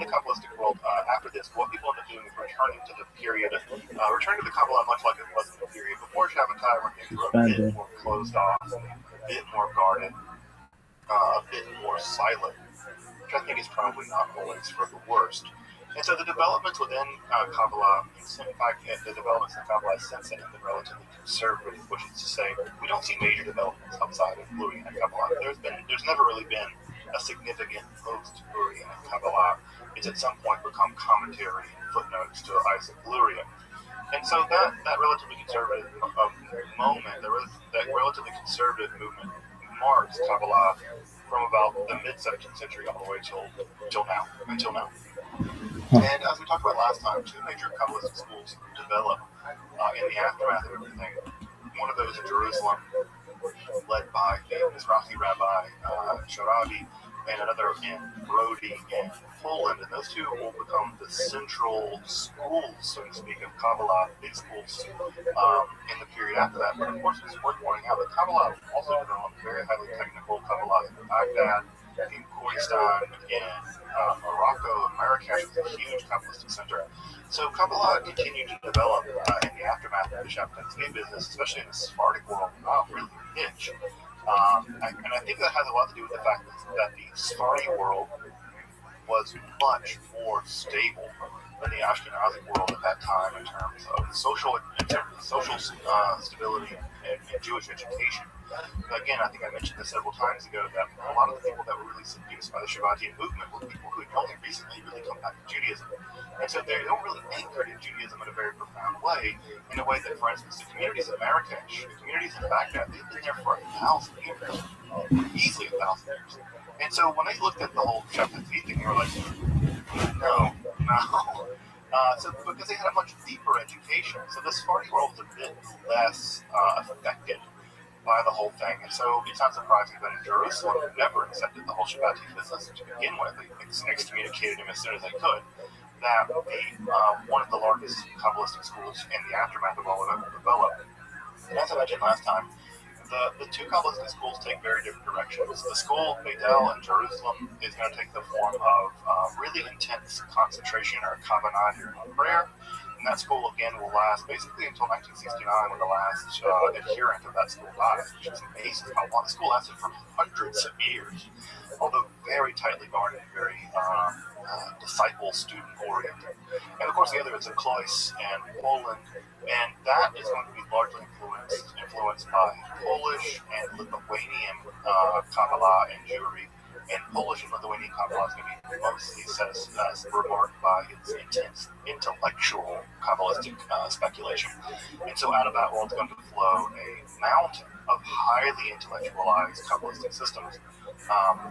the Kabbalistic world, after this, what people end up doing is returning to the period, returning to the Kabbalah much like it was in the period before Shabbatai, where things were a bit more closed off, a bit more guarded, a bit more silent, which I think is probably not always for the worst. And so the developments within Kabbalah, in fact, the developments in Kabbalah since then have been relatively conservative, which is to say, we don't see major developments outside of Luria and Kabbalah. There's never really been a significant post-Luria and Kabbalah. It's at some point become commentary and footnotes to Isaac Luria. And so that relatively conservative moment, that relatively conservative movement marks Kabbalah from about the mid-17th century all the way until now. And as we talked about last time, two major Kabbalistic schools developed in the aftermath of everything. One of those in Jerusalem, led by the Mizrahi Rabbi Sharabi, and another in Brody in Poland. And those two will become the central schools, so to speak, of Kabbalah, big schools, in the period after that. But of course, it's worth pointing out that Kabbalah also developed very highly technical Kabbalah in Baghdad, in Kurdistan, in Morocco, and Marrakesh was a huge Kabbalistic center. So Kabbalah continued to develop in the aftermath of the Shabbatai business, especially in the Sephardic world, not really niche. And I think that has a lot to do with the fact that the Sephardi world was much more stable than the Ashkenazi world at that time in terms of social stability and Jewish education. Again, I think I mentioned this several times ago, that a lot of the people that were really seduced by the Shabbatian movement were people who had only recently really come back to Judaism. And so they don't really anchor in Judaism in a very profound way, in a way that, for instance, the communities in Marrakesh, the communities in Baghdad, they've been there for 1,000 years, easily 1,000 years. And so when they looked at the whole Shabbatai thing, they were like, no. So because they had a much deeper education, so the Sephardi world was a bit less affected by the whole thing. And so it's not surprising that in Jerusalem, who never accepted the whole Shabbatai business to begin with, they excommunicated him as soon as they could, that one of the largest Kabbalistic schools in the aftermath of all of it will develop. And as I mentioned last time, the two Kabbalistic schools take very different directions. The school of Beitel in Jerusalem is going to take the form of really intense concentration or kavanah during prayer. And that school, again, will last basically until 1969, when the last adherent of that school dies, which is amazing how long the school lasted for hundreds of years, although very tightly guarded, very disciple, student-oriented. And of course, the other is a Klois in Poland, and that is going to be largely influenced by Polish and Lithuanian Kabbalah and Jewry. And Polish and Lithuanian Kabbalah is going to be mostly as remarked by its intense intellectual Kabbalistic speculation. And so out of that world is going to flow a mountain of highly intellectualized Kabbalistic systems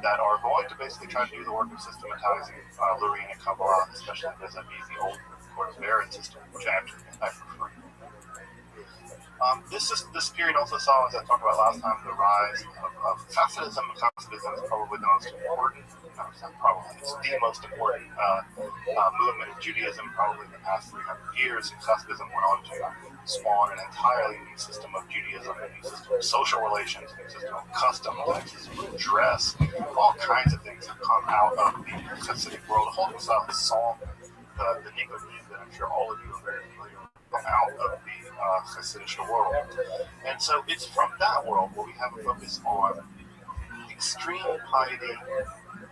that are going to basically try to do the work of systematizing Lurian and Kabbalah, especially vis-a-vis the old Quartz-Baron system, which I prefer. This period also saw, as I talked about last time, the rise of Hasidism. Hasidism is probably the most important, it's the most important movement of Judaism probably in the past 300 years. Hasidism went on to spawn an entirely new system of Judaism, a new system of social relations, a new system of customs, a new system of dress. All kinds of things have come out of the Hasidic world. The whole song, the Nicodemus, that I'm sure all of you are very familiar with, come out of the Hasidic world. And so it's from that world where we have a focus on extreme piety,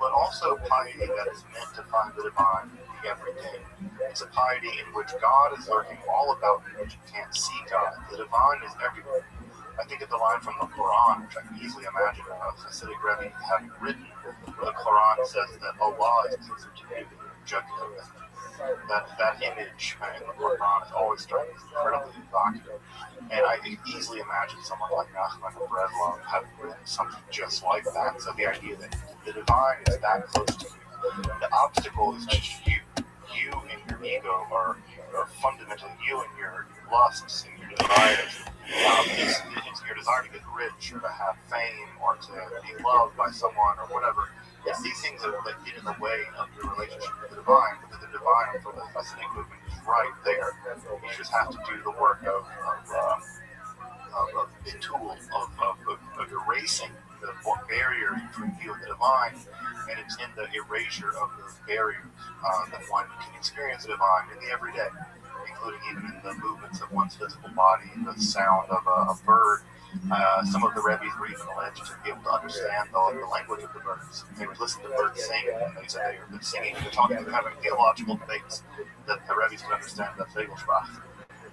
but also piety that is meant to find the divine in the everyday. It's a piety in which God is lurking all about you, but you can't see God. The divine is everywhere. I think of the line from the Quran, which I can easily imagine a Hasidic Rebbe having written, where the Quran says that Allah is closer to you than your jugular. That image in the Quran has always struck me as incredibly evocative. And I can easily imagine someone like Nachman of Breslov having written something just like that. So the idea that the divine is that close to you. The obstacle is just you. You and your ego are fundamentally you and your lusts and your desires. It's your desire to get rich or to have fame or to be loved by someone or whatever. It's these things that get in the way of your relationship with the divine, because the divine for the Hasidic movement is right there. You just have to do the work of erasing the barriers between you and the divine, and it's in the erasure of those barriers that one can experience the divine in the everyday, including even in the movements of one's physical body, the sound of a bird. Some of the Rebbe's were even alleged to be able to understand the language of the birds. They would listen to birds sing, and they said they were singing and talking and having theological debates that the Rebbe's could understand the Fegelsprache,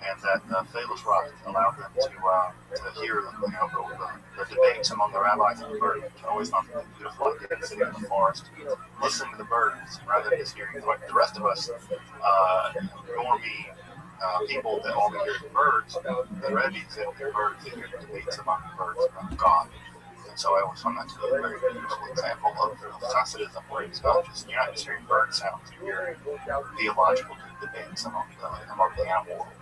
and that the Fegelsprache allowed them to hear the debates among the rabbis and the birds, which I always found really beautiful, like sitting in the forest, listening to the birds rather than just hearing like the rest of us, normie people that only hear the birds. The Rebbe's, they don't hear birds, they hear the debates among the birds about God. And so I always found that to be a very beautiful example of Hasidism, where it's not just, you're not just hearing bird sounds, you're hearing theological debates among the animal world.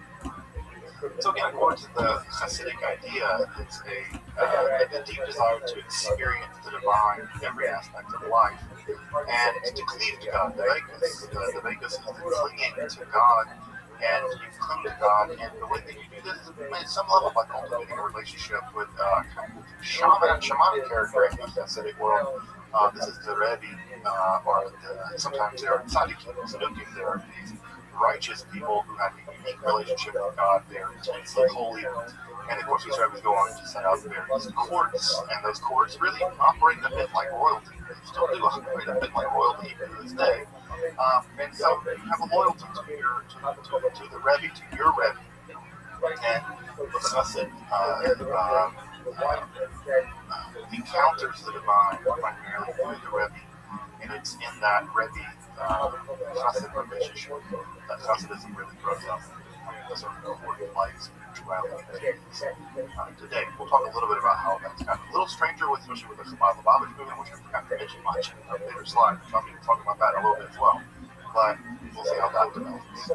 So again, according to the Hasidic idea, it's a deep desire to experience the divine in every aspect of life, and to cleave to God. The Vegas is the clinging to God, and you cling to God, and the way that you do this is at some level by cultivating a relationship with kind of shamanic character in the Hasidic world. This is the Rebbe, or sometimes there are tzaddikim, tzaddukim. There are these righteous people who have a unique relationship with God. They're intensely holy, and of course these Rebbe's go on to set up various courts, and those courts really operate a bit like royalty. They still do operate a bit like royalty to this day. And so you have a loyalty to the Rebbe, to your Rebbe. And the Chassid encounters the divine primarily through the Rebbe, and it's in that Rebbe Chassid relationship that Chassidism really grows up. Those are important life spirituality today. We'll talk a little bit about how that's gotten a little stranger, especially with the Chabad Lubavitch movement, which I forgot to mention much in a later slide. So I'm going to talk about that a little bit as well. But we'll see how that develops.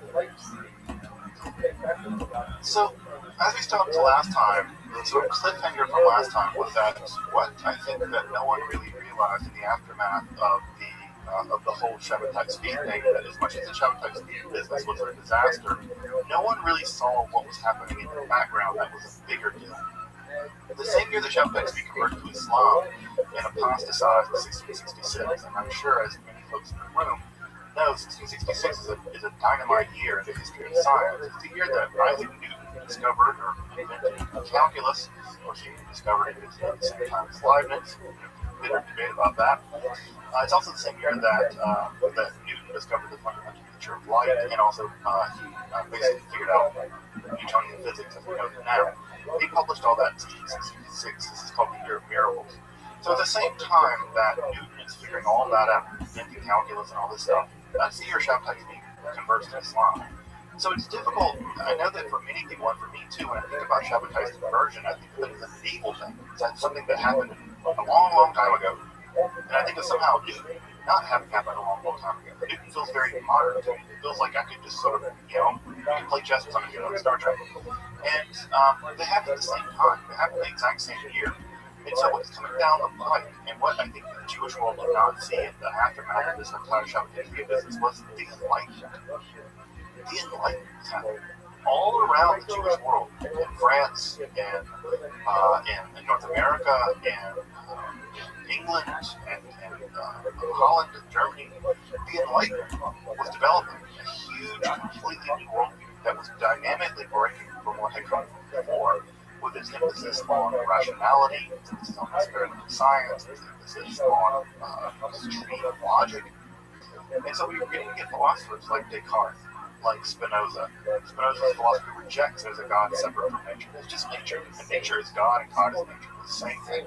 So, as we started last time, the sort of cliffhanger from last time was that what I think that no one really realized in the aftermath of the whole Shabbatai Tzvi thing, that as much as the Shabbatai Tzvi business was a disaster, no one really saw what was happening in the background that was a bigger deal. The same year that Shabbatai Tzvi converted to Islam and apostatized in 1666, and I'm sure as many folks in the room know, 1666 is a dynamite year in the history of science. It's the year that Isaac Newton discovered or invented calculus, or he discovered it at the same time as Leibniz. Bitter debate about that. It's also the same year that Newton discovered the fundamental nature of light, and also he basically figured out Newtonian physics as we know it now. He published all that in 1666. This is called the Year of Miracles. So at the same time that Newton is figuring all that out, inventing calculus and all this stuff, that's the year Shabbatai Tzvi converts to Islam. So it's difficult. I know that for many people, and for me too, when I think about Shabbatai's conversion, I think of it as a medieval thing. It's something that happened a long, long time ago. And I think of somehow Newton not having happened a long, long time ago. Newton feels very modern to me. It feels like I could just sort of, you can play chess with something on Star Trek. And they happened at the same time. They happened the exact same year. And so what's coming down the pike, and what I think the Jewish world did not see in the aftermath of this entire Shabbatai Tzvi business, was the Enlightenment. The Enlightenment was happening all around the Jewish world, in France, and in North America, and England, and Holland, and Germany. The Enlightenment was developing a huge, completely new worldview that was dynamically breaking from what had come before, with its emphasis on rationality, its emphasis on experimental science, its emphasis on extreme logic. And so we were getting to get philosophers like Descartes, like Spinoza. Spinoza's philosophy rejects there's a God separate from nature. It's just nature. And nature is God, and God is nature. It's the same thing.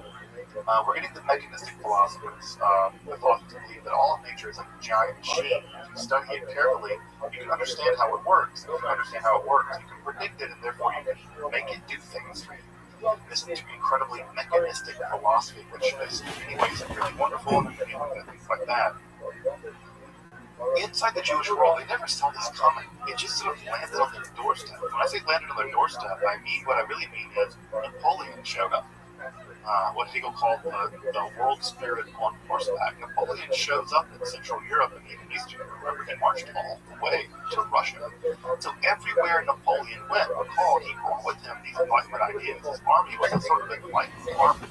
We're getting the mechanistic philosophers, the philosophers that believe that all of nature is like a giant machine. If you study it carefully, you can understand how it works. And if you understand how it works, you can predict it, and therefore you can make it do things for you. This incredibly mechanistic philosophy, which is in many ways really wonderful, and many things like that. Inside the Jewish world, they never saw this coming. It just sort of landed on their doorstep. When I say landed on their doorstep, what I really mean is Napoleon showed up. What Hegel called the world spirit on horseback. Napoleon shows up in Central Europe and even Eastern Europe. Remember, he marched all the way to Russia. So everywhere Napoleon went, recall, he brought with him these Enlightenment ideas. His army was a sort of Enlightenment army.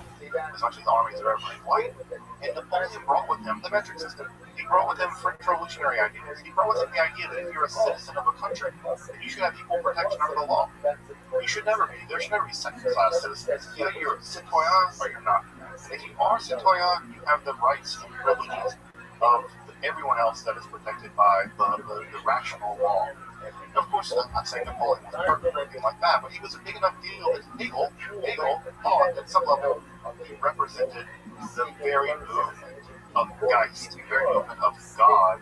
As much as armies are enlightened. And Napoleon brought with him the metric system. He brought with him French revolutionary ideas. He brought with him the idea that if you're a citizen of a country, then you should have equal protection under the law. There should never be second-class citizens. Either you're a citoyen or you're not. And if you are a citoyen, you have the rights and privileges of everyone else that is protected by the rational law. And of course, I'm not saying Napoleon was perfect or anything like that, but he was a big enough deal that Hegel thought at some level he represented the very movement of Geist, the very movement of God,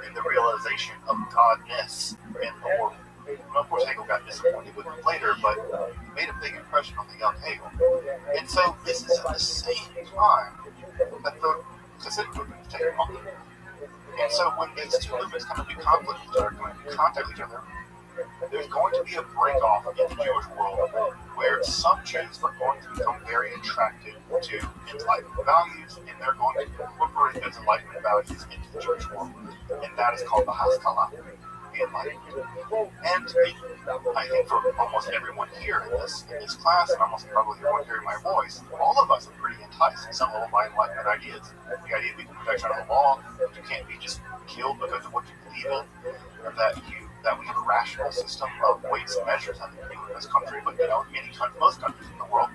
and the realization of Godness in the world. And of course, Hegel got disappointed with him later, but he made a big impression on the young Hegel. And so this is at the same time that the Hasidic movement is taking off. And so when these two movements come into conflict with each other, come into contact with each other, there's going to be a break-off in the Jewish world where some Jews are going to become very attracted to Enlightenment values, and they're going to incorporate those Enlightenment values into the Jewish world. And that is called the Haskalah, the Enlightenment. And I think for almost everyone here in this class, and almost probably everyone hearing my voice, all of us are pretty enticed in some level by Enlightenment ideas. The idea of equal protection under the law, that you can't be just killed because of what you believe in, or that we have a rational system of weights and measures, I think in this country, but most countries in the world,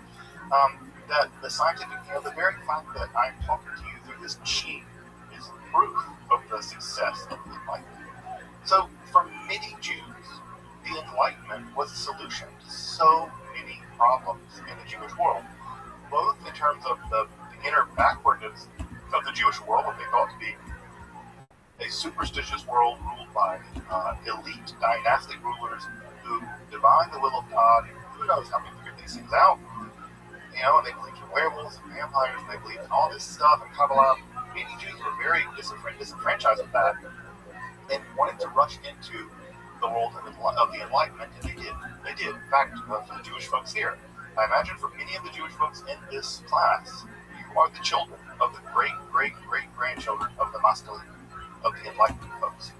that the scientific, the very fact that I'm talking to you through this machine is proof of the success of the Enlightenment. So for many Jews, the Enlightenment was a solution to so many problems in the Jewish world, both in terms of the inner backwardness of the Jewish world, what they thought to be a superstitious world ruled by elite dynastic rulers who divine the will of God. Who knows how we figure these things out? And they believed in werewolves and vampires, and they believed in all this stuff and Kabbalah. Many Jews were very disenfranchised with that and wanted to rush into the world of the Enlightenment, and they did. They did. In fact, for the Jewish folks here, I imagine for many of the Jewish folks in this class, you are the children of the great-great-great-grandchildren of the Maskilim, of the Enlightenment folks,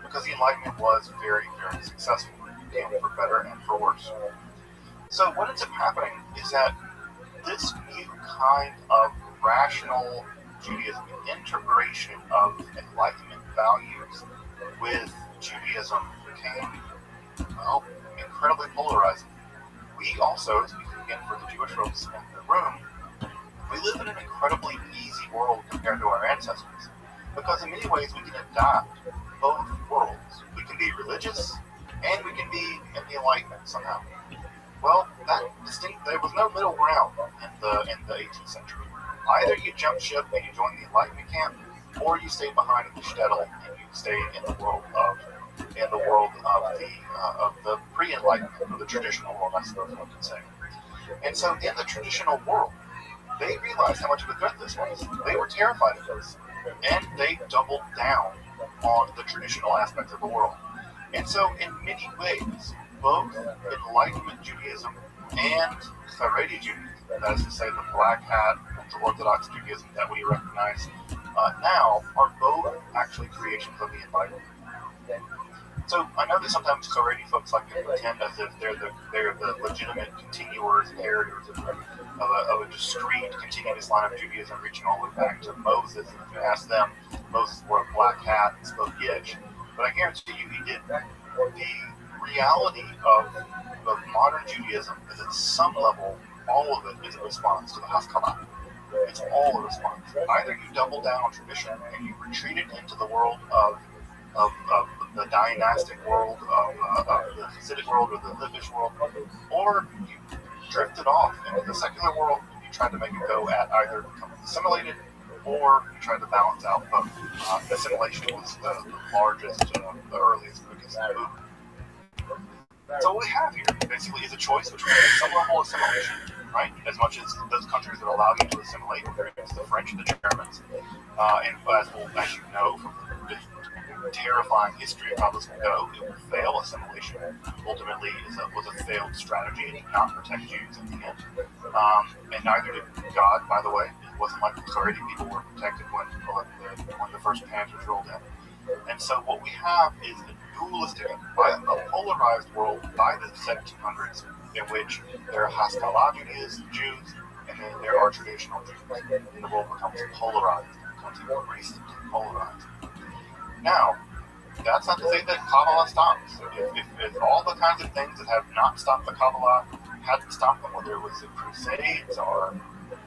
because the Enlightenment was very, very successful, for better and for worse. So what ends up happening is that this new kind of rational Judaism, integration of Enlightenment values with Judaism became, incredibly polarizing. We also, speaking again for the Jewish folks in the room, we live in an incredibly easy world compared to our ancestors, because in many ways we can adopt both worlds. We can be religious, and we can be in the Enlightenment somehow. Well, there was no middle ground in the 18th century. Either you jump ship and you join the Enlightenment camp, or you stay behind in the shtetl and you stay in the world of the pre-Enlightenment, or the traditional world, I suppose one could say. And so in the traditional world, they realized how much of a threat this was. They were terrified of this, and they doubled down on the traditional aspects of the world. And so in many ways, both Enlightenment Judaism and Haredi Judaism, that is to say the black hat, Orthodox Judaism that we recognize now, are both actually creations of the Enlightenment. So I know that sometimes Haredi folks like to pretend as if they're the legitimate continuers and heritors of a discrete, continuous line of Judaism reaching all the way back to Moses. And if you ask them, Moses wore a black hat and spoke Yiddish. But I guarantee you he didn't. The reality of modern Judaism is at some level, all of it is a response to the Haskalah. It's all a response. Either you double down on tradition and you retreat it into the world of the dynastic world, of the Hasidic world, or the Lippish world, or you drifted off into the secular world and you tried to make it go at either becoming assimilated, or you tried to balance out both. Assimilation was the largest, the earliest, biggest movement. So what we have here basically is a choice between some level of assimilation, right? As much as those countries that allow you to assimilate, it's the French and the Germans, and as you know from the terrifying history of how this will go, it will fail. Assimilation ultimately was a failed strategy. It did not protect Jews in the end, and neither did God, by the way. It wasn't like the Haredi people were protected when the first Panthers rolled in. And so what we have is a dualistic, a polarized world by the 1700s, in which there are Haskalah Jews, and and then there are traditional Jews, and the world becomes polarized, becomes increasingly polarized. Now, that's not to say that Kabbalah stops. If all the kinds of things that have not stopped the Kabbalah hadn't stopped them, whether it was the Crusades or the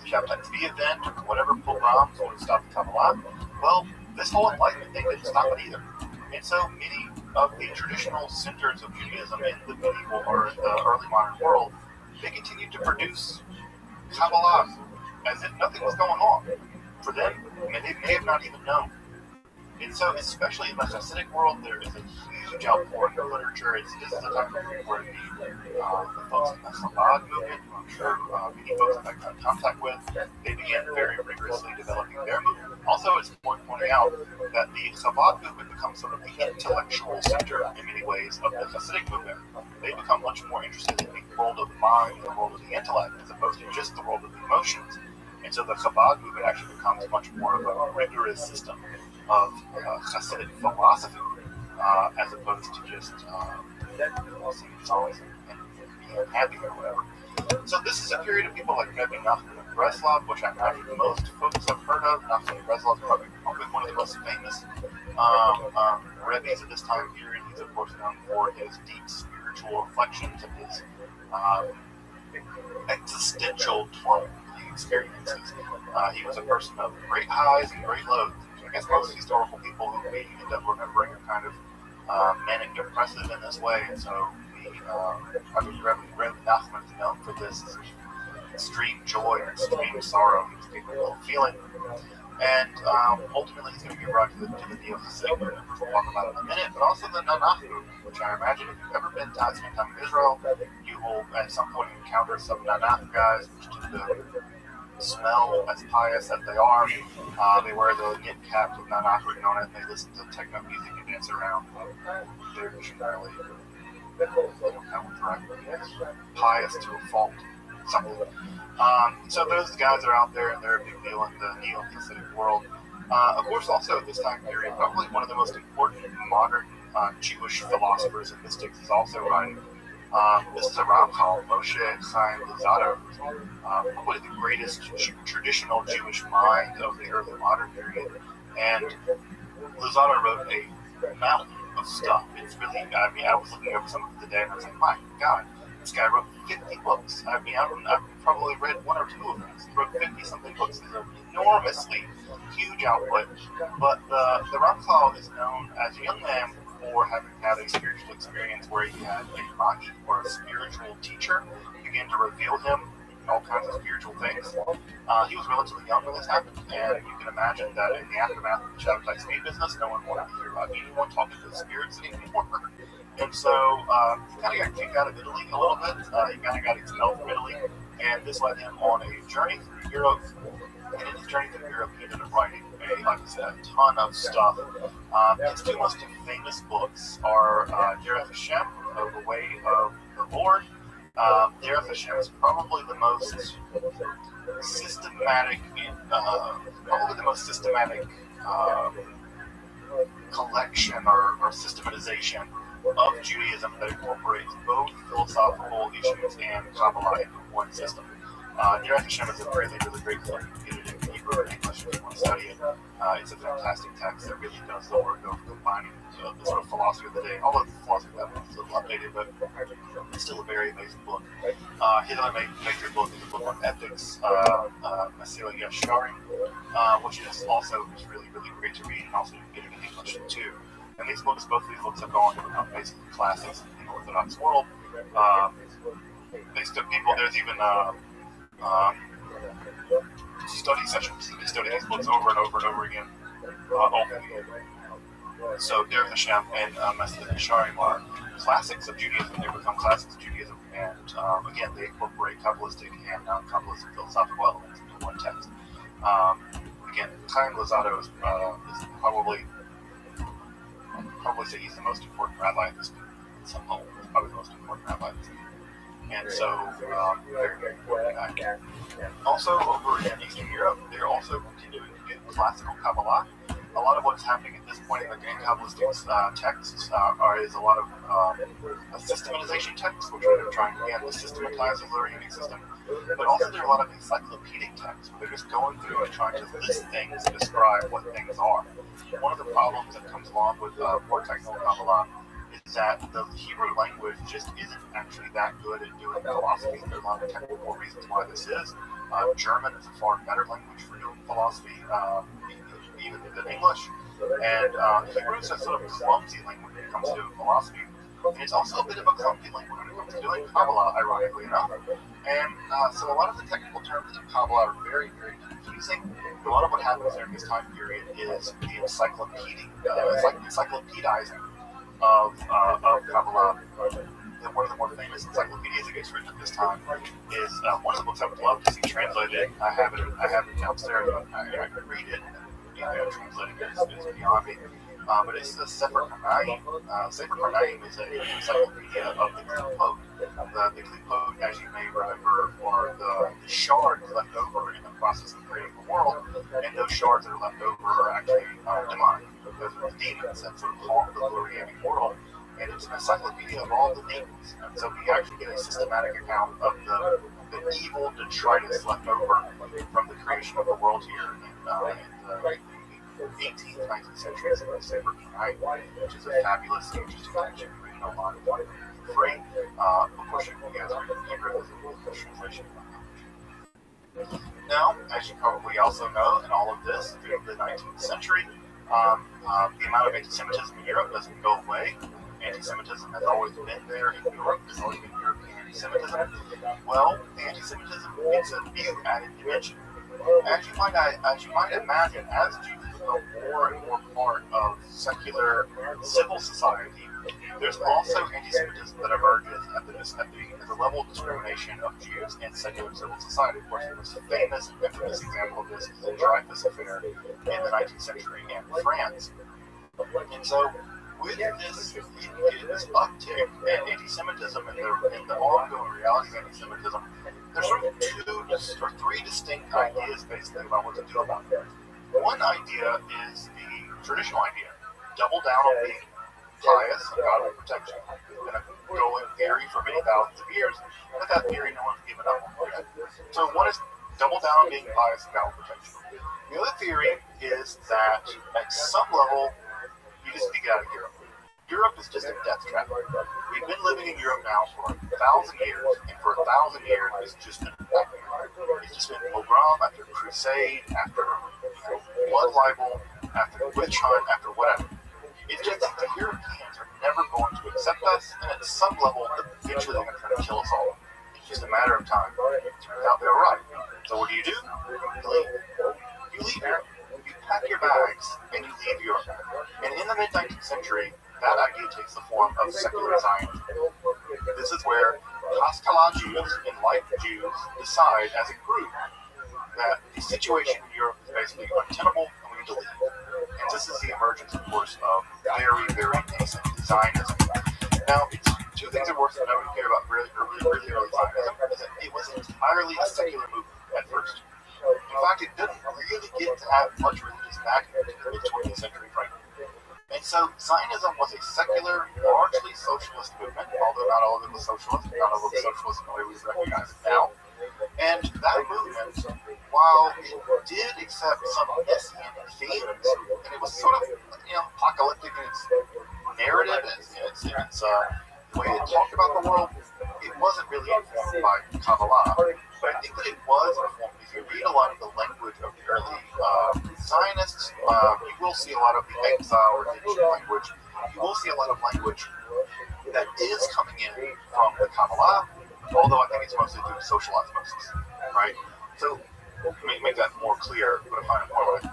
Chapter V event or whatever pogroms would have stopped the Kabbalah, well, this whole Enlightenment thing didn't stop it either. And so many of the traditional centers of Judaism in the medieval or the early modern world, they continued to produce Kabbalah as if nothing was going on. For them, I mean, they may have not even known. And so, especially in the Hasidic world, there is a huge outpouring of literature. This is a time where the folks in the Chabad movement, who I'm sure many folks have had contact with, they began very rigorously developing their movement. Also, it's worth pointing out that the Chabad movement becomes sort of the intellectual center in many ways of the Hasidic movement. They become much more interested in the world of the mind and the world of the intellect, as opposed to just the world of the emotions. And so the Chabad movement actually becomes much more of a rigorous system of Hasidic philosophy, as opposed to just singing songs and being happy or whatever. So this is a period of people like Rabbi Nachman of Breslov, which I imagine most folks have heard of. Nachman of Breslov is probably one of the most famous rabbis at this time period. He's of course known for his deep spiritual reflections and his existential experiences. He was a person of great highs and great lows. I guess most historical people who we end up remembering are kind of manic depressive in this way, and so Rabbi Nachman is known for this extreme joy and extreme sorrow he was capable of feeling. And ultimately he's going to be brought to the Neo-Hasidic movement, which we'll talk about in a minute, but also the Nanach movement, which I imagine if you've ever been to spend time in Israel, you will at some point encounter some Nanach guys, which tend to smell as pious as they are. They wear the knit caps with Nanach written on it, and they listen to techno music and dance around. They're generally pious to a fault. Something. So those guys are out there, and they're a big deal in the Neo-Hasidic world. Of course, also at this time period, probably one of the most important modern Jewish philosophers and mystics is also writing. This is a Ramchal, Moshe Chaim Luzzatto, probably the greatest traditional Jewish mind of the early modern period. And Luzzatto wrote a mountain of stuff. It's really, I was looking over some of it today, and I was like, my God, this guy wrote 50 books. I've probably read one or two of them. He wrote 50-something books. It's an enormously huge output. But the Ramchal is known as a young man for having had a spiritual experience where he had a Mahi, or a spiritual teacher, begin to reveal him all kinds of spiritual things. He was relatively young when this happened, and you can imagine that in the aftermath of the Shabbatai Tzvi business, no one wanted to hear about anyone talking to the spirits anymore. And so he kind of got kicked out of Italy a little bit. He kind of got expelled from Italy, and this led him on a journey through Europe. And in his journey through Europe, he ended up writing, like I said, a ton of stuff. His two most famous books are Derech Hashem, The Way of the Lord. Derech Hashem is probably the most systematic, collection or systematization of Judaism that incorporates both philosophical issues and Kabbalah into one system. Derech Hashem is a really, really great book. You can get it in Hebrew or English if you want to study it. It's a fantastic text that really does the work of combining the sort of philosophy of the day. Although the philosophy of that book is a little updated, but it's still a very amazing book. His other major book is a book on ethics, Masila Yesharim, which is also really, really great to read, and also you can get it in English too. And both of these books have gone to become basically classics in the Orthodox world. They still people. There's even study sessions. They study these books over and over and over again. So Derech Hashem and Masila Yesharim are classics of Judaism. They become classics of Judaism, and again, they incorporate Kabbalistic and non-Kabbalistic philosophical elements into one text. Again, Chaim Luzzatto is probably say he's the most important rabbi at this point. In some level, he's probably the most important rabbi at this point. And so, very, very important guy. Also, over in Eastern Europe, they're also continuing to do classical Kabbalah. A lot of what's happening at this point in the Kabbalistic texts is a lot of systematization texts, which are trying again to systematize the Lurianic system. but also there are a lot of encyclopedic texts where they're just going through and trying to list things and describe what things are. One of the problems that comes along with more technical Kabbalah is that the Hebrew language just isn't actually that good at doing philosophy. There are a lot of technical reasons why this is. German is a far better language for doing philosophy, even than English. And Hebrew is a sort of clumsy language when it comes to doing philosophy. And it's also a bit of a clumsy language when it comes to doing Kabbalah, ironically enough. And so a lot of the technical terms in Kabbalah are very, very confusing. A lot of what happens during this time period is the encyclopedizing of Kabbalah. One of the more famous encyclopedias that gets written at this time is one of the books I would love to see translated. I have it downstairs, but I could read it. Translating it is beyond me. But it's the Sefer Karnaim. Sefer Karnaim is an encyclopedia of the Klipot. The Klipot, as you may remember, are the shards left over in the process of creating the world, and those shards that are left over are actually demonic. Those are the demons that sort of haunt the glory-giving world. And it's an encyclopedia of all the demons. And so we actually get a systematic account of the evil detritus left over from the creation of the world here in the 18th, 19th centuries in the Sefer Karnaim, which is a fabulous, interesting connection reading online for free. Of course, you can get it in Hebrew as a translation. Now, as you probably also know, in all of this, through the 19th century, the amount of anti-Semitism in Europe doesn't go away. Anti-Semitism has always been there in Europe. There's always been European anti-Semitism. Well, the anti-Semitism gets a new added dimension. As you might imagine, as Jews become more and more part of secular civil society, there's also anti-Semitism that emerges at the level of discrimination of Jews in secular civil society. Of course, the most famous and infamous example of this is the Dreyfus Affair in the 19th century in France. And so, with this uptick in anti-Semitism and the ongoing reality of anti-Semitism, there's sort of two or three distinct ideas basically about what to do about it. One idea is the traditional idea: double down on being pious and God will protect you. It's been a going theory for many thousands of years, but that theory no one's given up on yet. So one is double down on being pious and God will protect you. The other theory is that at some level, you just need to get out of Europe. Europe is just a death trap. We've been living in Europe now for 1,000 years, and for 1,000 years, it's just been a nightmare. It's just been pogrom after crusade, after blood libel, after witch hunt, after whatever. It's just that the Europeans are never going to accept us, and at some level, eventually they're going to try to kill us all. It's just a matter of time. It turns out they're right. So what do? You leave. You leave Europe. You pack your bags, and you leave Europe. And in the mid-19th century, that idea takes the form of secular Zionism. This is where Haskalah Jews, enlightened Jews, decide as a group that the situation in Europe is basically untenable and we need to leave. And this is the emergence, of course, of very, very nascent Zionism. Now, two things are worth noting here about really early Zionism is that it was entirely a secular movement at first. In fact, it didn't really get to have much religious backing until the mid-20th century, frankly. And so Zionism was a secular, largely socialist movement, although not all of it was socialist, not all of it was socialist in the way we recognize it now. And that movement, while it did accept some messianic themes, and it was sort of, apocalyptic in its narrative, in its way it talked about the world, it wasn't really informed by Kabbalah. But I think that it was informed. If you read a lot of the language of the early Zionists, you will see a lot of the exile redemption language. You will see a lot of language that is coming in from the Kabbalah, although I think it's mostly due to social osmosis, right? So, to make that more clear, but a finer point,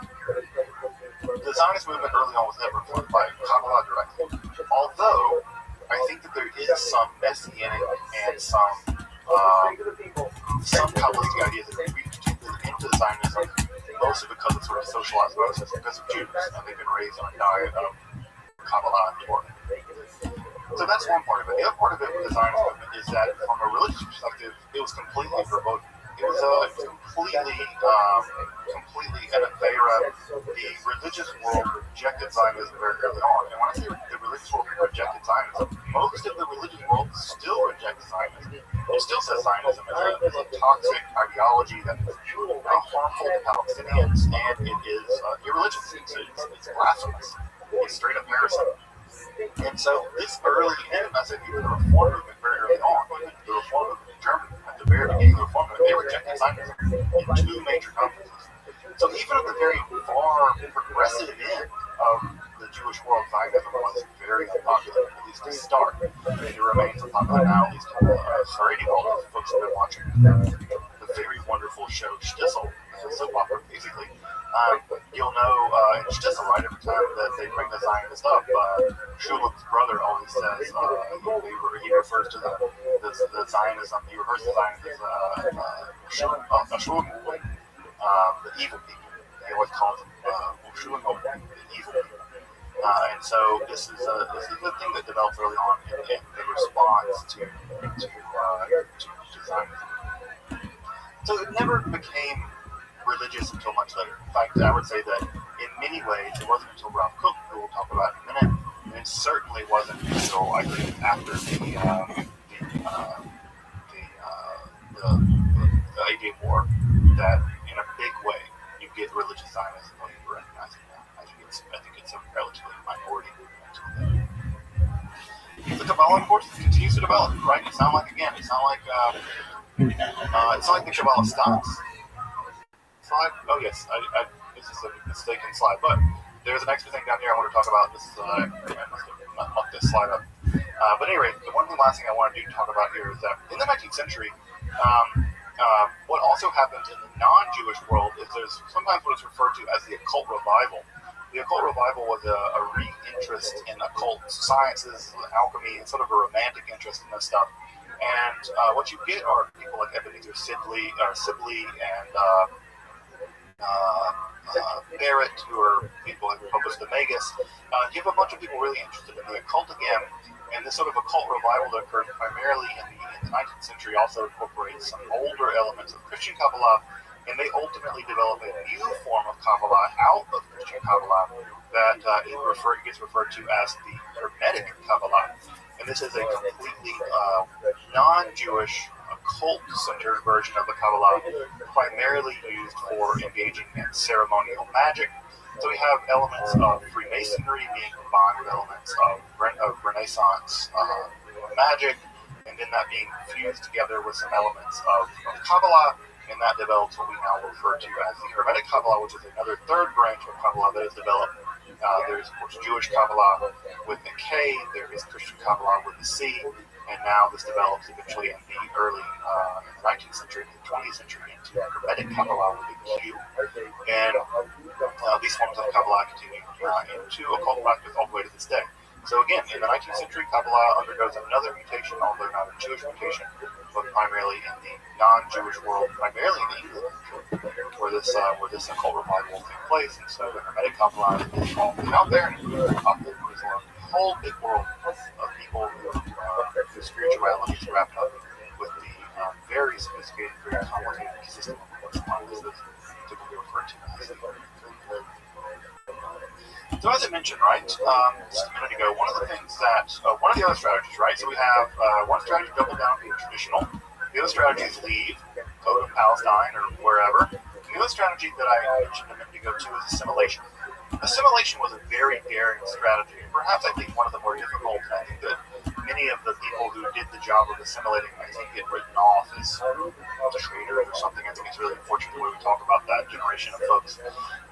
the Zionist movement early on was never influenced by Kabbalah directly, although I think that there is some messianic and some Kabbalistic ideas that are reached into Zionism, mostly because of sort of social osmosis, because of Jews, and they've been raised on a diet of Kabbalah and Torah. So that's one part of it. The other part of it with the Zionist movement is that, from a religious perspective, it was completely verboten. It was completely anathema. The religious world rejected Zionism very early on. And when I say the religious world rejected Zionism. Most of the religious world still rejects Zionism. It still says Zionism is a toxic ideology that is harmful to Palestinians, and it is irreligious. It's blasphemous. It's straight up heresy. And so this early, and I said even the Reform movement very early on, even the Reform movement in Germany, at the very beginning of the Reform movement, they rejected Zionism in two major conferences. So even at the very far progressive end of the Jewish world, Zionism was very unpopular, at least to start. And it remains unpopular now, at least already all those folks have been watching the very wonderful show Shtisel, soap opera, basically. You'll know in Shtisel, right, every time that they bring the Zionist up, Shulam's brother always says, he refers to the Zionism, he refers to Zionism as Shulam, the evil people. He always calls them Shulam, the evil people. And so this is a thing that develops early on in the response to Zionism. So it never became religious until much later. In fact, I would say that in many ways it wasn't until Rav Kook, who we'll talk about in a minute, and it certainly wasn't until I think after the 8-Day War that in a big way you get religious Zionism when you recognize it now. I think it's a relatively minority movement until then. The Kabbalah, of course, continues to develop, right? It's not like the Kabbalah stops. Slide? Oh yes, this is a mistaken slide, but there's an extra thing down here I want to talk about. This is I must have mucked this slide up. But anyway, the last thing I want to talk about here is that in the 19th century, what also happened in the non-Jewish world is there's sometimes what is referred to as the occult revival. The occult revival was a re-interest in occult sciences, alchemy, and sort of a romantic interest in this stuff. And what you get are people like Ebenezer Sibley and Barrett, who are people who published the Magus. You have a bunch of people really interested in the occult again, and this sort of occult revival that occurred primarily in the 19th century also incorporates some older elements of Christian Kabbalah, and they ultimately develop a new form of Kabbalah out of Christian Kabbalah that gets referred to as the Hermetic Kabbalah. And this is a completely non-Jewish, occult-centered version of the Kabbalah, primarily used for engaging in ceremonial magic. So we have elements of Freemasonry being combined with elements of Renaissance magic, and then that being fused together with some elements of Kabbalah, and that develops what we now refer to as the Hermetic Kabbalah, which is another third branch of Kabbalah that is developed. There's, of course, Jewish Kabbalah with the K, there is Christian Kabbalah with the C, and now this develops eventually in the early 19th century, the 20th century, into Hermetic Kabbalah with the Q. And these forms of Kabbalah continue into occult practice all the way to this day. So again, in the 19th century, Kabbalah undergoes another mutation, although not a Jewish mutation, but primarily in the non-Jewish world, primarily in England, where this occult revival will take place. And so the Hermetic Kabbalah is all out there, and it's popular. There's a whole big world of people whose spirituality is wrapped up with the very sophisticated, very complicated system of what's this is typically referred to as the So as I mentioned, right, just a minute ago, one of the other strategies, right, so we have one strategy, double down, being traditional. The other strategy is leave, go to Palestine or wherever. And the other strategy that I mentioned a minute ago, too, is assimilation. Assimilation was a very daring strategy, and perhaps I think one of the more difficult. I think that many of the people who did the job of assimilating, I think, get written off as traitors or something. I think it's really unfortunate when we talk about that generation of folks.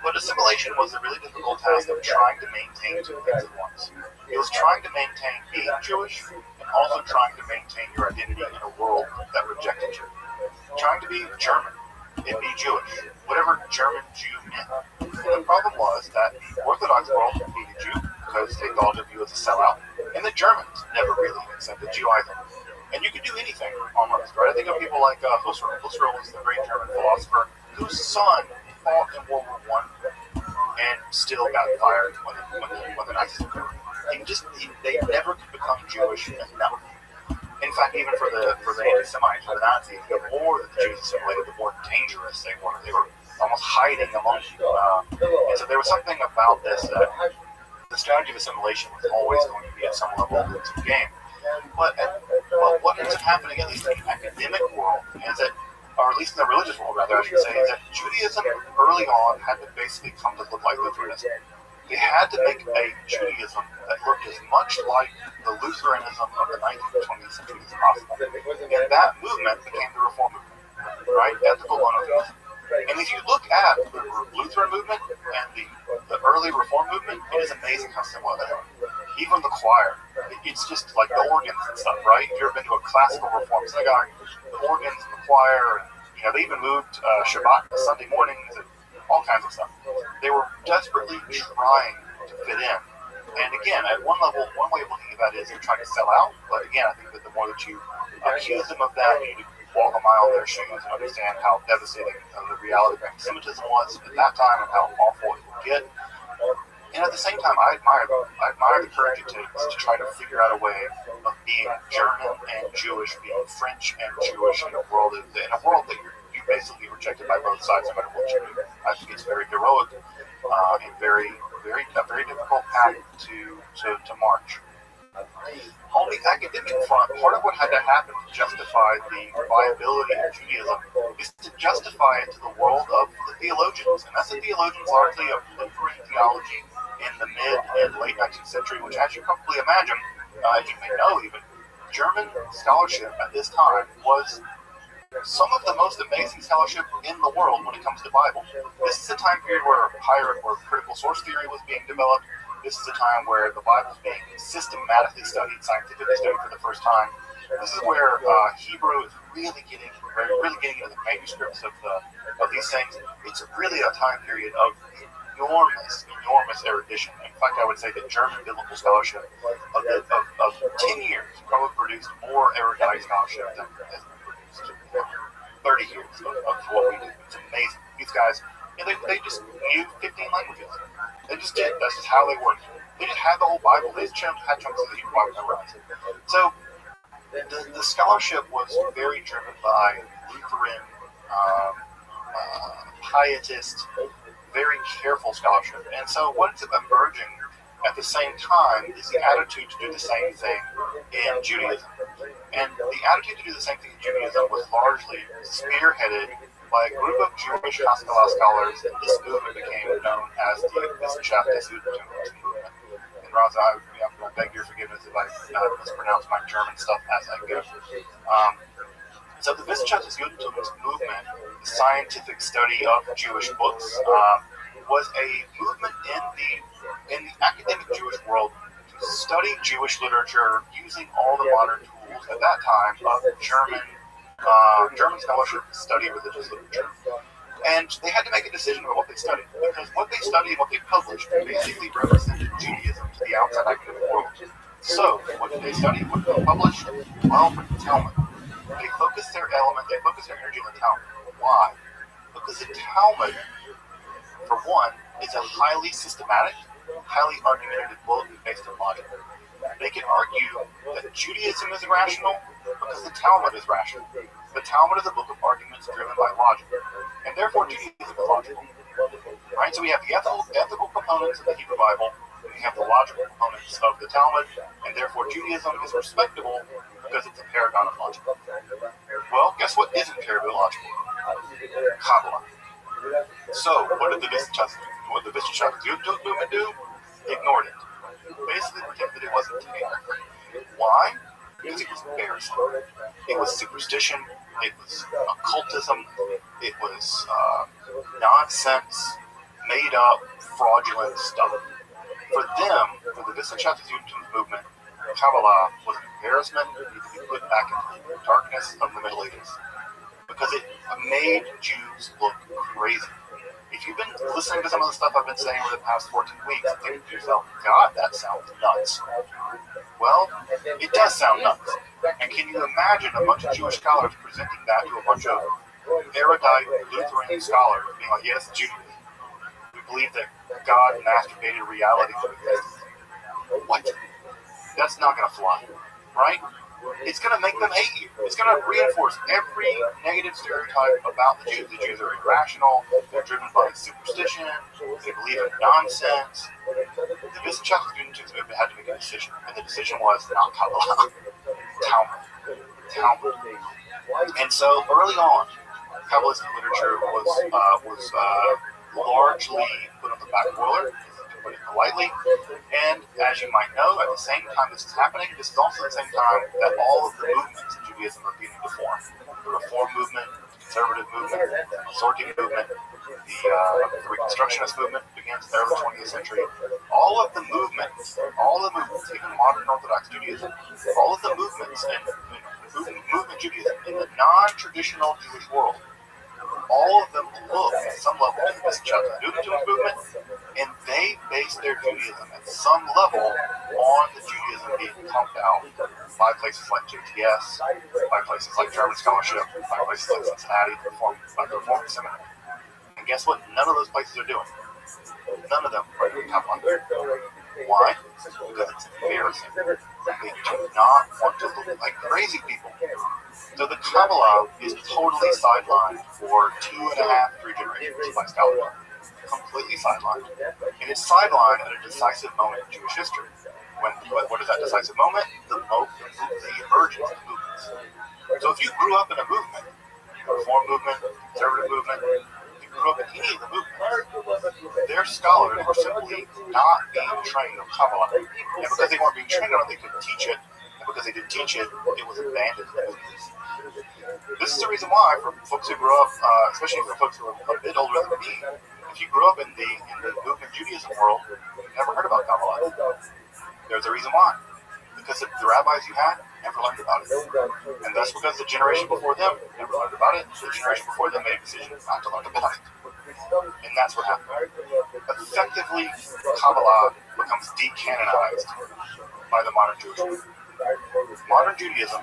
But assimilation was a really difficult task of trying to maintain two things at once. It was trying to maintain being Jewish and also trying to maintain your identity in a world that rejected you. Trying to be German and be Jewish, whatever German Jew meant. And the problem was that the Orthodox world hated you because they thought of you as a sellout, and the Germans never really accepted you either. And you could do anything, almost, right? I think of people like Husserl. Husserl was the great German philosopher whose son fought in World War I and still got fired when the Nazis occurred. They never could become Jewish enough. In fact, even for the anti-Semites, for the Nazis, the more that the Jews assimilated, the more dangerous they were. They were almost hiding among you. And so there was something about this that the strategy of assimilation was always going to be at some level of the game. But what ends up happening, at least in the academic world, is that, or at least in the religious world, rather, I should say, is that Judaism early on had to basically come to look like Lutheranism. They had to make a Judaism that looked as much like the Lutheranism of the 19th and 20th century as possible. And that movement became the Reform movement, right? Ethical monotheism. And if you look at the Lutheran movement and the early Reform movement, it is amazing how similar they are. Even the choir, it's just like the organs and stuff, right? If you've ever been to a classical Reform synagogue, the organs and the choir, and, they even moved Shabbat to Sunday mornings and all kinds of stuff. They were desperately trying to fit in. And again, at one level, one way of looking at that is they're trying to sell out. But again, I think that the more that you accuse them of that, you need to walk a mile in their shoes and understand how devastating the reality of anti-Semitism was at that time and how awful it would get. And at the same time, I admire the courage it takes to try to figure out a way of being German and Jewish, being French and Jewish in a world that you basically rejected by both sides, no matter what you do. I think it's very heroic and a very difficult path to march. On the academic front, part of what had to happen to justify the viability of Judaism is to justify it to the world of the theologians. And that's the theologians largely of Lutheran theology in the mid and late 19th century, which, as you probably imagine, as you may know even, German scholarship at this time was some of the most amazing scholarship in the world when it comes to Bible. This is a time period where critical source theory was being developed. This is a time where the Bible is being systematically studied, scientifically studied for the first time. This is where Hebrew is really getting into the manuscripts of these things. It's really a time period of enormous erudition. In fact, I would say that German biblical scholarship of 10 years probably produced more erudite scholarship than has been produced 30 years of what we do. It's amazing. These guys, they just knew 15 languages. They just did. That's just how they worked. They just had the whole Bible. They just had chunks of the Hebrew Bible memorized. So the scholarship was very driven by Lutheran, pietist, very careful scholarship. And so what ends up emerging at the same time is the attitude to do the same thing in Judaism. And the attitude to do the same thing in Judaism was largely spearheaded by a group of Jewish Haskalah scholars, and this movement became known as the Wissenschaft des Judentums movement. And Raza, I'm going to beg your forgiveness if I mispronounce my German stuff as I go. So the Wissenschaft des Judentums movement, the scientific study of Jewish books, was a movement in the academic Jewish world to study Jewish literature using all the modern tools at that time of German scholarship to study religious literature. And they had to make a decision about what they studied, because what they studied and what they published basically represented Judaism to the outside academic world. So, what did they study? What did they publish? Well, the Talmud. They focused their energy on the Talmud. Why? Because the Talmud, for one, is a highly systematic, highly argumentative book based on logic. They can argue that Judaism is irrational because the Talmud is rational. The Talmud is a book of arguments driven by logic, and therefore Judaism is logical. Right? So we have the ethical components of the Hebrew Bible, and we have the logical components of the Talmud, and therefore Judaism is respectable because it's a paragon of logic. Well, guess what isn't terribly logical? Kabbalah. So, what did the Wissenschaft movement do? Ignored it. Basically pretended it wasn't there. Why? Because it was embarrassing. It was superstition. It was occultism. It was nonsense, made up, fraudulent stuff. For them, for the Wissenschaft des Judentums movement, Kabbalah was an embarrassment. It needed to be put back into the darkness of the Middle Ages, because it made Jews look crazy. If you've been listening to some of the stuff I've been saying over the past 14 weeks and thinking to yourself, God, that sounds nuts. Well, it does sound nuts. And can you imagine a bunch of Jewish scholars presenting that to a bunch of erudite Lutheran scholars being like, yes, Judaism. We believe that God masturbated reality to existence. What? That's not going to fly, right? it's going to make them hate you. It's going to reinforce every negative stereotype about the Jews. The Jews are irrational, they're driven by superstition, they believe in nonsense. The Wissenschaft students had to make a decision, and the decision was not Kabbalah, Talmud. And so early on, Kabbalistic literature was largely put on the back burner, to put it politely. And as you might know, at the same time this is happening, this is also the same time that all of the movements in Judaism are beginning to form. The Reform movement, the Conservative movement, the Sorting movement, the Reconstructionist movement begins in the early 20th century. All of the movements, even modern Orthodox Judaism, all of the movements in movement Judaism in the non-traditional Jewish world, all of them look at some level to the Wissenschaft movement, and they base their Judaism at some level on the Judaism being pumped out by places like JTS, by places like German Scholarship, by places like Cincinnati, by the Reform Seminary. And guess what? None of those places are doing. None of them are doing Kabbalah. Why? Because it's embarrassing. They do not want to look like crazy people. So the Kabbalah is totally sidelined for 2.5, 3 generations by scholarship. Completely sidelined. And it's sidelined at a decisive moment in Jewish history. What is that decisive moment? The emergence of movements. So if you grew up in a movement, the Reform movement, Conservative movement, if you grew up in any of the movements, their scholars were simply not being trained on Kabbalah. And because they weren't being trained on it, they couldn't teach it. And because they didn't teach it, it was abandoned in the movements. This is the reason why, for folks who grew up, especially for folks who are a bit older than me, if you grew up in the movement Judaism world, you never heard about Kabbalah. There's a reason why. Because the rabbis you had never learned about it. And that's because the generation before them never learned about it. The generation before them made a decision not to learn about it. And that's what happened. Effectively, Kabbalah becomes decanonized by the modern Jewish movement. Modern Judaism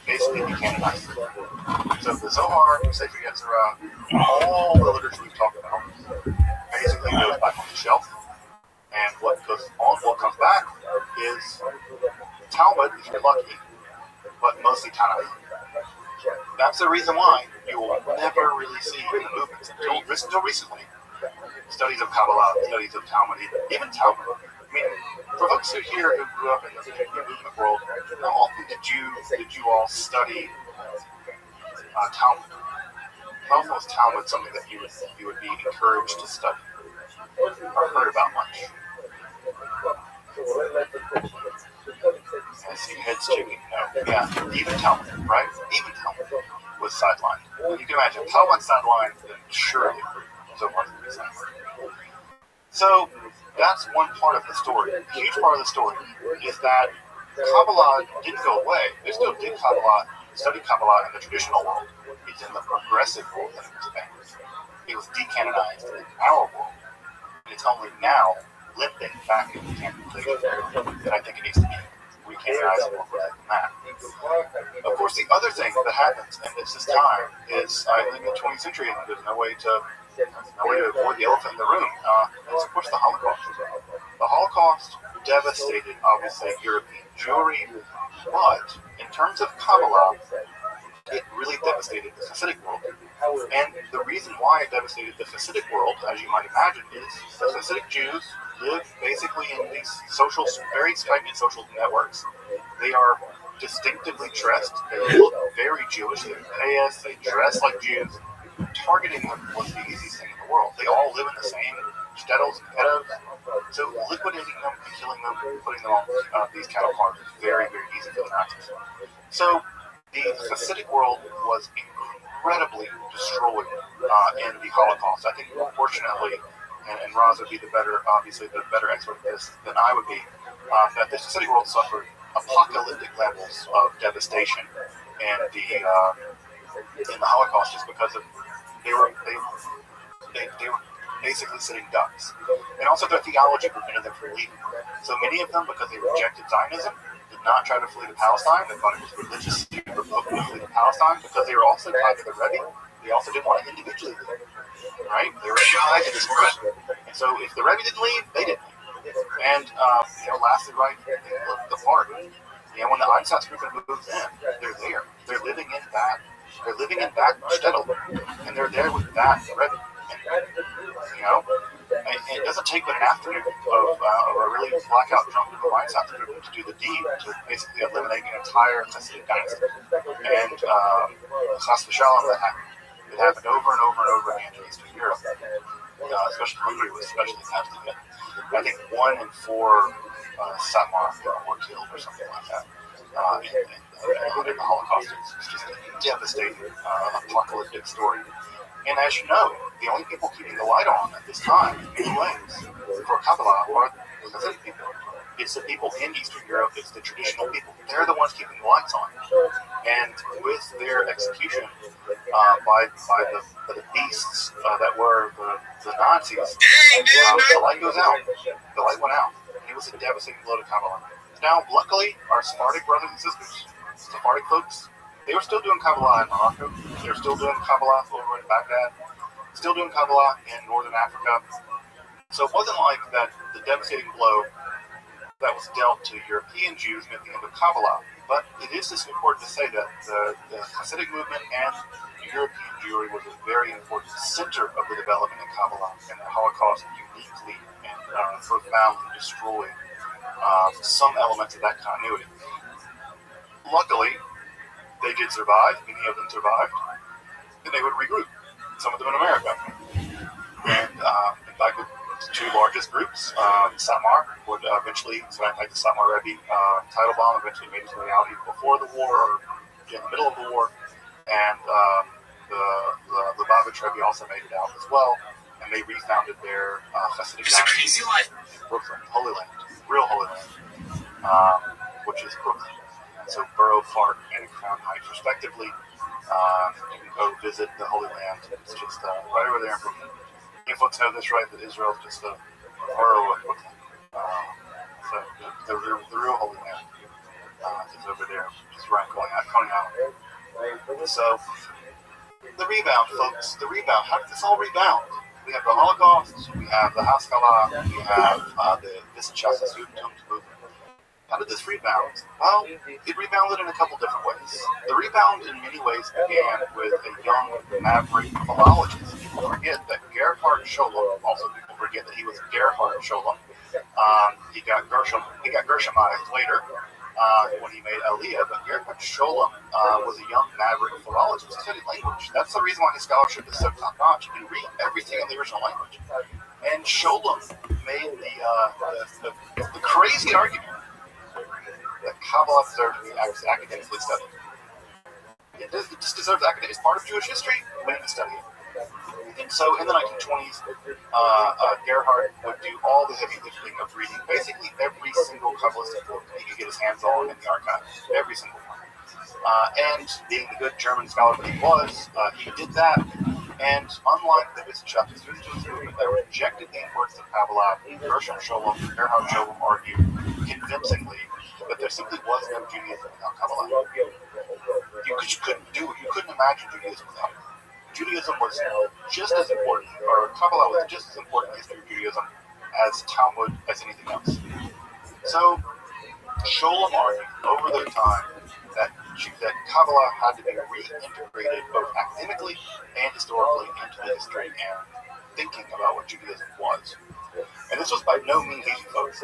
basically decanonized it. So the Zohar, Sefer Yetzirah, all the literature we've talked about basically goes back on the shelf. And what comes back is Talmud, if you're lucky, but mostly Tanakh. That's the reason why you will never really see in the movements until recently studies of Kabbalah, studies of Talmud, even Talmud. I mean, for folks who grew up in the movement world, how often did you all study Talmud? How often was Talmud something that you would be encouraged to study or heard about much? I see heads shaking. No, yeah, even Talmud, right? Even Talmud was sidelined. You can imagine Talmud sidelined, then surely Zohar would be sidelined. So that's one part of the story. A huge part of the story is that Kabbalah didn't go away. They still did Kabbalah, studied Kabbalah in the traditional world. It's in the progressive world that it was abandoned. It was decanonized in our world. And it's only now limping back into canonization. And I think it needs to be recanonized more than that. Of course, the other thing that happens in this time is, I think in the 20th century, there's no way to avoid the elephant in the room. It's, of course, the Holocaust. The Holocaust devastated, obviously, European Jewry, but in terms of Kabbalah, it really devastated the Hasidic world. And the reason why it devastated the Hasidic world, as you might imagine, is the Hasidic Jews live basically in these very tight-knit social networks. They are distinctively dressed. They look very Jewish. They're pious. They dress like Jews. Targeting them was the easiest thing in the world. They all live in the same shtetls and ghettos. So liquidating them and killing them, putting them on these cattle cars is very, very easy for the Nazis. So the Hasidic world was incredibly destroyed in the Holocaust. I think, fortunately, and Roz would be the better expert at this than I would be, that the Hasidic world suffered apocalyptic levels of devastation in the Holocaust just because of they were basically sitting ducks, and also their theology prevented them from leaving. So many of them, because they rejected Zionism, did not try to flee to Palestine. They thought it was religious to flee to Palestine because they were also tied to the Rebbe. They also didn't want to individually leave, right? They were tied to this group. And so if the Rebbe didn't leave, they didn't leave. And lastly, right, they looked the part. You know, when the Einsatz movement moves in, they're there. They're living in that. They're living in that shtetl, and they're there with that Rebbe. And, you know, it doesn't take but an afternoon of a really blackout drunk in the Einsatz movement to do the deed to basically eliminate an entire Hasidic dynasty. And Chas v'shalom, that happened. It happened over and over and over again in Eastern Europe. Especially Hungary was especially nasty. I think 1 in 4 Satmar were killed or something like that in the Holocaust. It's just a devastating, apocalyptic story. And as you know, the only people keeping the light on at this time, in many ways, for Kabbalah are the Hasidic people. It's the people in Eastern Europe, it's the traditional people. They're the ones keeping the lights on. And with their execution by the beasts that were the Nazis, the light goes out. The light went out. It was a devastating blow to Kabbalah. Now, luckily, our Sephardic brothers and sisters, Sephardic folks, they were still doing Kabbalah in Morocco. They were still doing Kabbalah over in Baghdad. Still doing Kabbalah in Northern Africa. So it wasn't like that the devastating blow that was dealt to European Jews meant the end of Kabbalah. But it is just important to say that the Hasidic movement and European Jewry was a very important center of the development in Kabbalah, and the Holocaust uniquely and profoundly destroyed some elements of that continuity. Luckily, they did survive. Many of them survived, and they would regroup. Some of them in America. And in fact, the 2 largest groups, Satmar would eventually, so like the Satmar Rebbe Teitelbaum eventually made his way out even before the war or in the middle of the war, and the Lubavitch Rebbe also made it out as well, and they refounded their Hasidic dynasty in Brooklyn, Holy Land, real Holy Land, which is Brooklyn. So Borough Park and Crown Heights, respectively. You can go visit the Holy Land. It's just right over there in Brooklyn. You folks know this, right? That Israel is just a borough of Brooklyn. So the real Holy Land is over there, just right Coney Island. So the rebound, folks. The rebound. How did this all rebound? We have the Holocaust. We have the Haskalah. We have the Wissenschaftliche Judentum movement. How did this rebound? Well, it rebounded in a couple different ways. The rebound in many ways began with a young maverick philologist. People forget that Gerhard Scholem, also people forget that he was Gerhard Scholem. He got Gershomized later when he made Aliyah, but Gerhard Scholem was a young maverick philologist. He studied language. That's the reason why his scholarship is so top-notch. You can read everything in the original language. And Scholem made the crazy argument that Kabbalah deserves to be academically studied. It just deserves academic. It's part of Jewish history. We need to study it. And so in the 1920s, Gerhard would do all the heavy lifting of reading basically every single Kabbalistic book that he could get his hands on in the archives. Every single one. And being the good German scholar that he was, he did that. And unlike the Wissenschaftliche Judentum movement that rejected the importance of Kabbalah, Gerhard Scholem argued convincingly that there simply was no Judaism without Kabbalah. You couldn't imagine Judaism without it. Judaism was just as important, or Kabbalah was just as important in history of Judaism as Talmud, as anything else. So, Scholem argued over the time that Kabbalah had to be reintegrated both academically and historically into the history and thinking about what Judaism was. And this was by no means easy, folks.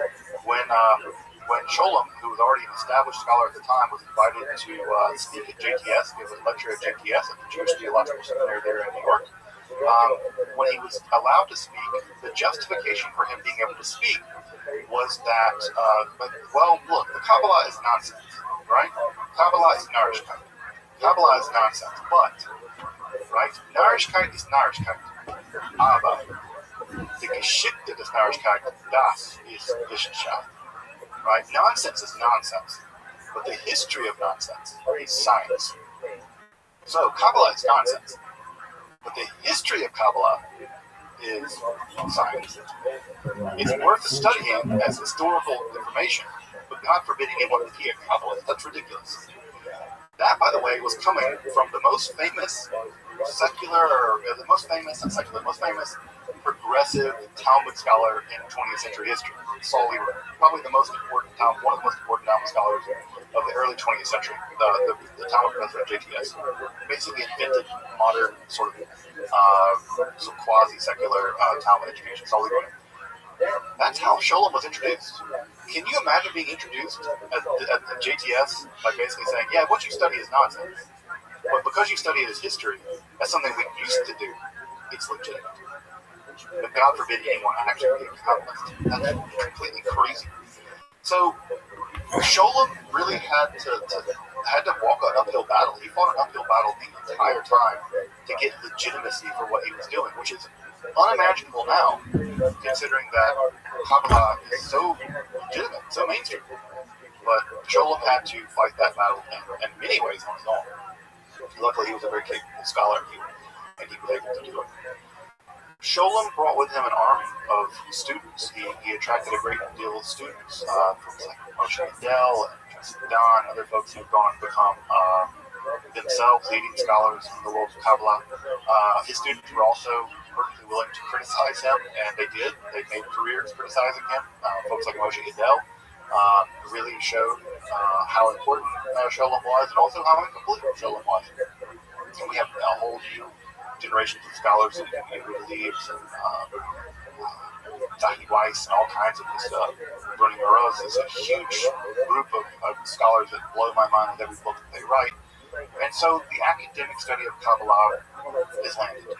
When Scholem, who was already an established scholar at the time, was invited to speak at JTS, give a lecture at JTS at the Jewish Theological Seminary there in New York, when he was allowed to speak, the justification for him being able to speak was that, well, look, the Kabbalah is nonsense, right? Kabbalah is Narishkeit. Kabbalah is nonsense, but, right, Narishkeit is Narishkeit. Aber the Geschichte des Narishkeit, das ist Wissenschaft. Right? Nonsense is nonsense, but the history of nonsense is science. So Kabbalah is nonsense, but the history of Kabbalah is science. It's worth studying as historical information, but God forbid anyone to be a Kabbalist. That's ridiculous. That, by the way, was coming from the most famous progressive Talmud scholar in 20th century history. Saul Lieberman, probably the most important one of the most important Talmud scholars of the early 20th century, the Talmud professor at JTS, basically invented modern sort of quasi-secular Talmud education. Saul Lieberman. That's how Sholem was introduced. Can you imagine being introduced at JTS by basically saying, yeah, what you study is nonsense, but because you study it as history, that's something we used to do, it's legitimate. But God forbid anyone actually be a Calvinist. That's completely crazy. So Sholem really had to walk an uphill battle. He fought an uphill battle the entire time to get legitimacy for what he was doing, which is unimaginable now, considering that Kabbalah is so legitimate, so mainstream. But Sholem had to fight that battle in many ways on his own. Luckily, he was a very capable scholar, and he was able to do it. Sholem brought with him an army of students. He attracted a great deal of students, folks like Moshe Yedel and Don, other folks who have gone to become themselves leading scholars in the world of Kabbalah. His students were also perfectly willing to criticize him, and they did. They made careers criticizing him. Folks like Moshe Yedel really showed how important Sholem was, and also how incomplete Sholem was. And we have a whole generations of scholars and Leaves and Zahi Weiss and all kinds of this stuff. Bernie Morose is a huge group of scholars that blow my mind with every book that they write. And so the academic study of Kabbalah is landed.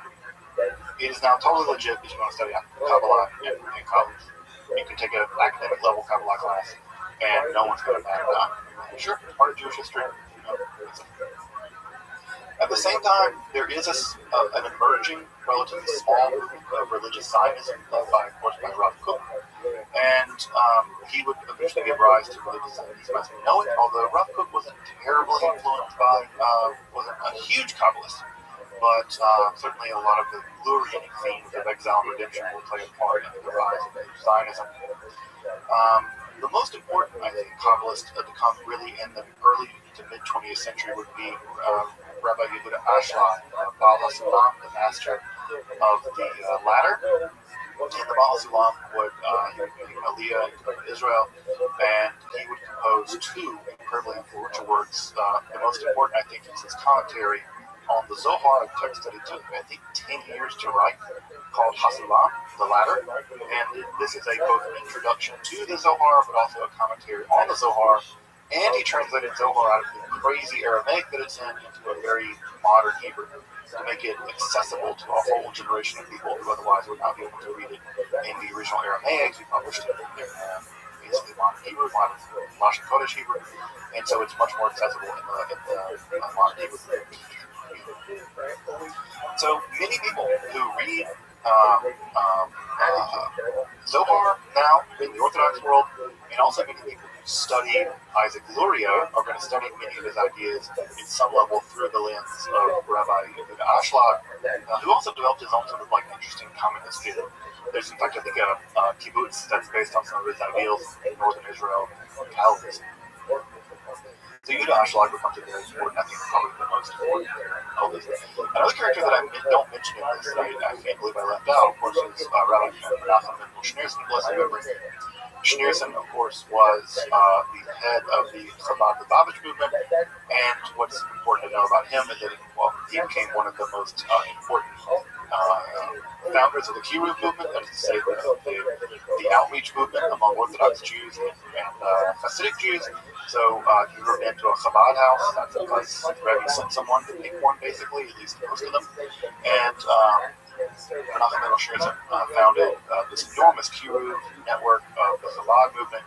It is now totally legit if you want to study Kabbalah in college. You can take an academic level Kabbalah class and no one's going to bat an eye. Sure, it's part of Jewish history. At the same time, there is an emerging, relatively small movement of religious Zionism led by Rav Kook, and he would eventually give rise to religious Zionism as we know it, although Rav Kook wasn't terribly influenced by, wasn't a huge Kabbalist, but certainly a lot of the Lurian themes of exile and redemption will play a part in the rise of Zionism. The most important, I think, Kabbalist to come really in the early to mid 20th century would be Rabbi Yehuda Ashlag, Baal HaSulam, the master of the ladder. And the Baal HaSulam would make an aliyah into Israel, and he would compose two incredibly influential works. The most important, I think, is his commentary on the Zohar, a text that it took, I think, 10 years to write, called HaSulam, the ladder. And this is both an introduction to the Zohar, but also a commentary on the Zohar. And he translated Zohar out of the crazy Aramaic that it's in into a very modern Hebrew to make it accessible to a whole generation of people who otherwise would not be able to read it in the original Aramaic. He published it in basically modern Hebrew, modern Lashon Kodesh Hebrew, and so it's much more accessible in the modern Hebrew. So many people who read Zohar now in the Orthodox world, and also many people who study Isaac Luria are going to study many of his ideas in some level through the lens of Rabbi Yehuda Ashlag, who also developed his own sort of like interesting communist theory. There's in fact, I think, a kibbutz that's based on some of his ideals in northern Israel, Calvinism. So Yehuda Ashlag becomes a very important, I think, probably the most important of this. Another character that I don't mention in this, I can't believe I left out, of course, is Rabbi Menachem Schneerson, blessed memory. Schneerson, of course, was the head of the Chabad Lubavitch movement, and what's important to know about him is that he became one of the most important founders of the Kiruv movement, that is to say, the outreach movement among Orthodox Jews and Hasidic Jews. So he wrote into a Chabad house. That's because Rebbe sent someone to pick one, basically, at least most of them. And Menachem Schneerson founded this enormous Kiruv network of the Chabad movement,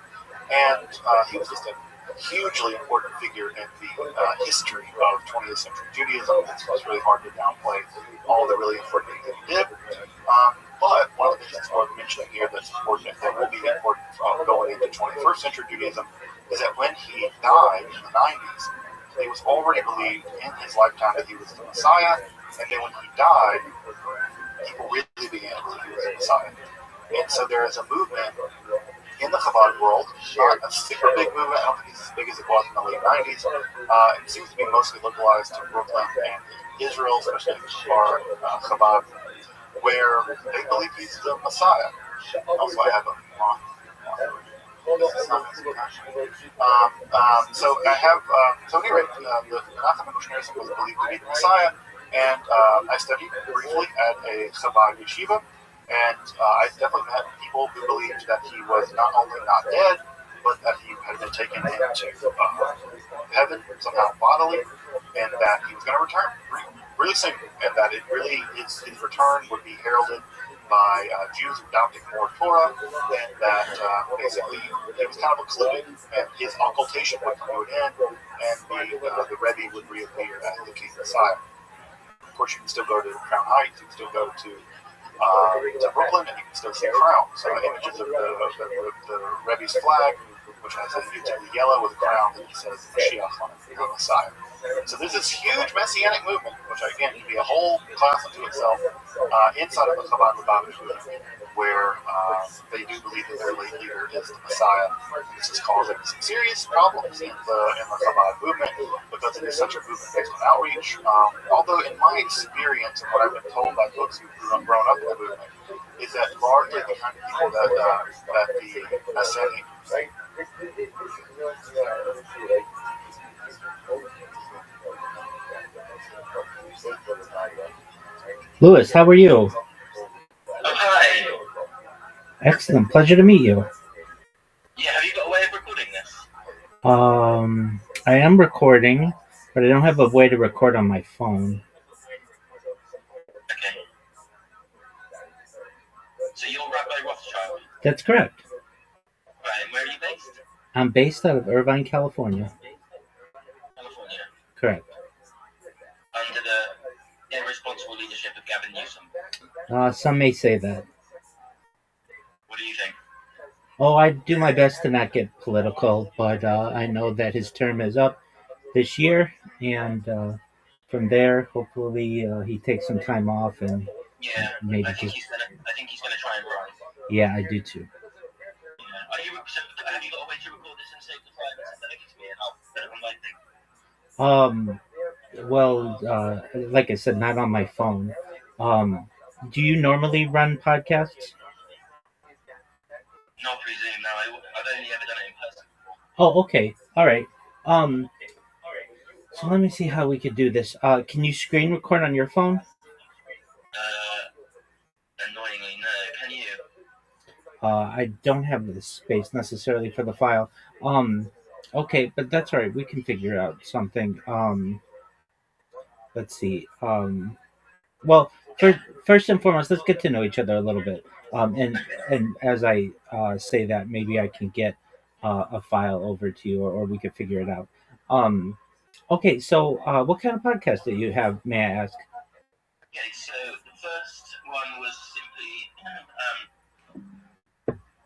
and he was just a hugely important figure in the history of 20th century Judaism. It's really hard to downplay all the really important things that he did. But one of the things that's worth mentioning here that's important, that will be important going into 21st century Judaism, is that when he died in the 90s, it was already believed in his lifetime that he was the Messiah, and then when he died, people really began to believe he was the Messiah. And so there is a movement in the Chabad world, not a super big movement, I don't think it's as big as it was in the late 90s. It seems to be mostly localized to Brooklyn and Israel, especially for Chabad, where they believe he's the Messiah. Also, I have a This is not easy, actually. So I have, so anyway, the Menachem Mendel was believed to be the Messiah, and I studied briefly at a Chabad yeshiva, and I definitely met people who believed that he was not only not dead, but that he had been taken into heaven somehow bodily, and that he was going to return really soon, and that it really his return would be heralded by Jews adopting more Torah, and that basically he was kind of occluded, and his occultation would come to an end, and the Rebbe would reappear as the King Messiah. Of course, you can still go to Crown Heights, you can still go to Brooklyn, and you can still see crowns, images of the Rebbe's flag, which has a beautifully yellow with a crown that says Mashiach on it, the Messiah. So there's this huge messianic movement, which again can be a whole class unto itself, inside of the Chabad Lubavitch movement, where they do believe that their late leader is the Messiah. This is causing some serious problems in the Chabad movement because it is such a movement based on outreach. Although in my experience and what I've been told by folks who've grown up in the movement, is that largely the kind of people that the Messianic Louis, how are you? Hi. Excellent. Pleasure to meet you. Yeah, have you got a way of recording this? I am recording, but I don't have a way to record on my phone. Okay. So you're Rabbi Rothschild? That's correct. Right, and where are you based? I'm based out of Irvine, California. California. Correct. Under the irresponsible leadership of Gavin Newsom. Some may say that. What do you think? Oh, I do my best to not get political, but I know that his term is up this year, and from there, hopefully, he takes some time off and maybe I think he's gonna try and run. Yeah, I do too. Yeah. Have you got a way to record this and save the file and send it to me, and I'll put it on my thing? Well, like I said, not on my phone. Do you normally run podcasts? Not through Zoom, no. I've only ever done it in person. Oh, okay. All right. So let me see how we could do this. Can you screen record on your phone? Annoyingly, no. Can you? I don't have the space necessarily for the file. Okay, but that's all right. We can figure out something. Let's see. Well, first and foremost, let's get to know each other a little bit. And as I say that, maybe I can get a file over to you, or we could figure it out. Okay, so what kind of podcast do you have? May I ask? Okay, so the first one was simply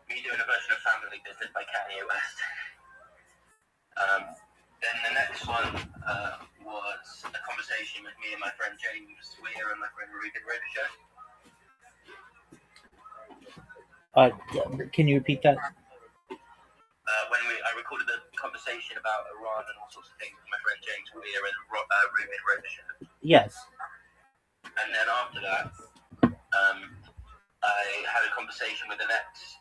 me doing a version of Family Business by Kanye West. Then the next one was a conversation with me and my friend James Weir and my friend Rabbi Rothschild. Can you repeat that? When I recorded a conversation about Iran and all sorts of things with my friend James Weir and Rabbi Rothschild. Yes. And then after that, I had a conversation with an ex.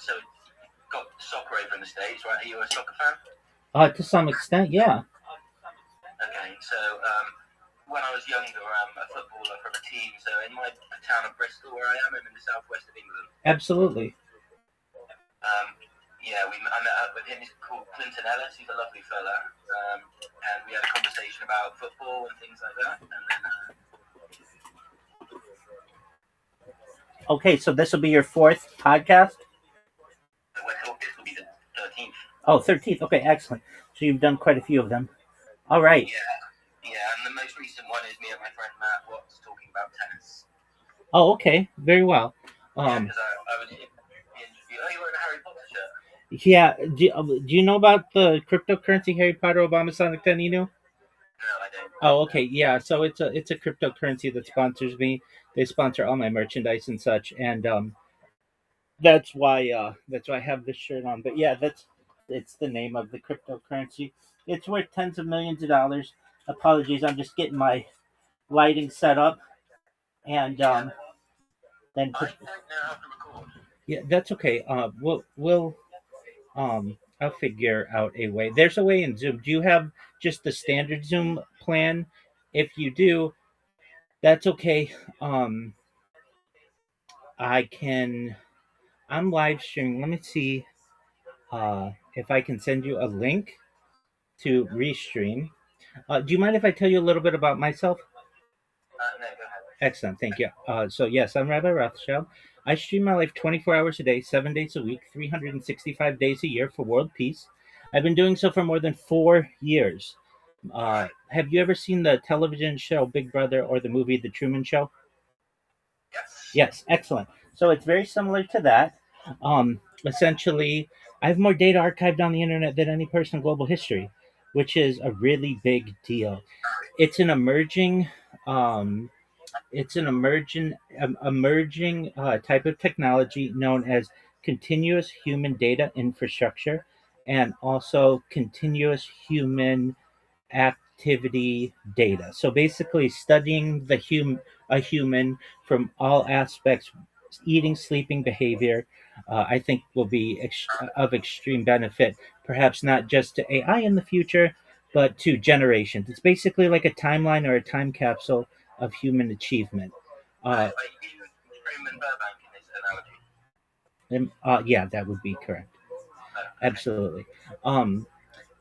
So got soccer over in the States, right? Are you a soccer fan? To some extent, yeah. Okay, so when I was younger, I'm a footballer from a team. So in my town of Bristol, where I am, I'm in the southwest of England. Absolutely. I met up with him. He's called Clinton Ellis. He's a lovely fella. And we had a conversation about football and things like that. And then, okay, so this will be your fourth podcast? This will be the 13th. Oh, 13th. Okay, excellent. So you've done quite a few of them. All right. Yeah, and the most recent one is me and my friend Matt Watts talking about tennis. Oh, okay. Very well. Because I was in you were in a Harry Potter shirt. Yeah. Do you know about the cryptocurrency Harry Potter Obama Sonic 10 Inu? No, I don't. Oh, okay. Yeah. So it's a cryptocurrency that sponsors me. They sponsor all my merchandise and such, and that's why I have this shirt on. But yeah, it's the name of the cryptocurrency. It's worth tens of millions of dollars. Apologies, I'm just getting my lighting set up, and then. I don't know how to record. Yeah, that's okay. We'll I'll figure out a way. There's a way in Zoom. Do you have just the standard Zoom plan? If you do, that's okay. I can. I'm live streaming. Let me see if I can send you a link to restream. Do you mind if I tell you a little bit about myself? No, go ahead. Excellent, thank you. So yes, I'm Rabbi Rothschild. I stream my life 24 hours a day, 7 days a week, 365 days a year for world peace. I've been doing so for more than 4 years. Have you ever seen the television show Big Brother or the movie The Truman Show? Yes. Yes, excellent. So it's very similar to that. Essentially, I have more data archived on the internet than any person in global history, which is a really big deal. It's an emerging um, emerging type of technology known as continuous human data infrastructure and also continuous human activity data. So basically, studying a human from all aspects, eating, sleeping, behavior, I think will be of extreme benefit. Perhaps not just to AI in the future, but to generations. It's basically like a timeline or a time capsule of human achievement. Are you Truman Burbank in this analogy? Yeah, that would be correct. No. Absolutely.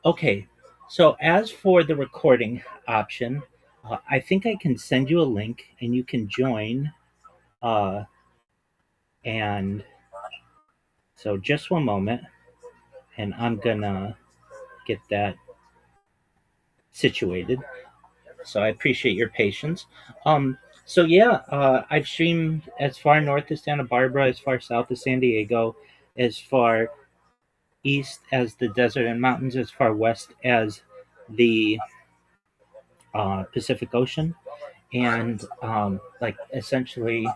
Okay, so as for the recording option, I think I can send you a link and you can join. Uh, and so just one moment, and I'm gonna get that situated. So I appreciate your patience. So yeah, I've streamed as far north as Santa Barbara, as far south as San Diego, as far east as the desert and mountains, as far west as the Pacific Ocean. And like essentially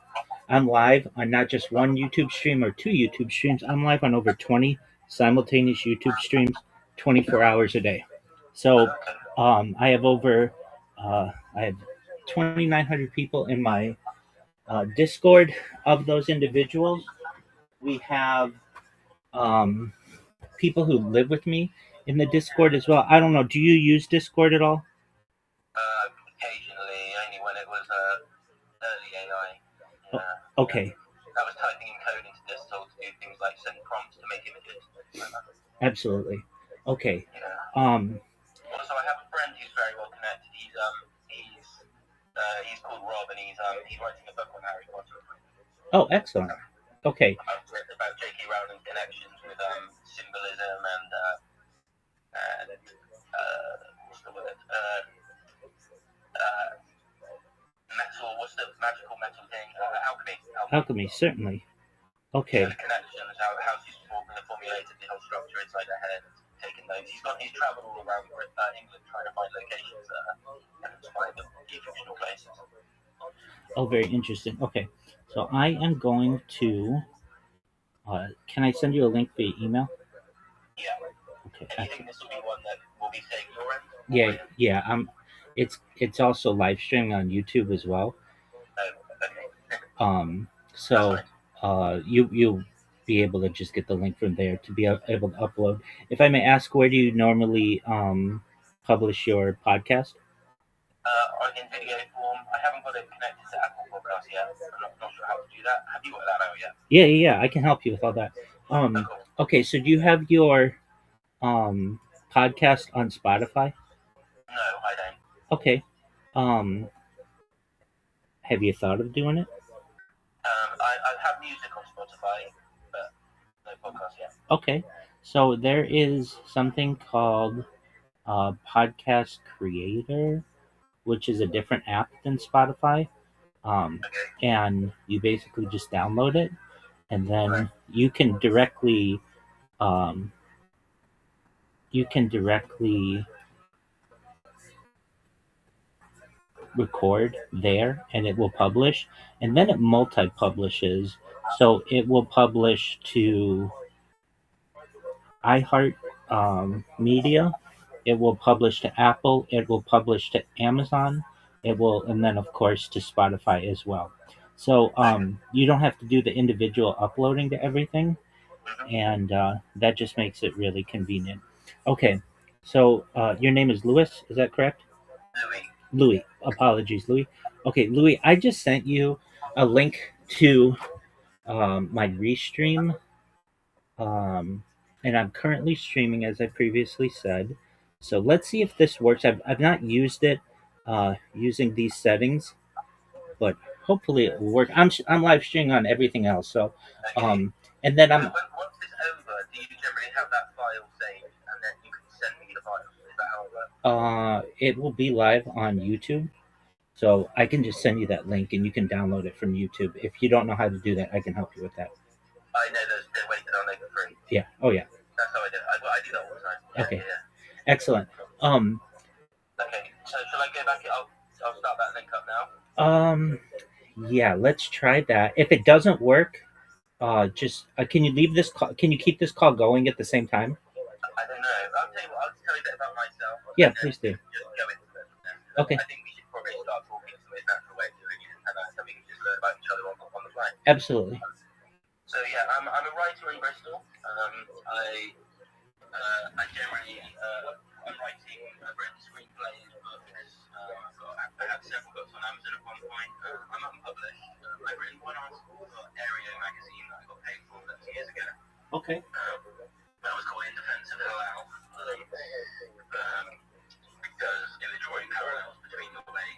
I'm live on not just one YouTube stream or two YouTube streams. I'm live on over 20 simultaneous YouTube streams 24 hours a day. So I have over I have 2,900 people in my Discord. Of those individuals, we have um, people who live with me in the Discord as well. I don't know, do you use Discord at all? Occasionally, only when it was early AI. Okay. I was typing in code into Distal to do things like send prompts to make images. Like that. Absolutely. Okay. Also, I have a friend who's very well connected. He's called Rob, and he's writing a book on Harry Potter. Oh, excellent. Okay. About J.K. Rowling's connections with symbolism and what's the word? Metal. What's the magical metal thing? Alchemy. Alchemy, certainly. Okay. The connections, how she's formulated the whole structure inside her head, taking notes. He's travelled all around England trying to find locations and inspire the fictional places. Oh, very interesting. Okay, so I am going to. Can I send you a link via email? Yeah. Okay. Do you think this will be one that will be saved your end? Yeah. It's also live streaming on YouTube as well. Oh, okay. So you'll be able to just get the link from there to be able to upload. If I may ask, where do you normally publish your podcast? In video form. I haven't got it connected to Apple Podcasts yet. I'm not sure how to do that. Have you got that out yet? Yeah. I can help you with all that. Cool. Okay, so do you have your podcast on Spotify? No, I don't. Okay. Have you thought of doing it? I have music on Spotify, but no podcast yet. Okay. So there is something called Podcast Creator, which is a different app than Spotify. And you basically just download it, and then you can directly record there, and it will publish, and then it multi-publishes. So it will publish to iHeart Media, it will publish to Apple, it will publish to Amazon, and then of course to Spotify as well. So you don't have to do the individual uploading to everything. and that just makes it really convenient. Okay, so your name is Louis, is that correct? Louis. Louis. Apologies, Louis. Okay, Louis, I just sent you a link to my restream, and I'm currently streaming as I previously said. So let's see if this works. I've not used it using these settings, but hopefully it will work. I'm live streaming on everything else. So, Okay. and then So once it's over, do you generally have that file saved, and then you can send me the file? Is that how it works? it will be live on YouTube. So I can just send you that link and you can download it from YouTube. If you don't know how to do that, I can help you with that. I know there's ways to download for free. Yeah. Oh yeah. That's how I do it. I do that all the time. Yeah, Okay. Yeah. Excellent. Okay. So shall I go back? I'll start that link up now. Yeah. Let's try that. If it doesn't work, just can you leave this call? Can you keep this call going at the same time? I don't know. I'll tell you what. I'll tell you a bit about myself. Yeah, please do. Just go into it. Okay. I think we should probably start talking to a natural way of doing it, and so we can just learn about each other on the fly. Absolutely. So yeah, I'm a writer in Bristol. I generally I'm writing. I've written screenplays, books. I had several books on Amazon at one point. I'm unpublished. I've written one article for Area magazine that I got paid for 2 years ago. Okay. That was called In Defense of Halal, because it was drawing parallels between the way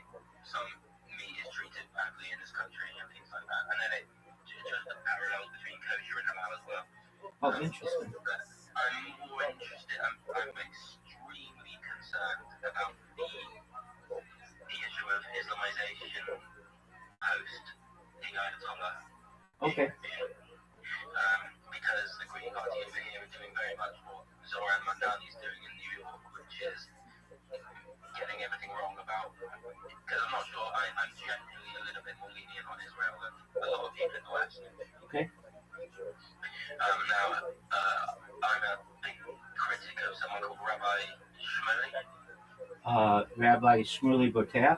some meat is treated badly in this country and things like that, and then it just the parallels between kosher and halal as well. Oh, interesting. But I'm more interested. I'm extremely concerned about the issue of Islamization post the Ayatollah. Okay. Because the Green Party over here are doing very much what Zoran Mandani is doing in New York, which is getting everything wrong about. Because I'm not sure, I'm generally a little bit more lenient on Israel than a lot of people in the West. Okay. Now, I'm a big critic of someone called Rabbi Shmuley. Rabbi Shmuley Boteach?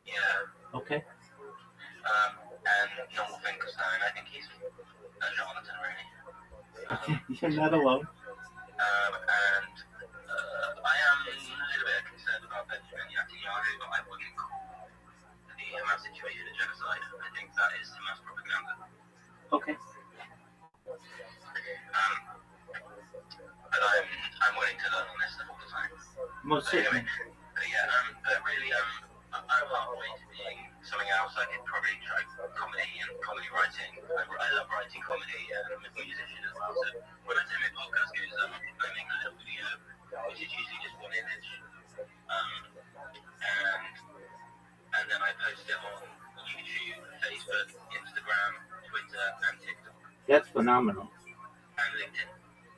Yeah. Okay. And Noel Finkelstein. I think he's a charlatan, really. You're not alone. And I am a little bit concerned about Benjamin Netanyahu, but I wouldn't call the Hamas situation a genocide. I think that is Hamas propaganda. Okay. But I'm willing to learn on this stuff all the time. Most certainly. Anyway, but yeah, but really, I'm halfway to being something else. I could probably try comedy and comedy writing. I love writing comedy, and I'm a musician as well. So when I say my podcast goes up, I make a little video, which is usually just one image, and then I post it on YouTube, Facebook, Instagram, Twitter, and TikTok. That's phenomenal. And LinkedIn.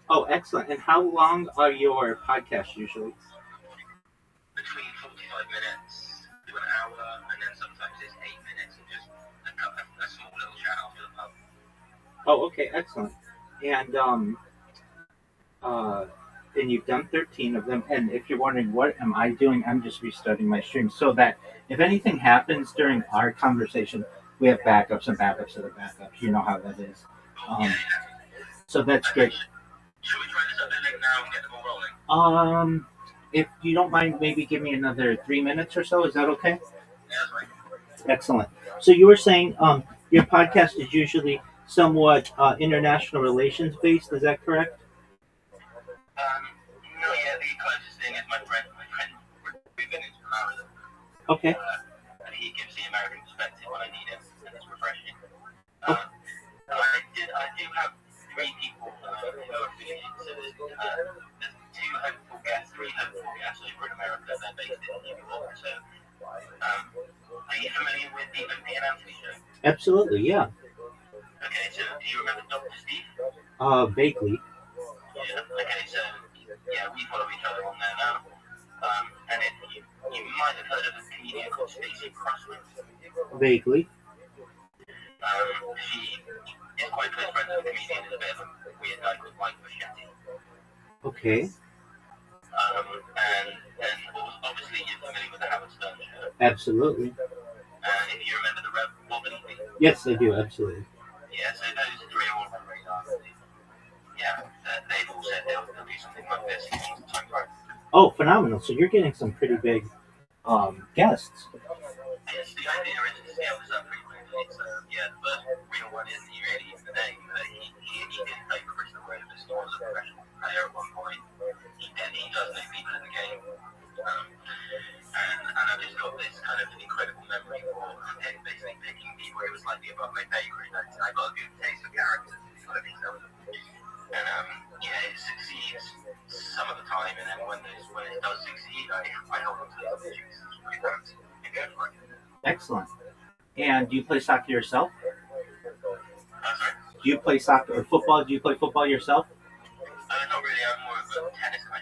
Oh, excellent. And how long are your podcasts usually? Between 45 minutes to an hour, and then sometimes it's 8 minutes and just a small little chat after the pub. Oh, okay, excellent. And you've done 13 of them. And if you're wondering what am I doing, I'm just restarting my stream so that if anything happens during our conversation, we have backups and backups of the backups. You know how that is. So that's great. Should we try this other link now and get the ball rolling? If you don't mind, maybe give me another 3 minutes or so. Is that okay? Yeah, that's fine. Excellent. So you were saying your podcast is usually somewhat international relations based. Is that correct? No, yeah, the closest thing is my friend Ruben is from Ireland. Okay. And he gives the American perspective when I need it, and it's refreshing. I do have 3 people who are affiliated, so there's 3 hopeful guests over in America. They're based in New York, so are you familiar with the Opie and Anthony show? Absolutely, yeah. Okay, so do you remember Dr. Steve? Vaguely. Yeah, okay, so yeah, we follow each other on there now. And you might have heard of a comedian called Stacey Crossman. Vaguely. She is quite close friends with a comedian, is a bit of a weird guy called Mike Machete. Okay. And then obviously you're familiar with the Howard Stern show. Absolutely. If you remember the Rev Wobbly. Yes, I do, absolutely. Yeah, so those 3 are all on the radar. guessing means time right. Oh, phenomenal! So you're getting some pretty big guests. Yes, the idea is to scale this up pretty quickly. So yeah, the first real one is he really is the name. He did play for Bristol Rovers. He was a professional player at one point. He does know people in the game. And I've just got this kind of incredible memory for him basically picking people who was slightly above my pay grade. I got a good taste for characters. And yeah, it succeeds some of the time, and then when it does succeed, I hold on to the opportunities. Excellent. And do you play soccer yourself? Sorry? Do you play soccer or football? Do you play football yourself? Not really. I'm more of a tennis guy.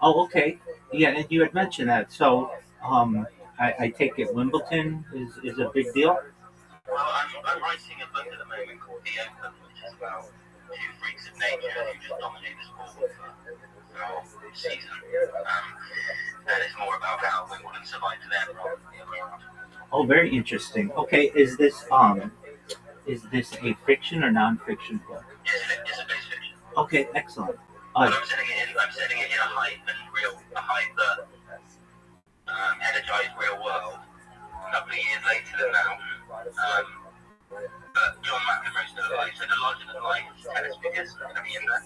Oh, okay. Yeah, and you had mentioned that. So, I take it Wimbledon is a big deal. Well, I'm writing a book at the moment called The Open, which is about two freaks of nature who just dominate the sport for the whole season. And it's more about how Wimbledon survived them rather than the other way around. Oh, very interesting. Okay, is this a fiction or non-fiction book? It's a base fiction. Okay, excellent. But I'm setting it in a hype that energized real world. A couple of years later than now. But John McEnroe's still alive, so the larger than life tennis figures are going to be in there.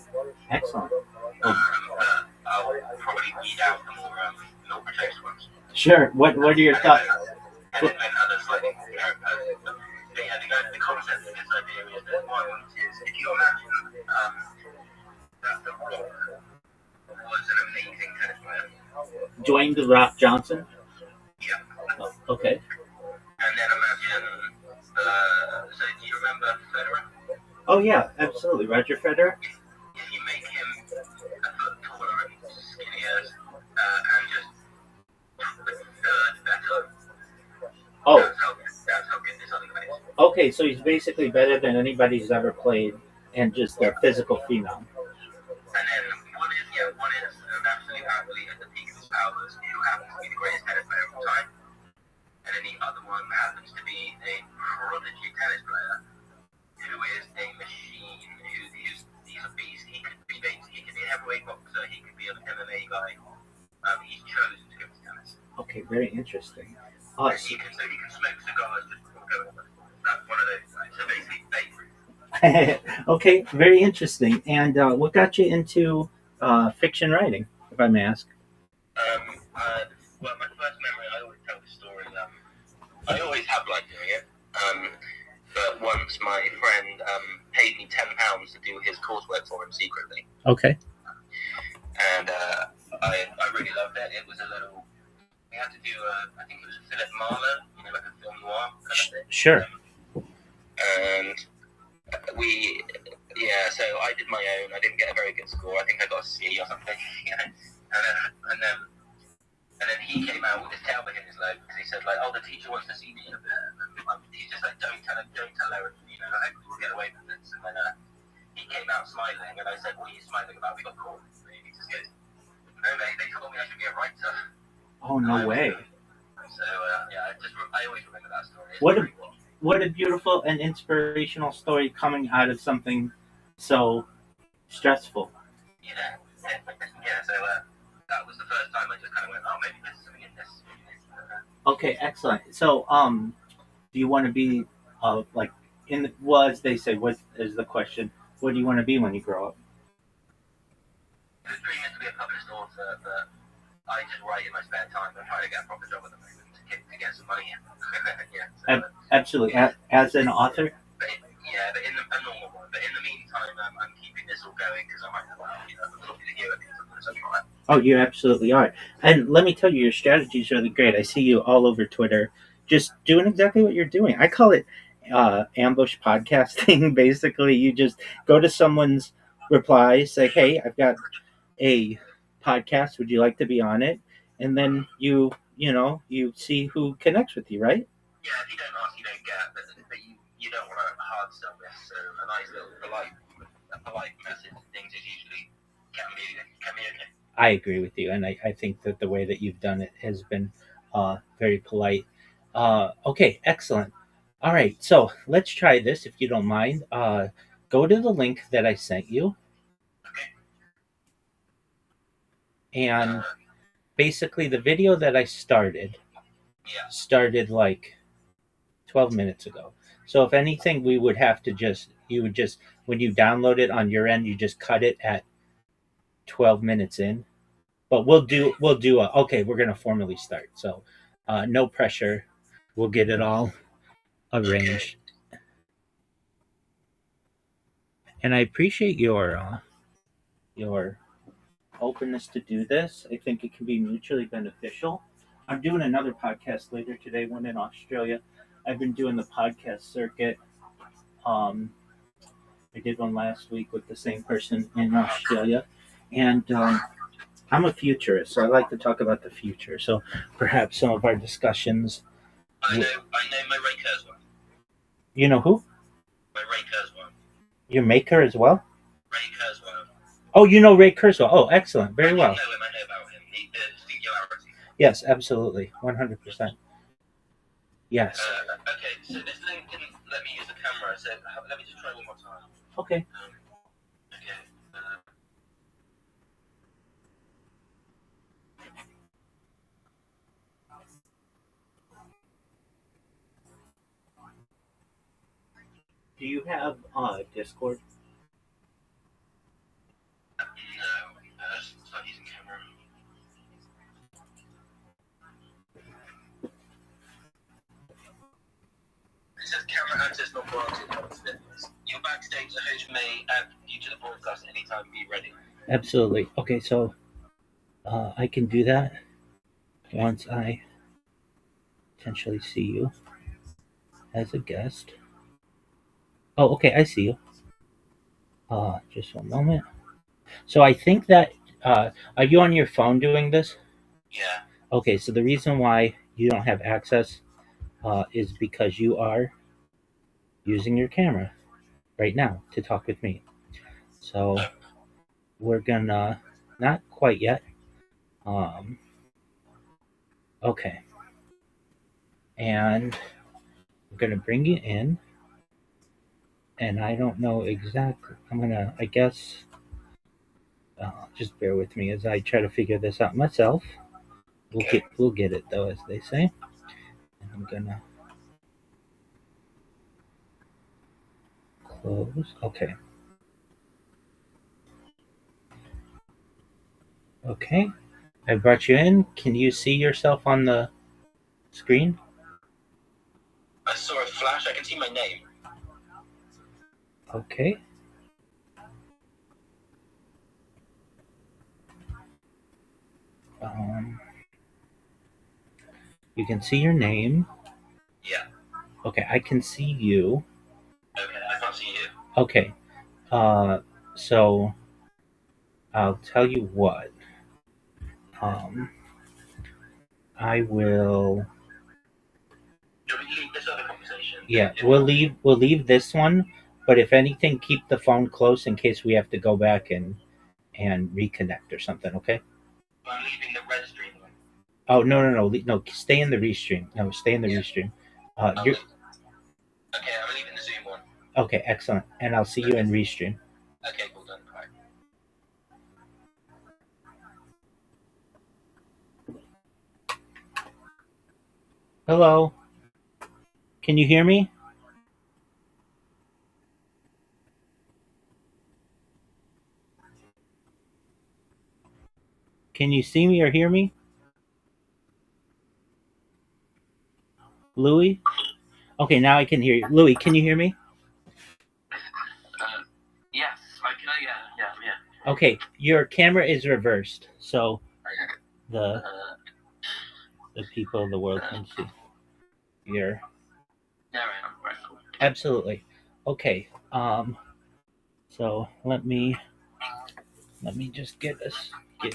Excellent. But I'll probably weed out the more milk-produced ones. Sure. What are your thoughts? And then other slightly more characters. But yeah, the concept of this idea is that one is, if you imagine that The Rock was an amazing tennis player. Dwayne The Rock Johnson? Yeah. Oh, okay. And then imagine, so do you remember Federer? Oh, yeah, absolutely. Roger Federer? If you make him a foot taller and skinnier, and just the third better, Oh, that's how good this other guy is. okay, so he's basically better than anybody who's ever played and just a physical phenom. And then one is an absolute athlete at the peak of his powers who happens to be the greatest tennis player of all time. And then the other one happens to be a prodigy tennis player who is a machine, he's a beast. He could be a heavyweight boxer, he could be an MMA guy. He's chosen to go to tennis. Okay, very interesting. He can smoke cigars just before going. That's one of those guys. So basically, Babe Ruth. Okay, very interesting. And what got you into fiction writing, if I may ask? Well, my first memory, I always tell the story. I always have liked doing it. But once my friend paid me £10 to do his coursework for him secretly. Okay. And I really loved it. It was a little. We had to do I think it was a Philip Marlowe, like a film noir kind of thing. Sure. And so I did my own. I didn't get a very good score. I think I got a C or something. And then he came out with his tail between his legs because he said like, "Oh, the teacher wants to see me in a bit." And he's just like, "Don't tell her, I hope we'll get away with this." And then he came out smiling, and I said, "What are you smiling about? We got caught." And he just goes, "No, mate, they told me I should be a writer." Oh, no way. So I always remember that story. What a beautiful and inspirational story coming out of something so stressful. Yeah. So that was the first time I just kind of went, "Oh, maybe there's something in this." Okay, excellent. So, do you want to be as they say, what is the question? What do you want to be when you grow up? The dream is to be a published author, but I just write in my spare time. I'm trying to get a proper job at the moment to get some money in. Absolutely. As an author? But in a normal one. But in the meantime, I'm keeping this all going because I might have, I'm talking to you and such like that. Oh, you absolutely are. And let me tell you, your strategy is really great. I see you all over Twitter just doing exactly what you're doing. I call it ambush podcasting. Basically, you just go to someone's reply, say, "Hey, I've got a podcast. Would you like to be on it?" And then you see who connects with you, right? Yeah, if you don't ask, you don't get. But you don't want to hard sell this. So a nice little polite message and things is usually can be okay. I agree with you, and I think that the way that you've done it has been very polite. Okay, excellent. All right, so let's try this, if you don't mind. Go to the link that I sent you. Okay. and basically the video that I started like 12 minutes ago. So if anything, we would have to you would just, when you download it on your end, you just cut it at 12 minutes in. But okay, we're going to formally start. So no pressure. We'll get it all arranged. And I appreciate your openness to do this. I think it can be mutually beneficial. I'm doing another podcast later today, one in Australia. I've been doing the podcast circuit. I did one last week with the same person in Australia. And I'm a futurist, so I like to talk about the future. So perhaps some of our discussions. I know my Ray Kurzweil. You know who? My Ray Kurzweil. Your maker as well? Ray Kurzweil. Oh, you know Ray Kurzweil. Oh, excellent. Very well. I know him. I know about him. The singularity. Yes, absolutely. 100%. Yes. Okay, so this link didn't let me use the camera, so let me just try one more time. Okay. Okay. Do you have Discord? No, start using camera. It says camera access not granted. Your backstage, the host may add you to the broadcast anytime be ready. Absolutely. Okay, so I can do that once I potentially see you as a guest. Oh, okay, I see you. Just one moment. So I think that are you on your phone doing this? Yeah. Okay, so the reason why you don't have access is because you are using your camera right now to talk with me. So we're gonna not quite yet. Okay, and I'm gonna bring you in, and I don't know exactly. I guess, just bear with me as I try to figure this out myself. We'll get it though, as they say. And I'm gonna close. Okay. Okay. I brought you in. Can you see yourself on the screen? I saw a flash. I can see my name. Okay. You can see your name. Yeah. Okay, I can see you. Okay, I can't see you. Okay. So I'll tell you what. I will. Do we leave this other conversation? Yeah, we'll leave this one. But if anything, keep the phone close in case we have to go back and reconnect or something. Okay. I'm leaving the red stream one. Oh no! Stay in the restream. No, stay in the restream. Okay, I'm leaving the Zoom one. Okay, excellent. And I'll see you in restream. Okay, cool, done. All right. Hello. Can you hear me? Can you see me or hear me? Louis? Okay, now I can hear you. Louis, can you hear me? Yes, I can. Yeah. Okay, your camera is reversed, so the people of the world can see. Here. There I am. Right, cool. Absolutely. Okay. So let me just get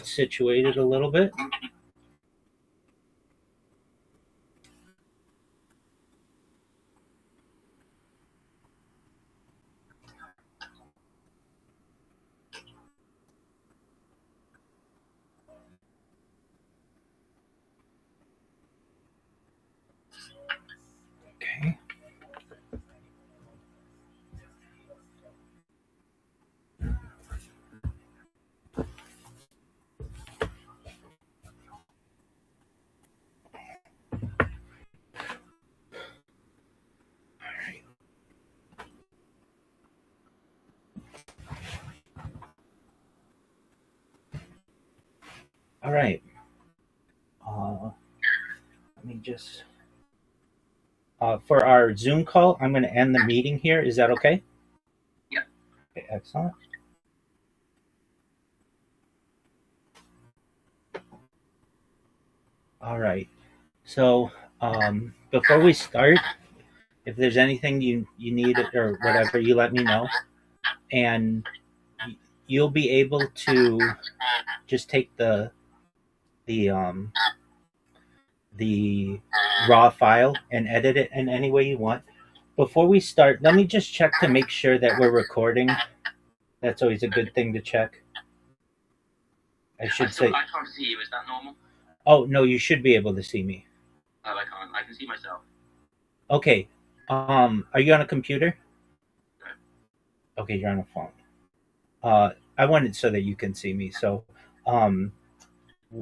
situated a little bit. Okay. All right. Let me just for our Zoom call, I'm going to end the meeting here. Is that okay? Yeah. Okay, excellent. All right. So before we start, if there's anything you need or whatever, you let me know, and you'll be able to just take the um, the raw file and edit it in any way you want. Before we start, let me just check to make sure that we're recording. That's always a good thing to check. I should say. I can't see you. Is that normal? Oh no, you should be able to see me. Oh, I can't. I can see myself. Okay. Are you on a computer? No. Okay, you're on a phone. I want it so that you can see me. So,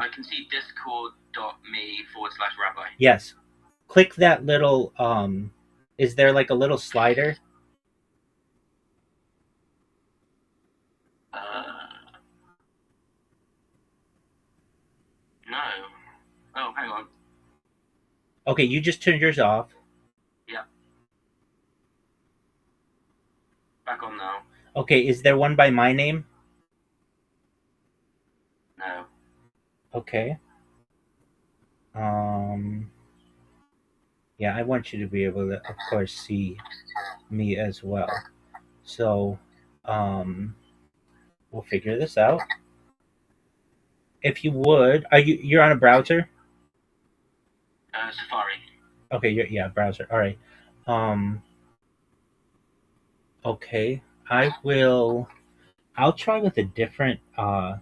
I can see discord.me/rabbi. yes. Click that little. Is there like a little slider? No. Oh, hang on. Okay, you just turned yours off. Yeah. Back on now. Okay, is there one by my name? No. Okay. Yeah, I want you to be able to, of course, see me as well. So, we'll figure this out. If you would, you're on a browser? Safari. Okay, yeah, browser. All right. Okay. I'll try with a different I'll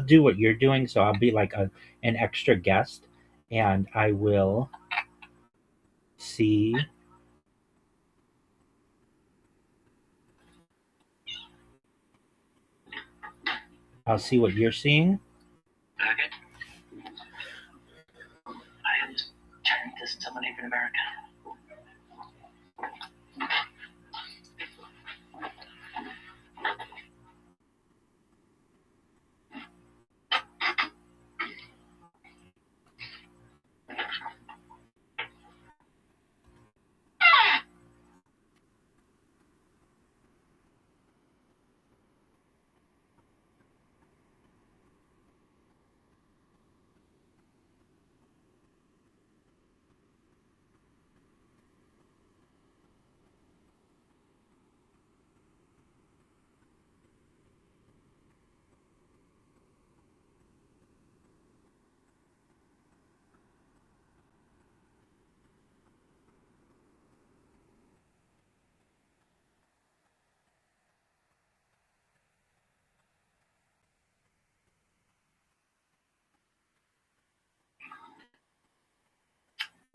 do what you're doing, so I'll be like an extra guest, and see I'll see what you're seeing. Okay. I am just chatting to somebody from America.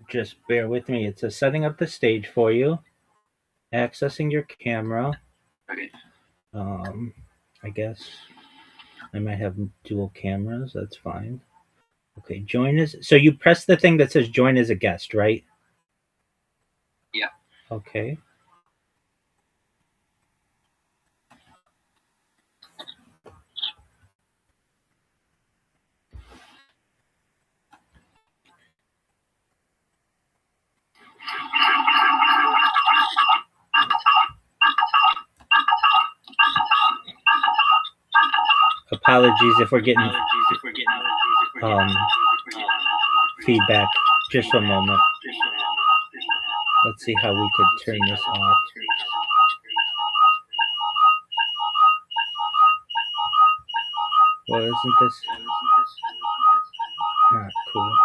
Just bear with me. It's setting up the stage for you, accessing your camera. Okay. I guess I might have dual cameras. That's fine. Okay, join as. So you press the thing that says join as a guest, right? Yeah. Okay. Apologies if we're getting feedback. Just a moment. Let's see how we could turn this off. Well, isn't this not cool?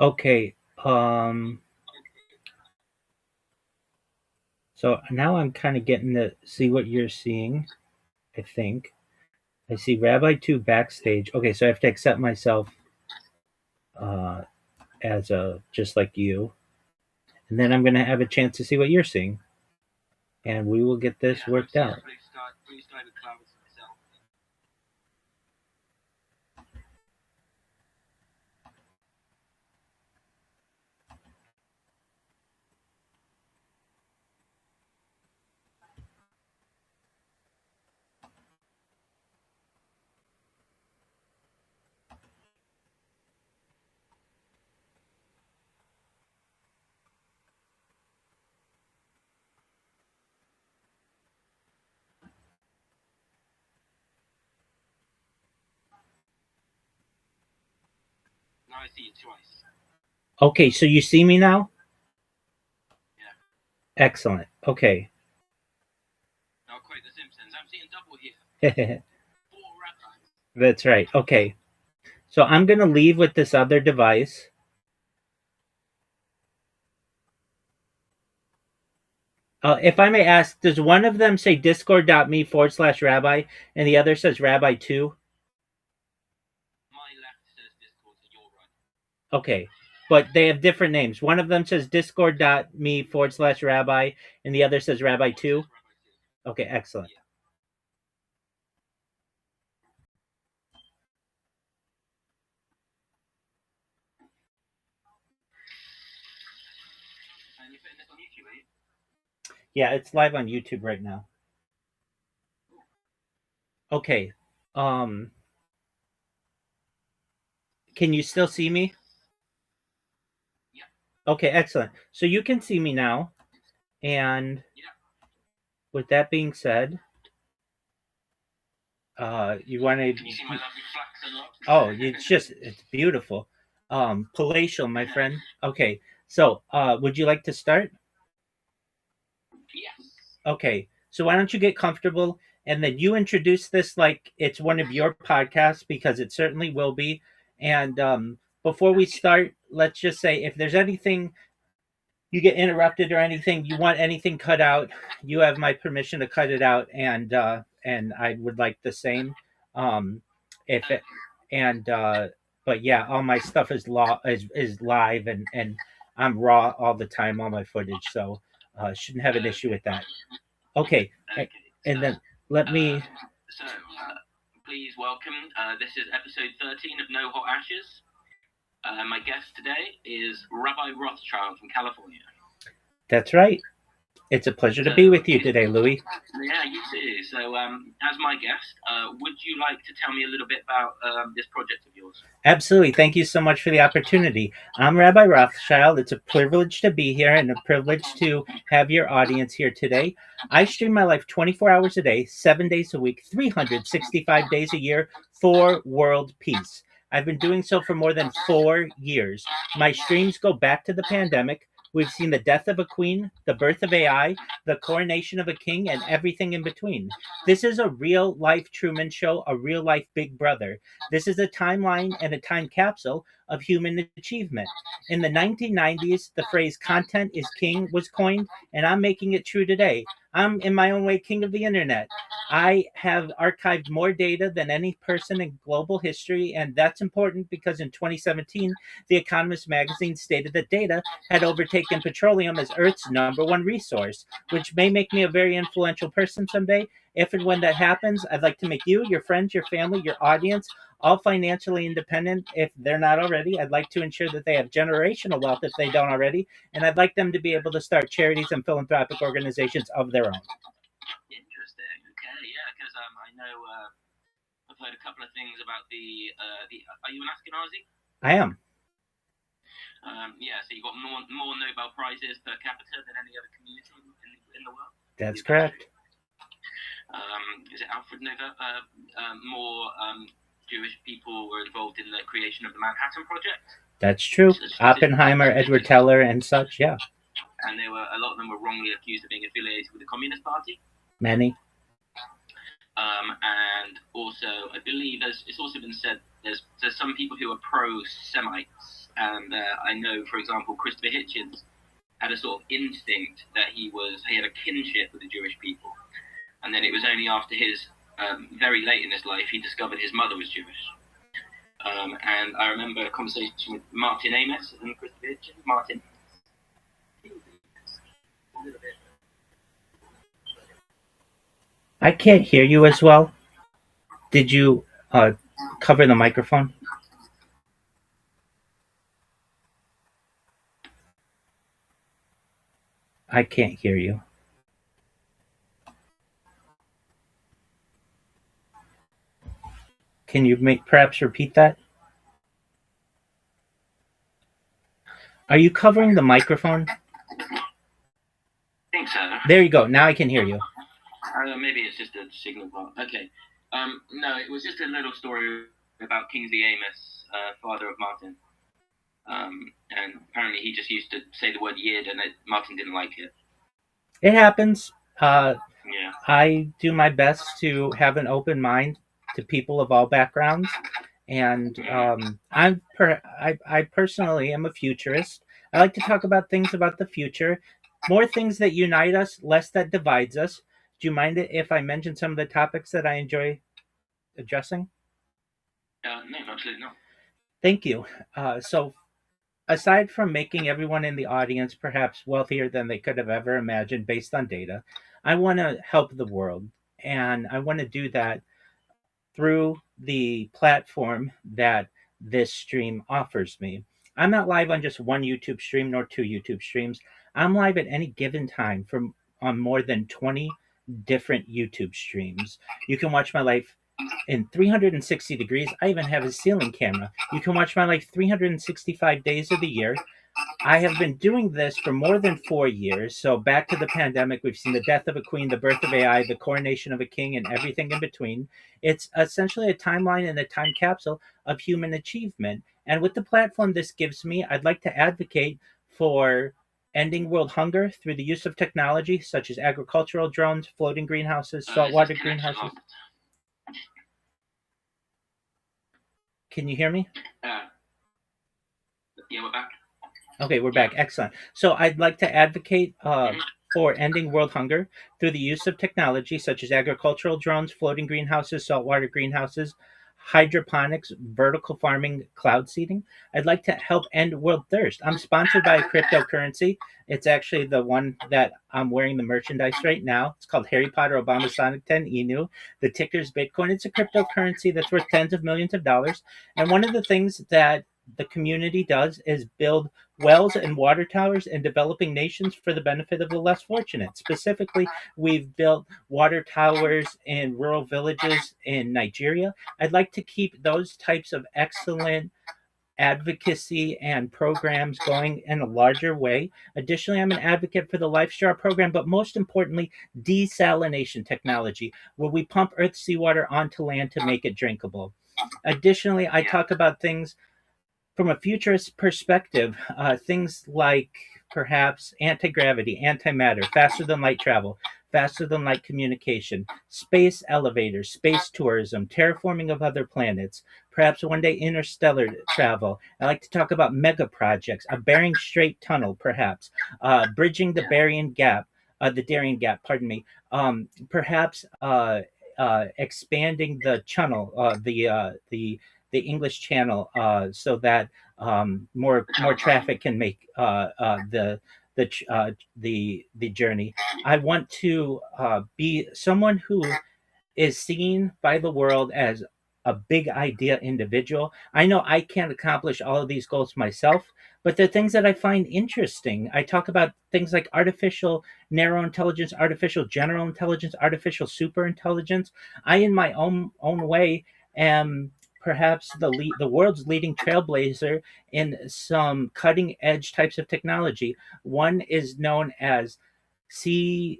Okay, So now I'm kind of getting to see what you're seeing. I think I see Rabbi 2 backstage. Okay, so I have to accept myself as a just like you, and then I'm going to have a chance to see what you're seeing, and we will get this worked out. Now I see you twice. Okay, so you see me now? Yeah. Excellent. Okay. I'll quote The Simpsons. I'm seeing double here. 4 rabbis. That's right. Okay. So I'm going to leave with this other device. If I may ask, does one of them say discord.me/rabbi and the other says rabbi 2? My left says Discord to your right. Okay. But they have different names. One of them says discord.me/rabbi and the other says rabbi 2. Okay, excellent. Yeah. And you're putting this on YouTube, are you? Yeah, it's live on YouTube right now. Okay. Can you still see me? Yeah. Okay, excellent. So you can see me now. And Yeah. with that being said, you want to. Can you see my lovely flaxen locks? Oh, it's beautiful. Palatial, my friend. Okay, so would you like to start? Yes. Okay, so why don't you get comfortable and then you introduce this like it's one of your podcasts because it certainly will be. And before we start, let's just say if there's anything you get interrupted or anything, you want anything cut out, you have my permission to cut it out, and I would like the same. If it, and But yeah, all my stuff is live and I'm raw all the time, all my footage, so shouldn't have an issue with that. Okay, Okay. and then let me. So, please welcome. This is episode 13 of No Hot Ashes. My guest today is Rabbi Rothschild from California. That's right. It's a pleasure to be with you today, Louis. Yeah, you too. So, as my guest, would you like to tell me a little bit about this project of yours? Absolutely. Thank you so much for the opportunity. I'm Rabbi Rothschild. It's a privilege to be here and a privilege to have your audience here today. I stream my life 24 hours a day, 7 days a week, 365 days a year for world peace. I've been doing so for more than 4 years. My streams go back to the pandemic. We've seen the death of a queen, the birth of AI, the coronation of a king, and everything in between. This is a real life Truman Show, a real life Big Brother. This is a timeline and a time capsule of human achievement. In the 1990s, the phrase content is king was coined, and I'm making it true today. I'm in my own way king of the internet. I have archived more data than any person in global history, and that's important because in 2017, The Economist magazine stated that data had overtaken petroleum as Earth's #1 resource, which may make me a very influential person someday. If and when that happens, I'd like to make you, your friends, your family, your audience, all financially independent if they're not already. I'd like to ensure that they have generational wealth if they don't already. And I'd like them to be able to start charities and philanthropic organizations of their own. Interesting. Okay, yeah, because I know I've heard a couple of things about the. Are you an Ashkenazi? I am. Yeah, so you got more Nobel Prizes per capita than any other community in the world. That's correct. Is it Alfred Nobel? More Jewish people were involved in the creation of the Manhattan Project. That's true. Oppenheimer, Edward Teller, and such. Yeah. And a lot of them were wrongly accused of being affiliated with the Communist Party. Many. And also, I believe it's also been said there's some people who are pro-Semites And I know, for example, Christopher Hitchens had a sort of instinct that he had a kinship with the Jewish people. And then it was only after his very late in his life he discovered his mother was Jewish. And I remember a conversation with Martin Amis and Christopher Hitchens. Martin. I can't hear you as well. Did you cover the microphone? I can't hear you. Can you perhaps repeat that? Are you covering the microphone? I think so. There you go. Now I can hear you. Maybe it's just a signal bar. Okay. No, it was just a little story about Kingsley Amis, father of Martin. And apparently he just used to say the word yid, and Martin didn't like it. It happens. Yeah. I do my best to have an open mind to people of all backgrounds, and I personally am a futurist. I like to talk about things about the future, more things that unite us, less that divides us. Do you mind it if I mention some of the topics that I enjoy addressing? No, absolutely not. Thank you. So, aside from making everyone in the audience perhaps wealthier than they could have ever imagined based on data, I want to help the world. And I want to do that through the platform that this stream offers me. I'm not live on just one YouTube stream nor two YouTube streams. I'm live at any given time on more than 20 different YouTube streams. You can watch my life in 360 degrees. I even have a ceiling camera. You can watch my life 365 days of the year. I have been doing this for more than 4 years. So back to the pandemic, we've seen the death of a queen, the birth of AI, the coronation of a king, and everything in between. It's essentially a timeline and a time capsule of human achievement. And with the platform this gives me, I'd like to advocate for ending world hunger through the use of technology such as agricultural drones, floating greenhouses, saltwater greenhouses. Can you hear me? Yeah, we're back. Okay, we're back. Excellent. So I'd like to advocate for ending world hunger through the use of technology such as agricultural drones, floating greenhouses, saltwater greenhouses, hydroponics, vertical farming, cloud seeding. I'd like to help end world thirst. I'm sponsored by a cryptocurrency. It's actually the one that I'm wearing the merchandise right now. It's called Harry Potter Obama Sonic 10 Inu. The ticker is Bitcoin. It's a cryptocurrency that's worth tens of millions of dollars. And one of the things that the community does is build wells and water towers in developing nations for the benefit of the less fortunate. Specifically, we've built water towers in rural villages in Nigeria. I'd like to keep those types of excellent advocacy and programs going in a larger way. Additionally, I'm an advocate for the LifeStar program, but most importantly, desalination technology, where we pump Earth's seawater onto land to make it drinkable. Additionally, I talk about things from a futurist perspective, things like perhaps anti-gravity, antimatter, faster than light travel, faster than light communication, space elevators, space tourism, terraforming of other planets, perhaps one day interstellar travel. I like to talk about mega projects, a Bering Strait tunnel, perhaps, bridging the Darien Gap, pardon me, perhaps expanding the channel, the English Channel, so that more traffic can make the journey. I want to be someone who is seen by the world as a big idea individual. I know I can't accomplish all of these goals myself, but they're things that I find interesting. I talk about things like artificial narrow intelligence, artificial general intelligence, artificial super intelligence. I, in my own way, am perhaps the world's leading trailblazer in some cutting edge types of technology. One is known as CHDI,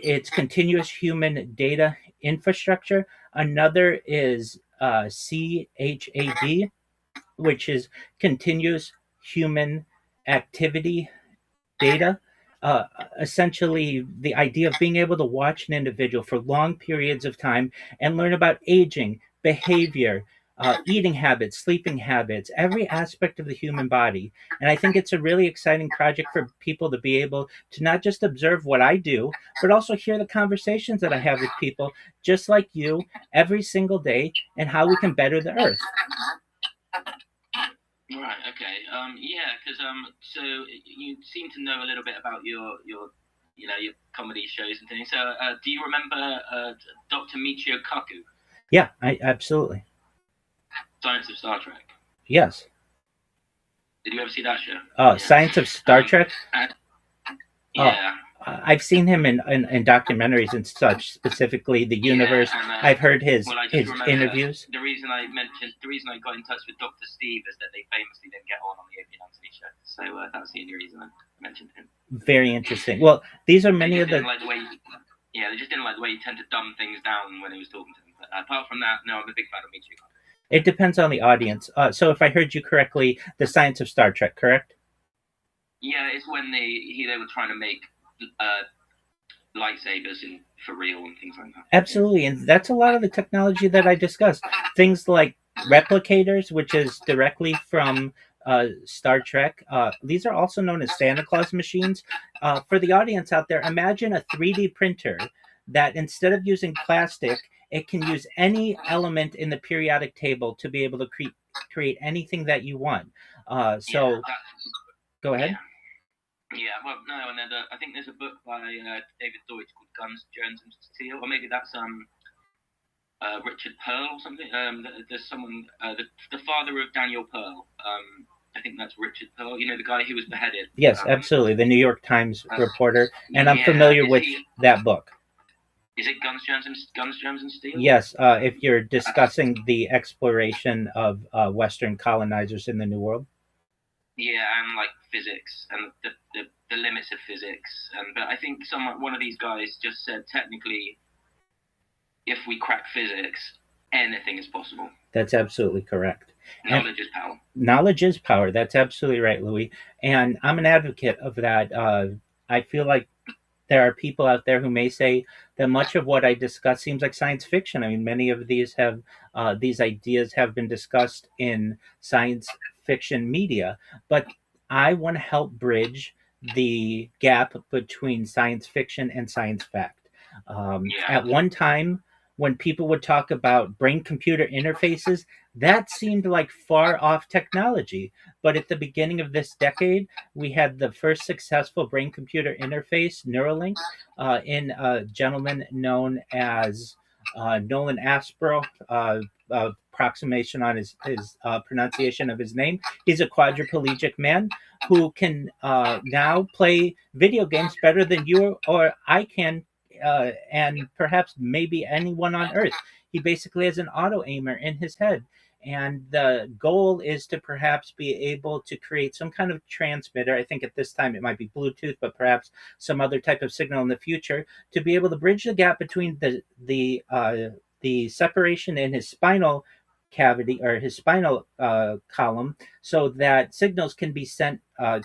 it's continuous human data infrastructure. Another is CHAD, which is continuous human activity data. Essentially, the idea of being able to watch an individual for long periods of time and learn about aging, behavior, eating habits, sleeping habits, every aspect of the human body. And I think it's a really exciting project for people to be able to not just observe what I do, but also hear the conversations that I have with people just like you every single day and how we can better the earth. Right. Okay. Yeah. Because so you seem to know a little bit about your your comedy shows and things. So do you remember Dr. Michio Kaku, Yeah, absolutely. Science of Star Trek? Yes. Did you ever see that show? Science of Star Trek? Yeah. I've seen him in documentaries and such, specifically the universe. And, I've heard his remember interviews. The reason I got in touch with Dr. Steve is that they famously didn't get on the Opie and Anthony show. So that's the only reason I mentioned him. Very interesting. Well, these are many of the. They just didn't like the way he tended to dumb things down when he was talking to them. But apart from that, no, I'm a big fan of Michio. It depends on the audience. So if I heard you correctly, the Science of Star Trek, correct? Yeah, it's when they were trying to make lightsabers for real and things like that. Absolutely, and that's a lot of the technology that I discussed. Things like replicators, which is directly from Star Trek. These are also known as Santa Claus machines. For the audience out there, imagine a 3D printer that instead of using plastic, it can use any element in the periodic table to be able to create anything that you want. Go ahead. Yeah, well, no, and then I think there's a book by David Deutsch called Guns, Germs, and Steel, or maybe that's Richard Pearl or something. There's someone, the father of Daniel Pearl. I think that's Richard Pearl. You know, the guy who was beheaded. Yes, absolutely, the New York Times reporter, and I'm familiar with that book. Is it Guns, Germs, and Steel? Yes, if you're discussing the exploration of Western colonizers in the New World. Yeah, and like physics and the limits of physics, but I think one of these guys just said technically, if we crack physics, anything is possible. That's absolutely correct. Knowledge is power. Knowledge is power. That's absolutely right, Louis. And I'm an advocate of that. I feel like there are people out there who may say that much of what I discuss seems like science fiction. I mean, many of these ideas have been discussed in science fiction media, but I want to help bridge the gap between science fiction and science fact. At one time, when people would talk about brain-computer interfaces, that seemed like far-off technology. But at the beginning of this decade, we had the first successful brain-computer interface, Neuralink, in a gentleman known as Nolan Aspro, approximation on his pronunciation of his name. He's a quadriplegic man who can now play video games better than you or I can, and perhaps maybe anyone on Earth. He basically has an auto aimer in his head. And the goal is to perhaps be able to create some kind of transmitter. I think at this time it might be Bluetooth, but perhaps some other type of signal in the future to be able to bridge the gap between the separation in his spinal cavity or his spinal column, so that signals can be sent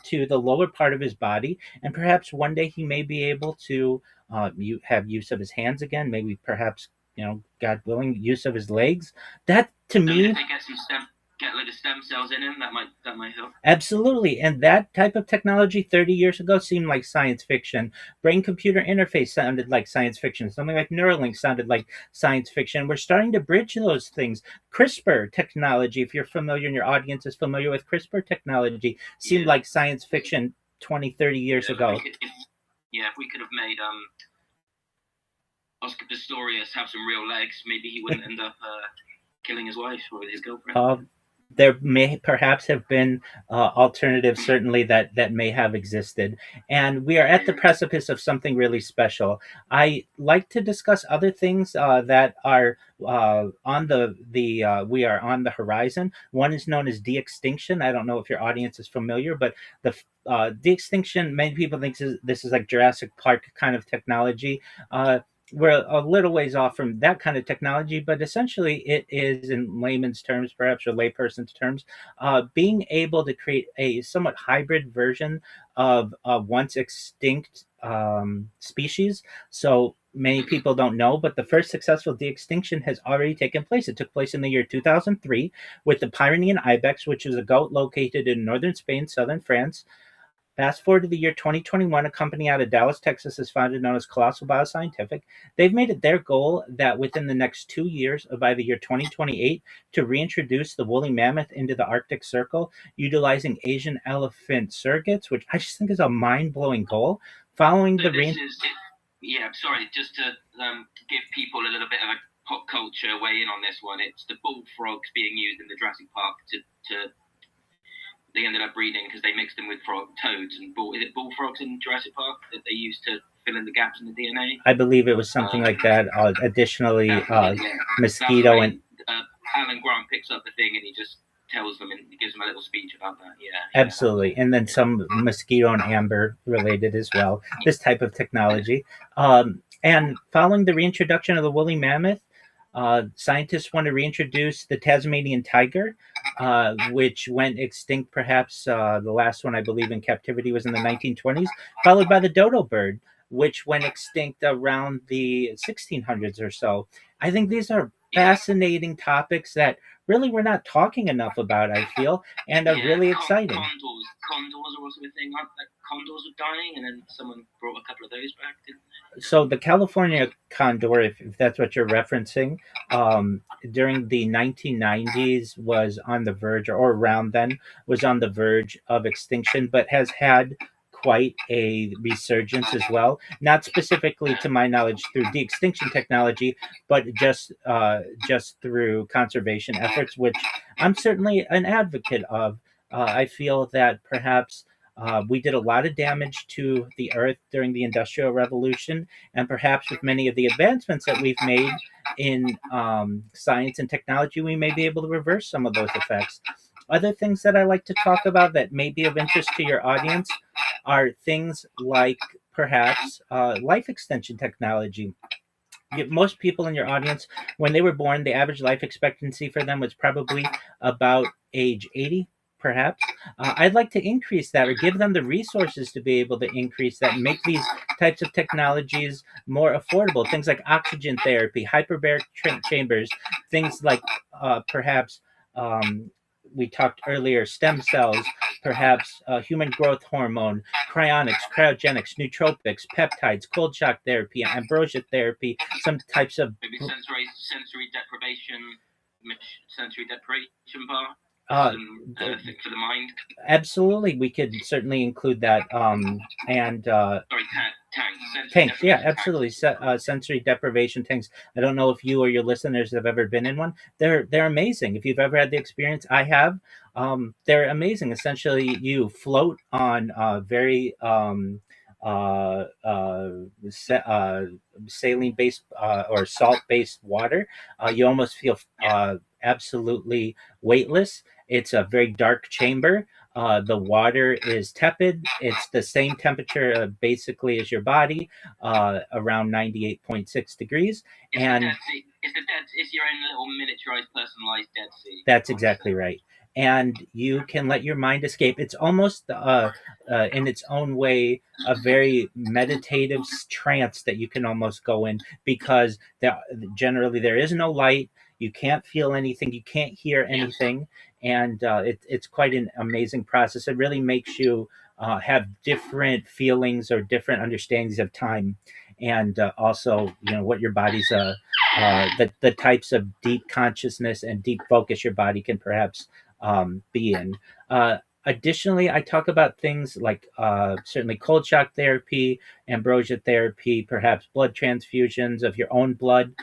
to the lower part of his body, and perhaps one day he may be able to have use of his hands again, maybe perhaps, God willing, use of his legs. That to me, if they get like the stem cells in him, that might help. Absolutely. And that type of technology 30 years ago seemed like science fiction. Brain computer interface sounded like science fiction. Something like Neuralink sounded like science fiction. We're starting to bridge those things. CRISPR technology, if you're familiar and your audience is familiar with CRISPR technology, seemed like science fiction 20, 30 years ago. If we could have made Oscar Pistorius have some real legs, maybe he wouldn't end up killing his wife or his girlfriend. There may perhaps have been alternatives, certainly, that may have existed. And we are at the precipice of something really special. I like to discuss other things that are on we are on the horizon. One is known as de-extinction. I don't know if your audience is familiar, but the de-extinction, many people think this is like Jurassic Park kind of technology. We're a little ways off from that kind of technology, but essentially it is, in layman's terms, perhaps, or layperson's terms, being able to create a somewhat hybrid version of once extinct species. So many people don't know, but the first successful de-extinction has already taken place. It took place in the year 2003 with the Pyrenean ibex, which is a goat located in northern Spain, southern France. Fast forward to the year 2021, a company out of Dallas, Texas, is founded known as Colossal Bioscientific. They've made it their goal that within the next 2 years, by the year 2028, to reintroduce the woolly mammoth into the Arctic Circle, utilizing Asian elephant surrogates, which I just think is a mind-blowing goal. Following the sorry, just to give people a little bit of a pop culture weigh in on this one. It's the bullfrogs being used in the Jurassic Park to they ended up breeding because they mixed them with toads and is it bullfrogs in Jurassic Park that they used to fill in the gaps in the DNA? I believe it was something like that. Additionally, mosquito and Alan Grant picks up the thing and he just tells them and he gives them a little speech about that. Absolutely, and then some mosquito and amber related as well. This type of technology, and following the reintroduction of the woolly mammoth, scientists want to reintroduce the Tasmanian tiger, which went extinct. Perhaps the last one I believe in captivity was in the 1920s, followed by the dodo bird, which went extinct around the 1600s or so. I think these are fascinating topics that really we're not talking enough about, I feel, and are really exciting. Condors are also a thing. Condors are dying, and then someone brought a couple of those back, didn't they? So the California condor, if that's what you're referencing, during the 1990s was on the verge, or around then, was on the verge of extinction, but has had quite a resurgence as well. Not specifically, to my knowledge, through de-extinction technology, but just through conservation efforts, which I'm certainly an advocate of. I feel that perhaps we did a lot of damage to the earth during the Industrial Revolution, and perhaps with many of the advancements that we've made in science and technology, we may be able to reverse some of those effects. Other things that I like to talk about that may be of interest to your audience are things like perhaps life extension technology. Most people in your audience, when they were born, the average life expectancy for them was probably about age 80, perhaps. I'd like to increase that, or give them the resources to be able to increase that and make these types of technologies more affordable. Things like oxygen therapy, hyperbaric chambers, things like perhaps we talked earlier, stem cells, perhaps human growth hormone, cryonics, cryogenics, nootropics, peptides, cold shock therapy, ambrosia therapy, some types of maybe sensory deprivation bar. For the mind. Absolutely, we could certainly include that. Tanks. Yeah, absolutely. Sensory deprivation tanks. I don't know if you or your listeners have ever been in one. They're amazing. If you've ever had the experience, I have. They're amazing. Essentially, you float on very saline-based or salt-based water. You almost feel absolutely weightless. It's a very dark chamber. The water is tepid. It's the same temperature basically as your body, around 98.6 degrees. It's your own little miniaturized, personalized Dead Sea. That's exactly right. And you can let your mind escape. It's almost, in its own way, a very meditative trance that you can almost go in, because generally there is no light. You can't feel anything. You can't hear anything. And it's quite an amazing process. It really makes you have different feelings or different understandings of time, and also, what your body's the types of deep consciousness and deep focus your body can perhaps be in. Additionally, I talk about things like certainly cold shock therapy, ambrosia therapy, perhaps blood transfusions of your own blood,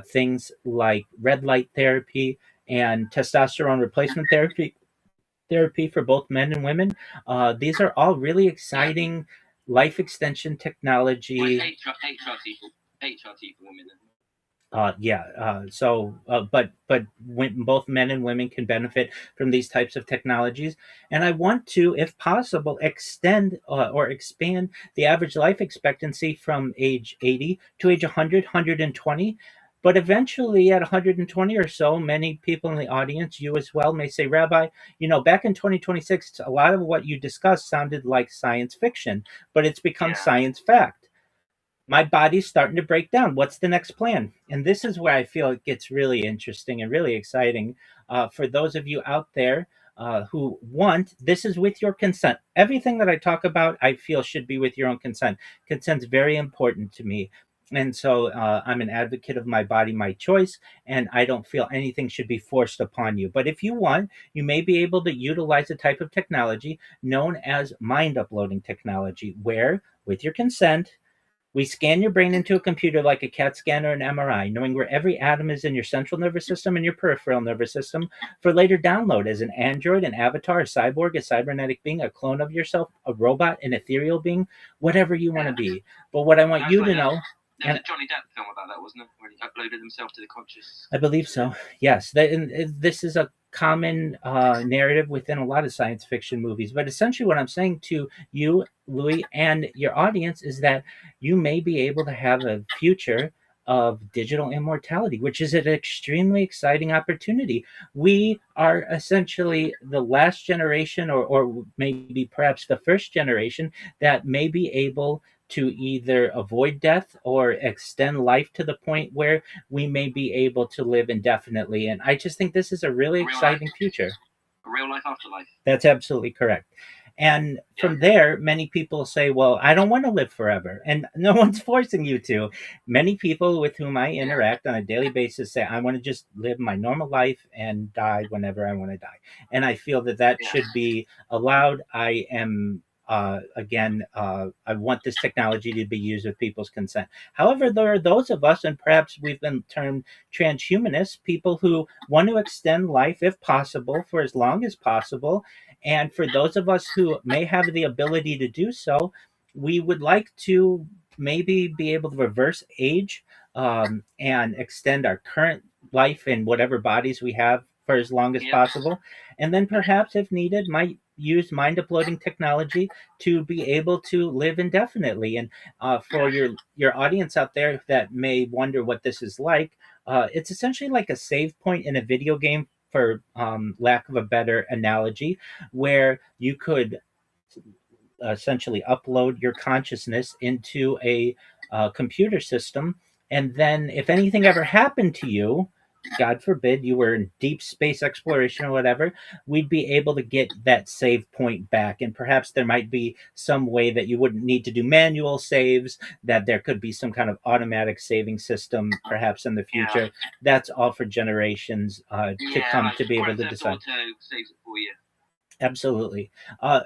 things like red light therapy, and testosterone replacement therapy for both men and women. These are all really exciting life extension technology. HRT for women. But both men and women can benefit from these types of technologies. And I want to, if possible, extend or expand the average life expectancy from age 80 to age 100, 120. But eventually at 120 or so, many people in the audience, you as well, may say, Rabbi, back in 2026, a lot of what you discussed sounded like science fiction, but it's become science fact. my body's starting to break down. What's the next plan? And this is where I feel it gets really interesting and really exciting for those of you out there who want. This is with your consent. Everything that I talk about, I feel should be with your own consent. Consent's very important to me. And so I'm an advocate of my body, my choice, and I don't feel anything should be forced upon you. But if you want, you may be able to utilize a type of technology known as mind uploading technology, where, with your consent, we scan your brain into a computer like a CAT scan or an MRI, knowing where every atom is in your central nervous system and your peripheral nervous system for later download as an android, an avatar, a cyborg, a cybernetic being, a clone of yourself, a robot, an ethereal being, whatever you want to be. But what I want you to know. There was a Johnny Depp film about that, wasn't it? Where he uploaded himself to the conscious. I believe so. Yes, this is a common narrative within a lot of science fiction movies. But essentially, what I'm saying to you, Louis, and your audience is that you may be able to have a future of digital immortality, which is an extremely exciting opportunity. We are essentially the last generation, or maybe perhaps the first generation, that may be able to either avoid death or extend life to the point where we may be able to live indefinitely. And I just think this is a really exciting future. A real life afterlife. That's absolutely correct. And from there, many people say, well, I don't want to live forever. And no one's forcing you to. Many people with whom I interact on a daily basis say, I want to just live my normal life and die whenever I want to die. And I feel that that should be allowed. I am I want this technology to be used with people's consent. However, there are those of us, and perhaps we've been termed transhumanists, people who want to extend life, if possible, for as long as possible. And for those of us who may have the ability to do so, we would like to maybe be able to reverse age and extend our current life in whatever bodies we have for as long as possible. And then perhaps, if needed, might use mind uploading technology to be able to live indefinitely. And for your audience out there that may wonder what this is like, it's essentially like a save point in a video game, for lack of a better analogy, where you could essentially upload your consciousness into a computer system. And then if anything ever happened to you, God forbid you were in deep space exploration or whatever, we'd be able to get that save point back. And perhaps there might be some way that you wouldn't need to do manual saves, that there could be some kind of automatic saving system perhaps in the future. That's all for generations to come to be able to decide. Saves it for you. Absolutely.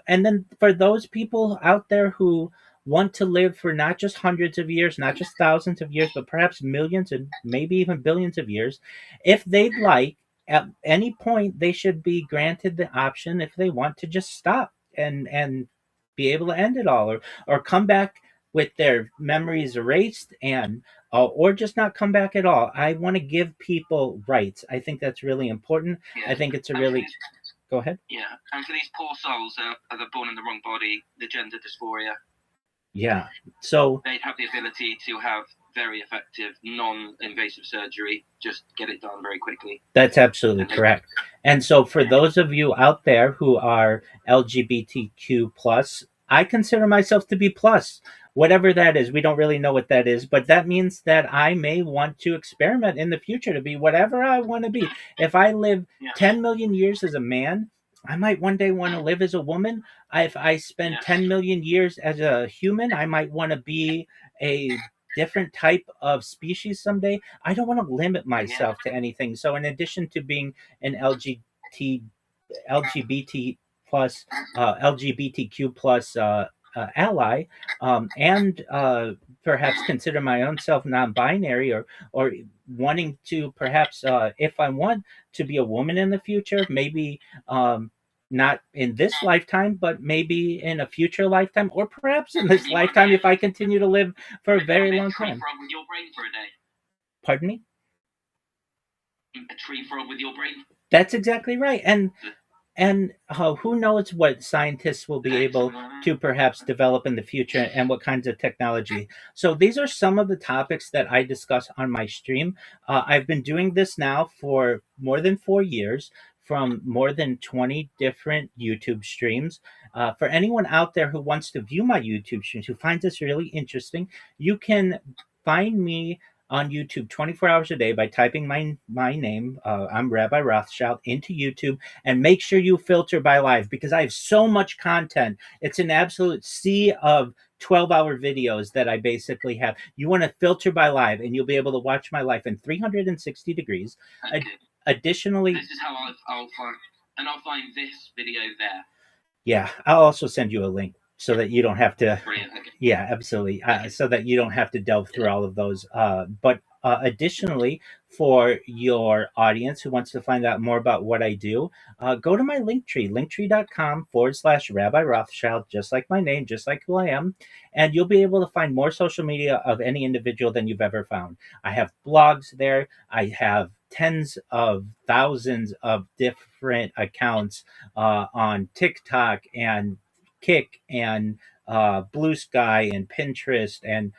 And then for those people out there who want to live for not just hundreds of years, not just thousands of years, but perhaps millions and maybe even billions of years, if they'd like, at any point, they should be granted the option, if they want, to just stop and be able to end it all, or come back with their memories erased, and or just not come back at all. I want to give people rights. I think that's really important. I think it's a really... Go ahead. Yeah, and for these poor souls that are born in the wrong body, the gender dysphoria. Yeah, so they'd have the ability to have very effective, non-invasive surgery. Just get it done very quickly. That's absolutely correct. And so for those of you out there who are LGBTQ plus, I consider myself to be plus. Whatever that is, we don't really know what that is, but that means that I may want to experiment in the future to be whatever I want to be. If I live 10 million years as a man, I might one day want to live as a woman. If I spend 10 million years as a human, I might want to be a different type of species someday. I don't want to limit myself to anything. So in addition to being an LGBT plus LGBTQ plus ally, and perhaps consider my own self non-binary, or wanting to perhaps, if I want to be a woman in the future, maybe not in this lifetime, but maybe in a future lifetime, or perhaps in this lifetime if I continue to live for a very long time. With your brain for a day. Pardon me? A tree frog with your brain. That's exactly right. And who knows what scientists will be able to perhaps develop in the future, and what kinds of technology. So these are some of the topics that I discuss on my stream. I've been doing this now for more than 4 years. from more than 20 different YouTube streams. For anyone out there who wants to view my YouTube streams, who finds this really interesting, you can find me on YouTube 24 hours a day by typing my name. I'm Rabbi Rothschild into YouTube, and make sure you filter by live because I have so much content. It's an absolute sea of 12-hour videos that I basically have. You want to filter by live, and you'll be able to watch my life in 360 degrees. Okay. Additionally, This is how I'll find, and I'll find this video there. yeah, I'll also send you a link so that you don't have to. Brilliant. Okay. Yeah, absolutely. So that you don't have to delve through all of those. But additionally, for your audience who wants to find out more about what I do, go to my Linktree, linktree.com/Rabbi Rothschild, just like my name, just like who I am. And you'll be able to find more social media of any individual than you've ever found. I have blogs there. I have tens of thousands of different accounts on TikTok and Kick and Blue Sky and Pinterest and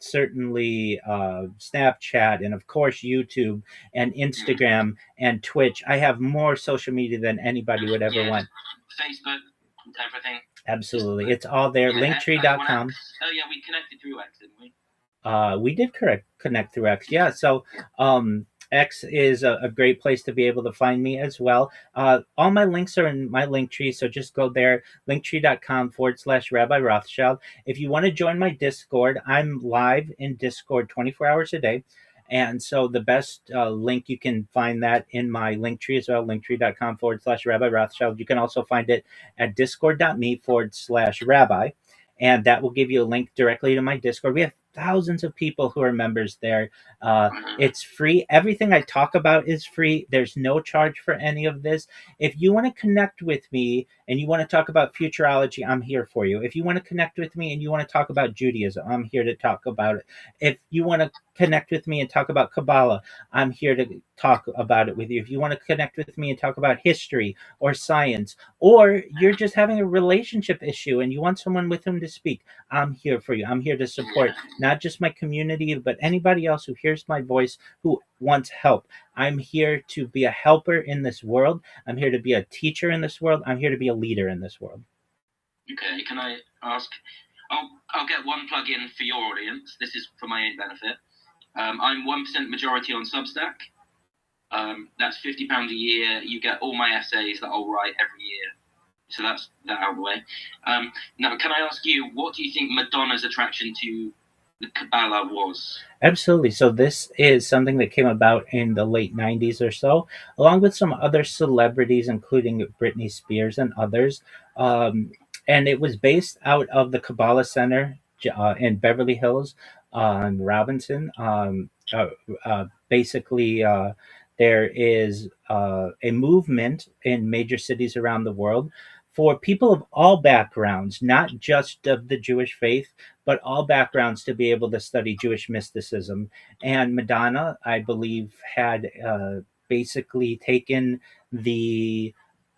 certainly Snapchat and of course YouTube and Instagram and Twitch. I have more social media than anybody would ever want. Facebook, everything. Absolutely, it's all there. Linktree.com. Oh yeah, we connected through X, didn't we? We did connect through X. Yeah, so X is a great place to be able to find me as well. All my links are in my link tree, so just go there, linktree.com/Rabbi Rothschild. If you want to join my Discord, I'm live in Discord 24 hours a day. And so the best link, you can find that in my link tree as well, linktree.com/Rabbi Rothschild. You can also find it at discord.me/rabbi. And that will give you a link directly to my Discord. We have thousands of people who are members there. It's free. Everything I talk about is free. There's no charge for any of this. If you want to connect with me and you want to talk about futurology, I'm here for you. If you want to connect with me and you want to talk about Judaism, I'm here to talk about it. If you want to connect with me and talk about Kabbalah, I'm here to talk about it with you. If you want to connect with me and talk about history or science, or you're just having a relationship issue and you want someone with whom to speak, I'm here for you. I'm here to support not just my community, but anybody else who hears my voice who wants help. I'm here to be a helper in this world. I'm here to be a teacher in this world. I'm here to be a leader in this world. Okay, can I ask? I'll get one plug in for your audience. This is for my own benefit. I'm 1% majority on Substack. That's £50 a year. You get all my essays that I'll write every year. So that's that out of the way. Now, can I ask you, what do you think Madonna's attraction to the Kabbalah was? Absolutely. So this is something that came about in the late 90s or so, along with some other celebrities, including Britney Spears and others. And it was based out of the Kabbalah Center in Beverly Hills on Robinson. Basically, there is a movement in major cities around the world for people of all backgrounds, not just of the Jewish faith, but all backgrounds, to be able to study Jewish mysticism. And Madonna, I believe, had basically taken the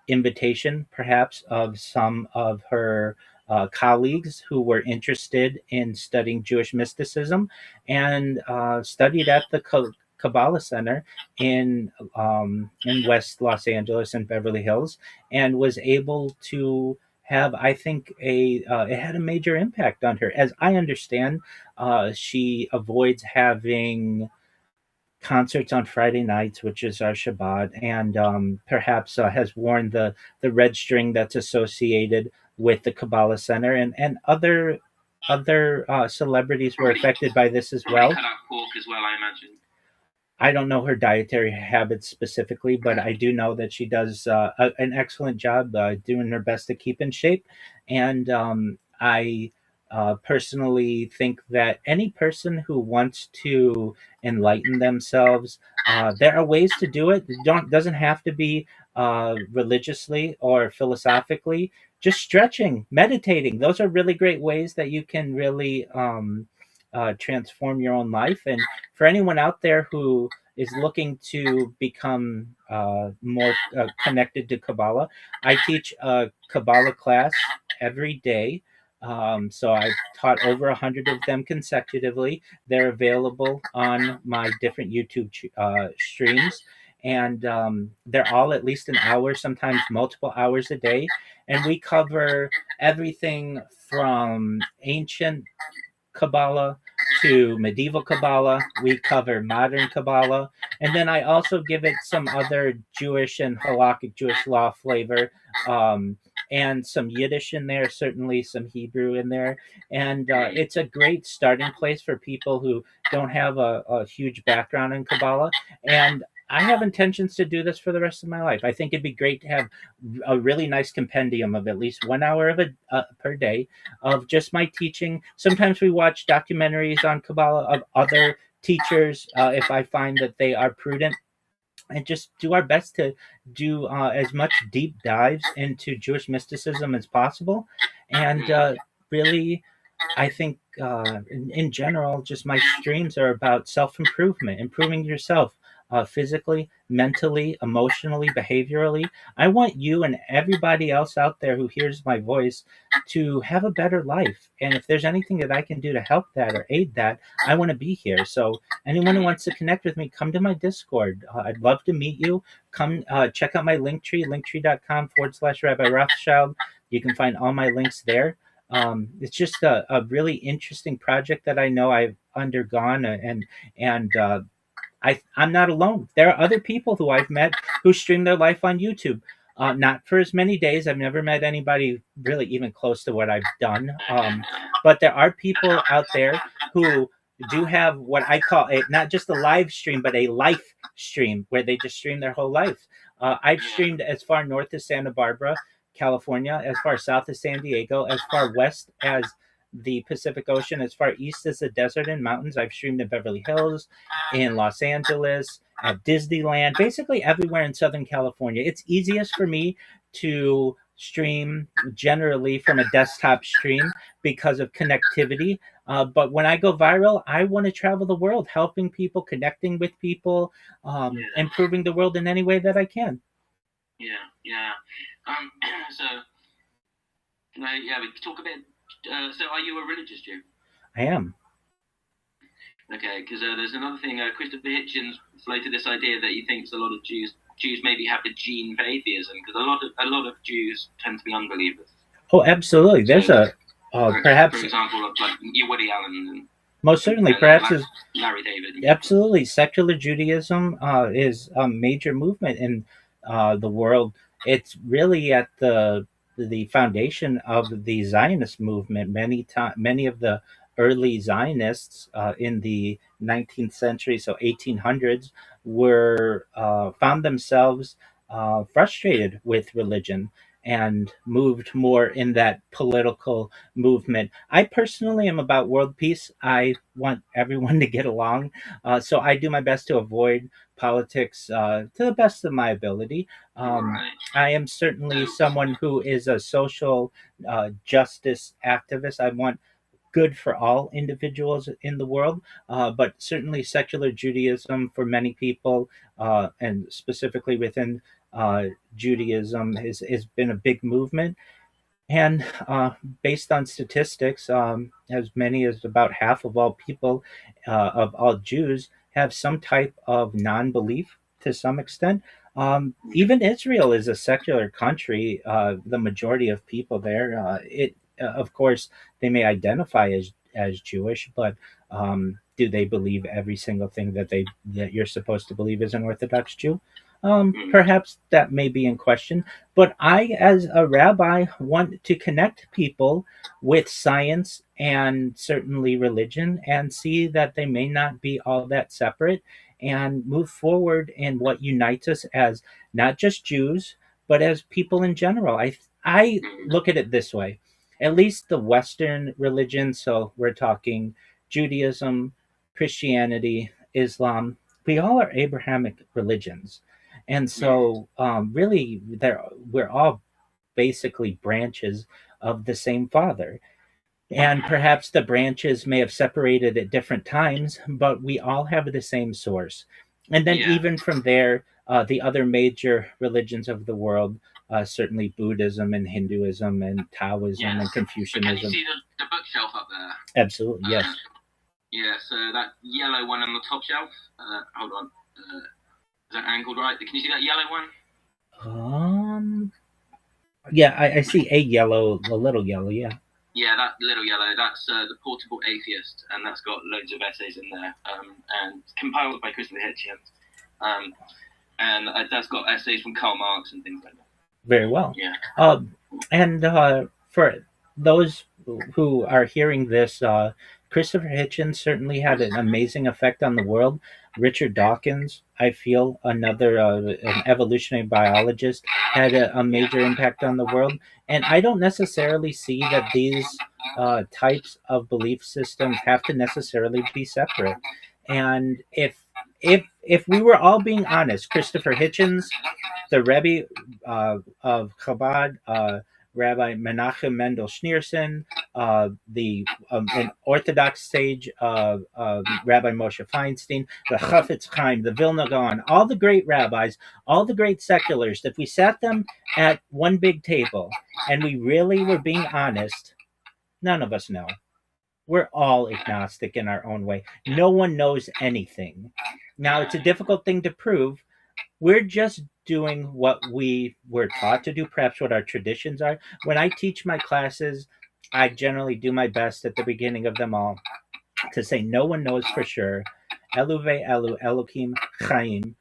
invitation, perhaps, of some of her colleagues who were interested in studying Jewish mysticism and studied at the Kabbalah Center in West Los Angeles and Beverly Hills, and was able to have, I think, it had a major impact on her. As I understand, she avoids having concerts on Friday nights, which is our Shabbat, and perhaps has worn the red string that's associated with the Kabbalah Center, and other celebrities were affected by this as well. Cut out pork as well, I imagine. I don't know her dietary habits specifically, but I do know that she does an excellent job doing her best to keep in shape. And I personally think that any person who wants to enlighten themselves, there are ways to do it. Doesn't have to be religiously or philosophically. Just stretching, meditating. Those are really great ways that you can really transform your own life. And for anyone out there who is looking to become more connected to Kabbalah, I teach a Kabbalah class every day. So I've taught over 100 of them consecutively. They're available on my different YouTube streams. and they're all at least an hour, sometimes multiple hours a day, and we cover everything from ancient Kabbalah to medieval Kabbalah. We cover modern Kabbalah. And then I also give it some other Jewish and halakhic Jewish law flavor, and some Yiddish in there, certainly some Hebrew in there. And it's a great starting place for people who don't have a huge background in Kabbalah. And I have intentions to do this for the rest of my life. I think it'd be great to have a really nice compendium of at least 1 hour of per day of just my teaching. Sometimes we watch documentaries on Kabbalah of other teachers if I find that they are prudent, and just do our best to do as much deep dives into Jewish mysticism as possible. And really, I think in general, just my streams are about self improvement, improving yourself physically, mentally, emotionally, behaviorally. I want you and everybody else out there who hears my voice to have a better life. And if there's anything that I can do to help that or aid that, I want to be here. So, anyone who wants to connect with me, come to my Discord. I'd love to meet you. Come check out my Linktree, linktree.com/Rabbi Rothschild. You can find all my links there. It's just a really interesting project that I know I've undergone, and I'm not alone. There are other people who I've met who stream their life on YouTube. Not for as many days. I've never met anybody really even close to what I've done. But there are people out there who do have what I call not just a live stream, but a life stream where they just stream their whole life. I've streamed as far north as Santa Barbara, California, as far south as San Diego, as far west as the Pacific Ocean, as far east as the desert and mountains. I've streamed in Beverly Hills, in Los Angeles, at Disneyland, basically everywhere in Southern California. It's easiest for me to stream generally from a desktop stream because of connectivity. But when I go viral, I want to travel the world, helping people, connecting with people, improving the world in any way that I can. Yeah. So, we talk a bit. So, are you a religious Jew? I am. Okay, because there's another thing. Christopher Hitchens floated this idea that he thinks a lot of Jews maybe have the gene for atheism, because a lot of Jews tend to be unbelievers. Oh, absolutely. There's perhaps, for example, like Woody Allen. And, most certainly, perhaps Larry David. Absolutely, secular Judaism is a major movement in the world. It's really at the foundation of the Zionist movement. Many of the early Zionists in the 19th century, so 1800s, were found themselves frustrated with religion and moved more in that political movement. I personally am about world peace. I want everyone to get along, so I do my best to avoid politics to the best of my ability. I am certainly someone who is a social justice activist. I want good for all individuals in the world, but certainly secular Judaism for many people, and specifically within Judaism, has been a big movement. And based on statistics, as many as about half of all people, of all Jews, have some type of non belief to some extent. Even Israel is a secular country. The majority of people there, of course, they may identify as Jewish, but do they believe every single thing that you're supposed to believe as an Orthodox Jew? Perhaps that may be in question, but I, as a rabbi, want to connect people with science and certainly religion, and see that they may not be all that separate, and move forward in what unites us as not just Jews, but as people in general. I look at it this way: at least the Western religion, so we're talking Judaism, Christianity, Islam, we all are Abrahamic religions. And so, really, we're all basically branches of the same Father. And perhaps the branches may have separated at different times, but we all have the same source. And then, even from there, the other major religions of the world, certainly Buddhism and Hinduism and Taoism and Confucianism. Can you see the bookshelf up there? Absolutely, yes. Yeah, so that yellow one on the top shelf. Hold on. that angled right? Can you see that yellow one? Yeah, I see a little yellow, yeah. Yeah, that little yellow, that's The Portable Atheist, and that's got loads of essays in there, and compiled by Christopher Hitchens. And that's got essays from Karl Marx and things like that. Very well. Yeah. And for those who are hearing this, Christopher Hitchens certainly had an amazing effect on the world. Richard Dawkins, I feel, another an evolutionary biologist, had a major impact on the world. And I don't necessarily see that these types of belief systems have to necessarily be separate. And if we were all being honest, Christopher Hitchens, the Rebbe of Chabad, Rabbi Menachem Mendel Schneerson, the an Orthodox sage, Rabbi Moshe Feinstein, the Chafetz Chaim, the Vilna Gaon, all the great rabbis, all the great secularists, if we sat them at one big table and we really were being honest, none of us know. We're all agnostic in our own way. No one knows anything. Now, it's a difficult thing to prove. We're just doing what we were taught to do, perhaps what our traditions are. When I teach my classes, I generally do my best at the beginning of them all to say no one knows for sure. Elu ve'elu Elokim Chaim.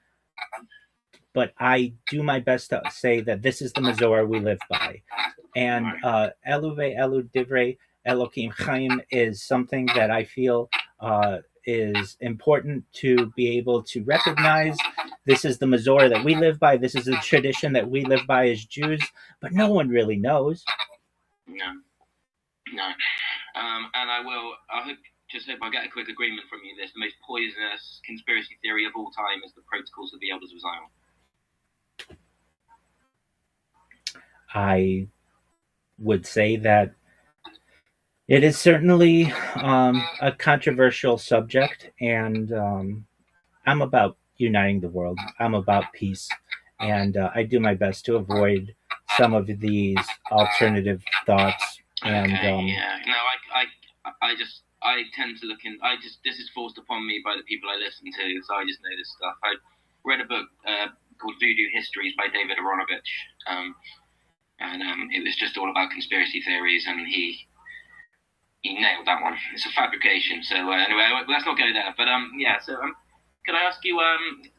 But I do my best to say that this is the Mazor we live by. And Elu ve'elu Divrei Elokim Chaim is something that I feel is important to be able to recognize. This is the Mazor that we live by. This is the tradition that we live by as Jews, but no one really knows. No. And I just hope I get a quick agreement from you. This the most poisonous conspiracy theory of all time is the Protocols of the Elders of Zion. I would say that it is certainly a controversial subject, and I'm about uniting the world. I'm about peace, and I do my best to avoid some of these alternative thoughts. And I tend to look in. This is forced upon me by the people I listen to, so I just know this stuff. I read a book called Voodoo Histories by David Aronovich, and it was just all about conspiracy theories, and he nailed that one. It's a fabrication. So anyway, let's not go there. But So can I ask you,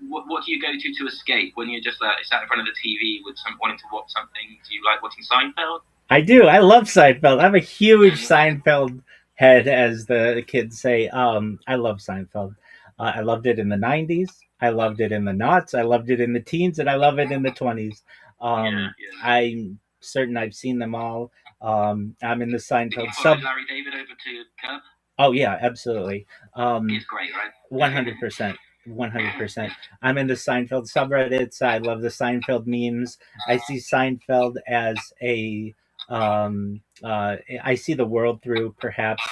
what do you go to escape when you're just sat in front of the TV with wanting to watch something? Do you like watching Seinfeld? I do. I love Seinfeld. I'm a huge Seinfeld head, as the kids say. I love Seinfeld. I loved it in the 90s. I loved it in the noughts. I loved it in the teens, and I love it in the 20s. I'm certain I've seen them all. I'm in the Seinfeld sub. Larry David over to Curb? Oh yeah, absolutely. He's great, right? 100%. 100%. I'm in the Seinfeld subreddits. I love the Seinfeld memes. I see Seinfeld as a I see the world through perhaps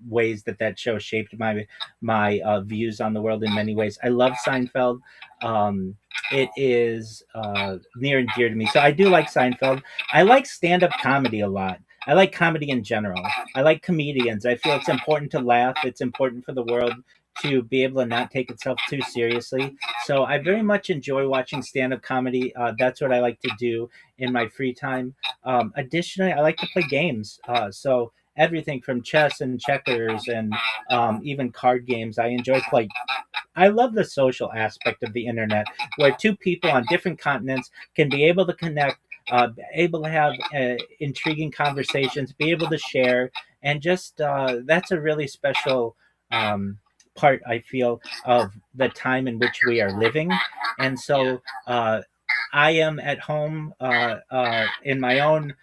ways that show shaped my views on the world in many ways. I love Seinfeld. It is near and dear to me. So I do like Seinfeld. I like stand-up comedy a lot. I like comedy in general. I like comedians. I feel it's important to laugh. It's important for the world to be able to not take itself too seriously. So I very much enjoy watching stand-up comedy. That's what I like to do in my free time. Additionally, I like to play games. So everything from chess and checkers and even card games. I enjoy playing. I love the social aspect of the internet, where two people on different continents can be able to connect, able to have intriguing conversations, be able to share, and just that's a really special part, I feel, of the time in which we are living. And so I am at home in my own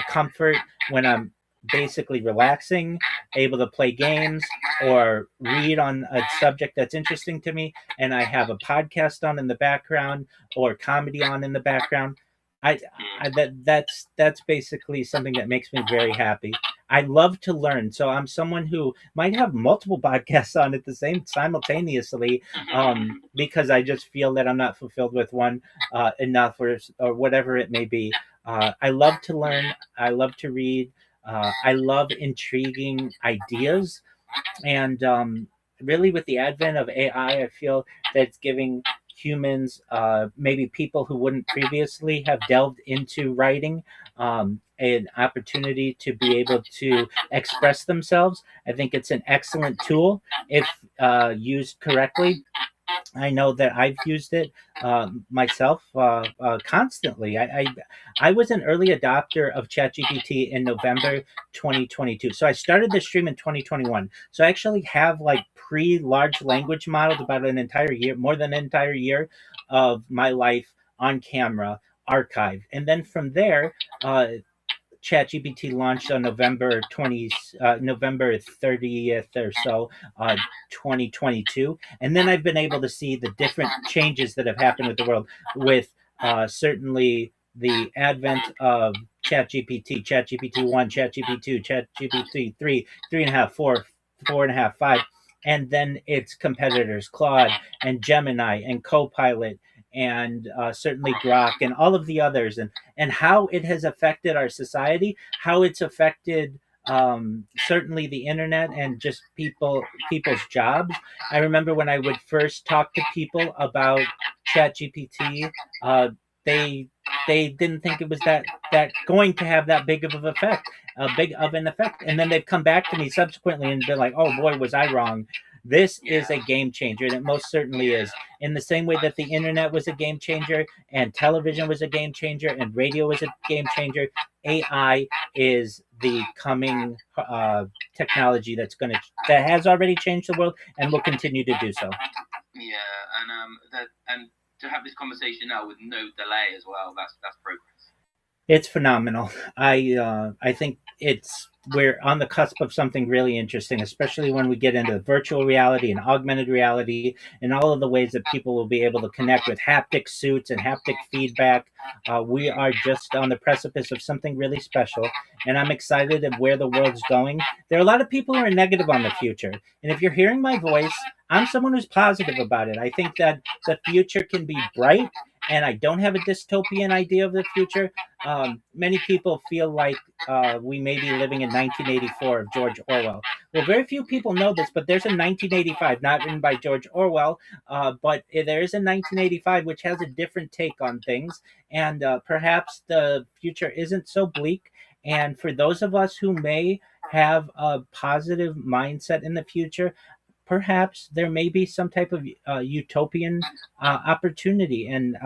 comfort when I'm basically relaxing, able to play games or read on a subject that's interesting to me, and I have a podcast on in the background or comedy on in the background. That's basically something that makes me very happy. I love to learn, so I'm someone who might have multiple podcasts on at the simultaneously, because I just feel that I'm not fulfilled with one enough, or whatever it may be. I love to learn. I love to read. I love intriguing ideas, and really, with the advent of AI, I feel that it's giving humans, maybe people who wouldn't previously have delved into writing, an opportunity to be able to express themselves. I think it's an excellent tool if used correctly. I know that I've used it myself constantly. I was an early adopter of ChatGPT in November 2022. So I started the stream in 2021. So I actually have like pre-large language models about an entire year, more than an entire year of my life on camera archived. And then from there, ChatGPT launched on November 30th or so, 2022, and then I've been able to see the different changes that have happened with the world, with certainly the advent of ChatGPT, ChatGPT 1, ChatGPT 2, ChatGPT 3, 3.5, 4, 4.5, 5, and then its competitors, Claude and Gemini and Copilot, and certainly Grok and all of the others, and how it has affected our society, how it's affected certainly the internet and just people's jobs. I remember when I would first talk to people about ChatGPT, uh, they they didn't think it was that going to have that big of an effect, and then they've come back to me subsequently and been like, "Oh boy, was I wrong." This is a game changer, and it most certainly is. In the same way that the internet was a game changer, and television was a game changer, and radio was a game changer, AI is the coming technology that has already changed the world and will continue to do so. Yeah, and to have this conversation now with no delay as well, that's progress. It's phenomenal. I think we're on the cusp of something really interesting, especially when we get into virtual reality and augmented reality and all of the ways that people will be able to connect with haptic suits and haptic feedback. We are just on the precipice of something really special, and I'm excited at where the world's going. There are a lot of people who are negative on the future, and if you're hearing my voice, I'm someone who's positive about it. I think that the future can be bright, and I don't have a dystopian idea of the future. Many people feel like we may be living in 1984 of George Orwell. Well, very few people know this, but there's a 1985, not written by George Orwell, but there is a 1985 which has a different take on things, and perhaps the future isn't so bleak. And for those of us who may have a positive mindset in the future, perhaps there may be some type of utopian opportunity. And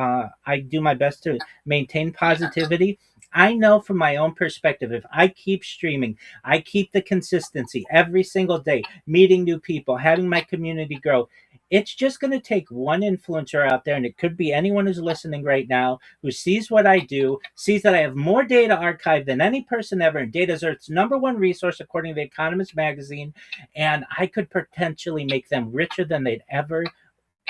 I do my best to maintain positivity. I know from my own perspective, if I keep streaming, I keep the consistency every single day, meeting new people, having my community grow. It's just going to take one influencer out there, and it could be anyone who's listening right now who sees what I do, sees that I have more data archived than any person ever, and data is Earth's number one resource according to The Economist magazine, and I could potentially make them richer than they'd ever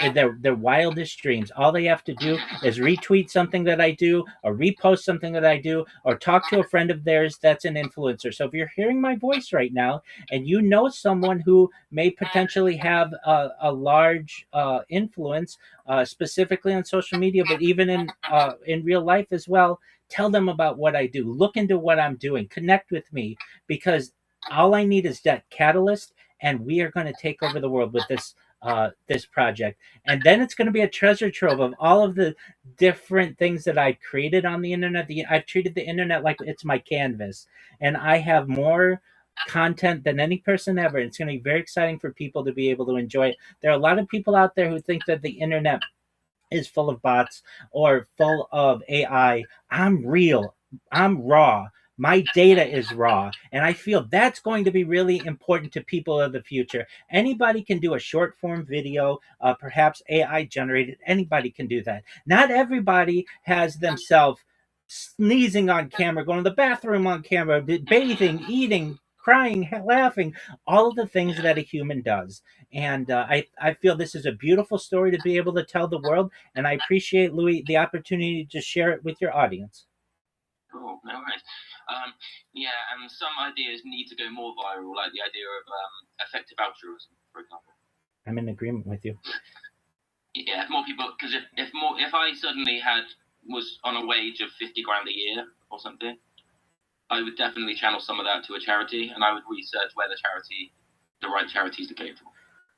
in their wildest dreams. All they have to do is retweet something that I do, or repost something that I do, or talk to a friend of theirs that's an influencer. So if you're hearing my voice right now and you know someone who may potentially have a large influence, specifically on social media, but even in real life as well, tell them about what I do. Look into what I'm doing. Connect with me, because all I need is that catalyst, and we are going to take over the world with this project. And then it's going to be a treasure trove of all of the different things that I've created on the internet. I've treated the internet like it's my canvas, and I have more content than any person ever. It's going to be very exciting for people to be able to enjoy it. There are a lot of people out there who think that the internet is full of bots or full of AI. I'm real. I'm raw. My data is raw. And I feel that's going to be really important to people of the future. Anybody can do a short form video, perhaps AI generated. Anybody can do that. Not everybody has themselves sneezing on camera, going to the bathroom on camera, bathing, eating, crying, laughing, all of the things that a human does. And I feel this is a beautiful story to be able to tell the world. And I appreciate, Louis, the opportunity to share it with your audience. Cool, no worries. Yeah, and some ideas need to go more viral, like the idea of effective altruism, for example. I'm in agreement with you. Yeah, if more people, because if I suddenly was on a wage of 50 grand a year or something, I would definitely channel some of that to a charity, and I would research where the right charities to go for.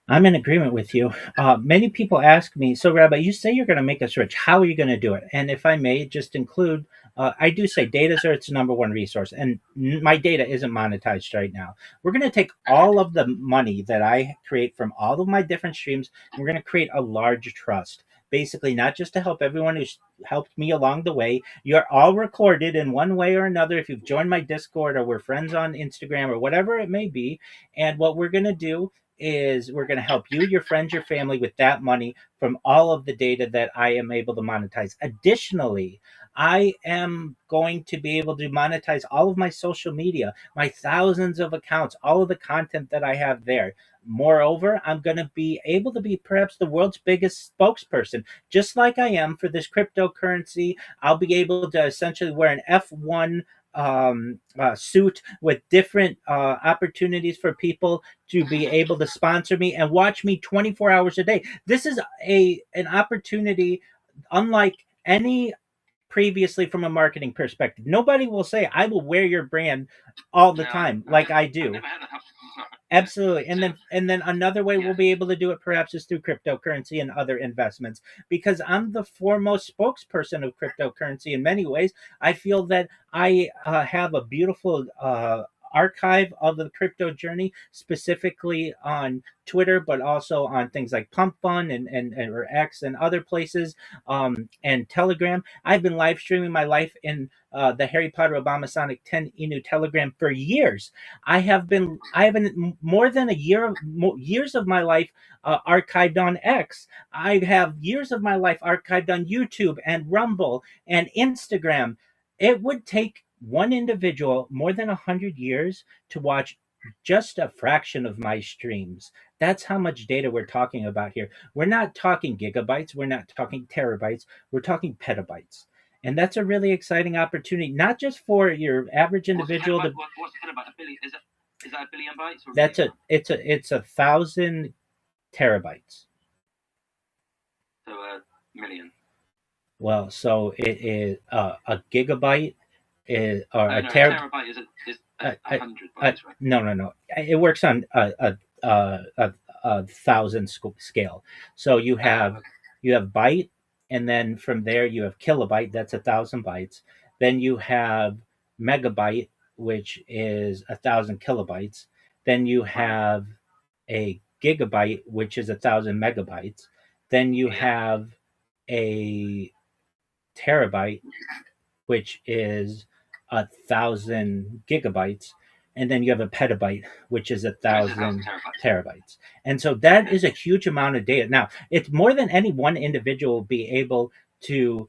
I'm in agreement with you. Many people ask me, so Rabbi, you say you're going to make us rich. How are you going to do it? And if I may just include, I do say data is its number one resource, and my data isn't monetized right now. We're going to take all of the money that I create from all of my different streams, and we're going to create a large trust. Basically, not just to help everyone who's helped me along the way. You're all recorded in one way or another if you've joined my Discord or we're friends on Instagram or whatever it may be. And what we're going to do is we're going to help you, your friends, your family with that money from all of the data that I am able to monetize. Additionally, I am going to be able to monetize all of my social media, my thousands of accounts, all of the content that I have there. Moreover, I'm going to be able to be perhaps the world's biggest spokesperson, just like I am for this cryptocurrency. I'll be able to essentially wear an F1 suit with different opportunities for people to be able to sponsor me and watch me 24 hours a day. This is a an opportunity unlike any previously from a marketing perspective. Nobody will say I will wear your brand all the time like I do. Absolutely. And then another way we'll be able to do it perhaps is through cryptocurrency and other investments because I'm the foremost spokesperson of cryptocurrency in many ways. I feel that I have a beautiful archive of the crypto journey, specifically on Twitter, but also on things like Pump Fun and or X and other places, and Telegram. I've been live streaming my life in the Harry Potter Obama Sonic 10 Inu Telegram for years. I have been more than a year of years of my life archived on X. I have years of my life archived on YouTube and Rumble and Instagram. It would take one individual more than 100 years to watch just a fraction of my streams. That's how much data we're talking about here. We're not talking gigabytes, we're not talking terabytes, we're talking petabytes. And that's a really exciting opportunity, not just for your average individual to What's a petabyte? A billion? Is that a billion bytes? Or a that's billion it's 1,000 terabytes. So a million. Well, so it is a gigabyte is or No, a no, terabyte. terabyte is Uh, a uh, hundred bytes, right? no. It works on a thousand scale. So Okay. you have byte, and then from there you have kilobyte. That's 1,000 bytes. Then you have megabyte, which is 1,000 kilobytes. Then you Right. have a gigabyte, which is 1,000 megabytes. Then you Yeah. have a terabyte, which is 1,000 gigabytes, and then you have a petabyte, which is a So it's 1,000 thousand terabytes. terabytes. And so that Okay. is a huge amount of data. Now, it's more than any one individual will be able to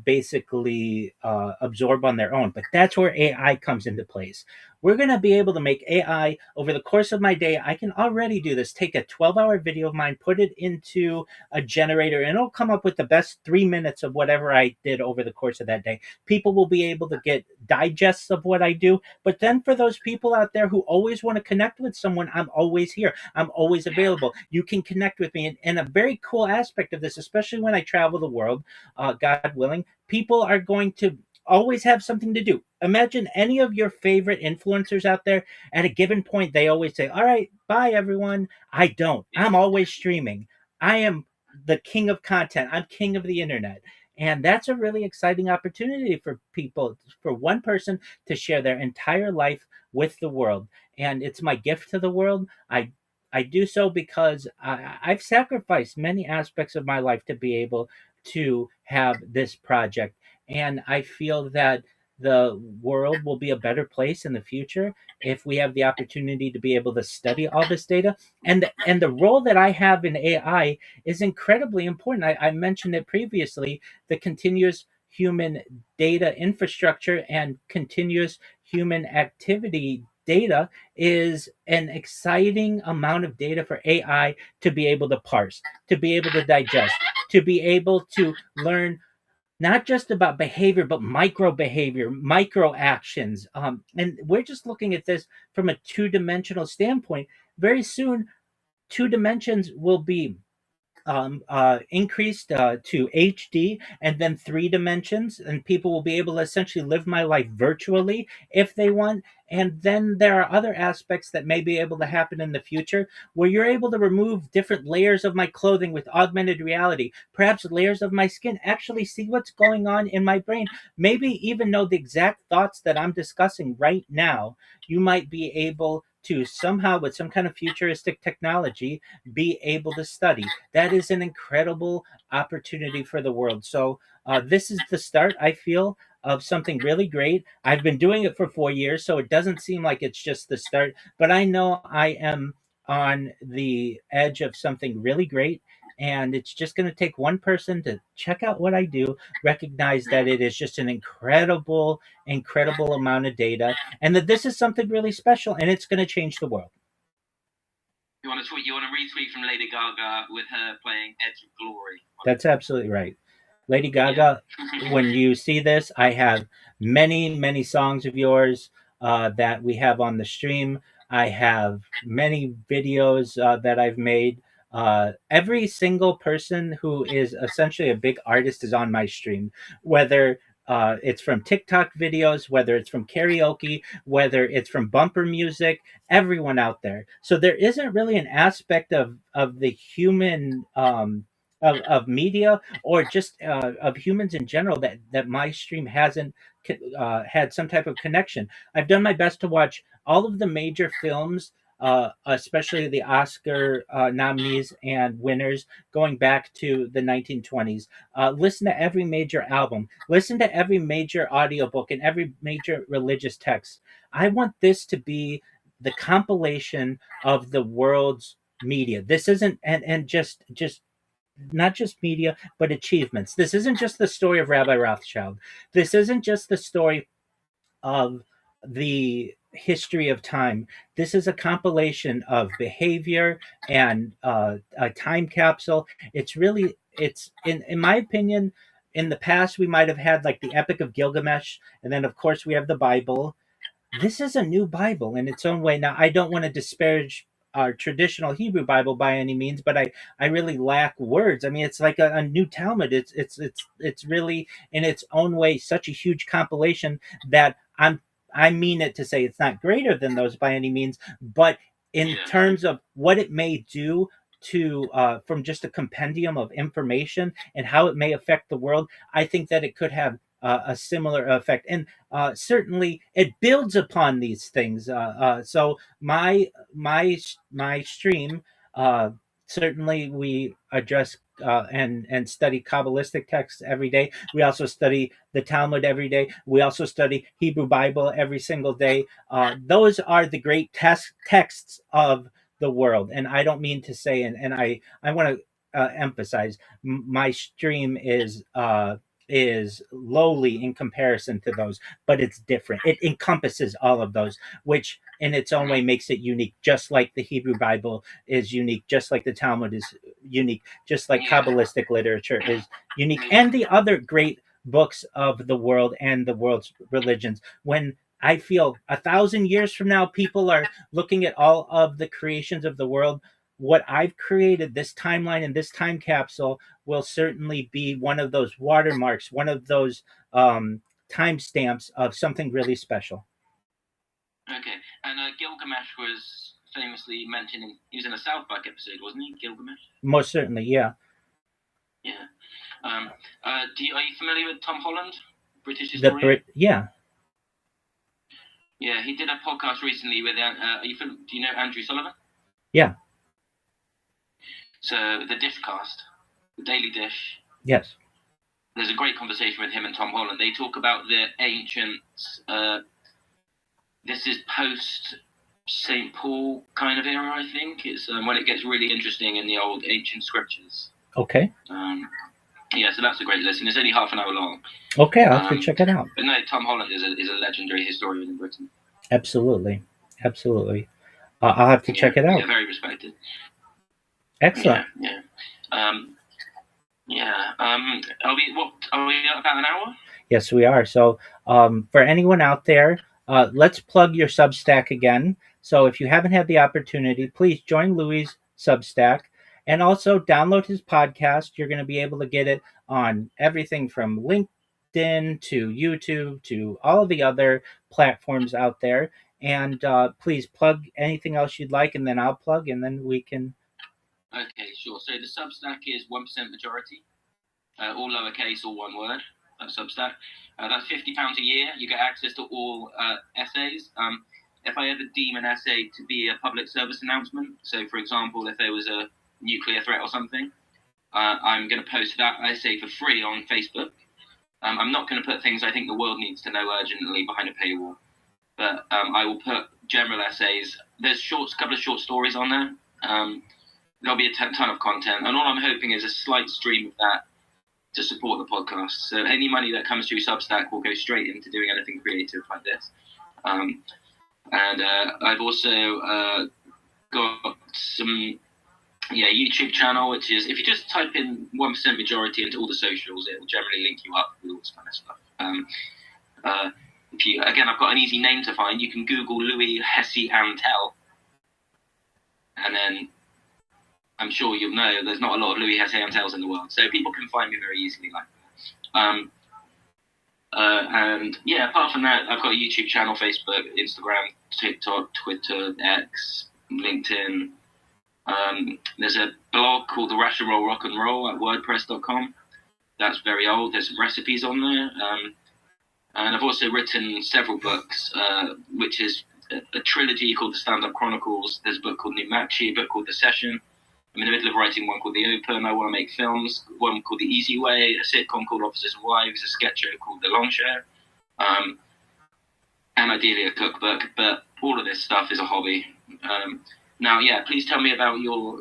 basically absorb on their own. But that's where AI comes into place. We're going to be able to make AI over the course of my day. I can already do this. Take a 12-hour video of mine, put it into a generator, and it'll come up with the best 3 minutes of whatever I did over the course of that day. People will be able to get digests of what I do. But then for those people out there who always want to connect with someone, I'm always here. I'm always available. You can connect with me. And a very cool aspect of this, especially when I travel the world, God willing, people are going to always have something to do. Imagine any of your favorite influencers out there at a given point, they always say, all right, bye everyone. I don't. Yeah. I'm always streaming. I am the king of content. I'm king of the internet. And that's a really exciting opportunity for people, for one person to share their entire life with the world. And it's my gift to the world. I do so because I've sacrificed many aspects of my life to be able to have this project. And I feel that the world will be a better place in the future if we have the opportunity to be able to study all this data. And the role that I have in AI is incredibly important. I mentioned it previously, the continuous human data infrastructure and continuous human activity data is an exciting amount of data for AI to be able to parse, to be able to digest, to be able to learn not just about behavior, but micro behavior, micro actions. And we're just looking at this from a two-dimensional standpoint. Very soon, two dimensions will be increased to HD and then 3 dimensions, and people will be able to essentially live my life virtually if they want. And then there are other aspects that may be able to happen in the future where you're able to remove different layers of my clothing with augmented reality, perhaps layers of my skin, actually see what's going on in my brain, maybe even know the exact thoughts that I'm discussing right now. You might be able to somehow, with some kind of futuristic technology, be able to study. That is an incredible opportunity for the world. So this is the start, I feel, of something really great. I've been doing it for 4 years, so it doesn't seem like it's just the start, but I know I am on the edge of something really great. And it's just going to take one person to check out what I do, recognize that it is just an incredible, incredible amount of data, and that this is something really special, and it's going to change the world. You want to tweet? You want to retweet from Lady Gaga with her playing "Edge of Glory"? That's absolutely right. Lady Gaga, when you see this, I have many, many songs of yours that we have on the stream. I have many videos that I've made. Every single person who is essentially a big artist is on my stream, whether it's from TikTok videos, whether it's from karaoke, whether it's from bumper music, everyone out there. So there isn't really an aspect of the human of media or just of humans in general that my stream hasn't had some type of connection. I've done my best to watch all of the major films, especially the Oscar nominees and winners going back to the 1920s. Listen to every major album, listen to every major audiobook and every major religious text. I want this to be the compilation of the world's media. This isn't and just not just media, but achievements. This isn't just the story of Rabbi Rothschild. This isn't just the story of the history of time. This is a compilation of behavior and a time capsule. It's really, it's in my opinion, in the past we might have had like the Epic of Gilgamesh, and then of course we have the Bible. This is a new Bible in its own way. Now, I don't want to disparage our traditional Hebrew Bible by any means, but I really lack words. I mean, it's like a new Talmud. It's really in its own way such a huge compilation that I mean it to say it's not greater than those by any means, but in terms of what it may do to from just a compendium of information and how it may affect the world, I think that it could have a similar effect. And certainly it builds upon these things. So my stream, certainly we address and study Kabbalistic texts every day. We also study the Talmud every day. We also study Hebrew Bible every single day. Those are the great texts of the world. And I don't mean to say, and I want to emphasize, my stream is lowly in comparison to those, but it's different. It encompasses all of those, which in its own way makes it unique, just like the Hebrew Bible is unique, just like the Talmud is unique, just like Kabbalistic literature is unique, and the other great books of the world and the world's religions. When I feel 1,000 years from now, people are looking at all of the creations of the world, what I've created, this timeline and this time capsule, will certainly be one of those watermarks, one of those timestamps of something really special. Okay, and Gilgamesh was famously mentioned he was in a South Park episode, wasn't he, Gilgamesh? Most certainly, yeah. Yeah. Are you familiar with Tom Holland, British historian? Yeah. Yeah, he did a podcast recently with. Do you know Andrew Sullivan? Yeah. So the Dishcast, the Daily Dish. Yes. There's a great conversation with him and Tom Holland. They talk about the ancient. This is post St. Paul kind of era, I think. It's when it gets really interesting in the old ancient scriptures. Okay. Yeah, so that's a great listen. It's only half an hour long. Okay, I'll have to check it out. But no, Tom Holland is a legendary historian in Britain. Absolutely. I'll have to check it out. Yeah, very respected. Excellent. Yeah. Are we at about an hour? Yes, we are. So for anyone out there, let's plug your Substack again. So if you haven't had the opportunity, please join Louis' Substack. And also download his podcast. You're going to be able to get it on everything from LinkedIn to YouTube to all of the other platforms out there. And please plug anything else you'd like, and then I'll plug, and then we can. Okay, sure. So the Substack is 1% Majority, all lowercase, all one word. That's Substack. That's £50 a year. You get access to all essays. If I ever deem an essay to be a public service announcement, so for example, if there was a nuclear threat or something, I'm going to post that essay for free on Facebook. I'm not going to put things I think the world needs to know urgently behind a paywall, but I will put general essays. There's a couple of short stories on there. There'll be a ton of content, and all I'm hoping is a slight stream of that to support the podcast. So any money that comes through Substack will go straight into doing anything creative like this. And I've also got some YouTube channel, which is, if you just type in 1% Majority into all the socials, it will generally link you up with all this kind of stuff. I've got an easy name to find. You can Google Louis Hesse Antel, and then I'm sure you'll know there's not a lot of Louis Hesse Antels in the world, so people can find me very easily like that. And yeah, apart from that, I've got a YouTube channel, Facebook, Instagram, TikTok, Twitter, X, LinkedIn. There's a blog called The Rash and Roll Rock and Roll at WordPress.com. That's very old. There's some recipes on there. And I've also written several books, which is a trilogy called The Stand-Up Chronicles. There's a book called Numachi, a book called The Session. I'm in the middle of writing one called The Open. I want to make films. One called The Easy Way, a sitcom called Officers and Wives, a sketch show called The Long Share, and ideally a cookbook. But all of this stuff is a hobby. Now, please tell me about your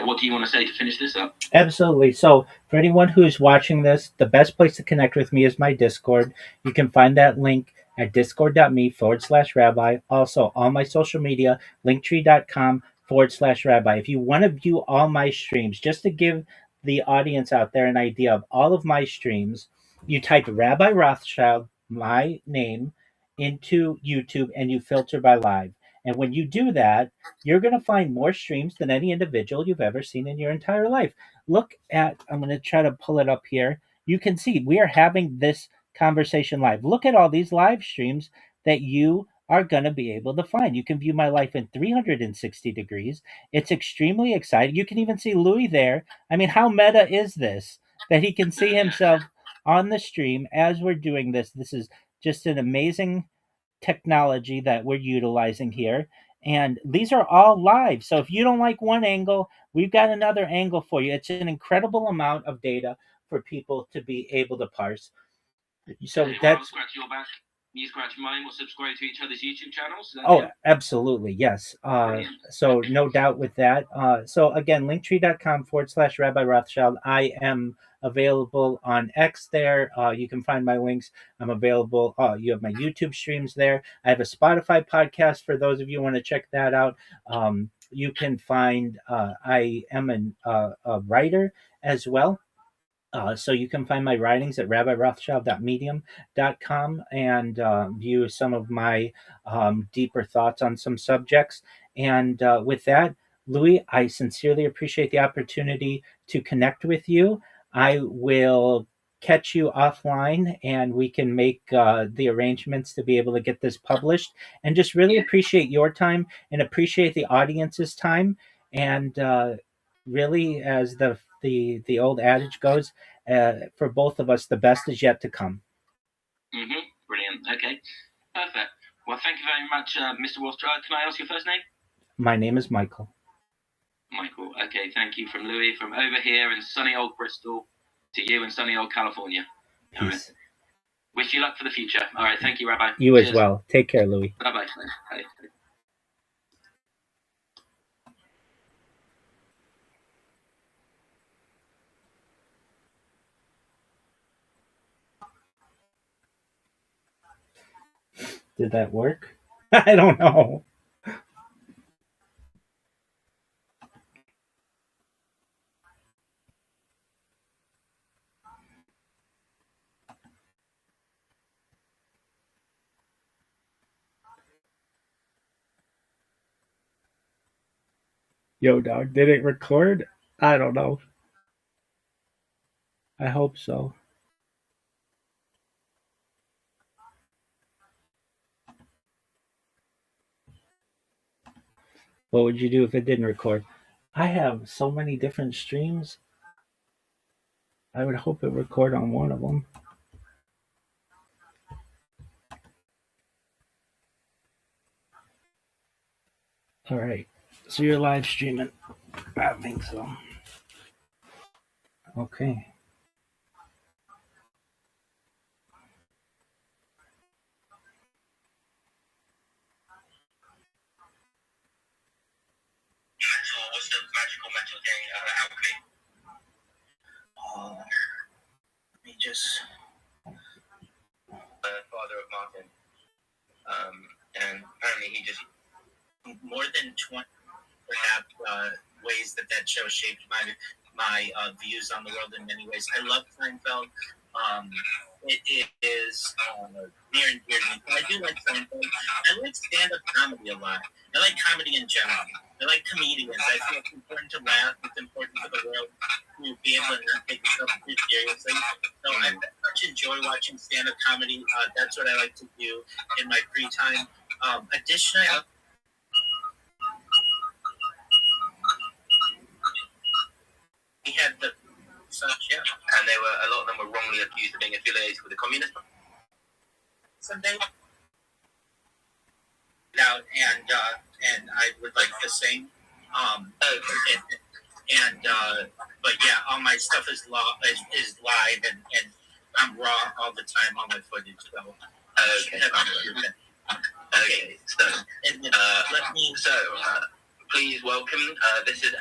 what do you want to say to finish this up? Absolutely. So, for anyone who's watching this, the best place to connect with me is my Discord. You can find that link at discord.me/rabbi. Also, all my social media, linktree.com/rabbi. If you want to view all my streams, just to give the audience out there an idea of all of my streams, you type Rabbi Rothschild, my name, into YouTube and you filter by live. And when you do that, you're going to find more streams than any individual you've ever seen in your entire life. Look at, I'm going to try to pull it up here. You can see we are having this conversation live. Look at all these live streams that you are going to be able to find. You can view my life in 360 degrees. It's extremely exciting. You can even see Louis there. I mean, how meta is this that he can see himself on the stream as we're doing this? This is just an amazing technology that we're utilizing here. And these are all live. So if you don't like one angle, we've got another angle for you. It's an incredible amount of data for people to be able to parse. So I'll scratch your back. You scratch mine. We'll subscribe to each other's YouTube channels. Absolutely. Yes. So no doubt with that. So again, linktree.com/Rabbi Rothschild. I am available on X there. You can find my links. I'm available. You have my YouTube streams there. I have a Spotify podcast for those of you who want to check that out. You can find, I am a writer as well. So you can find my writings at rabbirothschild.medium.com and view some of my deeper thoughts on some subjects. And with that, Louis, I sincerely appreciate the opportunity to connect with you. I will catch you offline and we can make the arrangements to be able to get this published, and just really appreciate your time and appreciate the audience's time. And really, as the old adage goes, for both of us, the best is yet to come. Brilliant. Okay, perfect. Well, thank you very much, Mr. Rothschild. Can I ask your first name? My name is Michael. Michael. Okay, thank you. From Louis, from over here in sunny old Bristol, to you in sunny old California. Peace. All right. Wish you luck for the future. All right, thank you, Rabbi. You Cheers. As well. Take care, Louis. Bye-bye. Bye. Did that work? I don't know. Yo, dog, did it record? I don't know. I hope so. What would you do if it didn't record? I have so many different streams. I would hope it record on one of them. All right. So you're live streaming. I think so. Okay. So what's the magical metal game? Alchemy. Let me just. Father of Martin. And apparently he just more than 20 perhaps ways that show shaped my views on the world in many ways. I love Seinfeld. It is near and dear to me. I do like Seinfeld. I like stand-up comedy a lot. I like comedy in general. I like comedians. I feel it's important to laugh. It's important for the world to be able to not take itself too seriously. So I very much enjoy watching stand-up comedy. That's what I like to do in my free time. Additionally, we had the such, yeah, and they were a lot of them were wrongly accused of being affiliated with the communist. Someday, out and I would like to sing. But yeah, all my stuff is live and I'm raw all the time on my footage. So okay. So let me. So please welcome. This is.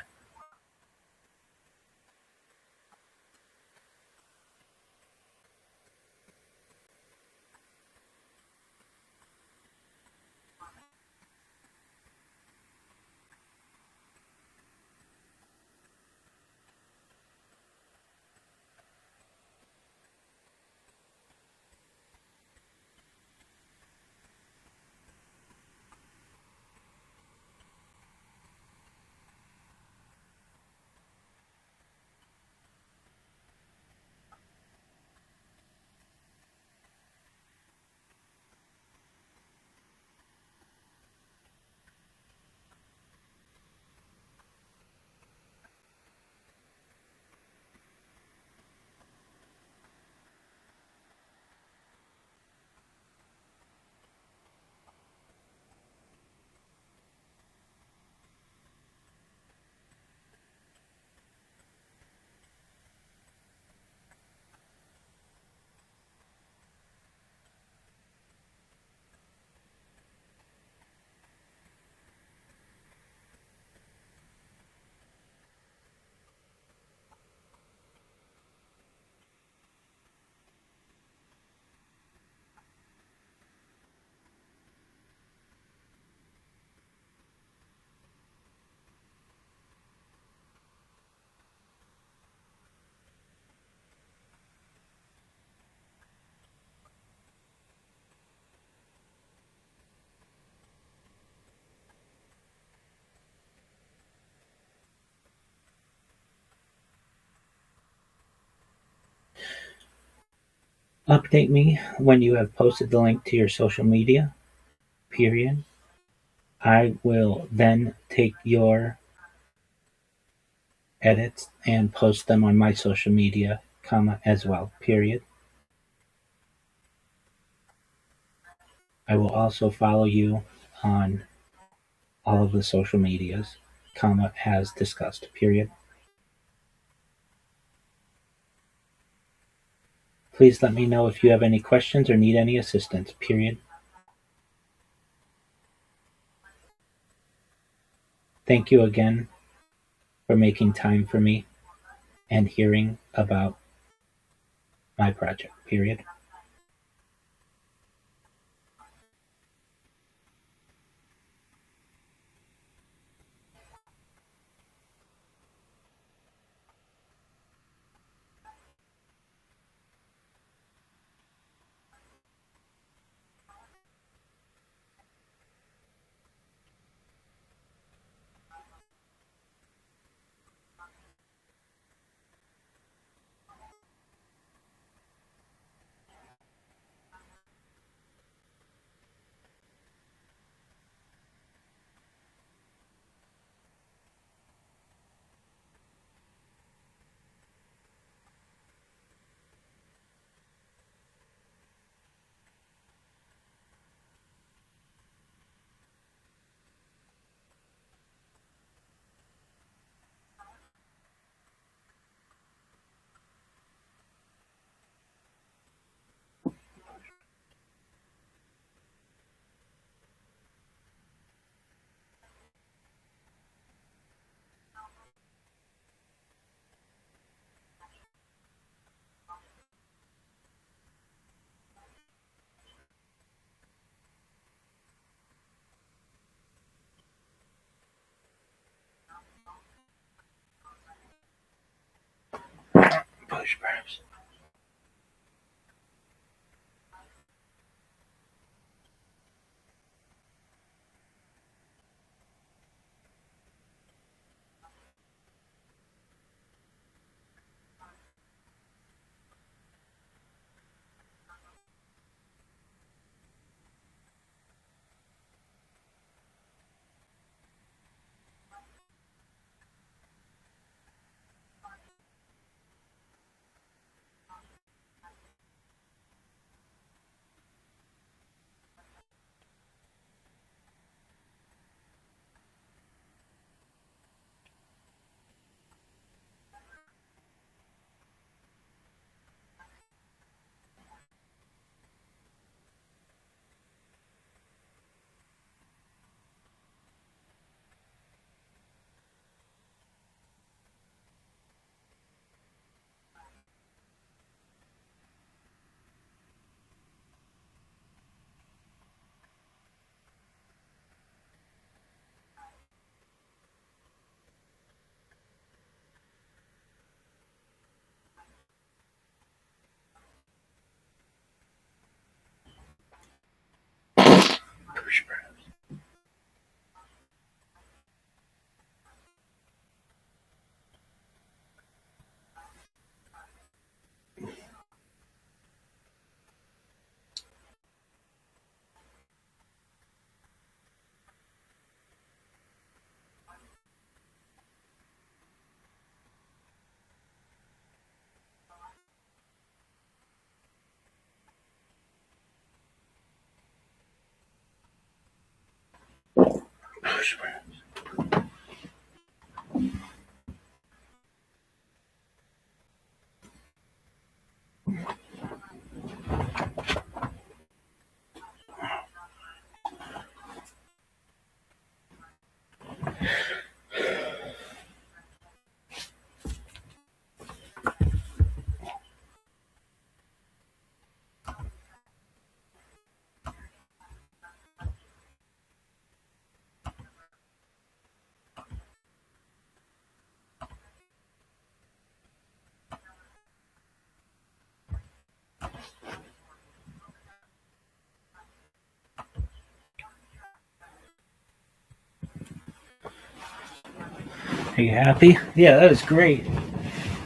Update me when you have posted the link to your social media, period. I will then take your edits and post them on my social media, as well, period. I will also follow you on all of the social medias, as discussed, period. Please let me know if you have any questions or need any assistance, period. Thank you again for making time for me and hearing about my project, period. Push perhaps. Push perhaps. Push perhaps. Are you happy? Yeah, that was great.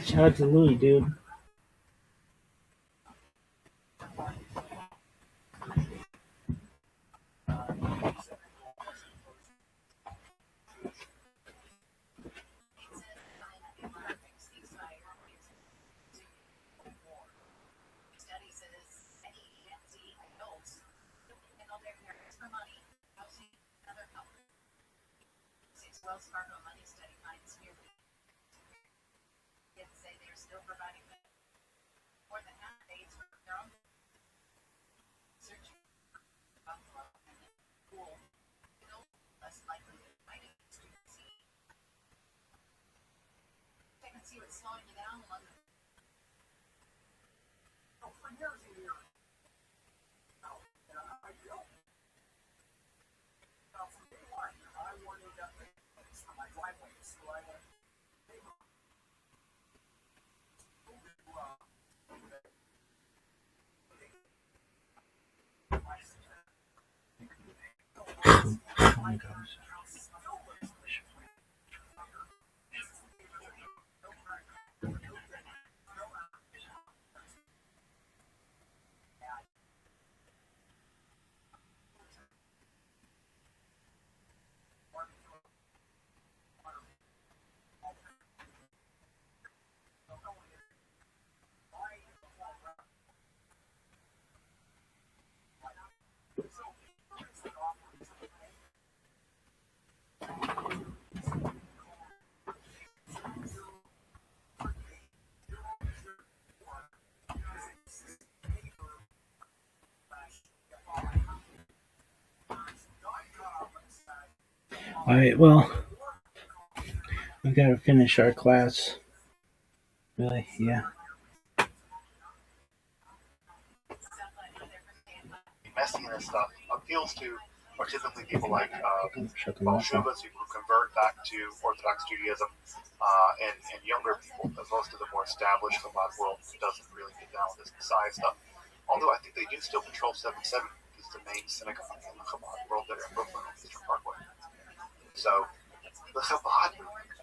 Shout out to Louis, dude. All right, well, we gotta finish our class. Really? Yeah. Messiness stuff appeals to are typically people like Shut them off. Shuvas, people who convert back to Orthodox Judaism, and younger people. But most of the more established Chabad world doesn't really get down with this Messiah stuff. Although I think they do still control 770, which is the main synagogue in the Chabad world there in Brooklyn on Eastern Parkway. So the Chabad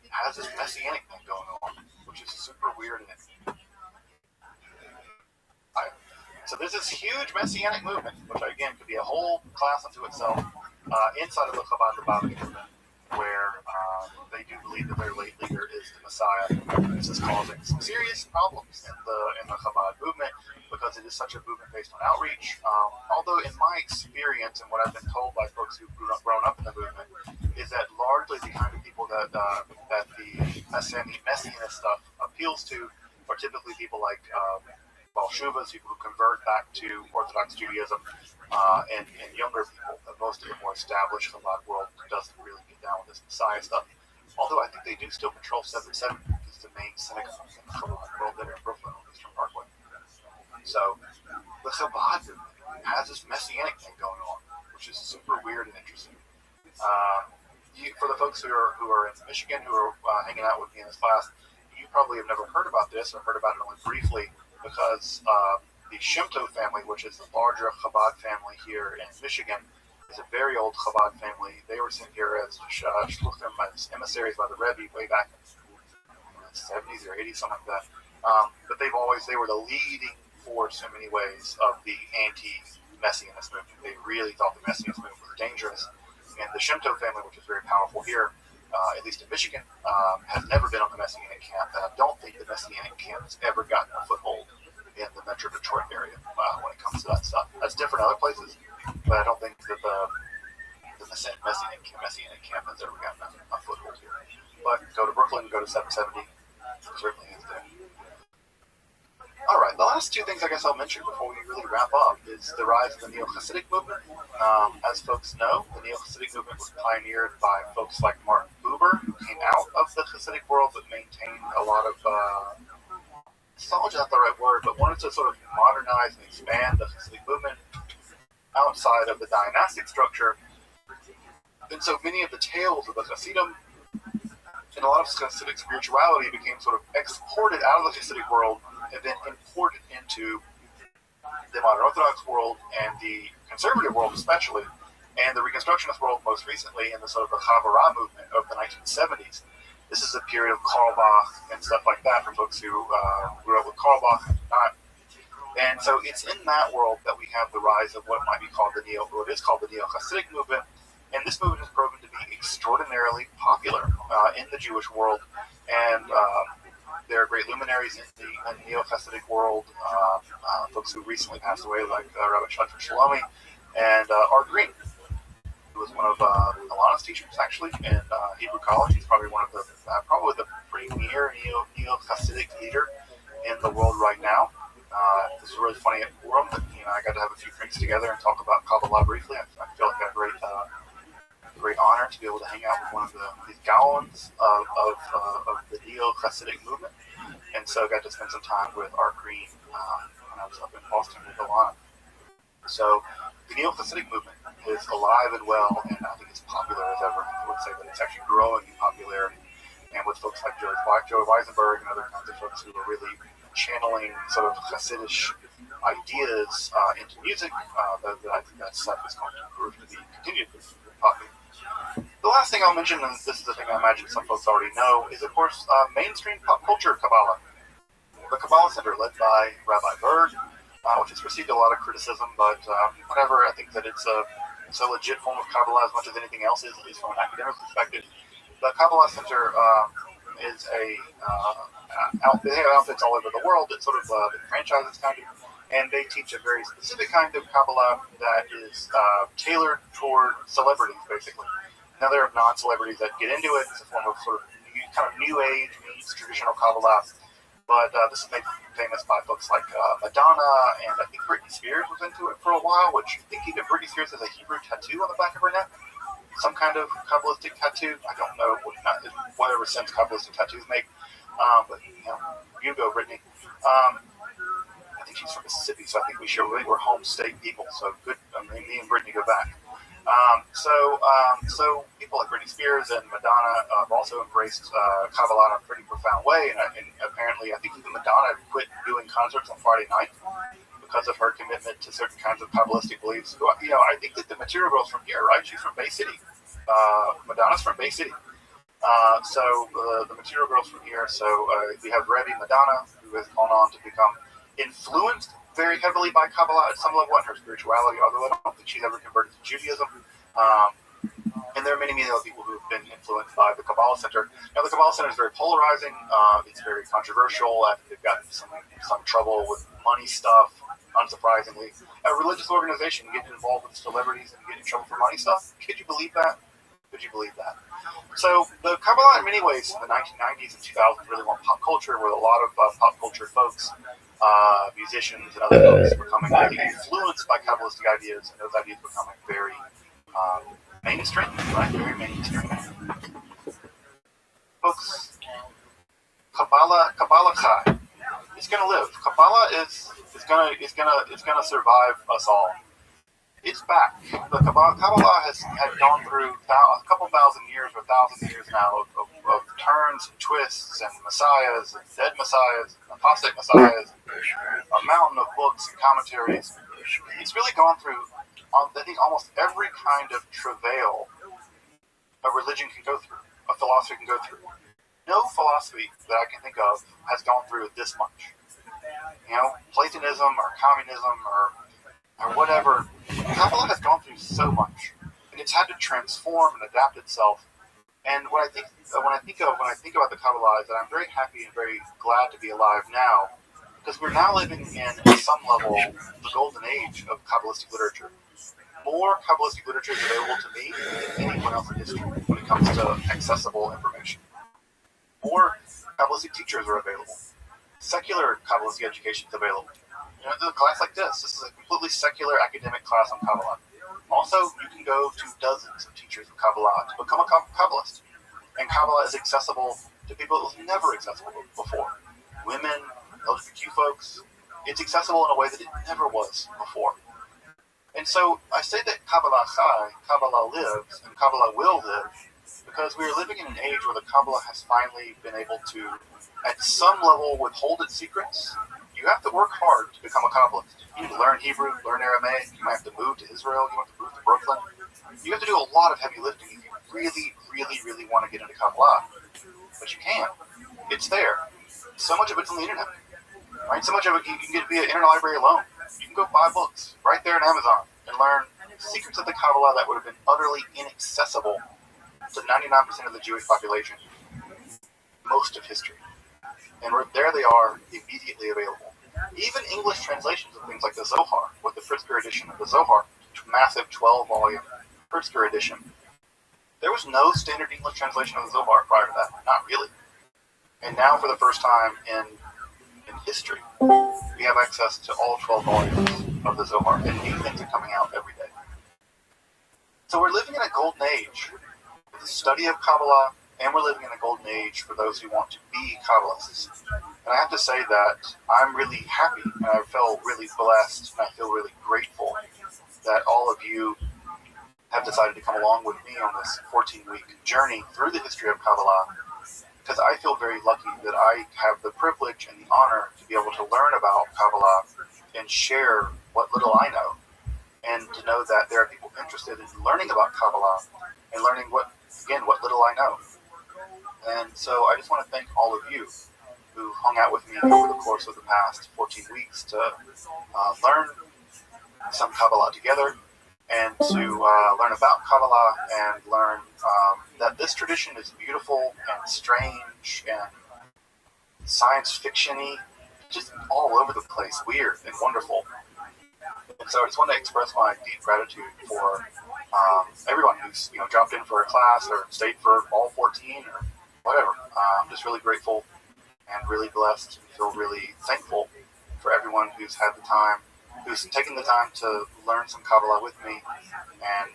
has this messianic thing going on, which is super weird and so there's this huge messianic movement, which again could be a whole class unto itself, inside of the Chabad Lubavitch movement, where they do believe that their late leader is the Messiah. This is causing some serious problems in the Chabad movement because it is such a movement based on outreach. Although in my experience and what I've been told by folks who've grown up in the movement is that largely the kind of people that the messianist stuff appeals to are typically people like Shuvas, people who convert back to Orthodox Judaism, and younger people. Most of the more established Chabad world doesn't really get down with this Messiah stuff. Although I think they do still control 770, which is the main synagogue in the Chabad world there in Brooklyn on Eastern Parkway. So the Chabad has this messianic thing going on, which is super weird and interesting. For the folks who are in Michigan who are hanging out with me in this class, you probably have never heard about this or heard about it only briefly, because the Shemto family, which is the larger Chabad family here in Michigan, is a very old Chabad family. They were sent here as shluchim, as emissaries by the Rebbe way back in the 70s or 80s, something like that. But they were the leading force in many ways of the anti-Messianist movement. They really thought the Messianist movement was dangerous. And the Shemto family, which is very powerful here, at least in Michigan, has never been on the Messianic camp, and I don't think the Messianic camp has ever gotten a foothold in the Metro Detroit area when it comes to that stuff. That's different in other places, but I don't think that the Messianic camp has ever gotten a foothold here. But go to Brooklyn, go to 770, it certainly is there. All right, the last two things I guess I'll mention before we really wrap up is the rise of the Neo-Hasidic movement. As folks know, the Neo-Hasidic movement was pioneered by folks like Martin Buber, who came out of the Hasidic world but maintained a lot of, nostalgia is not the right word, but wanted to sort of modernize and expand the Hasidic movement outside of the dynastic structure. And so many of the tales of the Hasidim and a lot of Hasidic spirituality became sort of exported out of the Hasidic world and then imported into the modern Orthodox world and the conservative world especially, and the Reconstructionist world most recently in the sort of the Chavurah movement of the 1970s. This is a period of Karlbach and stuff like that for folks who grew up with Karlbach and not. And so it's in that world that we have the rise of what might be called the Neo-Hasidic movement. And this movement has proven to be extraordinarily popular in the Jewish world. And there are great luminaries in the Neo-Hasidic world, folks who recently passed away, like Rabbi Rothschild and Art Green, who was one of Alana's teachers, actually, in Hebrew College. He's probably one of the premier Neo-Hasidic leader in the world right now. This is really funny at Purim that I got to have a few drinks together and talk about Kabbalah briefly. I feel like I got a great honor to be able to hang out with one of these Gaons of the Neo-Hasidic movement. And so I got to spend some time with Art Green when I was up in Boston with Alana. So the Neo-Hasidic movement is alive and well, and I think it's popular as ever. I would say that it's actually growing in popularity. And with folks like Joe Weisenberg and other kinds of folks who are really channeling sort of Hasidic ideas into music, I think that stuff is going to prove to be continued to be popular. The last thing I'll mention, and this is the thing I imagine some folks already know, is of course mainstream pop culture Kabbalah. The Kabbalah Center, led by Rabbi Berg, which has received a lot of criticism, but whatever, I think that it's a legit form of Kabbalah as much as anything else is, at least from an academic perspective. The Kabbalah Center is they have outfits all over the world that sort of franchises kind of, and they teach a very specific kind of Kabbalah that is tailored toward celebrities, basically. Now there are non-celebrities that get into it. It's a form of sort of new age meets traditional Kabbalah, but this is made famous by folks like Madonna, and I think Britney Spears was into it for a while, which I think even Britney Spears has a Hebrew tattoo on the back of her neck. Some kind of Kabbalistic tattoo. I don't know whatever sense Kabbalistic tattoos make, but you go, Britney. I think she's from Mississippi, so I think we're home state people. So good. Me and Britney go back. So people like Britney Spears and Madonna have also embraced Kabbalah in a pretty profound way, and apparently, I think even Madonna quit doing concerts on Friday night because of her commitment to certain kinds of Kabbalistic beliefs. You know, I think that the material girl's from here, right? She's from Bay City. Madonna's from Bay City. The material girl's from here. So we have Rabbi Madonna, who has gone on to become influenced very heavily by Kabbalah at some level in her spirituality, although I don't think she's ever converted to Judaism. And there are many, many other people who have been influenced by the Kabbalah Center. Now, the Kabbalah Center is very polarizing. It's very controversial. I think they've gotten some trouble with money stuff, unsurprisingly. A religious organization getting involved with celebrities and getting in trouble for money stuff. Could you believe that? Could you believe that? So the Kabbalah, in many ways, in the 1990s and 2000s, really went pop culture, where a lot of pop culture folks, musicians and other folks, becoming really influenced by Kabbalistic ideas, and those ideas becoming very mainstream, right? Very mainstream. Folks, Kabbalah Chai. It's gonna live. Kabbalah is gonna survive us all. It's back. The Kabbalah had gone through a couple thousand years or 1,000 years now of turns and twists and messiahs and dead messiahs, apostate messiahs, a mountain of books and commentaries. It's really gone through, I think, almost every kind of travail a religion can go through, a philosophy can go through. No philosophy that I can think of has gone through this much. You know, Platonism or communism or whatever, Kabbalah has gone through so much, and it's had to transform and adapt itself. And when I think about the Kabbalah, is that I'm very happy and very glad to be alive now, because we're now living in, at some level, the golden age of Kabbalistic literature. More Kabbalistic literature is available to me than anyone else in history when it comes to accessible information. More Kabbalistic teachers are available. Secular Kabbalistic education is available. You know, a class like this is a completely secular academic class on Kabbalah. Also, you can go to dozens of teachers of Kabbalah to become a Kabbalist. And Kabbalah is accessible to people it was never accessible before. Women, LGBTQ folks. It's accessible in a way that it never was before. And so I say that Kabbalah Chai, Kabbalah lives, and Kabbalah will live, because we are living in an age where the Kabbalah has finally been able to, at some level, withhold its secrets. You have to work hard to become a Kabbalist. You need to learn Hebrew, learn Aramaic. You might have to move to Israel. You have to move to Brooklyn. You have to do a lot of heavy lifting if you really, really, really want to get into Kabbalah. But you can. It's there. So much of it's on the internet. Right? So much of it you can get via interlibrary alone. You can go buy books right there on Amazon and learn secrets of the Kabbalah that would have been utterly inaccessible to 99% of the Jewish population most of history. And there they are, immediately available. Even English translations of things like the Zohar, with the Pritzker edition of the Zohar, massive 12-volume Pritzker edition. There was no standard English translation of the Zohar prior to that. Not really. And now, for the first time in history, we have access to all 12 volumes of the Zohar, and new things are coming out every day. So we're living in a golden age with the study of Kabbalah, and we're living in a golden age for those who want to be Kabbalists. And I have to say that I'm really happy, and I feel really blessed, and I feel really grateful that all of you have decided to come along with me on this 14-week journey through the history of Kabbalah, because I feel very lucky that I have the privilege and the honor to be able to learn about Kabbalah and share what little I know, and to know that there are people interested in learning about Kabbalah and learning what little I know. And so I just want to thank all of you who hung out with me over the course of the past 14 weeks to learn some Kabbalah together, and to learn about Kabbalah and learn that this tradition is beautiful and strange and science fiction-y, just all over the place, weird and wonderful. And so I just want to express my deep gratitude for everyone who's dropped in for a class or stayed for all 14 or whatever. I'm just really grateful and really blessed and feel really thankful for everyone who's had the time, who's taken the time to learn some Kabbalah with me, and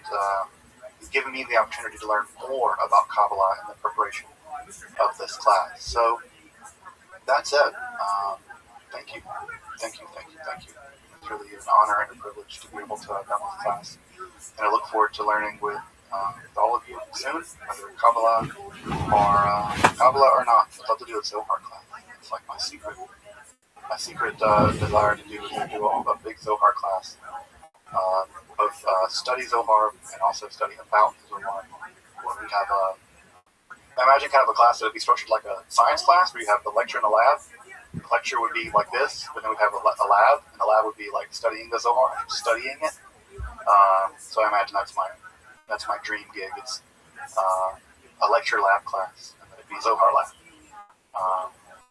given me the opportunity to learn more about Kabbalah in the preparation of this class. So that said, thank you. It's really an honor and a privilege to be able to have done this class. And I look forward to learning with all of you soon, whether Kabbalah or not. I'd love to do a Zohar class. It's like my secret desire to do is to do a big Zohar class. Both study Zohar and also study about Zohar. Where we have I imagine kind of a class that would be structured like a science class, where you have the lecture and the lab. The lecture would be like this, but then we'd have a lab, and the lab would be like studying the Zohar, studying it. So I imagine that's my dream gig. It's a lecture lab class, and then it'd be Zohar lab,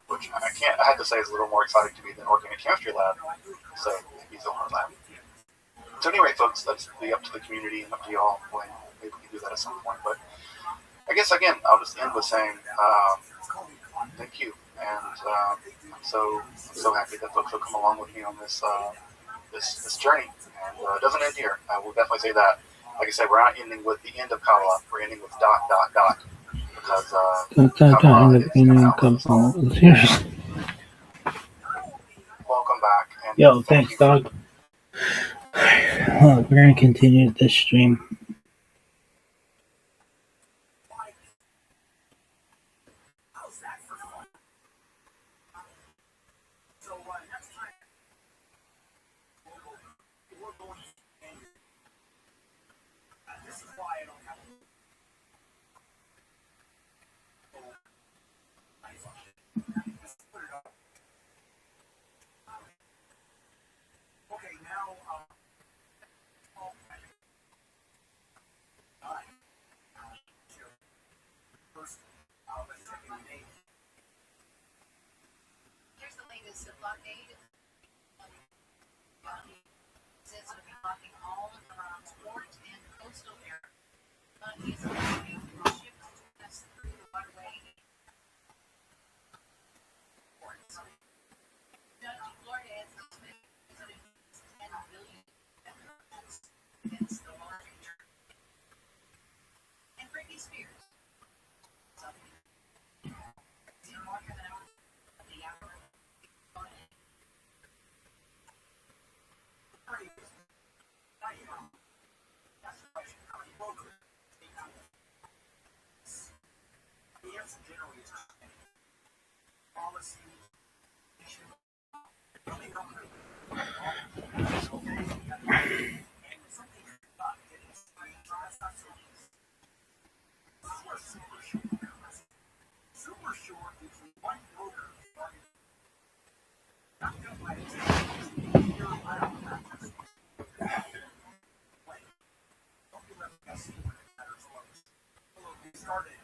which I had to say is a little more exciting to me than organic chemistry lab. So it'd be Zohar lab. So anyway, folks, that's be up to the community and up to y'all. Maybe we can do that at some point. But I guess again, I'll just end with saying thank you, and I'm so happy that folks will come along with me on this this journey. And it doesn't end here. I will definitely say that. Like I said, we're not ending with the end of Kabbalah. We're ending with ... because Kabbalah is welcome back. And Yo, thanks, dog. We're gonna continue this stream. Here's the latest blockade. Says it'll be blocking all of Iran's port and coastal area. He's allowing ships to pass through the waterway. Judge Florida has visited 10 billion against the large and Britney Spears.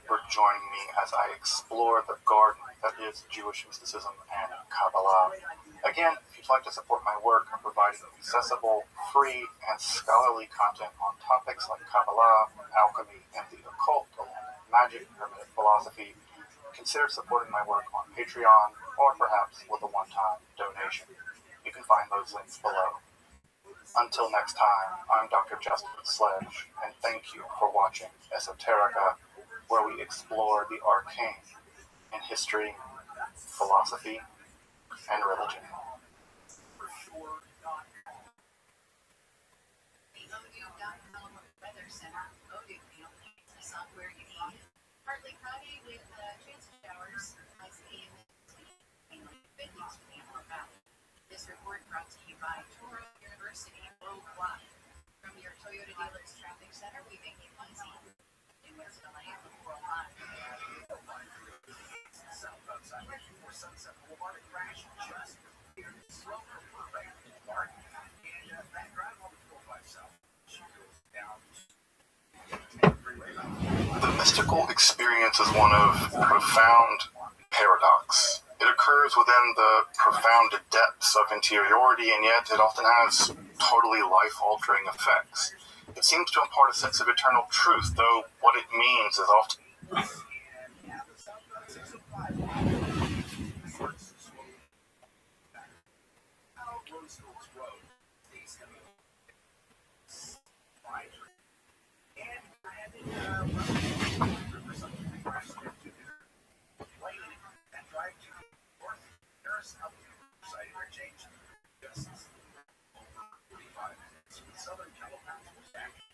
For joining me as I explore the garden that is Jewish mysticism and Kabbalah. Again, if you'd like to support my work, I'm providing accessible, free, and scholarly content on topics like Kabbalah, alchemy, and the occult, along with magic, primitive philosophy. Consider supporting my work on Patreon, or perhaps with a one-time donation. You can find those links below. Until next time, I'm Dr. Justin Sledge, and thank you for watching Esoterica, where we explore the arcane in history, philosophy, and religion. The ODU.com Weather Center, ODU is the software you need. Partly cloudy with chance of showers, highs in mainly 50s for the Antelope Valley. This report brought to you by Touro University Worldwide. From your Toyota dealer's traffic center, we make it easy. In West LA, worldwide. South outside 94 Sunset Boulevard, a crash just here. Slow right in the park. And back drive on the 45 South. She goes down. The mystical experience is one of profound paradox. It occurs within the profound depths of interiority, and yet it often has totally life-altering effects. It seems to impart a sense of eternal truth, though what it means is often... Southern California.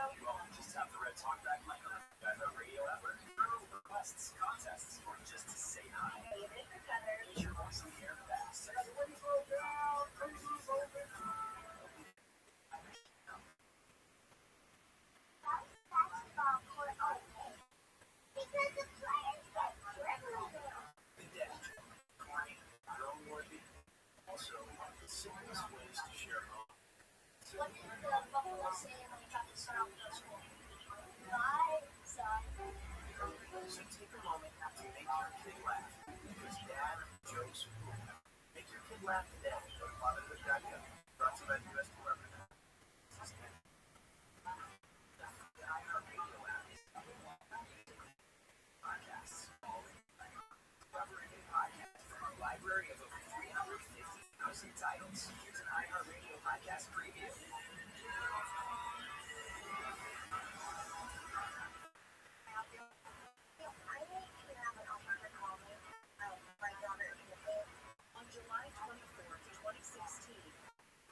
Just tap the red talkback mic on the radio app or requests, contests, or just to say hi. Get your voice in the air fast. Also, simplest ways to share home. So take a moment to make your kid laugh. Because dad jokes rule. Make your kid laugh today. Go to fatherhood.com. Brought to you by the U.S. Department of the iHeartRadio app. Podcasts. Collaborated podcasts from our library of over 350,000 titles. Here's an iHeartRadio podcast preview. On July 24th, 2016,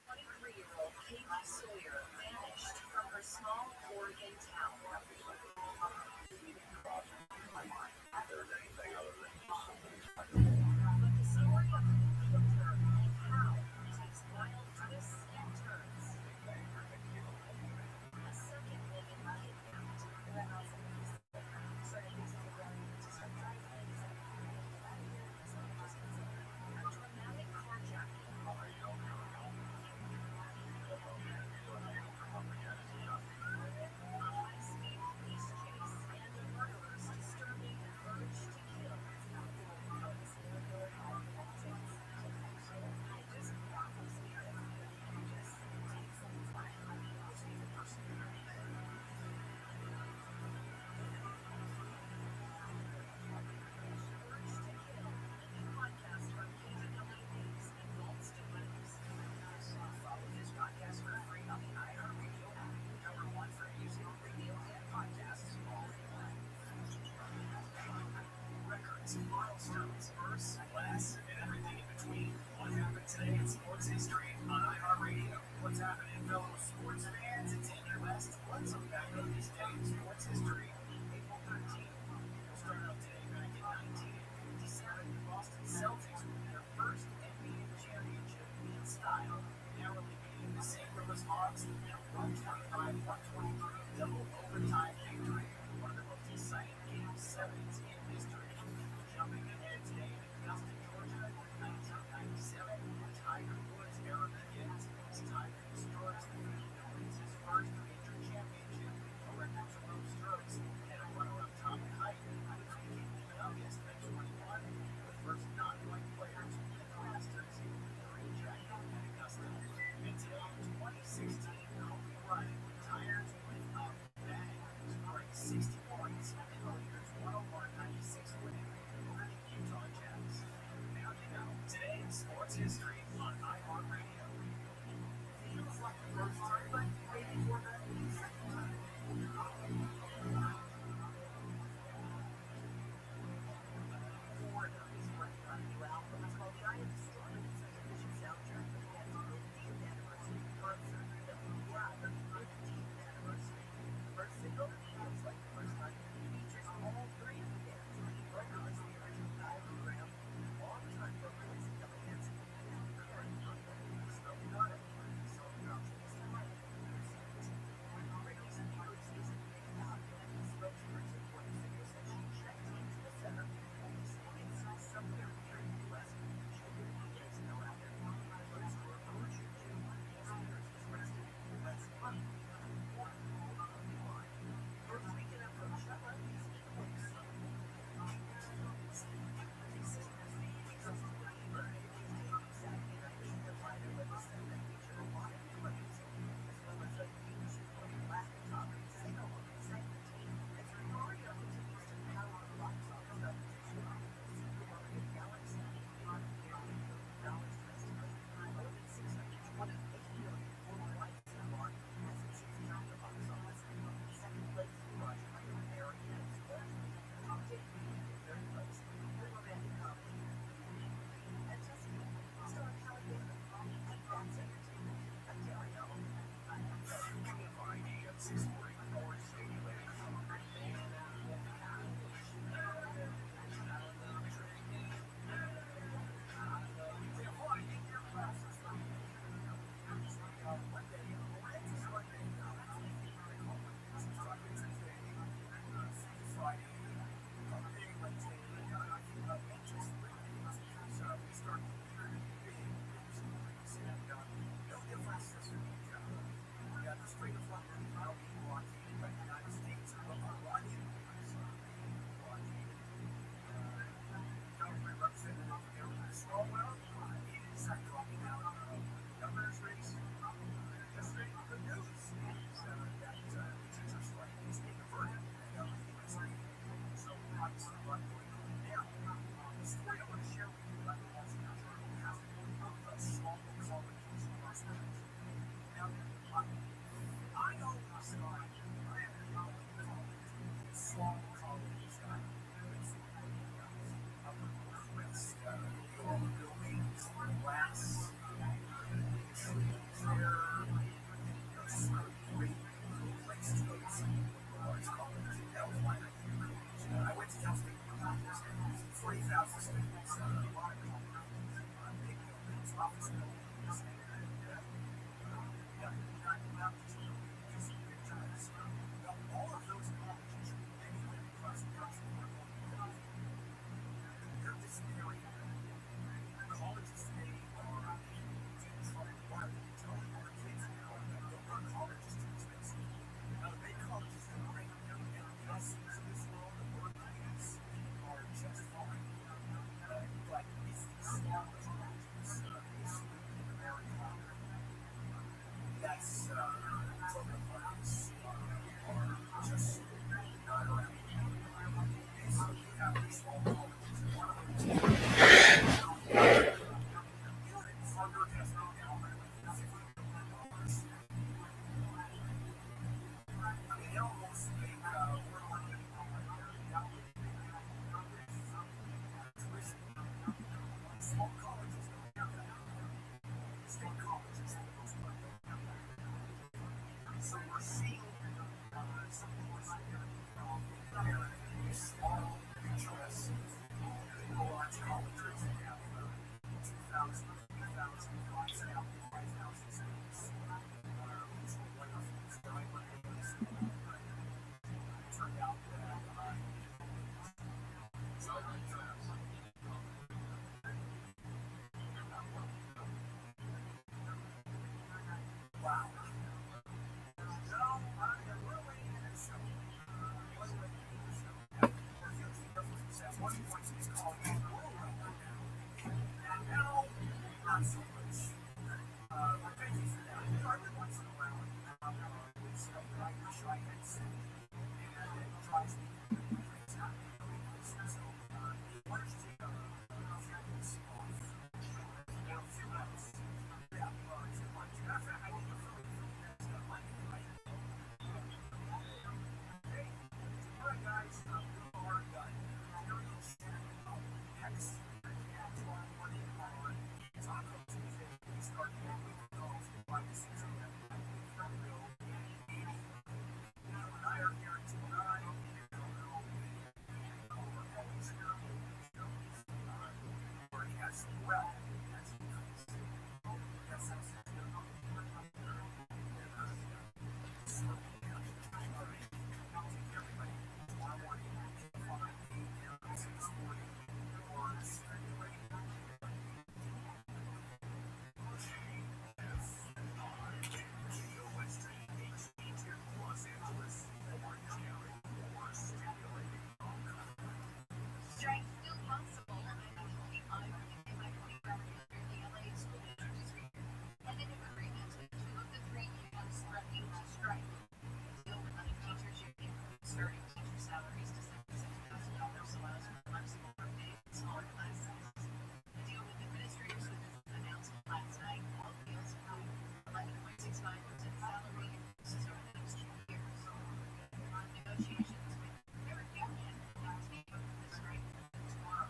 23-year-old Katie Sawyer vanished from her small Oregon town. But the story of who killed her and how takes wild twists and turns. A second woman kidnapped. A dramatic carjacking. A high-speed police chase and a murderer's disturbing urge to kill. Follow this podcast for free on the iHeartRadio app. Number one for music, radio, and podcasts all in one. Records, milestones, firsts, last, and everything in between. What happened today in sports history on iHeartRadio? What's happening, fellow sports fans? It's Andy West. Let's look back on this day in sports history. April 13th. We'll start out today back in 1957. The Boston Celtics won their first NBA championship in style, narrowly beating the St. Louis Hawks in a 125-123 double overtime victory. One of the most exciting game sevens in history. Jumping ahead today in Augusta, Georgia, 1997, Tiger Woods era begins as Tiger destroys the lead and wins his first major championship, a record 12 strokes, and a runner-up Tommy Height, who became the youngest at 21, the first non-white player to win the Masters, the green jacket at Augusta. And today in 2016, Kobe Bryant retires with a bang, scoring 60 points in the Lakers' 101-96 win over the Utah Jazz. Now you know, today in sports history on iHeartRadio. Feels like the first time, but maybe for the second time. Foreigner is working on a new album. It's called Giant Destroyer. It's a vicious soundtrack for the band's 50th anniversary concert. The 15th anniversary. The first single, Feels Like the First Time. Strike still possible. I in my 24 hours here, the LA School District is ended an agreement with two of the three unions threatening to strike. The overnight teachers union starting teacher salaries to $76,000 allows for flexible work days and smaller class sizes. The deal with administrators was announced last night. All deals include 11.65% salary increases over the next 2 years. Negotiations with their union continue the strike tomorrow.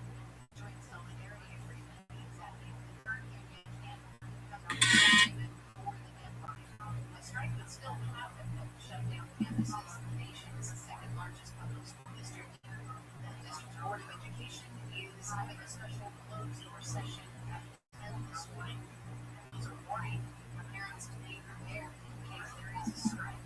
Joint solidarity agreement means that the third union can come to an agreement before the deadline. A strike would still happen that would shut down campuses, the nation's second largest public school district. The district board of education is having a special closed-door session at 10 this morning. It's a warning for parents to be prepared in case there is a strike.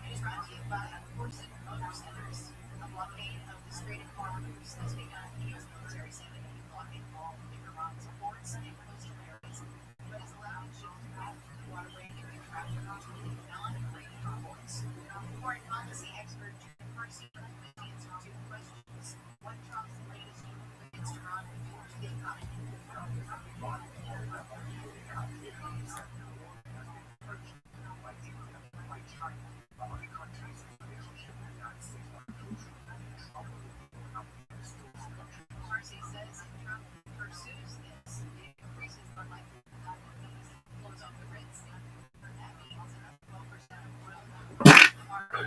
It is brought to you by Corset Motor Centers. A blockade of the Strait of Hormuz has begun. U.S. military say that it blocking all Iran's ports and coastal areas, but is allowing ships to pass through the waterway and carry traffic between non-Iranian ports. Foreign policy expert Jim Percy will answer two questions. What Trump's latest move against Iran will do to the economy? Percy says if Trump pursues this, it increases the likelihood that he blows off the Red Sea. That means another 12% of oil the market.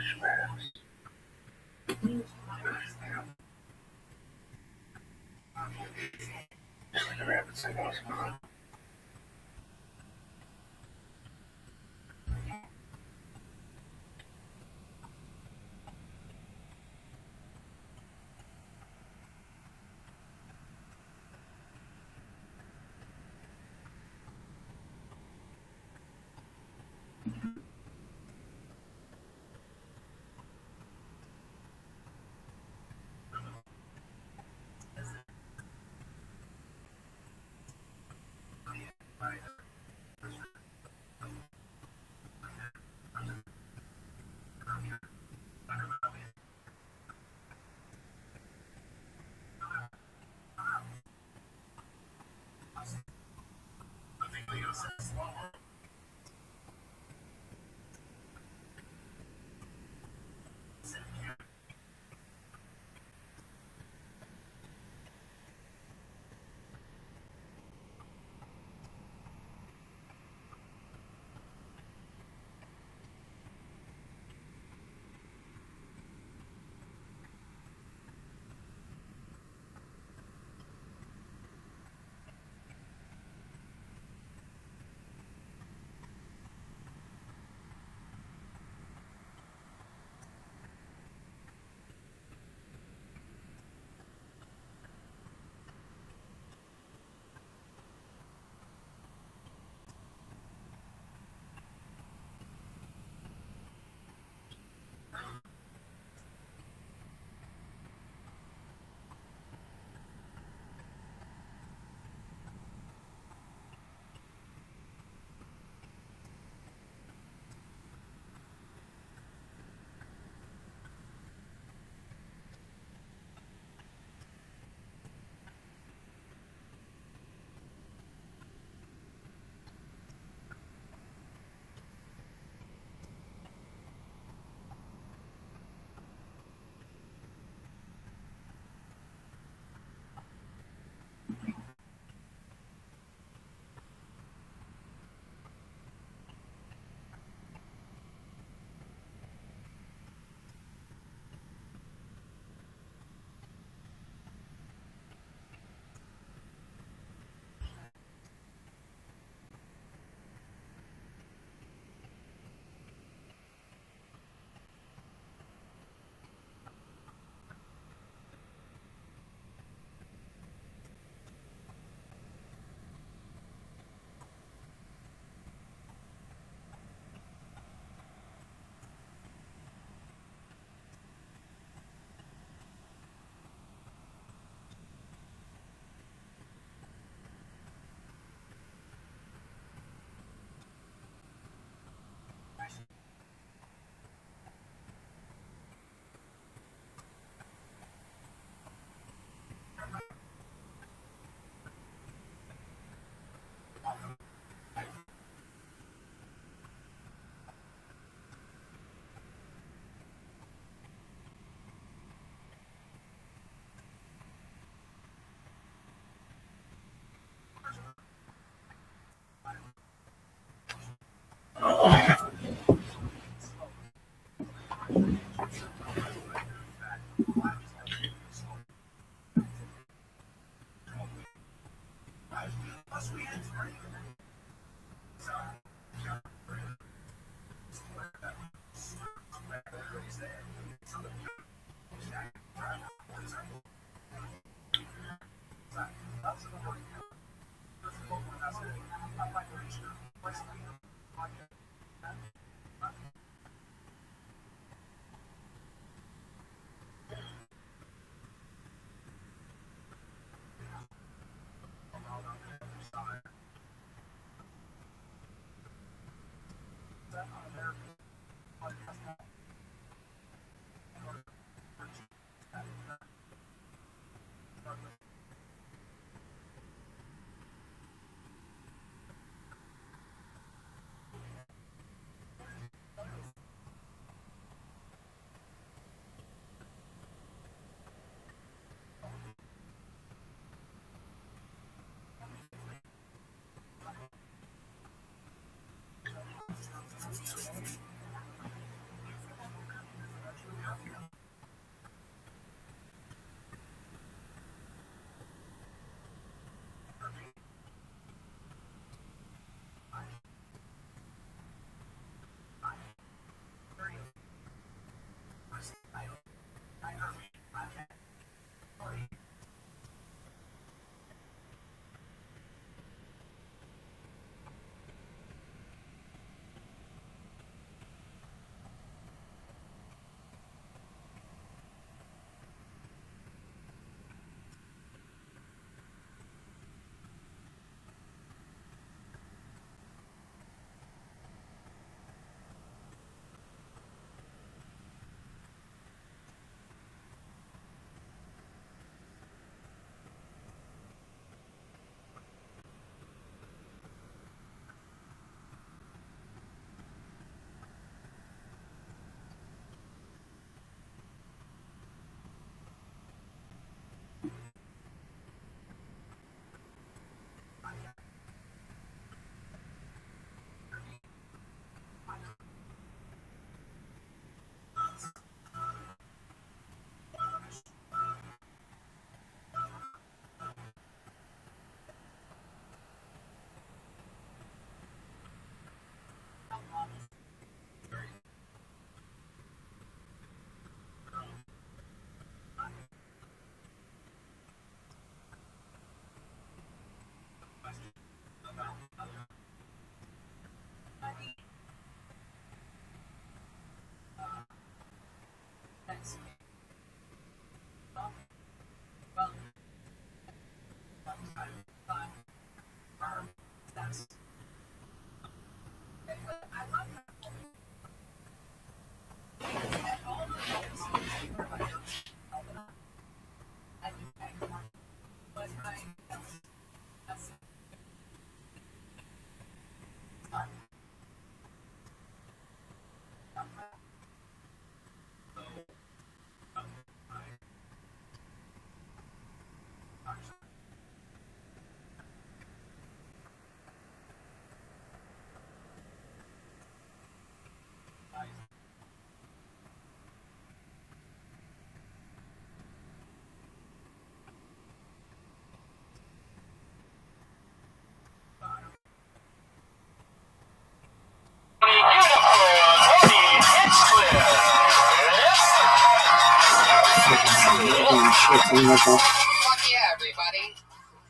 Fuck yeah, everybody.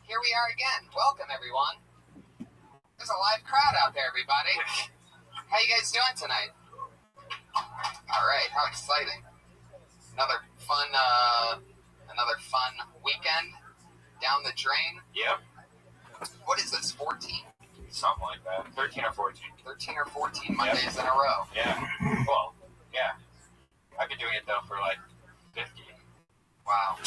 Here we are again. Welcome, everyone. There's a live crowd out there, everybody. How you guys doing tonight? All right, how exciting. Another fun weekend down the drain. Yep. What is this, 14? Something like that. 13 or 14. 13 or 14 Mondays in a row. Yeah. Well, yeah. I've been doing it, though, for like 50. Wow.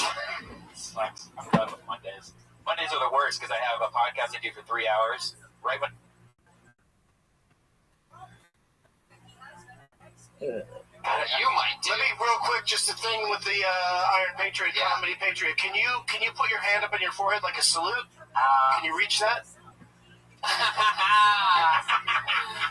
Sucks. I'm done with Mondays. Mondays are the worst because I have a podcast I do for 3 hours. Right when... You might do. Let me real quick, just a thing with the Iron Patriot, Comedy Patriot. Can you put your hand up on your forehead like a salute? Can you reach that?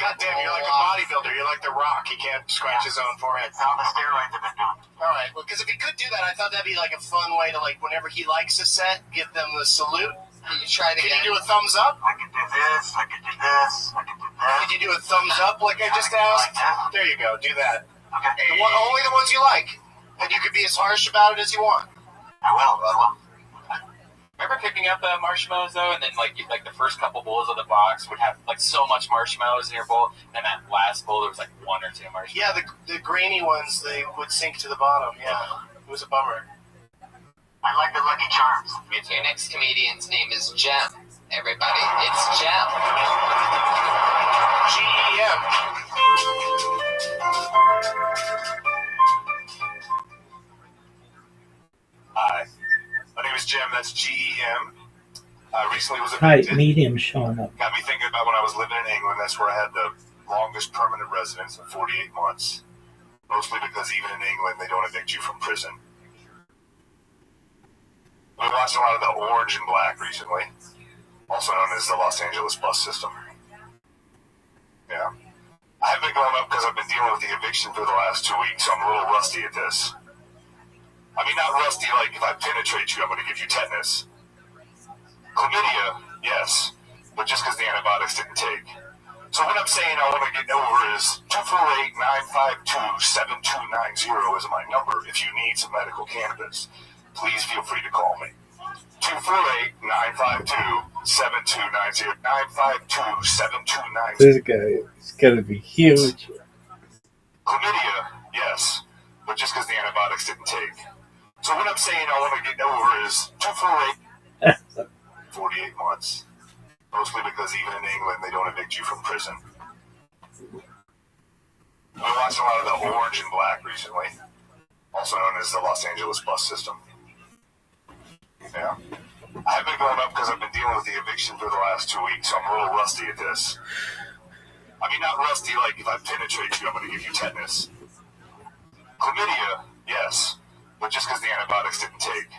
God damn, you're like a bodybuilder. You're like The Rock. He can't scratch his own forehead. All the steroids have been done. All right, well, because if he could do that, I thought that'd be like a fun way to, like, whenever he likes a set, give them the salute. Can you try it Can again? you do a thumbs up? I can do this, I can do this, I can do that. Can you do a thumbs up like I just asked? There you go. Do that. Okay. Only the ones you like. And you can be as harsh about it as you want. I will. Remember picking up marshmallows, though, and then, like the first couple bowls of the box would have, like, so much marshmallows in your bowl, and that last bowl, there was, like, 1 or 2 marshmallows. Yeah, the grainy ones, they would sink to the bottom. Yeah, it was a bummer. I like the Lucky Charms. Your next comedian's name is Jem. Everybody, it's Jem. GEM. Hi, my name is Jim. That's GEM. Recently was Hi, evicted. medium showing up. Got me thinking about when I was living in England. That's where I had the longest permanent residence of 48 months. Mostly because even in England, they don't evict you from prison. I've been watching a lot of the Orange and Black recently, also known as the Los Angeles bus system. Yeah. I haven't been going up because I've been dealing with the eviction for the last 2 weeks, so I'm a little rusty at this. I mean, not rusty like if I penetrate you, I'm going to give you tetanus. Chlamydia, yes, but just because the antibiotics didn't take. So what I'm saying I want to get over is 248-952-7290 is my number if you need some medical cannabis. Please feel free to call me. 248-952-7290. 952-7290. This guy is gonna be huge. Chlamydia, yes, but just because the antibiotics didn't take. So what I'm saying I want to get over is 248 48 months. Mostly because even in England, they don't evict you from prison. I've been watching a lot of the Orange and Black recently, also known as the Los Angeles bus system. Yeah. I've been going up because I've been dealing with the eviction for the last 2 weeks, so I'm a little rusty at this. I mean, not rusty like if I penetrate you, I'm going to give you tetanus. Chlamydia, yes, but just because the antibiotics didn't take.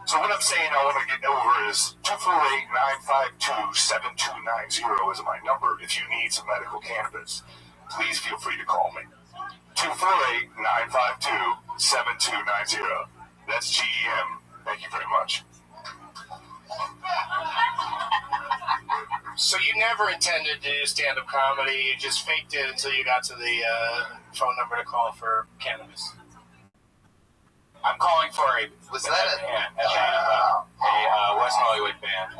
So what I'm saying I want to get over is 248-952-7290 is my number if you need some medical cannabis. Please feel free to call me. 248-952-7290. That's GEM. Thank you very much. So you never intended to do stand-up comedy, you just faked it until you got to the phone number to call for cannabis. I'm calling for a Was that a... West Hollywood band.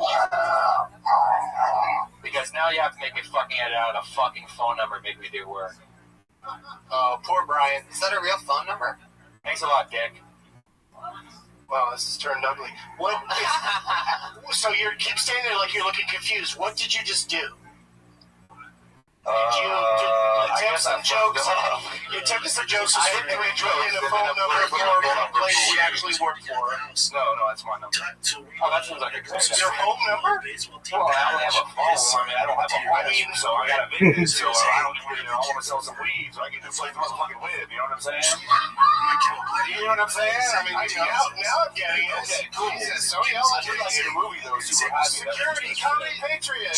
Because now you have to make me fucking edit out a fucking phone number and make me do work. Oh, poor Brian. Is that a real phone number? It Thanks a lot, Dick. Wow, this has turned ugly. What? So you keep standing there like you're looking confused. What did you just do? Did you attempt some jokes? You attempted some jokes and put in a phone number for a place you actually work for. No, that's my number. Oh, that seems like a good Your home number? Well, I only have a phone. I mean, I don't have a home, so I got a business, so I don't, I want to sell some weed, so I can just like motherfucking live, you know what I'm saying? You know what I'm saying? I mean, now I'm getting it. Okay, cool. Jesus, so I did see the movie, though, super happy. Security, comedy, Patriot.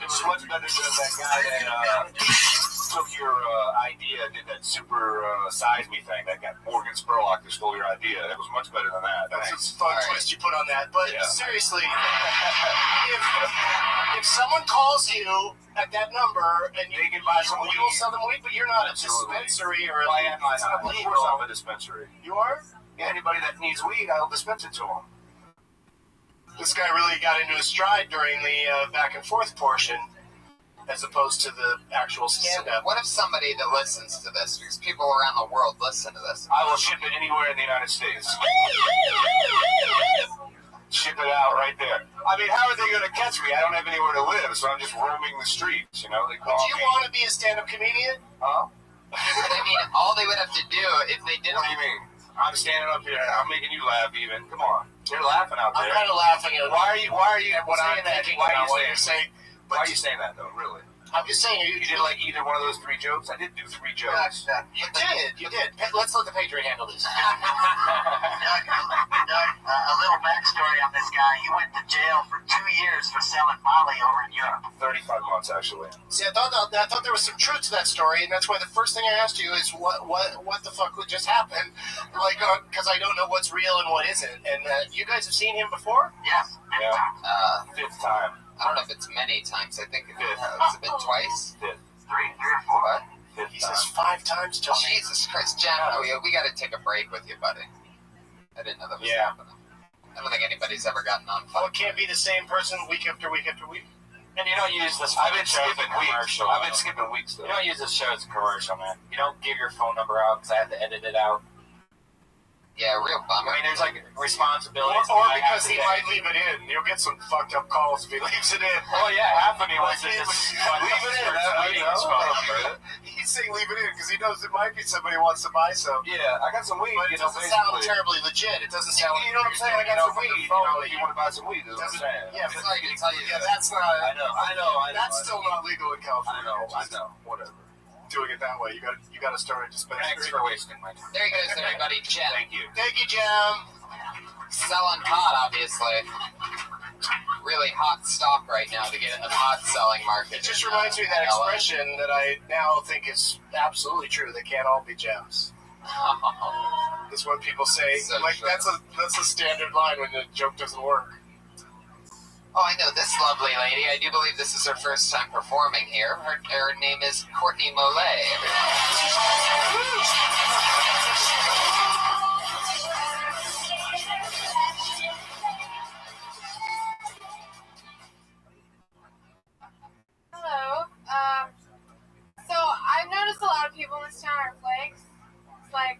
It was much better than that guy that took your idea, did that super size me thing. That got Morgan Spurlock that stole your idea. That was much better than that. That's a fun twist you put on that. But seriously, if someone calls you at that number and you can buy some weed, you will sell them weed, but you're not a dispensary or it's not legal. Of course I'm a dispensary. You are? Yeah, anybody that needs weed, I'll dispense it to them. This guy really got into his stride during the back and forth portion, as opposed to the actual stand-up. What if somebody that listens to this, because people around the world listen to this? I will ship it anywhere in the United States. Ship it out right there. I mean, how are they going to catch me? I don't have anywhere to live, so I'm just roaming the streets, you know? They call Do you me. want to be a stand-up comedian? Huh? I mean, all they would have to do if they didn't. What do you mean? I'm standing up here. I'm making you laugh even. Come on. You're laughing out there. I'm kind of laughing at Why are you what I'm saying that? thinking Why about what are you you're saying? saying. Why are you saying that, though, really? I'm just saying, You didn't like either one of those three jokes? I did do three jokes. You did. Let's let the Patriot handle this. Doug, a little backstory on this guy. He went to jail for 2 years for selling Molly over in Europe. 35 months, actually. See, I thought there was some truth to that story, and that's why the first thing I asked you is what the fuck would just happen? Like, because I don't know what's real and what isn't. And you guys have seen him before? Yes. Yeah. Fifth time. I don't know if it's many times. I think it's been twice. Fifth. Three or four. What? Fifth He says time. 5 times, Tony. Jesus Christ, Jen, we got to take a break with you, buddy. I didn't know that was happening. I don't think anybody's ever gotten on Oh, phone. it can't be the same person week after week after week. And you don't use this. I've been skipping weeks. I've been skipping weeks, though. You don't use this show as a commercial, man. You don't give your phone number out because I have to edit it out. Yeah, real bummer. I mean, there's like responsibilities. Or because he might leave it in. You'll get some fucked up calls if he leaves it in. Oh yeah, half of me wants to just leave it in. He's saying leave it in because he knows it might be somebody who wants to buy some. Yeah, I got some weed. But it doesn't sound terribly legit. It doesn't sound. You know what I'm saying? I got some weed. You know, if you want to buy some weed, that's what I'm saying. Yeah, It's like I can tell you. yeah, that's not. I know. That's still not legal in California. I know. Whatever. Doing it that way, you got to start a dispensary. Thanks for wasting my time. There he goes, everybody. Jen. Thank you. Thank you, Jim. Selling pot, obviously. Really hot stock right now to get in the pot selling market. It just reminds me of that expression that I now think is absolutely true. They can't all be gems. That's what people say. So like true. that's a standard line when the joke doesn't work. Oh, I know this lovely lady. I do believe this is her first time performing here. Her name is Courtney Mollet. Hello. So I've noticed a lot of people in this town are flakes. It's like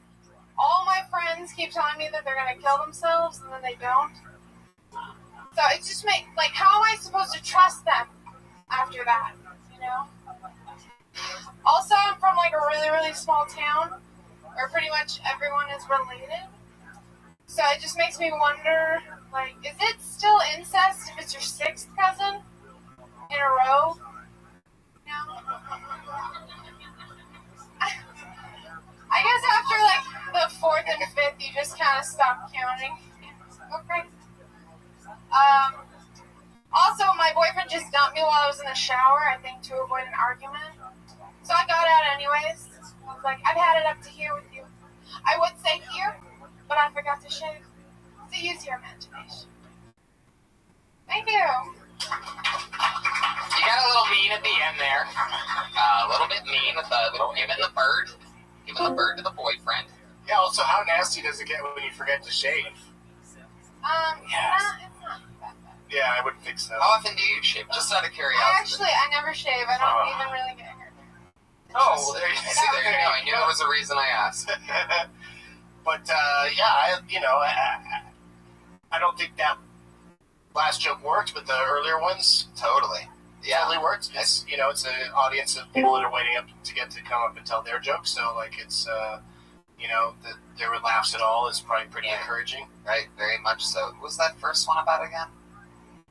all my friends keep telling me that they're gonna kill themselves and then they don't. So it just makes how am I supposed to trust them after that? You know. Also, I'm from a really, really small town where pretty much everyone is related. So it just makes me wonder, is it still incest if it's your 6th cousin in a row? I guess after the 4th and 5th, you just kind of stop counting. Okay. Also, my boyfriend just dumped me while I was in the shower, I think to avoid an argument. So I got out anyways. I was like, I've had it up to here with you. I would say here, but I forgot to shave. So use your imagination. Thank you. You got a little mean at the end there. A little bit mean with giving the bird to the boyfriend. Yeah. Also, how nasty does it get when you forget to shave? It's not that bad. Yeah, I wouldn't think so. How often do you shave? Just out of curiosity. I never shave. I don't even really get hair. Oh, well, there you See, there you go. I knew there was a reason I asked. But yeah, I don't think that last joke worked, but the earlier ones Totally. Yeah. totally worked. It's it's an audience of people that are waiting up to get to come up and tell their jokes. So like it's that there were laughs at all is probably pretty encouraging. Right. Very much so. What was that first one about again?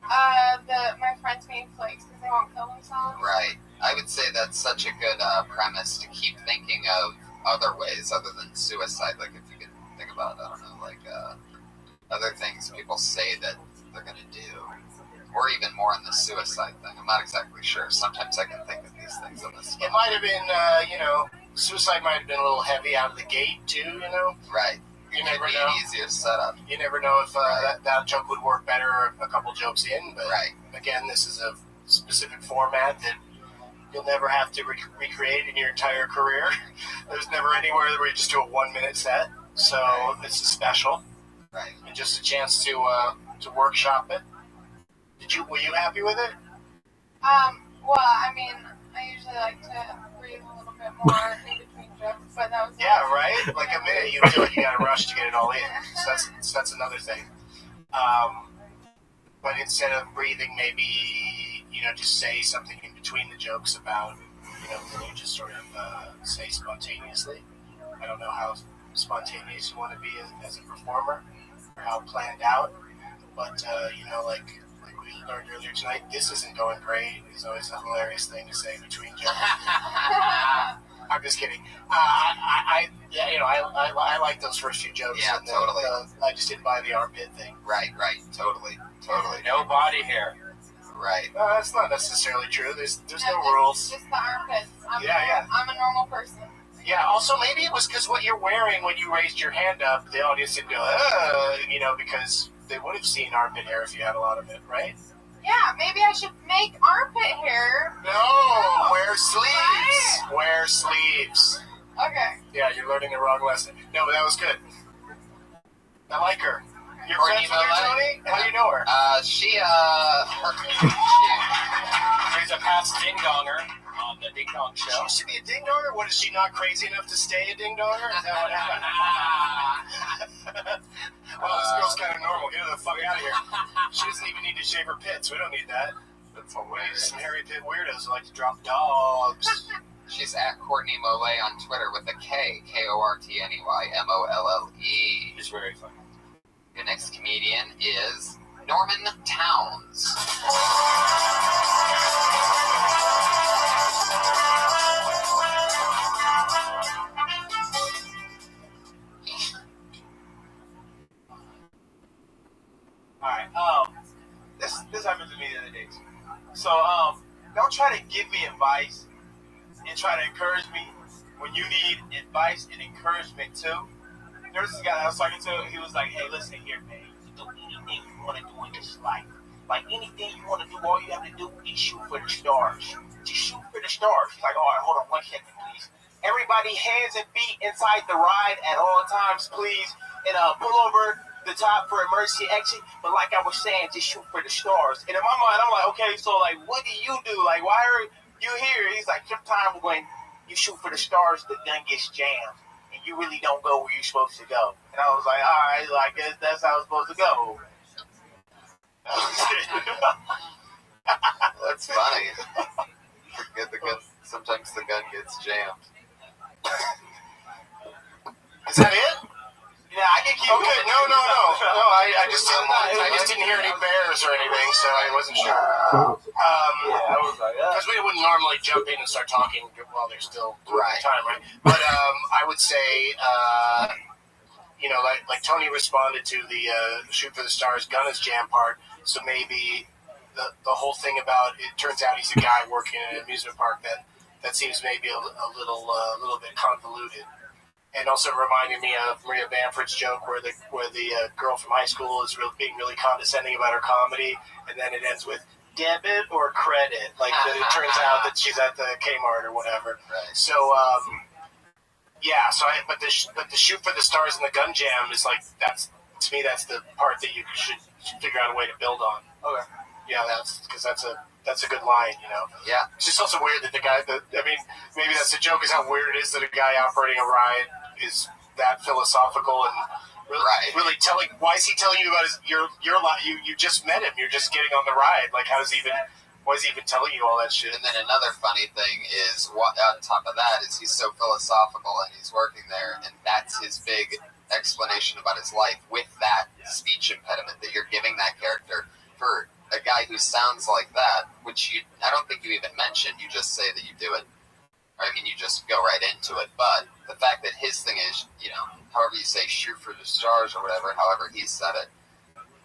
My friends being flakes because they won't kill themselves. Right. I would say that's such a good premise to keep thinking of other ways other than suicide. Like if you could think about, I don't know, like other things people say that they're going to do. Or even more on the suicide thing. I'm not exactly sure. Sometimes I can think of these things on this. It might have been, suicide might have been a little heavy out of the gate too. Right. You It never could be know. an easier setup. You never know if that joke would work better a couple jokes in. But Right. again, this is a specific format that you'll never have to recreate in your entire career. There's never anywhere where you just do a 1 minute set. So this is special. Right. And just a chance to workshop it. Were you happy with it? Well, I mean, I usually like to breathe a little bit more in between jokes, but that was Yeah, right? Like a minute, you feel like you gotta rush to get it all in. So that's another thing. But instead of breathing, maybe, just say something in between the jokes about, can you just sort of say spontaneously? I don't know how spontaneous you want to be as a performer or how planned out, but, like we learned earlier tonight, this isn't going great is always a hilarious thing to say between jokes. I'm just kidding. I like those first few jokes. Yeah, and totally. I just didn't buy the armpit thing. Right. Totally. No body hair. Right. That's not necessarily true. There's no rules. Just the armpits. Yeah. I'm a normal person. Yeah. Also, maybe it was because what you're wearing when you raised your hand up, the audience didn't go, because they would have seen armpit hair if you had a lot of it, right? Yeah, maybe I should make armpit hair. No, wear sleeves. Right? Wear sleeves. Okay. Yeah, you're learning the wrong lesson. No, but that was good. I like her. You're Courtney friends with her, Millay? Tony? How do you know her? She's She's a past ding-donger on the Ding Dong She Show. used to be a ding-donger? What, is she not crazy enough to stay a ding-donger? Is that what happened? Well, this girl's kind of normal. Get her the fuck out of here. She doesn't even need to shave her pits. We don't need that. That's We're hilarious. some hairy pit weirdos who like to drop dogs. She's at Courtney Millay on Twitter with a K, KORTNEYMOLLE. She's very funny. Your next comedian is Norman Towns. Alright, this happened to me the other day too. So, don't try to give me advice and try to encourage me when you need advice and encouragement too. There was this guy I was talking to, he was like, hey, listen here, man, you can do anything you want to do in this life. Like, anything you want to do, all you have to do is shoot for the stars. Just shoot for the stars. He's like, all right, hold on 1 second, please. Everybody, hands and feet inside the ride at all times, please. And pull over the top for emergency exit. But like I was saying, just shoot for the stars. And in my mind, I'm like, okay, so like, what do you do? Like, why are you here? He's like, sometimes when you shoot for the stars, the gun gets jammed. And you really don't go where you're supposed to go. And I was like, all right, I guess that's how it's supposed to go. That's funny. Forget the gun. Sometimes the gun gets jammed. Is that it? Yeah, I can keep Okay, going. no. I just didn't hear any bears or anything, so I wasn't sure. I was like, Because we wouldn't normally jump in and start talking while there's still Right. time, right? But I would say, like Tony responded to the shoot for the stars, gun is jam part. So maybe the whole thing about it turns out he's a guy working in an amusement park that seems maybe a little bit convoluted. And also reminded me of Maria Bamford's joke where the girl from high school is being really condescending about her comedy, and then it ends with debit or credit. Like it turns out that she's at the Kmart or whatever. Right. So but the shoot for the stars and the gun jam is like that's the part that you should figure out a way to build on. okay. Yeah, that's That's a good line, you know. Yeah. It's just also weird that maybe that's the joke is how weird it is that a guy operating a riot is that philosophical and really telling. Why is he telling you about your life? You just met him. You're just getting on the ride. Like, why is he even telling you all that shit? And then another funny thing is, on top of that, is he's so philosophical and he's working there, and that's his big explanation about his life with that speech impediment that you're giving that character for a guy who sounds like that, which I don't think you even mentioned. You just say that you do it. I mean, you just go right into it. But the fact that his thing is, however you say, shoot for the stars or whatever, however he said it.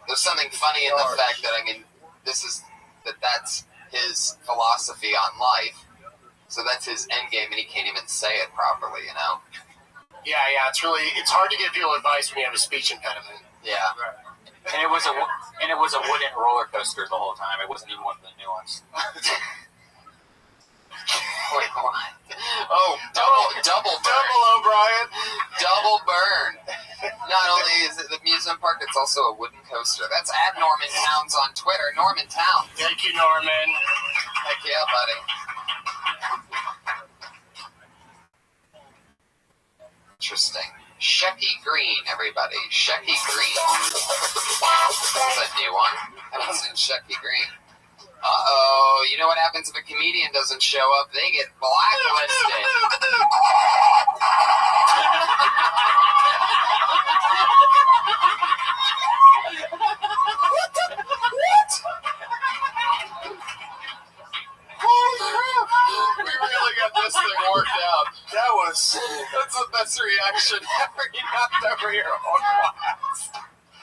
There's something funny in the fact that, that's his philosophy on life. So that's his end game, and he can't even say it properly, Yeah, it's hard to give people advice when you have a speech impediment. Yeah. Right. And it was a wooden roller coaster the whole time. It wasn't even one of the new ones. Wait, what? Oh, double burn. Double O'Brien. Double burn. Not only is it the amusement park, it's also a wooden coaster. That's at Norman Towns on Twitter. Norman Towns. Thank you, Norman. Heck yeah, buddy. Interesting. Shecky Green, everybody. Shecky Green. That's a new one. I haven't seen Shecky Green. Uh-oh. You know what happens if a comedian doesn't show up? They get blacklisted. We really got this thing worked out. That's the best reaction ever. You knocked over your own glass.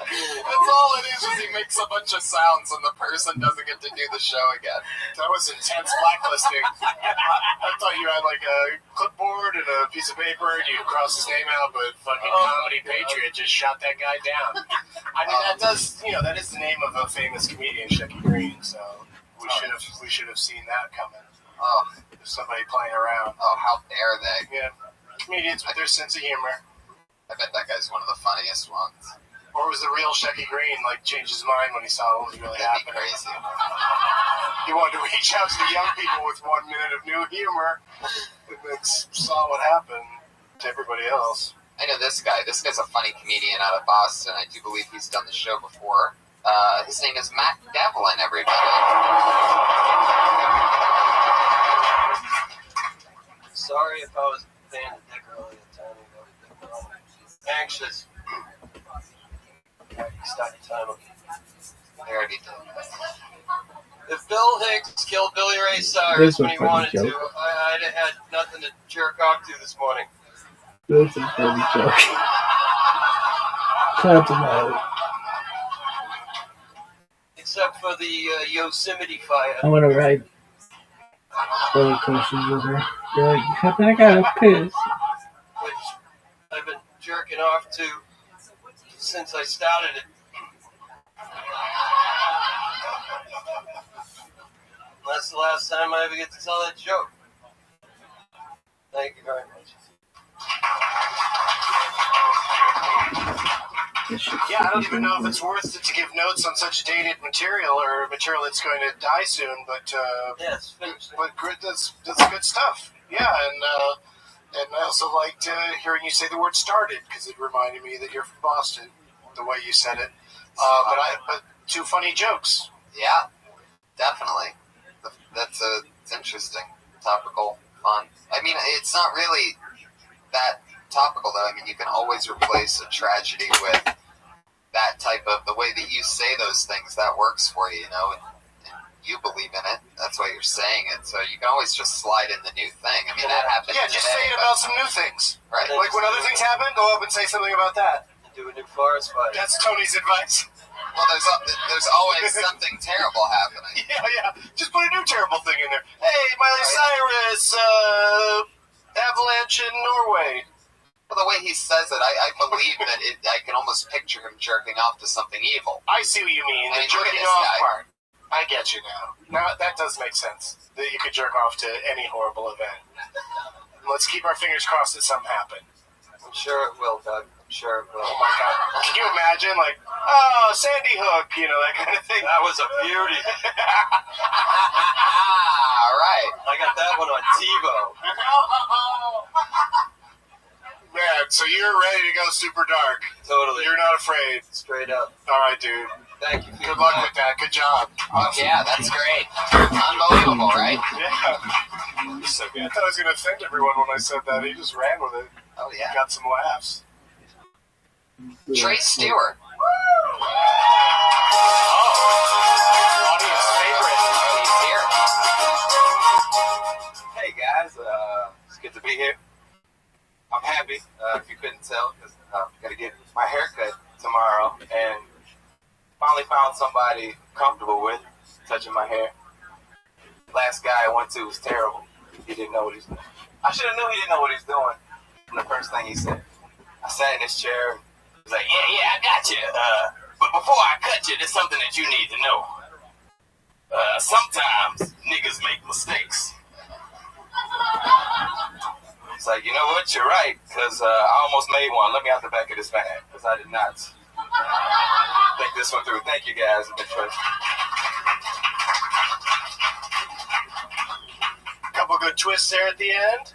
That's all it is he makes a bunch of sounds and the person doesn't get to do the show again. That was intense blacklisting. I thought you had like a clipboard and a piece of paper and you cross his name out, but fucking Comedy Patriot just shot that guy down. I mean, that is the name of a famous comedian, Shecky Green, so we should have seen that coming. Oh, There's somebody playing around. oh, how dare they? Yeah, comedians with their sense of humor. I bet that guy's one of the funniest ones. Or was the real Shecky Green changed his mind when he saw what was really That'd be happening? crazy. He wanted to reach out to the young people with 1 minute of new humor, and then saw what happened to everybody else. I know this guy. This guy's a funny comedian out of Boston. I do believe he's done the show before. His name is Matt Devlin, everybody. Sorry if I was paying the dick earlier, Tony. Anxious. Start your timer. I already did. If Bill Hicks killed Billy Ray Cyrus when he wanted joke. to, I'd have had nothing to jerk off to this morning. That's a funny joke. Clap them out. Except for the Yosemite fire, I want to ride roller coasters with her. They're like, I gotta piss. which I've been jerking off to since I started it. That's the last time I ever get to tell that joke. Thank you very much. Yeah, I don't even know if it's worth it to give notes on such dated material or material that's going to die soon, but Yes, finished. but that's good stuff. Yeah, and I also liked hearing you say the word "started" because it reminded me that you're from Boston, the way you said it. But two funny jokes. Yeah, definitely. It's interesting, topical, fun. I mean, it's not really that topical though. I mean, you can always replace a tragedy with that type of the way that you say those things. That works for you, and you believe in it. That's why you're saying it. So you can always just slide in the new thing. I mean, that happened. Yeah, just today, say it about some new things. Right. Like when other things happen, go up and say something about that. Do a new forest fire. That's Tony's advice. Well, there's always something terrible happening. Yeah. Just put a new terrible thing in there. Hey, Miley Cyrus, avalanche in Norway. Well, the way he says it, I believe that I can almost picture him jerking off to something evil. I see what you mean. I The mean, look at jerking this off guy. part. I get you now. Now that does make sense. That you could jerk off to any horrible event. Let's keep our fingers crossed that something happened. I'm sure it will, Doug. Sure, but Oh my God! Can you imagine, like, oh, Sandy Hook, that kind of thing? that was a beauty. All right. I got that one on TiVo. Man, so you're ready to go super dark. Totally. You're not afraid. Straight up. All right, dude. Thank you. Good luck with that. Good job. Yeah, that's great. Unbelievable, right? Yeah. You're so good. I thought I was going to offend everyone when I said that. He just ran with it. Oh, yeah. Got some laughs. Trace Stewart. Audience favorite. He's here. Hey guys, it's good to be here. I'm happy, if you couldn't tell, because I'm going to get my hair cut tomorrow, and finally found somebody comfortable with touching my hair. Last guy I went to was terrible. He didn't know what he's doing. I should have knew he didn't know what he's doing from the first thing he said. I sat in his chair, and he was like, yeah, I got you. But before I cut you, there's something that you need to know. Sometimes niggas make mistakes. It's like, you know what, you're right, because I almost made one. Let me out the back of this van, because I did not think this one through. Thank you, guys. A couple good twists there at the end.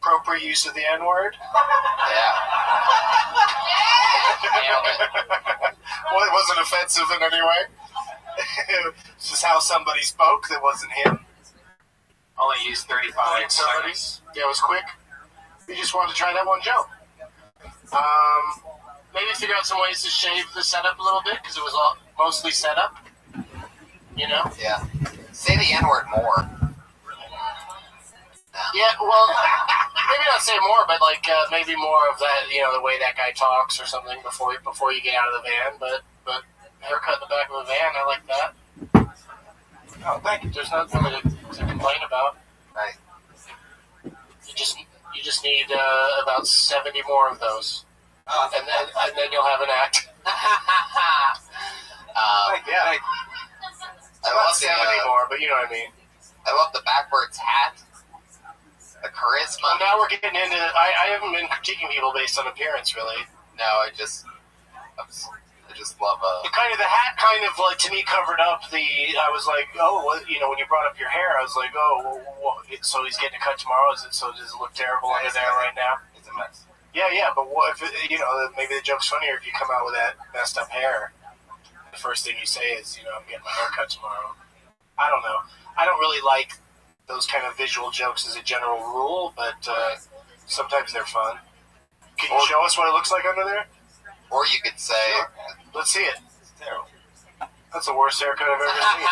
Appropriate use of the N-word. Yeah. Nailed it. Well, it wasn't offensive in any way. It's just how somebody spoke that wasn't him. Only used 35 seconds. Yeah, it was quick. We just wanted to try that one joke. Maybe figure out some ways to shave the setup a little bit, because it was all mostly setup. Yeah. Say the N-word more. Yeah, well, maybe not say more, but like maybe more of that, the way that guy talks or something before you get out of the van. But haircut in the back of the van, I like that. Oh, thank you. There's nothing to complain about. Right. You just need about 70 more of those, and then you'll have an act. Yeah. I love 70 more, but you know what I mean. I love the backwards hat. The charisma. Well, now we're getting into. I haven't been critiquing people based on appearance, really. No, I just love The hat kind of like to me covered up the. I was like, oh, when you brought up your hair, I was like, oh, so he's getting a cut tomorrow. Does it look terrible under there right now? It's a mess. Yeah, but what if maybe the joke's funnier if you come out with that messed up hair. The first thing you say is, I'm getting my hair cut tomorrow. I don't know. I don't really like those kind of visual jokes as a general rule, but sometimes they're fun. Can you show us what it looks like under there? Or you could say, Let's see it. It's terrible. That's the worst haircut I've ever seen.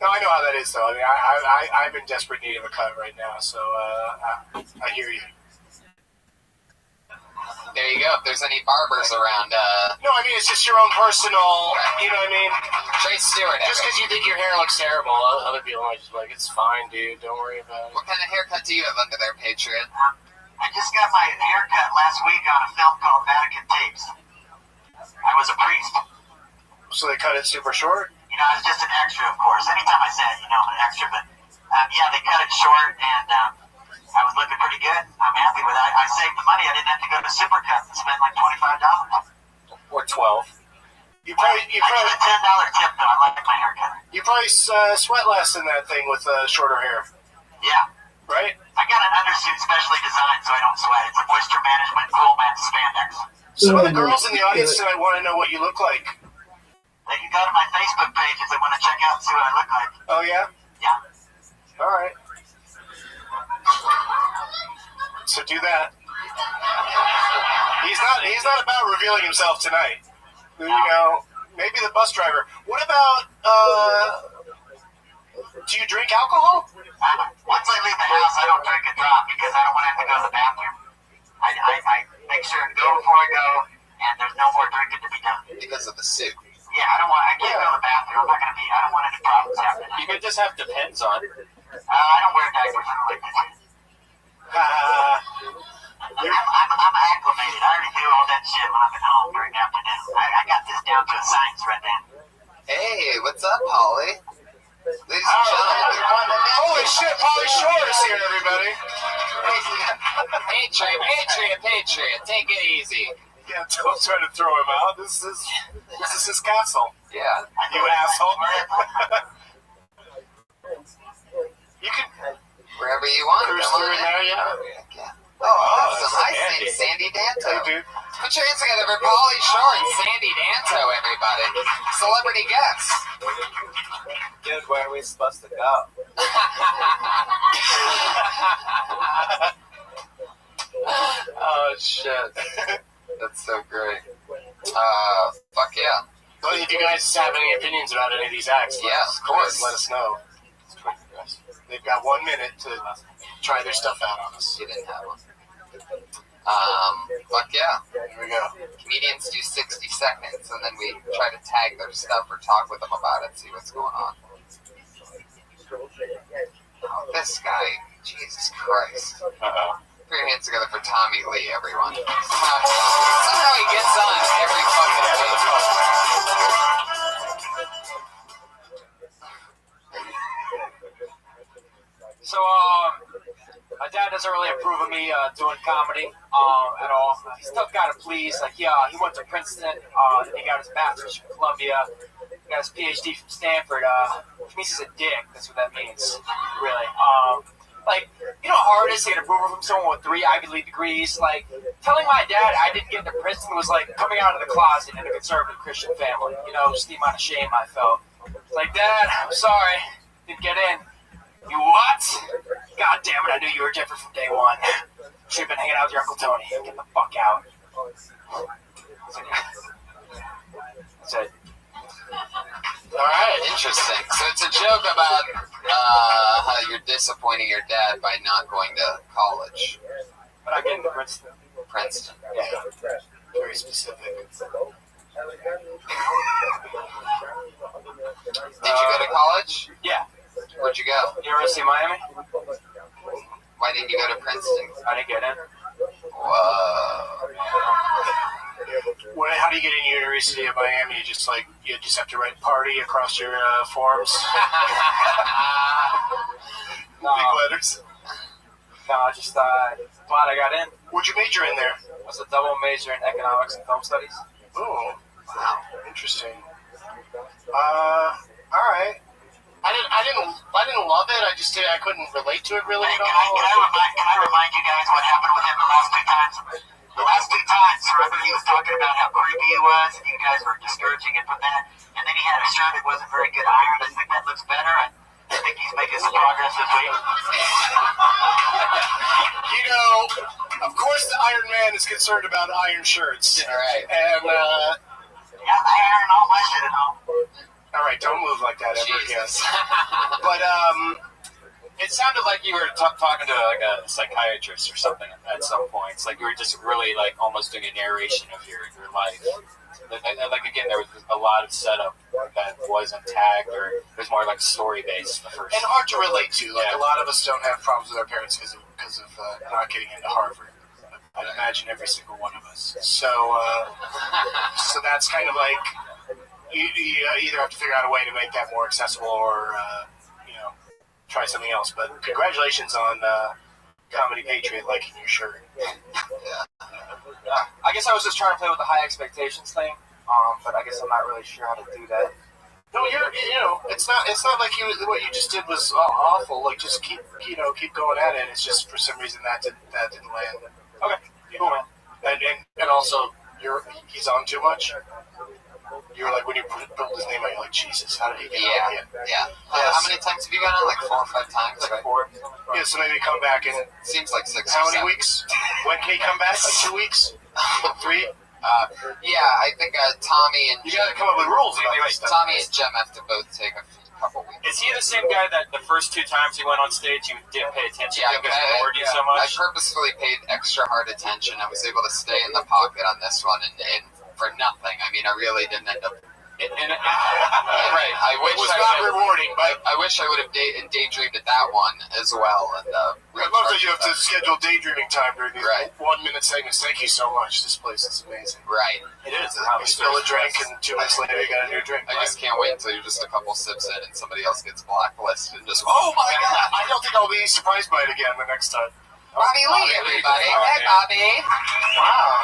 No, I know how that is, though. I mean, I'm in desperate need of a cut right now, so I hear you. there you go. If there's any barbers around, No, I mean, it's just your own personal, you know what I mean? Trace Stewart. Just because you think your hair looks terrible, other people might just be like, it's fine, dude. Don't worry about it. What kind of haircut do you have under there, Patriot? I just got my haircut last week on a film called Vatican Tapes. I was a priest. So they cut it super short? I was just an extra, of course. Anytime I said, I'm an extra, but they cut it short, and I was looking pretty good. I'm happy with it. I saved the money. I didn't have to go to Supercut and spend like $25. Or 12. You probably I get a $10 tip, though. I like my haircut. You probably sweat less in that thing with shorter hair, Yeah. right? I got an undersuit specially designed so I don't sweat. It's a moisture management cool mat spandex. Some of the girls in the audience tonight want to know what you look like. They can go to my Facebook page if they want to check out and see what I look like. Oh, yeah? Yeah. All right. So do that. He's not about revealing himself tonight. Maybe the bus driver. What about, do you drink alcohol? Once I leave the house, I don't drink a drop because I don't want to have to go to the bathroom. I make sure to go before I go, and there's no more drinking to be done. Because of the suit. Yeah, I can't go to the bathroom. I don't want any problems happening. You could just have Depends on. I don't wear diapers. I don't like that. I'm acclimated. I already do all that shit when I'm at home during the afternoon. I got this down to a science right now. Hey, what's up, Holly? Ladies and gentlemen. Holy shit, Pauly Shore is here, everybody. Hey, Patriot, take it easy. Yeah, don't try to throw him out. This is his castle. Yeah. You asshole. You can Wherever you want. cruise Come through on in in. there, yeah. Oh, awesome. Hi, Sandy. Sandy Danto. Hey, dude. Put your hands together for Pauly Shore and Sandy Danto, everybody. Celebrity guests. Dude, where are we supposed to go? Oh, shit. That's so great. Fuck yeah. Well, if you guys have any opinions about any of these acts, Yeah, of course. let us know. They've got 1 minute to try their stuff out on us. You didn't have one. Fuck yeah. Here we go. Comedians do 60 seconds, and then we try to tag their stuff or talk with them about it, see what's going on. Oh, this guy. Jesus Christ. Uh-oh. Put your hands together for Tommy Lee, everyone. Somehow he gets on every fucking day. So, my dad doesn't really approve of me doing comedy at all. He's a tough guy to please. Like, he went to Princeton, then he got his bachelor's from Columbia, got his PhD from Stanford. Which means he's a dick. That's what that means, really. Like, you know how hard it is to get approval from someone with 3 Ivy League degrees? Like, telling my dad I didn't get into Princeton was like coming out of the closet in a conservative Christian family. You know, just the amount of shame I felt. Like, Dad, I'm sorry, didn't get in. You what? God damn it, I knew you were different from day one. Should've been hanging out with your Uncle Tony. Get the fuck out. That's it. Alright, interesting. So it's a joke about how you're disappointing your dad by not going to college. But I get into Princeton. Princeton. Yeah. Very specific. Did you go to college? Yeah. Where'd you go? University of Miami. Why didn't you go to Princeton? I didn't get in. Whoa. How do you get in University of Miami? You just have to write party across your forms. No, Big letters. no, I just glad I got in. What'd you major in there? I was a double major in economics and film studies. Oh, wow, interesting. All right. I didn't love it. I couldn't relate to it really at all. Can I remind you guys what happened with him the last 2 times? The last 2 times, remember he was talking about how creepy he was, and you guys were discouraging him from that. And then he had a shirt that wasn't very good ironed. I think that looks better. I think he's making some progress this week. You know, of course the Iron Man is concerned about iron shirts. All right. And, Yeah, I iron all my shit at home. all right, don't move like that ever again. Jesus. But, It sounded like you were talking to like a psychiatrist or something at some points. Like you were just really like almost doing a narration of your life. Like again, there was a lot of setup that wasn't tagged, or it was more like story based. The first and hard to relate to. Like Yeah. a lot of us don't have problems with our parents because of not getting into Harvard. I'd imagine every single one of us. So that's kind of like you either have to figure out a way to make that more accessible, or try something else. But congratulations on Comedy Patriot liking your shirt. I guess I was just trying to play with the high expectations thing, but I guess I'm not really sure how to do that. No, it's not like what you just did was awful. Like just keep going at it. It's just for some reason that didn't land. Okay, cool, man. And also he's on too much. You were like, when you built his name out, you're like, Jesus, how did he get on again? Yeah. How many times have you gone on? Like 4 or 5 times? Like 4. Yeah, so maybe come back in Seems like 6 how or many 7. weeks? When can he come back? Like 2 weeks? 3? Yeah, I think Tommy and You gotta come up with rules about this stuff. Tommy and Jem have to both take a couple weeks. Is he the same guy that the first 2 times he went on stage you didn't pay attention Yeah, to because he bored you so I much? purposefully paid extra hard attention. I was able to stay in the pocket on this one, and for nothing. I mean, I really didn't end up. Right. I wish It was not rewarding, but I wish I would have daydreamed at that one as well. And I love that you have to schedule daydreaming time during these Right. 1-minute segments. Thank you so much. This place is amazing. Right. It is. You spill a drink, and 2 minutes later you got a new drink. I just can't wait until you're just a couple sips in and somebody else gets blacklisted and just, oh my god! I don't think I'll be surprised by it again the next time. Bobby Lee, everybody. Hey, Bobby. Wow.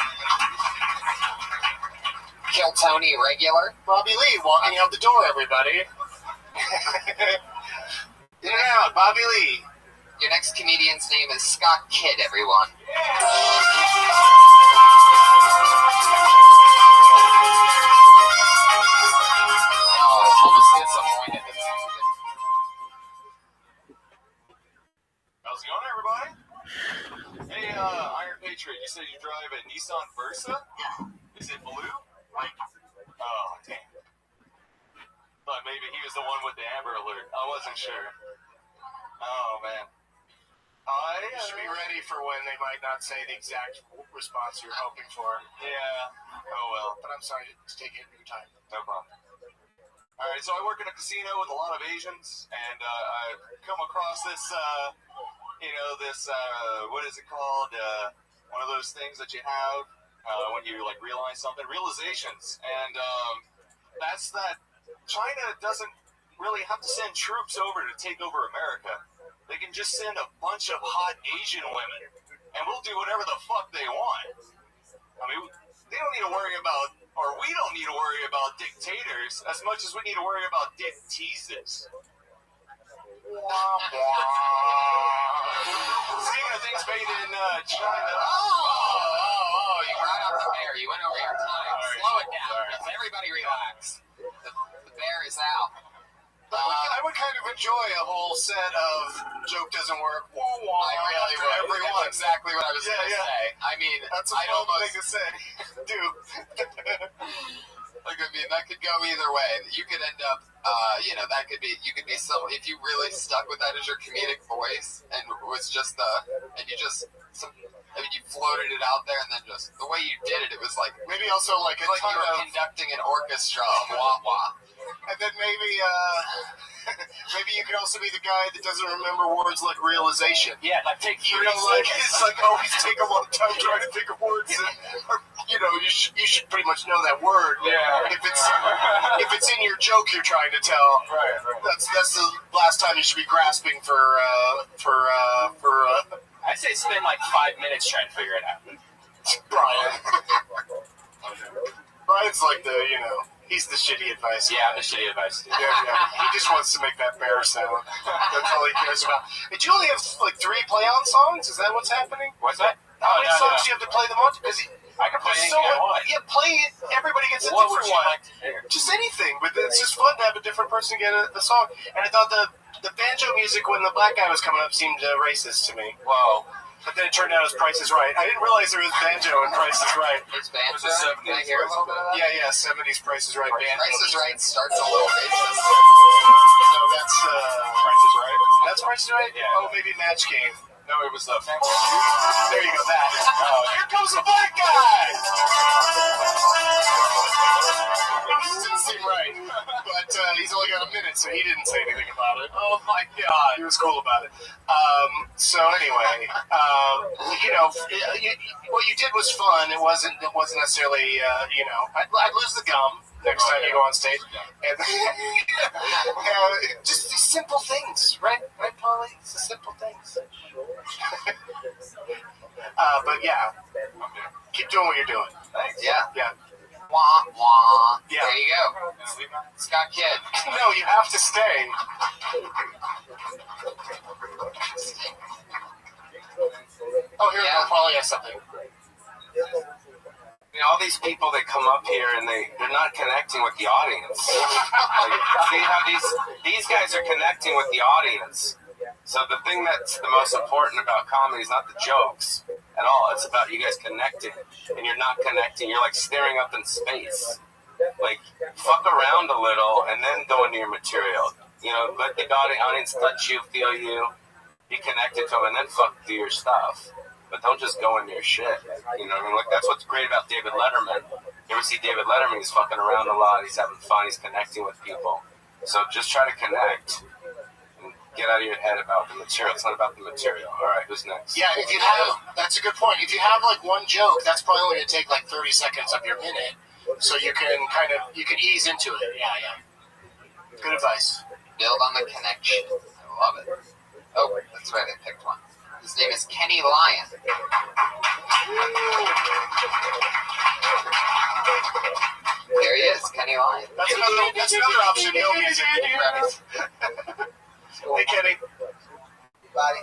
Kill Tony regular. Bobby Lee walking out the door, everybody. In and out, Bobby Lee. Your next comedian's name is Scott Kidd, everyone. Almost disappointed. How's it going, everybody? Hey, Iron Patriot, you said you drive a Nissan Versa? Yeah. Is it blue? White. Oh, damn. Thought maybe he was the one with the Amber Alert. I wasn't sure. Oh, man. You should be ready for when they might not say the exact response you're hoping for. Yeah. Oh, well. But I'm sorry to take your time. No problem. All right, so I work in a casino with a lot of Asians, and I've come across this, what is it called? One of those things that you have when you, like, realize something. Realizations. And that's that China doesn't really have to send troops over to take over America. They can just send a bunch of hot Asian women, and we'll do whatever the fuck they want. I mean, they don't need to worry about, or we don't need to worry about dictators as much as we need to worry about dick teasers. Speaking of things made in China. You brought up the bear. You went over your time. Slow it down. Everybody relax. The bear is out. I would kind of enjoy a whole set of joke doesn't work. Wah, wah, I really would. everyone. That's exactly what I was going to say. I mean, that's a fun thing to say. Dude. Like, I mean, that could go either way. You could end up, that could be, you could be so, if you really stuck with that as your comedic voice and was just you floated it out there and then just, the way you did it, it was like, maybe also like a like you were conducting an orchestra of wah-wah. And then maybe you could also be the guy that doesn't remember words like realization. Yeah, like take it's like always take a long time trying to think of words. You should pretty much know that word. Yeah. If it's in your joke you're trying to tell. Right. That's the last time you should be grasping for. I say spend like 5 minutes trying to figure it out. Brian. Brian's like he's the shitty advice. Yeah, I'm the shitty advice. Yeah. He just wants to make that bear sound. That's all he cares about. Did you only have like 3 play-on songs? Is that what's happening? What's that? How many songs do you have to play them on? Because I can play anything I want. Yeah, play it. Everybody gets a What different would you one. like to hear? Just anything, but it's just fun to have a different person get a song. And I thought the banjo music when the black guy was coming up seemed racist to me. Whoa. But then it turned out it was Price is Right. I didn't realize there was banjo in Price is Right. It's banjo. Can I hear a little bit of that? Yeah, 70s Price is Right banjo. Price is Right starts a little racist. No, that's Price is Right. That's Price is Right? Yeah. Oh, maybe Match Game. No, it was There you go, that. Here comes the black guy! It didn't seem right. But he's only got a minute, so he didn't say anything about it. Oh my God. He was cool about it. So anyway, what you did was fun. It wasn't necessarily, I'd lose the gum next time you go on stage. And just these simple things, right? Right, Polly? It's the simple things. But yeah, keep doing what you're doing. Thanks. Yeah. Wah, wah. Yeah. There you go. Scott Kidd. No, you have to stay. Oh, here we go. Polly has something. All these people that come up here and they're not connecting with the audience. See how these guys are connecting with the audience. So the thing that's the most important about comedy is not the jokes at all. It's about you guys connecting, and you're not connecting. You're like staring up in space. Like, fuck around a little and then go into your material. Let the audience touch you, feel you, be connected to them, and then do your stuff. But don't just go into your shit. You know what I mean? Like, that's what's great about David Letterman. You ever see David Letterman? He's fucking around a lot. He's having fun. He's connecting with people. So just try to connect. Get out of your head about the material. It's not about the material. All right, who's next? Yeah, that's a good point. If you have like one joke, that's probably only going to take like 30 seconds of your minute. So you can ease into it. Yeah. Good advice. Build on the connection. I love it. Oh, that's right. I picked one. His name is Kenny Lyon. There he is, Kenny Lyon. That's another option. No music. Hey, Kenny. Buddy.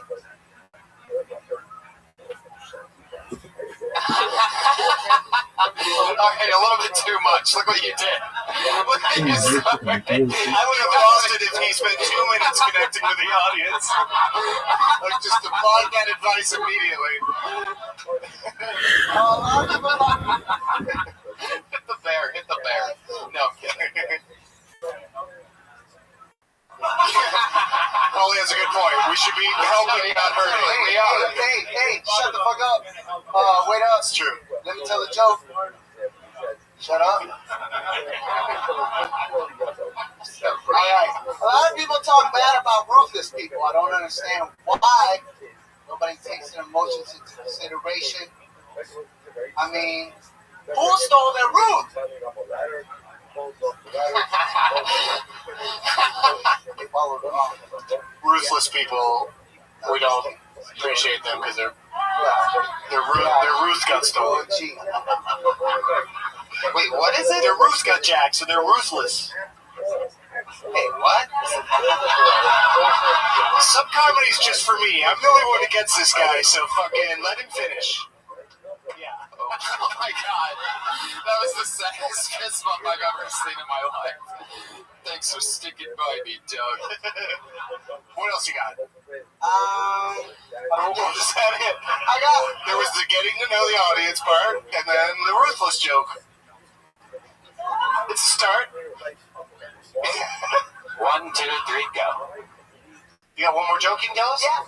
Okay, a little bit too much. Look what you did. Look at you. I would have lost it if he spent 2 minutes connecting with the audience. Like, just apply that advice immediately. Hit the bear. Hit the bear. No, I'm kidding. Paulie has a good point. We should be helping, not hurting. Hey, shut the fuck up. Wait up. That's true. Let me tell the joke. Shut up. Alright. A lot of people talk bad about ruthless people. I don't understand why nobody takes their emotions into consideration. I mean, who stole their Ruth? Ruthless people, we don't appreciate them because their Ruth got stolen. Wait, what is it? Their Ruth got jacked, so they're ruthless. Hey, what? Some comedy's just for me. I'm the only one that gets this guy, so fucking let him finish. Yeah. Oh my god. That was the saddest fist bump I've ever seen in my life. Thanks for sticking by me, Doug. What else you got? Is that it? There was the getting to know the audience part, and then the ruthless joke. It's a start. 1, 2, 3, go. You got one more joke you can tell us? Yeah.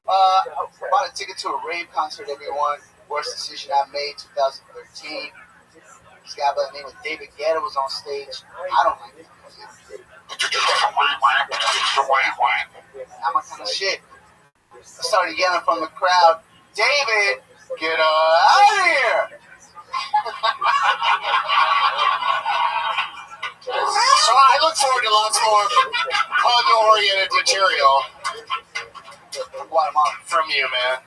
Bought a ticket to a rave concert, everyone. Worst decision I made, 2013. This guy by the name of David Guetta was on stage. I don't like music. Not my kind of shit. I started yelling from the crowd, David, get out of here! So I look forward to lots more pun-oriented material from you, man.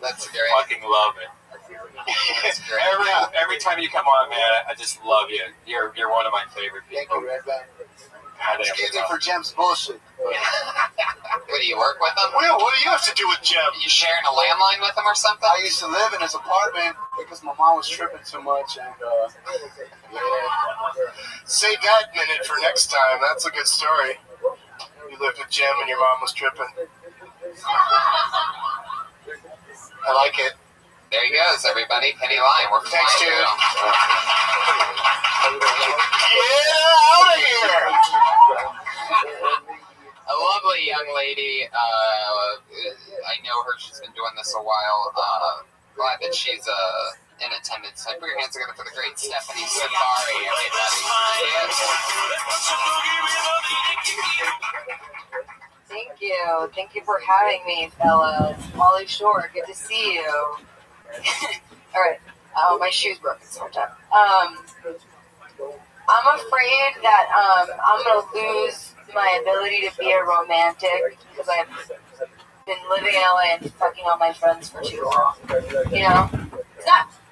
That's great. Fucking love it. Every time you come on, man, I just love you. You're one of my favorite people. Thank you, Redback. Excuse me for Jem's bullshit. What, do you work with them? Will, what do you have to do with Jem? You sharing a landline with them or something? I used to live in his apartment because my mom was tripping too much, and yeah. Save that minute for next time. That's a good story. You lived with Jem and your mom was tripping. I like it. There he goes, everybody. Kenny Lyon. We're flying. Thanks, dude. Get out of here! A lovely young lady. I know her. She's been doing this a while. Glad that she's in attendance. So put your hands together for the great Stephanie Safari, everybody. Thank you. Thank you for having me, fellas. Molly Shore, good to see you. All right. Oh, my shoe's broken. Sorry, time. I'm afraid that I'm going to lose my ability to be a romantic because I've been living in LA and fucking all my friends for too long. You know?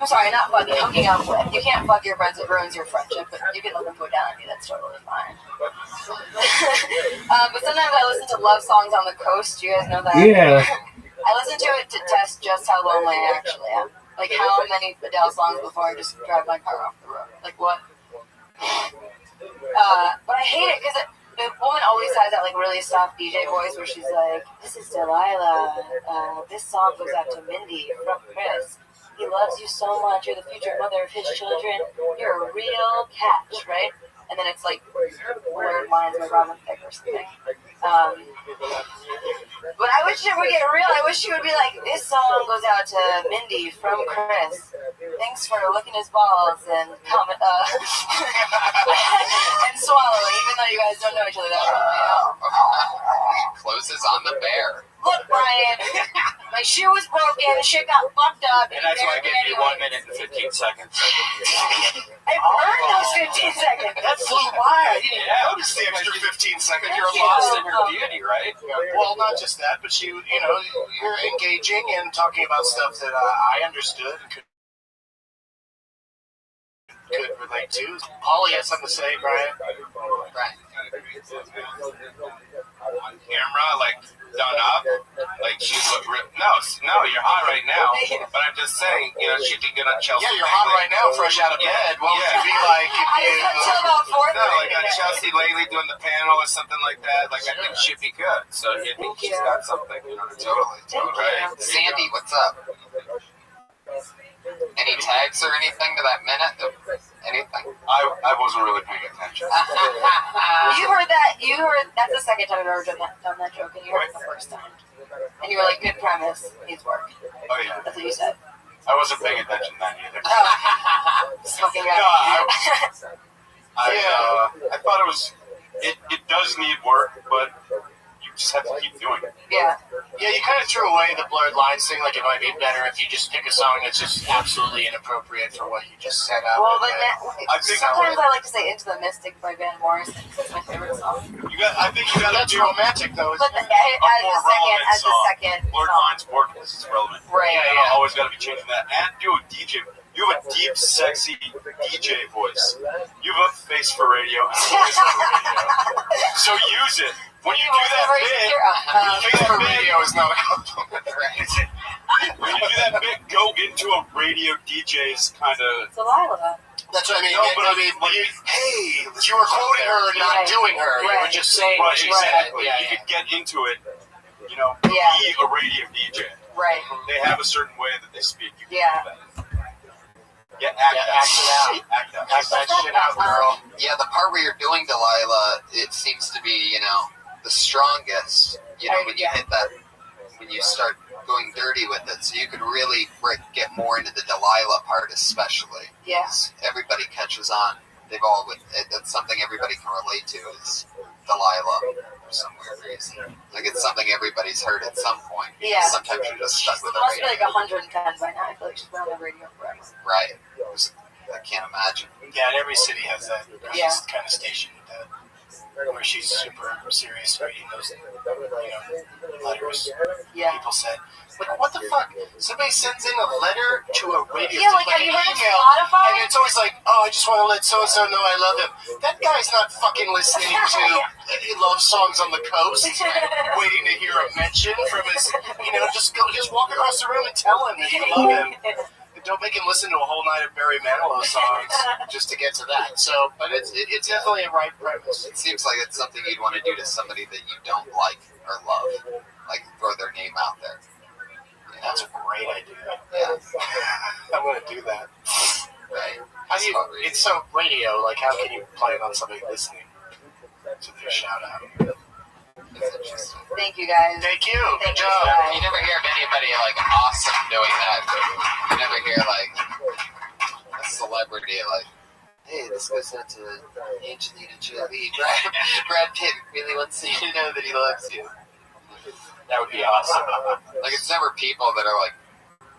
I'm sorry, not fucking, hooking up with. You can't fuck your friends, it ruins your friendship, but you can let them go down on you, that's totally fine. But sometimes I listen to love songs on the coast, do you guys know that? Yeah. I listen to it to test just how lonely I actually am. Like how many Adele songs before I just drive my car off the road. Like what? But I hate it because the woman always has that like really soft DJ voice where she's like, this is Delilah, this song goes out to Mindy from Chris. He loves you so much, you're the future mother of his children, you're a real catch, right? And then it's like weird lines by Robin Thicke or something. But I wish it would get real. I wish she would be like, this song goes out to Mindy from Chris. Thanks for licking his balls and comment, and swallowing, even though you guys don't know each other that well. Closes on the bear. Look, Brian, my shoe was broken, the shit got fucked up, And that's why I gave you 1 minute and 15 seconds. I earned those 15 seconds. That flew by. I didn't notice the extra 15 seconds. You're lost in her beauty, right? Well, not just that, but you're engaging and talking about stuff that I understood and could relate to. Holly has something to say, Brian. Camera, like, done up. Like, she's no, you're hot right now. But I'm just saying, she'd be good on Chelsea. Yeah, you're hot right now, fresh out of bed. What would you be like if like on Chelsea lately doing the panel or something like that? Like, I think she'd be good. So you think she's got something, totally. Right. Sandy, what's up? Any tags or anything to that minute? Anything? I wasn't really paying attention. You heard that's the second time I've ever done that joke, and you heard it the first time. And you were like, good premise, needs work. Oh, yeah. That's what you said. I wasn't paying attention then either. Smoking I thought it does need work, but you just have to keep doing it. Yeah. Yeah, you kind of threw away the blurred lines thing. Like, it might be better if you just pick a song that's just absolutely inappropriate for what you just set up. Well, but sometimes I like to say Into the Mystic by Van Morrison because it's my favorite song. I think you got to do romantic, though. But as the second blurred lines work because it's relevant. Right. Yeah. Always got to be changing that. And do a DJ. You have a deep, sexy DJ voice. You have a face for radio. So use it. When you do that bit, radio is not a compliment. When you do that bit, go into a radio DJ's kind of. Delilah. That's what I mean. No, but you were quoting her, not doing her. You were just saying what she said. Exactly. Yeah, you could get into it. Be a radio DJ. Right. They have a certain way that they speak. You can do that. Act that shit out, girl. Yeah, the part where you're doing Delilah, it seems to be, the strongest, when you hit that, when you start going dirty with it. So you could really get more into the Delilah part, especially. Yes. Everybody catches on. That's something everybody can relate to is Delilah for some weird reason. Like, it's something everybody's heard at some point. Yeah. Sometimes you're just stuck with It the must be radio. like 110 by now. I feel like she's been on the radio forever. Right. I can't imagine. Yeah, and every city has that Yeah. kind of station where she's super serious reading those letters. Yeah. People said, like, what the fuck? Somebody sends in a letter to a radio Yeah, like, have an you heard of email, Spotify? and it's always like, oh, I just want to let so-and-so know I love him. That guy's not fucking listening to love songs on the coast, waiting to hear a mention from his, just walk across the room and tell him that you love him. Don't make him listen to a whole night of Barry Manilow songs just to get to that. So, but it's definitely a right premise. It seems like it's something you'd want to do to somebody that you don't like or love. Like, throw their name out there. That's a great idea. Yeah. I'm going to do that. Right. It's so radio, like, how can you plan on somebody listening to their shout out? Thank you, guys. Thank you. Thank Good you. job. You never hear of anybody, like, awesome doing that. You never hear, like, a celebrity, like, hey, this goes out to Angelina Jolie. Brad Pitt really wants you to know that he loves you. That would be awesome. Like, it's never people that are, like,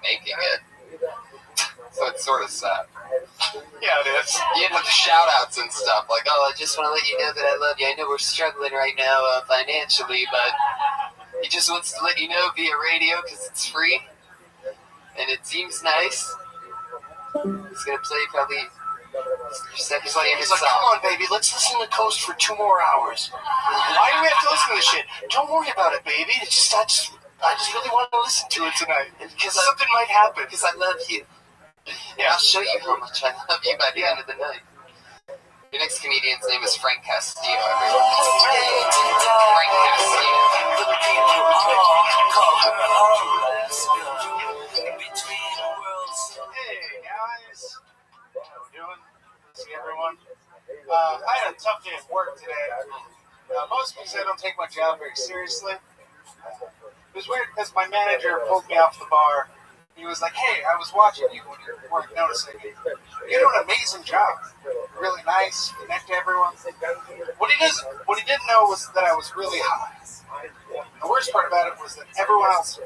making it. So it's sort of sad. Yeah, it is. You end with the shout-outs and stuff. Like, oh, I just want to let you know that I love you. I know we're struggling right now financially, but he just wants to let you know via radio because it's free. And it seems nice. He's going to play probably He's like, come on, baby, let's listen to Coast for 2 more hours. Why do we have to listen to this shit? Don't worry about it, baby. I just really want to listen to it tonight. Because something might happen. Because I love you. Yeah, I'll show you how much I love you by the end of the night. Your next comedian's name is Frank Castillo, everyone. Frank Castillo. Hey, guys. How we doing? See everyone? I had a tough day at work today. Mostly because I don't take my job very seriously. It was weird because my manager pulled me off the bar. He was like, hey, I was watching you when you weren't noticing. You do an amazing job. Really nice, connect to everyone. What he didn't know was that I was really high. The worst part about it was that everyone else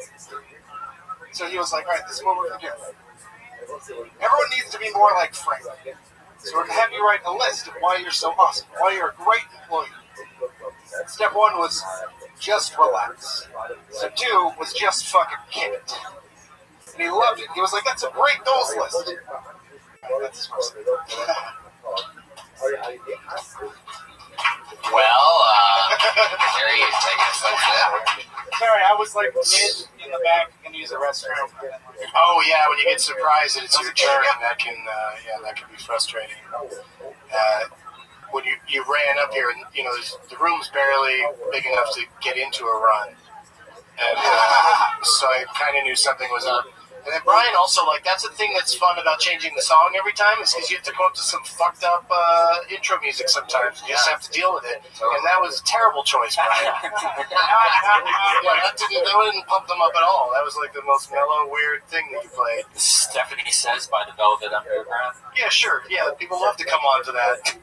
So he was like, all right, this is what we're going to do. Everyone needs to be more like Frank. So we're going to have you write a list of why you're so awesome, why you're a great employee. Step 1 was just relax. Step 2 was just fucking kick it. And he loved it. He was like, that's a great goals list. That's his first thing. Well, there he is. I guess that's it. Sorry, I was like mid in the back and use the restroom. Oh yeah, when you get surprised that it's your turn, that can be frustrating. When you ran up here, and the room's barely big enough to get into a run, and so I kind of knew something was up. And then Brian also, that's the thing that's fun about changing the song every time, is because you have to come up to some fucked up intro music sometimes. You just have to deal with it. And that was a terrible choice, Brian. That didn't pump them up at all. That was the most mellow, weird thing that you played. Stephanie Says by the Velvet Underground. Yeah, sure. Yeah, people love to come on to that.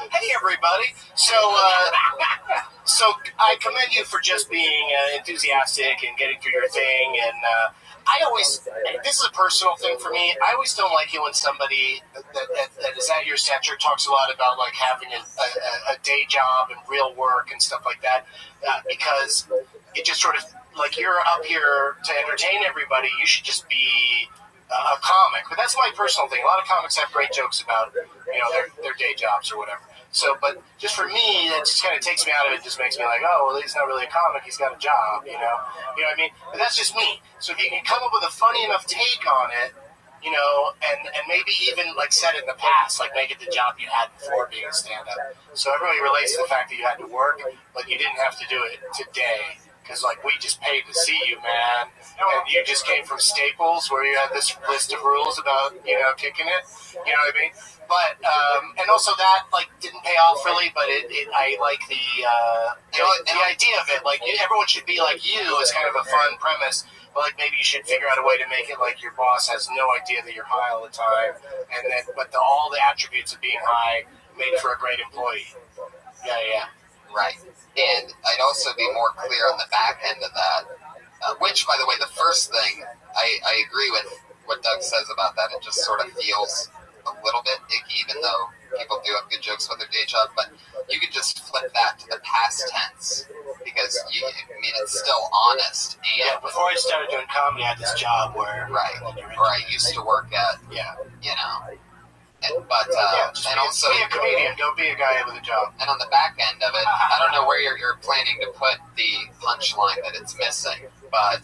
Hey, everybody. So I commend you for just being enthusiastic and getting through your thing. And this is a personal thing for me. I always don't like it when somebody that is at your stature talks a lot about having a day job and real work and stuff like that, because it just sort of you're up here to entertain everybody. You should just be a comic. But that's my personal thing. A lot of comics have great jokes about their day jobs or whatever. So, but just for me, that just kind of takes me out of it. Just makes me oh, well, he's not really a comic. He's got a job, you know what I mean? But that's just me. So if you can come up with a funny enough take on it, and maybe even said it in the past, make it the job you had before being a stand-up. So everybody relates to the fact that you had to work, but you didn't have to do it today. Because, we just paid to see you, man. And you just came from Staples where you had this list of rules about, kicking it. You know what I mean? But, and also that, didn't pay off really, but I like the idea of it. Everyone should be like you is kind of a fun premise. But, maybe you should figure out a way to make it your boss has no idea that you're high all the time. And then, all the attributes of being high made for a great employee. Yeah. Right. And I'd also be more clear on the back end of that, which, by the way, the first thing, I agree with what Doug says about that. It just sort of feels a little bit icky, even though people do have good jokes about their day job. But you could just flip that to the past tense, because, it's still honest. And before I started doing comedy, I had this job where I used to work at, and also be a comedian, don't be a guy with a job. And on the back end of it, I don't know where you're planning to put the punchline that it's missing, but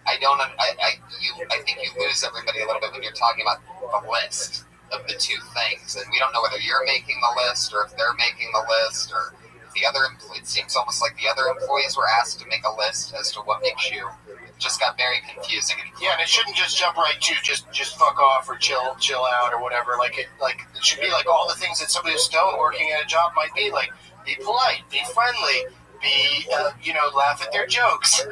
I think you lose everybody a little bit when you're talking about the list of the two things, and we don't know whether you're making the list or if they're making the list, or if the other. It seems almost like the other employees were asked to make a list as to what makes you. It just got very confusing. And it shouldn't just jump right to just fuck off or chill out or whatever. It should be all the things that somebody who's stoned working at a job might be be polite, be friendly, be laugh at their jokes.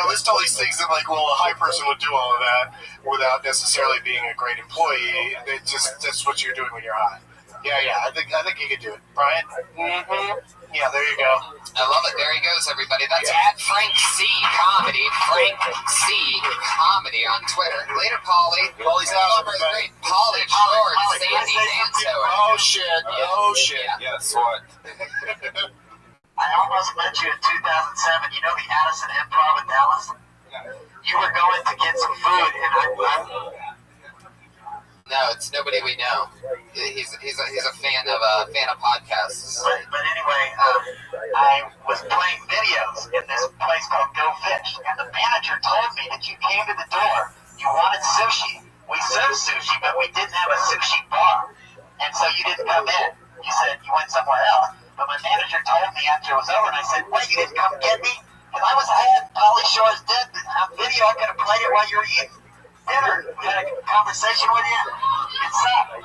List all these things that a high person would do all of that without necessarily being a great employee. That's what you're doing when you're high. Yeah. I think you could do it, Brian. Yeah, there you go. I love it. There he goes, everybody. That's at Frank C. Comedy. Frank C. Comedy on Twitter. Later, Paulie. Paulie's out. Great. Paulie Short. Sandy Danzo. Oh shit. Yes, what? I almost met you in 2007. You know the Addison Improv in Dallas? You were going to get some food, and No, it's nobody we know. He's a fan of podcasts. But anyway, I was playing videos in this place called Go Fish, and the manager told me that you came to the door. You wanted sushi. We served sushi, but we didn't have a sushi bar, and so you didn't come in. You said you went somewhere else. But my manager told me after it was over, and I said, "Wait, you didn't come get me?" Because I was ahead. Pauly Shore's dead. On video, I could have played it while you were eating dinner. We had a conversation with you. It's up.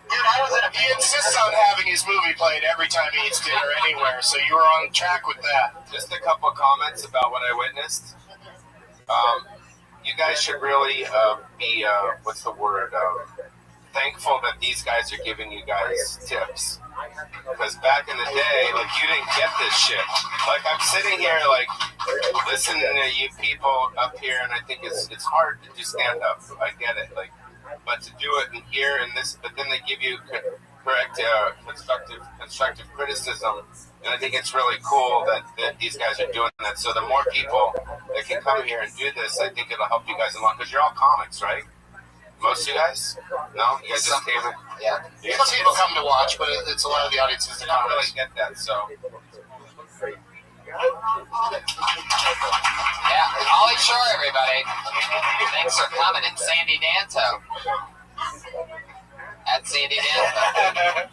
Dude, I was in a... He insists on having his movie played every time he eats dinner anywhere, so you were on track with that. Just a couple of comments about what I witnessed. You guys should really be, thankful that these guys are giving you guys tips. Because back in the day, you didn't get this shit. I'm sitting here, listen to you people up here, and I think it's hard to do stand up. I get it, like, but to do it in here and this, but then they give you correct constructive criticism, and I think it's really cool that these guys are doing that. So the more people that can come here and do this, I think it'll help you guys along, because you're all comics, right? Most of you guys? No? You guys just came in? Yeah. Some people come to watch, but it's a lot of the audiences that I don't come. really get that, so. Yeah, Holly Shore, everybody. Thanks for coming. And Sandy Danto. At Sandy Danto.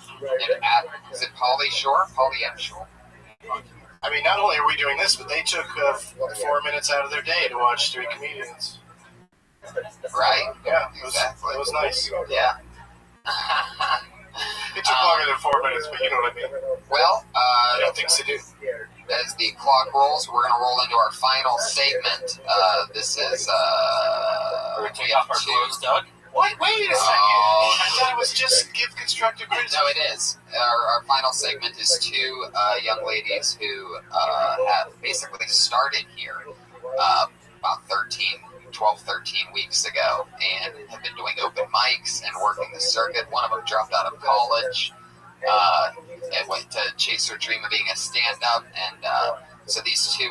Is it Polly Shore? Polly M. Shore. I mean, not only are we doing this, but they took 4 minutes out of their day to watch 3 comedians. Right? Yeah, Exactly. It was nice. Yeah. It took longer than 4 minutes, but you know what I mean. Well, I don't think so, dude. as the clock rolls, we're going to roll into our final segment. This is, We're going to take off our clothes, Doug. What? Wait a second. I thought it was just give constructive criticism. No, it is. Our final segment is 2 young ladies who have basically started here about 12, 13 weeks ago and have been doing open mics and working the circuit. One of them dropped out of college and went to chase her dream of being a stand-up. And so these two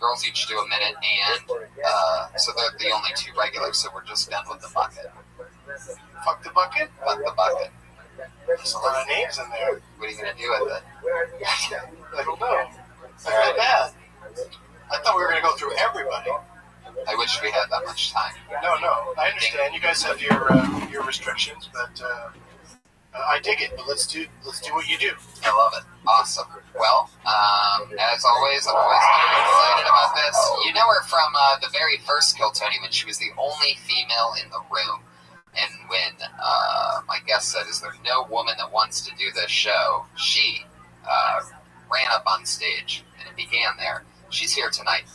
girls each do a minute, and so they're the only 2 regulars, so we're just done with the bucket. Fuck the bucket? Fuck the bucket. There's a lot of names in there. What are you going to do with it? I don't know. I feel bad. I thought we were going to go through everybody. I wish we had that much time. No. I understand. You guys have your restrictions, but I dig it. But let's do what you do. I love it. Awesome. Well, as always, I'm always very excited about this. You know her from the very first Kill Tony, when she was the only female in the room. And when my guest said, "Is there no woman that wants to do this show?" she ran up on stage, and it began there. She's here tonight.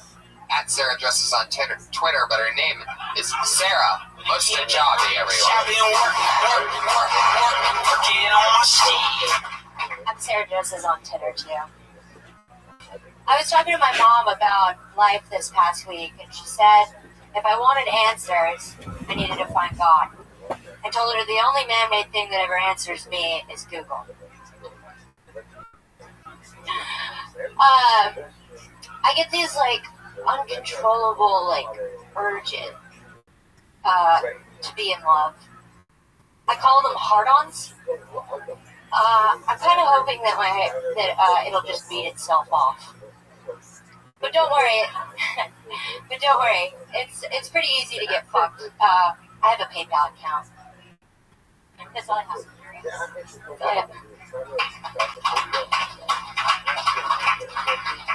At Sarah Dresses on Twitter, but her name is Sarah Mostajabi, everyone. I'm Sarah Dresses on Twitter too. I was talking to my mom about life this past week, and she said if I wanted answers, I needed to find God. I told her the only man-made thing that ever answers me is Google. I get these uncontrollable urges to be in love. I call them hard-ons. I'm kind of hoping that it'll just beat itself off. But don't worry. It's pretty easy to get fucked. I have a PayPal account. That's all I have.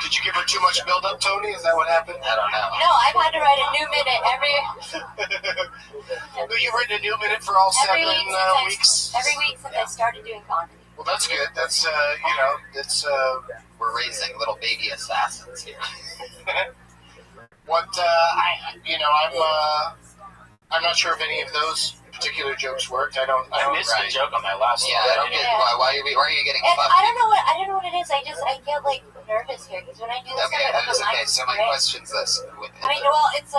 Did you give her too much build-up, Tony? Is that what happened? I don't know. No, I've had to write a new minute You've written a new minute for all 7 weeks? Every week since I started doing comedy. Well, that's good. That's, we're raising little baby assassins here. I'm not sure if any of those particular jokes worked. I missed the joke on that last one. Why are you getting fucked? I don't know what it is. I get nervous here because when I do this, Okay, so my question's this. I mean, well, it's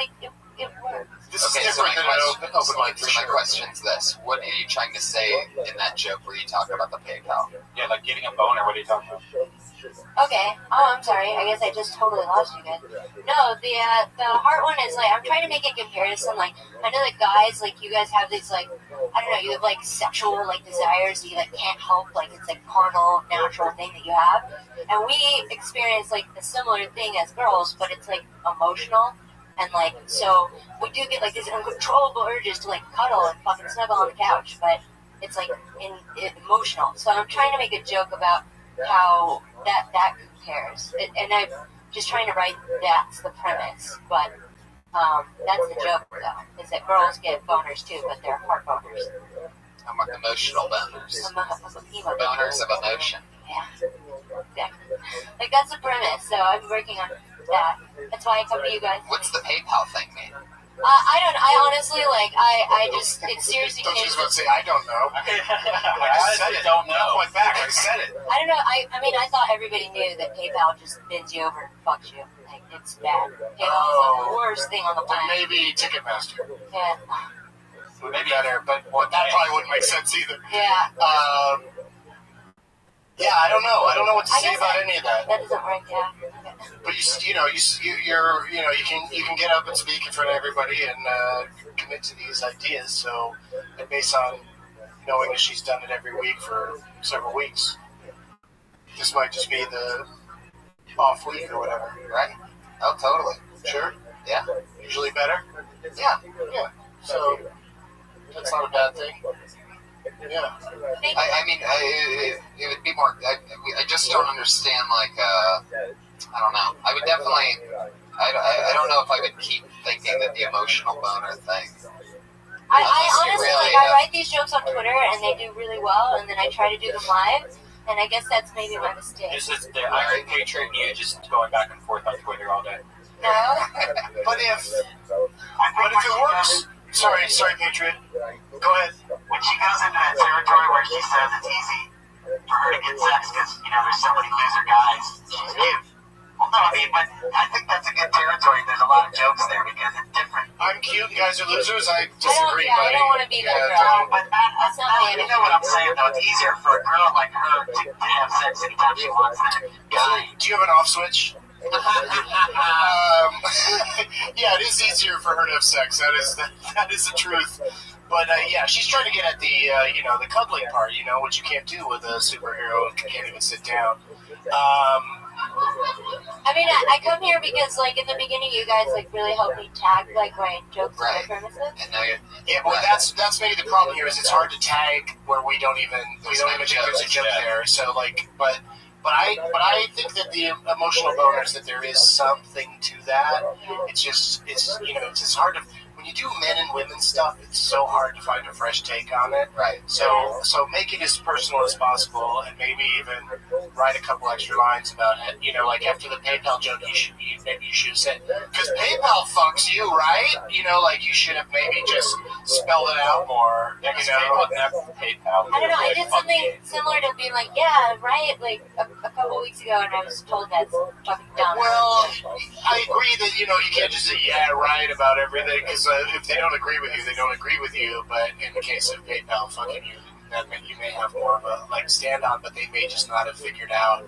it works. This is different than an open mic. So my question's this: what are you trying to say in that joke where you talk about the PayPal? Yeah, like getting a boner. What are you talking about? Okay. Oh, I'm sorry. I guess I just totally lost you guys. No, the heart one is I'm trying to make a comparison. I know that guys you guys have these I don't know, you have sexual desires that you can't help, it's carnal, natural thing that you have, and we experience a similar thing as girls, but it's emotional, and so we do get these uncontrollable urges to cuddle and fucking snuggle on the couch, but it's emotional. So I'm trying to make a joke about how that compares, and I'm just trying to write that's the premise, but that's the joke though, is that girls get boners too, but they're heart boners. I'm emotional boners. Boners of emotion. Yeah, exactly. That's the premise, so I'm working on that. That's why I come to you guys. What's the PayPal thing mean? I don't. I honestly I just. It's seriously. Don't you just want to say I don't know? I just said it. don't know. I went back. I said it. I don't know. I mean, I thought everybody knew that PayPal just bends you over and fucks you. Like, it's bad. PayPal is the worst thing on the Then planet. maybe Ticketmaster Yeah. would be better, but that probably wouldn't make sense either. Yeah. Yeah, I don't know. I don't know what to I say guess about any of that. That doesn't work. Yeah. But you can get up and speak in front of everybody and commit to these ideas. So, and based on knowing that she's done it every week for several weeks, this might just be the off week or whatever, right? Oh, totally. Sure. Yeah. Usually better. Yeah. Yeah. So that's not a bad thing. Yeah. I mean, it would be more. I just don't understand. Like, I don't know. I would definitely. I don't know if I would keep thinking that the emotional boner thing. I honestly I write these jokes on Twitter and they do really well, and then I try to do them live, and I guess that's maybe my mistake. Is this the Iron Patriot and you just going back and forth on Twitter all day? No. But if it works, sorry, Patriot. Go ahead. When she goes into that territory where she says it's easy for her to get sex because, there's so many loser guys, she's cute. Well, no, I mean, but I think that's a good territory. There's a lot of jokes there because it's different. I'm cute, guys are losers. I disagree, buddy. I don't want to be that girl. No, but that's not you know what I'm saying, though. It's easier for a girl like her to have sex anytime she wants than a guy. Do you have an off switch? Yeah, it is easier for her to have sex. That is the truth. But yeah, she's trying to get at the the cuddling part, which you can't do with a superhero who can't even sit down. I mean, I come here because, like, in the beginning, you guys, like, really helped me tag, like, my jokes and my premises. And now yeah, well, that's maybe the problem here is it's hard to tag where we don't even think there's a joke there. So, like, but I think that the emotional bonus, that there is something to that. It's just hard to. When you do men and women stuff, it's so hard to find a fresh take on it. Right. So make it as personal as possible, and maybe even write a couple extra lines about it. Like after the PayPal joke, maybe you should have said, because PayPal fucks you, right? Like you should have maybe just spelled it out more. Yeah, because PayPal never PayPal. I don't know. I did something similar to being like, yeah, right, like a couple weeks ago, and I was told that's fucking dumb. Well, I agree that you can't just say yeah, right about everything, because if they don't agree with you, they don't agree with you. But in the case of PayPal fucking you, you may have more of a stand on, but they may just not have figured out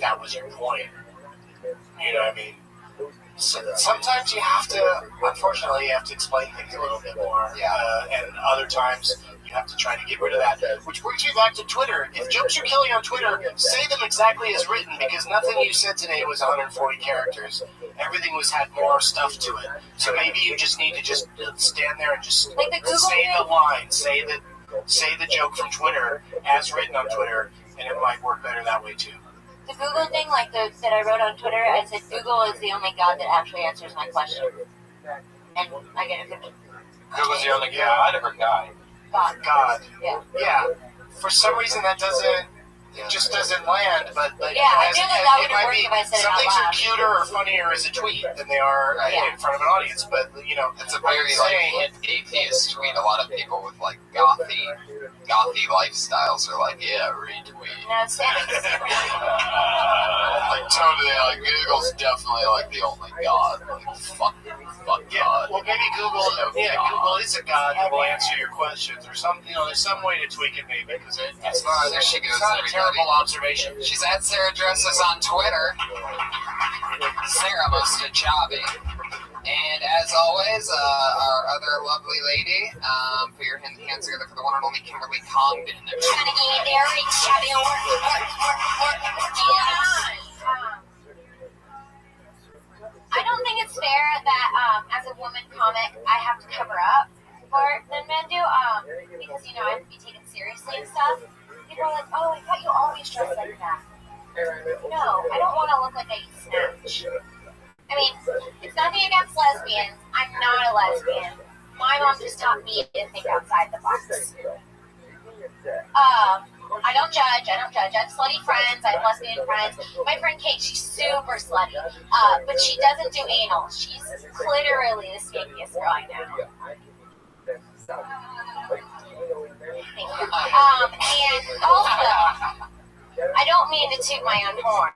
that was your point. You know what I mean? So sometimes unfortunately, you have to explain things a little bit more. And other times you have to try to get rid of that. Which brings me back to Twitter. If jokes are killing on Twitter, say them exactly as written, because nothing you said today was 140 characters. Everything had more stuff to it. So maybe you just need to just stand there and just like the say the line, say the joke from Twitter as written on Twitter, and it might work better that way too. The Google thing, like that I wrote on Twitter, I said Google is the only God that actually answers my question, and I get a picture. Google's the only God or guy? God. Yeah. Yeah. For some reason that just doesn't land, but yeah, I feel like that would have worked if I said it some out things loud. are cuter or funnier as a tweet than they are in front of an audience. But it's a very atheist tweet. A lot of people with like gothy lifestyles are like, yeah, retweet. No, like totally, like Google's definitely like the only God. Like fuck God. Well, maybe Google is a God that will answer your questions or some. There's some way to tweak it maybe because it's not. There she goes. It's not a terrible observation. She's at Sarah Dresses on Twitter. Sarah Mostajabi. And as always, our other lovely lady, for your hands together for the one and only Kimberly Congdon. I don't think it's fair that as a woman comic, I have to cover up more than men do, because I have to be taken seriously and stuff. People are like, oh, I thought you always dressed like that. No, I don't want to look like I eat snatch. I mean, it's nothing against lesbians. I'm not a lesbian. My mom just taught me to think outside the box. I don't judge. I have slutty friends. I have lesbian friends. My friend Kate, she's super slutty, but she doesn't do anal. She's literally the skinniest girl I know. And also, I don't mean to toot my own horn,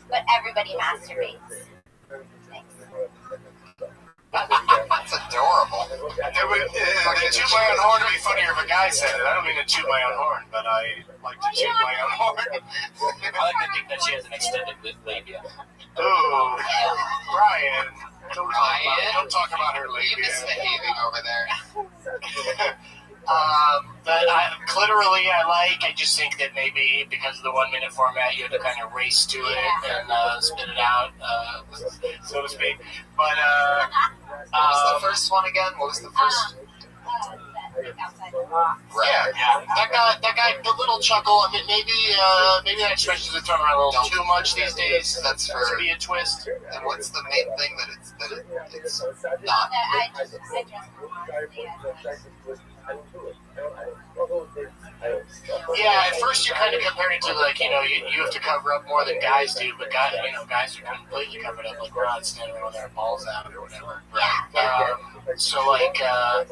but everybody masturbates. That's adorable. The toot my own horn would be funnier if a guy said it. I don't mean to toot my own horn, but I like to toot my own horn. I like to think that she has an extended labia. Ooh, Brian. Don't talk about her labia. You misbehaving over there. But clitorally, I just think that maybe because of the 1 minute format, you had to kind of race to it and spit it out, so to speak. But what was the first one again? What was the first? Yeah. That guy, the little chuckle. I mean, maybe that expression is thrown around a little too much these days. That's for to be a twist. And what's the main thing that it's not? Yeah, at first you're kind of comparing to like, you have to cover up more than guys do, but guys are completely covered up, like we're not standing around with our balls out or whatever. So like, I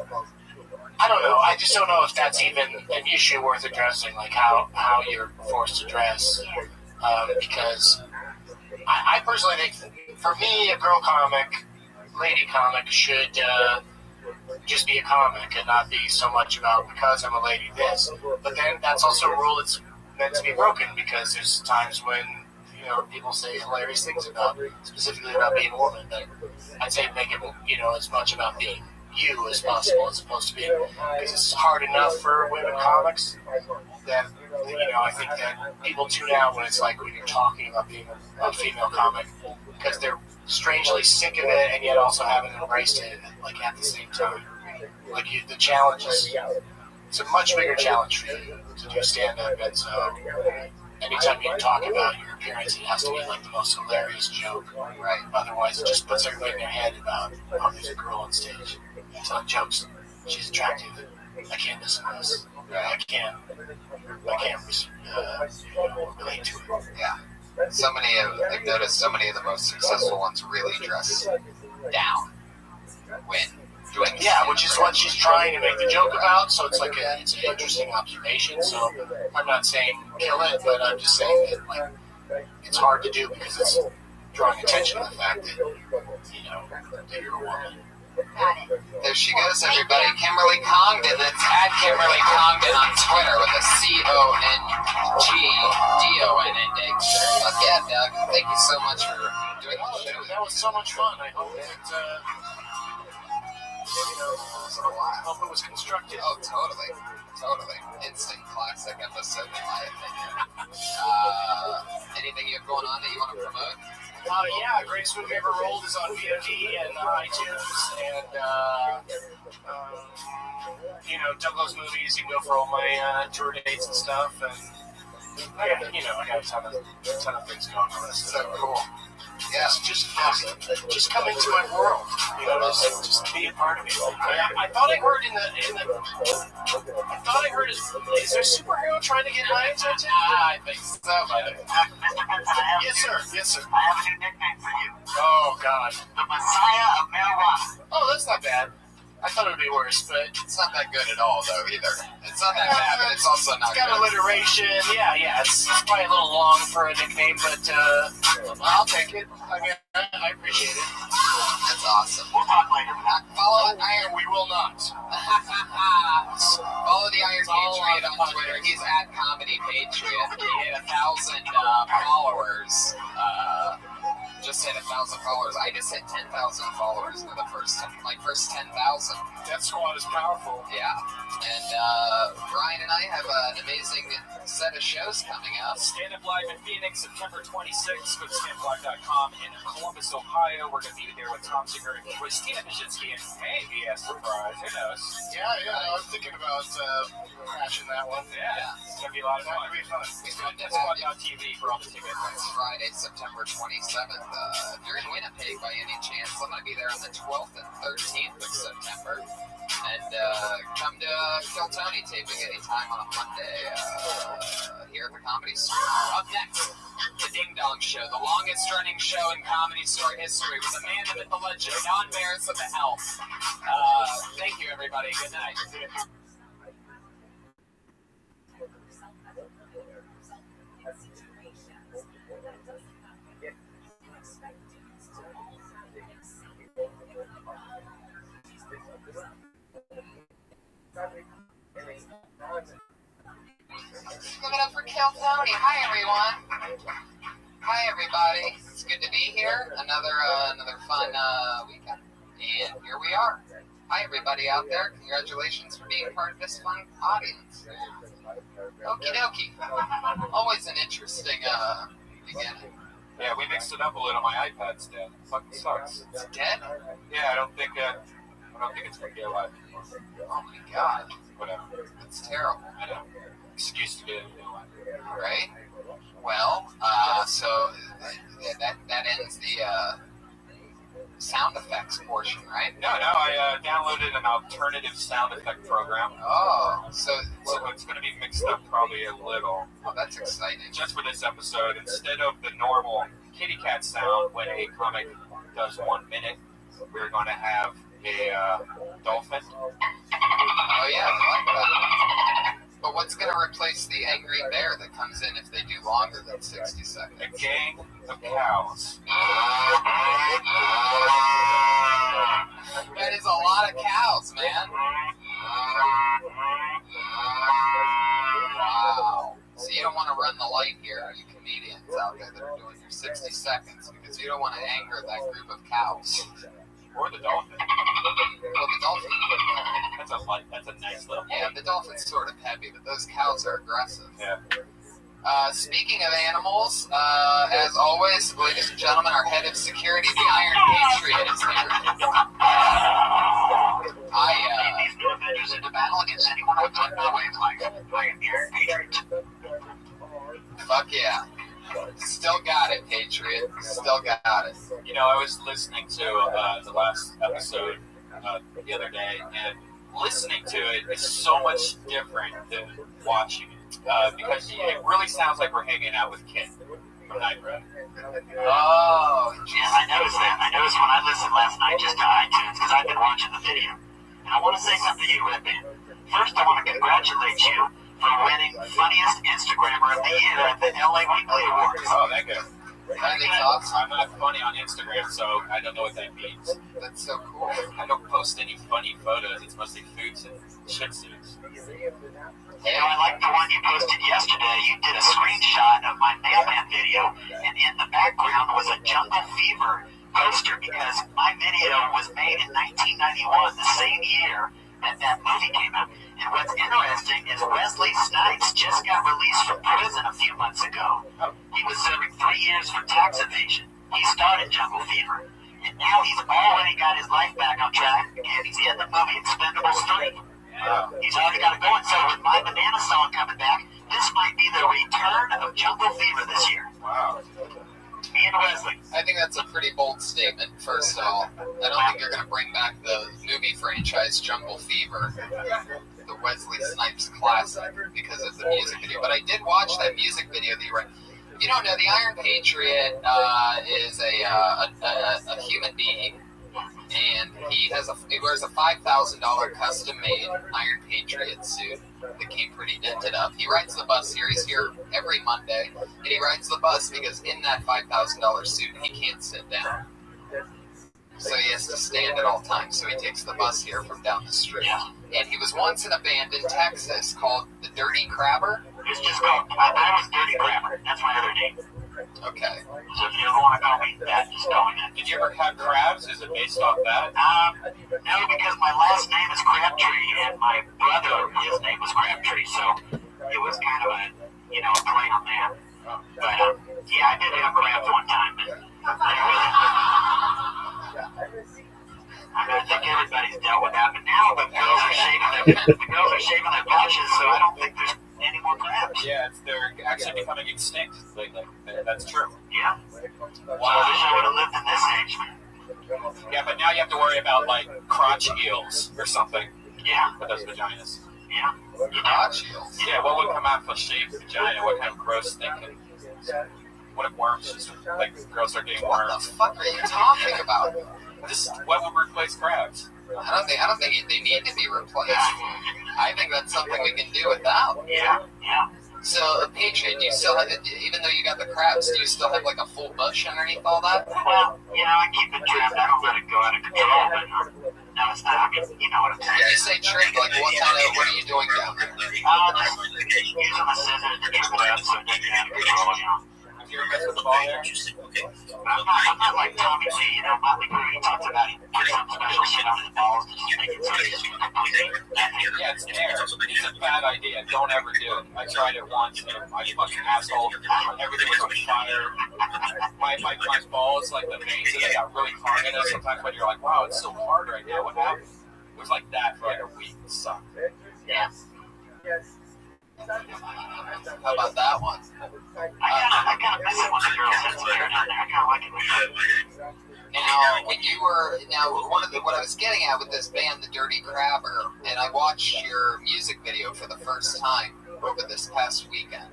don't know. I just don't know if that's even an issue worth addressing, like how you're forced to dress, because I personally think for me, a girl comic, lady comic should just be a comic and not be so much about because I'm a lady this. But then that's also a rule that's meant to be broken, because there's times when people say hilarious things specifically about being a woman. But I'd say make it as much about being you as possible, as opposed to being, because it's hard enough for women comics that I think that people tune out when it's like when you're talking about being a female comic, because they're strangely sick of it and yet also haven't embraced it like at the same time. Like the challenge it's a much bigger challenge for you to do stand-up, and so anytime you talk about your appearance, it has to be like the most hilarious joke, right? Otherwise, it just puts everybody in their head about, oh, there's a girl on stage telling jokes. She's attractive. I can't listen to this. I can't relate to it. Yeah. I've noticed so many of the most successful ones really dress down when doing this. Yeah, which is what she's trying to make the joke about, so it's like it's an interesting observation. So I'm not saying kill it, but I'm just saying that like it's hard to do because it's drawing attention to the fact that that you're a woman. There she goes, everybody. Kimberly Congdon. That's at Kimberly Congdon on Twitter with a CONGDON. Fuck yeah, Doug. Thank you so much for doing the show. That was so much fun. I hope that I hope it was constructive. Oh, totally. Instant classic episode, in my opinion. Anything you have going on that you want to promote? Yeah, Greatest Movie Ever Rolled is on VOD and iTunes, and Douglas Movies. You can go for all my tour dates and stuff, and I got a ton of things going on. This is so cool. Yeah, just come into my world. Just be a part of it. I thought I heard is there a superhero trying to get my attention? I think so. Yes, sir. I have a new nickname for you. Oh, God. The Messiah of Marijuana. Oh, that's not bad. I thought it would be worse, but it's not that good at all, though, either. It's not that bad, but it's also not good. It's got alliteration. Yeah. It's probably a little long for a nickname, but I'll take it. I mean, I appreciate it. That's awesome. We'll talk later. Follow Iron. We will not. Follow the Iron Patriot on Twitter. He's at Comedy Patriot. He hit 1,000 followers. Just hit 1,000 followers. I just hit 10,000 followers in the first 10,000. That squad is powerful. Yeah. And Brian and I have an amazing set of shows coming up. Stand Up Live in Phoenix, September 26th. Go to standuplive.com. In Columbus, Ohio, we're going to be there with Tom Ziegler and Christina Nijinsky and maybe a surprise. Who knows? Yeah. I was thinking about crashing that one. Yeah. It's going to be a lot of fun. That'd be fun. That's Squad.tv for all the tickets. It's Friday, September 27th. If you're in Winnipeg by any chance, I'm going to be there on the 12th and 13th of September. And come to Kill Tony taping anytime on a Monday here at the Comedy Store. Up next, the Ding Dong Show, the longest running show in Comedy Store history, with the man, the myth, the legend, Don Barris of the Help. Thank you, everybody. Good night. Give it up for Kill Tony. Hi, everyone. Hi, everybody. It's good to be here. Another fun weekend. And here we are. Hi, everybody out there. Congratulations for being part of this fun audience. Okie dokie. Always an interesting beginning. Yeah, we mixed it up a little. My iPad's dead. It fucking sucks. It's dead? Yeah, I don't think it's gonna be alive anymore. Oh my god. Whatever. That's terrible. I know. Excuse to get it alive. Right? Well, so that ends the sound effects portion, right? No, I downloaded an alternative sound effect program. Oh, so it's going to be mixed up probably a little. Oh, that's exciting. Just for this episode, instead of the normal kitty cat sound when a comic does 1 minute, we're going to have a dolphin. Oh yeah, I like that. But what's going to replace the angry bear that comes in if they do longer than 60 seconds? A gang of cows. That is a lot of cows, man. Wow. So you don't want to run the light here, you comedians out there that are doing your 60 seconds, because you don't want to anger that group of cows. Or the dolphin. Well, the dolphin. That's a nice little. Yeah, the dolphin's sort of heavy, but those cows are aggressive. Yeah. Speaking of animals, as always, ladies and gentlemen, our head of security, the Iron Patriot, is here. These new vendors into battle against anyone outside my wavelength. I am the Iron Patriot. Fuck yeah. Still got it, Patriot. Still got it. You know, I was listening to the last episode the other day, and listening to it is so much different than watching it, because it really sounds like we're hanging out with Kit from Night Road. Oh, yeah, I noticed that. I noticed when I listened last night just to iTunes, because I've been watching the video. And I want to say something to you, Red Band. First, I want to congratulate you for winning Funniest Instagrammer of the Year at the LA Weekly Awards. Oh, that good. That is awesome. I'm not funny on Instagram, so I don't know what that means. That's so cool. I don't post any funny photos. It's mostly foods and shit suits. You know, I like the one you posted yesterday. You did a screenshot of my mailman video, and in the background was a Jungle Fever poster, because my video was made in 1991, the same year that movie came out. And what's interesting is Wesley Snipes just got released from prison a few months ago. He was serving 3 years for tax evasion. He started Jungle Fever. And now he's already got his life back on track, and he's in the movie Expendables 3. He's already got it going. So with my Banana song coming back, this might be the return of Jungle Fever this year. Wow. Me and Wesley. I think that's a pretty bold statement, first of all. I don't think you're going to bring back the movie franchise Jungle Fever, the Wesley Snipes classic, because of the music video. But I did watch that music video that you were. You don't know, the Iron Patriot is a human being, and he wears a $5,000 custom-made Iron Patriot suit that came pretty dented up. He rides the bus here. He's here every Monday, and he rides the bus because in that $5,000 suit, he can't sit down. So he has to stand at all times, so he takes the bus here from down the street. And he was once in a band in Texas called the Dirty Crabber. It's just called, I was Dirty Crabber. That's my other name. Okay. So if you ever want to call me that, just call me that. Did you ever have crabs? Is it based off that? No, because my last name is Crabtree, and my brother, his name was Crabtree, so it was kind of a play on that. But, yeah, I did have crabs one time, but I think everybody's dealt with that, but now the girls are shaving their pouches, so I don't think there's any more crabs. Yeah, they're actually becoming extinct lately. That's true. Yeah. Wow. So I wish I would have lived in this age. Yeah, but now you have to worry about, like, crotch eels or something. Yeah. for those vaginas. Yeah. Rothschilds. Yeah, what would come out of a shaved vagina? What kind of gross thing can... What if worms just, like, girls start getting What worms? the fuck are you talking about? Just, what would replace crabs? I don't think they need to be replaced. I think that's something we can do without. Yeah. So, Patriot, do you still have, even though you got the crabs, do you still have like a full bush underneath all that? Well, I keep it trimmed. I don't let it go out of control, but no, it's not. I mean, you know what I'm saying. When you say trimmed, like what are you doing down there? Just using a scissors to trim it up so it doesn't get out of control, Have you ever messed with the ball there? I'm not like Tommy Lee, Motley Crue. He talks about he puts some special shit on his balls to just make it so it's just completely Yeah, it's air. It's a bad idea. Don't ever do it. I tried it once, and I fucking asshole. Everything was on fire. My balls, like the veins, they got really hard in it sometimes when you're like, wow, it's so hard right now. What happened? It was like that for like a week. It sucked. Yeah. How about that one? I kind of miss it when the girls had some hair down there. I kind of like it. Now, what I was getting at with this band, The Dirty Crabber, and I watched your music video for the first time over this past weekend,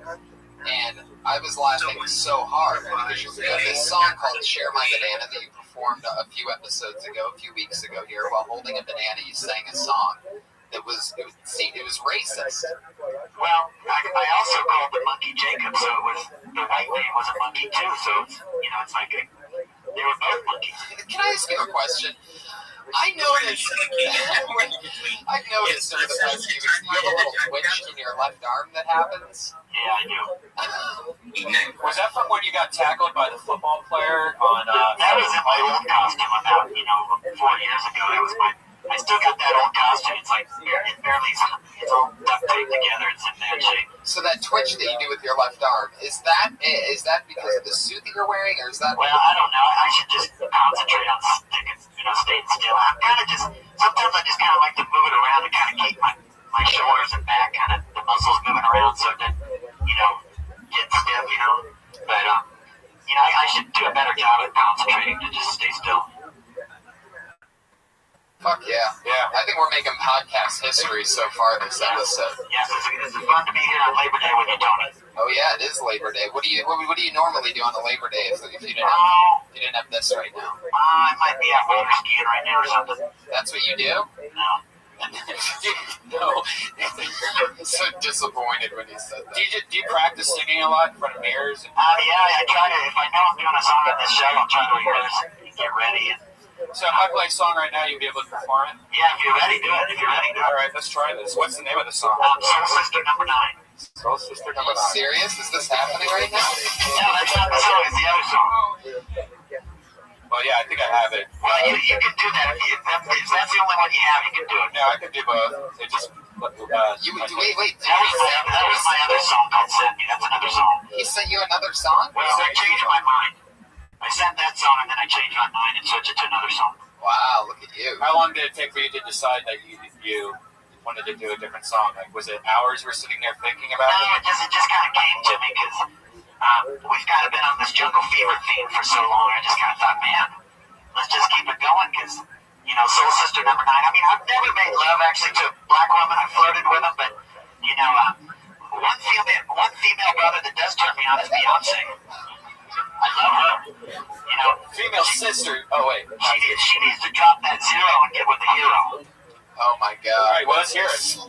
and I was laughing so hard because you have this song called "Share My Banana" that you performed a few weeks ago here, while holding a banana. You sang a song that was racist. Well, I also called the monkey Jacob, so it was the white man was a monkey too. So it's like they were both monkeys. Can I ask you a question? I noticed over the past few weeks, you have a little twitch in your left arm that happens. Yeah, I do. Was that from when you got tackled by the football player on? That was in my old costume about 4 years ago. That was I still got that old costume. It's like it's all duct taped together. It's in bad shape. So that twitch that you do with your left arm, is that because of the suit that you're wearing, or is that? Well, I don't know. I should just concentrate on staying still. I'm kind of sometimes I just kind of like to move it around to kind of keep my shoulders and back kind of the muscles moving around so that get stiff. But I should do a better job at concentrating to just stay still. Fuck yeah. I think we're making podcast history so far this episode. Yes, it's fun to be here on Labor Day with you, Tony. Oh yeah, it is Labor Day. What do you normally do on a Labor Day if you didn't have this right now? I might be out water skiing right now or something. That's what you do? No. No. So disappointed when he said that. Do you practice singing a lot in front of mirrors? Yeah, I try to. If I know I'm doing a song on this show, I'll try to rehearse and get ready. So if I play a song right now, you'll be able to perform it? Yeah, if you're ready, do it. All right, let's try this. What's the name of the song? Soul Sister Number 9. Soul Sister Are you serious? Is this happening right now? No, that's not the song. It's the other song. Well, yeah, I think I have it. Well, you can do that. If that's the only one you have, you can do it. No, I can do both. It just... Wait. That was my other song called Send Me. That's another song. He sent you another song? Well, I changed my mind. I sent that song and then I changed my mind and switched it to another song. Wow, look at you. How long did it take for you to decide that you wanted to do a different song? Like, was it hours you were sitting there thinking about it? No, it just kind of came to me because we've kind of been on this jungle fever theme for so long. I just kind of thought, man, let's just keep it going because, Soul Sister Number 9. I mean, I've never made love actually to a black woman. I flirted with them, but, one female brother that does turn me on is Beyonce. I love her. Female sister. Oh, wait. She needs to drop that zero and get with the hero. Oh, my God. All right, well, let's hear it.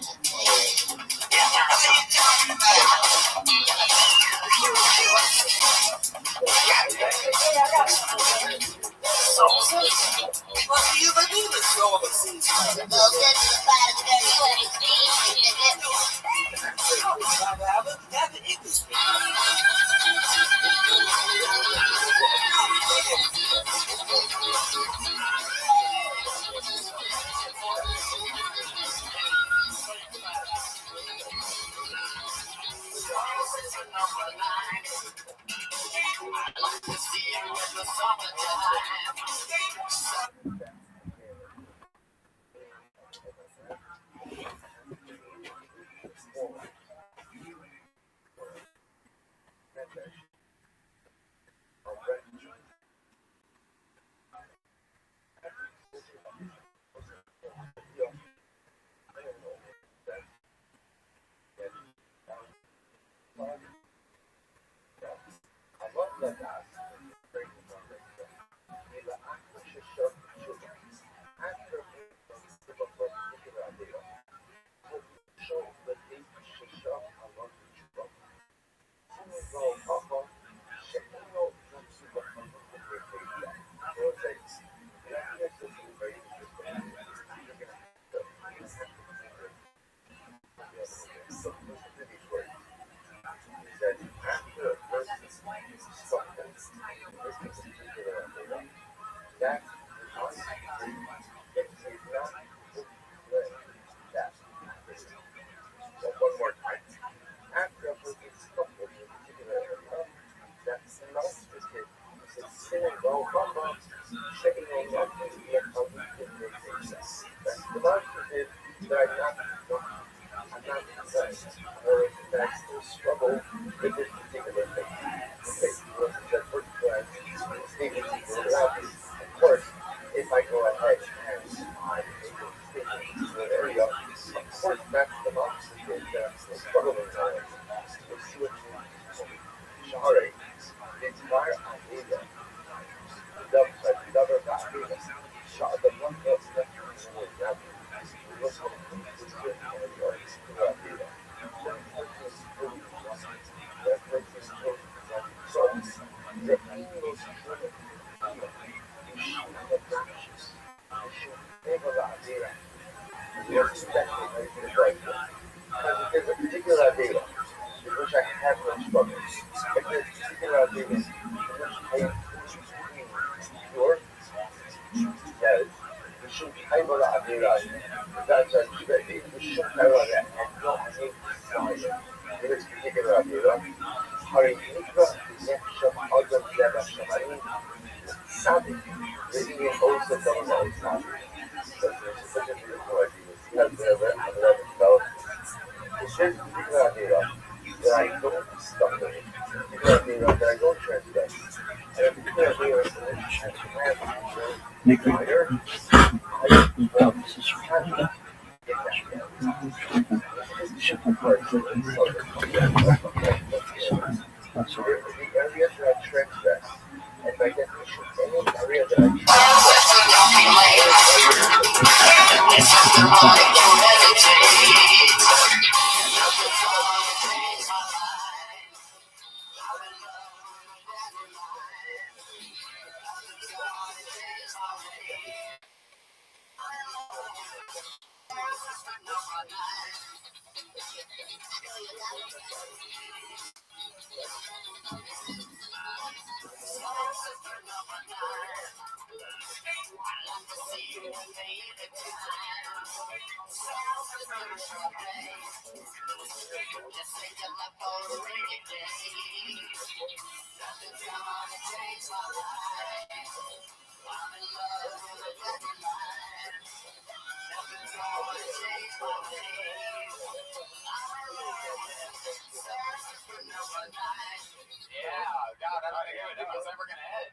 God, I don't think it was ever gonna end.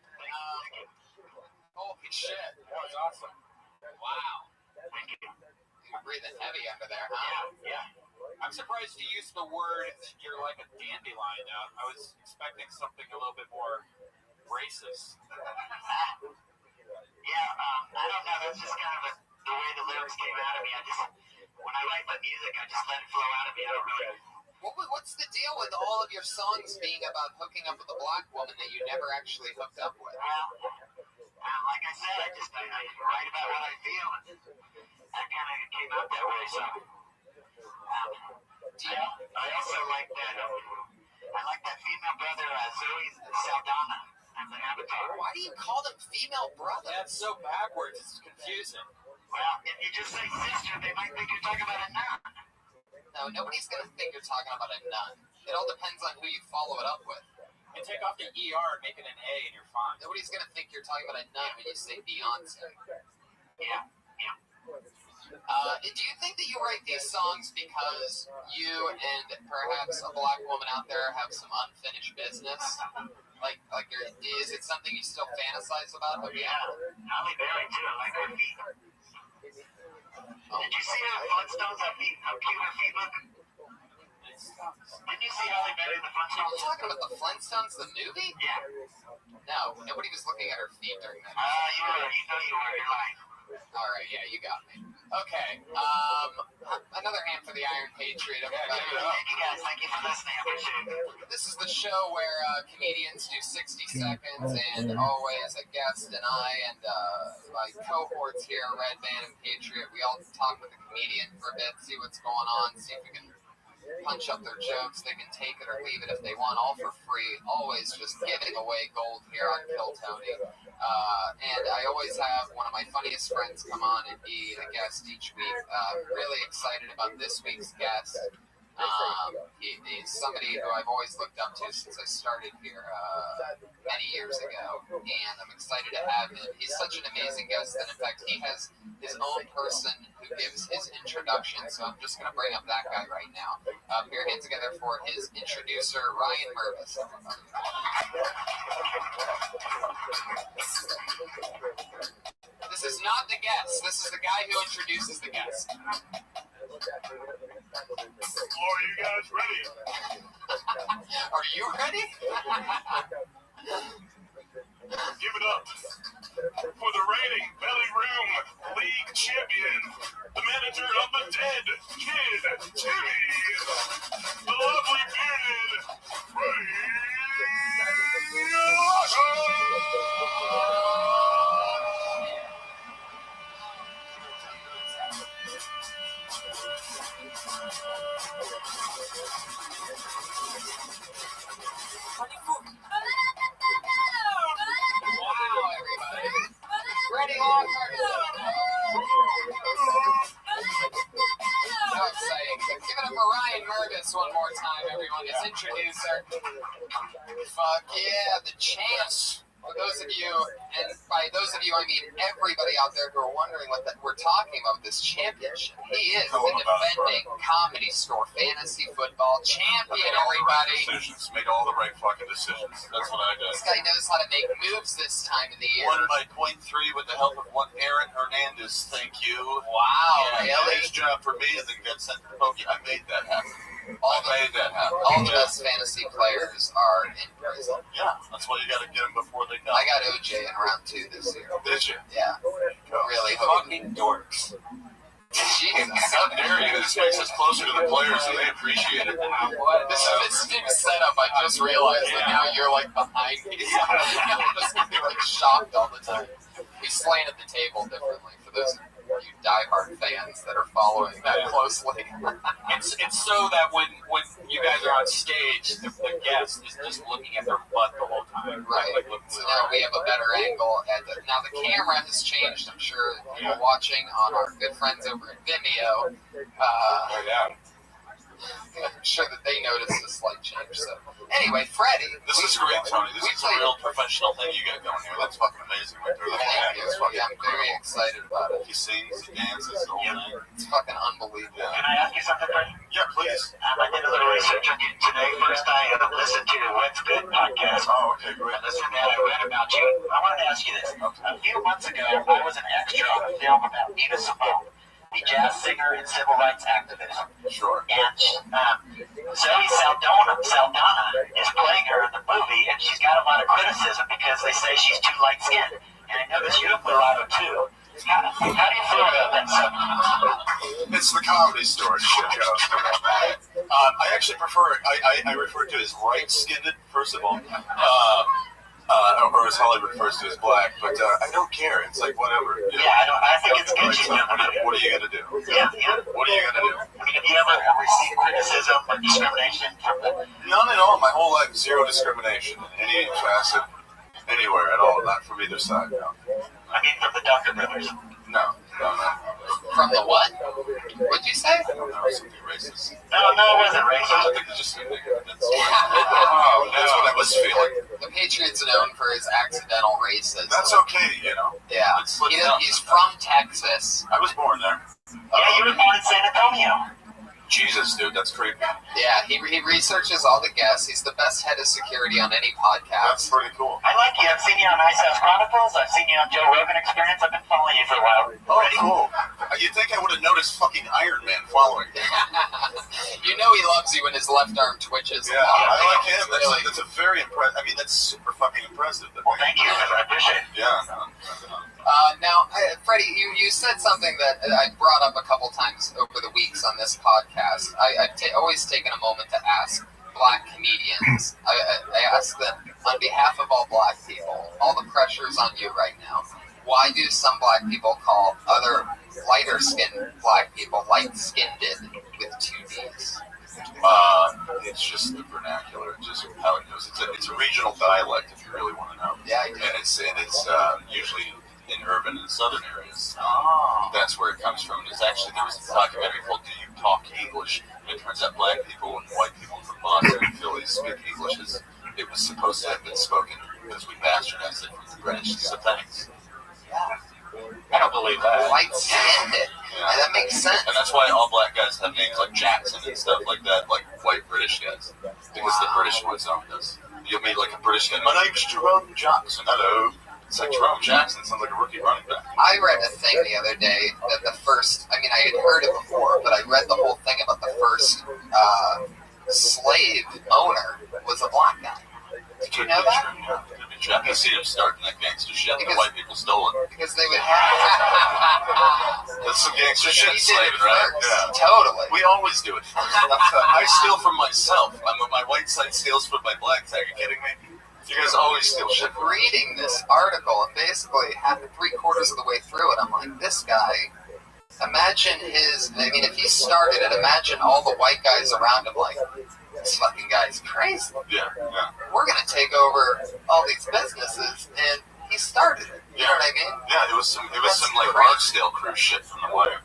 Holy shit, that was awesome. Wow. You're breathing heavy under there, huh? Yeah. I'm surprised you used the word "you're like a dandelion." I was expecting something a little bit more racist. Yeah, I don't know. That's just kind of the way the lyrics came out of me. When I write my music, I just let it flow out of me. I don't really. What's the deal with all of your songs being about hooking up with a black woman that you never actually hooked up with? Well, like I said, I write about what I feel, and that kind of came out that way. So, I also like that. I like that female brother, Zoe Saldana, as an avatar. Why do you call them female brothers? That's so backwards. It's confusing. Well, if you just say sister, they might think you're talking about a nun. No, nobody's going to think you're talking about a nun. It all depends on who you follow it up with. And take off the ER and make it an A and you're fine. Nobody's going to think you're talking about a nun when you say Beyonce. Yeah. Do you think that you write these songs because you and perhaps a black woman out there have some unfinished business? Is it something you still fantasize about? Yeah. Halle Berry, too. I like her feet. Did you see her Flintstones? How cute her feet look? Didn't you see Halle Berry in the Flintstones? You're talking about the Flintstones, the movie? Yeah. No, nobody was looking at her feet during that. You were. You're lying. All right, yeah, you got me. Okay, another hand for the Iron Patriot. Everybody. Thank you guys. Thank you for listening. I appreciate it. This is the show where comedians do 60 seconds, and always a guest and I and my cohorts here, Red Band and Patriot, we all talk with the comedian for a bit, see what's going on, see if we can punch up their jokes. They can take it or leave it if they want, all for free. Always just giving away gold here on Kill Tony. And I always have one of my funniest friends come on and be a guest each week. Really excited about this week's guest. He's somebody who I've always looked up to since I started here many years ago, and I'm excited to have him. He's such an amazing guest that, in fact, he has his own person who gives his introduction, so I'm just going to bring up that guy right now. Put your hands together for his introducer, Ryan Mervis. This is not the guest. This is the guy who introduces the guest. Are you guys ready? Are you ready? Give it up for the reigning Belly Room League champion, the manager of the Dead Kid Timmy, the lovely bearded Freddie Wow, everybody. Ready, on How exciting. Give it up for Ryan Mervis one more time, everyone. His introducer. Fuck yeah, the champ. For those of you, and by those of you I mean everybody out there who are wondering what we're talking about, this championship. He is the defending Comedy Store fantasy football champion, everybody. decisions. Made all the right fucking decisions. That's what I did. This guy knows how to make moves this time of the year. Won by .3 with the help of one Aaron Hernandez. Thank you. Wow, really? His job for me is to get sent to Pokey. I made that happen. All the best fantasy players are in prison. Yeah, that's why you got to get them before they die. I got OJ in round 2 this year. Did you? Yeah. Really fucking dorks. Jesus. How dare you? This makes us closer to the players and they appreciate it. This new setup, I just realized that now you're like behind me. So I'm just gonna be like shocked all the time. We slanted the table differently for those of you diehard fans that are following that closely. It's so that when you guys are on stage, the guest is just looking at their butt the whole time. Right. So now we have a better angle at the. Now the camera has changed. I'm sure you're watching on our good friends over at Vimeo. I'm sure that they noticed a slight change. So anyway, Freddie. This is great, Tony. This is a real professional thing you got going here. That's fucking amazing. Right there. Thank you. Yeah, I'm very excited about it. He sings, he dances, the whole thing. It's fucking unbelievable. Can I ask you something, Freddie? Yeah, please. I did a little research on you today. First, I listened to What's Good podcast. Oh, okay, great. And listening to that, I read about you. I wanted to ask you this. A few months ago, I was an extra on a film about Nina Simone, the jazz singer and civil rights activist. Sure. And Zoe Saldana is playing her in the movie, and she's got a lot of criticism because they say she's too light-skinned. And I noticed you have mulatto, too. How do you feel about that subject? It's the Comedy Store shit, Joe. I actually prefer it. I refer to it as right-skinned, first of all. Or as Hollywood refers to as black, but I don't care. It's like whatever. You know? Yeah, I think it's good. What are you gonna do? Yeah. What are you gonna do? I mean, have you ever received criticism or discrimination from the... None at all. My whole life, zero discrimination in any facet, anywhere at all. Not from either side. No. I mean, from the Dr. Brothers. No. From the what? What'd you say? Something racist. No, it wasn't racist. I think it's just something that's what I was feeling. The Patriots known for his accidental racism. That's okay, you know. Yeah. He's from Texas. I was born there. Yeah, you were born in San Antonio. Jesus, dude, that's creepy. Yeah, he researches all the guests. He's the best head of security on any podcast. That's pretty cool. I like you. I've seen you on Ice House Chronicles. I've seen you on Joe Rogan Experience. I've been following you for a while. Oh, cool. You'd think I would have noticed fucking Iron Man following. You know he loves you when his left arm twitches. Yeah, I like him. That's a very impressive. I mean, that's super fucking impressive. Well, thank you. I appreciate it. Yeah. Now, Freddie, you said something that I brought up a couple times over the weeks on this podcast. I've always taken a moment to ask black comedians. I ask them, on behalf of all black people, all the pressure's on you right now. Why do some black people call other lighter-skinned black people light-skinned with 2 Ds? It's just the vernacular, just how it goes. It's a regional dialect, if you really want to know. Yeah, I do. And it's usually in urban and southern areas. Oh. That's where it comes from. It's actually, there was a documentary called "Do You Talk English?" And it turns out black people and white people from Boston and Philly speak English as it was supposed to have been spoken, because we bastardized it from the British. So thanks. I don't believe that. White skinned it. Yeah. That makes sense. And that's why all black guys have names like Jackson and stuff like that, like white British guys. Because the British ones own this. You'll meet like a British guy, my name's Jerome Jackson. Hello. It's like Jerome Jackson sounds like a rookie running back. I read a thing the other day that the first, I mean, I had heard it before, but I read the whole thing about the first slave owner was a black guy. Did you know that? I can see him starting that gangster shit. The white people stole it. Because they would have. That's some gangster shit, He did it slaving, right? first. Yeah. Totally. We always do it first. I steal from myself. My white side steals from my black side. Are you kidding me? You guys always steal shit. Reading this article, and basically half 3/4 of the way through it, I'm like, this guy. Imagine his. I mean, if he started it, imagine all the white guys around him, like, this fucking guy's crazy. Yeah. We're gonna take over all these businesses, and he started it. You know what I mean? Yeah, it was some like large-scale cruise ship from the wire.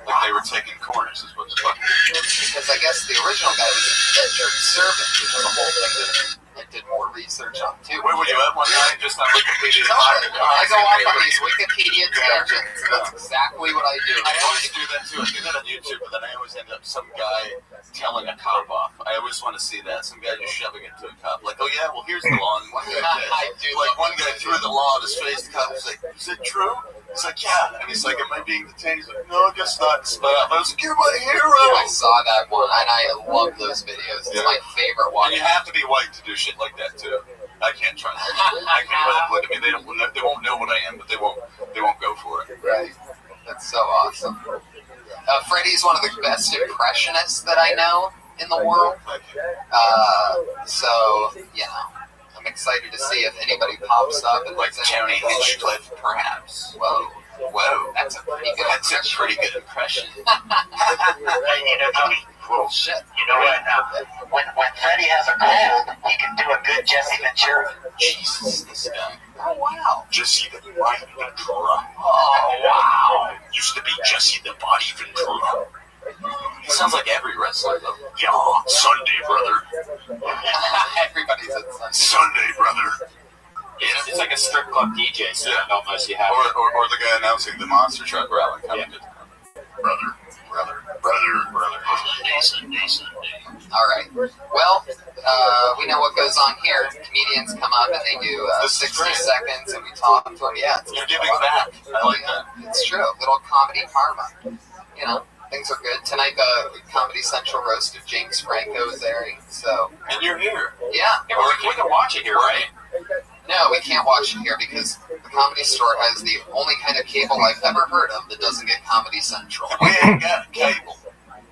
Like they were taking corners, is what the fuck. Because I guess the original guy was an indentured servant, which is a whole thing that I did more research on too. Where were you at one night? Just on Wikipedia? I go off on these Wikipedia tangents, and that's exactly what I do. I always do that too. I do that on YouTube, but then I always end up some guy telling a cop off. I always want to see that. Some guy just shoving it to a cop. Like, oh yeah, well here's the law. And one guy did. I do. Like one guy threw the law at his face. The cop was like, is it true? He's like, yeah. And he's like, am I being detained? He's like, no, I guess not. I was like, you're my hero. I saw that one, and I love those videos. It's my favorite one. And you have to be white to do shit like that too. I can't trust them. I can't let them look at me. They won't know what I am, but they won't go for it. Right. That's so awesome. Freddie's one of the best impressionists that I know in the world. So, you know, I'm excited to see if anybody pops up and like Tony Hinchcliffe, perhaps. Whoa, that's a pretty good impression. You know, Tony. Oh shit! You know what? When Freddie has a cold, he can do a good Jesse Ventura. Jesus, this guy. Oh wow! Jesse the Body Ventura. Oh wow! Used to be Jesse the Body Ventura. He sounds like every wrestler though. Yeah, Sunday brother. Everybody's at Sunday. Sunday brother. It's like a strip club DJ, so almost you have. Or the guy announcing the monster truck rally. Brother. All right. Well, we know what goes on here. Comedians come up and they do 60 seconds, and we talk to them. Yeah, you're giving back. I like that. It's true. Little comedy karma. You know, things are good tonight. Comedy Central roasted James Franco is airing. So. And you're here. Yeah. We can watch it here, right? No, we can't watch it here because the Comedy Store has the only kind of cable I've ever heard of that doesn't get Comedy Central. We ain't got cable.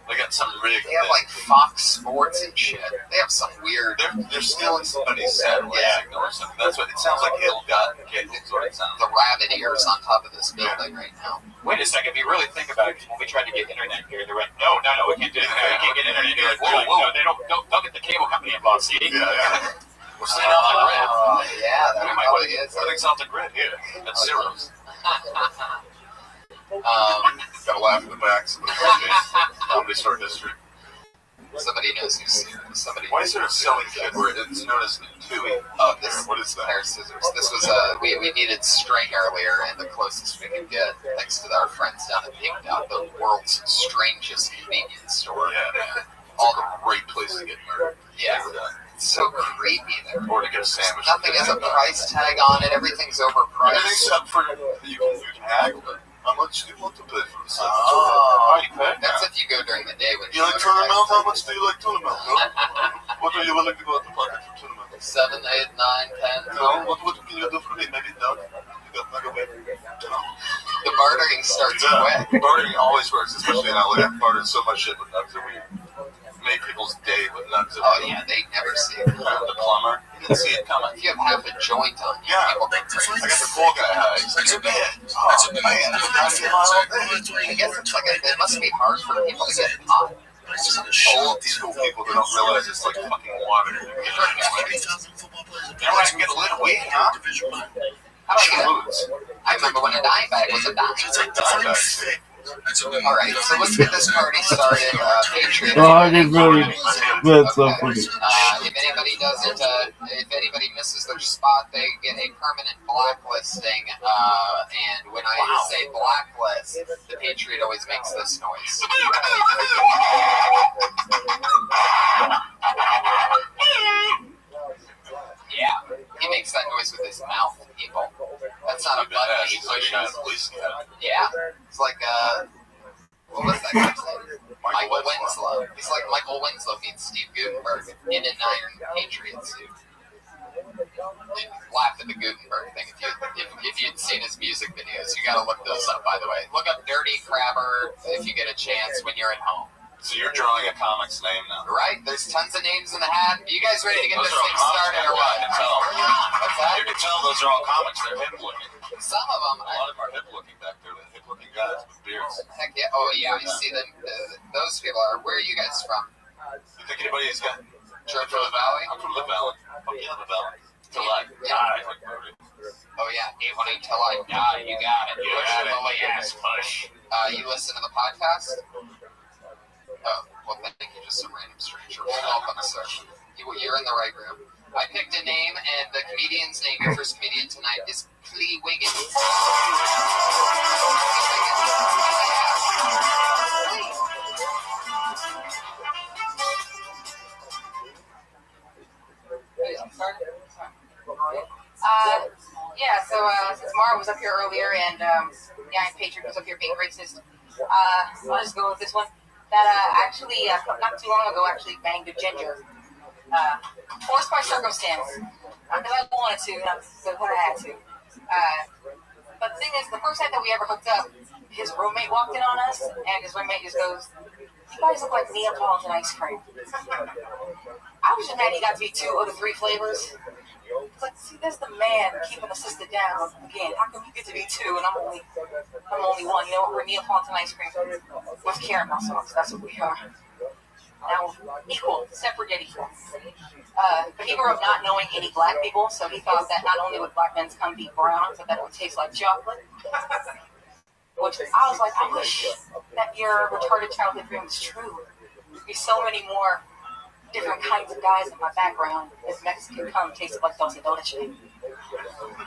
They got some rig. They have like Fox Sports and shit. They have some weird. They're stealing somebody's satellite signal or something. That's what it sounds like. Ill-gotten gain. That's what it sounds like. The rabbit ears on top of this building right now. Wait a second. If you really think about it, when we tried to get internet here, they went, no, we can't do it. We can't get internet here. No, they don't get the cable company involved. See? Yeah. We're staying off the grid. Yeah, that probably is. Everything's off the grid here. That's zeros. Gotta laugh in the back. Comedy Store history. Somebody knows who's serious. Why is there a selling kit where it's known as Tui? What is that? Pair of scissors. This was we needed string earlier, and the closest we could get, thanks to our friends down at Pink Dot, the world's strangest convenience store. Yeah. All the great places to get murdered. Yeah. It's so creepy there. Or to get a sandwich. Nothing has a price tag on it. Everything's overpriced. Everything's up for you can haggle it. How much do you want to pay for the sandwich? Oh, you could. That's if you go during the day when you like tuna melt. How much do you like tuna melt? What are you willing to go out the pocket for tuna melt? 7, 8, 9, 10. No. What can you do for me? Maybe no. You got like a wait. The bartering starts quick. Bartering always works, especially in LA. I've bartered so much shit with nugs that we make people's day with nugs. Oh yeah, they never see it. The plumber, you didn't see it coming. If you have half a joint on you, people think crazy. I got the pool guy high. He's like, you're bad. Oh man, I guess it's like it must be hard for people to get hot. old school people that don't realize it's like fucking water. You know where I can get a little weed, huh? How do I get it? I remember when a dime bag was a dime. Alright, so let's get this party started. Patriot. Oh, I didn't really. That's so funny. If anybody doesn't, if anybody misses their spot, they get a permanent blacklisting. And when I say blacklist, the Patriot always makes this noise. Yeah, he makes that noise with his mouth, people. That's not a button he pushes. Yeah, it's like, what was that guy's name? Michael Winslow. He's like Michael Winslow meets Steve Gutenberg in an Iron Patriot suit. You laugh at the Gutenberg thing if you'd seen his music videos. You gotta look those up, by the way. Look up Dirty Crabber if you get a chance when you're at home. So you're drawing a comic's name now. Right? There's tons of names in the hat. Are you guys ready to get this thing started or what? I can tell. What's that? You can tell those are all comics. They're hip looking. Some of them. A lot of them are hip looking back there. Hip looking guys with beards. Heck yeah. Oh yeah, I see them. Those people are. Where are you guys from? You think anybody's got Church of the Valley? I'm from the Valley. Oh yeah, the Valley. Till I die. Oh yeah, even until I die. You got it. You got it. Yes, push. You listen to the podcast? Oh, well, thank you, just some random stranger. Welcome, sir. You're in the right room. I picked a name, and the comedian's name, your first comedian tonight, is Clee Wiggins. Yeah, so since Mara was up here earlier, and Patriot was up here being racist, I'll just go with this one. That actually, not too long ago, actually banged a ginger. Forced by circumstance. Because I wanted to, not because I had to. But the thing is, the first night that we ever hooked up, his roommate walked in on us, and his roommate just goes, "You guys look like Neapolitan ice cream." I was just mad he got to be 2 of the 3 flavors. It's like, see, there's the man keeping the sister down. Again, how come you get to be 2 and I'm only 1? You know what? We're Neapolitan ice cream with caramel sauce. That's what we are. Now, equal, separate yet equal. But he grew up not knowing any black people, so he thought that not only would black men's cum be brown, but that it would taste like chocolate. Which I was like, I wish that your retarded childhood dream was true. There'd be so many more different kinds of guys in my background if Mexican cum tasted like Dulce Donut shape.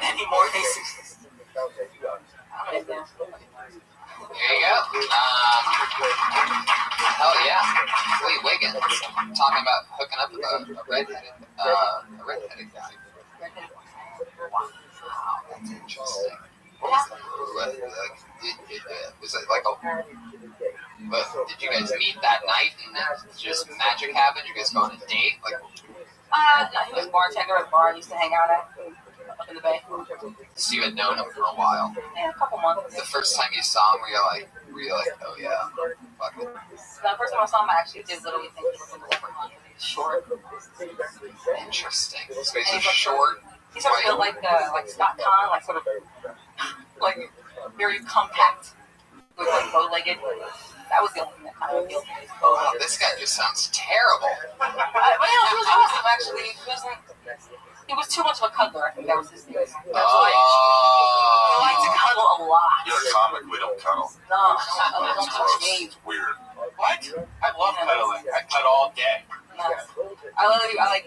Many more cases. There you go. Hell yeah. Clee Wiggins. Talking about hooking up with a redheaded guy. Wow, that's interesting. Was it like a... But did you guys meet that night and then just magic happened? You guys go on a date? Like, no, he was a bartender at the bar I used to hang out at up in the Bay. So you had known him for a while? Yeah, a couple months. The first time you saw him, were you like, oh yeah, fuck it? The first time I saw him, I actually did literally think he was a leprechaun. He was short. Interesting. So he's short. He's sort of built like Scott Conn, like sort of like very compact, with like bow-legged. That was the only thing that kind of appealed to me. Oh, this guy just sounds terrible. But he was awesome, actually. He was too much of a cuddler. I think that was his thing. He liked to cuddle a lot. You're a comic, we don't cuddle. No, don't touch me. It's weird. What? I love cuddling. I cuddle all day. No. I like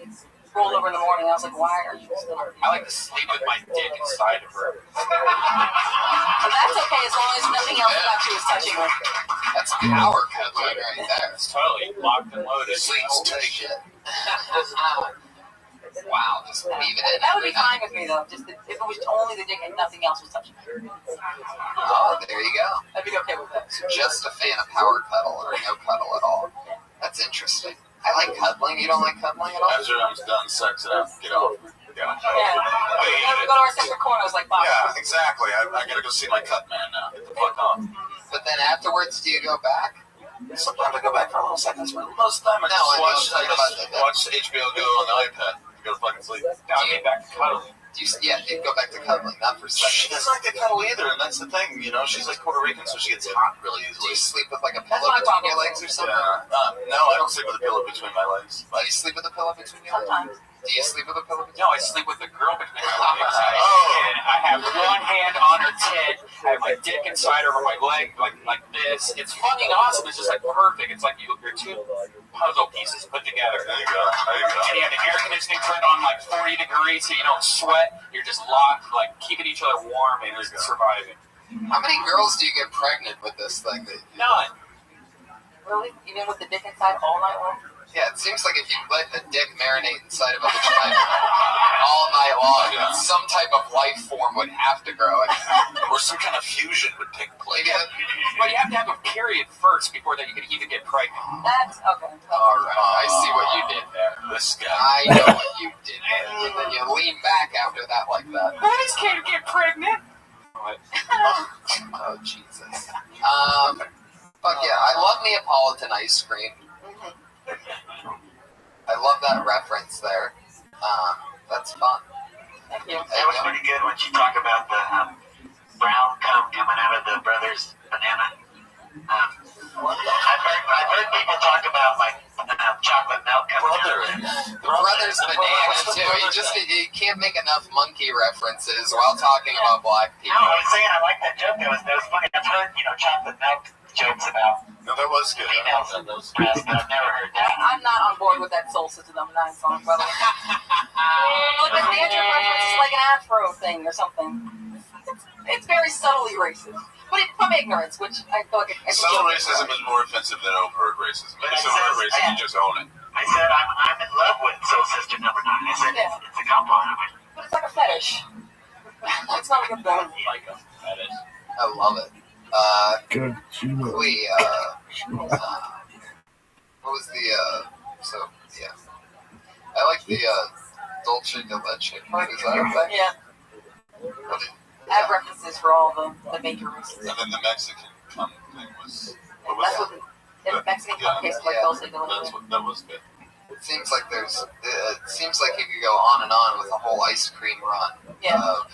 rolled over in the morning. I was like, why are you still? I like to sleep with my dick inside of her. But that's okay as long as nothing else about you is touching her. That's power cuddling right there. It's totally locked and loaded. Sleeps take it. Wow, just leave it in. That would be fine with me though. Just if it was only the dick and nothing else was touching her. Oh, there you go. I'd be okay with that. So just a fan of power cuddle or no cuddle at all. That's interesting. I like cuddling. You don't like cuddling at all? After I'm done sex, I have to get off. Yeah. We go to our separate corners like Bob. Yeah, exactly. I gotta go see my cut man now. Get the fuck off. But then afterwards, do you go back? Sometimes I go back for a little seconds, but most of the time I just watch HBO Go on the iPad. Go to fucking sleep. Now I get back to cuddling. You go back to cuddling, not for sex. She doesn't like to cuddle either, and that's the thing, you know. She's like Puerto Rican, so she gets hot really Do easily. you sleep with like a pillow between your legs or something? No, I don't sleep with a pillow between my legs. Do you sleep with a pillow between your legs? Sometimes. Do you sleep with a pillow between No, your I legs? sleep with a girl between my legs. And I have one hand on her tit. I have my dick inside over my leg, like this. It's fucking awesome. It's just like perfect. It's like you're two puzzle pieces put together. There you go. There you go. And you have the air conditioning turned on like 40 degrees so you don't sweat. You're just locked, like keeping each other warm and just surviving. How many girls do you get pregnant with this thing? None. Really? Even with the dick inside all night long? Yeah, it seems like if you let the dick marinate inside of a vagina all night long, some type of life form would have to grow it. Or some kind of fusion would take place. But you have to have a period first before that you can even get pregnant. That's okay. All right, I see what you did there. This guy. I know what you did there. And then you lean back after that like that. I just can't get pregnant. What? Oh, Jesus. Fuck yeah, I love Neapolitan ice cream. I love that reference there. That's fun. Thank you. That was pretty good when she talked about the brown cum coming out of the brother's banana. I've heard people talk about like chocolate milk coming out of it. The brother's banana too. You can't make enough monkey references while talking about black people. No, I was saying I like that joke. That was funny. I've heard chocolate milk jokes about No, that was good. females in those breasts, but I've never heard that. I'm not on board with that Soul System '9 song, by the way. Look, the dandruff reference is like an afro thing or something. It's very subtly racist. But it's from ignorance, which I feel like... Subtle racism is more offensive than overt racism. If it's overt racism, you just own it. I said I'm in love with Soul Sister #9. I said it's a compliment. But it's like a fetish. It's not like a bone. Like a fetish. I love it. Good. What was the, I like the, Dolce de Leche part, is that a thing? Yeah. I have references for all the major races. And then the Mexican cum thing was... What was That's that? what the Mexican cum tastes like Dulce de Leche. That was good. It seems like it seems like you could go on and on with a whole ice cream run. Yeah. Of,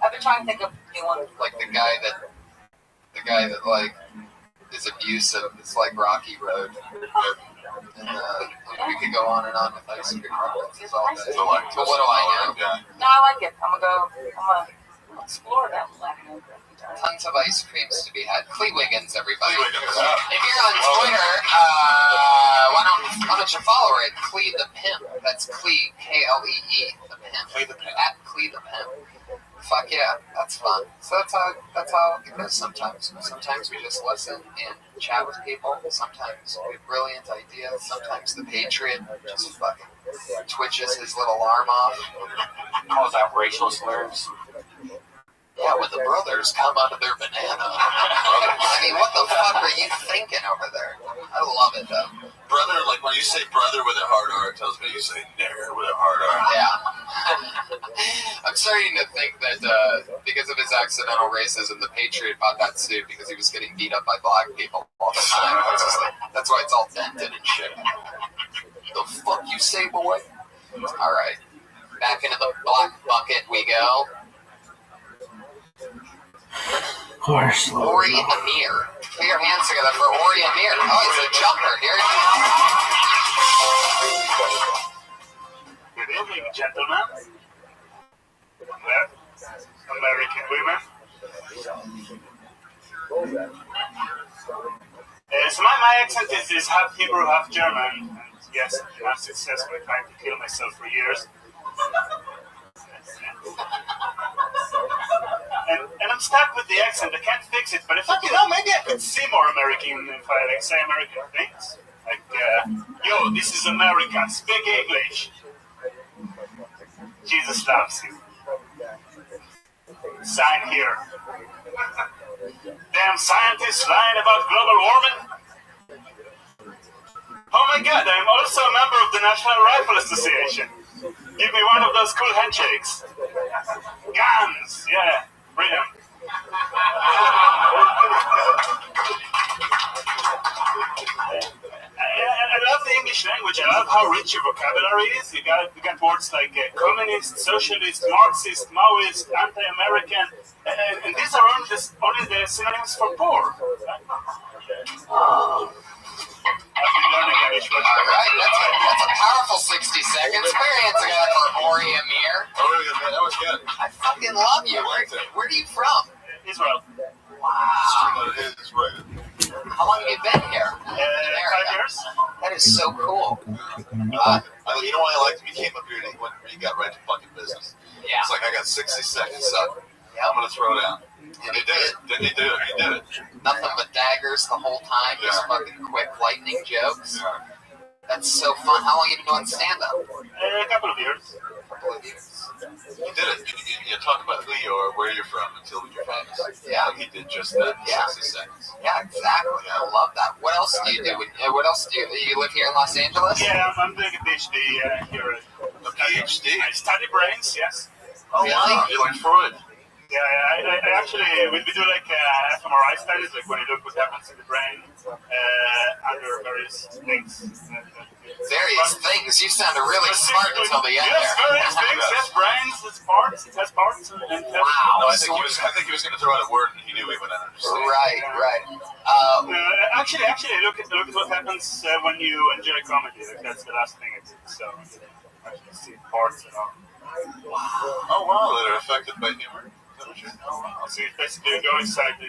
I've been trying to think of new ones. like the guy that like is abusive. It's like Rocky Road. And we could go on and on with ice cream references all day. But what do I know? No, I like it. I'm gonna explore that one. Tons of ice creams to be had. Clee Wiggins, everybody. Clee Wiggins. If you're on Twitter, why don't you follow her at Clee the Pimp? That's Clee, Klee, the Pimp. Clee the Pimp. At Clee the Pimp. Fuck yeah, that's fun. So that's how it goes sometimes. Sometimes we just listen and chat with people. Sometimes we have brilliant ideas. Sometimes the Patriot just fucking twitches his little arm off. Calls out racial slurs. Yeah, when the brothers come out of their banana. I mean, what the fuck are you thinking over there? I love it, though. Brother, like when you say brother with a hard R, it tells me you say nigger with a hard R. Yeah. I'm starting to think that because of his accidental racism, the Patriot bought that suit because he was getting beat up by black people all the time. It's just like, that's why it's all dented and shit. The fuck you say, boy? Alright. Back into the black bucket we go. Of course. Ori Amir. Put your hands together for Ori Amir. Oh, he's a jumper. Here he is. Good evening, gentlemen. American women. So my accent is half Hebrew, half German. And yes, I'm successfully trying to kill myself for years. And I'm stuck with the accent. I can't fix it. But if I, maybe I could say more American if I like say American things. Like, yo, this is America. Speak English. Jesus loves you. Sign here. Damn scientists lying about global warming. Oh my God, I'm also a member of the National Rifle Association. Give me one of those cool handshakes. Guns, yeah, bring them. I love the English language. I love how rich your vocabulary is. You got words like communist, socialist, Marxist, Maoist, anti-American, and these are only the synonyms for poor. I've been learning English. All right, that's a powerful 60 seconds. Put your hands together for Ori Amir. That was good. I fucking love you. Where are you from? Israel. Wow. Israel. How long have you been here? 5 years. That is so cool. You know why I liked him? He came up here and he got right to fucking business. Yeah. It's like, I got 60 seconds, son. I'm going to throw down. And he did it. Didn't he do it? He did it. Nothing but daggers the whole time. Just fucking quick lightning jokes. Yeah. That's so fun. How long have you been doing stand-up? A couple of years. He did it. You talk about who you are, where you're from, until you're famous. Yeah. He did just that in Yeah. 60 seconds. Yeah, exactly. I love that. What else do you do? What else do you live here in Los Angeles? Yeah, I'm doing a PhD here. A PhD? I study brains, yes. Oh, really? You're like Freud. Yeah, I actually, we do like fMRI studies, like when you look what happens in the brain under various things. Various things? You sounded really smart until the end yes, there. various things. Yes, brains, it has parts. And Wow. No, I think he was going to throw out a word and he knew he would understand. Right. Actually, look at what happens when you enjoy comedy. Like, that's the last thing I did. So, actually see parts and all. Wow. Oh, wow. That are affected by humor. So you basically go inside the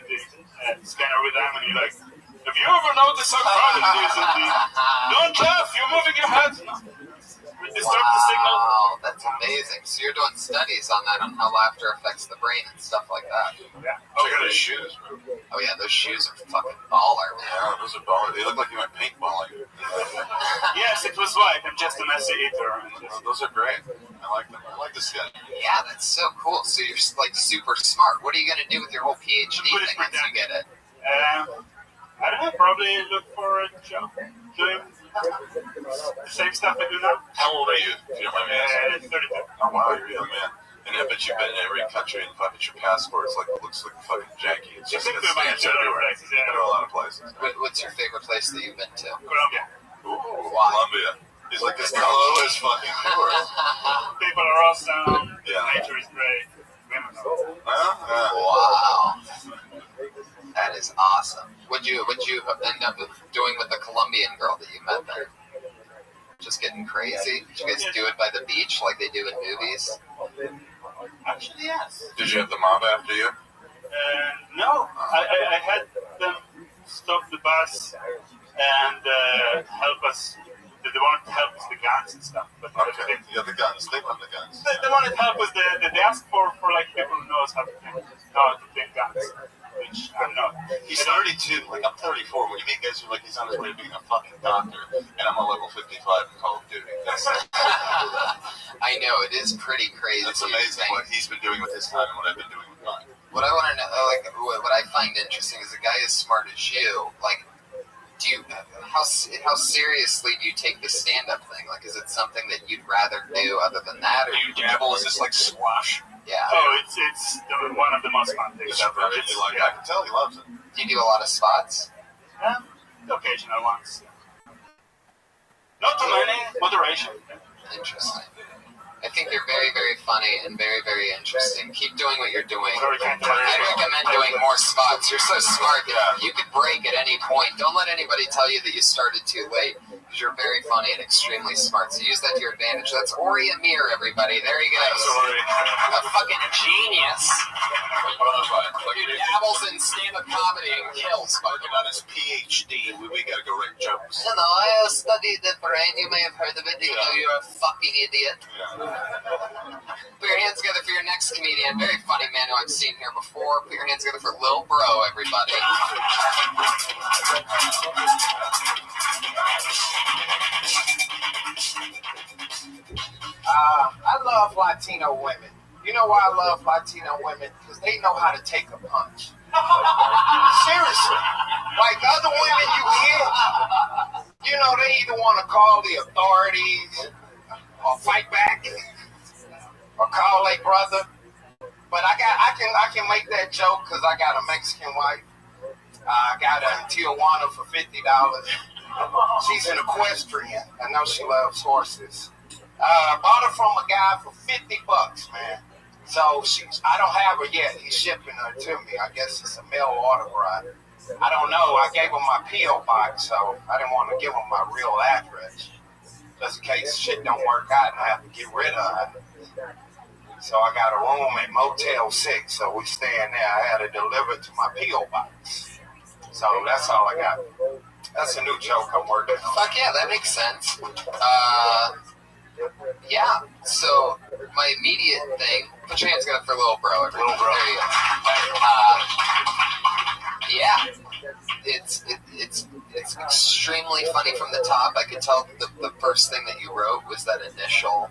scanner with them and you're like, have you ever noticed how crowded it is? Don't laugh, you're moving your head. Disrupt the signal. Wow, that's amazing. So you're doing studies on that, on how laughter affects the brain and stuff like that. Yeah. Check out his shoes, bro. Oh yeah, those shoes are fucking baller, man. Yeah, those are baller. They look like you went paintballing. Yes, it was like I'm just a messy eater. Those are great. I like them. I like this guy. Yeah, that's so cool. So you're just like super smart. What are you gonna do with your whole PhD thing once you get it? I don't know. Probably look for a job doing the same stuff I do now. How old are you, if you don't mind me asking? 32. Oh, wow, you're a young man. And I bet you've been in every country and fucking your passport looks like fucking janky. It's just got stamps everywhere. Places, Been to a lot of places. What's your favorite place that you've been to? Colombia. Ooh, Why? Colombia. He's like, this hello is fucking cool. People are awesome. Yeah. Nature is great. Women are awesome. Wow. That is awesome. What'd you end up doing with the Colombian girl that you met there? Just getting crazy? Did you guys do it by the beach like they do in movies? Actually, yes. Did you have the mob after you? No. I had them stop the bus and help us. They wanted to help us with the guns and stuff. But Okay. Yeah, the guns. They want the guns. They wanted to help us. They asked for like people who knows how to think guns. Which I'm not. He's 32. Like, I'm 34. When you meet guys who are like, he's on his way to being a fucking doctor, and I'm on level 55 in Call of Duty. I know, it is pretty crazy. That's amazing what he's been doing with his time and what I've been doing with mine. What I want to know, like, what I find interesting is a guy as smart as you, like, how seriously do you take the stand-up thing? Like, is it something that you'd rather do other than that? Or do you dabble? Is this like squash? Yeah. Oh, it's one of the most fun things ever. I can tell he loves it. Do you do a lot of spots? The occasional ones. Not too many. Moderation. Interesting. I think you're very, very funny and very, very interesting. Keep doing what you're doing. I recommend doing more spots. You're so smart. You could break at any point. Don't let anybody tell you that you started too late, because you're very funny and extremely smart. So use that to your advantage. That's Ori Amir, everybody. There he goes. A fucking genius. He dabbles in stand-up comedy and kills. Working on his PhD. We gotta go write jokes. No, I studied the brain. You may have heard of it, even though you're a fucking idiot. Put your hands together for your next comedian. Very funny man who I've seen here before. Put your hands together for Lil Bro, everybody. I love Latino women. You know why I love Latino women? Because they know how to take a punch. Seriously. Like other women you get, you know, they either want to call the authorities or fight back or call a brother. But I can make that joke because I got a Mexican wife. I got her in Tijuana for $50. She's an equestrian. I know she loves horses. Bought her from a guy for $50, man. So I don't have her yet. He's shipping her to me. I guess it's a mail order, right? I don't know. I gave him my P.O. box, so I didn't want to give him my real address. Just in case shit don't work out and I have to get rid of it. So I got a room at Motel 6, so we staying there. I had it delivered to my P.O. box. So that's all I got. That's a new joke I'm working on. Fuck yeah, that makes sense. Yeah, so my immediate thing, put your hands together for Little Bro. Little Bro. There you go. Yeah, it's extremely funny from the top. I could tell the first thing that you wrote was that initial,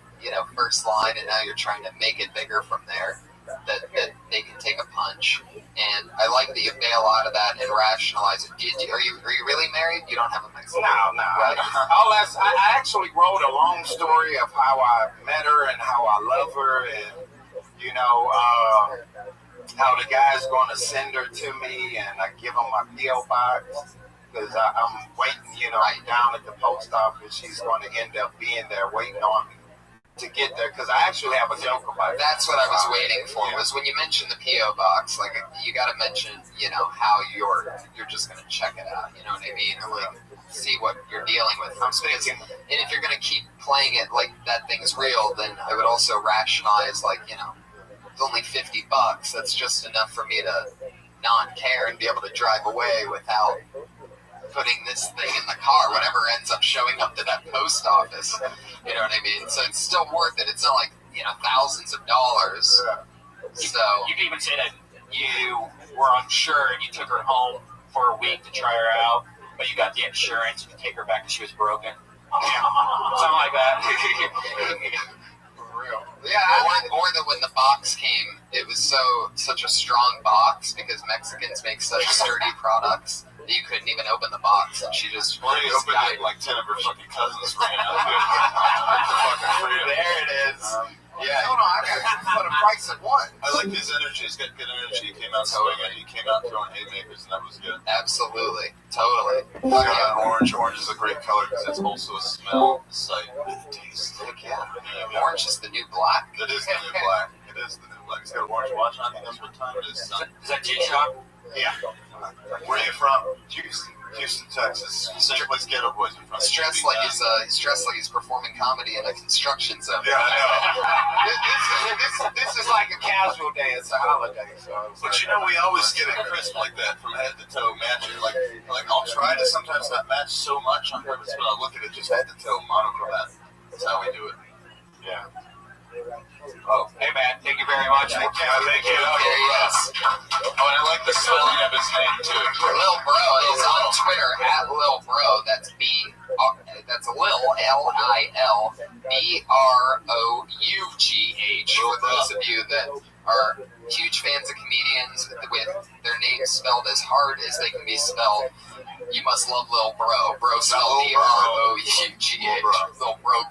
first line, and now you're trying to make it bigger from there, that they can take a punch. And I like that you bail out of that and rationalize it. Are you really married? You don't have a Mexican? No. Right? I actually wrote a long story of how I met her and how I love her, and how the guy's going to send her to me, and I give him my P.O. box because I'm waiting, down at the post office. She's going to end up being there waiting on me to get there, because I actually have a joke about it. That's what I was waiting for, was when you mentioned the P.O. box, like, you got to mention, how you're just going to check it out, you know what I mean? Or, like, see what you're dealing with. And if you're going to keep playing it like that thing's real, then I would also rationalize, like, it's only $50. That's just enough for me to not care and be able to drive away without putting this thing in the car, whatever ends up showing up to that post office. You know what I mean? So it's still worth it. It's not like, thousands of dollars. So you can even say that you were unsure and you took her home for a week to try her out, but you got the insurance to take her back because she was broken. Something like that. For real. Yeah, or that when the box came, it was such a strong box because Mexicans make such sturdy products that you couldn't even open the box, and she just opened it like 10 of her fucking cousins ran out there. There it is. I got it for the price of one. I like his energy. He's got good energy. He came out swinging. He came out throwing haymakers, and that was good. Absolutely. Totally. Orange. Orange is a great color because it's also a smell, a sight, and a taste. Heck yeah. Orange is the new black. It is the new black. It is the new black. He's got an orange watch on. I think that's what time it is. Is that G-Shock? Yeah. Where are you from? Houston, Texas. Same place Ghetto Boys are from. He's dressed like he's performing comedy in a construction zone. Yeah, I know. This is like a casual day. It's a holiday. But we always get it crisp like that from head to toe, matching. Like I'll try to sometimes not match so much on purpose, but I'll look at it just head to toe, monochromatic. That's how we do it. Yeah. Oh, hey man, thank you very much. Thank you. Thank you. There he is. Oh, and I like the spelling of his name too. Lil Bro is on Twitter at Lil Bro. That's that's Lil LIL BROUGH. For those of you that are huge fans of comedians with their names spelled as hard as they can be spelled, you must love Lil Bro. Bro spelled BROUGH. Lil Bro.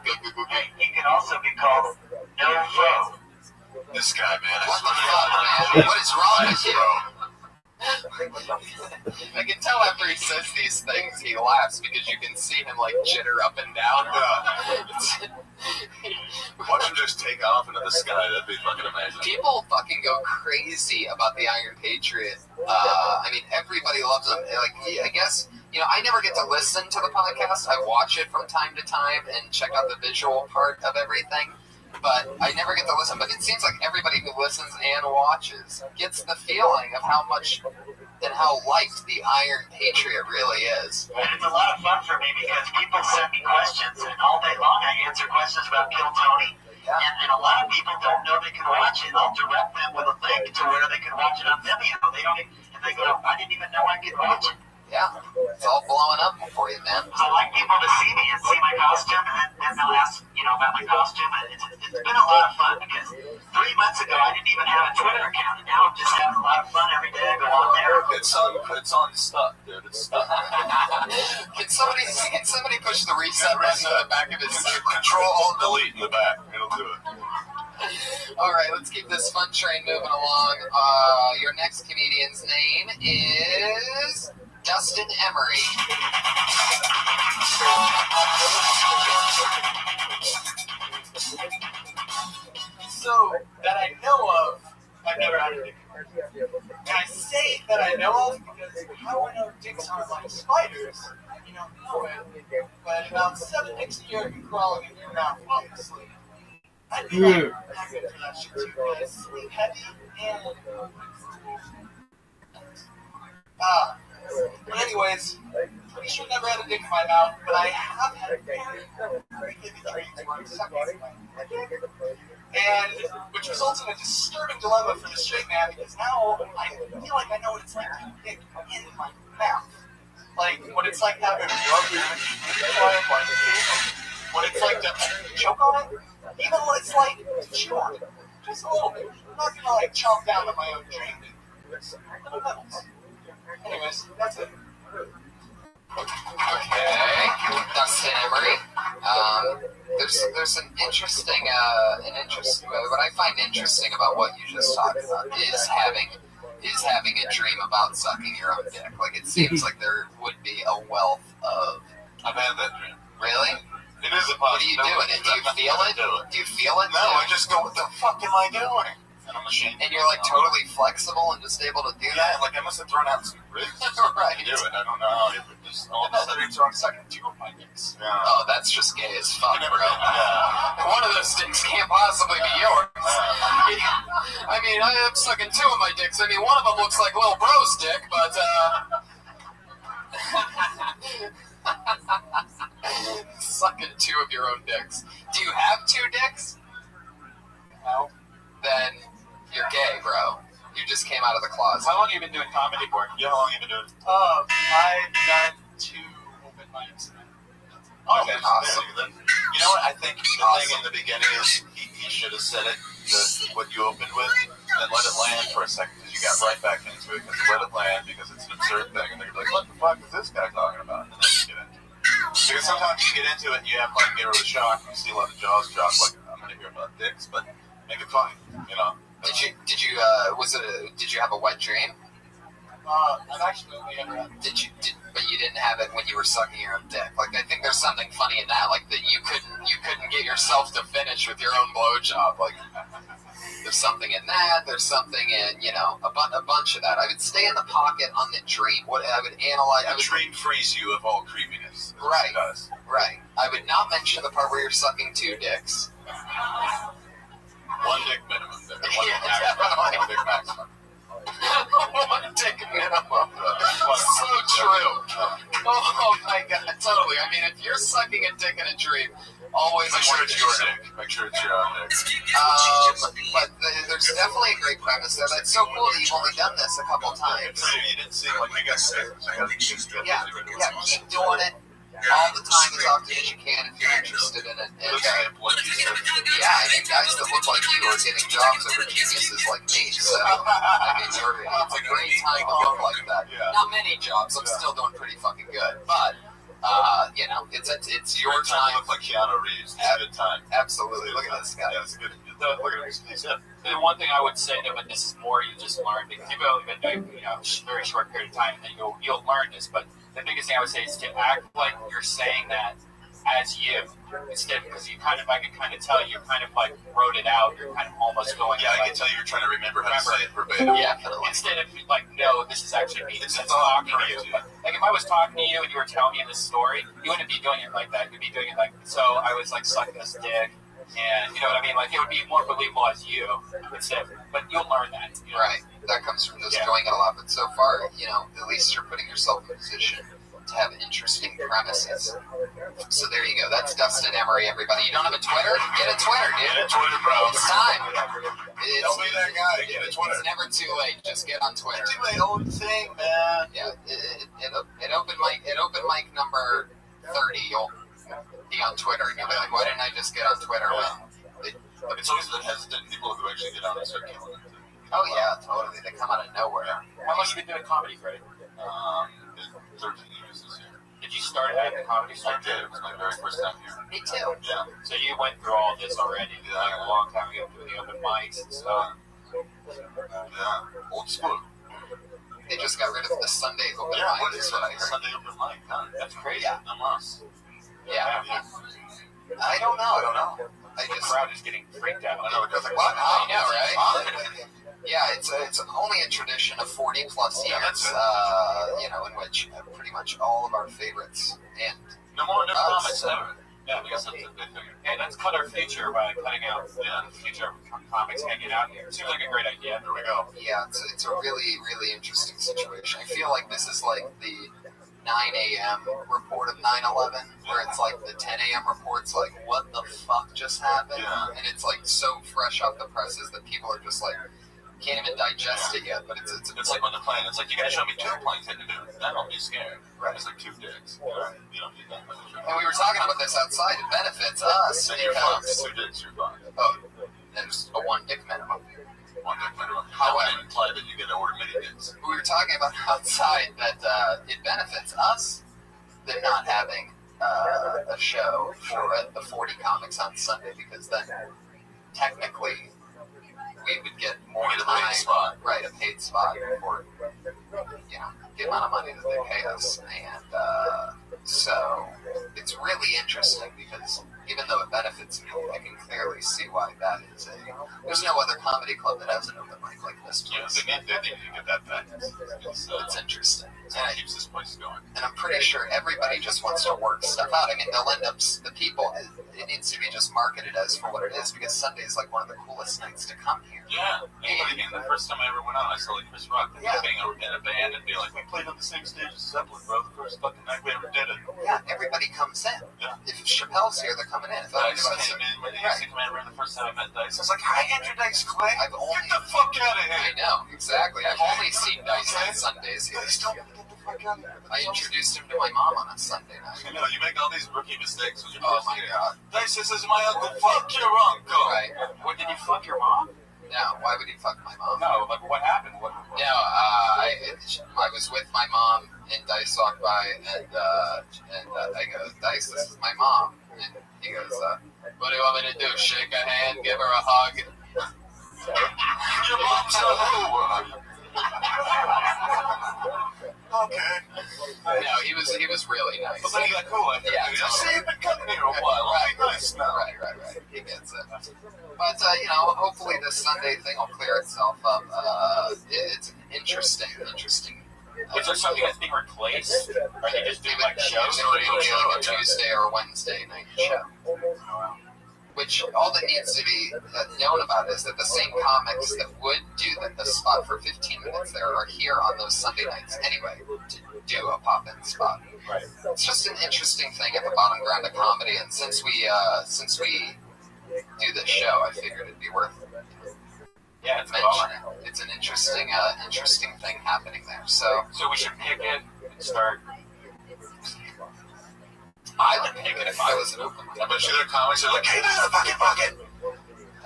He can also be called No Bro. This guy, man. What the fuck, man? What is wrong with you? I can tell after he says these things, he laughs because you can see him like jitter up and down. Watch him just take off into the sky. That'd be fucking amazing. People fucking go crazy about the Iron Patriot. I mean, everybody loves him. Like, I guess, I never get to listen to the podcast. I watch it from time to time and check out the visual part of everything. But I never get to listen. But it seems like everybody who listens and watches gets the feeling of how much and how liked the Iron Patriot really is. And it's a lot of fun for me because people send me questions, and all day long I answer questions about Kill Tony. Yeah. And a lot of people don't know they can watch it. I'll direct them with a link to where they can watch it on Vimeo. And they go, I didn't even know I could watch it. Yeah, it's all blowing up for you, man. I like people to see me and see my costume, and then they'll ask, about my costume. And it's been a lot of fun because 3 months ago I didn't even have a Twitter account, and now I'm just having a lot of fun every day. I go on there. It's on stuck, dude. It's stuck. Can somebody push the reset button on the back of his Control-Alt-Delete in the back. It'll do it. All right, let's keep this fun train moving along. Your next comedian's name is Dustin Emery. So, that I know of, I've never had a dick. And I say that I know of because how I know dicks aren't like spiders, you don't know it. But about 7 dicks a year can crawl in your mouth, obviously. I'd be like, not good for that shit too, guys. Sleep heavy and... but anyways, pretty sure never had a dick in my mouth, but I have had very vivid dreams where I'm sucking my dick. And which results in a disturbing dilemma for the straight man because now I feel like I know what it's like to have a dick in my mouth. Like what it's like to have a rubber what it's like to choke on it, even what it's like to chew on it. Just a little bit. I'm not gonna like chomp down on my own dream. Little pebbles. Anyways, that's it. Okay, Dustin Emery. There's an interesting, what I find interesting about what you just talked about is having a dream about sucking your own dick. Like it seems like there would be a wealth of. I've had that dream. Really? It is a possibility. What are you doing? Do you feel it? Do you feel it? No, I just go, what the fuck am I doing? And I'm ashamed. And you're like totally flexible and just able to do that? Yeah, like I must have thrown out some ribs. Right. To do it. I don't know how it would just all of a sudden throw sucking two of my dicks. Yeah. Oh, that's just gay as fuck, bro. One of those dicks can't possibly be yours. I mean, I am sucking two of my dicks. I mean, one of them looks like Lil Bro's dick, but sucking two of your own dicks. Do you have two dicks? No. Then you're gay, bro. You just came out of the closet. How long have you been doing comedy for? Yeah, how long have you been doing? I've done 2 open mics. Okay, awesome. You know what? I think the thing in the beginning is he should have said it, what you opened with, and let it land for a second, because you got right back into it, because let it land, because it's an absurd thing, and they're like, what the fuck is this guy talking about? And then you get into it. Because sometimes you get into it, and you have like give it a shock, and you see a lot of jaws drop, like, I'm going to hear about dicks, but make it funny, you know? Did you have a wet dream? I've actually only ever had. But you didn't have it when you were sucking your own dick. Like I think there's something funny in that. Like that you couldn't get yourself to finish with your own blowjob. Like there's something in that. There's something in a bunch of that. I would stay in the pocket on the dream. What I would analyze. The dream frees you of all creepiness. Right. It does. Right. I would not mention the part where you're sucking 2 dicks. 1 dick minimum. One dick maximum. 1 dick minimum. So true. Oh my god, totally. I mean, if you're sucking a dick in a dream, always make sure it's your dick. Make sure it's your own dick. But there's definitely a great premise there. That's so cool that you've only done this a couple times. You didn't seem like you got sick. Yeah, keep doing it all the time as often as you can if you're interested in it. And, I mean, guys that look like you are getting jobs over geniuses like me. So, I mean, it's a great time to look like that. Not many jobs. I'm still doing pretty fucking good. But, it's your time. Look like Keanu Reeves. It's a good time. Absolutely. Look at this guy. Yeah, it's good. Look at him. The one thing I would say, but this is more you just learned because you've only been doing a very short period of time, and then you'll learn this. But the biggest thing I would say is to act like you're saying that as you instead, because I can kind of tell you kind of like wrote it out. You're kind of almost going. Yeah, I can tell you're trying to remember how to say it verbatim. Yeah, instead of like, no, this is actually me. It's talking to you. But, like if I was talking to you and you were telling me this story, you wouldn't be doing it like that. You'd be doing it like, so I was like sucking this dick. And you know what I mean? Like it would be more believable as you instead, but you'll learn that. You know? Right. That comes from just doing it a lot. But so far, at least you're putting yourself in a position to have interesting premises. So there you go. That's Dustin Emery, everybody. You don't have a Twitter? Get a Twitter, dude. Get a Twitter, bro. It's time. Don't be that guy. Get a Twitter. It's never too late. Just get on Twitter. Do my own thing, man. Yeah. At open mic number 30, you'll be on Twitter and you'll be like, why didn't I just get on Twitter? But it's always the hesitant people who actually get on and start killing it. Oh yeah, totally. They come out of nowhere. How long have you been doing comedy, Freddie? 13 years this year. Did you start at the comedy store? I did. It was my very first time here. Me too. Yeah. So you went through all this already, like a long time ago, through the open mics and stuff. Yeah. Old school. They just got rid of the Sunday open Yeah, mic. what is that? Sunday open mic, huh? That's crazy. Yeah. Unless. Yeah. I don't know. The crowd is getting freaked out. I know, because like, what? I know, right? Yeah, it's only a tradition of 40 plus years, in which pretty much all of our favorites and no more comics ever. Yeah, because that's a big figure. Hey, let's cut our future by cutting out the future comics hanging out here. Seems like a great idea. There we go. Yeah, it's a really, really interesting situation. I feel like this is like the 9 a.m. report of 9/11, where it's like the 10 a.m. report's like, what the fuck just happened? Yeah. And it's like so fresh off the presses that people are just like, can't even digest it yet. But it's like when the plane, it's like, you guys show me 2 planes hitting the dude. Then I'll be scared. Right. It's like 2 dicks. You don't need that much. And we were talking about this outside. It benefits us. And you're fine. 2 dicks, you're fine. Oh, there's a 1 dick minimum. 1 dick minimum. How would imply that you get to order many dicks? We were talking about outside that it benefits us than not having a show for the 40 comics on Sunday, because then technically we would get more time, right, a paid spot for the amount of money that they pay us, and so it's really interesting because even though it benefits me, I can clearly see why that is there's no other comedy club that has an open mic like this. Yeah, they need to get that back. It's interesting. And it keeps this place going. And I'm pretty sure everybody just wants to work stuff out. I mean, they'll end up, the people, it needs to be just marketed as for what it is, because Sunday is like one of the coolest nights to come here. Yeah. The first time I ever went out, I saw like Chris Rock being in a band and be like, we played on the same stage as Zeppelin, bro. The first fucking night we ever did it. Yeah, everybody comes in. Yeah. If Chappelle's here, they're coming in. If Dice came in. When he used to come in the first time I met Dice, I was like, hi, Andrew Dice Clay. Get the fuck out of here. I know, exactly. I've only seen Dice on Sundays here. Dice, don't get the fuck out of here. I introduced him to my mom on a Sunday night. You know, you make all these rookie mistakes when you're Oh my god. Dice, this is my uncle. Fuck your uncle. Right. What, did you fuck your mom? No, why would he fuck my mom? No, like what happened? No, I was with my mom, and Dice walked by, and I go, Dice, this is my mom. And he goes, what do you want me to do? Shake her hand, give her a hug? Your mom's a who? Okay. No, he was really nice. But then he got cool after. Yeah, I see you've been coming here a while. I'll be nice now. Right. He gets it. But, hopefully this Sunday thing will clear itself up. It's interesting. Is there something that's being replaced? Or they just do like shows? They would do like a Tuesday or Wednesday night show. Which all that needs to be known about is that the same comics that would do the spot for 15 minutes there are here on those Sunday nights anyway to do a pop-in spot. Right. It's just an interesting thing at the bottom ground of comedy, and since we do this show, I figured it'd be worth mentioning. It's an interesting thing happening there. So we should pick it and start. I would pick it if I was an open mic. I bet you their comics are like, hey, there's the fucking bucket.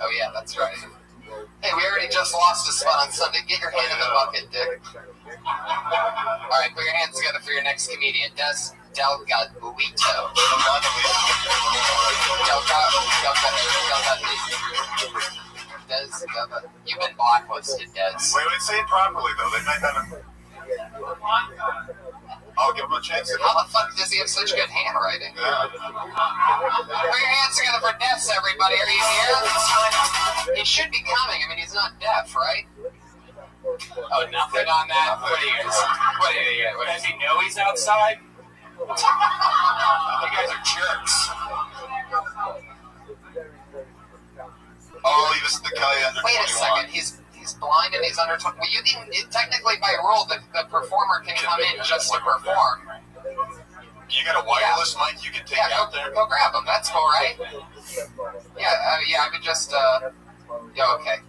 Oh yeah, that's right. Hey, we already just lost a spot on Sunday. Get your hand in the bucket, Dick. All right, put your hands together for your next comedian, Des Delgadito. You've been blacklisted, Des. Wait, say it properly though. They might not. I'll give him a chance. How the fuck does he have such good handwriting? Yeah. Put your hands together for Des, everybody. Are you here? He should be coming. I mean, he's not deaf, right? Oh, nothing on that? What does he know he's outside? You guys are jerks. Oh, he was the guy under 21. Wait a second. He's blind and he's under 20. Well, you can technically by rule the performer can come in just to perform. You got a wireless mic you can take out there? Go grab him. That's cool, right? Yeah, I would just, okay.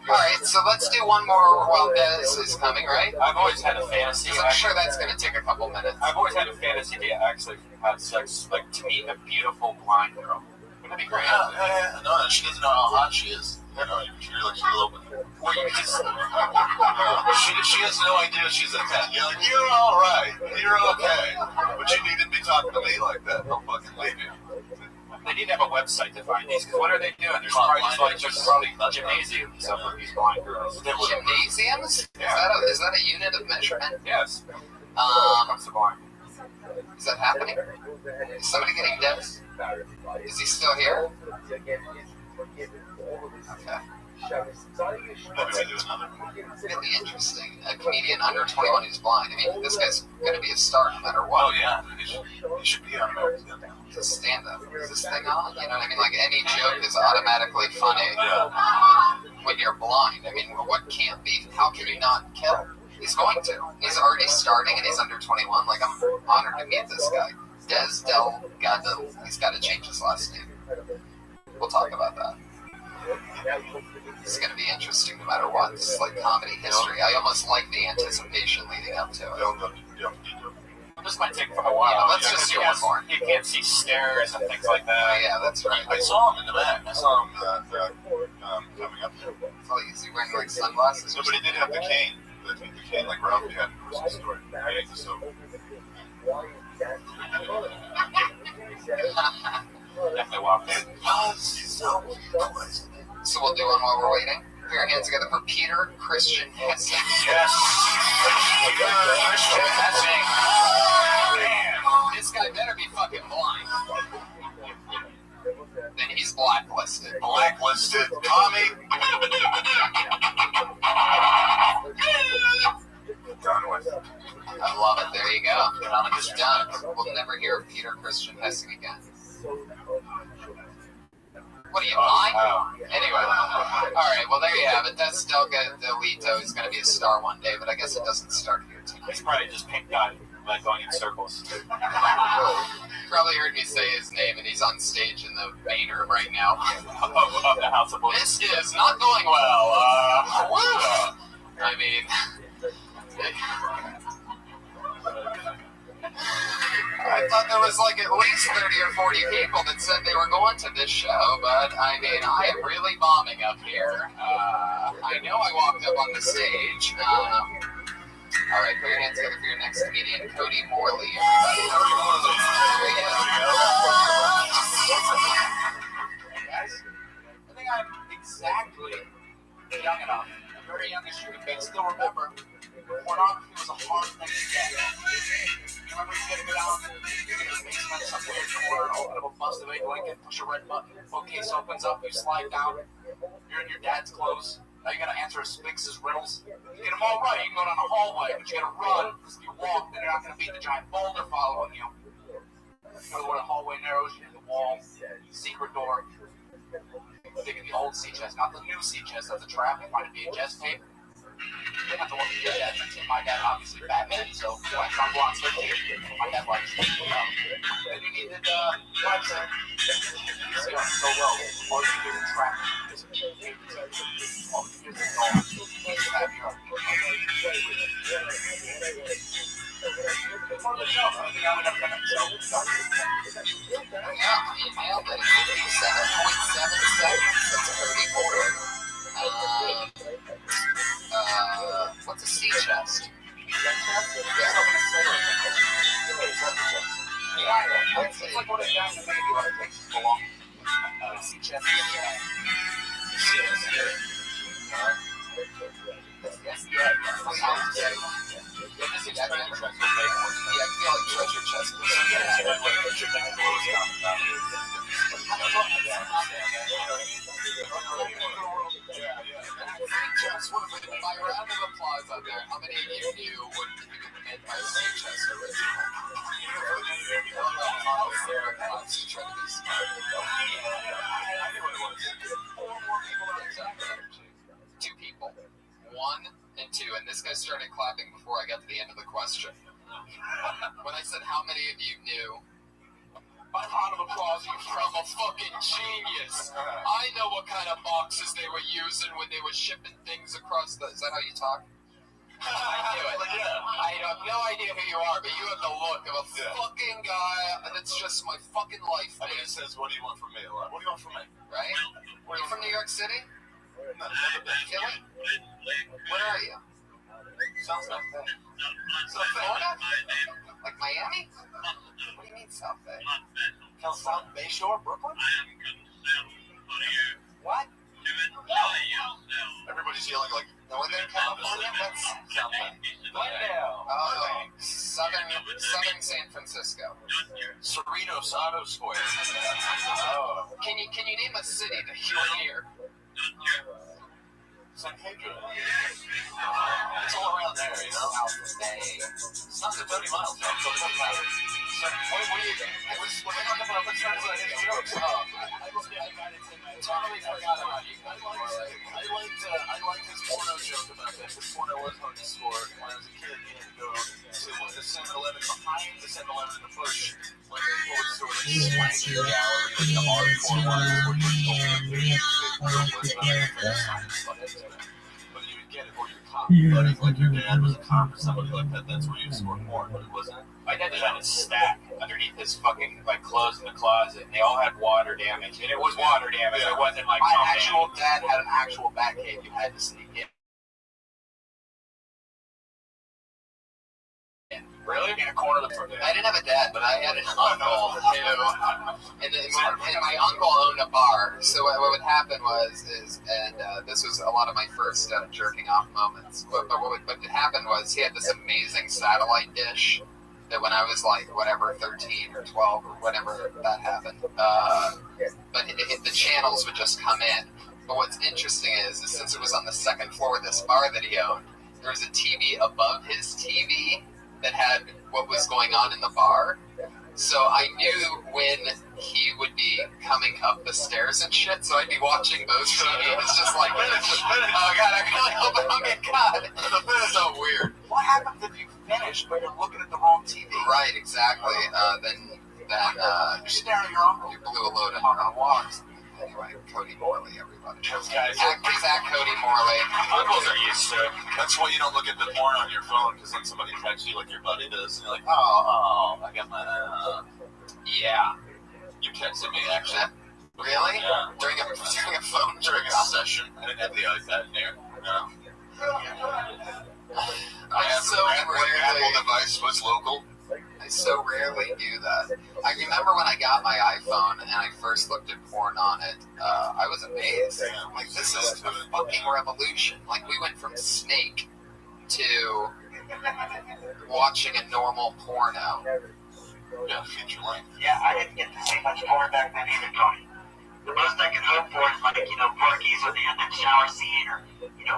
Alright, so let's do one more while Des is coming, right? I've always had a fantasy. I'm sure that's going to take a couple minutes. I've always had a fantasy to actually have sex, like, to meet a beautiful blind girl. Wouldn't that be great? No, she doesn't know how hot she is. You know, she looks real open. Or you just... She has no idea she's a 10. You're like, you're alright. You're okay. But you need to be talking to me like that. I'll fucking leave you. They need to have a website to find these. Because what are they doing? There's probably gymnasiums of these blind girls. Gymnasiums? Yeah. Is that a unit of measurement? Yes. Comes to blind. Is that happening? Is somebody getting dibs? Is he still here? Okay. Really interesting. A comedian under 21 who's blind. I mean, this guy's going to be a star no matter what. Oh, yeah. He should be on America's Got Talent. It's a stand-up. Is this thing on? You know what I mean? Like, any joke is automatically funny when you're blind. I mean, what can't be? How can you not kill? He's going to. He's already starting, and he's under 21. Like, I'm honored to meet this guy. Des Delgado. He's got to change his last name. We'll talk about that. It's going to be interesting no matter what. This is like comedy history. I almost like the anticipation leading up to it. This might take for a while. Yeah, let's just do one more. You can't see stairs and things like that. Oh, yeah, that's right. I saw him in the back. I saw him coming up there. Oh, is he wearing like sunglasses? No, but he did have the cane. The cane like Ralphie had in the story. So. Definitely walked in. So we'll do one while we're waiting. Put your hands together for Peter Christian Hessing. Yes. Christian Hessing. This guy better be fucking blind. Then he's blacklisted. Blacklisted. Tommy. Done with. I love it. There you go. It's done. We'll never hear of Peter Christian Hessing again. What are you, blind? Anyway. Alright, well, there you have it. That's Delgado is going to be a star one day, but I guess it doesn't start here tonight. He's probably just pink dotted, like going in circles. Probably heard me say his name, and he's on stage in the main room right now. of the House of Blues. This is not going well. I mean... I thought there was like at least 30 or 40 people that said they were going to this show, but I mean, I am really bombing up here. I know I walked up on the stage. All right, put your hands together for your next comedian, Cody Morley, everybody. Guys, I think I'm exactly young enough, very young as you can be, to still remember pornography was a hard thing to get. You remember you gotta go down in the basement, some weird corner, open up a busted egg Lincoln, push a red button, bookcase opens up, you slide down, you're in your dad's clothes. Now you gotta answer Sphinx's riddles. You get them all right, you can go down the hallway, but you gotta run, because if you walk, then you're not gonna beat the giant boulder following you. You know where the hallway narrows, you hit the wall, secret door. Dig in the old sea chest, not the new sea chest, that's a trap, you find a VHS tape. You have to look at your dad. My dad, obviously, Batman, so when I found Blonde 13, my dad likes it. Then you needed website. You see, so well, all you do is track. All you do is gone. You have your for the show, I think I'm enough for that show. Yeah, he nailed it. 57.7 seconds. That's pretty boring. What's a sea chest? It's like what a guy in the Navy like takes so long. Sea chest. Yes, yeah. This is treasure chest. Yeah, I feel like treasure chest. By round of applause out there, how many of you knew what you could make by sea chest originally? Two people. One and two, and this guy started clapping before I got to the end of the question. When I said how many of you knew, by round of applause, you from a fucking genius. I know what kind of boxes they were using when they were shipping things across the... Is that how you talk? I knew it. I have no idea who you are, but you have the look of a fucking guy that's just my fucking life, man. He says, what do you want from me? What do you want from me? Right? Are you from New York City? Never been. Philly? Where are you? Sounds like that. South Florida? Like Miami? What do you mean South Bay? South Bay Shore, Brooklyn? Southern San Francisco. Cerritos Auto Square. Oh. Can you name a city that you're near? San Pedro. It's all around there, you know? It's not the 30 miles, though, so it doesn't matter. So, we're talking about, let's try to say his jokes. I totally forgot about you. I liked his porno joke about that. His porno was on the score. When I was a kid, you had to go to the 7-Eleven behind the 7-Eleven in the bush. Like a full sort of swanky gallery, like the hardcore ones where you but you would get it for your cop buddy, like your dad was a cop or somebody like that. That's where you'd score more, but it wasn't. My dad just had a stack underneath his fucking like clothes in the closet, and they all had water damage, and it was water damage. It wasn't like my actual dad had an actual bat cave you had to sneak in. Really? In a corner of the front. I didn't have a dad, but I had an uncle who, and my uncle owned a bar. So what would happen was, this was a lot of my first jerking off moments. But what would happen was he had this amazing satellite dish that when I was like whatever 13 or 12 or whatever that happened, but the channels would just come in. But what's interesting is since it was on the second floor of this bar that he owned, there was a TV above his TV that had what was going on in the bar. So I knew when he would be coming up the stairs and shit, so I'd be watching those TVs just like, oh god, I really hope I don't get caught. It's so weird. What happens if you finish when you're looking at the wrong TV? Right, exactly. Then you're staring at your uncle. You blew a load on walks. Anyway, Cody Morley, everybody. Zach Cody Morley. Uncles are used to it. That's why you don't look at the porn on your phone, because then somebody texts you like your buddy does, and you're like, oh, I got my, yeah. You texted me, actually. Really? Yeah. During a phone during a session. I didn't have the iPad in there. No. Apple device was local. I so rarely do that. I remember when I got my iPhone and I first looked at porn on it, I was amazed. Like, this is a fucking revolution. Like, we went from Snake to watching a normal porno. Yeah, feature length. Yeah, I didn't get to see much porn back then either, Tony. The most I could hope for is like, Porky's with the end of the shower scene, or,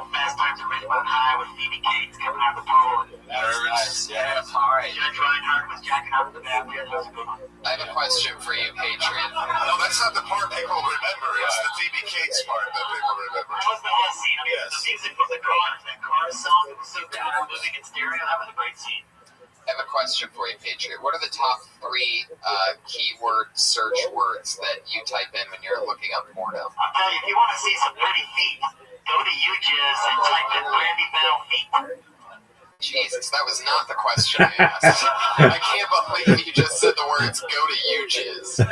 Fast Times at Ridgemont High with Phoebe Cates coming out of the pool. Nice. Yeah, all right. Judge Reinhardt was jacking out in the bathroom. That was a good one. I have a question for you, Patriot. No, that's not the part people remember. It's the Phoebe Cates part that people remember. That was the whole scene. I mean, the music was the Cars, that Cars song. It was so good. Moving in stereo. That was a great scene. I have a question for you, Patriot. What are the top 3 keyword search words that you type in when you're looking up porno? I'll tell you, if you want to see some pretty feet, go to UJizz and type in Brandy Bell feet. Jesus, that was not the question I asked. I can't believe you just said the words "go to UJizz." Go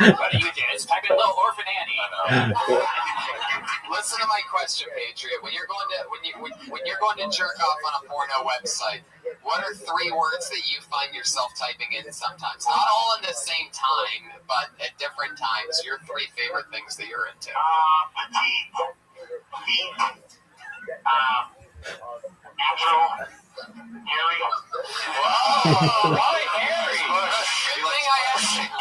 to UJizz. Type in Little Orphan Annie. Listen to my question, Patriot. When you're going to jerk off on a porno website, what are 3 words that you find yourself typing in sometimes? Not all in the same time, but at different times. Your 3 favorite things that you're into. Petite, feet, natural, hairy. Whoa! Why hairy?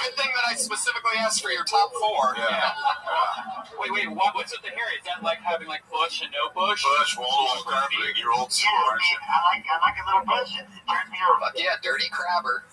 Good thing that I specifically asked for your top 4. Yeah. Wait, what's with the hairy? Is that like having like bush and no bush? Bush, wall-to-wall carpeting, your old school, aren't you? I like a little bush. It turns me over. Fuck yeah, dirty crabber.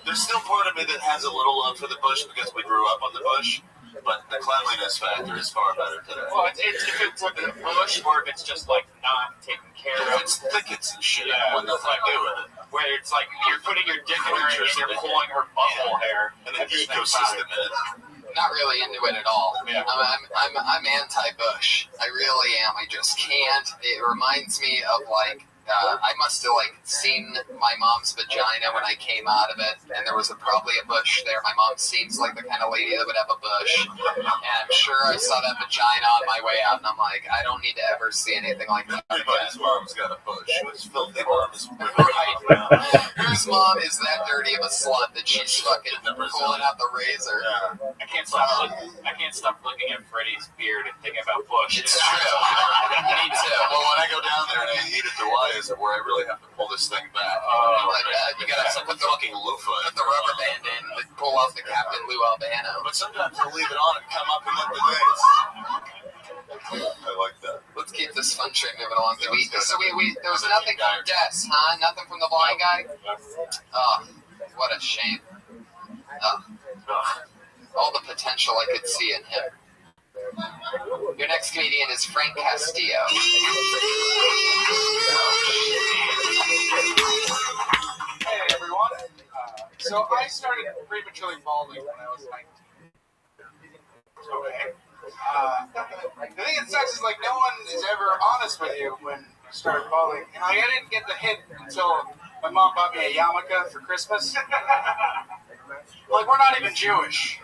There's still part of me that has a little love for the bush because we grew up on the bush. But the cleanliness factor is far better today. Well, it's if it's with a bush or if it's just like not taken care of. It's thickets and shit. Yeah, What nothing to do with it. Where it's like you're putting your dick in her and you're pulling her butthole hair. And an ecosystem in it. Not really into it at all. Yeah. I'm anti-bush. I really am. I just can't. It reminds me of like I must have like seen my mom's vagina when I came out of it, and there was probably a bush there. My mom seems like the kind of lady that would have a bush, and I'm sure I saw that vagina on my way out, and I'm like, I don't need to ever see anything like that. Everybody's mom's got a bush. Who's filthy mom is right. whose mom is that dirty of a slut that she's fucking pulling out the razor? Yeah. I can't stop looking at Freddie's beard and thinking about Bush. It's true. Me too. Well, when I go down there and I eat at the Y is where I really have to pull this thing back. You gotta put the fucking loofah. Put the rubber band in, and pull off the Captain Lou Albano. But sometimes I'll leave it on and come up and let the days. I like that. Let's keep this fun train moving along. There was nothing from Des, huh? Nothing from the blind guy? Oh, what a shame. All the potential I could see in him. Your next comedian is Frank Castillo. Hey everyone. So I started prematurely balding when I was 19. Okay. The thing that sucks is like no one is ever honest with you when you start balding. And I didn't get the hint until my mom bought me a yarmulke for Christmas. Like we're not even Jewish.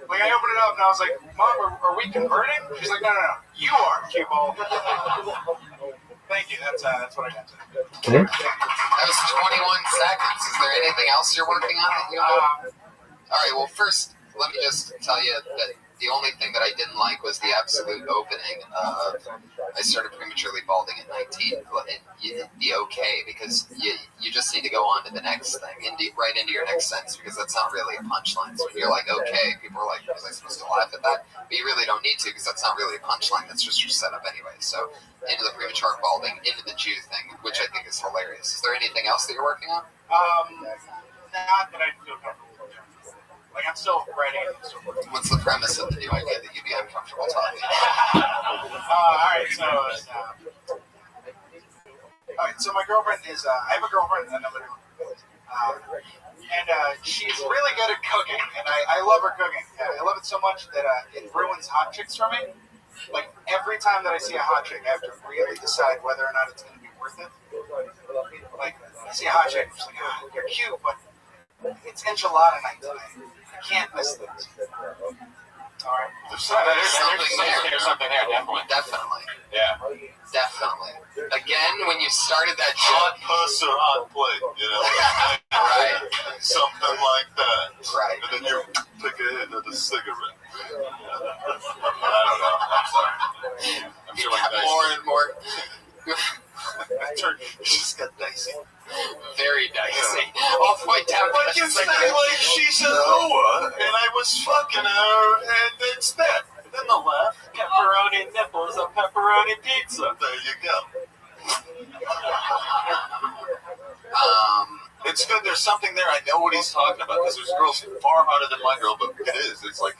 Like I opened it up and I was like, Mom, are we converting? She's like, no, you are, cue ball. Thank you. That's what I got to do. That was 21 seconds. Is there anything else you're working on that you know? All right. Well, first, let me just tell you that the only thing that I didn't like was the absolute opening of I started prematurely balding at 19. And you'd be okay because you just need to go on to the next thing, right into your next sentence, because that's not really a punchline. So when you're like, okay, people are like, was I supposed to laugh at that? But you really don't need to, because that's not really a punchline. That's just your setup anyway. So into the premature balding, into the Jew thing, which I think is hilarious. Is there anything else that you're working on? Not that I feel comfortable with. Like, I'm still writing. What's the premise of the new idea that you'd be uncomfortable talking all right, so my girlfriend is, I have a girlfriend, another and she's really good at cooking, and I love her cooking. I love it so much that it ruins hot chicks for me. Like, every time that I see a hot chick, I have to really decide whether or not it's going to be worth it. Like, I see a hot chick, I'm just like, you're cute, but it's enchilada night tonight. I can't miss this. All right. There's something there. There's something there, definitely. Definitely. Yeah. Definitely. Again, when you started that hot puss or hot plate, you know? Right. Something like that. Right. And then you take a hit of the cigarette. I don't know. I'm sorry. I'm sure like more and more. It just got dicey. Very dicey. All the way down. But you say like she's a Noah, and I was fucking her, and it's that. Then the left. Pepperoni nipples on pepperoni pizza. There you go. It's good. There's something there. I know what he's talking about, because there's girls far hotter than my girl, but it is. It's like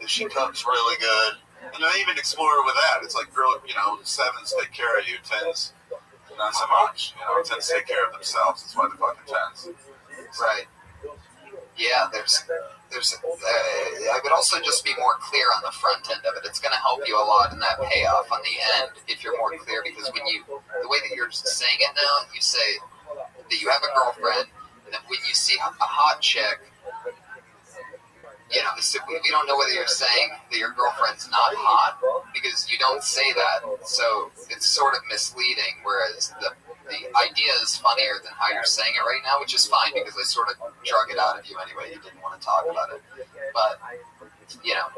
she cooks really good. And I even explore with that. It's like, girl, you know, 7s take care of you, 10s not so much. You know, 10s take care of themselves. That's why they're fucking 10s. Right. Yeah, there's I would also just be more clear on the front end of it. It's going to help you a lot in that payoff on the end if you're more clear, because when the way that you're saying it now, you say that you have a girlfriend, and then when you see a hot chick, you know, we don't know whether you're saying that your girlfriend's not hot, because you don't say that, so it's sort of misleading, whereas the idea is funnier than how you're saying it right now, which is fine, because I sort of drug it out of you anyway. You didn't want to talk about it. But, you know,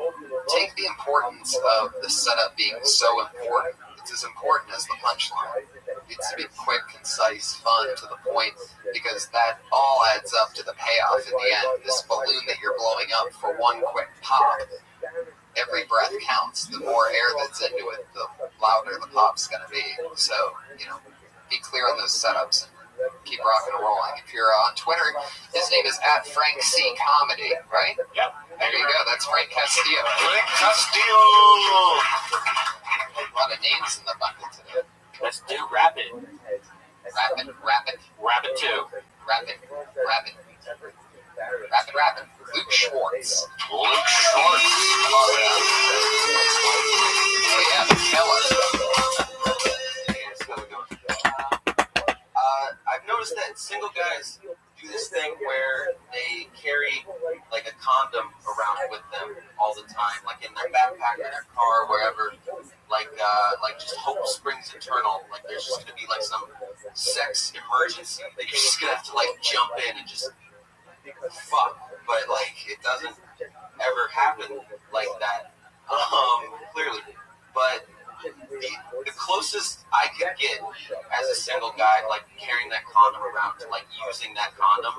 take the importance of the setup being so important. It's as important as the punchline. It needs to be quick, concise, fun, to the point, because that all adds up to the payoff in the end. This balloon that you're blowing up for one quick pop, every breath counts. The more air that's into it, the louder the pop's going to be. So, you know, be clear on those setups and keep rocking and rolling. If you're on Twitter, his name is @FrankCComedy, right? Yep. There you go. That's Frank Castillo. Frank Castillo! A lot of names in the bucket today. Let's do Rapid. Rapid 2. Rapid. Luke Schwartz. Oh, yeah, the killer. I've noticed that single guys do this thing where they carry like a condom around with them all the time, like in their backpack or their car, wherever. Like just hope springs eternal. Like there's just gonna be like some sex emergency that you're just gonna have to like jump in and just fuck, but like it doesn't ever happen like that, clearly. But the closest I could get as a single guy, like carrying that condom around to like using that condom,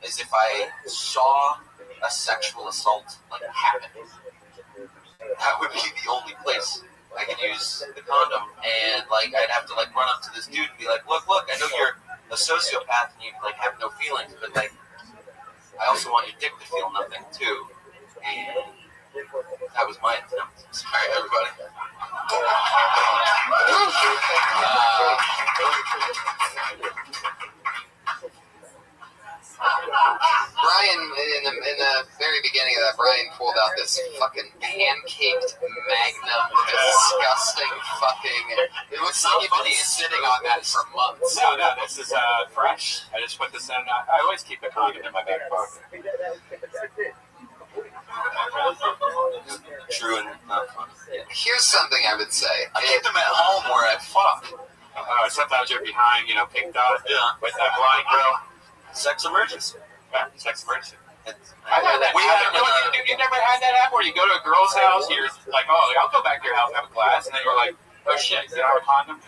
is if I saw a sexual assault like happen. That would be the only place I could use the condom, and like I'd have to like run up to this dude and be like, look, I know you're a sociopath and you like have no feelings, but like I also want your dick to feel nothing too. And that was my attempt. Sorry, everybody. Brian, in the very beginning of that, Brian pulled out this fucking pancaked magnum, disgusting fucking. It looks like you've been sitting on that for months. No, this is fresh. I just put this in. I always keep a condom in my back pocket. True and not fun. Here's something I would say. I keep them at home where I fuck. Sometimes you're behind, picked out with that blind girl. Sex emergency. Yeah, sex emergency. I've had that. You never had that happen where you go to a girl's house, you're like, oh, I'll go back to your house and have a glass, and then you're like, oh shit, you don't have a condom?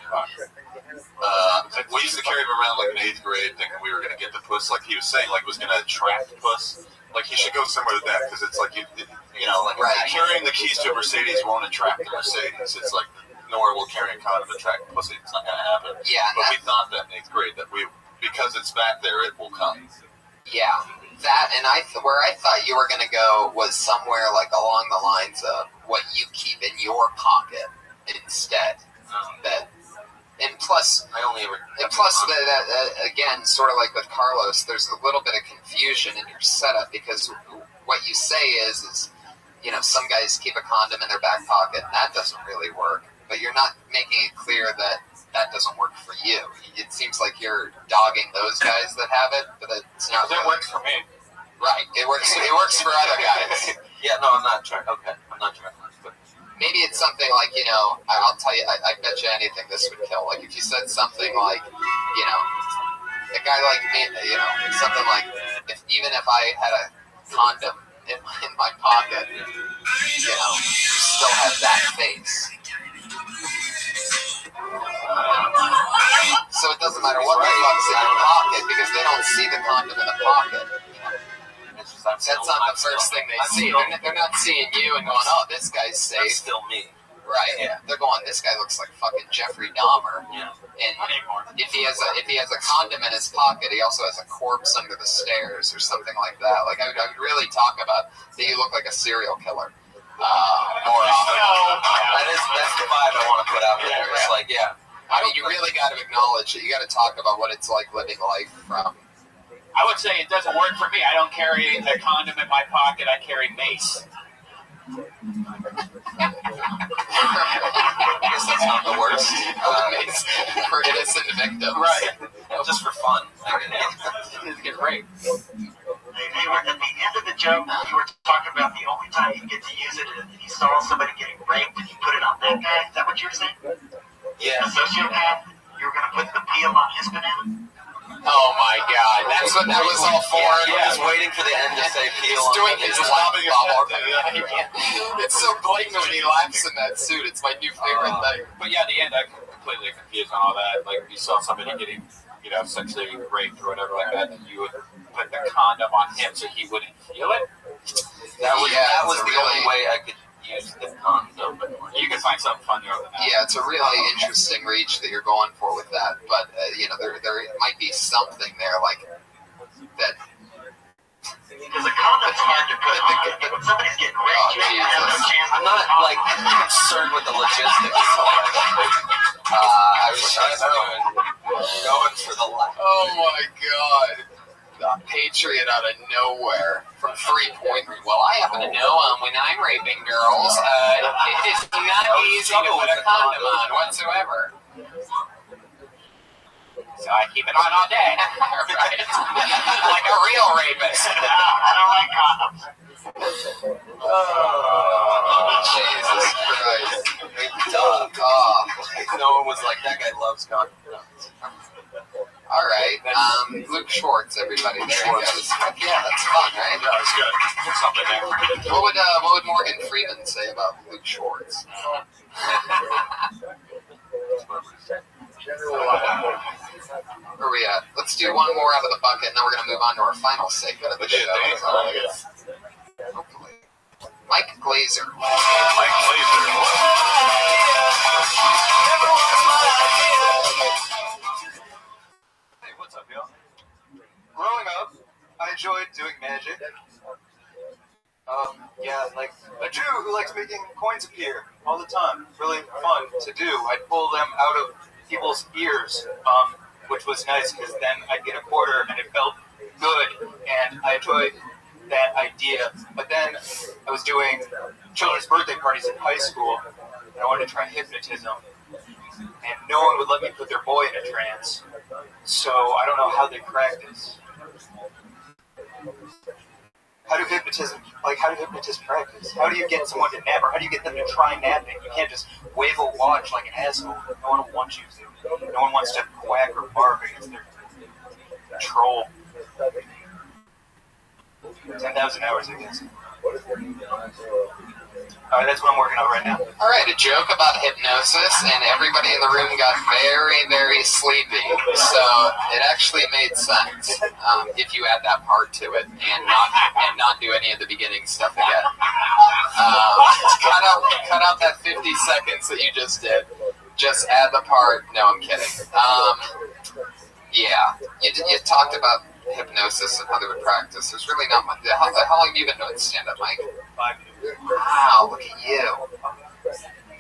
We used to carry him around like in 8th grade, thinking we were going to get the puss, like he was saying, like it was going to attract the puss. Like he should go somewhere to that because it's like carrying the keys to a Mercedes won't attract the Mercedes. It's like nor will carrying a condom attract pussy. It's not going to happen. Yeah, but we thought that in 8th grade that because it's back there, it will come. Yeah, that and where I thought you were going to go was somewhere like along the lines of what you keep in your pocket instead. And plus, again, sort of like with Carlos, there's a little bit of confusion in your setup because what you say is some guys keep a condom in their back pocket and that doesn't really work. But you're not making it clear that doesn't work for you. It seems like you're dogging those guys that have it, but it's not. It works for me. Right. It works for other guys. Yeah. No, I'm not trying. Okay, I'm not trying. But maybe it's something like I'll tell you. I bet you anything this would kill. Like if you said something like a guy like me, something like even if I had a condom in my pocket, you still have that face. So it doesn't matter what the fuck's in your pocket because they don't see the condom in the pocket. That's not the first thing they see. They're not seeing you and going, "Oh, this guy's safe." That's still me. Right? Yeah. They're going, "This guy looks like fucking Jeffrey Dahmer." Yeah. And if he has a condom in his pocket, he also has a corpse under the stairs or something like that. Like I would really talk about that you look like a serial killer. More often. That's the vibe I want to put out there. It's like, yeah. I mean, you really got to acknowledge it. You got to talk about what it's like living life from. I would say it doesn't work for me. I don't carry a condom in my pocket. I carry mace. I guess that's not the worst. Mace for innocent victims. Right. Just for fun. Just get raped. Hey, at the end of the joke, you were talking about the only time you get to use it is if you saw somebody getting raped and you put it on that guy. Is that what you were saying? Yeah. The sociopath, you were going to put the peel on his banana? Oh my God, that's what that was all for. Yeah, he's waiting for the end to say peel. He's doing his laugh bubble. It's so blatant when he laughs in that suit. It's my new favorite thing. But yeah, at the end, I'm completely confused on all that. Like, you saw somebody getting, sexually raped or whatever like that, and you would put the condom on him so he wouldn't feel it. That was the only way I could use the condom. You can find something funnier than that. Yeah, it's a really interesting reach that you're going for with that, but there might be something there like that. Because a condom's hard to put on. When somebody's getting raped, you have no chance. I'm not concerned with the logistics. I was just going for the life. Oh my God. The Patriot out of nowhere from 3 Point. Well, I happen to know when I'm raping girls, it is not easy to put a condom on whatsoever. So I keep it on all day. Right? Like a real rapist. I don't like condoms. Jesus Christ. No one was like, that guy loves condoms. All right. Luke Schwartz, everybody. There he goes. Yeah, that's fun, right? Yeah, it's good. There's something there. What would Morgan Freeman say about Luke Schwartz? Where are we at? Let's do one more out of the bucket, and then we're going to move on to our final segment of the show. Hopefully. Mike Glazer. Mike Glazer. Hey, what's up, y'all? Growing up, I enjoyed doing magic. Yeah, like a Jew who likes making coins appear all the time. Really fun to do. I'd pull them out of people's ears, which was nice because then I'd get a quarter and it felt good, and I enjoyed that idea. But then I was doing children's birthday parties in high school, and I wanted to try hypnotism, and no one would let me put their boy in a trance, so I don't know how they practice. How do hypnotists practice? How do you get someone to nap, or how do you get them to try napping? You can't just wave a watch like an asshole. No one wants you to. No one wants to quack or bark against their troll. 10,000 hours, I guess. Alright, that's what I'm working on right now. All right, a joke about hypnosis, and everybody in the room got very, very sleepy. So it actually made sense if you add that part to it, and not do any of the beginning stuff again. Cut out that 50 seconds that you just did. Just add the part. No, I'm kidding. Yeah, you talked about hypnosis and how they would practice. There's really not much. How long have you been doing stand-up, Mike? 5 years. Wow, look at you.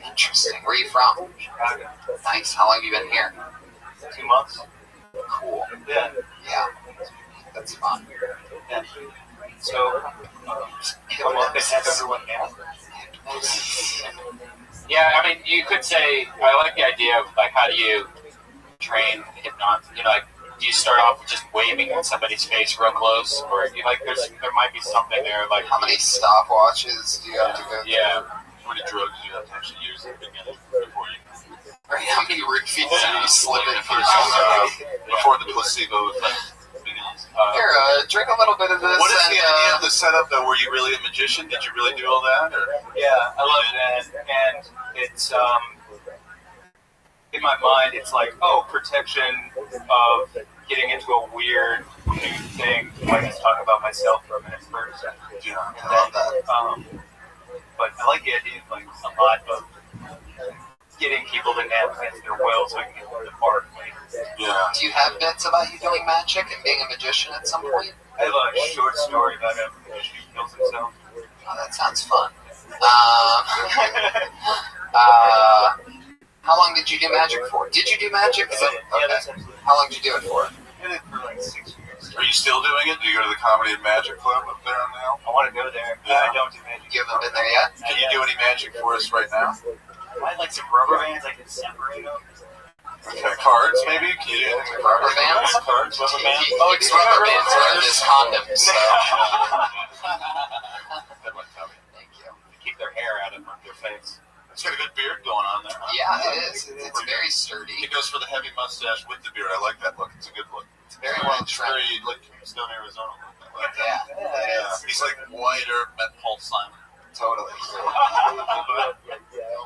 Interesting. Where are you from? Chicago. Nice. How long have you been here? 2 months. Cool. Yeah. Yeah. That's fun. Yeah. So, come up and have everyone nap. Yeah, I mean, you could say, I like the idea of, like, how do you train hypnosis? You know, like, do you start off with just waving in somebody's face real close? Or, you like, there might be something there, like... How many stopwatches do you have to go through? Yeah. How many drugs do you have to actually use at the beginning before you... Right, how many roofies do you slip in before the placebo effect begins? Here, drink a little bit of this. What is the idea of the setup, though? Were you really a magician? Did you really do all that? Or? Yeah, I love that. And it's, in my mind, it's like, oh, protection of getting into a weird new thing. I just talk about myself for a minute first. Yeah, I love that. But I like the idea of, like, a lot of getting people to nap against their will so I can get them to bark later. Yeah. Do you have bits about you doing magic and being a magician at some point? I have a short story about a magician who kills himself. Oh, that sounds fun. How long did you do magic for? Did you do magic? Yeah, that's absolutely. How long did you do it for? I did it for like 6 years. Are you still doing it? Do you go to the Comedy and Magic Club up there now? I want to go there. Yeah. I don't do magic. You haven't been there yet? Can you do any magic for us right now? I like some rubber bands. I can separate them. Okay, cards maybe? Can you do anything with Rubber bands? Cards, rubber bands? Oh, it's rubber bands rather than condoms. So. Thank you. Keep their hair out of their face. It's got a good beard going on there. Huh? Yeah, it is. It's very sturdy. It goes for the heavy mustache with the beard. I like that look. It's a good look. It's very well It's trimmed. very, like, Stone, Arizona. Yeah, it is. He's like whiter, Met Paul Simon. Totally.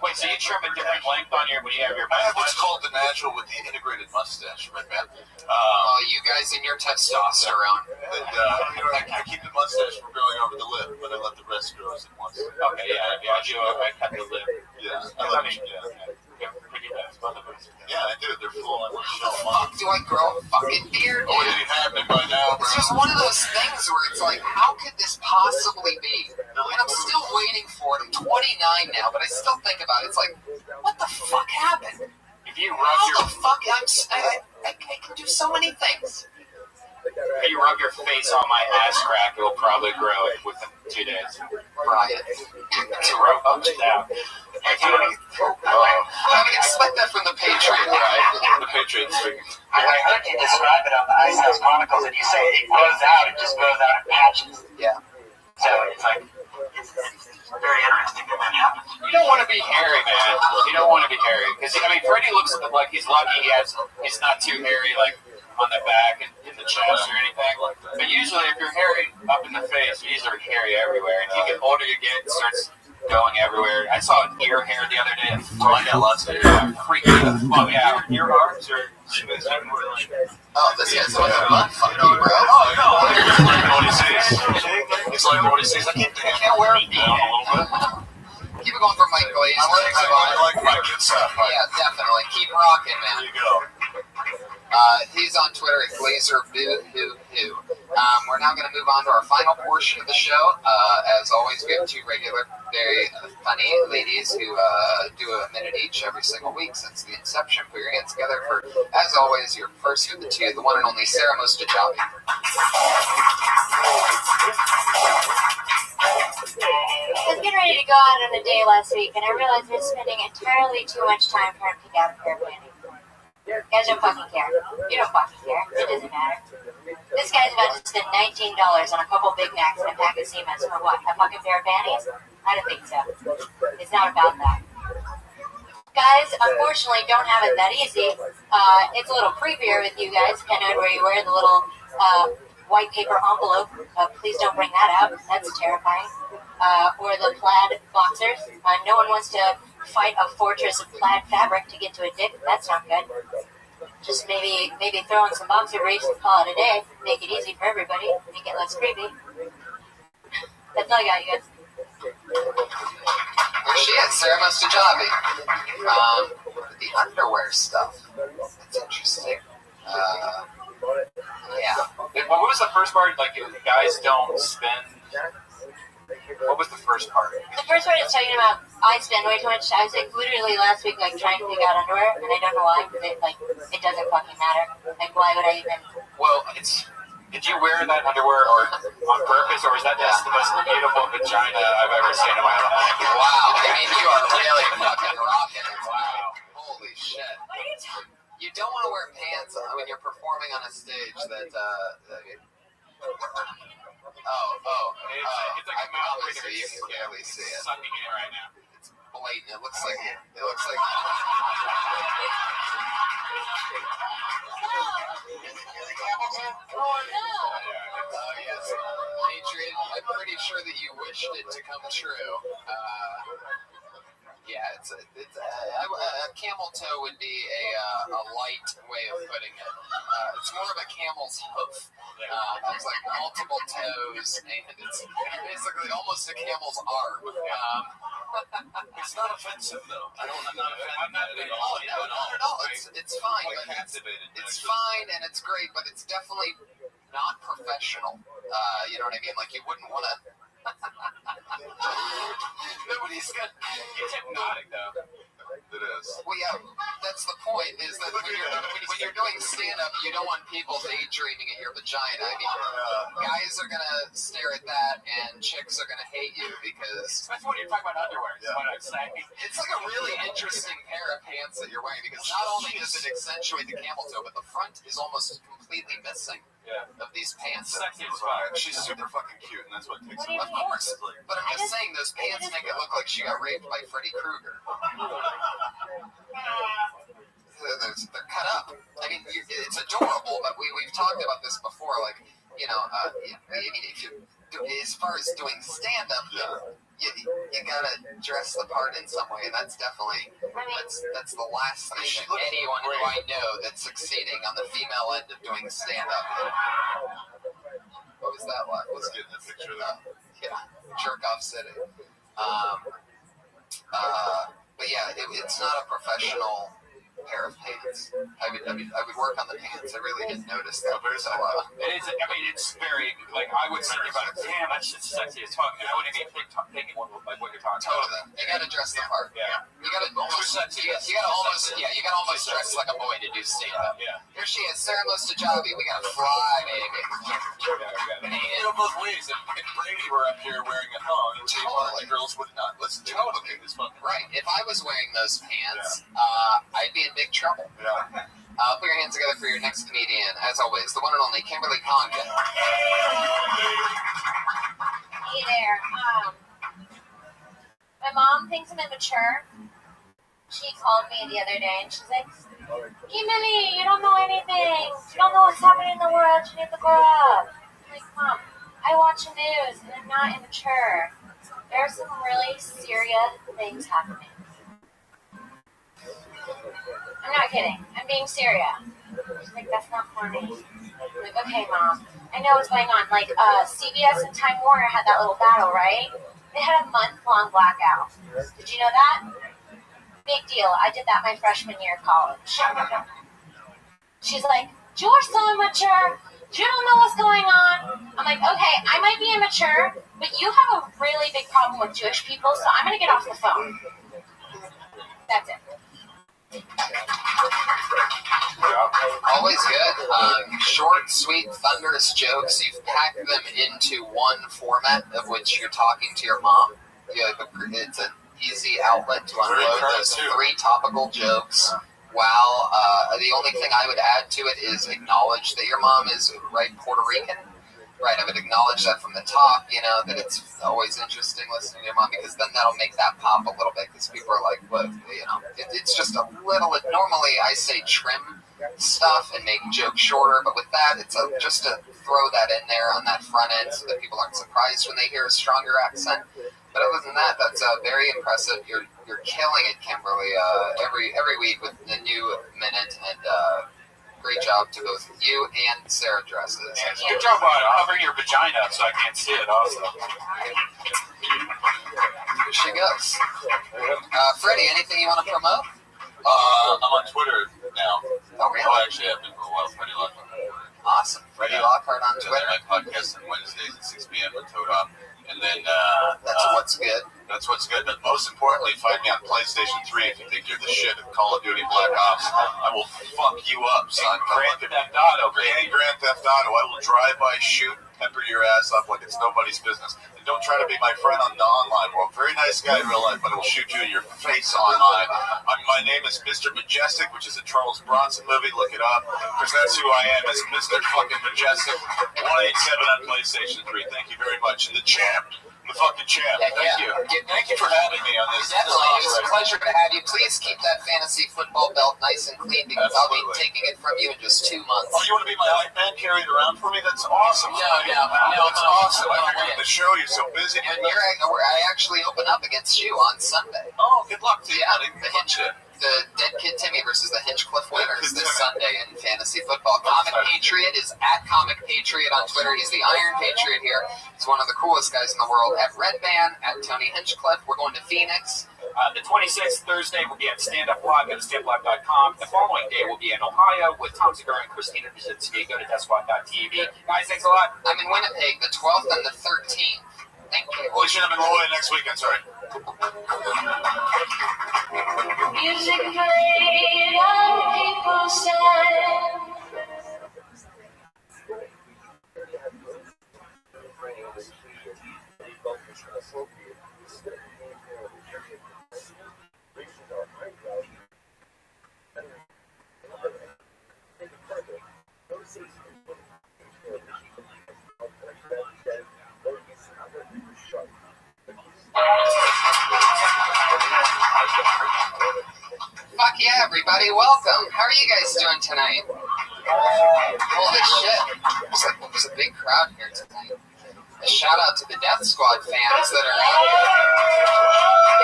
Wait, so you trim a different length on your, when you have your I have what's called the natural with the integrated mustache, right, man? Oh, you guys and your testosterone. And, I keep the mustache from growing over the lip, but I let the rest grow at once. Okay, yeah, I cut the lip. Yeah, I love it. Yeah, I do. They're full. I want to show them off. Do I grow a fucking beard? Oh, it ain't happening by now, bro. It's just one of those things where it's like, how could this possibly be? And I'm still waiting for it. I'm 29 now, but I still think about it. It's like, what the fuck happened? If you rub How the fuck? I can do so many things. If you rub your face on my ass crack, it will probably grow within 2 days. Brian. To rub up and down. I would expect that from the Patriot, right? The Patriots. I heard you describe it on the Ice House Chronicles, and you say it grows out, it just grows out in patches. Yeah. So it's like, it's very interesting that that happens. You don't want to be hairy, man. You don't want to be hairy. Because, I mean, Freddie looks like he's lucky he's not too hairy, like on the back and in the chest or anything. But usually, if you're hairy up in the face, you usually hairy everywhere. And the older you get, it starts going everywhere. I saw an ear hair the other day. I got lots of hair. Freaking. Well, yeah. Your arms are. Oh, this guy's like a butt funky, bro. Oh, no. It's like what he sees. It's like what he sees. I can't wear it down a little bit. Keep it going for Mike Glaze. I like my good stuff. Yeah, definitely. Keep rocking, man. There you go. He's on Twitter at GlazerBooHooHoo. We're now going to move on to our final portion of the show. As always, we have two regular, very funny ladies who do a minute each every single week since the inception. Put your hands together for, as always, your first of the two, the one and only Sarah Mostajabi. I was getting ready to go out on a day last week, and I realized I was spending entirely too much time trying to pick out a pair of panties. You guys don't fucking care. You don't fucking care. It doesn't matter. This guy's about to spend $19 on a couple Big Macs and a pack of Siemens for what? A fucking pair of panties? I don't think so. It's not about that. Guys, unfortunately, don't have it that easy. It's a little creepier with you guys, kind of where you wear the little white paper envelope. Please don't bring that out. That's terrifying. Or the plaid boxers. No one wants to fight a fortress of plaid fabric to get to a dick. That's not good. Just maybe throw in some boxer briefs and call it a day. Make it easy for everybody. Make it less creepy. That's all I got, you guys. There she is, Sarah Mostajabi. The underwear stuff. That's interesting. Yeah. What was the first part? Like, guys don't spend. What was the first part? The first part is talking about I spend way too much. I was like literally last week like trying to pick out underwear, and I don't know why because it doesn't fucking matter. Like why would I even? Well, did you wear that underwear or on purpose, or is that just the most beautiful vagina I've ever seen in my life? Wow, I mean you are really fucking rocking it. Wow, holy shit. What are you talking? You don't want to wear pants when you're performing on a stage that. It's like a mouth breather. You can clearly see it. Sucking in right now. It's blatant. It looks like. Oh no! Yes, Adrian. I'm pretty sure that you wished it to come true. Yeah, it's a camel toe would be a light way of putting it. It's more of a camel's hoof. There's like multiple toes, and it's basically almost a camel's arm. It's not offensive though. I'm not offended at all. No, not at all. It's fine. Like captivated. It's fine and it's great, but it's definitely not professional. You know what I mean? Like you wouldn't want to. Nobody's gonna. It's hypnotic though. It is. Well, yeah, that's the point. Is that when you're doing stand-up, you don't want people daydreaming at your vagina. I mean, guys are gonna stare at that, and chicks are gonna hate you because. That's when you're talking about underwear. Is what I'm saying. It's like a really interesting pair of pants that you're wearing because not only does it accentuate the camel toe, but the front is almost completely missing. Of these pants. Sexy as fuck. She's super fucking cute, and that's what takes Of course. But I'm just saying, those pants make it look like she got raped by Freddy Krueger. They're cut up. I mean, it's adorable, but we've talked about this before. Like, you know, I mean, if you as far as doing stand-up, you gotta dress the part in some way, and that's definitely that's the last thing that anyone who I know that's succeeding on the female end of doing stand-up. What was that one? Let's get in the picture of that. Yeah, jerk off city. But yeah, it's not a professional pair of pants. I would work on the pants. I really didn't notice that. So, it is. I mean, it's very like I would think about it. Damn, that's just sexy as fuck. I wouldn't even thinking like what you're talking about. Totally. You gotta dress the part. Yeah. You gotta almost dress like a boy to do stand-up. Yeah. Here she is, Sarah Mostajabi. We got a fly, baby. And you know both ways. If Brady were up here wearing a thong, the girls would not listen to him looking this fucking right. If I was wearing those pants, I'd be in big trouble. Yeah. Put your hands together for your next comedian. As always, the one and only Kimberly Conkin. Hey there. My mom thinks I'm immature. She called me the other day and she's like, Emily, you don't know anything. You don't know what's happening in the world. You need to grow up. I'm like, Mom, I watch the news and I'm not immature. There are some really serious things happening. I'm not kidding. I'm being serious. She's like, that's not funny. I'm like, okay, Mom. I know what's going on. Like, CBS and Time Warner had that little battle, right? They had a month-long blackout. Did you know that? Big deal. I did that my freshman year of college. She's like, you're so immature. You don't know what's going on. I'm like, okay, I might be immature, but you have a really big problem with Jewish people, so I'm going to get off the phone. That's it. Always good. Short, sweet, thunderous jokes. You've packed them into one format of which you're talking to your mom. It's an easy outlet to unload those 3 topical jokes. While the only thing I would add to it is acknowledge that your mom is Puerto Rican. Right, I would acknowledge that from the top, that it's always interesting listening to your mom, because then that'll make that pop a little bit, because people are like, what, it's just a little, normally I say trim stuff and make jokes shorter, but with that, it's just to throw that in there on that front end so that people aren't surprised when they hear a stronger accent. But other than that, that's very impressive. You're killing it, Kimberly, every week with the new minute, and great job to both you and Sarah Dresses. Good job covering your vagina up so I can't see it also. Here she goes. Freddie, anything you want to promote? I'm on Twitter now. Oh, really? Oh, actually, I've been for a while. Freddie Lockhart. Awesome. Freddie Lockhart on Twitter. My podcast on Wednesdays at 6 p.m. with Toad Up. And then that's what's good. That's what's good. But most importantly, find me on PlayStation 3 if you think you're the shit at Call of Duty Black Ops. I will fuck you up, son. Grand Theft Auto, Grand Theft Auto. I will drive by, shoot, pepper your ass up like it's nobody's business. And don't try to be my friend on the online world. Very nice guy in real life, but I will shoot you in your face online. My name is Mr. Majestic, which is a Charles Bronson movie. Look it up, because that's who I am, is Mr. fucking Majestic. 187 on PlayStation 3. Thank you very much. And the champ. The fucking champ. Thank you. Thank you for having me on this. Definitely. It was a pleasure to have you. Please keep that fantasy football belt nice and clean, because I'll be taking it from you in just 2 months. Oh, you want to be my hype man? Carry it around for me? That's awesome. No, that's awesome. I figured the show, you're so busy. And I actually open up against you on Sunday. Oh, good luck to you. Yeah, the Dead Kid Timmy versus the Hinchcliffe Winners this Sunday in fantasy football. Comic Patriot is at Comic Patriot on Twitter. He's the Iron Patriot here. He's one of the coolest guys in the world. At Red Band, at Tony Hinchcliffe. We're going to Phoenix. The 26th, Thursday, will be at Stand Up Live. Go to standuplive.com. The following day will be in Ohio with Tom Segura and Christina Brzezinski. Go to DeathSquad.tv. Guys, thanks a lot. I'm in Winnipeg, the 12th and the 13th. Thank you. Holy shit, I'm in Roy next weekend, sorry. Music played on people's side. Fuck yeah, everybody. Welcome. How are you guys doing tonight? Holy shit. There's a big crowd here tonight. A shout out to the Death Squad fans that are out here.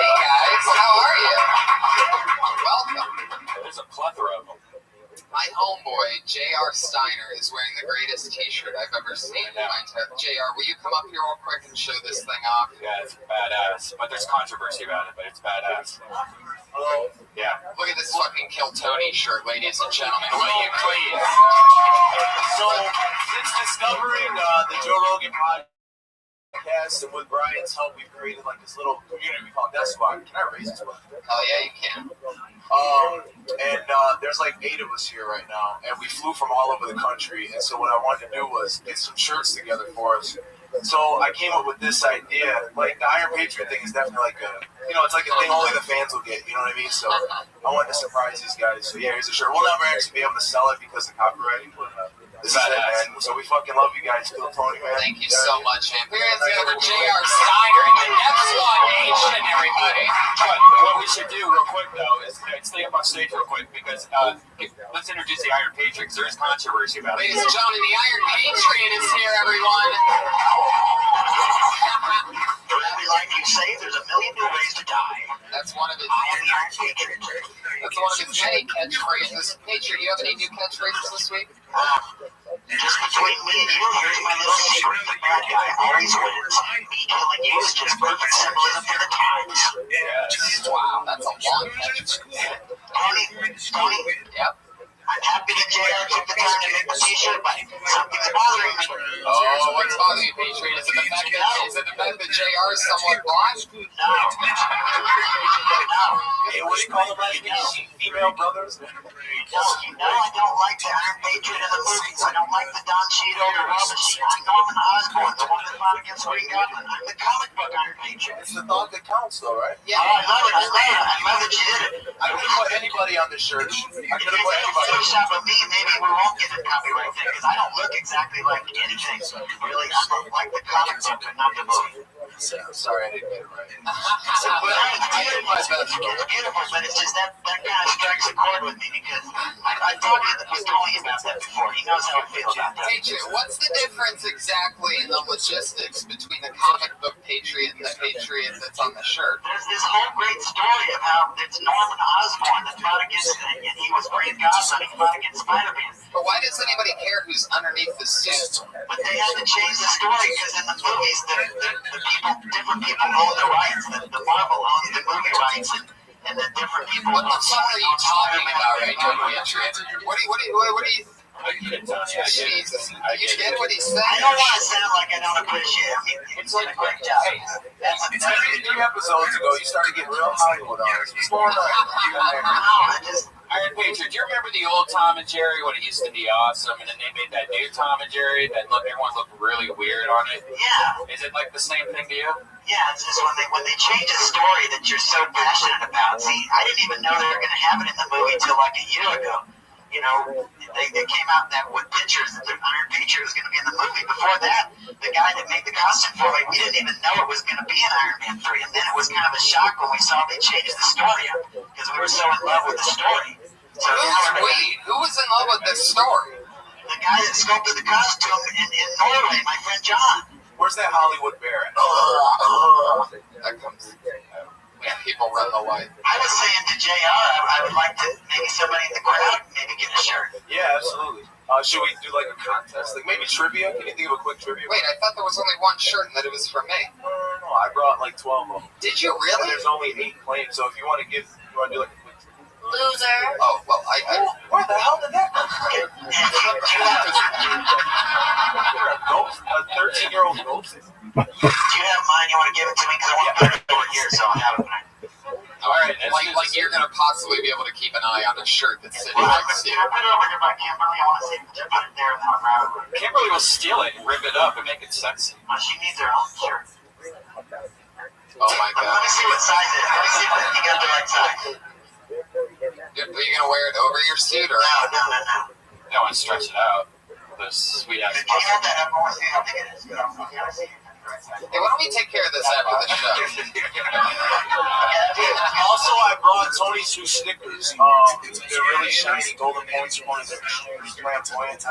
Hey guys, how are you? Welcome. There's a plethora of them. My homeboy, J.R. Steiner, is wearing the greatest t-shirt I've ever seen in my entire... J.R., will you come up here real quick and show this thing off? Yeah, it's badass. But there's controversy about it, but it's badass. Yeah. Look at this fucking Kill Tony shirt, ladies and gentlemen. Will you please? So, since discovering the Joe Rogan podcast, and with Brian's help, we've created like this little community we call Death Squad. Can I raise this one? Oh yeah, you can. And there's like 8 of us here right now, and we flew from all over the country. And so what I wanted to do was get some shirts together for us. So I came up with this idea. Like the Iron Patriot thing is definitely like a, it's like a thing only the fans will get. You know what I mean? So I wanted to surprise these guys. So yeah, here's a shirt. We'll never actually be able to sell it because of copyright. This is it, man. So we fucking love you guys still, Tony, man. Thank you so much, man. Put your hands together for J.R. Steiner and the Epsilon Nation, everybody. But what we should do real quick, though, is stay up on stage real quick because let's introduce the Iron Patriots. There is controversy about it. Ladies and gentlemen, the Iron Patriot is here, everyone. Really like you say, there's a million new ways to die. That's one of his. I am the Iron Patriot. That's one of his many catchphrases. Patriot, you have any new catchphrases this week? Just between me and you, here's my little secret. The bad guy always wins. Me killing you is just perfect symbolism for the times. Yes. Wow, that's a long catchphrase. Tony. Yep. I'm happy that JR took the time to make the t-shirt, but something's bothering me. Oh, what's bothering you, Patriot? Is it the fact that JR is somewhat blonde? No. Hey, what do you call them last week? Female brothers? No, you know I don't like the Iron Patriot in the movies. I don't like the Don Cheadle or Robin. I'm Norman Osborn, the one that fought against Green Goblin. I'm the comic book Iron Patriot. It's the thought that counts, though, right? Yeah. Oh, I love it. I love that you did it. I could have put anybody on the shirt. I could have put anybody. Shop with me, maybe we won't get a copyright thing because I don't look exactly like anything. Really, I don't like the comic book, but not the movie. Sorry, I didn't get it right. It's beautiful, but it's just that kind of strikes a chord with me because I talked with Tony about that before. He knows how I feel about that. Patriot, what's the difference exactly in the logistics between the comic book Patriot and the Patriot that's on the shirt? There's this whole great story of how it's Norman Osborn that fought against, and he was Green Goblin, he fought against Spider-Man. But why does anybody care who's underneath the suit? But they had to change the story because in the movies, different people own the rights. The Marvel owns the movie rights, and the different people. What the fuck are you talking about right now, Patriot? What do you? Jesus, you get what he's saying? I don't want to sound like I don't appreciate it. It's like a great job. It's 3 episodes ago. You started getting real Hollywood on us. What's going on? Iron Patriot, do you remember the old Tom and Jerry when it used to be awesome, and then they made that new Tom and Jerry that everyone looked really weird on it? Yeah. Is it like the same thing to you? Yeah, it's just when they change a story that you're so passionate about. See, I didn't even know they were going to have it in the movie till like a year ago. You know, they came out with pictures that the Iron Patriot was going to be in the movie. Before that, the guy that made the costume for it, we didn't even know it was going to be in Iron Man 3. And then it was kind of a shock when we saw they changed the story up because we were so in love with the story. So who was in love with this story? The guy that sculpted the costume in Norway, my friend John. Where's that Hollywood bear? That comes. Yeah, people run the light. I was saying to JR, I would like to maybe somebody in the crowd maybe get a shirt. Yeah, absolutely. Should we do like a contest? Like maybe trivia? Can you think of a quick trivia? Wait, I thought there was only one shirt and that it was for me. No, I brought like 12 of them. Did you really? And there's only 8 claims, so if you want to do like a quick Loser. Oh, well, where the hell did that come from? You're a ghost? A 13-year-old ghost? Do you have mine? You want to give it to me? Because I want to put it over here, so I have it. Alright, like you're going to possibly be able to keep an eye on a shirt that's sitting next to you. I put it over here by Kimberly. I want to see if you put it there and then I'll grab it. Kimberly will steal it and rip it up and make it sexy. She needs her own shirt. Oh my god. Let me see what size it is. Let me see if you got the right size. Are you going to wear it over your suit or? No. I don't want to stretch it out. Those sweet ass. Can you hold that up? I want to see how big it is. Hey, why don't we take care of this after the show? Also, I brought Tony's new stickers. They're really shiny golden points. Flamboyant.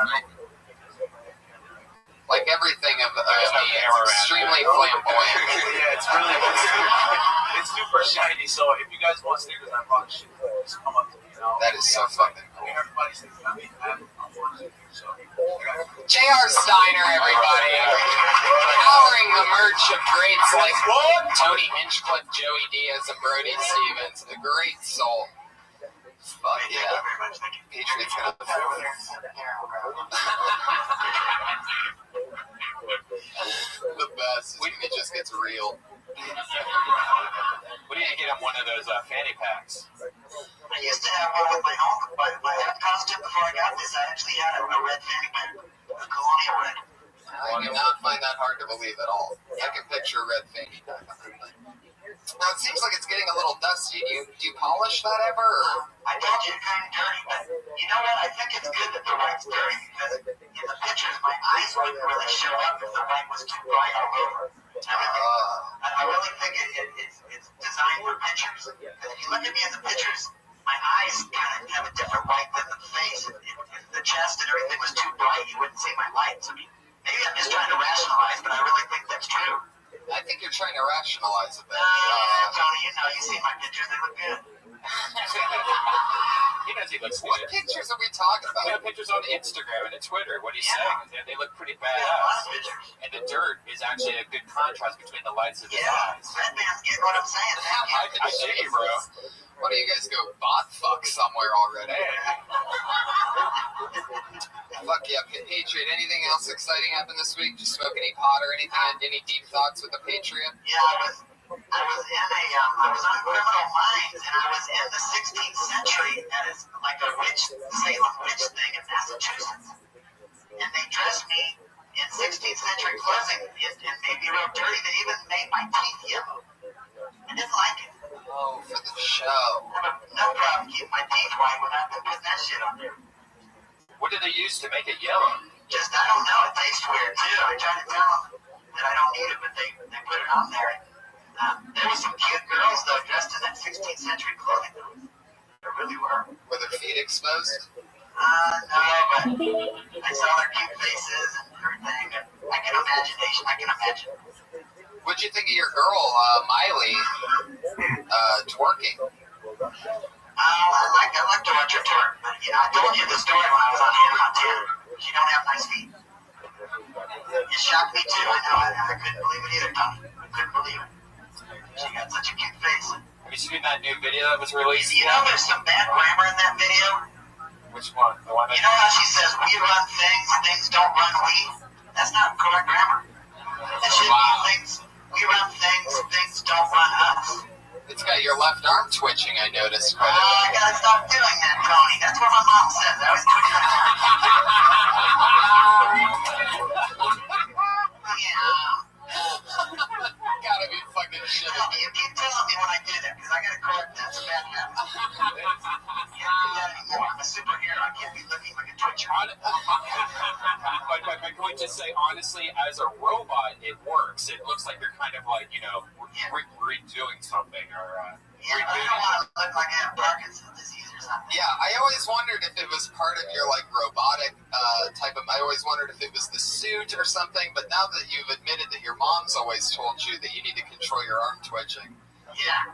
Like everything of me, it's extremely flamboyant. Yeah, it's really it's super shiny. So if you guys want stickers, I brought shit. Just come up to me. That is so fucking cool. Everybody's thinking I mean, J.R. Steiner, everybody. Powering the merch of greats like Tony Hinchcliffe, Joey Diaz, and Brody Stevens. A great soul. Fuck yeah. Patriots gonna the best. It just gets real. What do you get him one of those fanny packs? I used to have one with my own costume before I got this. I actually had a red fanny pack, a colonial red. I do not find that hard to believe at all. I can picture a red fanny pack on that thing. Now it seems like it's getting a little dusty. Do you polish that ever? Or? I told you it's kind of dirty, but you know what? I think it's good that the white's dirty because in the pictures my wouldn't really show up if the light was too bright all over. I really think it's designed for pictures. If you look at me in the pictures, my eyes kind of have a different light than the face. If the chest and everything was too bright, you wouldn't see my lights. I mean, maybe I'm just trying to rationalize, but I really think that's true. I think you're trying to rationalize a bit. Tony, you see my pictures, they look good. He knows he looks good. What pictures are we talking about? We have pictures on Instagram and Twitter. What are you saying? They look pretty badass. And the dirt is actually a good contrast between the lights of his eyes. Red man's getting what I'm saying. I dig you, bro. Why don't you guys go bot fuck somewhere already? Fuck yeah, Patriot. Anything else exciting happened this week? Did you smoke any pot or anything? Any deep thoughts with the Patriot? Yeah, I was on Criminal Minds, and I was in the 16th century at like a Salem witch thing in Massachusetts. And they dressed me in 16th century clothing and made me real dirty. They even made my teeth yellow. I didn't like it. Oh, for the show. I have no problem keeping my teeth white without them putting that shit on there. What did they use to make it yellow? Just, I don't know. It tastes weird, too. I tried to tell them that I don't need it, but they put it on there. There were some cute girls, though, dressed in that 16th century clothing. There really were. Were their feet exposed? No, but I saw their cute faces and everything. And I can imagine. What'd you think of your girl, Miley, twerking? I like to watch her twerk, but, I told you the story when I was on Hannah 10. She don't have nice feet. It shocked me, too. I know. I couldn't believe it either, Tony. I couldn't believe it. She got such a cute face. Have you seen that new video that was released? There's some bad grammar in that video. Which one? The one that... You know how she says, we run things, things don't run we? That's not correct grammar. That should be things, we run things, things don't run us. It's got your left arm twitching, I noticed. I gotta stop doing that, Tony. That's what my mom says. I was twitching. Gotta be fucking shitting me. You keep telling me when I do that, because I gotta correct that. It's a bad habit. Can't do that anymore. I'm a superhero. I can't be looking like a twitcher. But can we just say, honestly, as a robot, it works. It looks like you're kind of like, redoing something or I don't want to look like I have Parkinson's disease or something. Yeah, I always wondered if it was part of your robotic type of. I always wondered if it was the suit or something. But now that you've admitted that your mom's always told you that you need to control your arm twitching,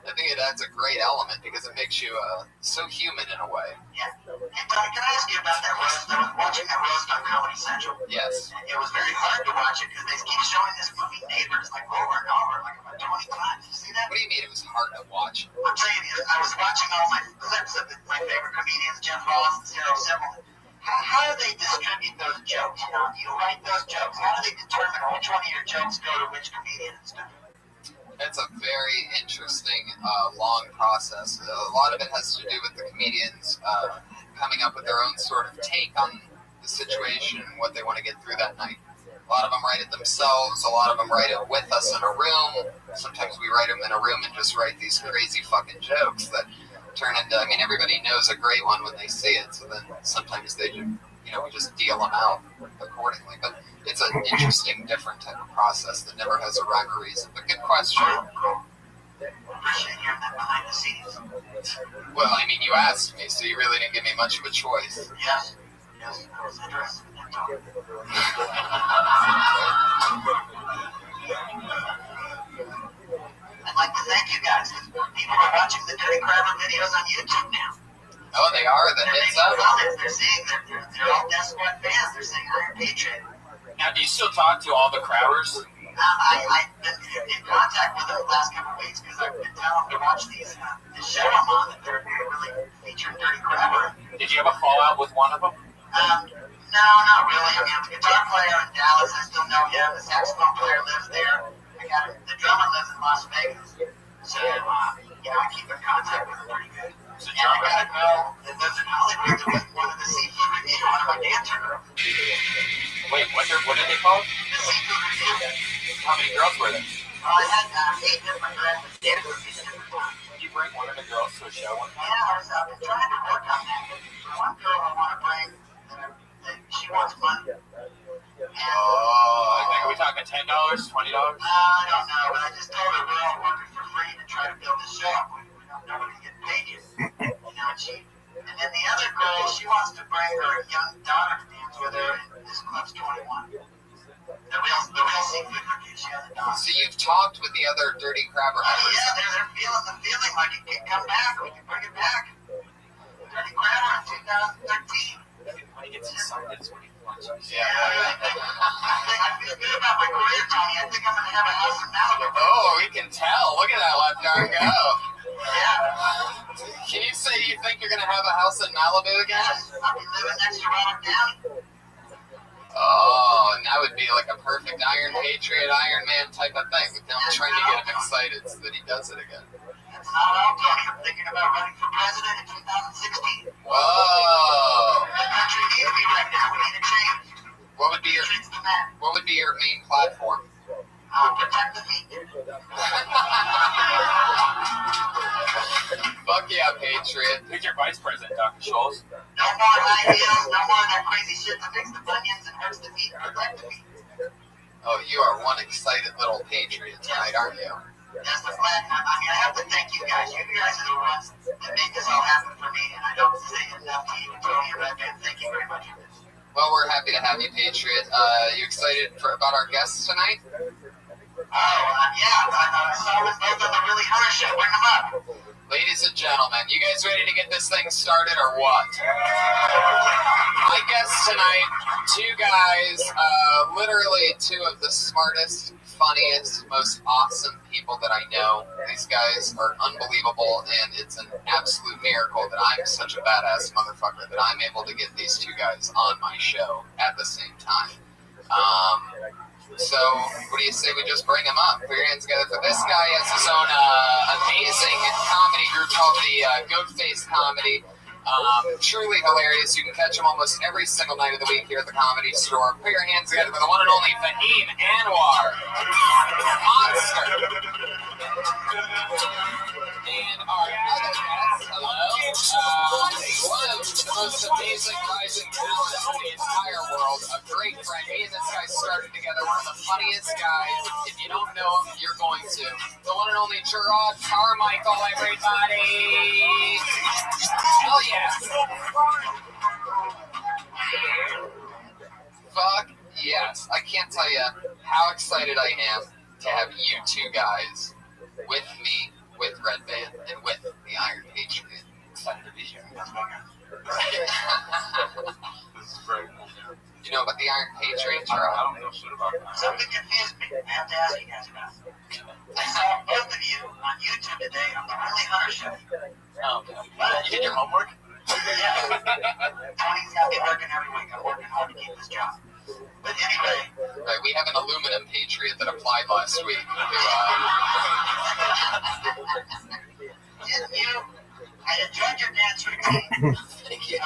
I think it adds a great element because it makes you so human in a way. Yeah. Hey, Tony, can I ask you about that roast? I was watching that roast on Comedy Central. Yes. It was very hard to watch it because they keep showing this movie Neighbors over and over, about 20 times. Did you see that? What do you mean it was hard to watch? I'm telling you, I was watching all my clips of my favorite comedians, Jeff Ross and Sarah Silverman. How do they distribute those jokes? Do you write those jokes? How do they determine which one of your jokes go to which comedian and stuff? It's a very interesting, long process. A lot of it has to do with the comedians coming up with their own sort of take on the situation and what they want to get through that night. A lot of them write it themselves. A lot of them write it with us in a room. Sometimes we write them in a room and just write these crazy fucking jokes that turn into, everybody knows a great one when they see it. So then sometimes they do, we just deal them out accordingly. But it's an interesting, different type of process that never has a rhyme or reason. But good question. Appreciate hearing that behind the scenes. Well, you asked me, so you really didn't give me much of a choice. Yes, I was interested in that. I'd like to thank you guys. People are watching the Dirty Crabber videos on YouTube now. Oh, they are? That hits up? They're seeing, they're all Death Squad fans. They're saying, I'm a Patriot. Now, do you still talk to all the crabbers? I've been in contact with them the last couple of weeks because I've been telling them to watch this show I'm on that they're really featuring Dirty Crabber. Did you have a fallout with one of them? No, not really. The guitar player in Dallas, I still know him. The saxophone player lives there. The drummer lives in Las Vegas. So, I keep in contact with him pretty good. And I got a girl that lives in Hollywood that wanted to see food review one of my dancer girls. Wait, what are they called? The seafood review. How many girls were there? I had 8 different girls that did reviews at different times. Did you bring one of the girls to a show one time? Yeah, I've been trying to work on that. But one girl I want to bring, she wants money. And $10, $20? I don't know, but I just told her we're all working for free to try to build this show. Nobody's getting paid yet. And then the other girl, she wants to bring her young daughter to dance with her, and this club's 21. The real seafood review, she has a daughter. So you've talked with the other Dirty Crabber members? Yeah, they're feeling the feeling like it can come back. We can bring it back. Dirty Crabber in 2013. When he gets excited, it's when he punches. Yeah. I feel good about my career, Tony. I think I'm going to have a house in Malibu. Oh, we can tell. Look at that left arm go. Yeah. Can you say you think you're going to have a house in Malibu again? I'll be living next to Robert Downey. Oh, and that would be like a perfect Iron Patriot, Iron Man type of thing. I'm trying to get him excited so that he does it again. That's not all, Tony. I'm thinking about running for president in 2016. Whoa! The country needs me right now. We need a change. What would be your main platform? Protect the meat. Fuck yeah, Patriot. Who's your vice president, Dr. Scholes? No more high heels, no more of that crazy shit that makes the bunions and hurts the meat. Protect the meat. Oh, you are one excited little patriot tonight, aren't you? That's the flag. I mean, I have to thank you guys. You guys are the ones that make this all happen for me, and I don't say enough to you, Tony and Redman. Thank you very much for this. Well, we're happy to have you, Patriot. You excited about our guests tonight? Yeah, I saw them both on the Really Hunter show. Bring them up. Ladies and gentlemen, you guys ready to get this thing started or what? My guests tonight, two guys, literally two of the smartest, funniest, most awesome people that I know. These guys are unbelievable, and it's an absolute miracle that I'm such a badass motherfucker that I'm able to get these two guys on my show at the same time. So, what do you say we just bring him up? Put your hands together for this guy. He has his own amazing comedy group called the Goat Face Comedy. Truly hilarious. You can catch him almost every single night of the week here at the Comedy Store. Put your hands together for the one and only Fahim Anwar. Monster. And our other guest, hello, one of the most amazing rising talents in the entire world, a great friend. Me and this guy started together, one of the funniest guys. If you don't know him, you're going to. The one and only Gerard Carmichael, everybody. Hell yeah. Fuck yes. I can't tell you how excited I am to have you two guys with me, with Red Band, and with the Iron Patriot. Excited to be here. This is great. You know about the Iron Patriot, Gerard? I don't know shit about that. Something confused me. I have to ask you guys about it. I saw both of you on YouTube today on the Really Hunter show. Oh, okay. You did your homework? Yeah. Tony's got me working every week. I'm working hard to keep this job. But anyway. Right, we have an aluminum Patriot that applied last week. I enjoyed your dance routine. Thank you.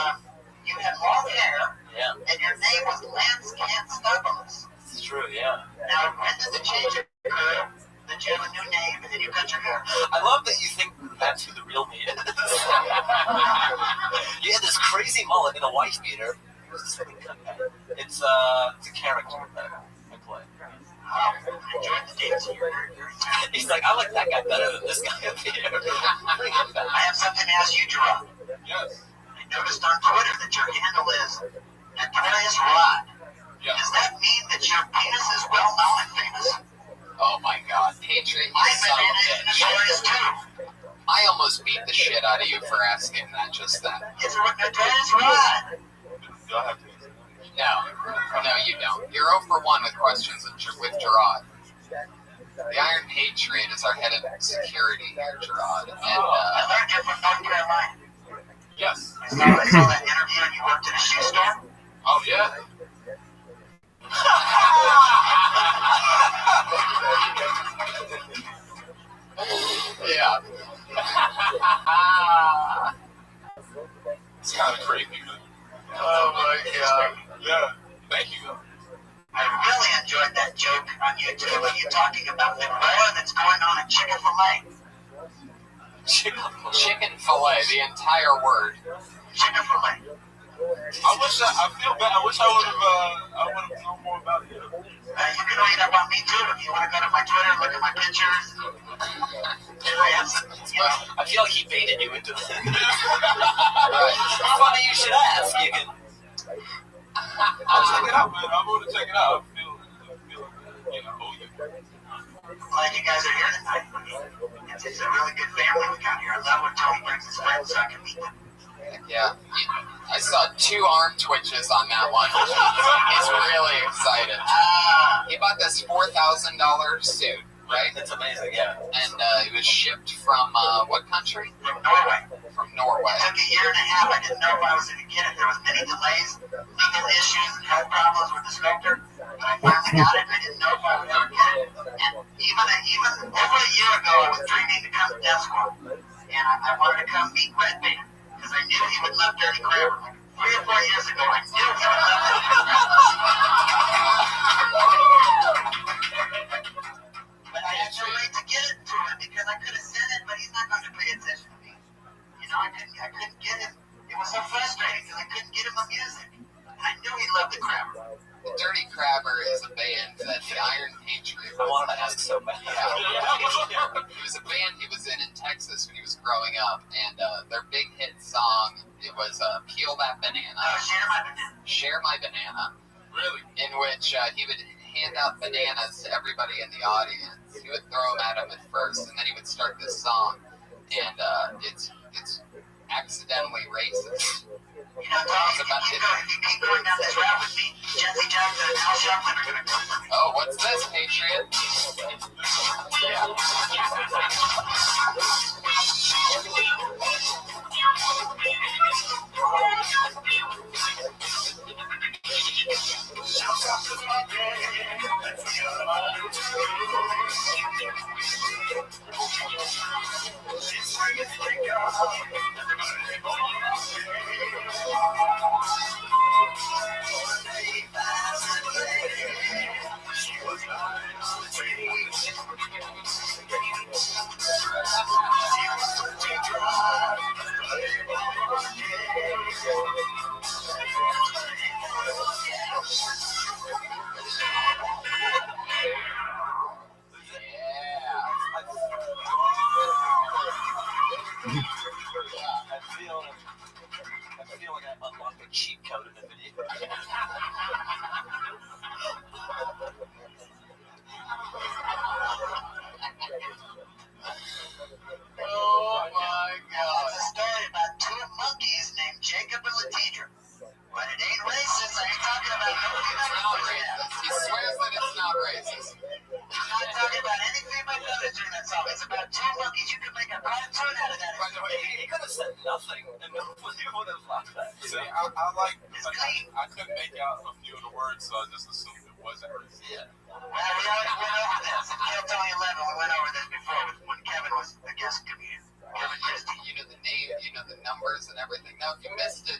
You had long hair. Yeah. And your name was Lance Canstopoulos. It's true, yeah. Now, when did the change occur? That you have a new name and then you cut your hair? I love that you think that's who the real me is. You had this crazy mullet in a wife beater. It's a character that I play. I enjoyed the dance. He's like, I like that guy better than this guy up here. I have something to ask you, Gerard. Yes. I noticed on Twitter that your handle is Notorious Rod. Yeah. Does that mean that your penis is well known and famous? Oh my god, Patriot, you son of a bitch. Notorious too. I almost beat the shit out of you for asking that just then. It's a Notorious Rod. No, you don't. You're 0 for 1 with questions with Gerard. The Iron Patriot is our head of security here, Gerard. And, I learned you from North Carolina. Yes. I saw that interview and you worked at a shoe store. Oh, yeah. Yeah. It's kind of creepy. Oh my god. Yeah. Thank you. I really enjoyed that joke on YouTube when you're talking about the war that's going on in Chick-fil-A. Chicken fillet, the entire word. Chick-fil-A. I feel bad. I wish I would have known more about it. You can read up on me too if you want to go to my Twitter, look at my pictures. I feel like he baited you into it. Funny you should ask. You can. I'll check it out, man. I'm going to check it out. I feel owe you. Glad you guys are here tonight. It's a really good family we got here. I love when Tony brings his friends so I can meet them. Yeah, I saw 2 arm twitches on that one. He's really excited. He bought this $4,000 suit, right? That's amazing, yeah. And it was shipped from what country? From Norway. From Norway. It took a year and a half. I didn't know if I was going to get it. There was many delays, legal issues, and health problems with the sculptor. But I finally got it. I didn't know if I would ever get it. And even over a year ago, I was dreaming to come to Death Squad. And I wanted to come meet Red Band. Because I knew he would love Dirty Crabber. Like 3 or 4 years ago, I knew he would love Dirty Crabber. But I had no way to get it to him because I could have said it, but he's not going to pay attention to me. You know, I couldn't get him. It was so frustrating because I couldn't get him the music. And I knew he loved the Crabber. The Dirty Crabber is a band that the Iron Patriot. I wanted to ask so bad. Yeah. It was a band he was in Texas when he was growing up, and their big hit song, it was Peel That Banana. Share My Banana. Share My Banana. Really? In which he would hand out bananas to everybody in the audience. He would throw them at him at first, and then he would start this song, and it's accidentally racist. You know, Tom, if you keep going down this route with me, Jesse Jackson and Al Sharpton are going to come for me. Oh, what's this, Patriot? Yeah. I feel like I unlocked a cheat code in the video. Oh my God. It's a story about 2 monkeys named Jacob and Latidra. But it ain't racist. I ain't talking about no female brothers. He swears that it's not racist. I'm not talking about any female brothers during that song. It's about 2 monkeys. You can make a cartoon out of that. By the way, he could have said nothing, and nobody would have laughed at it. See, I couldn't make out a few of the words, so I just assumed it wasn't racist. Yeah. Well, we already went over this. In Kill Tony 11, we went over this before when Kevin was the guest comedian. Kevin Christie. You know the name, you know the numbers and everything. Now, if you missed it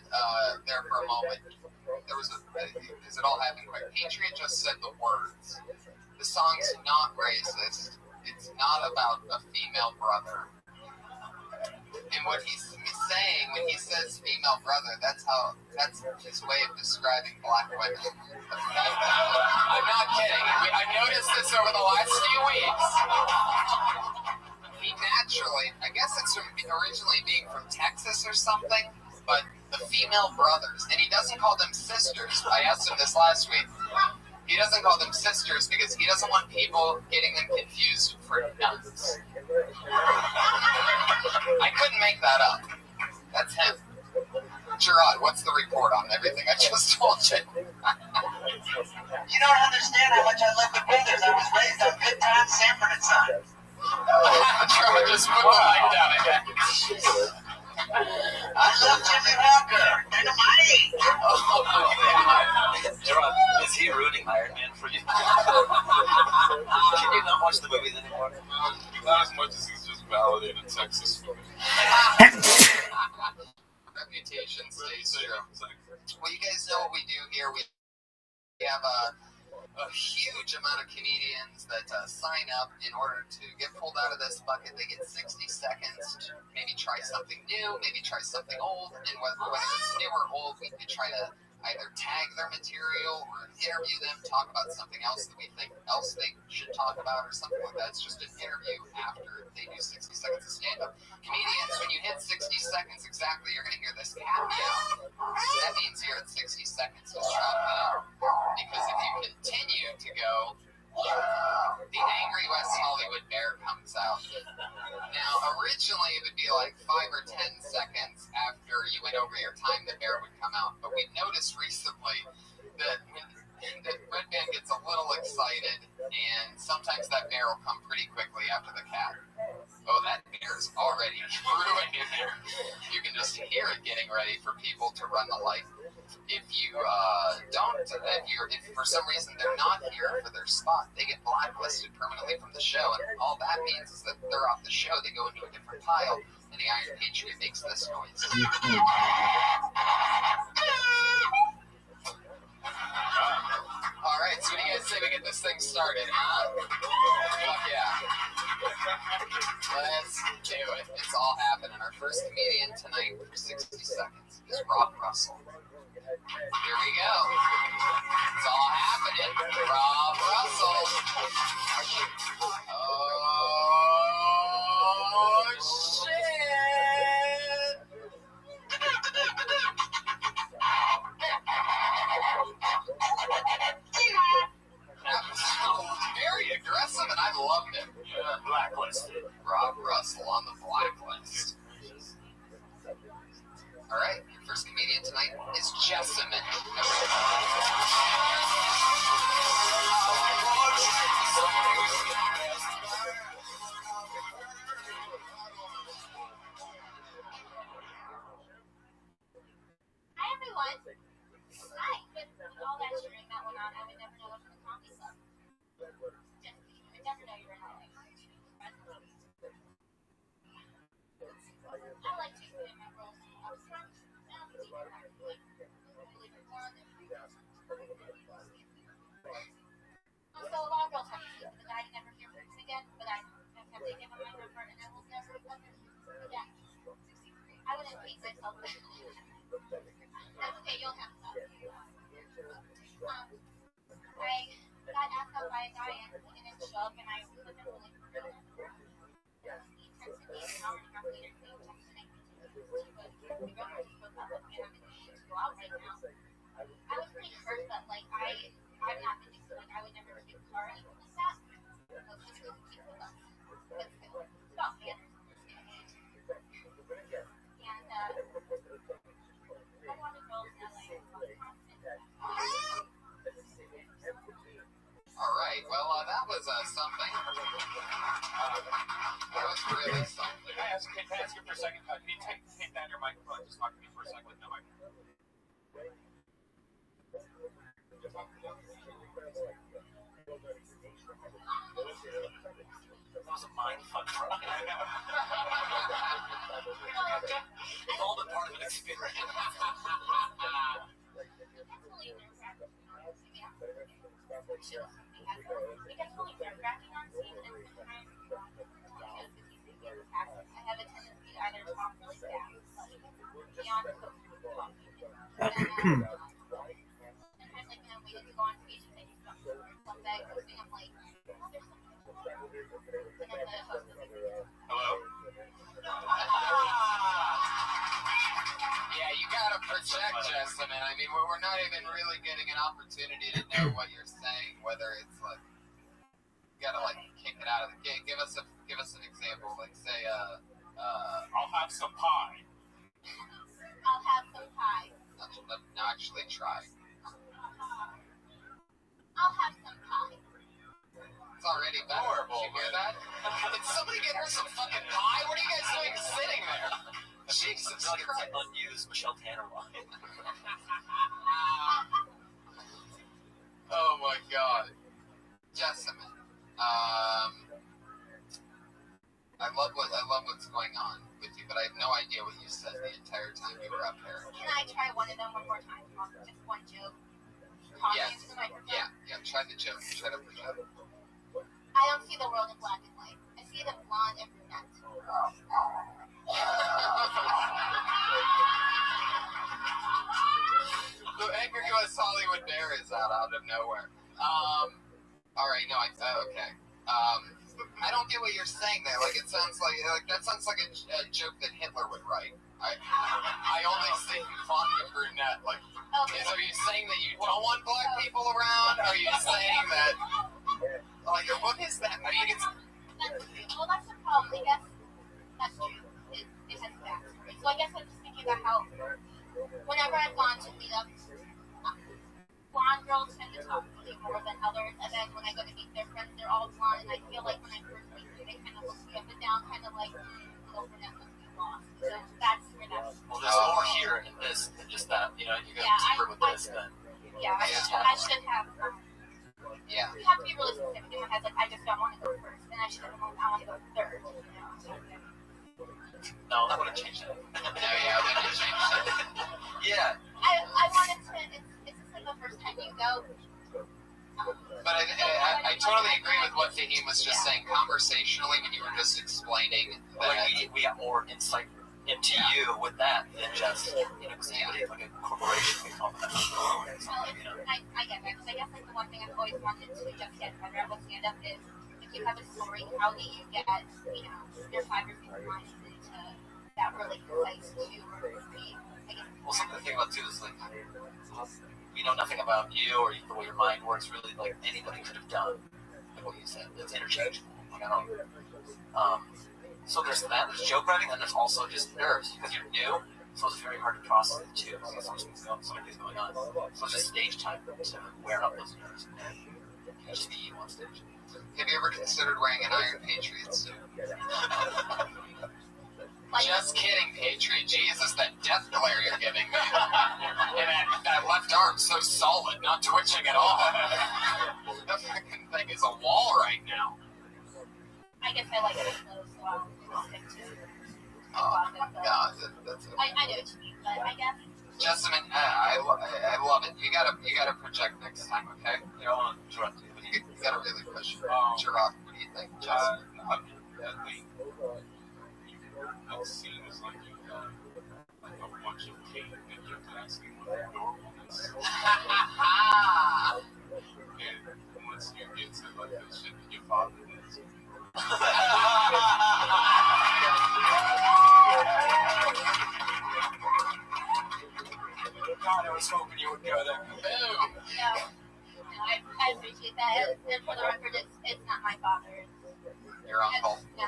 there for a moment, there was because it all happened quick. Patriot just said the words. The song's not racist. It's not about a female brother. And what he's saying when he says female brother, that's his way of describing black women. I'm not kidding. I noticed this over the last few weeks. He naturally, I guess it's from originally being from Texas or something, but the female brothers, and he doesn't call them sisters. I asked him this last week. He doesn't call them sisters because he doesn't want people getting them confused for nuns. I couldn't make that up. That's him. Gerard, what's the report on everything I just told you? You don't understand how much I love the brothers. I was raised on Good Times, Sanford and Son. Gerard just put the mic down again. I love Jimmy Walker. Dynamite. Gerard, is he ruining Iron Man for you? Can you not watch the movies anymore? Not as much as he's just validated Texas for me. Reputation stays true. Well, you guys know what we do here. We have a a huge amount of comedians that sign up in order to get pulled out of this bucket. They get 60 seconds to maybe try something new, maybe try something old, and whether it's new or old, we can try to either tag their material or interview them, talk about something else that we think else they should talk about or something like that. It's just an interview after they do 60 seconds of stand-up. Comedians, when you hit 60 seconds exactly, you're going to hear this cat meow. That means you're at 60 seconds. Just shut up. Because if you continue to go, the angry West Hollywood bear comes out. Now, originally it would be like 5 or 10 seconds after you went over your time, the bear would come out. But we've noticed recently that Red Band gets a little excited, and sometimes that bear will come pretty quickly after the cat. Oh, that bear's already brewing in there. You can just hear it getting ready for people to run the light. If you if for some reason they're not here for their spot, they get blacklisted permanently from the show, and all that means is that they're off the show. They go into a different pile, and the Iron Patriot makes this noise. All right, so what do you guys say we get this thing started, huh? Fuck yeah. Let's do it. It's all happening. Our first comedian tonight for 60 seconds is Rob Russell. Here we go. It's all happening. Rob Russell. Oh, shit. That was very aggressive, and I loved it. Blacklisted. Rob Russell on the blacklist. All right, your first comedian tonight is Jessamine. Hi, everyone. Hi. With all that shooting that went on, I would never know it was a comedy club. Just, you would never know you were in LA. I like to put in my roles. Also, a lot of girls have to the guy never hear from me again, but I kept thinking of my number, and I will never again. I wouldn't hate myself. That's okay, you'll have that. I got asked out by a guy, and he didn't show up, and I wasn't really he texted me an hour and a half later, he texted me. He broke up with me, and I'm in the mood to go out right now. I was pretty hurt, but like I'm not the like I would never take a car or anything like that. So just go keep with us. But still, stop me. And I want to go to LA. All right, well, that was something. That was really something. Can I ask you for a second? Can you take down your microphone? Just talk to me for a second with no microphone. That was a mind fuck. It's all the part of an experience. It gets really nerve-wracking on scene, and sometimes I have a tendency to either talk really fast, beyond talking. Sometimes, like, when I'm waiting to go on stage and I just don't come back, I'm like, oh, there's something. And then the host is like, Hello? Yeah, you gotta project, Jessamine. I mean, we're not even really getting an opportunity to know what you're saying, whether it's like, you gotta like kick it out of the gate. Give us an example, like say, I'll have some pie. I'll have some pie. No, actually try. I'll have some pie. It's already better. Horrible. Did you hear that? Did somebody get her some fucking pie? What are you guys doing sitting there? Jesus Christ. Like unused Michelle Tanner line. Oh my God. Jessamine. I love what's going on with you, but I have no idea what you said the entire time you were up there. Can I try one of them one more time? Just one joke. Talking into the microphone. Yeah. Try Try the joke. Try to project. I don't see the world in black and white. I see it in blonde and brunette. The angry U.S. Hollywood Bear is out of nowhere. All right, no, okay. I don't get what you're saying there. Like, it sounds like that sounds like a joke that Hitler would write. I only see blonde and brunette. Like, are you saying that you don't want black people around? Are you saying that? Like, what is that? I mean, it's. That's true. Well, that's the problem. I guess that's true. It has a backstory. So I guess I'm just thinking about how whenever I've gone to meetups, blonde girls tend to talk to me more than others, and then when I go to meet their friends, they're all blonde, and I feel like when I first meet them, they kind of look me up and down, kind of like, little brunette must be lost. So that's where that's. Well, there's more here in this than just that. You know, you go deeper with this than. Yeah, I should have. Yeah. You have to be really specific in my head. Like, I just don't want to go first, and I should have known I want to go third. You know? No, that wouldn't change that. Yeah, that would change that. Yeah. I wanted to. It's just like the first time you go. But I totally agree with what Fahim was just saying conversationally when you were just explaining that. Like we got more insight into you with that than just, because anybody like a corporation we call that. I get that, because I guess like the one thing I've always wanted to just get better at with stand-up is if you have a story, how do you get, your 5 or 6 lines into that really concise 2 or 3? Well, something to think about too is like, we know nothing about you or the way your mind works. Really, like anybody could have done like what you said. It's interchangeable. Like I don't. So there's that. There's joke writing, and there's also just nerves because you're new. So it's very hard to process it too. Because so many things going on. So it's just stage time to wear out those nerves and just be you on stage. Have you ever considered wearing an Iron Patriot suit? Just kidding, Patriot. Jesus, that death glare you're giving me. And that left arm so solid, not twitching at all. That fucking thing is a wall right now. I guess I like it close, so I'll stick to it. Oh my God, that's it. I know what you mean, but I guess. Jessamine, I love it. You gotta project next time, okay? You don't want to interrupt you. You gotta really push it. Chirac, what do you think, Jessamine? It seems like you got like a bunch of cake and you're asking what adorableness. And once you get to like the shit that your father is. God, I was hoping you would go there. Boom! No, I appreciate that. And for the record, it's not my father. Your uncle. No.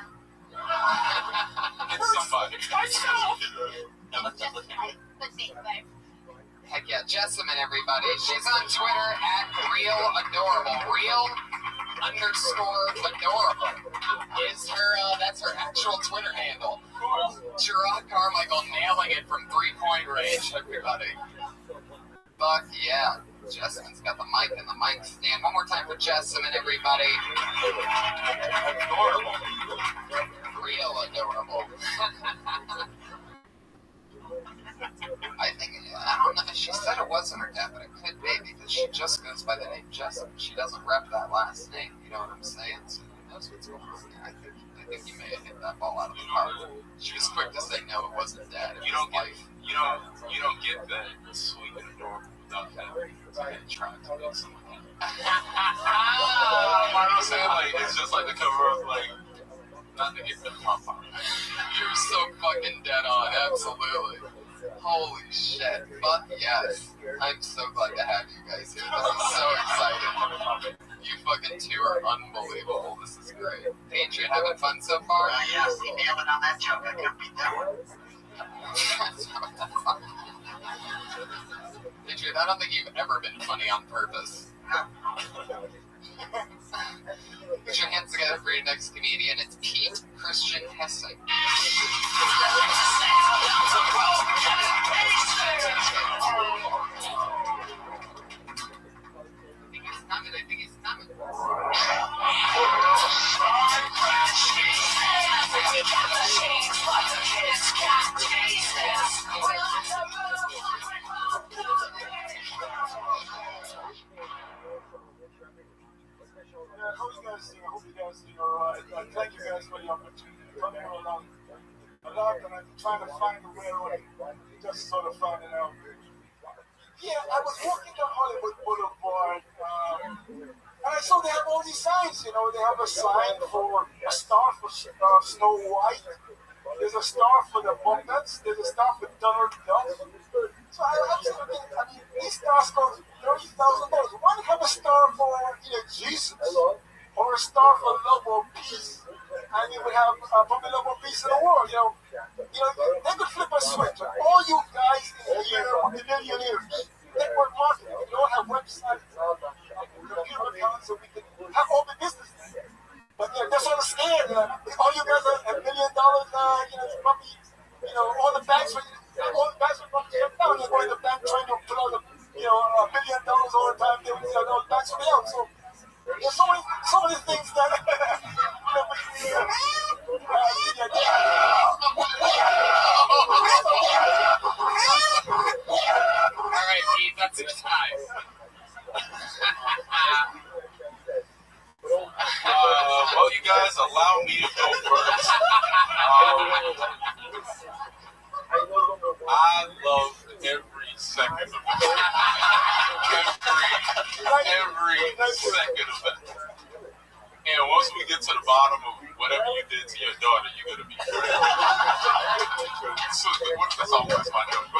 It's somebody. No, it's just but thank you. Heck yeah, Jessamine, everybody. She's on Twitter at @realadorable. Real_adorable is her. That's her actual Twitter handle. Gerard Carmichael nailing it from 3-point range, everybody. Fuck yeah. Jessamine's got the mic and the mic stand. One more time for Jessamine, everybody. Adorable. Real adorable. I don't know. She said it wasn't her dad, but it could be because she just goes by the name Jessamine. She doesn't rep that last name. You know what I'm saying? So who knows what's going on there? I think you may have hit that ball out of the park. She was quick to say no, it wasn't dad. It was wife. You don't get that sweet and adorable without having trying to be someone else. I'm saying like it's just like the cover of like not to get the pop on. You're so fucking dead on, absolutely. Holy shit. Fuck yes. I'm so glad to have you guys here. This is so exciting. You fucking two are unbelievable. This is great. Patriot, having fun so far? Yeah, see, nailing on that joke. I couldn't beat that one. Patriot, I don't think you've ever been funny on purpose. Put your hands together for your next comedian. It's Pete Christian Hessing. I think he's coming. hope you guys are alright. Thank you guys for the opportunity. Come here a lot, and I'm trying to find a way around. Just sort of found it out. Yeah, I was walking down Hollywood Boulevard, and I saw they have all these signs. You know, they have a sign for a star for Snow White. There's a star for the Muppets. There's a star for Donald Duck. So I was thinking, I mean, these stars cost $30,000. Why not have a star for either Jesus or a star for love or peace? And you would have probably love or peace in the world. You know, they could flip a switch. All you guys in here, the millionaires, network marketing, we all have websites, computer accounts, so we can have all the business. But that's what I'm scared. All you guys are $1 million. Probably, all the banks will probably shut down. You're going to the bank trying to put out $1 billion all the time. All the banks will be out. So there's so many things that. All right, Pete, that's your time. Well, you guys allow me to go first. I love every second of it. Every second of it. And once we get to the bottom of whatever you did to your daughter, you're going to be great. So that's always my number.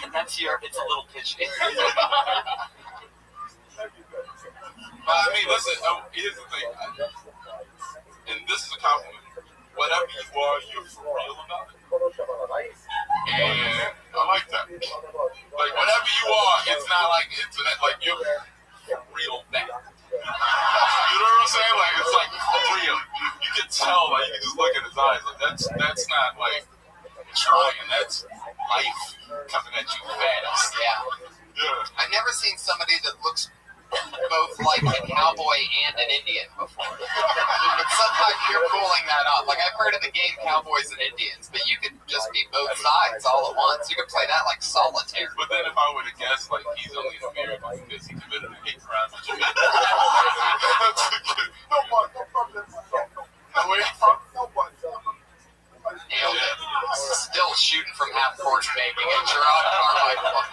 And that's it's a little pitchy. But I mean, listen, here's the thing. And this is a compliment. Whatever you are, you're for real about it. And I like that. Like, whatever you are, it's not like internet, like you're for real that. You know what I'm saying? Like, it's like for real. You can tell, like, you can just look at his eyes. Like, that's not like trying, that's life coming at you fast. Yeah. I've never seen somebody that looks both like a cowboy and an Indian before. But sometimes you're pulling that off. Like, I've heard of the game Cowboys and Indians, but you could just be both sides all at once. You could play that like solitaire. But then if I were to guess, like, he's only in America because he committed a hate crime in Jamaica. No problem. Where you from? Nailed it. Still shooting from half court making it. Gerard Carmichael.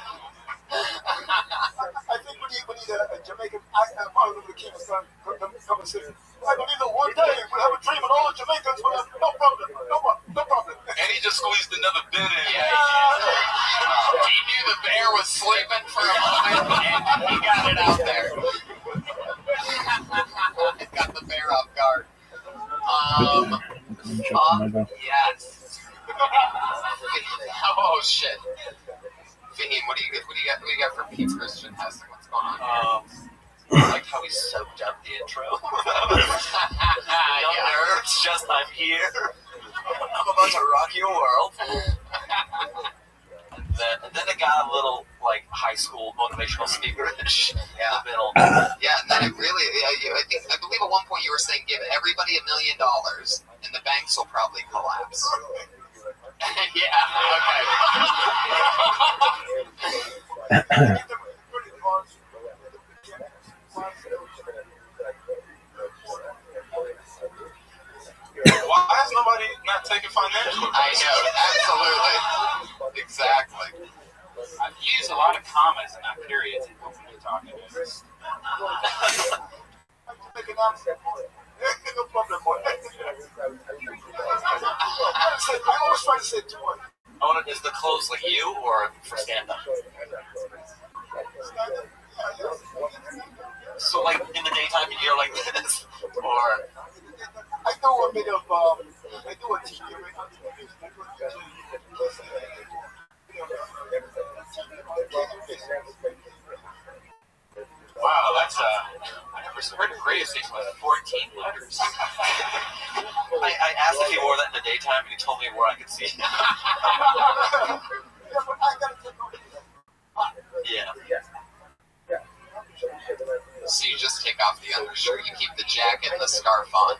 I think we need a Jamaican. I don't know the king of conversation. I believe that one day we'll have a dream and all Jamaicans will have no problem. And he just squeezed another bit in. Yeah, he knew the bear was sleeping for a moment and he got it out there. Got the bear off guard. Yes. Oh shit. Fahim, what do you got for Pete's Christian testing? What's going on? I like how he soaked up the intro. No nerves, just I'm here. I'm about to rock your world. And then it got a little like high school motivational speaker-ish in the middle. Yeah, and then it really, I believe at one point you were saying give everybody $1 million and the banks will probably collapse. Yeah, okay. Why is nobody not taking financial advice? I know, absolutely. Exactly. I've used a lot of commas and not periods in what we're talking about. No problem, boy. I always try to say two words. Is the clothes like you or for stand-up? So like in the daytime you're like this? Or I do a bit of I do a TV Wow, that's I never heard of radio station with 14 letters. I asked if he wore that in the daytime and he told me where I could see it. Yeah. So you just take off the undershirt, you keep the jacket and the scarf on.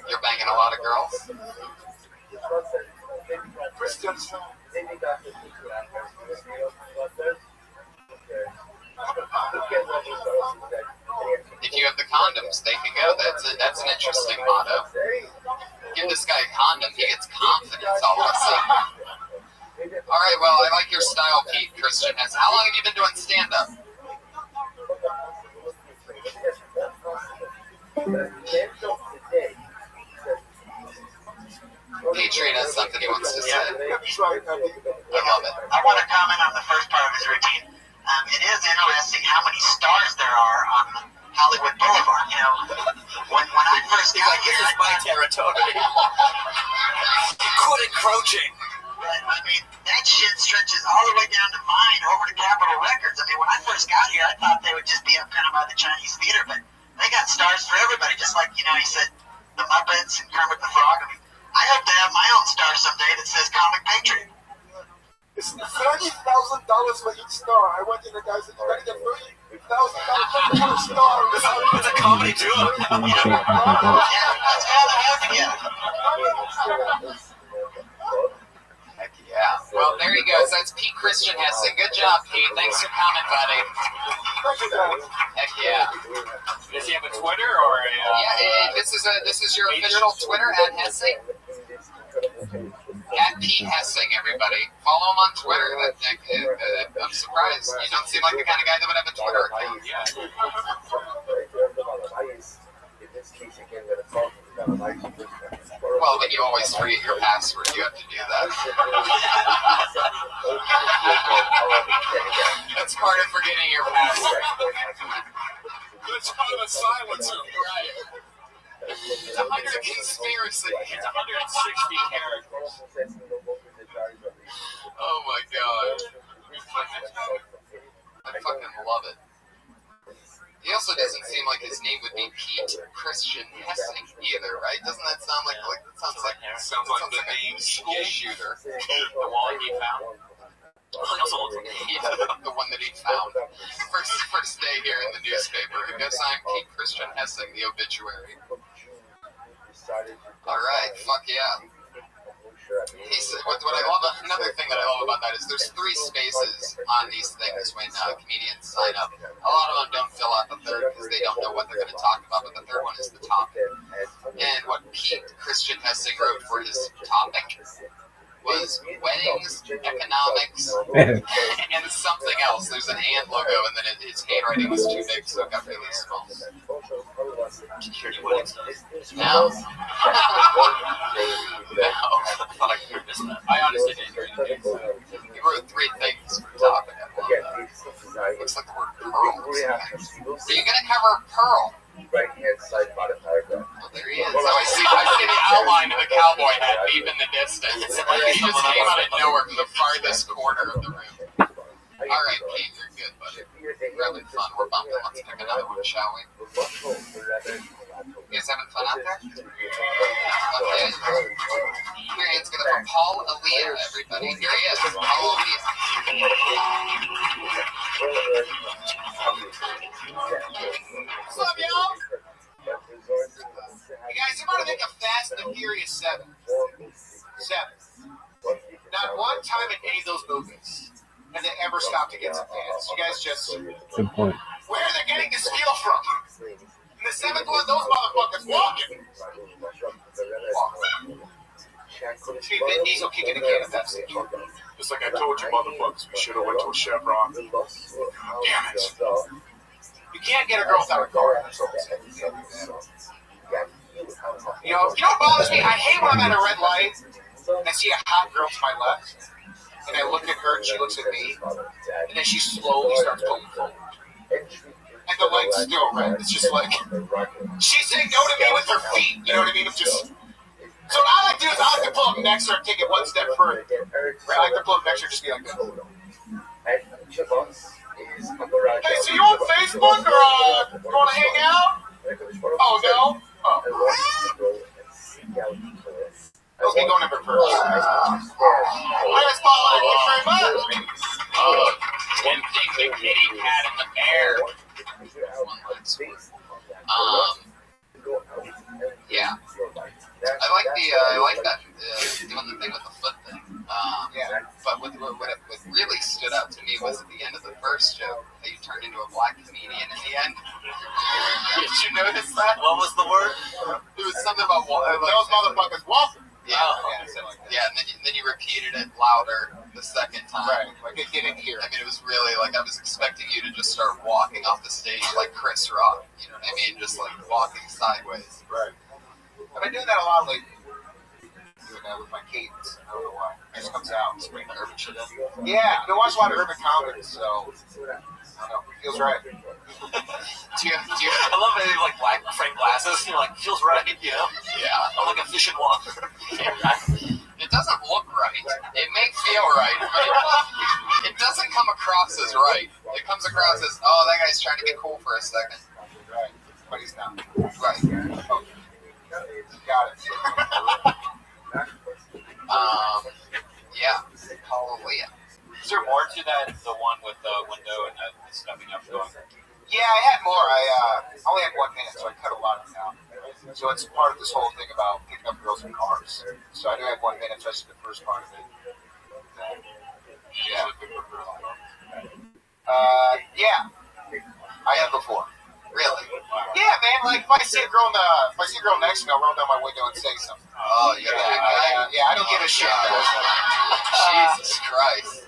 You're banging a lot of girls? Christians. If you have the condoms, they can go. That's an interesting motto. Give this guy a condom, he gets confidence all of a sudden. All right, well, I like your style, Pete Christian. How long have you been doing stand-up? Patriot has something he wants to say. I love it. I want to comment on the first part of his routine. It is interesting how many stars there are on Hollywood Boulevard. You know, when I first got here, this is my territory. Quit encroaching. I mean, that shit stretches all the way down to mine over to Capitol Records. I mean, when I first got here, I thought they would just be up kind of by the Chinese theater, but they got stars for everybody. Just like, you know, he said the Muppets and Kermit the Frog. I mean, I hope to have my own star someday that says Comic Patriot. It's $30,000 for each star. I went in the guy said, you gotta get $30,000 for a star. It's a comedy duo. Yeah, that's all they have together. Heck yeah. Well, there he goes. That's Pete Christian Hessing. Good job, Pete. Thanks for coming, buddy. Heck yeah. Does he have a Twitter or a? Yeah, this is your official Twitter at Hessing. At Pete Hessing, everybody. Follow him on Twitter. I'm surprised. You don't seem like the kind of guy that would have a Twitter account. Well, but you always forget your password. You have to do that. That's part of forgetting your password. It's kind of a silencer. Right. It's 100 conspiracy. It's 160 characters. Oh my god. I fucking love it. He also doesn't seem like his name would be Pete Christian Hessing either, right? Doesn't that sound like sounds like the name school shooter? The one he found. Yeah, the one that he found. First day here in the newspaper. Who goes, I'm Pete Christian Hessing, the obituary. Alright, fuck yeah. What I love, another thing that I love about that is there's 3 spaces on these things when comedians sign up. A lot of them don't fill out the third because they don't know what they're going to talk about, but the third one is the topic. And what Pete Christian Hessing wrote for his topic was weddings, economics, and something else. There's an and logo, and then his handwriting was too big, so it got really small. Can you hear any weddings? No. No. I honestly didn't hear anything. He wrote 3 things for topic. I love that. Looks like the word pearl. So you're going to cover pearl. Right-hand side bottom paragraph. Well, there he is. Oh, I see the outline of the cowboy hat deep in the distance. He just came out of nowhere from the farthest corner of the room. All right, Pete, you're good, buddy. We're having fun. We're bumping. Let's pick another one, shall we? You guys having fun out there? Okay. Here he is. Going to Paul Aaliyah, everybody. Here he is. Paul Aaliyah. What's up, y'all? You guys, I'm going to make a Fast and Furious 7. 7. Not one time in any of those movies have they ever stopped to get some fans. You guys just... Good point. Where are they getting this feel from? In the 7th one, those motherfuckers walking. See, Vin Diesel kicking the can at that stage. Just like I told you, motherfuckers, we should have went to a Chevron. Damn it. You can't get a girl without a car. You know what bothers me? I hate when I'm at a red light and I see a hot girl to my left, and I look at her and she looks at me, and then she slowly starts pulling forward. And the light's still red. It's just like, she's saying no to me with her feet. You know what I mean? It's just... So what I like to do is I like to pull up next to her and take it one step further. I like to pull up next to her and just be like, hey, so you on Facebook or you want to hang out? Oh, no? Oh. Okay, go number first. Where's Paul? Thank you very much. Oh, tempting the kitty cat and the bear. Yeah. I like that doing the thing with the foot thing. But what really stood out to me was at the end of the first joke that you turned into a black comedian in the end. Did you notice that? What was the word? It was something about Those motherfuckers walk. Yeah, and then you repeated it louder the second time. Right, like it didn't hear. I mean, it was really like I was expecting you to just start walking off the stage like Chris Rock. You know what I mean? Just like walking sideways. Right. I've been doing that a lot lately. Doing that with my cadence. I don't know why. It just comes out. Just bring the urban shit in. Yeah, I watch a lot of urban comedy, so I don't know. It feels right. Do you? I love it. Like black frame glasses. You're like, feels right, you know? Yeah. I'm like a fishing wok. It doesn't look right. It may feel right, but it doesn't come across as right. It comes across as, oh, that guy's trying to get cool for a second. Right. But he's not. Right. Okay. Got it. Yeah. Hallelujah. Is there more to that? The one with the window and the stepping up going? Yeah, I had more. I only had 1 minute, so I cut a lot of it out. So it's part of this whole thing about picking up girls in cars. So I do have 1 minute, so that's the first part of it. Yeah. Yeah. I have before. Really? Yeah, man. Like if I see a girl next to me, I'll roll down my window and say something. Oh, you're that guy. Yeah, I don't give a shit. Jesus Christ.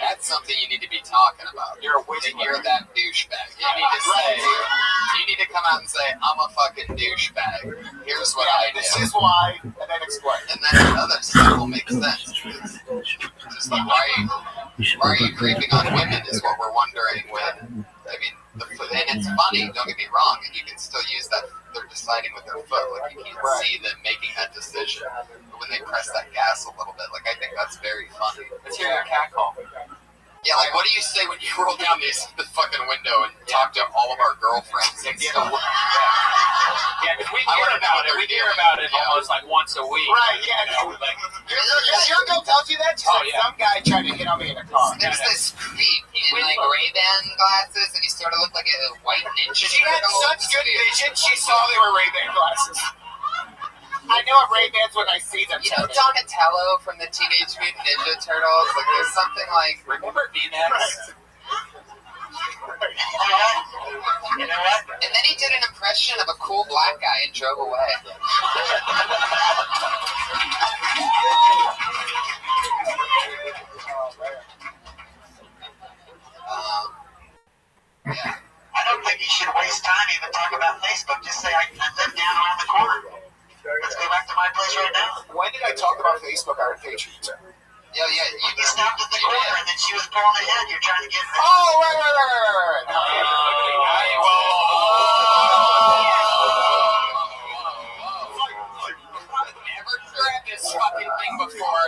That's something you need to be talking about. You're a witty. You're that douchebag. You need to say, you need to come out and say, I'm a fucking douchebag. Here's what I do. This is why, and then explain. And then the other stuff will make sense. Just like, why are you creeping on women is what we're wondering when, I mean, and it's funny, don't get me wrong, and you can still use that, they're deciding with their foot, like you can't see them making that decision, but when they press that gas a little bit, like I think that's very funny. Let's hear your cat call. Yeah, like what do you say when you roll down the fucking window and talk to all of our girlfriends? And Yeah, because we hear about it almost like once a week. Right, yeah. You know, like, Your girl tells you that? She's like, some guy tried to hit on me in a car. There's this creep in like Ray-Ban glasses, and he sort of looked like a white ninja. She had such good vision, she saw they were Ray-Ban glasses. I know what Ray-Bans when I see them. You know Donatello from the Teenage Mutant Ninja Turtles? Like there's something like, remember V-Max? You know what? And then he did an impression of a cool black guy and drove away. Yeah. I don't think you should waste time even talking about Facebook. Just say I live down around the corner. Let's go back to my place right now. When did I talk about Facebook? I heard Patriots. Yeah. You stopped at the corner and then she was pulling ahead. You're trying to get. Oh, right. Never tried this fucking thing before.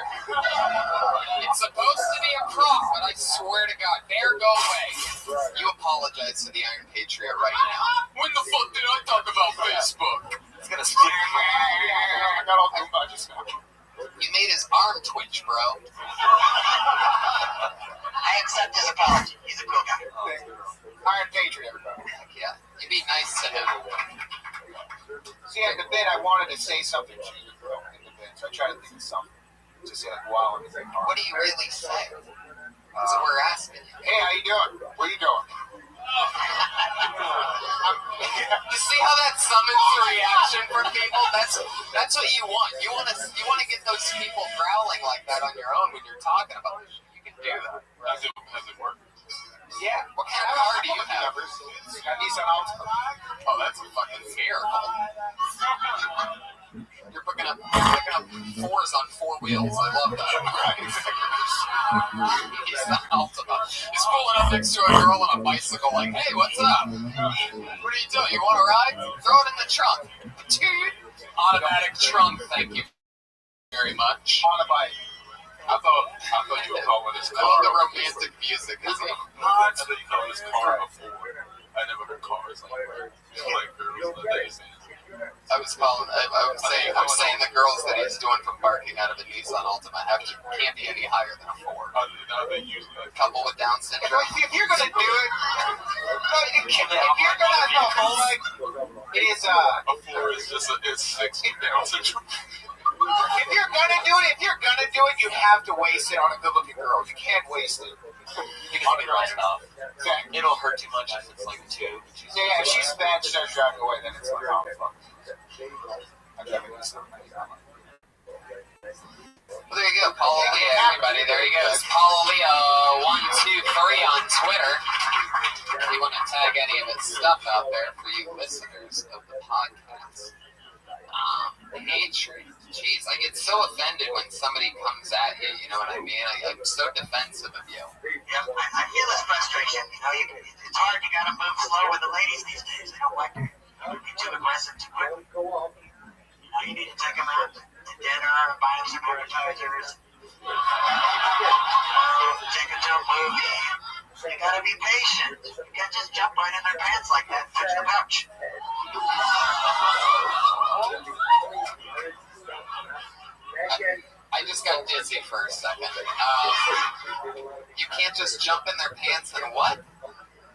It's supposed to be a prop, but I swear to God, there go away. You apologize to the Iron Patriot right now. When the fuck did I talk about Facebook? It's gonna split. I got all the budgets now. You made his arm twitch, bro. I accept his apology. He's a cool guy. Iron Patriot, everybody. Yeah, you be nice to him. See, at the bit, I wanted to say something to you, bro, in the bit. So I tried to think of something to say, like, wow. What do you really say? That's what we're asking you. Hey, how you doing? Where you going? You see how that summons a reaction from people? That's what you want. You want to get those people growling like that on your own when you're talking about it. You can do that. Has it worked? Yeah. What kind of car do you have? Nissan Altima. Oh, that's a fucking miracle. You're picking up fours on four wheels. I love that. He's the Altima. He's pulling up next to a girl on a bicycle like, hey, what's up? What are you doing? You want a ride? Throw it in the trunk. Dude. Automatic trunk, thank you very much. On a bike. I thought you were calling this car. I love the romantic music. I thought you called this car before. I never heard cars like girls in the days. I'm saying the girls that he's doing from barking out of a Nissan Altima can't be any higher than a 4. They usually A couple with Down syndrome. If you're gonna do it, if you're gonna like, it is a 4 is just it's 6 with Down syndrome. if you're gonna do it, you have to waste it on a good-looking girl. You can't waste it. Because on the girl stuff. Exactly. It'll hurt too much if it's like a 2. Yeah, if she's bad, she starts driving away, then it's like, oh, fuck. I'm driving this stuff. Well, there you go, Paulo Leo, everybody. There he goes. Paulo Leo 123 on Twitter. If you want to tag any of his stuff out there for you listeners of the podcast. Hatred. Jeez, I get so offended when somebody comes at you, you know what I mean? I'm so defensive of you. Yeah, I feel this frustration. You know, it's hard. You gotta move slow with the ladies these days. They don't like to be too aggressive too quickly. You know, you need to take them out to dinner, buy them some appetizers. Take them to a movie. You gotta be patient. You can't just jump right in their pants like that and touch the pouch. I just got dizzy for a second. You can't just jump in their pants and what?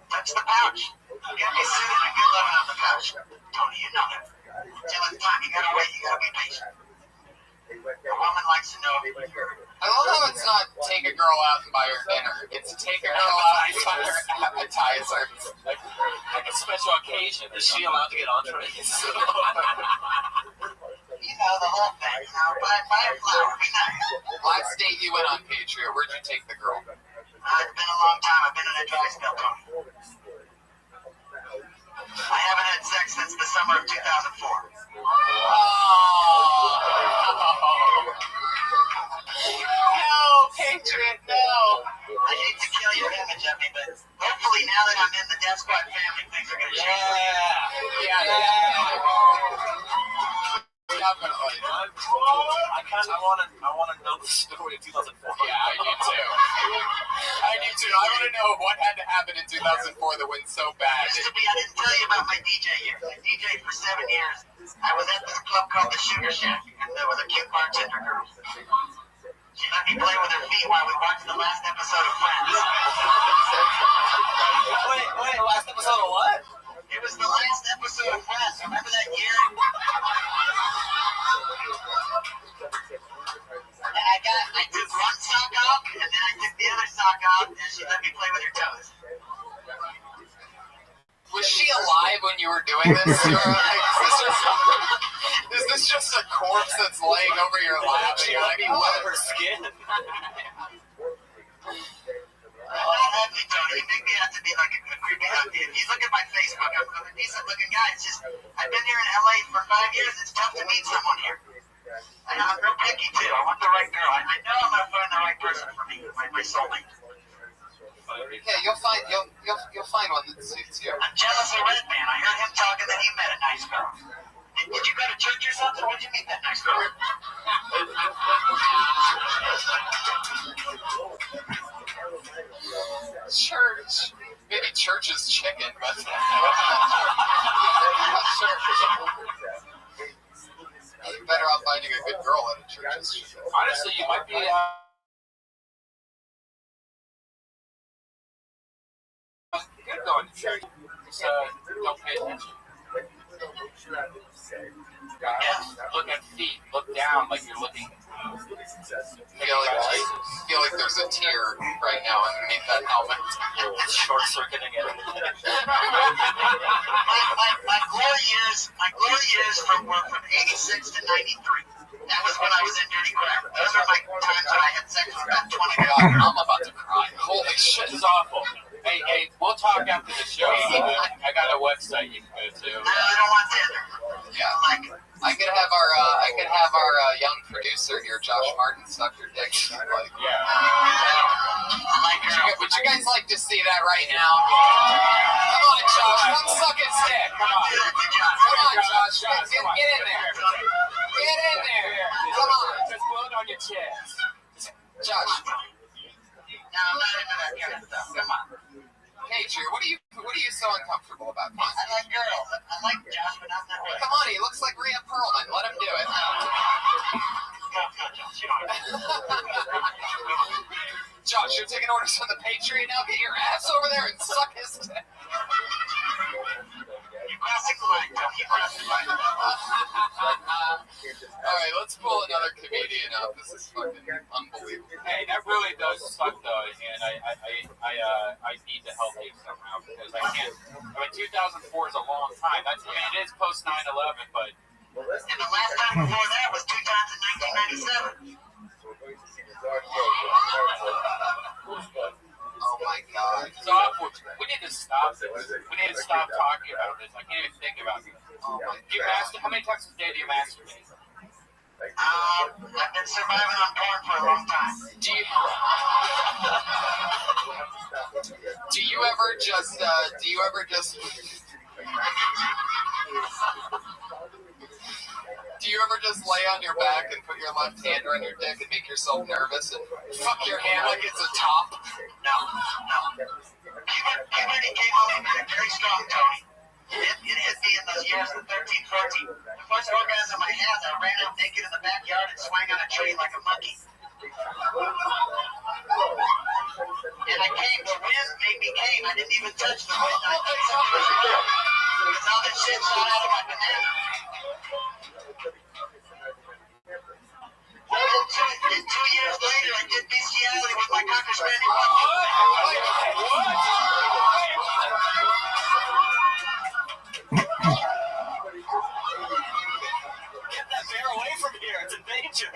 Touch the pouch. You gotta be sitting and good loving on the pouch. Tony, you know that. Until it's time, you gotta wait. You gotta be patient. A woman likes to know if you're... I love how it's not take a girl out and buy her dinner. It's take a girl out and buy her appetizers. Like a special occasion. Is she allowed to get entrees? You know, the whole thing, you know, buy a flower, be nice. Last date you went on Patriot, where'd you take the girl? It's been a long time. I've been in a dry spell, Tony. I haven't had sex since the summer of 2004. No, Patriot, no. I hate to kill your image of me, but hopefully now that I'm in the Death Squad family, things are going to change. Definitely. I want to know the story of 2004. Yeah, I do too. I want to know what had to happen in 2004 that went so bad. I didn't tell you about my DJ years. I DJed for 7 years. I was at this club called the Sugar Shack, and there was a cute bartender girl. She let me play with her feet while we watched the last episode of Friends. Wait, last episode of what? It was the last episode of Friends. Remember that year? And I took one sock off, and then I took the other sock off, and she let me play with her toes. Was she alive when you were doing this to her? Is this just a corpse that's laying over your lap? She let me wet her skin. Don't hold me, Tony. You make me have to be like a creepy hug. If you look at my Facebook, I'm a decent looking guy. It's just, I've been here in LA for 5 years. It's tough to meet someone here. I'm real picky too. I want the right girl. I know I'm gonna find the right person for me, my soulmate. Yeah, you'll find one that suits you. I'm jealous of Redman. I heard him talking that he met a nice girl. Did you go to church or something? Where'd you meet that nice girl? Church. Maybe church is chicken, but I'm not sure. You're better off finding a good girl at a church. Honestly, you might be good going to church. Just don't pay attention. Look at feet. Look down like you're looking. Feel like there's a tear right now underneath that helmet. Short circuiting it. My glory years were from 86 to 93. That was when I was in Dirty Crap. Those are my times when I had sex with about 20 girls. I'm about to cry. Holy shit. This is awful. Hey, we'll talk after the show. I got a website you can go to. No, I don't want Tinder. Yeah. I could have our young producer here, Josh Martin, suck your dick. Would you guys like to see that right now? Come on, Josh, come suck his dick. Come on, Josh, get in there. Get in there. Come on. Just blow it on your chest. Josh. No, I'm not into that kind of stuff. Come on. Hey, Drew, what are you so uncomfortable about? I like girls. I like Josh, but not that way. Come on, he looks like Rhea Perlman. Let him do it. Go, Josh. You know what Josh, you're taking orders from the Patriot now? Get your ass over there and suck his dick. You cross including Tony Preston. All right, let's pull another comedian up. This is fucking unbelievable. Hey, that really does suck though, and I need to help you somehow because I can't. I mean, 2004 is a long time. That's, I mean, it is post 9/11, but. And the last time before that was 2 times in 1997. Oh my god. It's awful. We need to stop this. We need to stop talking about this. I can't even think about it. Oh my Do you masturbate? How many times a day do you masturbate? I've been surviving on porn for a long time. Do you ever just do you ever just lay on your back and put your left hand around your dick and make yourself nervous and fuck your hand like it's a top? No. Puberty came on me very strong, Tony. It hit me in those years of 13, 14. The first orgasm I had, I ran out naked in the backyard and swung on a tree like a monkey. And I came, the wind made me came. I didn't even touch the wind. Because all this shit shot out of my banana. And 2 years later, I did bestiality with my Cocker Spaniel. Get that bear away from here. It's in danger.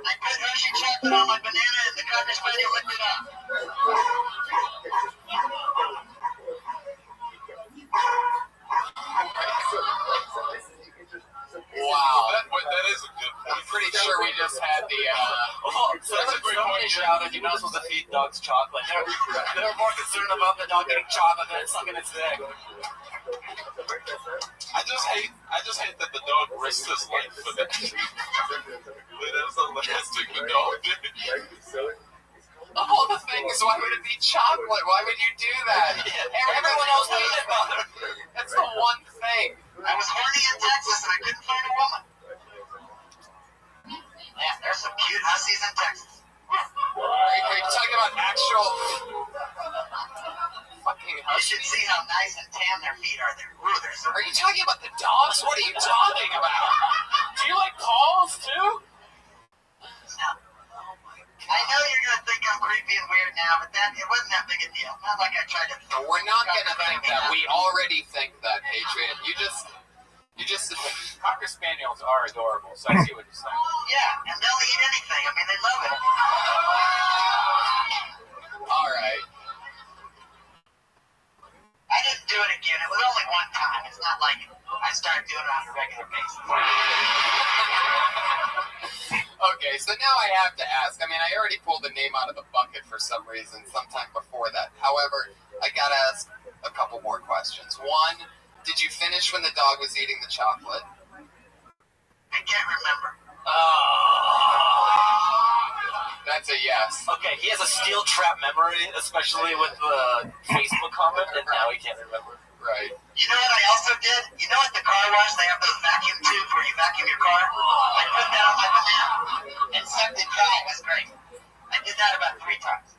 I put Hershey chocolate on my banana and the Cocker Spaniel licked it up. Wow, that is a good point. I'm pretty sure we just had the So that's a great point. Shouted, you're not supposed to feed dogs chocolate. They're more concerned about the dog getting chocolate than sucking its dick. I just hate that the dog risked his life for that. That was the last thing the dog did. all the things. Why would it be chocolate? Why would you do that? Everyone else hated butter. That's the one thing. I was horny in Texas and I couldn't find a woman. Yeah, there's some cute hussies in Texas. Are you talking about actual fucking You hussies? should see how nice and tan their feet are. They're so... Are you talking about the dogs? What are you talking about? Do you like Pauls too? No. I know you're gonna think I'm creepy and weird now, but it wasn't that big a deal. Not like I tried to. We're not gonna think that. We already think that, Patriot. You just. Cocker Spaniels are adorable, so I see what you're saying. Yeah, and they'll eat anything. I mean, they love it. All right. I didn't do it again. It was only one time. It's not like I started doing it on a regular basis. Okay, so now I have to ask. I mean, I already pulled the name out of the bucket for some reason sometime before that. However, I gotta ask a couple more questions. One, did you finish when the dog was eating the chocolate? I can't remember. That's a yes. Okay, he has a steel trap memory, especially with the Facebook comment, and now he can't remember. Right. You know what I also did? You know at the car wash they have those vacuum tubes where you vacuum your car? I put that on my banana and sucked it dry. It was great. I did that about 3 times.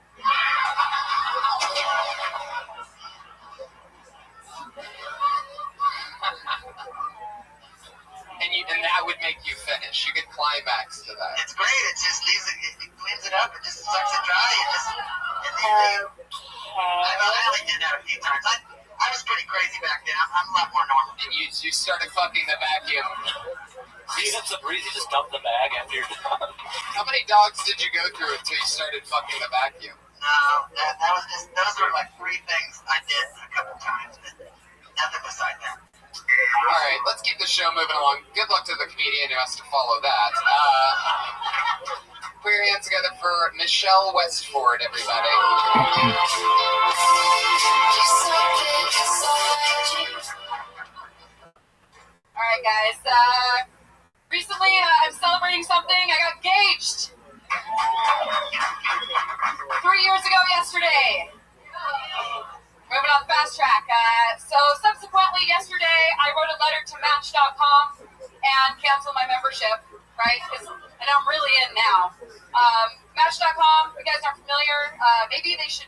And that would make you finish. You could climax to that. It's great. It just leaves it cleans it up. It just sucks it dry. I only did that a few times. I was pretty crazy back then. I'm a lot more normal. And you started fucking the vacuum. You had some breeze, you just dumped the bag after you're done. How many dogs did you go through until you started fucking the vacuum? No, that was just, those were like 3 things I did a couple times, but nothing beside that. All right, let's keep the show moving along. Good luck to the comedian who has to follow that. Put your hands together for Michelle Westford, everybody. All right, guys. Recently, I'm celebrating something. I got engaged 3 years ago yesterday. Moving on the fast track. So subsequently yesterday, I wrote a letter to Match.com and canceled my membership, right? And I'm really in now. Match.com, if you guys aren't familiar, maybe they should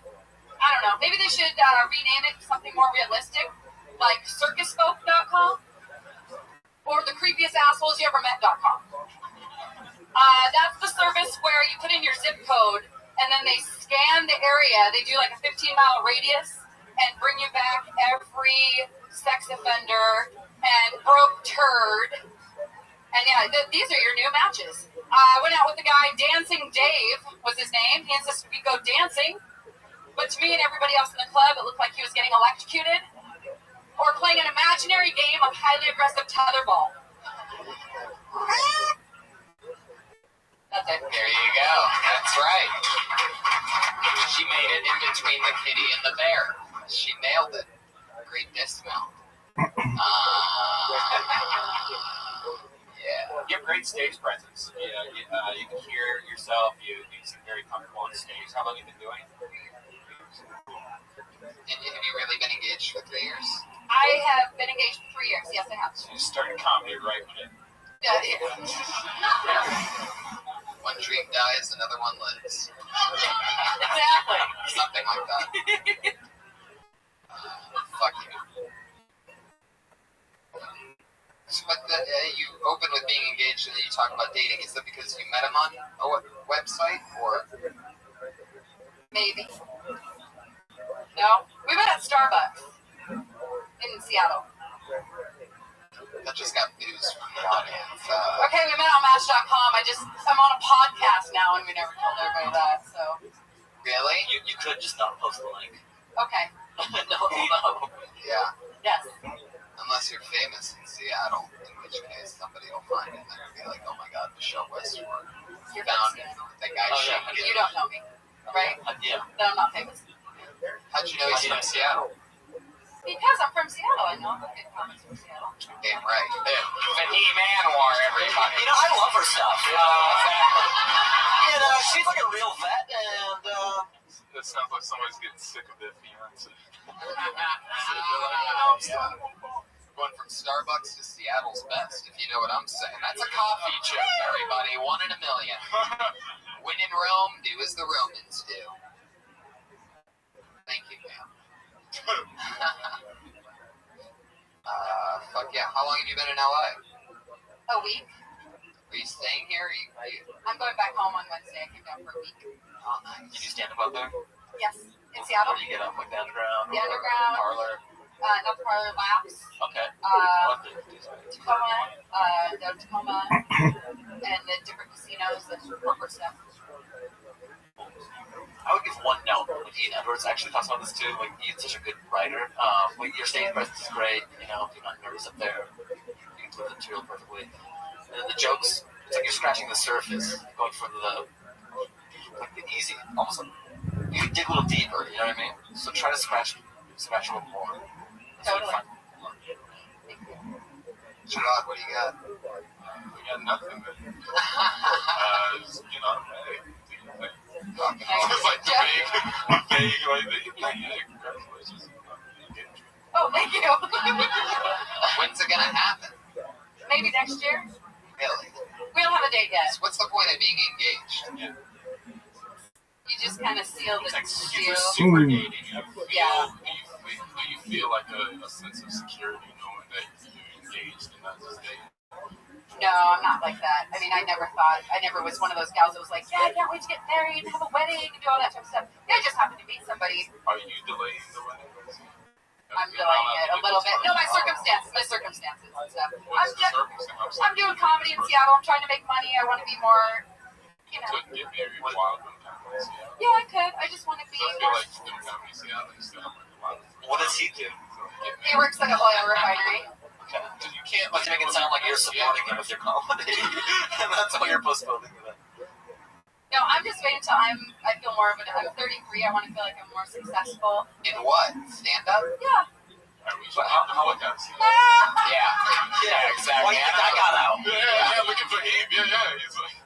I don't know. Maybe they should rename it to something more realistic, like circusfolk.com or the creepiest assholes you ever met.com. That's the service where you put in your zip code and then they scan the area. They do like a 15-mile radius and bring you back every sex offender and broke turd. And yeah, these are your new matches. I went out with the guy, Dancing Dave was his name. He insisted we go dancing. But to me and everybody else in the club, it looked like he was getting electrocuted or playing an imaginary game of highly aggressive tetherball. That's it. There you go. That's right. She made it in between the kitty and the bear. She nailed it. Great dismount. Yeah. You have great stage presence. You can hear yourself. You seem very comfortable on stage. How long have you been doing it? And have you really been engaged for 3 years? I have been engaged for 3 years. Yes, I have. So you started comedy right when it... Yeah. One dream dies, another one lives. Exactly. Something like that. Fuck you. So, but you open with being engaged and then you talk about dating. Is that because you met him on a website or? Maybe. No? We met at Starbucks in Seattle. That just got news from the audience. Okay, we met on Match.com. I'm on a podcast now, and we never told everybody that, so. Really? You could just not post the link. Okay. No. Yeah. Yes. Unless you're famous in Seattle, in which case somebody will find it and they're going to be like, oh my god, Michelle Westward. You're found famous. that guy showed You don't know me, right? Yeah. Then I'm not famous. How'd you know he's from Seattle? Because I'm from Seattle. I know the good comics from Seattle. Damn right. Fahim Anwar, everybody. You know, I love her stuff. Exactly. She's like a real vet, and That sounds like somebody's getting sick of their fiance. Yeah. Going from Starbucks to Seattle's best, if you know what I'm saying. That's a coffee joke, everybody. 1 in a million. When in Rome, do as the Romans do. Thank you, ma'am. Fuck yeah. How long have you been in LA? A week. Are you staying here? I'm going back home on Wednesday. I came down for a week. Oh, nice. Did you stand up out there? Yes. In Seattle. Or do you get up like the underground? The underground. Parlor? Not the parlor, laps. Okay. Tacoma, and the different casinos, the corporate stuff. I would give one note. Like Ian Edwards actually talks about this too. Like Ian's such a good writer. Like your stage presence is great. You know, you're not nervous up there. You can deliver the material perfectly. And then the jokes, it's like you're scratching the surface, going from the easy, almost like you dig a little deeper. You know what I mean? So try to scratch a little more. Totally. Gerard, what do you got? We got nothing. Just, it's like vague, congratulations. Oh, thank you. When's it gonna happen? Maybe next year. Really? We don't have a date yet. So what's the point of being engaged? You just kind of seal the deal. Super dating. Yeah. Do you feel like a sense of security knowing that you're engaged and not just dating? No, I'm not like that. I mean, I never was one of those gals that was like, yeah, I can't wait to get married and have a wedding and do all that type of stuff. Yeah, I just happened to meet somebody. Are you delaying the wedding? I'm delaying it a little bit. No, my circumstances and stuff. I'm doing comedy in Seattle. I'm trying to make money. I want to be more, Could get married while doing comedy in Seattle. Yeah, I could. I just want to be I feel more. like doing comedy in Seattle, you still have a lot of What does he do? He works at an oil refinery. You can't like make it sound like you're supporting him with your comedy, and that's all you're postponing with it. No, I'm just waiting until I feel more of it. I'm 33. I want to feel like I'm more successful. In what? Stand up? Yeah. But how it does? Yeah, exactly. Why you think I got out? Yeah, looking for him. Yeah. He's like,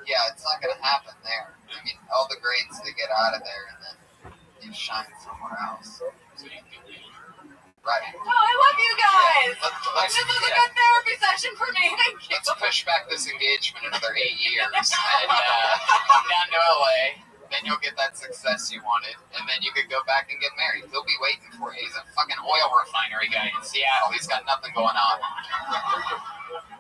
yeah, it's not gonna happen there. I mean, all the grades they get out of there, and then you shine somewhere else. Right. Oh, I love you guys. This was a good therapy session for me. Thank you. Let's push back this engagement another 8 years and come down to LA, and you'll get that success you wanted, and then you could go back and get married. He'll be waiting for you. He's a fucking oil refinery guy in Seattle. He's got nothing going on.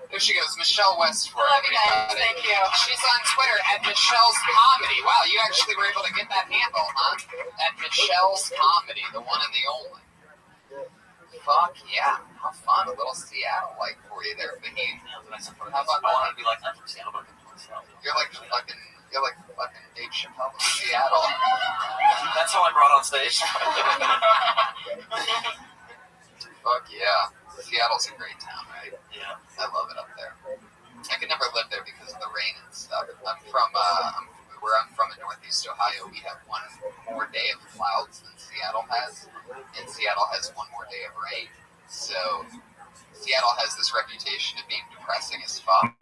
There she goes, Michelle Westford. Love you guys, thank you. She's on Twitter at Michelle's Comedy. Wow, you actually were able to get that handle, huh? At Michelle's Comedy, the one and the only. Fuck yeah. How fun. A little Seattle like for you there, Vicky. How about I want to be like that from Seattle, but you're like fucking Dave Chappelle from Seattle. That's how I brought on stage. Fuck yeah. Seattle's a great town, right? Yeah. I love it up there. I could never live there because of the rain and stuff. Where I'm from in Northeast Ohio, we have one more day of clouds than Seattle has, and Seattle has one more day of rain. So Seattle has this reputation of being depressing as fuck.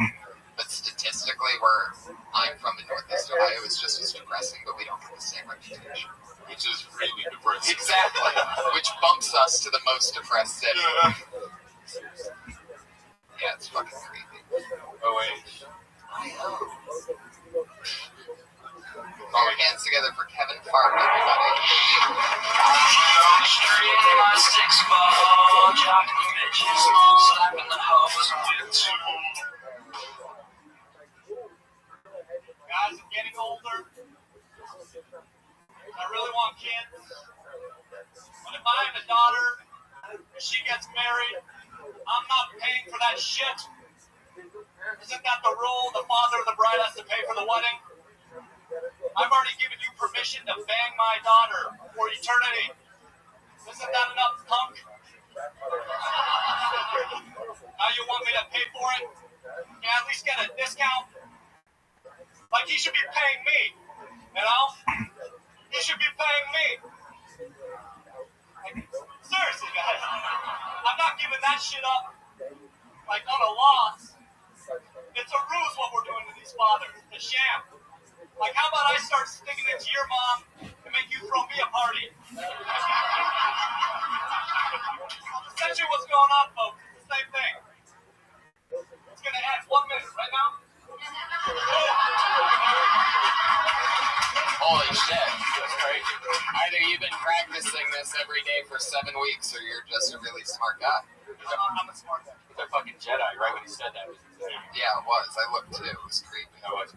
But statistically, where I'm from in Northeast Ohio, it's just as depressing, but we don't have the same reputation. Which is really depressing. Exactly. Which bumps us to the most depressed city. Yeah, it's fucking creepy. Oh, wait. Put your hands together for Kevin Farmer, everybody. On the street in my 6-ball, jocking the bitches, slapping the hoes with two. Guys, I'm getting older. I really want kids. But if I have a daughter, if she gets married, I'm not paying for that shit. Isn't that the rule? The father of the bride has to pay for the wedding? I've already given you permission to bang my daughter for eternity. Isn't that enough, punk? Now you want me to pay for it? Can I at least get a discount? Like he should be paying me, you know? He should be paying me. Like, seriously, guys. I'm not giving that shit up. Like, on a loss. It's a ruse what we're doing to these fathers. It's a sham. Like, how about I start sticking it to your mom and make you throw me a party? Essentially what's going on, folks. It's the same thing. It's going to end 1 minute right now. Holy shit. That's crazy. Either you've been practicing this every day for 7 weeks or you're just a really smart guy. I'm a smart guy. He's a fucking Jedi, right? When he said that, it was insane. Yeah, it was. I looked too. It was creepy. It was.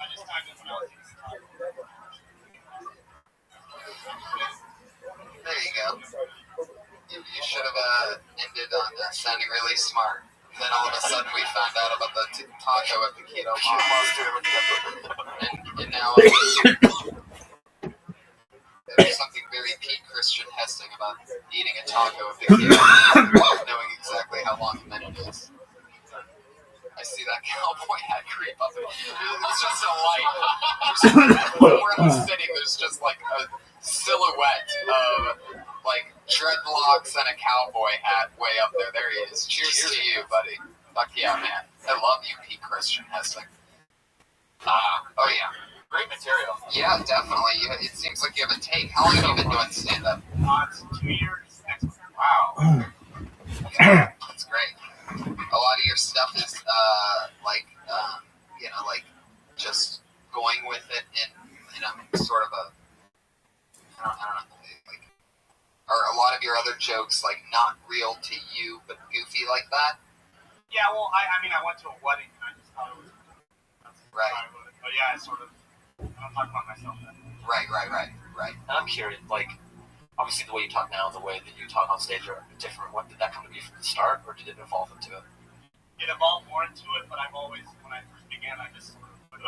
I just timed it when I was There you go. You should have ended on sounding really smart. And then all of a sudden we found out about the taco at the keto mall. And now there's something very Pete Christian Hessing about eating a taco at the keto mall, knowing exactly how long a minute is. I see that cowboy hat creep up. It's just a light. Where I'm sitting, there's just like a silhouette of like dreadlocks and a cowboy hat way up there. There he is. Cheers to you, buddy. Fuck yeah, man. I love you, Pete Christian Hessing. Oh yeah. Great material. Yeah, definitely. It seems like you have a take. How long have you been doing stand-up? 2 years. Wow. That's great. A lot of your stuff is just going with it in a sort of a, I don't know, like, are a lot of your other jokes like not real to you but goofy like that? Yeah, well, I mean, I went to a wedding and I just thought it was right. But yeah, it's sort of, I'm talking about myself then. Right. And I'm curious, like, obviously the way you talk now and the way that you talk on stage are different. What did that come to be from the start, or did it evolve into it? It evolved more into it, but I've always, when I first began, I just sort of went,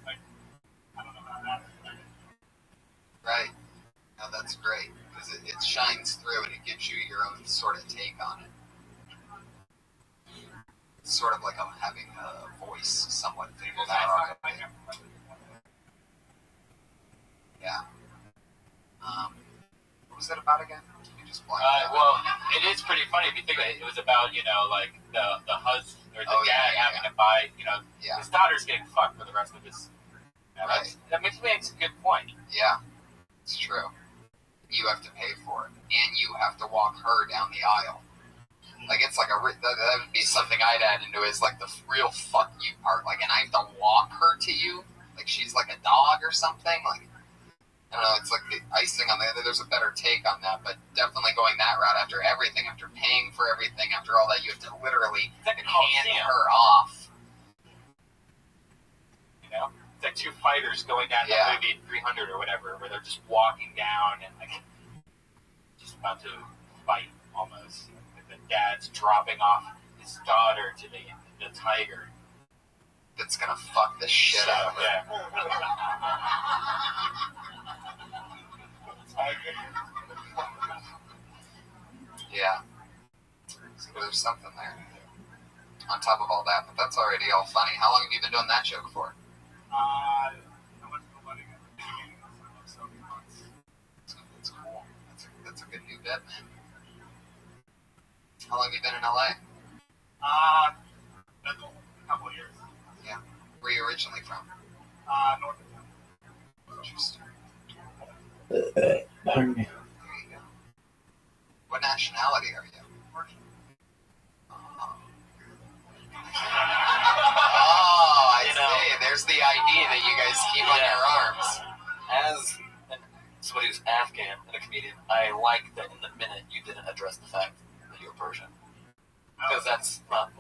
like, I don't know how that happened. Right. No, that's great, because it shines through and it gives you your own sort of take on it. It's sort of like I'm having a voice somewhat figured out already. Yeah. What was that about again? You just blanked out. Well, it is pretty funny if you think about it. It was about, like the husband or the dad having to buy, his daughter's getting fucked for the rest of his. Right. That makes a good point. Yeah, it's true. You have to pay for it, and you have to walk her down the aisle. Like, it's like that would be something I'd add into is like the real fuck you part. Like, and I have to walk her to you. Like she's like a dog or something. Like, I don't know, it's like the icing on the other. There's a better take on that, but definitely going that route after everything, after paying for everything, after all that, you have to literally hand her off. You know, it's like two fighters going down the movie 300 or whatever, where they're just walking down and like just about to fight almost. And the dad's dropping off his daughter to the tiger. That's gonna fuck the shit out of her. Yeah. Yeah. So there's something there. On top of all that, but that's already all funny. How long have you been doing that joke for? That's cool. That's a good new bit, man. How long have you been in LA? A couple of years. Yeah. Where are you originally from? North. Interesting. Pardon me. There you go. What nationality are you? Oh, I see. There's the ID that you guys keep on your arms. As somebody who's Afghan and a comedian, I like that in the minute you didn't address the fact that you're Persian. Because that's not,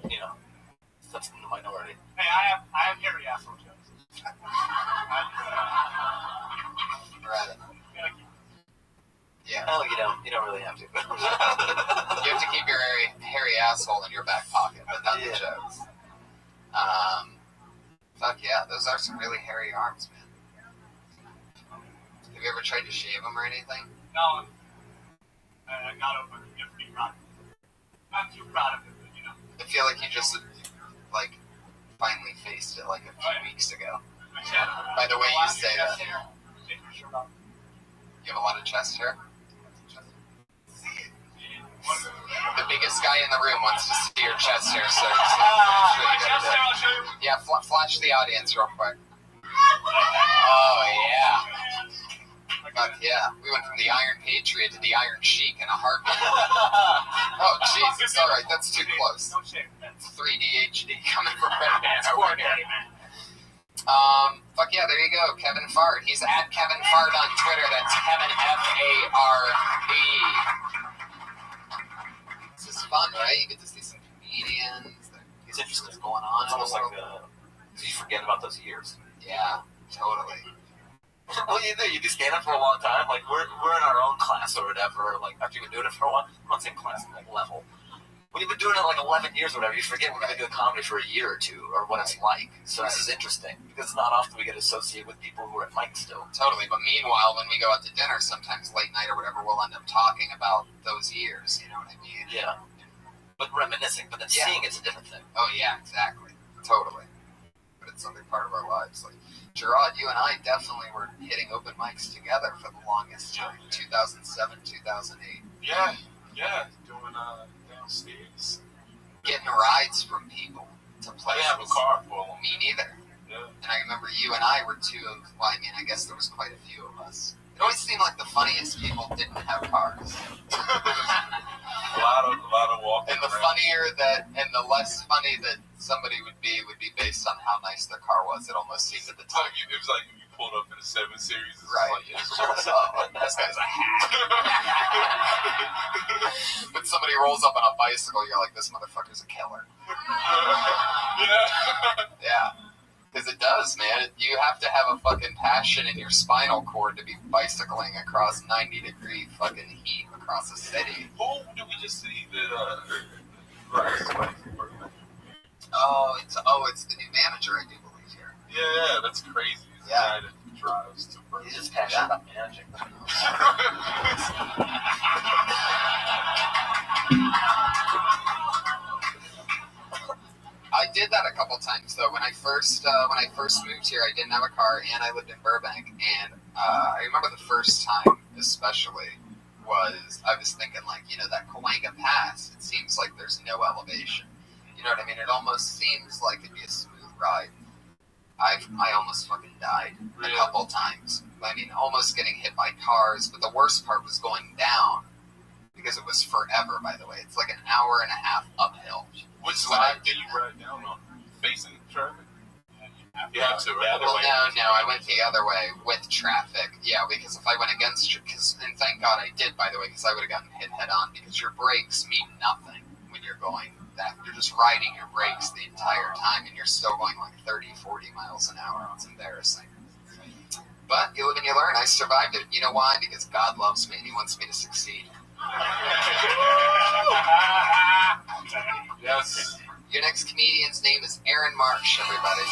that's the minority. Hey, I have hairy asshole jokes. Right. Yeah. No, you don't really have to. You have to keep your hairy asshole in your back pocket, but not the jokes. Fuck yeah, those are some really hairy arms, man. Have you ever tried to shave them or anything? No, not open. You have to be proud of it. Not too proud of it, but I feel like you just, like, finally faced it like a few weeks ago. By the way you say that. You have a lot of chest hair? The biggest guy in the room wants to see your chest hair, so yeah, flash the audience real quick. Oh yeah. Fuck yeah. We went from the Iron Patriot to the Iron Sheik in a heartbeat. Oh Jesus, alright, that's too close. 3D HD coming from Red. Fuck yeah, there you go, Kevin Fard. He's at Kevin Fard on Twitter. That's Kevin F-A-R-D. This is fun, right? You get to see some comedians. It's interesting what's going on. It's almost like you forget about those years. Yeah, totally. Well, you do. You do stand up for a long time. Like we're in our own class or whatever. Like after you've been doing it for a while, I'm not saying class, like level. When you've been doing it like 11 years or whatever, you forget we're going to do comedy for a year or two or what it's like. So this is interesting because it's not often we get associated with people who are at mic still. Totally. But meanwhile, when we go out to dinner, sometimes late night or whatever, we'll end up talking about those years. You know what I mean? Yeah. But reminiscing, but then seeing it's a different thing. Oh yeah, exactly. Totally. But it's something part of our lives. Like Gerard, you and I definitely were hitting open mics together for the longest time. 2007, 2008. Yeah. Doing downstairs. Getting rides from people to play. I didn't have a car for them. Me neither. Yeah. And I remember you and I were two of, well, I mean, I guess there was quite a few of us. It always seemed like the funniest people didn't have cars. a lot of walking. And the funnier that, and the less funny that somebody would be based on how nice their car was. It almost seemed at the time. It was like you pulled up in a 7 Series. Right. Like, What's up? This guy's a hack. When somebody rolls up on a bicycle, you're like, this motherfucker's a killer. Yeah. Because it does, man. You have to have a fucking passion in your spinal cord to be bicycling across 90-degree fucking heat across a city. Who did we just see that? It's the new manager, I do believe here. Yeah, that's crazy. He's the guy that drives to Berkeley. He's just passionate about managing. I did that a couple times though. When I first moved here, I didn't have a car and I lived in Burbank. And I remember the first time, especially, I was thinking like, that Cahuenga Pass. It seems like there's no elevation. You know what I mean? It almost seems like it'd be a smooth ride. I almost fucking died a couple times. I mean, almost getting hit by cars. But the worst part was going down because it was forever. By the way, it's like an hour and a half uphill. Which side did you ride down on? Facing traffic? Yeah, went the other way. No, I went the other way with traffic. Yeah, because if I went against you, and thank God I did, by the way, because I would have gotten hit head on, because your brakes mean nothing when you're going that. You're just riding your brakes the entire time, and you're still going like 30, 40 miles an hour. It's embarrassing. But you live and you learn. I survived it. You know why? Because God loves me and He wants me to succeed. Yes. Your next comedian's name is Aaron Marsh, everybody.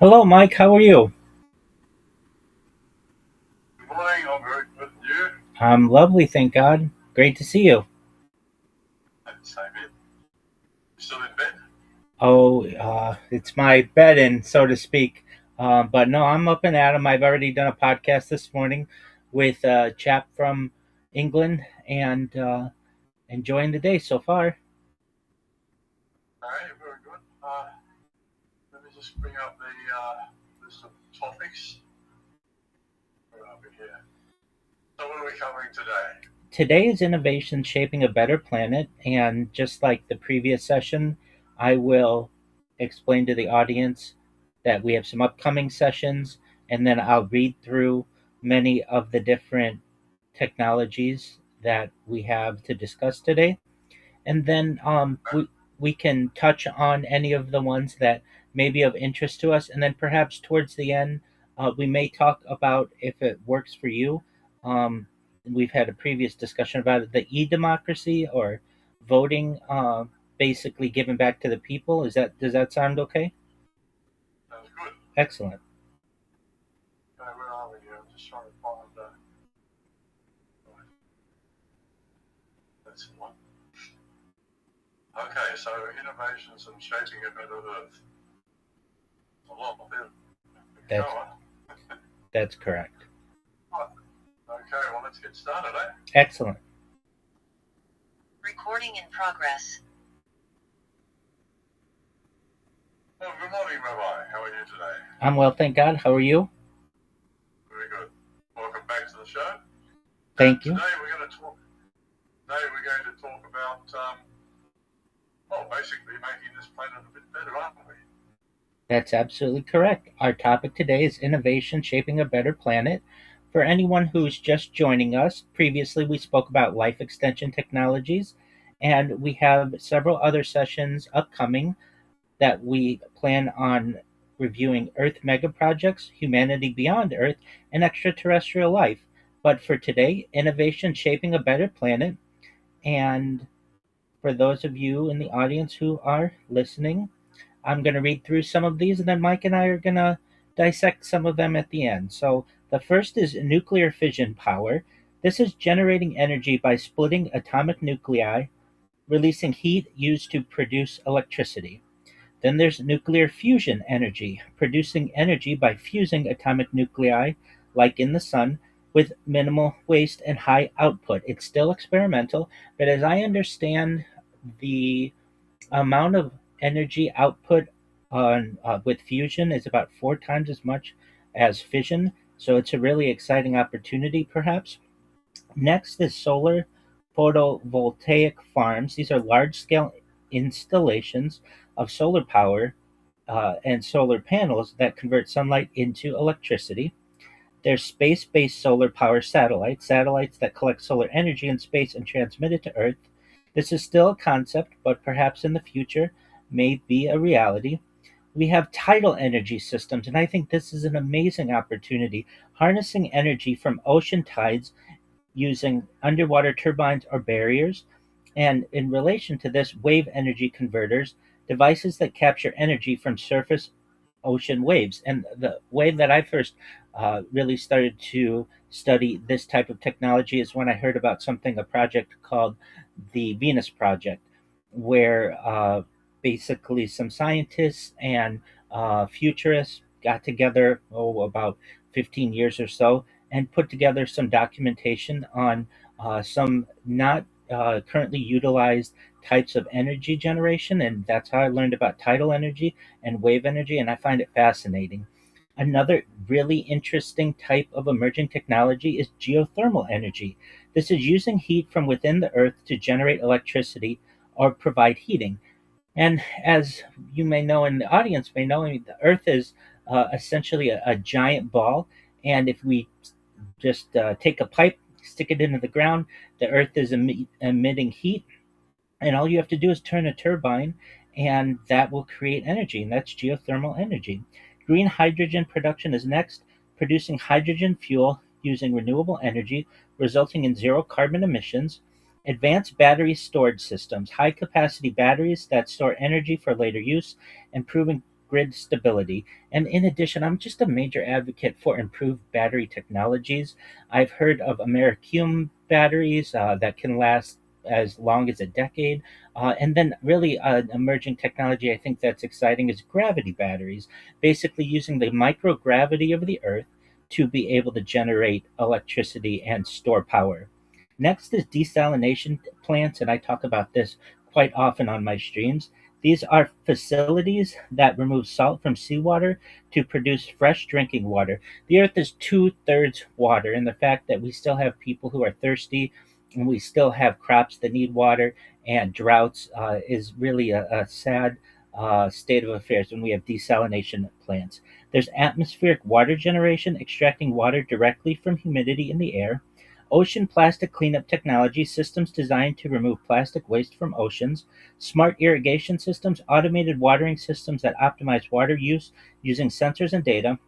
Hello, Mike. How are you? Good morning, I'm very good. And you? I'm lovely, thank God. Great to see you. Same here. You still in bed? Oh, it's my bed-in, so to speak. But no, I'm up and at 'em. I've already done a podcast this morning with a chap from England and enjoying the day so far. Okay, very good. Let me just bring up the list of topics. Where are we here? So what are we covering today? Today is Innovation Shaping a Better Planet, and just like the previous session, I will explain to the audience that we have some upcoming sessions, and then I'll read through many of the different technologies that we have to discuss today, and then we can touch on any of the ones that may be of interest to us, and then perhaps towards the end we may talk about if it works for you. Um, we've had a previous discussion about it, the e-democracy or voting, basically giving back to the people. Does that sound okay? Sounds good. Excellent. Okay, where are we here? I'm just trying to find that's the one. Okay, so innovations and shaping a better earth. A lot of it. That's correct. Okay, well let's get started, eh? Excellent. Recording in progress. Well, good morning, Rabbi. How are you today? I'm well, thank God. How are you? Very good. Welcome back to the show. Thank you. Today we're going to talk about, basically making this planet a bit better, aren't we? That's absolutely correct. Our topic today is Innovation Shaping a Better Planet. For anyone who's just joining us, previously we spoke about life extension technologies, and we have several other sessions upcoming that we plan on reviewing Earth megaprojects, humanity beyond Earth, and extraterrestrial life. But for today, Innovation Shaping a Better Planet. And for those of you in the audience who are listening, I'm going to read through some of these, and then Mike and I are going to dissect some of them at the end. So, the first is nuclear fission power. This is generating energy by splitting atomic nuclei, releasing heat used to produce electricity. Then there's nuclear fusion energy, producing energy by fusing atomic nuclei, like in the sun, with minimal waste and high output. It's still experimental, but as I understand, the amount of energy output on with fusion is about 4 times as much as fission. So it's a really exciting opportunity, perhaps. Next is solar photovoltaic farms. These are large scale installations of solar power and solar panels that convert sunlight into electricity. There's space based solar power satellites that collect solar energy in space and transmit it to Earth. This is still a concept, but perhaps in the future may be a reality. We have tidal energy systems, and I think this is an amazing opportunity, harnessing energy from ocean tides using underwater turbines or barriers. And in relation to this, wave energy converters, devices that capture energy from surface ocean waves. And the way that I first really started to study this type of technology is when I heard about a project called the Venus Project, where basically some scientists and futurists got together, about 15 years or so, and put together some documentation on some not currently utilized types of energy generation. And that's how I learned about tidal energy and wave energy, and I find it fascinating. Another really interesting type of emerging technology is geothermal energy. This is using heat from within the earth to generate electricity or provide heating. And as you may know, and the audience may know, I mean, the earth is essentially a giant ball. And if we just take a pipe, stick it into the ground, the earth is emitting heat, and all you have to do is turn a turbine, and that will create energy, and that's geothermal energy. Green hydrogen production is next, producing hydrogen fuel using renewable energy, resulting in zero carbon emissions. Advanced battery storage systems, high capacity batteries that store energy for later use, improving grid stability. And in addition, I'm just a major advocate for improved battery technologies. I've heard of Americium batteries that can last as long as a decade. And then, really, an emerging technology I think that's exciting is gravity batteries, basically using the microgravity of the Earth to be able to generate electricity and store power. Next is desalination plants, and I talk about this quite often on my streams. These are facilities that remove salt from seawater to produce fresh drinking water. The earth is two-thirds water, and the fact that we still have people who are thirsty and we still have crops that need water and droughts is really a sad state of affairs when we have desalination plants. There's atmospheric water generation, extracting water directly from humidity in the air. Ocean plastic cleanup technology, systems designed to remove plastic waste from oceans. Smart irrigation systems, automated watering systems that optimize water use using sensors and data.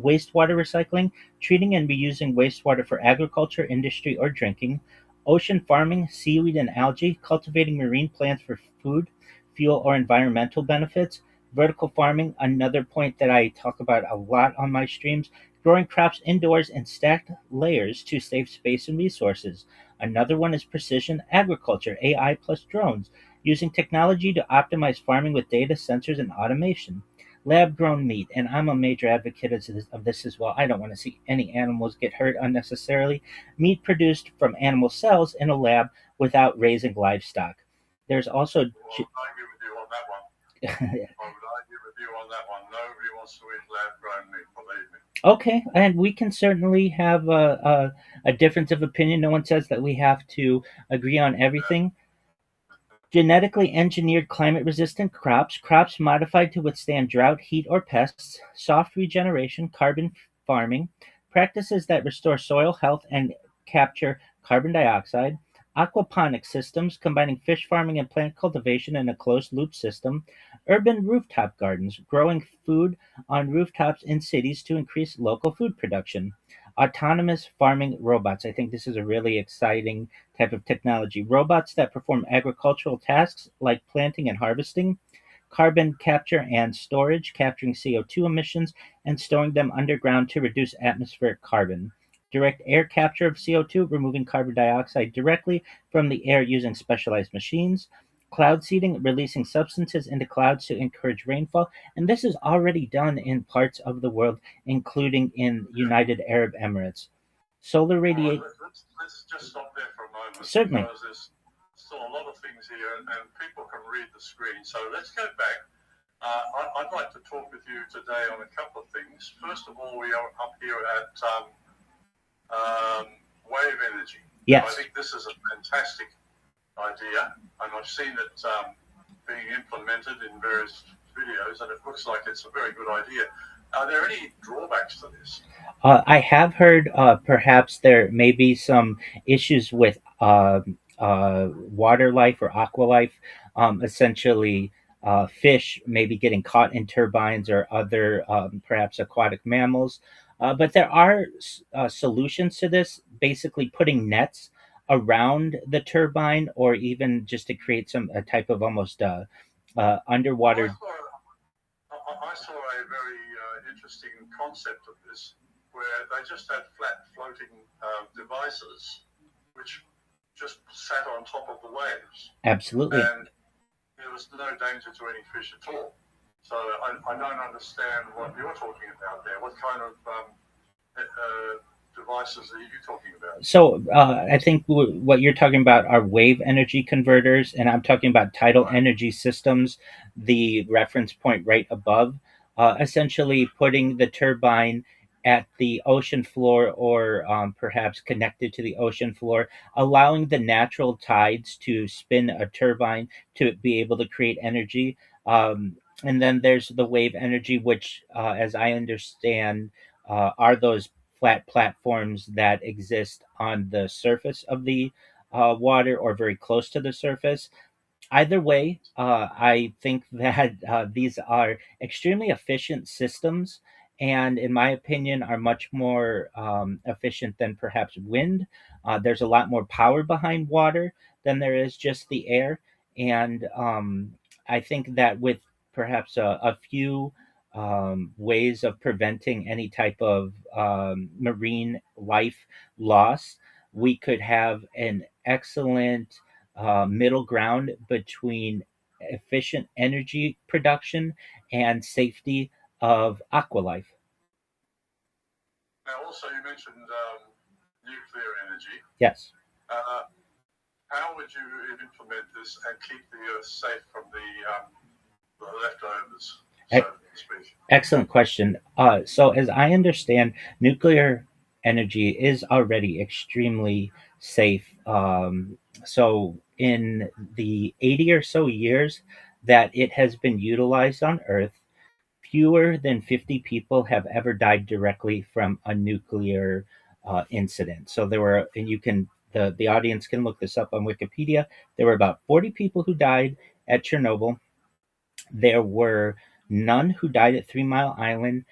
Wastewater recycling, treating and reusing wastewater for agriculture, industry, or drinking. Ocean farming, seaweed and algae, cultivating marine plants for food, fuel, or environmental benefits. Vertical farming, another point that I talk about a lot on my streams, growing crops indoors in stacked layers to save space and resources. Another one is precision agriculture, AI plus drones, using technology to optimize farming with data, sensors, and automation. Lab grown meat, and I'm a major advocate of this as well. I don't want to see any animals get hurt unnecessarily. Meat produced from animal cells in a lab without raising livestock. There's also. I agree with you on that one. I would argue with you on that one. Nobody wants to eat lab grown meat, believe me. Okay, and we can certainly have a difference of opinion. No one says that we have to agree on everything. Genetically engineered climate resistant crops, crops modified to withstand drought, heat, or pests, soft regeneration, carbon farming, practices that restore soil health and capture carbon dioxide, aquaponic systems combining fish farming and plant cultivation in a closed loop system, urban rooftop gardens, growing food on rooftops in cities to increase local food production. Autonomous farming robots. I think this is a really exciting type of technology. Robots that perform agricultural tasks like planting and harvesting, carbon capture and storage, capturing CO2 emissions and storing them underground to reduce atmospheric carbon. Direct air capture of CO2, removing carbon dioxide directly from the air using specialized machines. Cloud seeding, releasing substances into clouds to encourage rainfall. And this is already done in parts of the world, including in United Arab Emirates. Solar radiation. Let's just stop there for a moment. Certainly. Because there's still a lot of things here, and people can read the screen. So let's go back. I'd like to talk with you today on a couple of things. First of all, we are up here at wave energy. Yes. I think this is a fantastic idea, and I've seen it being implemented in various videos, and it looks like it's a very good idea. Are there any drawbacks to this? I have heard perhaps there may be some issues with water life or aqua life, essentially fish maybe getting caught in turbines or other perhaps aquatic mammals. But there are solutions to this, basically putting nets around the turbine or even just to create some a type of almost underwater. I saw a very interesting concept of this, where they just had flat floating devices which just sat on top of the waves. Absolutely. And there was no danger to any fish at all. So I don't understand what you're talking about there. What kind of devices are you talking about? So I think what you're talking about are wave energy converters, and I'm talking about tidal energy systems, the reference point right above, essentially putting the turbine at the ocean floor or perhaps connected to the ocean floor, allowing the natural tides to spin a turbine to be able to create energy. And then there's the wave energy, which, as I understand, are those flat platforms that exist on the surface of the water or very close to the surface. Either way, I think that these are extremely efficient systems, and in my opinion, are much more efficient than perhaps wind. There's a lot more power behind water than there is just the air, and I think that with perhaps a few ways of preventing any type of marine life loss, we could have an excellent middle ground between efficient energy production and safety of aqualife. Now, also, you mentioned nuclear energy. Yes. How would you implement this and keep the Earth safe from the leftovers, so to speak? Excellent question. So, as I understand, nuclear energy is already extremely safe. So, in the 80 or so years that it has been utilized on Earth, fewer than 50 people have ever died directly from a nuclear incident. So, there were, and you can, the audience can look this up on Wikipedia. There were about 40 people who died at Chernobyl. There were none who died at 3 Mile Island,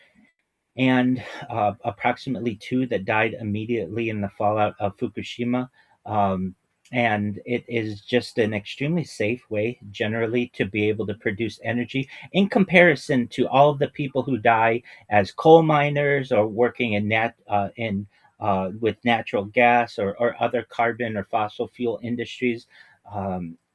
and approximately two that died immediately in the fallout of Fukushima. Um, and it is just an extremely safe way, generally, to be able to produce energy in comparison to all of the people who die as coal miners or working with natural gas or other carbon or fossil fuel industries.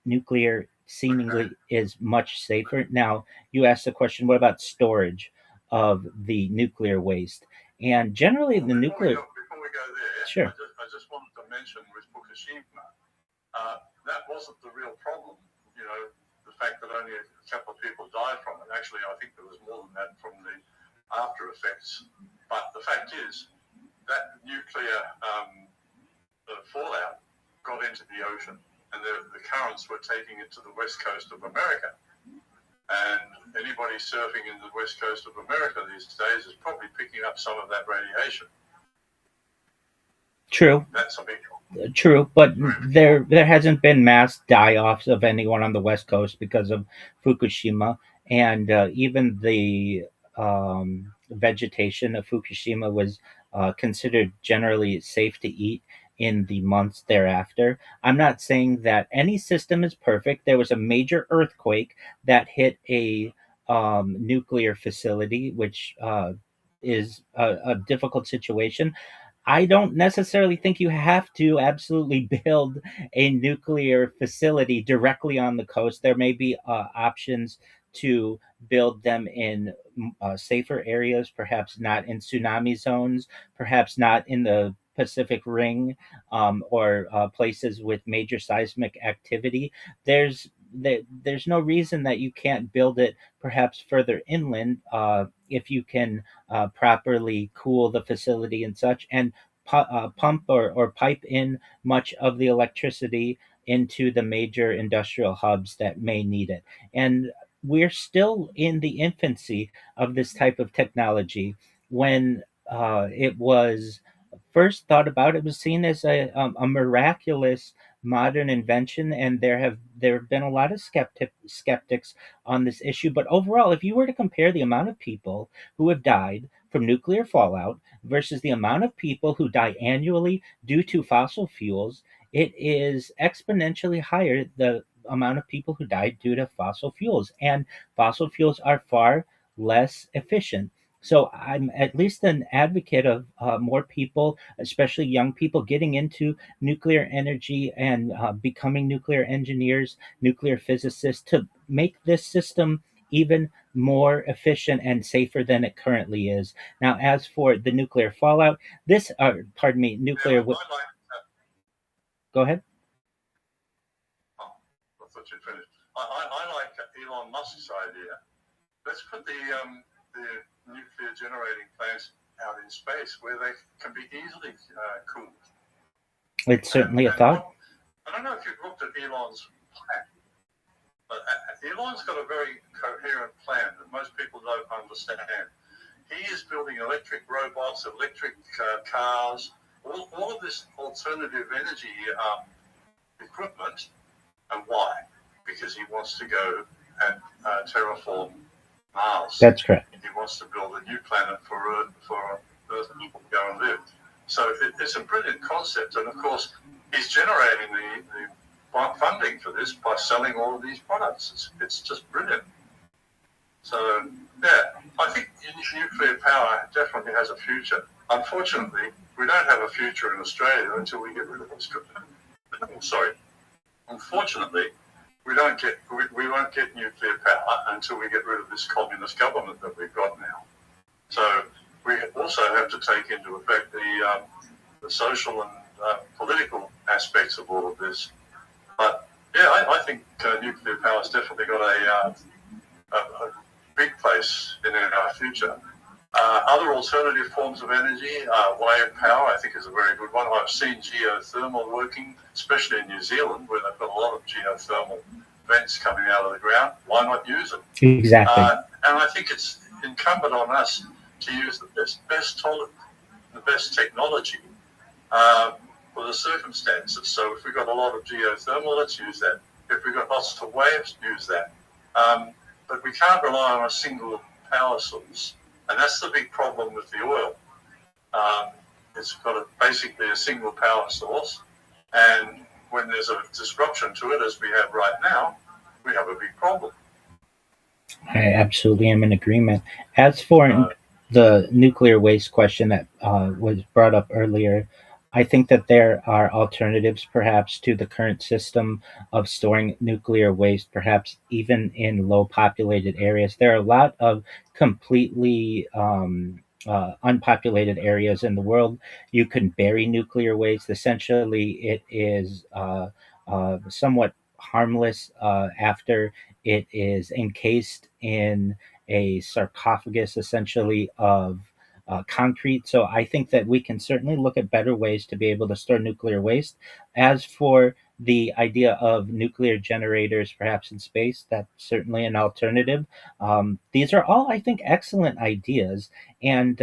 Nuclear seemingly is much safer. Now, you asked the question, what about storage of the nuclear waste? And generally, the nuclear. Before we go there, Sure. I just wanted to mention with Fukushima, that wasn't the real problem. You know, the fact that only a couple of people died from it. Actually, I think there was more than that from the after effects. But the fact is that nuclear fallout got into the ocean, and the currents were taking it to the west coast of America. And anybody surfing in the west coast of America these days is probably picking up some of that radiation. True. That's a big deal. True, but there hasn't been mass die-offs of anyone on the West Coast because of Fukushima, and even the vegetation of Fukushima was considered generally safe to eat in the months thereafter. I'm not saying that any system is perfect. There was a major earthquake that hit a nuclear facility, which is a difficult situation. I don't necessarily think you have to absolutely build a nuclear facility directly on the coast. There may be options to build them in safer areas, perhaps not in tsunami zones, perhaps not in the Pacific Ring, or places with major seismic activity. There's no reason that you can't build it perhaps further inland if you can properly cool the facility and such, and pump or pipe in much of the electricity into the major industrial hubs that may need it. And we're still in the infancy of this type of technology. When it was first thought about, it was seen as a miraculous modern invention, and there have been a lot of skeptics on this issue. But overall, if you were to compare the amount of people who have died from nuclear fallout versus the amount of people who die annually due to fossil fuels, it is exponentially higher, the amount of people who died due to fossil fuels. And fossil fuels are far less efficient. So I'm at least an advocate of more people, especially young people, getting into nuclear energy and becoming nuclear engineers, nuclear physicists, to make this system even more efficient and safer than it currently is. Now, as for the nuclear fallout, nuclear. Go ahead. I thought you'd finished. I like Elon Musk's idea. Let's put the nuclear generating plants out in space where they can be easily cooled. It's certainly a thought. I don't know if you've looked at Elon's plan, but Elon's got a very coherent plan that most people don't understand. He is building electric robots, electric cars, all of this alternative energy equipment. And why? Because he wants to go and terraform Mars. That's correct. He wants to build a new planet for Earth people to go and live. So it's a brilliant concept, and of course, he's generating the funding for this by selling all of these products. It's just brilliant. So, yeah, I think nuclear power definitely has a future. Unfortunately, we don't have a future in Australia until we get rid of this. Sorry. Unfortunately, we won't get nuclear power until we get rid of this communist government that we've got now. So we also have to take into effect the social and political aspects of all of this. But yeah, I think nuclear power has definitely got a big place in our future. Other alternative forms of energy, wave power, I think is a very good one. I've seen geothermal working, especially in New Zealand, where they've got a lot of geothermal vents coming out of the ground. Why not use it? Exactly. And I think it's incumbent on us to use the best technology for the circumstances. So if we've got a lot of geothermal, let's use that. If we've got lots of waves, use that. But we can't rely on a single power source. And that's the big problem with the oil. It's got basically a single power source. And when there's a disruption to it, as we have right now, we have a big problem. I absolutely am in agreement. As for the nuclear waste question that was brought up earlier, I think that there are alternatives perhaps to the current system of storing nuclear waste, perhaps even in low populated areas. There are a lot of completely unpopulated areas in the world. You can bury nuclear waste. Essentially, it is somewhat harmless after it is encased in a sarcophagus, essentially, of concrete. So I think that we can certainly look at better ways to be able to store nuclear waste. As for the idea of nuclear generators, perhaps in space, that's certainly an alternative. These are all, I think, excellent ideas. And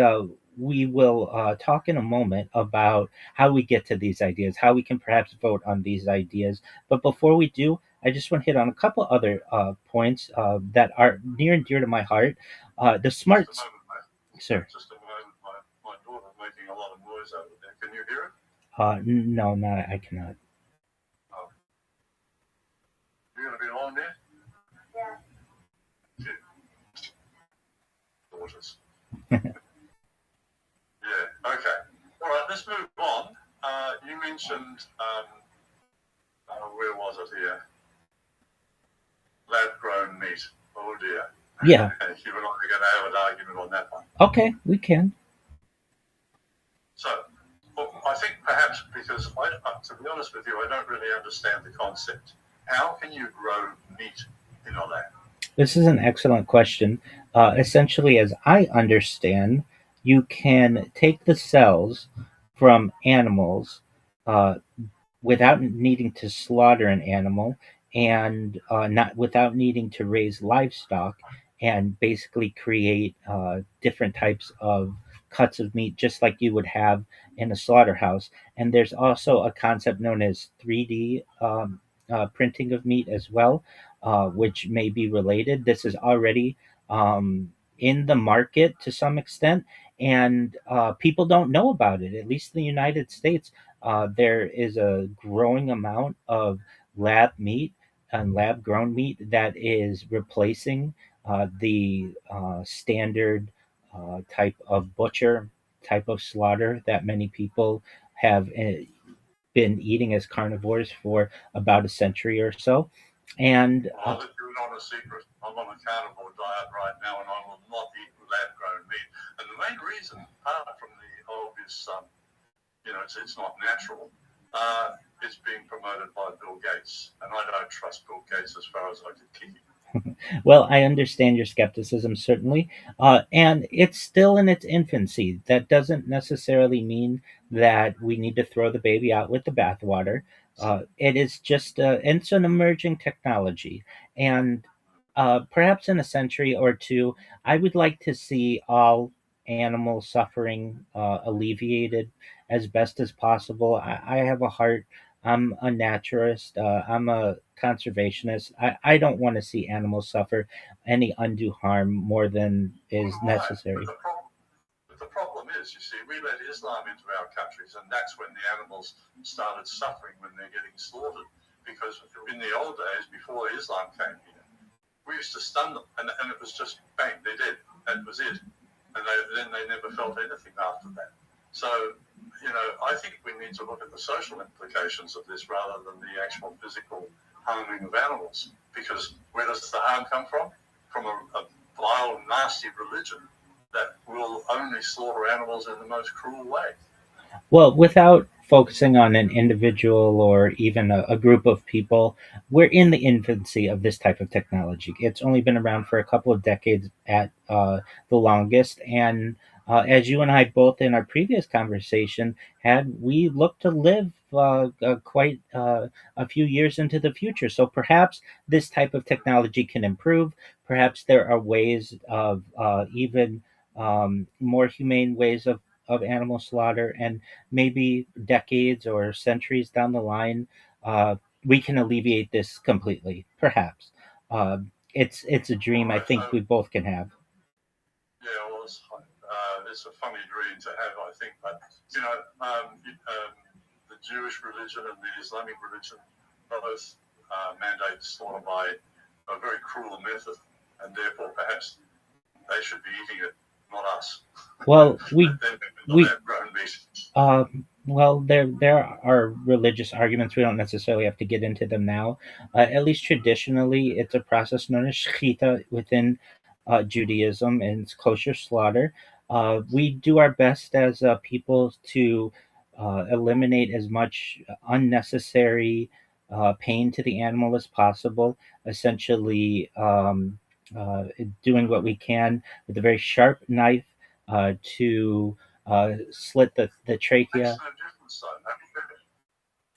we will talk in a moment about how we get to these ideas, how we can perhaps vote on these ideas. But before we do, I just want to hit on a couple other points that are near and dear to my heart. The smart... Just a moment, mate. Sir. Just a moment. My daughter's making a lot of noise over there. Can you hear it? No, I cannot. Oh. You going to be along there? Yeah. Daughters. Yeah, okay. All right, let's move on. You mentioned, where was it here? Lab-grown meat. Oh, dear. Yeah. You and I are going to have an argument on that one. Okay, we can. So, well, I think perhaps because, to be honest with you, I don't really understand the concept. How can you grow meat in a lab? This is an excellent question. Essentially, as I understand, you can take the cells from animals without needing to slaughter an animal and not without needing to raise livestock and basically create different types of cuts of meat just like you would have in a slaughterhouse. And there's also a concept known as 3D printing of meat as well, which may be related. This is already in the market to some extent, and people don't know about it. At least in the United States, there is a growing amount of lab meat and lab grown meat that is replacing the standard type of butcher type of slaughter that many people have been eating as carnivores for about a century or so. And I'll let you in on a secret. I'm on a carnivore diet right now, and I will not eat lab-grown meat. And the main reason, apart from the obvious, it's not natural, it's being promoted by Bill Gates, and I don't trust Bill Gates as far as I could kick him. Well, I understand your skepticism, certainly, and it's still in its infancy. That doesn't necessarily mean that we need to throw the baby out with the bathwater. It is just it's an emerging technology, and perhaps in a century or two, I would like to see all animal suffering alleviated as best as possible. I have a heart. I'm a naturalist. I'm a conservationist. I don't want to see animals suffer any undue harm more than is necessary. But the problem is, you see, we let Islam into our countries, and that's when the animals started suffering when they're getting slaughtered. Because in the old days, before Islam came here, we used to stun them, and it was just bang, they're dead. That was it. And then they never felt anything after that. So, I think we need to look at the social implications of this rather than the actual physical harming of animals. Because where does the harm come from? From a vile, nasty religion that will only slaughter animals in the most cruel way. Well, without focusing on an individual or even a group of people, we're in the infancy of this type of technology. It's only been around for a couple of decades at the longest. And as you and I both in our previous conversation had, we look to live quite a few years into the future. So perhaps this type of technology can improve. Perhaps there are ways of even more humane ways of animal slaughter, and maybe decades or centuries down the line, we can alleviate this completely. Perhaps it's a dream I think we both can have. Yeah, well, it's a funny dream to have, I think. But the Jewish religion and the Islamic religion both mandate slaughter by a very cruel method, and therefore perhaps they should be eating it, not us. Well, we uh, well, there are religious arguments. We don't necessarily have to get into them now. At least traditionally, it's a process known as shechita within Judaism, and it's kosher slaughter. We do our best as people to eliminate as much unnecessary pain to the animal as possible. Essentially, doing what we can with a very sharp knife to slit the trachea. Makes no difference, though.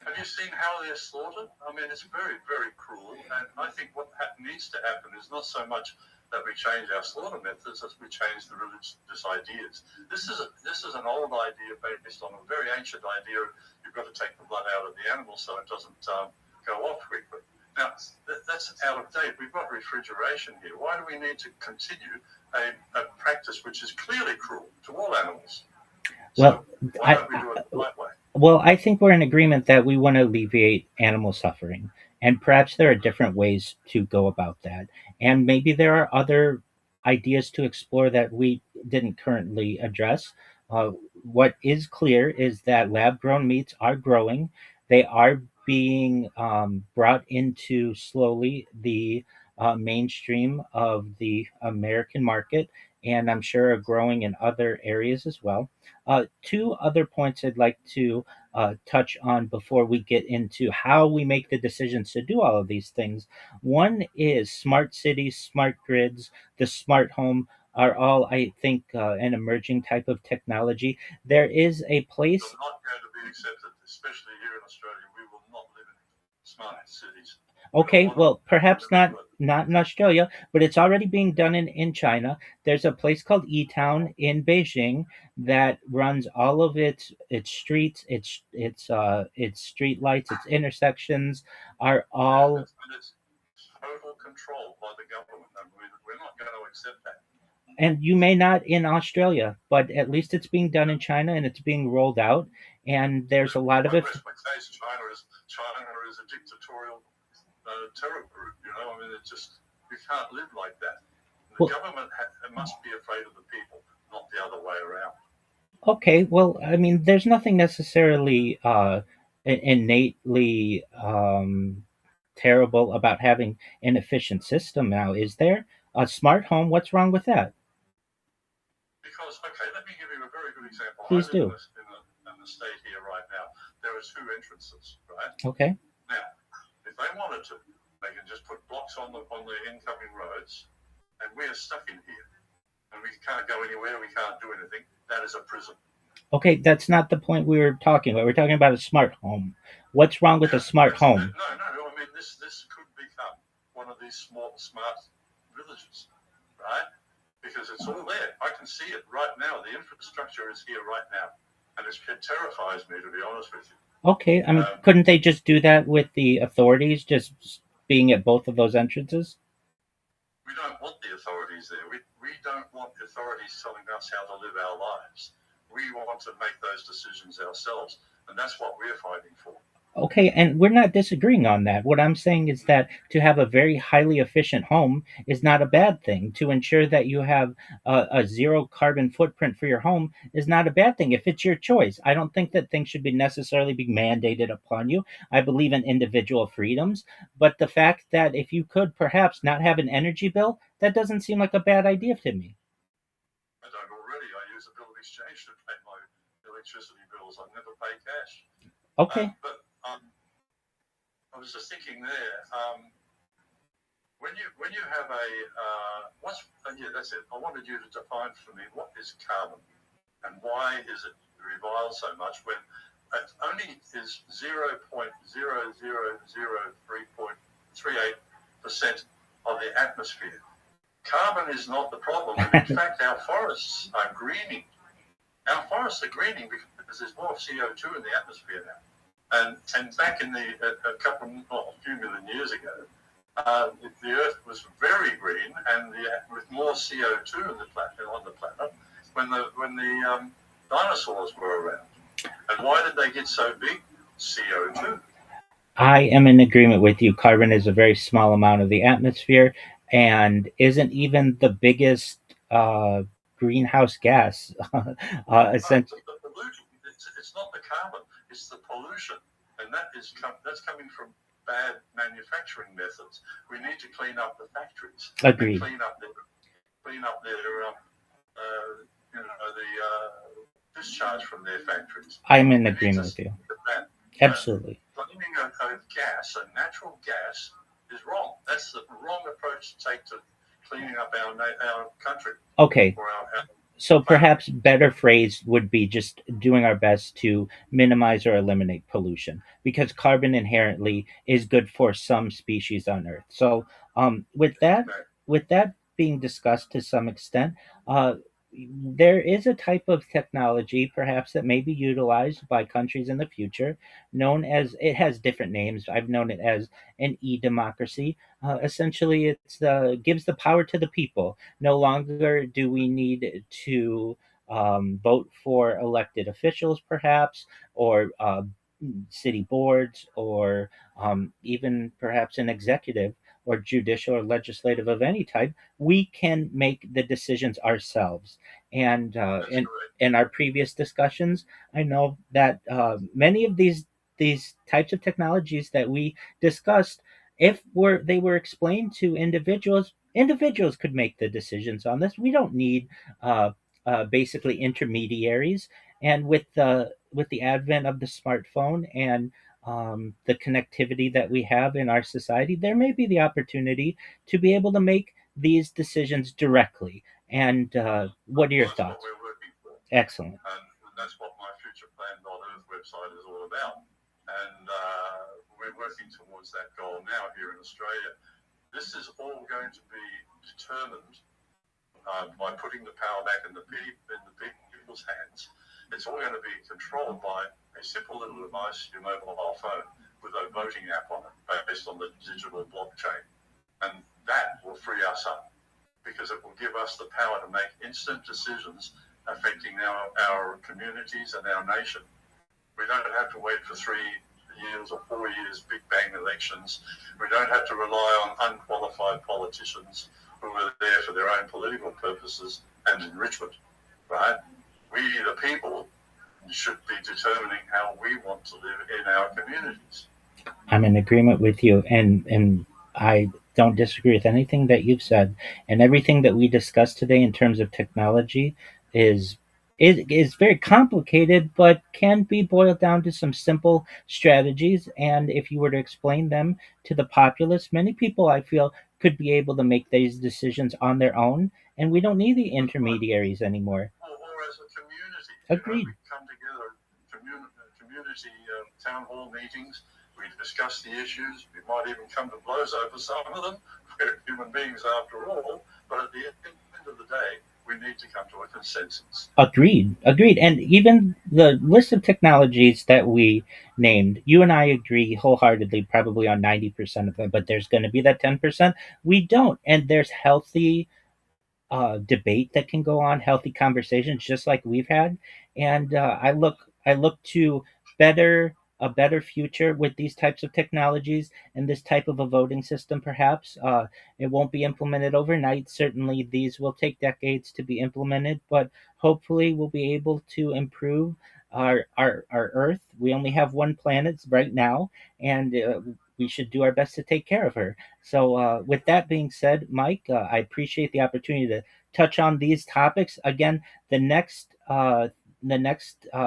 Have you seen how they're slaughtered? I mean, it's very, very cruel. And I think what needs to happen is not so much that we change our slaughter methods as we change the religious ideas. This is an old idea based on a very ancient idea. You've got to take the blood out of the animal so it doesn't go off quickly. Now, that's out of date. We've got refrigeration here. Why do we need to continue a practice which is clearly cruel to all animals? Well, why don't we do it the right way? Well, I think we're in agreement that we want to alleviate animal suffering, and perhaps there are different ways to go about that. And maybe there are other ideas to explore that we didn't currently address. What is clear is that lab grown meats are growing, they are being brought into slowly the mainstream of the American market, and I'm sure are growing in other areas as well. Two other points I'd like to touch on before we get into how we make the decisions to do all of these things. One is smart cities, smart grids, the smart home are all, I think, an emerging type of technology. There is a place. It's not going to be accepted, especially here in Australia. We will not live in smart cities. Okay, well, perhaps not in Australia, but it's already being done in China. There's a place called E-Town in Beijing that runs all of its streets, its street lights, its intersections are all. And it's total control by the government, and we're not going to accept that. And you may not in Australia, but at least it's being done in China and it's being rolled out. And there's a lot of it. China is a dictatorial terror group, I mean, it's just, you can't live like that. The government must be afraid of the people, not the other way around. Okay, well, I mean, there's nothing necessarily innately terrible about having an efficient system now, is there? A smart home, what's wrong with that? Because, okay, let me give you a very good example. Please do. In the state here right now, there are two entrances, right? Okay. Now, if they wanted to, they can just put blocks on the incoming roads, and we are stuck in here, and we can't go anywhere. We can't do anything. That is a prison. Okay, that's not the point we were talking about. We're talking about a smart home. What's wrong with a smart home? No. I mean, this could become one of these smart villages, right? Because it's all there. I can see it right now. The infrastructure is here right now, and it terrifies me, to be honest with you. Okay, I mean, couldn't they just do that with the authorities, just being at both of those entrances? We don't want the authorities there. We don't want the authorities telling us how to live our lives. We want to make those decisions ourselves, and that's what we're fighting for. Okay, and we're not disagreeing on that. What I'm saying is that to have a very highly efficient home is not a bad thing. To ensure that you have a zero carbon footprint for your home is not a bad thing if it's your choice. I don't think that things should be necessarily be mandated upon you. I believe in individual freedoms, but the fact that if you could perhaps not have an energy bill, that doesn't seem like a bad idea to me. I don't already. I use a bill of exchange to pay my electricity bills. I never pay cash. Okay. But I was just thinking there. When you have a yeah, that's it. I wanted you to define for me what is carbon and why is it reviled so much when it only is 0.00038% of the atmosphere. Carbon is not the problem. And in fact, our forests are greening. Our forests are greening because there's more CO2 in the atmosphere now. And back in a few million years ago, the Earth was very green and with more CO2 on the planet when the dinosaurs were around. And why did they get so big? CO2. I am in agreement with you. Carbon is a very small amount of the atmosphere and isn't even the biggest greenhouse gas. Essentially, The pollution, it's not the carbon, it's the pollution. And that's coming from bad manufacturing methods. We need to clean up the factories. Agreed. Clean up their discharge from their factories. I'm in agreement with you. Absolutely. Cleaning of gas, and natural gas, is wrong. That's the wrong approach to take to cleaning up our country. Okay. So perhaps better phrase would be just doing our best to minimize or eliminate pollution because carbon inherently is good for some species on Earth. So with that being discussed to some extent, there is a type of technology perhaps that may be utilized by countries in the future known as it has different names. I've known it as an e-democracy. Essentially, it gives the power to the people. No longer do we need to vote for elected officials, perhaps, or city boards, or even perhaps an executive or judicial or legislative of any type. We can make the decisions ourselves. And in our previous discussions, I know that many of these types of technologies that we discussed, if they were explained to individuals, individuals could make the decisions on this. We don't need basically intermediaries. And with the advent of the smartphone and the connectivity that we have in our society, there may be the opportunity to be able to make these decisions directly. And what are your thoughts? What we're working for. Excellent. And that's what my futureplan.earth website is all about. And we're working towards that goal now here in Australia. This is all going to be determined by putting the power back in the people's hands. It's all going to be controlled by a simple little device, your mobile phone, with a voting app on it based on the digital blockchain. And that will free us up because it will give us the power to make instant decisions affecting our communities and our nation. We don't have to wait for 3 years or 4 years, big bang elections. We don't have to rely on unqualified politicians who are there for their own political purposes and enrichment, right? We, the people, should be determining how we want to live in our communities. I'm in agreement with you, and I don't disagree with anything that you've said. And everything that we discussed today in terms of technology is very complicated, but can be boiled down to some simple strategies. And if you were to explain them to the populace, many people, I feel, could be able to make these decisions on their own, and we don't need the intermediaries anymore. Or as a community. Agreed. We come together, community town hall meetings, we discuss the issues, we might even come to blows over some of them. We're human beings after all, but at the end of the day, we need to come to a consensus. Agreed. And even the list of technologies that we named, you and I agree wholeheartedly probably on 90% of them, but there's going to be that 10% we don't. And there's healthy debate that can go on, healthy conversations just like we've had. And I look to better a better future with these types of technologies and this type of a voting system, perhaps. It won't be implemented overnight. Certainly, these will take decades to be implemented, but hopefully, we'll be able to improve our Earth. We only have one planet right now, and we should do our best to take care of her. So, with that being said, Mike, I appreciate the opportunity to touch on these topics. Again, the next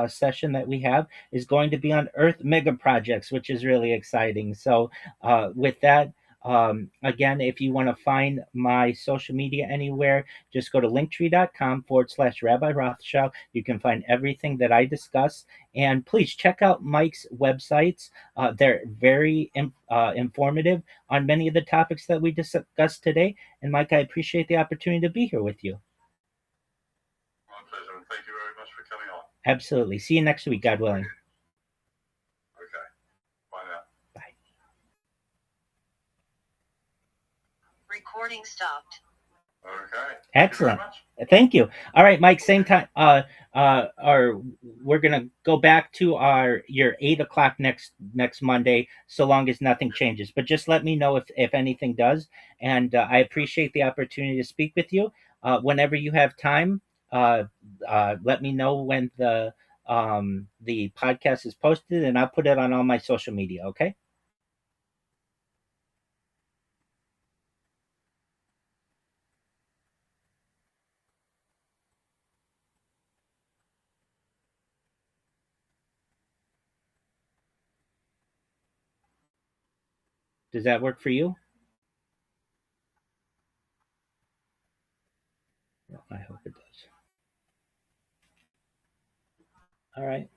session that we have is going to be on Earth mega projects, which is really exciting. So, with that, again, if you want to find my social media anywhere, just go to linktree.com/Rabbi Rothschild. You can find everything that I discuss. And please check out Mike's websites. They're very informative on many of the topics that we discussed today. And Mike, I appreciate the opportunity to be here with you. My pleasure, and thank you very much for coming on. Absolutely. See you next week, God willing. Okay. Bye now. Bye. Recording stopped. Okay. Excellent. Thank you. All right, Mike. Same time. Or we're gonna go back to your 8 o'clock next Monday, so long as nothing changes. But just let me know if anything does. And I appreciate the opportunity to speak with you. Whenever you have time, let me know when the podcast is posted, and I'll put it on all my social media. Okay. Does that work for you? Well, I hope it does. All right.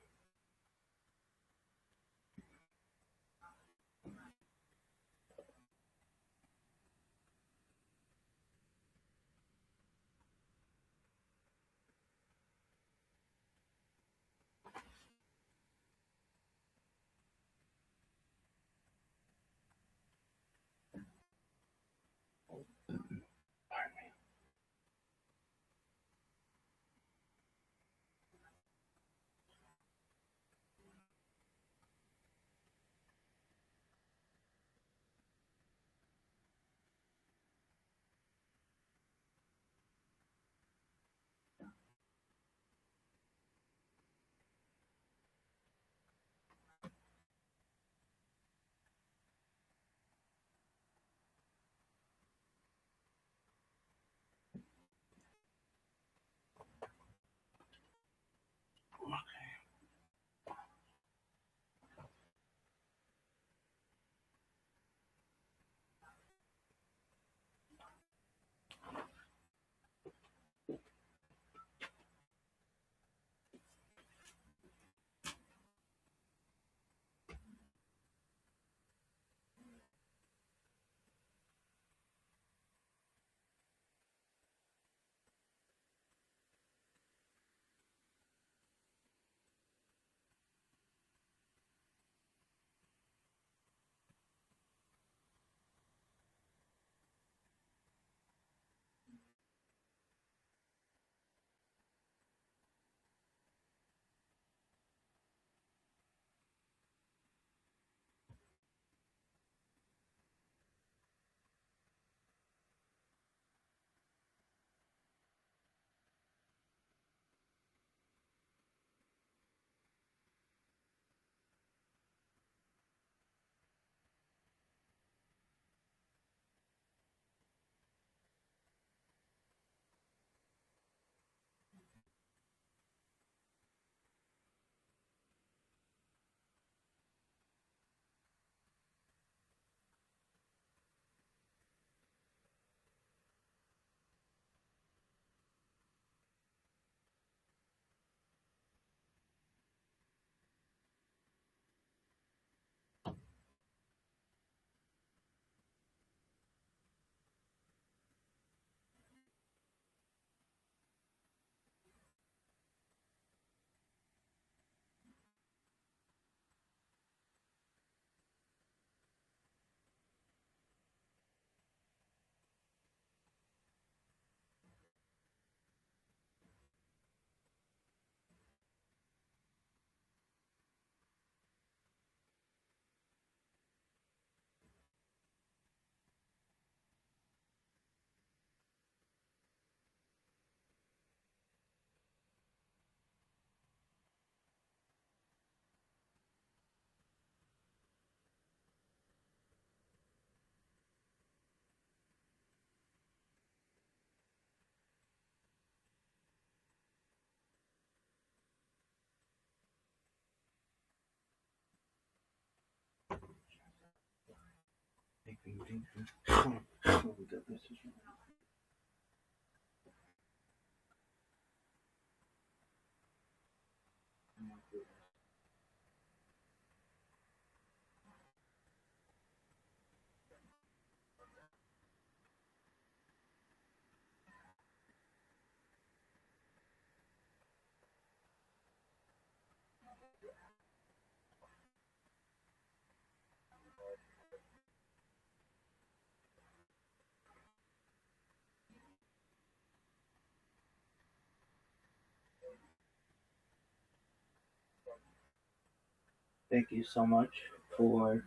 Thank you so much for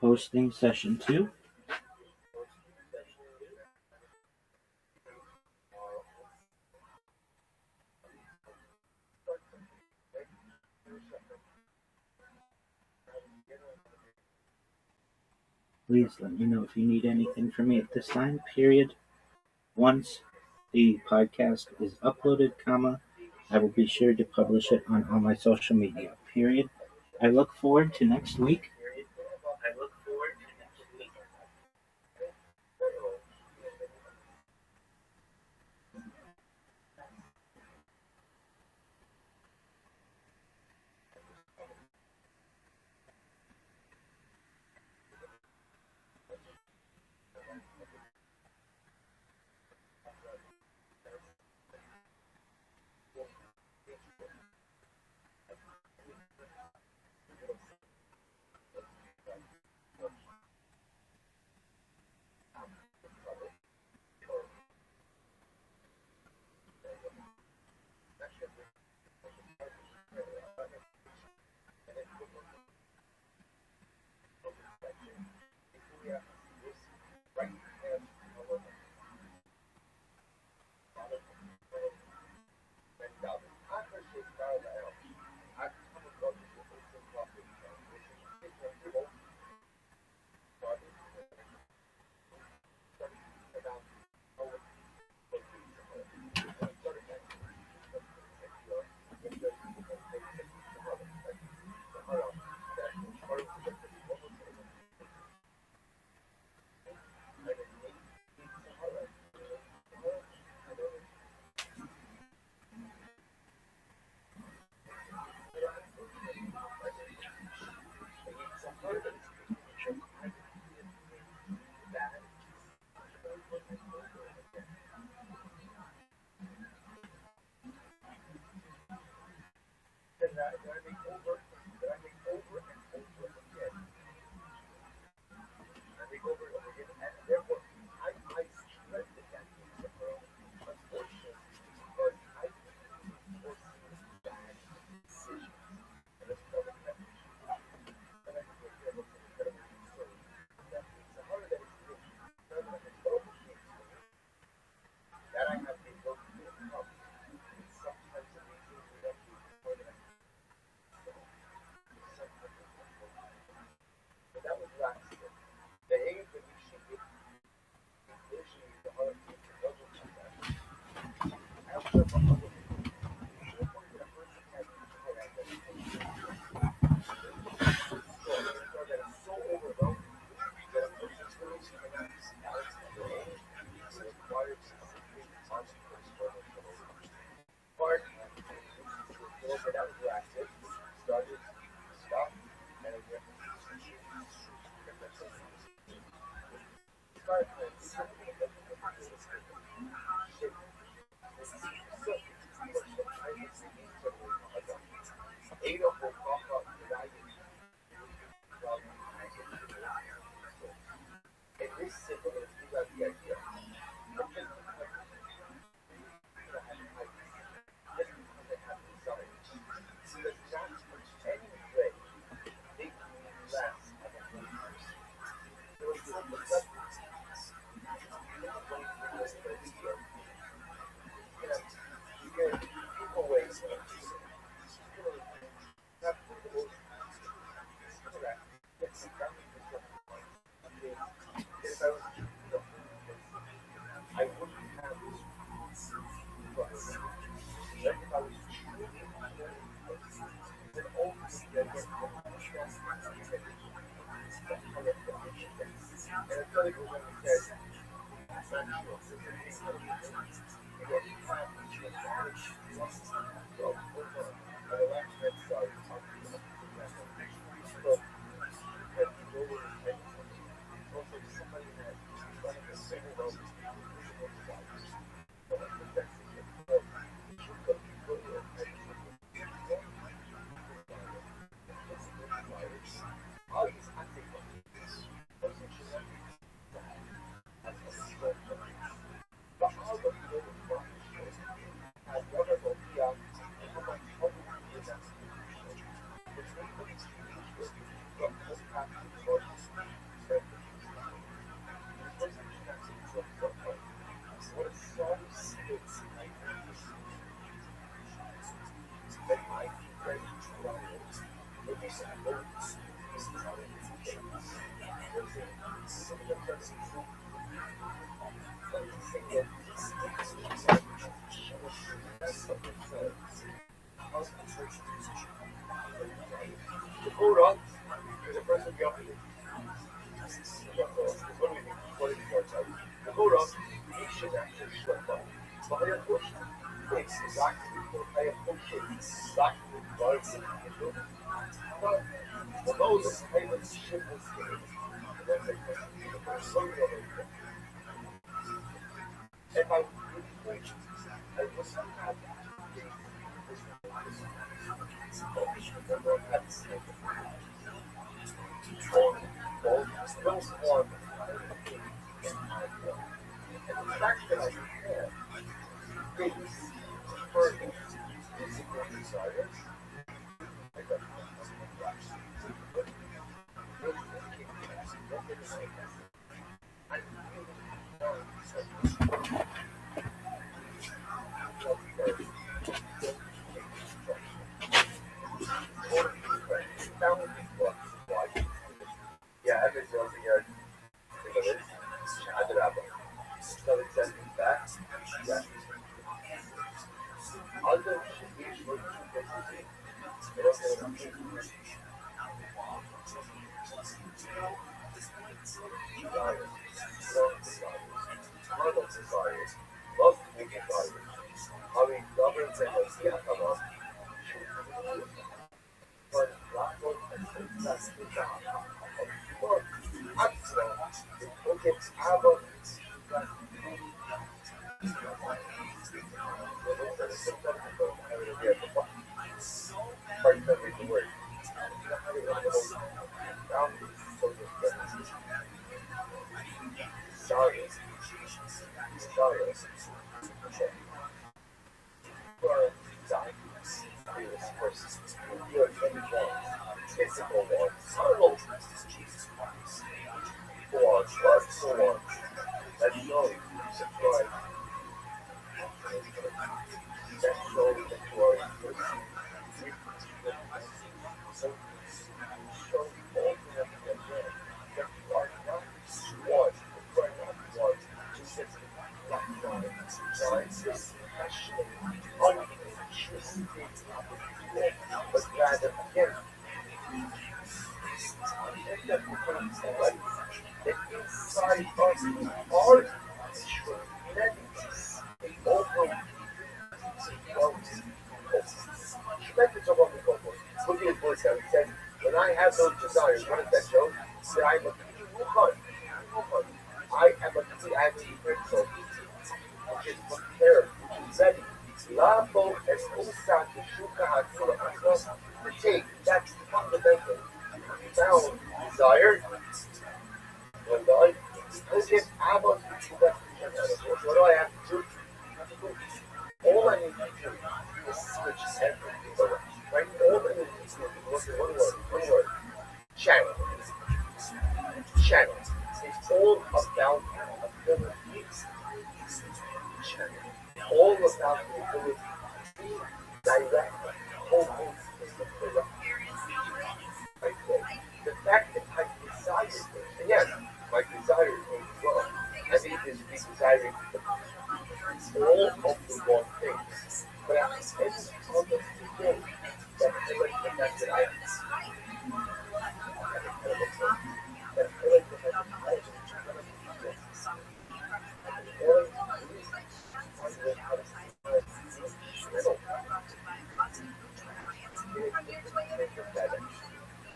hosting session 2. Please let me know if you need anything from me at this time, period. Once the podcast is uploaded, I will be sure to publish it on all my social media, period. I look forward to next week.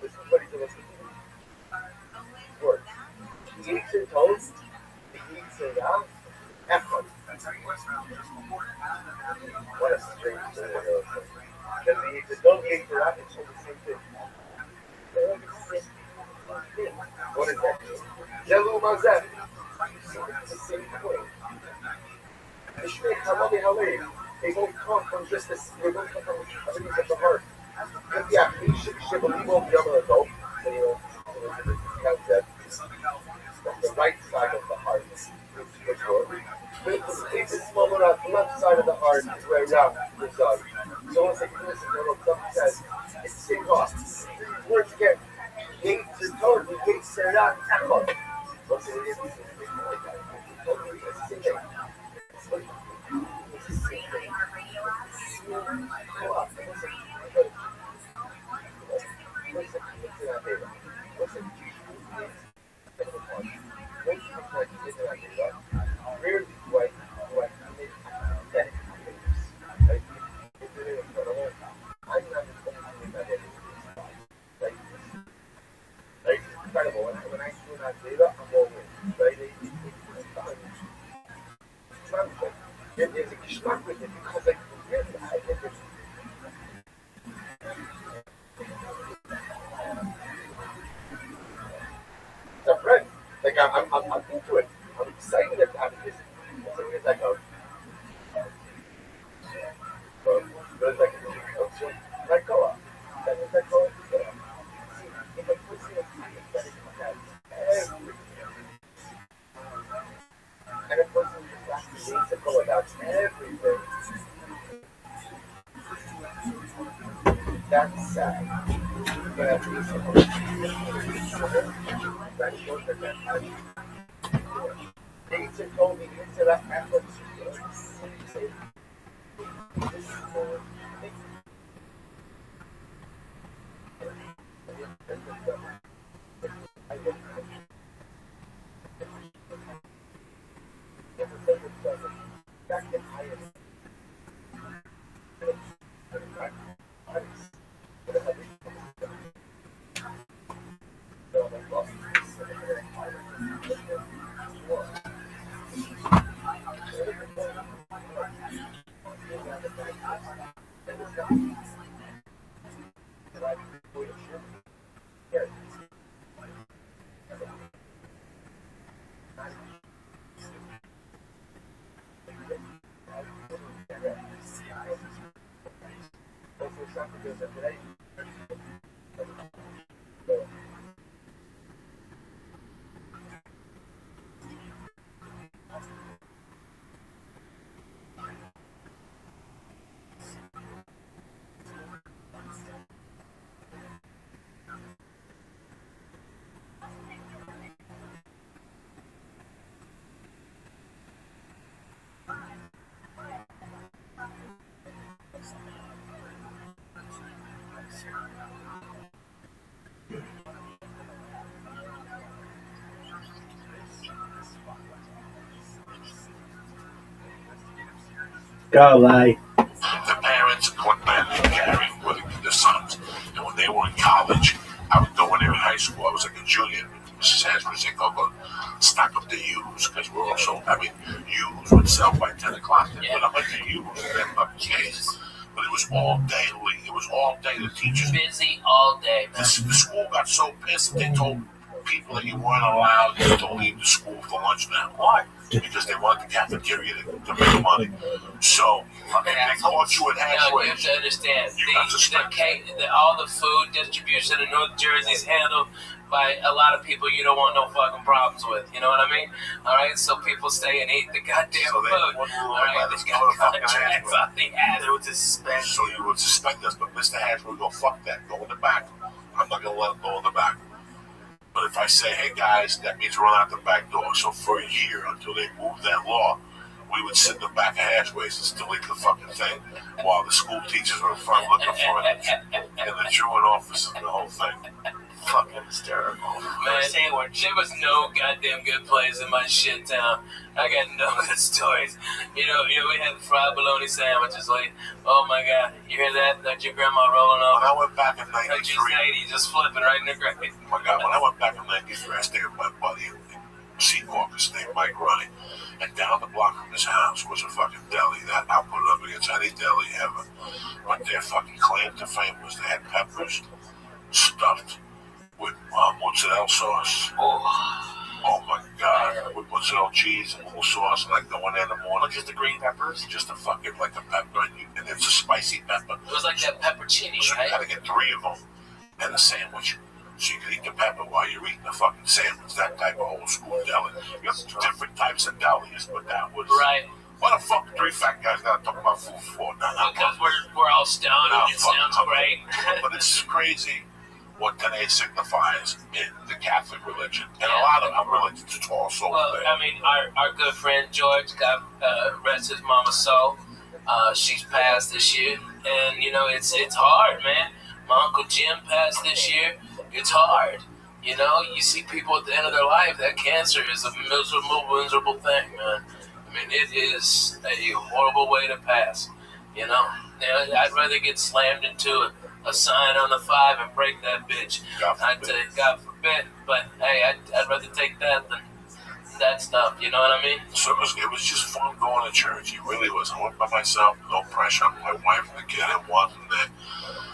This is what he's going to work. He eats her toast, he eats her effort. What a strange thing. Because he eats it, don't eat her up, it's all the same thing. What is that? Yellow Mazet. It's the same thing. The Shmei Hamadi Halei, they both come from just this, they both come from everything of the heart. Because, yeah, we should believe all the other adults, so, you know, concept, the right side of the heart is for sure. But it's a smaller on the left side of the heart is where Ram resides. So once they listen to what something says, it's the same cost. Words again, gates are told, the gates are not echoed. What's it is? It's the same thing. Incredible. When I see that data, I'm all in. Right? There's a geschmack with it because like it's a friend. Like I'm into it. I'm excited about it. So it's like a but it's like like co-op. That is like co-op. If a person is and a person needs to go about everything. That's sad. But at least things are told me into that effort. Go, lie. The parents put men and carry with their sons. And when they were in college, I would go when they were in high school, I was like a junior. Mrs. Hasbro would say, go stock up the used, because we're also, used would sell by 10 o'clock. Yeah. But I'm like, the used, that's not the case. But it was all day, Lee. It was all day. The teachers. Busy all day, man. The school got so pissed that they told people that you weren't allowed to leave the school for lunch now. Why? Because they wanted the cafeteria to make money. So, they caught you at halfway. You have to understand, all the food distribution in North Jersey is handled by a lot of people you don't want no fucking problems with. You know what I mean? All right, so people stay and eat the goddamn food. All right, they got contracts on the ass. They would suspend. So you would suspect us, but Mr. Hatch would go, fuck that, go in the back. I'm not going to let him go in the back. But if I say, hey guys, that means run out the back door. So for a year, until they moved that law, we would sit in the back of hatchways and still eat the fucking thing while the school teachers were in front looking for it. And the truant officers and the whole thing. Fucking hysterical. Man, there was no goddamn good place in my shit town. I got no good stories. You know, we had fried bologna sandwiches. Like, oh my god, you hear that? That's your grandma rolling off. When I went back in 93, just flipping right in the grave. Oh my god, when I went back in 93, I stayed with my buddy in Seacaucus named Mike Ronnie. And down the block from his house was a fucking deli that I put up against any deli ever. But their fucking claim to fame was they had peppers stuffed with mozzarella sauce. Oh my god, with mozzarella cheese and little sauce, and like going in the morning. Just the green peppers? Just a fucking like a pepper, and it's a spicy pepper. It was like that peppercini, so right? You gotta get 3 of them and a sandwich. So you can eat the pepper while you're eating the fucking sandwich. That type of old school deli. You have different types of delis, but that was right. What the fuck 3 fat guys gotta talk about food for? Because we're all stoned and it sounds great. But it's crazy what today signifies in the Catholic religion. And a lot of our religions, it's also there. I mean, our good friend George, God rest his mama's soul, she's passed this year. And, you know, it's hard, man. My Uncle Jim passed this year. It's hard. You know, you see people at the end of their life, that cancer is a miserable thing, man. I mean, it is a horrible way to pass, you know. I'd rather get slammed into a sign on the 5 and break that bitch. God forbid. But, hey, I'd rather take that than that stuff, you know what I mean? So it was just fun going to church. It really was. I went by myself, no pressure on my wife and the kid. I wasn't there.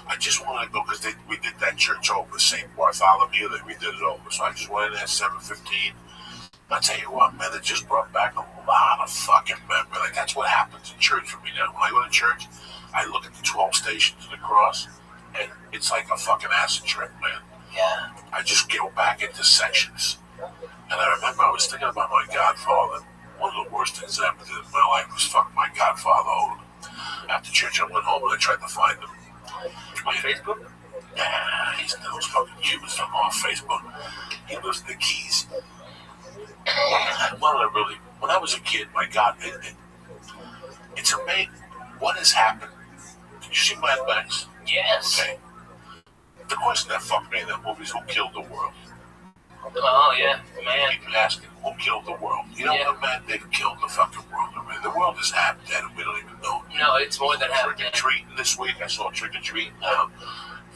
I just wanted to go because we did that church over, St. Bartholomew. We did it over. So I just went in there at 7:15. I tell you what, man, it just brought back a lot of fucking memories. Like, that's what happens in church for me now. When I go to church, I look at the 12 stations of the cross, and it's like a fucking acid trip, man. Yeah. I just go back into sections. And I remember I was thinking about my godfather. One of the worst things I ever did in my life was fuck my godfather over. After church, I went home and I tried to find him. On Facebook? Nah, he's in those fucking Cubans on Facebook. He lives in the Keys. When I was a kid, my God, it's amazing what has happened. Did you see Mad Max? Yes. Okay. The question that fucked me in that movie is who killed the world? Oh, yeah, man. People asking, who killed the world? You know what, man? They've killed the fucking world already. The world is half dead and we don't even know. No, it's more than half dead. Trick-or-treating this week. I saw trick-or-treating.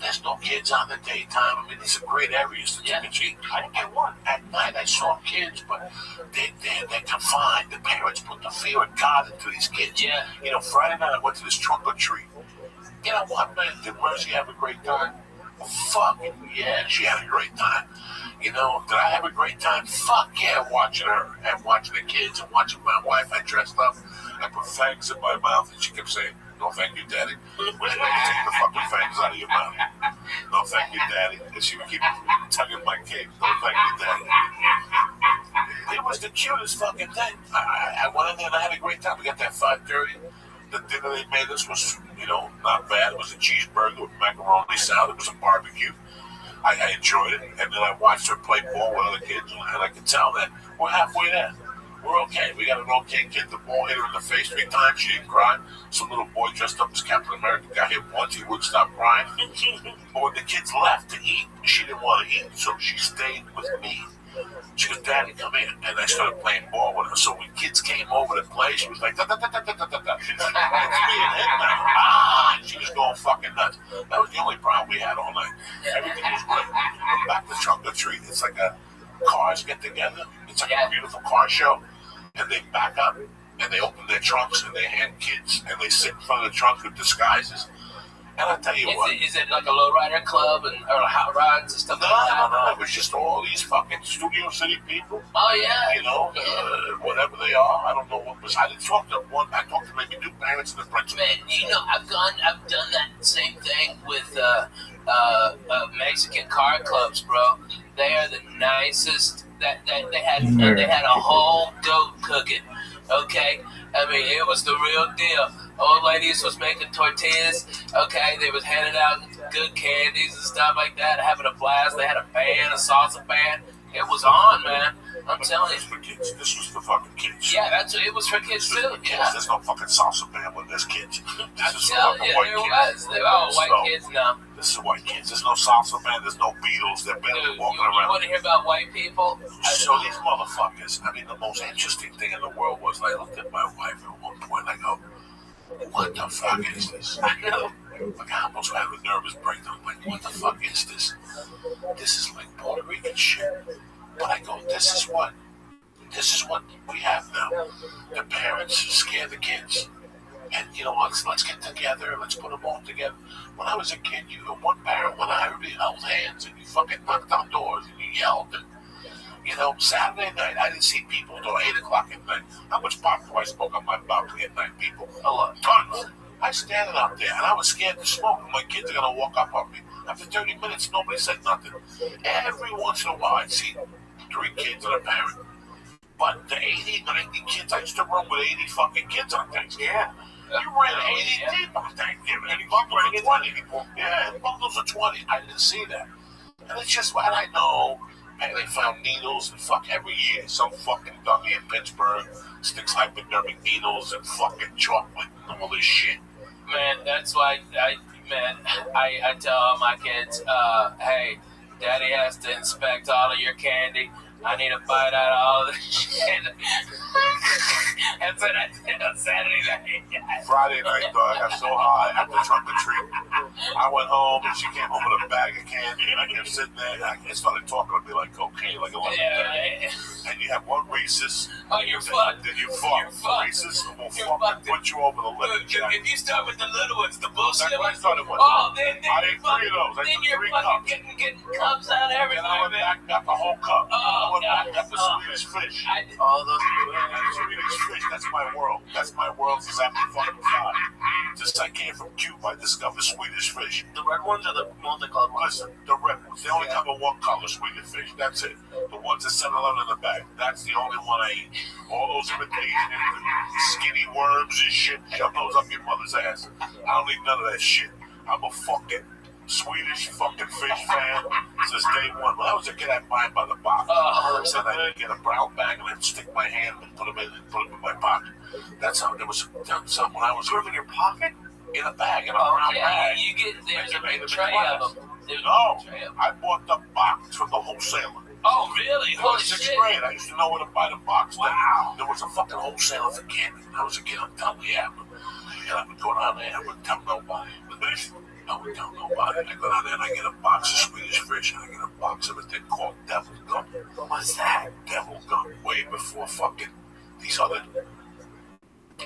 There's no kids on the daytime. I mean, these are great areas to trick-or-treat. I didn't get one. At night, I saw kids, but they're confined. The parents put the fear of God into these kids. Yeah. You know, Friday night, I went to this trunk-or-treat. You know what, man? Did Mercy have a great time? Fuck yeah, she had a great time. You know, did I have a great time? Fuck yeah, watching her and watching the kids and watching my wife. I dressed up. I put fangs in my mouth and she kept saying, "No, thank you, Daddy." When did you take the fucking fangs out of your mouth? "No, thank you, Daddy." And she would keep tugging my cape. "No, thank you, Daddy." It was the cutest fucking thing. I went in there and I had a great time. We got that 5:30. The dinner they made us was, you know, not bad. It was a cheeseburger with macaroni salad. It was a barbecue. I enjoyed it. And then I watched her play ball with other kids, and I could tell that we're halfway there. We're okay. We got an okay kid. The ball hit her in the face 3 times. She didn't cry. Some little boy dressed up as Captain America got hit once. He wouldn't stop crying. But when the kids left to eat, she didn't want to eat, so she stayed with me. She goes, "Daddy, come in." And I started playing ball with her. So when kids came over to play, she was like, "Da-da-da-da-da-da-da-da." It's me and him now. She was going fucking nuts. That was the only problem we had all night. Everything was great. But back to Trunk or Treat, it's like cars get together. It's like a beautiful car show. And they back up, and they open their trunks, and they hand kids, and they sit in front of the trunks with disguises. And I tell you what. Is it like a lowrider club or hot rods and stuff like that? No. It was just all these fucking Studio City people. Oh, yeah. You know, whatever they are. I don't know what was. I didn't talk to one. I talked to maybe 2 parents and the principal. Man, you know, I've done that same thing with Mexican car clubs, bro. They are the nicest. They had a whole goat cooking. Okay, I mean, it was the real deal. Old ladies was making tortillas. Okay, they was handing out good candies and stuff like that, having a blast. They had a band, a salsa band. It was on, man. I'm telling you. This was for kids. This was for fucking kids. Yeah, it was for kids too. Yeah. There's no fucking salsa band when there's kids. This is for Tell fucking you, white there kids. was. They're all white kids now. This is white kids. There's no salsa band. There's no Beatles. They're barely walking You around. want to hear about white people? So these motherfuckers, I mean, the most interesting thing in the world was I looked at my wife at one point and I go, what the fuck is this? I know. Like, I almost had a nervous breakdown. Like, what the fuck is this? This is like Puerto Rican shit. But I go, this is what we have now. The parents scare the kids. And, you know, let's get together. Let's put them all together. When I was a kid, you were one parent when everybody held hands and you fucking knocked on doors and you yelled. And, you know, Saturday night, I didn't see people until 8 o'clock at night. How much pot do I smoke on my balcony at night, people? A lot. Tons. I standing out there and I was scared to smoke. My kids are going to walk up on me. After 30 minutes, nobody said nothing. Every once in a while, I'd see 3 kids and a parent. But the 80, 90 kids, I used to run with 80 fucking kids on Thanksgiving. Yeah. You ran 80 deep on Thanksgiving. And bundles of 20. Yeah, bundles of 20. I didn't see that. And it's just what I know. Man, they found needles and fuck every year. Some fucking dummy in Pittsburgh sticks hypodermic needles and fucking chocolate and all this shit. Man, that's why I tell all my kids, hey, Daddy has to inspect all of your candy. I need a bite out of all this shit. That's what I did on Saturday night. Friday night, though, I got so high at the trunk or treat. I went home and she came home with a bag of candy and I kept sitting there and I started talking to me like cocaine, like 11:30. Yeah. And you have one racist. Oh, you're fucked. Then you fuck. Racist will fucking put you over the limit. If you start with the little ones, the bullshit That's what I started with. Oh, then I ate 3 of those. Then you're fucking getting cups out of everything. And I went back, got the whole cup. I went back, got the Swedish fish. All those Swedish fish, that's my world. That's my world since I'm fucking 5. Just I came from Cuba, I discovered Swedish fish. The red ones or the multicolored ones? Listen, the red ones. They only come in one color, Swedish fish. That's it. The ones that 7-Eleven in the bag. That's the only one I eat. All those imitation skinny worms and shit, shove those up your mother's ass. I don't eat none of that shit. I'm a fucking Swedish fucking fish fan since day one. When I was a kid, I'd buy them by the box. So then I'd get a brown bag and I'd stick my hand and put them in my pocket. That's how there was some when I was in your pocket? In a bag, in a brown bag. You get there's a big tray of them. No, I bought the box from the wholesaler. Oh, really? Holy shit. 6th grade, I used to know where to buy the box. Wow. There was a fucking wholesaler for candy when I was a kid. I'm telling you, and I would go down there, I wouldn't tell nobody. I would tell nobody. I go down there and I get a box of Swedish fish and I get a box of a thing called Devil Gum. What's that? Devil Gum. Way before fucking these other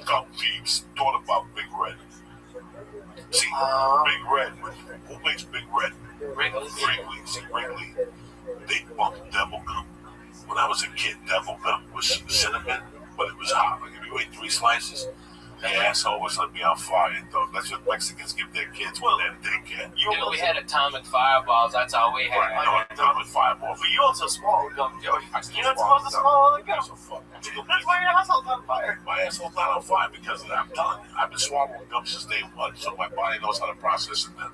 gum thieves thought about Big Red. See, Big Red, who makes Big Red? Wrigley. See, Wrigley, they bumped Devil Gum. When I was a kid, Devil Gum was cinnamon, but it was hot. Like if you ate 3 slices, the asshole was gonna be on fire, though. That's what Mexicans give their kids when they're daycare. We had atomic fireballs. That's all we had. Right, no, atomic fireballs. But you also swallowed gum, Joey. You're not supposed to swallow the gum. That's why your asshole's on fire. My asshole's not on fire because of that. I'm telling you, I've been swallowing gum since day 1, so my body knows how to process it now.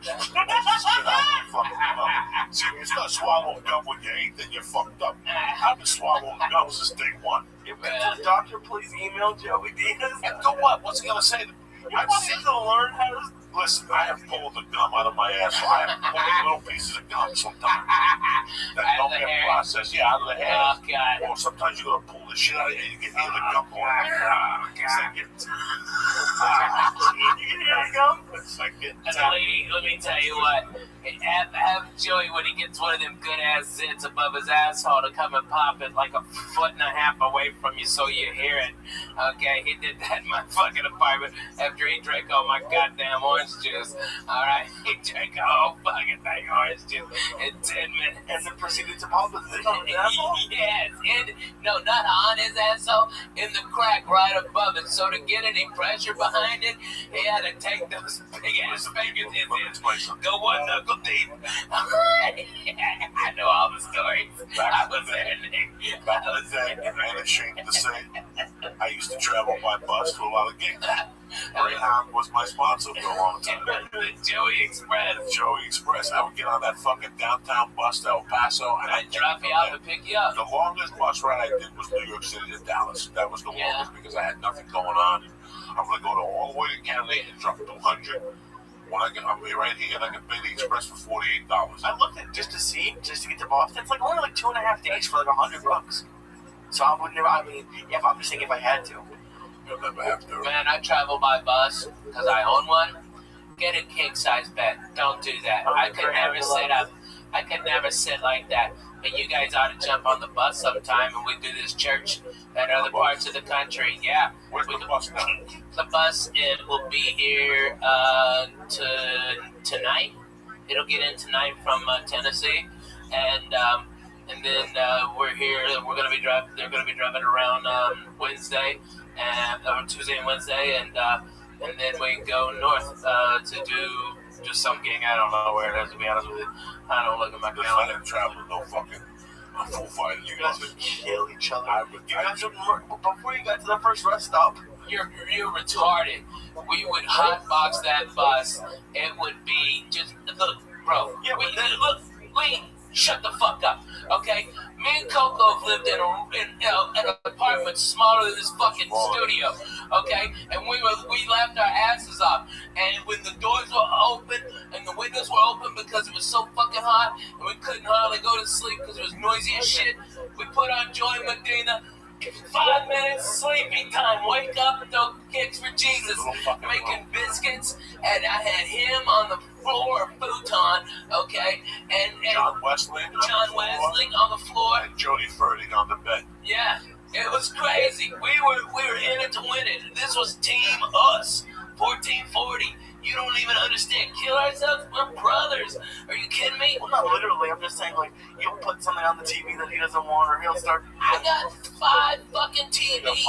See, if you start swallowing gum when you eat, then you're fucked up. I've been swallowing gum since day 1. The doctor, please email Joey Diaz. And do what? What's he gonna say to me? I need to learn how to. Listen, I have pulled the gum out of my ass. So I have pulled little pieces of gum sometimes that don't get processed. Yeah, out of the hair. Oh, God. Or sometimes you gotta pull the shit out of it and you can hear the gum going. It's like getting lady, let me tell you what. Have Joey, when he gets one of them good ass zits above his asshole, to come and pop it like 1.5 feet away from you so you hear it. Okay, he did that in my fucking apartment after he drank all my goddamn orange juice. Alright, he drank a whole fucking thing of orange juice in 10 minutes. And then proceeded to pop his dick on his asshole? Yes, no, not on his asshole, in the crack right above it. So to get any pressure behind it, he had to take those big ass fingers in there, go one knuckle deep. I know all the stories. I was in it. And ashamed to say, I used to travel by bus to a lot of gigs. Greyhound was my sponsor for a long time. The Joey Express. Joey Express. I would get on that fucking downtown bus to El Paso, and I'd drop you off and pick you up. The longest bus ride I did was New York City to Dallas. That was the longest because I had nothing going on. I'm going to go all the way to Canada and drop 200. When I'll be right here and I can pay the express for $48. I looked at just to get to Boston. It's like only like 2.5 days for like $100. So I wouldn't. I mean, if I'm just thinking if I had to. You'll never have to. Man, I travel by bus because I own one. Get a king size bed. Don't do that. I could never sit up. I could never sit like that. But you guys ought to jump on the bus sometime and we do this church at other parts of the country. Yeah. Where's the bus now? The bus, it will be here tonight. It'll get in tonight from Tennessee, and then we're here. We're gonna be driving. They're gonna be driving around Wednesday, or Tuesday and Wednesday, and then we go north to do just some gig. I don't know where it is, to be honest with you. I don't look at my calendar. I didn't travel no fucking full fight. You guys would kill each other. You guys would before you got to the first rest stop. You're retarded. We would hotbox that bus. It would be just look, bro. Yeah, wait. Shut the fuck up, okay? Me and Coco have lived in an apartment smaller than this fucking studio, okay? And we laughed our asses off. And when the doors were open and the windows were open because it was so fucking hot and we couldn't hardly go to sleep because it was noisy as shit, we put on Joy Medina. 5 minutes sleeping time. Wake up, throw kicks for Jesus. Making biscuits, and I had him on the floor, futon, okay, and John Westling on the floor, and Jody Ferding on the bed. Yeah, it was crazy. We were in it to win it. This was Team Us, 1440. You don't even understand. Kill ourselves? We're brothers. Are you kidding me? Well, not literally. I'm just saying, like, you'll put something on the TV that he doesn't want, or he'll start. I got 5 fucking TVs.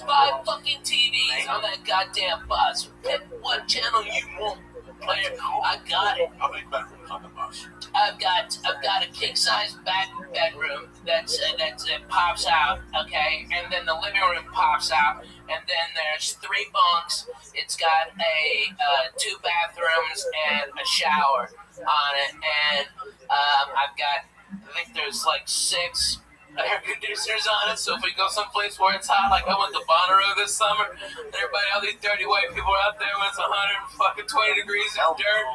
5 fucking TVs on that goddamn bus. Pick what channel you want, player. I got it. How many bedrooms on the bus? I've got a king size bedroom that pops out, okay, and then the living room pops out, and then there's 3 bunks. It's got 2 bathrooms and a shower on it, and I think there's like 6 air conditioners on it, so if we go someplace where it's hot, like I went to Bonnaroo this summer, and all these dirty white people are out there when it's 120 degrees in dirt.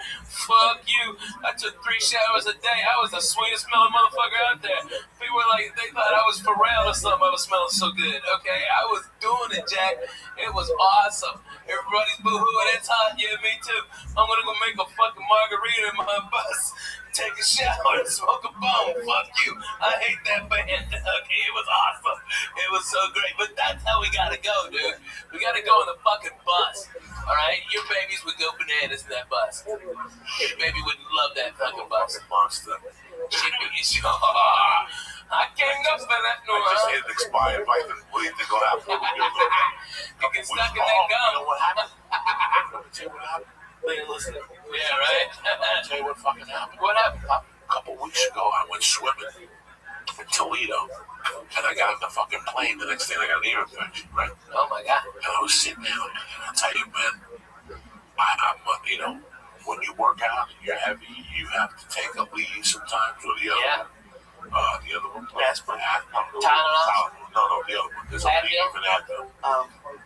Fuck you. I took 3 showers a day. I was the sweetest smelling motherfucker out there. People were like, they thought I was Pharrell or something. I was smelling so good. Okay, I was doing it, Jack. It was awesome. Everybody's boo-hooing. It's hot. Yeah, me too. I'm gonna go make a fucking margarita in my bus, take a shower, and smoke a bone. Fuck you. I hate that band. Okay, it was awesome. It was so great. But that's how we gotta go, dude. We gotta go on the fucking bus. Alright? Your babies would go bananas in that bus. Your baby would love that fucking bus. Monster. I can't go for that no. I just hit expired. What do you think will happen? You get stuck in that gum. You know what happened? Let me tell you what happened. Listen. Yeah, right? Let me tell you what fucking happened. What happened? A couple weeks ago, I went swimming in Toledo, and I got on the fucking plane. The next day, I got an ear infection, right? Oh my God. And I was sitting there, and I tell you, man, I'm when you work out and you're heavy, you have to take a leave sometimes, or the other one. The other one. Aspirin. Tylenol. No, the other one. There's a leave for that, though.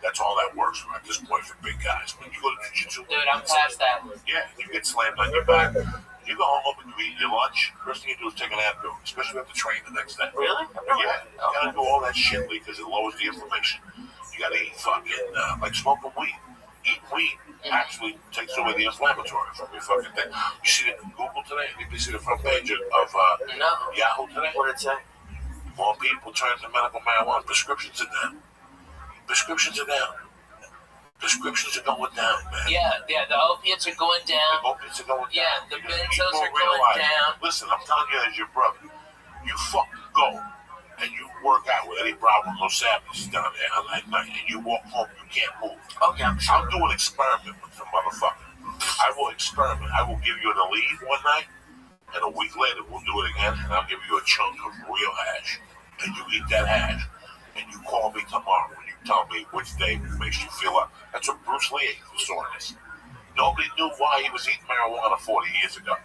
That's all that works at this point for big guys. When you go to jiu-jitsu, dude, I'm past that. Yeah, you get slammed on your back. You go home and you eat your lunch. First thing you do is take an Advil, especially if you have to train the next day. Really? Yeah. You gotta do all that shit because it lowers the inflammation. You gotta eat fucking like smoking weed. Eating weed actually takes away the inflammatory from your fucking thing. You see it in Google today? Did you see the front page of Yahoo today? What did it say? More people turn to medical marijuana. Prescriptions are down. Prescriptions are down. Prescriptions are going down, man. Yeah, the opiates are going down. The opiates are going down. Yeah, the benzos are going down. Listen, I'm telling you as your brother, you fucking go and you work out with any problem, no sadness down there at night, and you walk home, you can't move. Okay, I'm sure. I'll do an experiment with some motherfucker. I will experiment. I will give you an Aleve one night, And a week later, we'll do it again, and I'll give you a chunk of real hash. And you eat that hash, and you call me tomorrow, and you tell me which day makes you feel up. That's what Bruce Lee ate for soreness. Nobody knew why he was eating marijuana 40 years ago.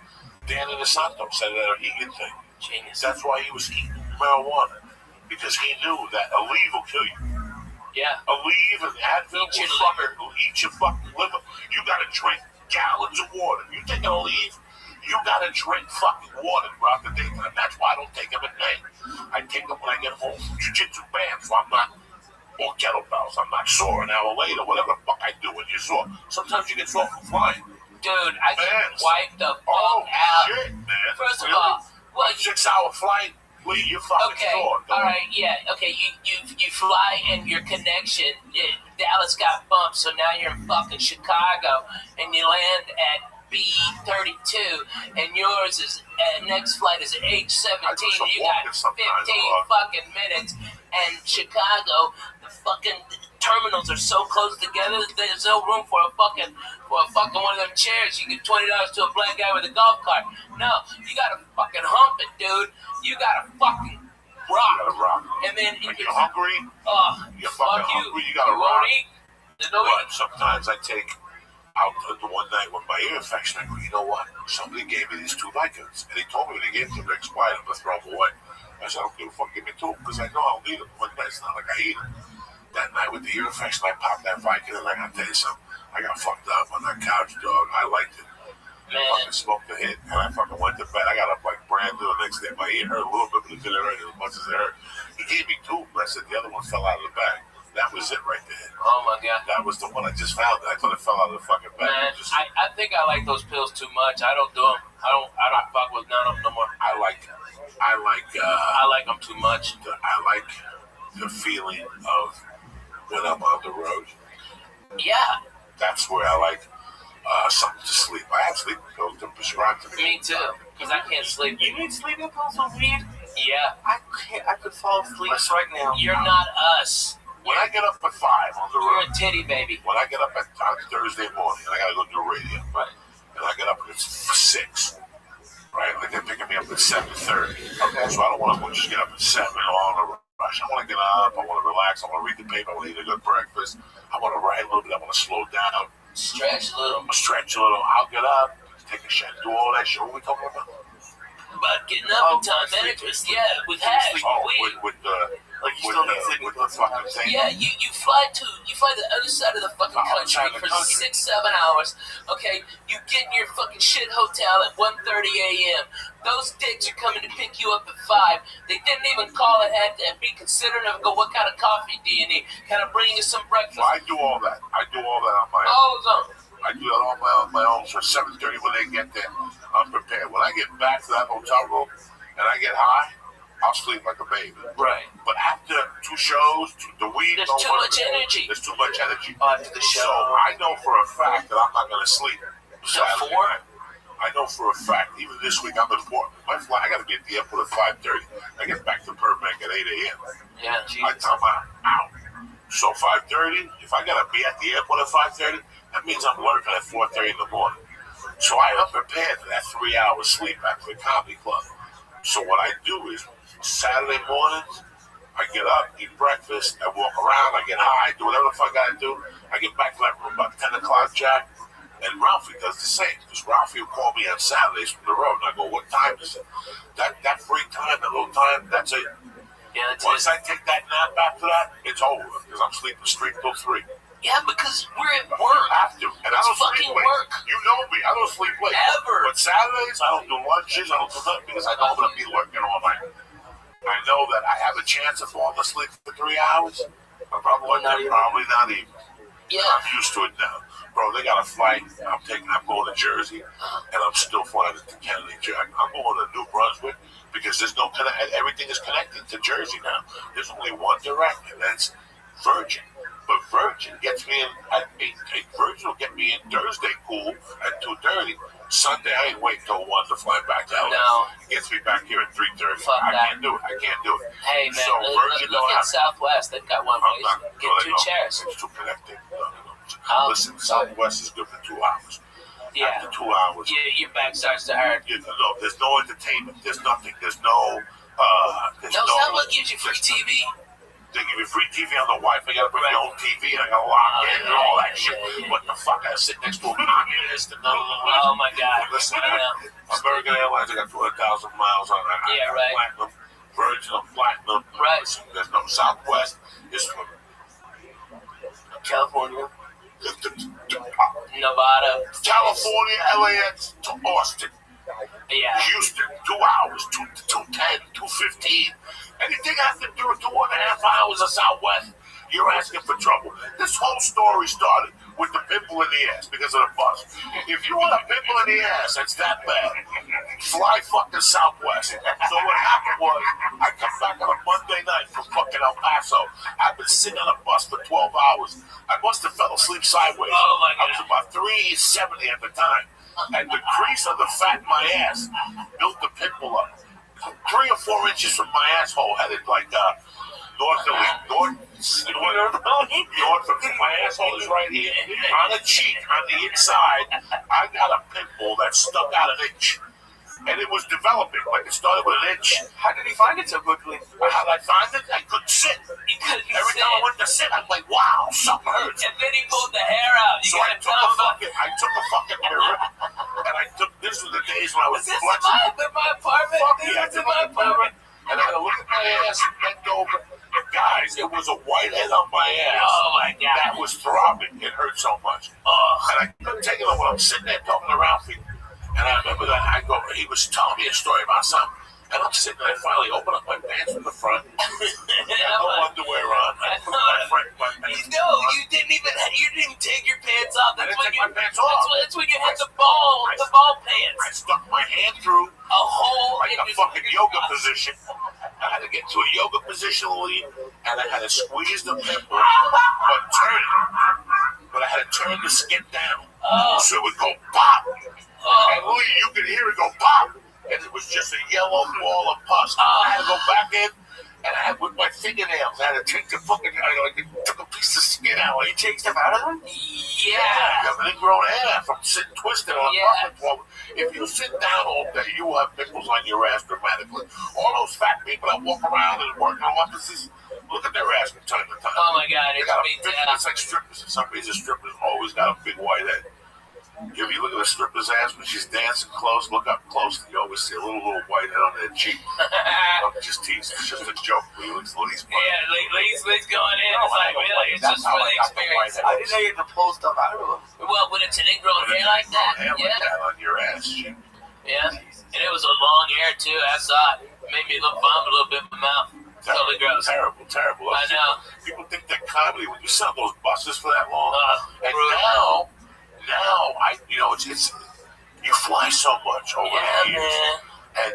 Dan DeSanto said that Egan thing. Genius. That's why he was eating marijuana, because he knew that Aleve will kill you. Yeah. Aleve and Advil will eat your fucking liver. You gotta drink gallons of water. You take an Aleve, you gotta drink fucking water throughout the daytime. That's why I don't take them at night. I take them when I get home from jiu-jitsu band, so I'm not, or kettlebells, I'm not sore an hour later, whatever the fuck I do when you're sore. Sometimes you get sore from flying. Dude, I can wipe the fuck Oh, out. shit, man. First Really? of all, well, 6-hour flight, Lee, you're fucking sore. all right, yeah, okay, you fly and your connection, Dallas got bumped, so now you're in fucking Chicago, and you land at B32, and yours is, next flight is H17, you got 15 fucking minutes, and Chicago, the fucking terminals are so close together that there's no room for a fucking one of them chairs. You give $20 to a black guy with a golf cart. No, you gotta fucking hump it, dude. You gotta fucking rock. And then if you're hungry, you're fucking hungry, you gotta rock. But sometimes I take out the one night with my ear infection, I go, you know what? Somebody gave me these 2 Vicodins, and he told me when they gave them to me, expired, I'm gonna throw them away. I said, I don't give a fuck, give me 2, because I know I'll need them one night. It's not like I eat them. That night with the ear infection, I popped that Vicodin, and I gotta tell you something. I got fucked up on that couch, dog. I liked it. I fucking smoked a hit, and I fucking went to bed. I got up like brand new the next day. My ear hurt a little bit, but it didn't hurt as much as it hurt. He gave me 2, but I said the other one fell out of the bag. That was it right there. Oh my god. That was the one I just found. I thought it fell out of the fucking bag. Man, I think I like those pills too much. I don't do them. I don't fuck with none of them no more. I like them too much. I like the feeling of when I'm on the road. Yeah. That's where I like something to sleep. I have sleeping pills to prescribe to me. Me too, because I can't sleep. You need sleeping pills with weed? Yeah. I could fall asleep right now. You're not us. When I get up at 5 on the road, you're a titty baby. When I get up on Thursday morning and I gotta go do radio, right? And I get up at 6, right? Like they're picking me up at 7:30. Okay. So I don't want to just get up at 7 all in a rush. I want to get up. I want to relax. I want to read the paper. I want to eat a good breakfast. I want to write a little bit. I want to slow down. Stretch a little. I'll get up, take a shit, do all that shit. What are we talking about? About getting up in time management. Yeah, with hash. With the. Like you still need sleep with the fucking thing. Yeah, you fly to the other side of the fucking country for 6-7 hours. Okay, you get in your fucking shit hotel at 1:30 a.m. Those dicks are coming to pick you up at 5. They didn't even call ahead and be considerate of go, what kind of coffee do you need? Can I bring you some breakfast? Well, I do all that. I do all that on my own. I do that on my own. So 7:30 when they get there, I'm prepared. When I get back to that hotel room and I get high, I'll sleep like a baby. Right. But after 2 shows, the weed, there's too much energy. There's too much energy. After the show. So I know for a fact that I'm not going to sleep. Saturday night. I know for a fact, even this week, I'm in Portland. My flight, I got to be at the airport at 5:30. I get back to Burbank at 8 a.m. Yeah, Jesus. I'm out. So 5:30, if I got to be at the airport at 5:30, that means I'm lurking at 4:30 in the morning. So I am prepared for that 3 hours sleep after the comedy club. So what I do is, Saturday mornings, I get up, eat breakfast, I walk around, I get high, do whatever the fuck I gotta do. I get back to that room about 10 o'clock, Jack, and Ralphie does the same. Because Ralphie will call me on Saturdays from the road, and I go, what time is it? That free time, that little time, that's it. Yeah, that's Once I take that nap after that, it's over, because I'm sleeping straight till 3. Yeah, because we're at work. I have to. And I don't sleep late. Work. You know me, I don't sleep late. Ever. But Saturdays, I don't do lunches, I don't do nothing, because I know I'm going to be working all night. I know that I have a chance of falling asleep for 3 hours. Probably not even. Yeah. I'm used to it now. Bro, they got a flight. I'm going to Jersey, and I'm still flying to Kennedy, Jack. I'm going to New Brunswick because there's no everything is connected to Jersey now. There's only one direct, and that's Virgin. But Virgin gets me in at 8. Virgin will get me in Thursday cool at 2:30. Sunday, I ain't waiting till 1 to fly back to LA. No. It gets me back here at 3:30. I can't do it. Hey, man, So Virgin look at Southwest. They've got one place. Get 2 chairs. It's too connected. Oh, listen, Southwest is good for 2 hours. Yeah. After 2 hours. Your back starts to hurt. No, there's no entertainment. There's nothing. There's no. Someone gives you free TV. They give you free TV on the Wi-Fi. You gotta bring your own TV and I gotta lock in and all that shit. What the fuck? I sit next to a communist and Oh my God. Listen, American Airlines, I got 200,000 miles on it. Yeah, right. Platinum, Virgin, Platinum. Right. There's no Southwest. It's from California. Nevada. California, LAX to Austin. Yeah. Houston, 2 hours, 2:10, 2:15. Anything after 2.5 hours of Southwest, you're asking for trouble. This whole story started with the pimple in the ass because of the bus. If you want a pimple in the ass, it's that bad. Fly fucking Southwest. So what happened was, I come back on a Monday night from fucking El Paso. I've been sitting on a bus for 12 hours. I must have fell asleep sideways. Oh my God. I was about 370 at the time. And the crease of the fat in my ass built the pimple up. 3 or 4 inches from my asshole, headed like north of my asshole is right here. On the cheek, on the inside, I got a pimple that stuck out an inch. And it was developing, like it started with an inch. How did he find it so quickly? How did I find it? I couldn't sit. Every time I went to sit, I'm like, wow, something hurts. And then he pulled the hair out. So I took a fucking mirror, and I took, this was the days when I was this in my apartment? This is my apartment. And I had to look at my ass and bend over. Guys, it was a white head on my ass. Oh my God. That was throbbing. It hurt so much. And I couldn't take it when I'm sitting there talking to Ralphie. And I remember that he was telling me a story about something. And I'm sitting there, I finally open up my pants from the front. I had no underwear on. You didn't even take your pants off. I didn't take my pants off. That's when you had the ball pants. I stuck my hand through a hole like a fucking yoga position. I had to get to a yoga position, Lee, and I had to squeeze the pimple, but turn it. But I had to turn the skin down. So it would go pop. And Lee, you could hear it go pop. And it was just a yellow ball of pus. I had to go back in, and I had with my fingernails, I had to take the fucking, took a piece of skin out. You take stuff out of them? Yeah. I have an ingrown hair from sitting twisted on a carpet floor. If you sit down all day, you will have pimples on your ass dramatically. All those fat people that walk around and work in offices, look at their ass from time to time. Oh my God, it's like strippers. For some reason, strippers always got a big white head. If you look at a stripper's ass when she's dancing close, look up close, and you always see a little white head on their cheek. I'm just teasing. It's just a joke. Lee's going in. It's like, really, it's just for the experience. I didn't know you had to pull stuff out of them. Well, when it's an ingrown hair like that, on your ass, shit. Yeah, and it was a long hair too. I saw it. It made me look vomit a little bit in my mouth. Totally gross. Terrible. I know. People think that comedy when you sit on those buses for that long. And now, it's you fly so much over the years. Man. And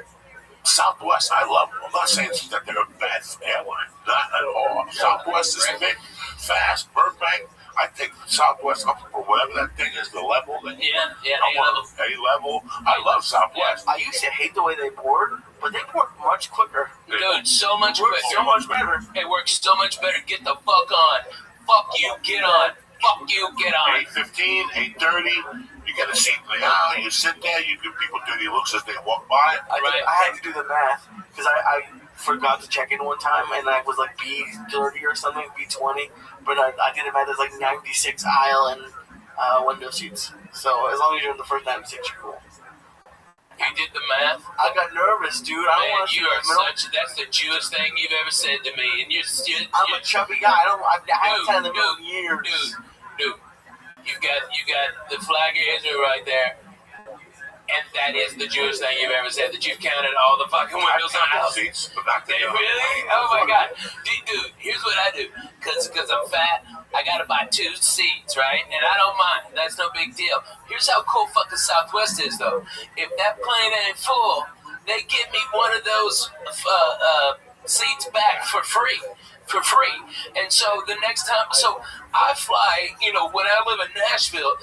Southwest, I love them. I'm not saying that they're a bad airline. Not at all. Southwest is big, fast, Burbank. I take Southwest up for whatever that thing is, the level. A-level. I love Southwest. I used to hate the way they board, but they board much quicker. Dude, so much better. It works so much better. Get the fuck on. Fuck you, get on. Fuck you, get on. 8:15, 8:30. You get a seat in the aisle. You sit there. You give people dirty looks as they walk by. I had to do the math because I forgot to check in one time and I was like B30 or something, B20. But I did the math. There's like 96 aisle and window seats. So as long as you're in the first 96, you're cool. You did the math? I got nervous, dude. I don't want to. That's the Jewish thing you've ever said to me. And I'm a chubby guy. I haven't had them in years. Dude. You got the flag of Israel right there. And that is the Jewish thing you've ever said, that you've counted all the fucking windows on the house. Seats, but not the Really? Oh my God. Dude, here's what I do. Because I'm fat, I got to buy 2 seats, right? And I don't mind. That's no big deal. Here's how cool fucking Southwest is, though. If that plane ain't full, they give me one of those seats back for free. And so the next time, I fly, when I live in Nashville,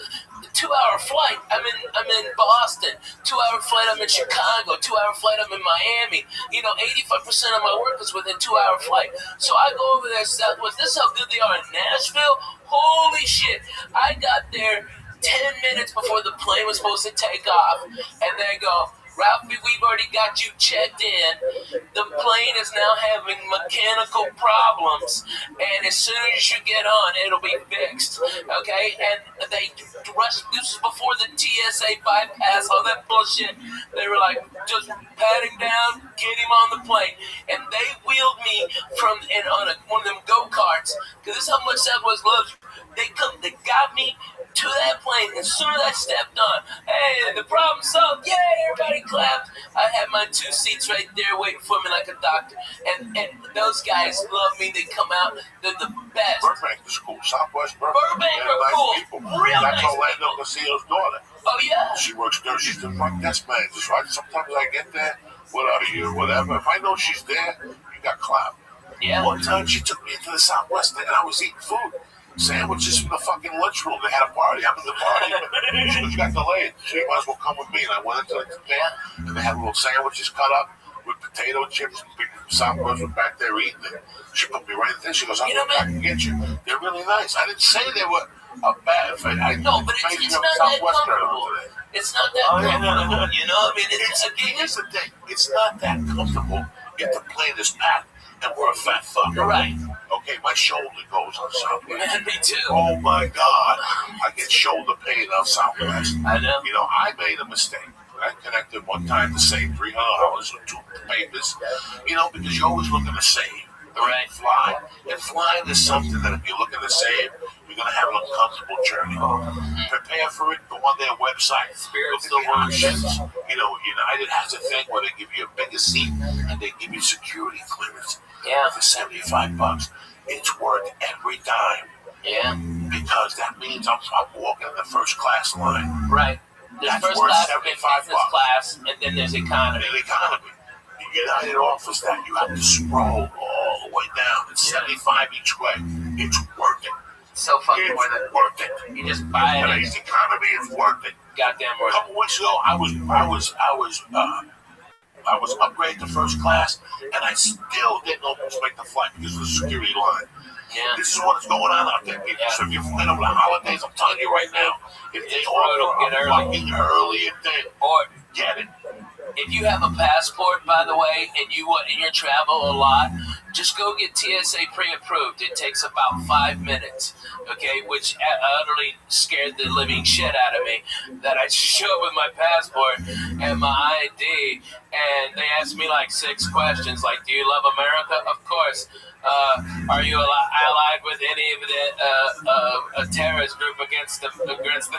2-hour flight, I'm in Boston, 2-hour flight, I'm in Chicago, 2-hour flight, I'm in Miami. 85% of my work is within 2-hour flight. So I go over there, Southwest. This is how good they are in Nashville. Holy shit. I got there 10 minutes before the plane was supposed to take off, and they go, Ralphie, we've already got you checked in. The plane is now having mechanical problems, and as soon as you get on, it'll be fixed. Okay? And they rushed. This was before the TSA bypass, all that bullshit. They were like, just pat him down, get him on the plane. And they wheeled me from on one of them go-karts, because this is how much Southwest loves you. They got me to that plane. As soon as I stepped on, hey, the problem solved. Yay, everybody clapped. I had my 2 seats right there waiting for me like a doctor. And those guys love me. They come out. They're the best. Burbank is cool. Southwest Burbank. Burbank are cool. People. Real That's nice Orlando people. Casillo's daughter. Oh, yeah. She works there. She's the front desk manager, right? Sometimes I get there without a year, whatever. If I know she's there, you got clout. Yeah. One time she took me into the Southwest and I was eating food. Sandwiches from the fucking lunchroom. They had a party. I'm in the party. She goes, you got delayed, so you might as well come with me. And I went into the van, and they had little sandwiches cut up with potato chips. People from Southwest were back there eating it. She put me right there. She goes, I'll go back and get you. They're really nice. I didn't say they were a bad fit. No, but it's not that comfortable. It's not that comfortable. You know, I mean, here's the thing. It's not that comfortable if the plane is packed and we're a fat fucker. Right. Okay, my shoulder goes on Southwest. Man, me too. Oh my God. I get shoulder pain on Southwest. I know. You know, I made a mistake. I connected one time to save $300 with 2 papers, you know, because you're always looking to save. Right. Fly. And flying is something that if you're looking to save, you're going to have an uncomfortable journey. Prepare for it. Go on their website. Look at the options. You know, United has a thing where they give you a bigger seat and they give you security clearance. Yeah. For $75. It's worth every dime. Yeah. Because that means I'm walking in the first class line. Right. There's That's first worth class, $75. business class, and then there's economy. The economy. The United offers that. You have to scroll all the way down. It's $75 each way. It's worth it. So fucking worth it. Worth it. You just buy it. Today's economy is worth it. Goddamn worth it. A couple weeks ago, I was upgraded to first class, and I still didn't almost make the flight because of the security line. Yeah. This is what's going on out there, people. So if you're flying over the holidays, I'm telling you right now, if they offer fucking early and then, or get it. If you have a passport, by the way, and you travel a lot, just go get TSA pre-approved. It takes about 5 minutes, okay, which utterly scared the living shit out of me, that I show up with my passport and my ID, and they asked me like 6 questions, like, do you love America? Of course. Are you allied with any of the a terrorist group against the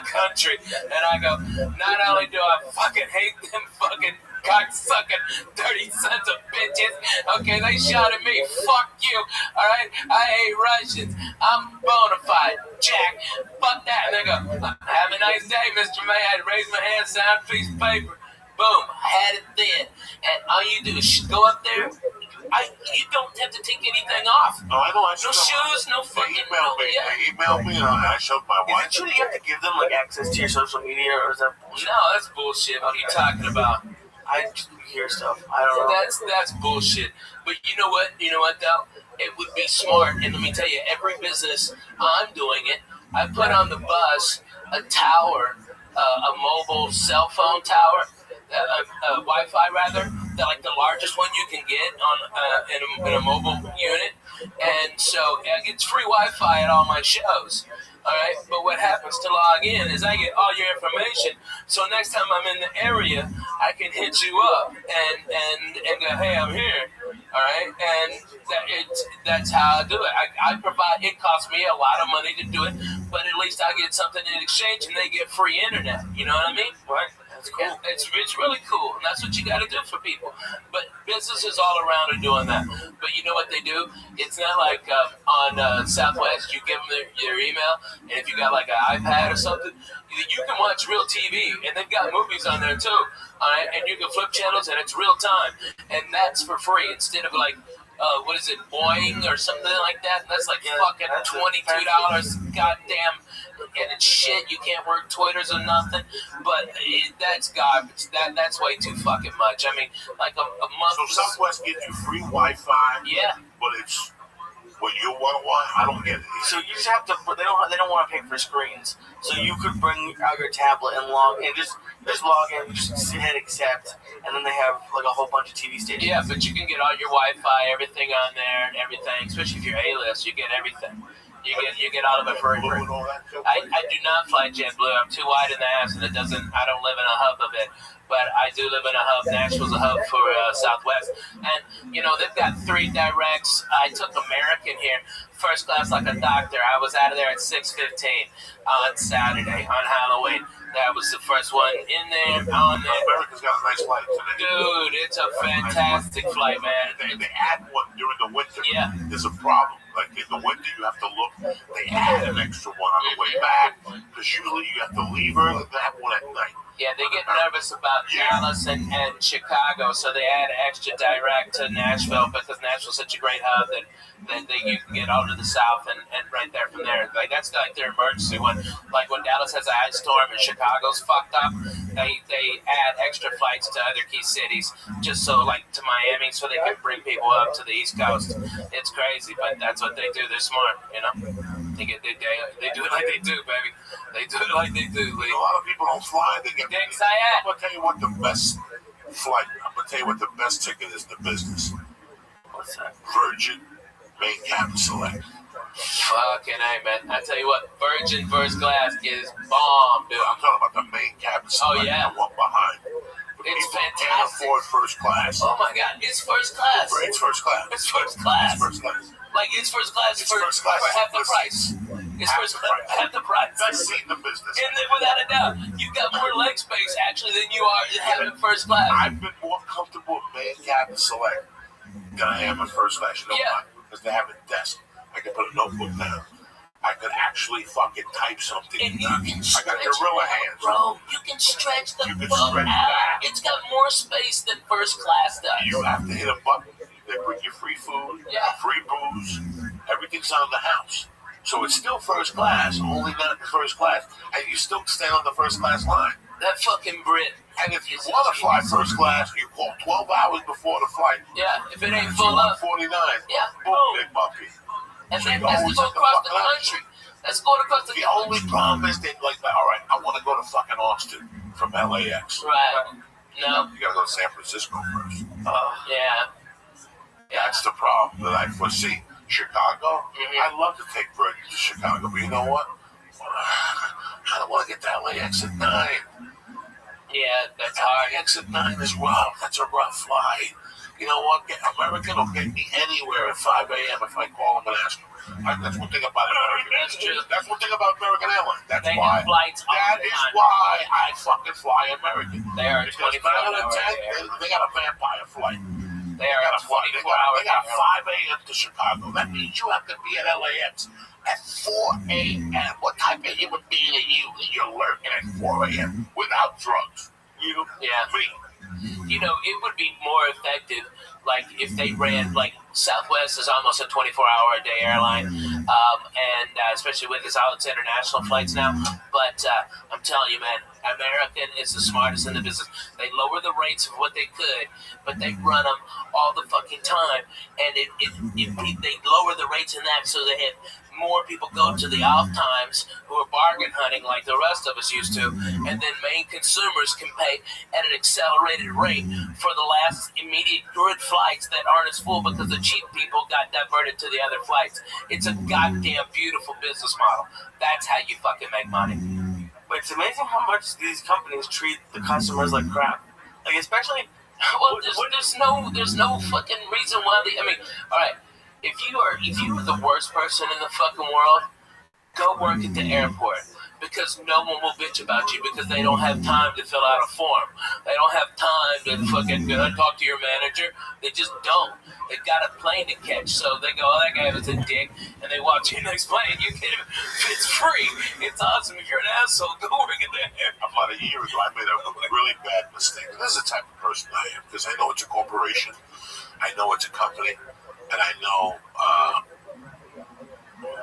country? And I go, not only do I fucking hate them fucking cocksucking dirty sons of bitches, okay, they shot at me, fuck you, alright, I hate Russians, I'm bona fide, Jack, fuck that, and they go, have a nice day, Mr. May, I raise my hand, sign a piece of paper, boom, had it then, and all you do is go up there, you don't have to take anything off. No, I know. No shoes, no fucking. They emailed me, and I showed my wife. Is it true you have to give them like access to your social media, or is that bullshit? No, that's bullshit. What are you talking about? I just hear stuff. I don't know. That's bullshit. But you know what? You know what though? It would be smart, and let me tell you, every business I'm doing it. I put on the bus a tower, a mobile cell phone tower. Wi-Fi rather, like the largest one you can get on in a mobile unit, and so it's free Wi-Fi at all my shows. All right, but what happens to log in is I get all your information. So next time I'm in the area, I can hit you up and go, hey, I'm here. All right, and that's how I do it. I provide. It costs me a lot of money to do it, but at least I get something in exchange, and they get free internet. You know what I mean? Right. Cool. Yeah, it's really cool, and that's what you got to do for people. But businesses all around are doing that. But you know what they do? It's not like on Southwest, you give them your email, and if you got like an iPad or something, you can watch real TV, and they've got movies on there too. All right, and you can flip channels, and it's real time, and that's for free instead of like. What is it, Boeing or something like that? And that's like fucking $22. Goddamn, and it's shit. You can't work Twitters or nothing. But that's garbage. That's way too fucking much. I mean, like a month. So Southwest gives you free Wi-Fi. Yeah. But it's what you want to watch, I don't get it. So you just have to. They don't want to pay for screens. So you could bring out your tablet and log in. Just log in. Just hit accept, and then they have like a whole bunch of TV stations. Yeah, but you can get all your Wi-Fi, everything on there, and everything. Especially if you're A-list, you get everything. You get all of it for free. I do not fly JetBlue. I'm too wide in the ass, and I don't live in a hub of it. But I do live in a hub. Nashville's a hub for Southwest. And, they've got 3 directs. I took American here, first class like a doctor. I was out of there at 6:15 on Saturday, on Halloween. That was the first one in there, on there. America's got a nice flight today. Dude, it's a fantastic flight, man. They add one during the winter. Yeah. There's a problem. Like in the winter, you have to look. They add an extra one on the way back because usually you have to leave early and have one at night. Yeah, they get nervous about Dallas and Chicago, so they add extra direct to Nashville because Nashville's such a great hub that you can get all to the south and right there from there. Like that's like their emergency one. Like when Dallas has an ice storm and Chicago's fucked up, they add extra flights to other key cities just so like to Miami so they can bring people up to the East Coast. It's crazy, but that's what they do. They're smart, They do it like they do, baby. They do it like they do. A lot of people don't fly. They get. I'm gonna tell you what the best flight. I'm gonna tell you what the best ticket is in the business. What's that? Virgin Main Cabin Select. Fucking A, man. I tell you what, Virgin first class is bomb, dude. I'm talking about the Main Cabin Select. Oh yeah. The one behind. It's fantastic. Can't afford first class. Oh my God, it's first class. It's first class. It's first class. It's first class. Like it's first class for half the price. It's first class half the price. Best seat in the business. And then without a doubt, you've got more leg space actually than you are having first class. I've been more comfortable with Main Cabin Select than I am in first class. You know why? Because they have a desk. I can put a notebook down. I could actually fucking type something. And you can I got gorilla hands. Bro, you can stretch the fuck out. It's got more space than first class does. You have to hit a button. They bring you free food, free booze. Everything's on the house. So it's still first class, only not first class. And you still stand on the first class line. That fucking Brit. And if you want to fly first class, you call 12 hours before the flight. Yeah, if it ain't full up. 49. Yeah. Boom, big bumpy. And then that's to go across the country. That's going across the country. The only problem is that, like, all right, I want to go to fucking Austin from LAX. Right. No. You got to go to San Francisco first. Yeah. That's the problem that I foresee. Chicago, I'd love to take Virgin to Chicago, but you know what? I don't want to get to LAX at 9. Yeah, that's hard. LAX at 9 is rough. That's a rough flight. You know what? American will get me anywhere at 5 a.m. if I call them and ask them. That's one thing about American. That's true. That's one thing about American Airlines. That's they why. Have flights that is why I fucking fly American. They are 24-hour. They got a vampire flight. They are a 24-hour. They got 5 a.m. to Chicago. That means you have to be at LAX at 4 a.m. What type of human being are you that you're lurking at 4 a.m. without drugs? You? Yeah. Me. It would be more effective, like, if they ran, like, Southwest is almost a 24-hour-a-day airline, and especially with all its international flights now. But I'm telling you, man, American is the smartest in the business. They lower the rates of what they could, but they run them all the fucking time, and they lower the rates in that so they have more people go to the off times who are bargain hunting like the rest of us used to, and then main consumers can pay at an accelerated rate for the last immediate good flights that aren't as full because the cheap people got diverted to the other flights. It's a goddamn beautiful business model. That's how you fucking make money. But it's amazing how much these companies treat the customers like crap. Like, especially... Well, there's no fucking reason why they... I mean, all right. If you are the worst person in the fucking world, go work at the airport because no one will bitch about you because they don't have time to fill out a form. They don't have time to fucking talk to your manager. They just don't. They've got a plane to catch, so they go, oh, that guy was a dick, and they watch your next plane. You get it. It's free. It's awesome. If you're an asshole, go work at the airport. About a year ago, I made a really bad mistake. This is the type of person I am because I know it's a corporation. I know it's a company. And I know,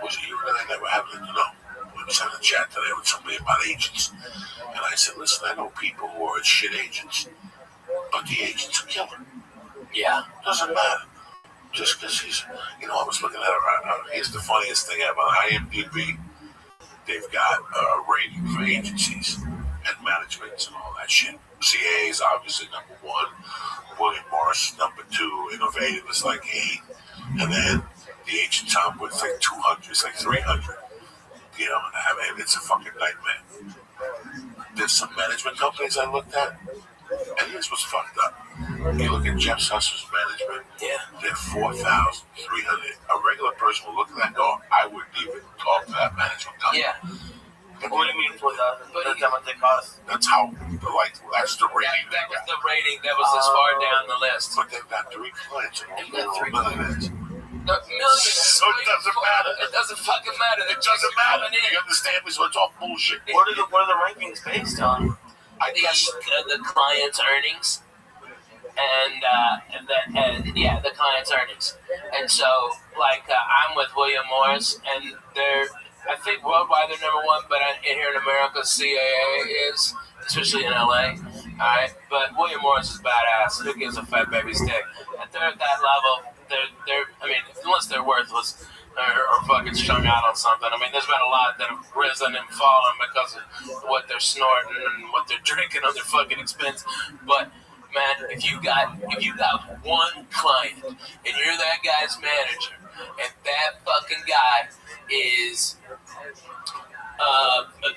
was it you that I never have it? No. I was having a chat today with somebody about agents. And I said, listen, I know people who are shit agents, but the agent's a killer. Yeah. Doesn't matter. just because he's, I was looking at it. Here's the funniest thing ever. On IMDb, they've got a rating for agencies and managements and all that shit. CAA is obviously number 1. William Morris number 2. Innovative is like 8. And then the H and Tom with like 200. It's like 300. It's a fucking nightmare. There's some management companies I looked at, and here's what's fucked up. You look at Jeff Susser's management, they're 4,300. A regular person will look at that and go, I wouldn't even talk to that management company. Yeah. What do you mean 4,000? That's how much they cost? That's how, that's the rating. That was the rating that was as far down the list. But they've got 3 clients. They've got 3 clients. Millions. So it doesn't matter. It doesn't fucking matter. It doesn't matter. You understand me? So it's all bullshit. What are the rankings based on? I guess the client's earnings, the client's earnings. And so, I'm with William Morris, and I think worldwide they're number 1, but here in America, CAA is, especially in LA. All right, but William Morris is badass. Who gives a fat baby stick? At that level, unless they're worthless or fucking strung out on something. There's been a lot that have risen and fallen because of what they're snorting and what they're drinking on their fucking expense. But man, if you got one client and you're that guy's manager, and that fucking guy is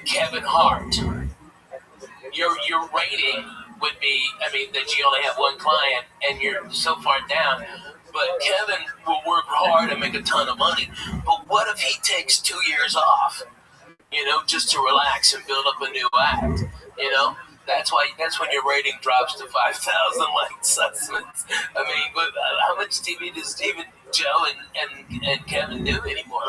Kevin Hart, your rating would be, that you only have one client and you're so far down. But Kevin will work hard and make a ton of money. But what if he takes 2 years off, just to relax and build up a new act? That's when your rating drops to 5,000 like Sussman's. But how much TV does Stephen, Joe, and Kevin do anymore?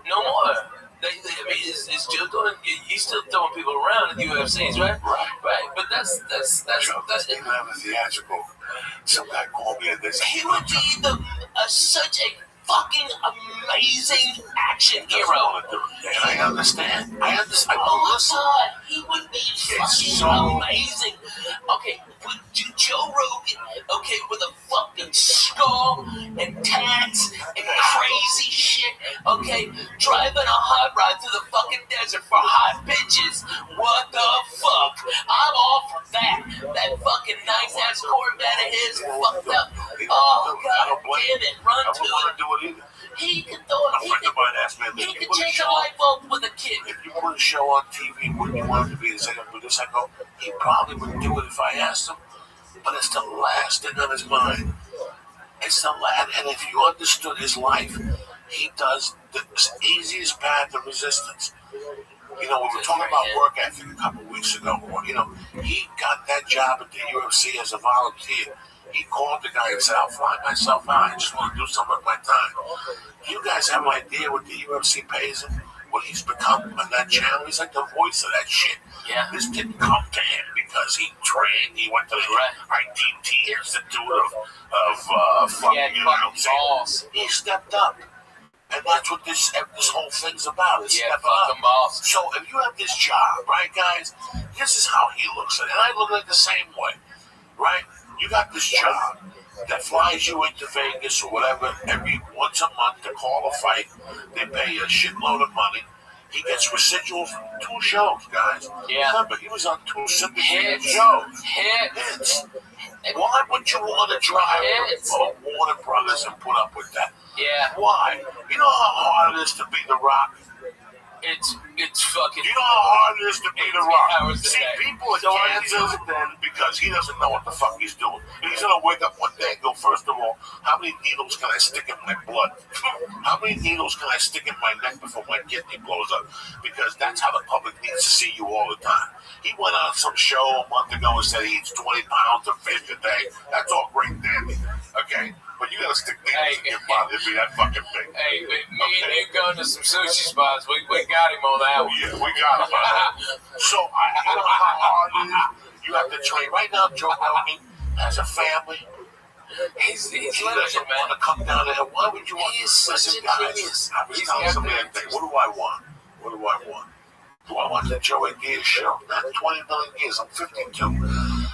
No more. Is Joe doing? He's still throwing people around in the UFCs, right? Right. But that's it. You have a theatrical. Some guy called me and they said he would be such a fucking amazing action hero. And I understand. Oh my God, he would be fucking amazing. Okay, with Joe Rogan, with a fucking skull and tats and crazy shit, driving a hot rod through the fucking desert for hot bitches. What the fuck? I'm all for that. That fucking nice ass Corvette of his fucked up. Oh God damn it, run to it. He could do it. He could change a light bulb with a kid. If you put a show on TV, wouldn't you want him to be the second producer? I go, he probably wouldn't do it if I asked him. But it's the last thing on his mind. It's the last. And if you understood his life, he does the easiest path of resistance. We were talking about work ethic a couple weeks ago. He got that job at the UFC as a volunteer. He called the guy and said, I'll fly myself out. I just want to do something with my time. You guys have an idea what the UFC pays him? What he's become on that channel? He's like the voice of that shit. Yeah. This didn't come to him because he trained. He went to the IDT Institute of fucking balls. He stepped up. And that's what this whole thing's about. Is stepping up. Balls. So if you have this job, right, guys, this is how he looks at it. And I look at it the same way, right? You got this job that flies you into Vegas or whatever every once a month to call a fight. They pay you a shitload of money. He gets residuals from 2 shows, guys. Yeah. Remember, he was on 2 syndicated shows. Hits. Why would you want to drive Warner Brothers and put up with that? Yeah. Why? You know how hard it is to be The Rock? It's fucking. You know how hard it is to be The Rock? See, day. people are cancelled because he doesn't know what the fuck he's doing. And he's gonna wake up one day and go, first of all, how many needles can I stick in my blood? How many needles can I stick in my neck before my kidney blows up? Because that's how the public needs to see you all the time. He went on some show a month ago and said he eats 20 pounds of fish a day. That's all great and dandy, okay? But you gotta stick needles in your body to be that fucking big. Hey, me and you going to some sushi spots. We got him on that one. Yeah, we got him on that. So, I don't know how hard it is. You have to train. Right now, Joe Rogan has a family. He's he doesn't want to come down there. Why would you want to listen, guys? I was telling somebody that thing. What do I want? What do I want? Do I want the Joey Diaz show? Not 20 million years. I'm 52.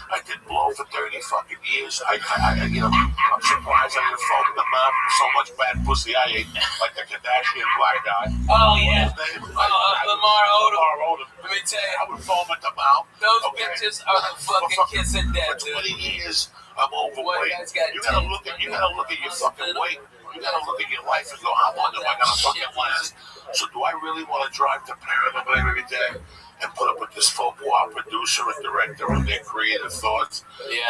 I did blow for 30 fucking years. I'm surprised I didn't foam the mouth with so much bad pussy I ate, like the Kardashian black guy. Oh, yeah. What was his name? Lamar Odom. Lamar Odom. Let me tell you. I would foam at the mouth. Those bitches are the fucking kiss of death, For 20 dude. years, I'm overweight. You gotta look at your fucking weight. You gotta look at your life and go, how long am I gonna fucking last? So do I really want to drive to Paradise every day and put up with this faux bois producer and director and their creative thoughts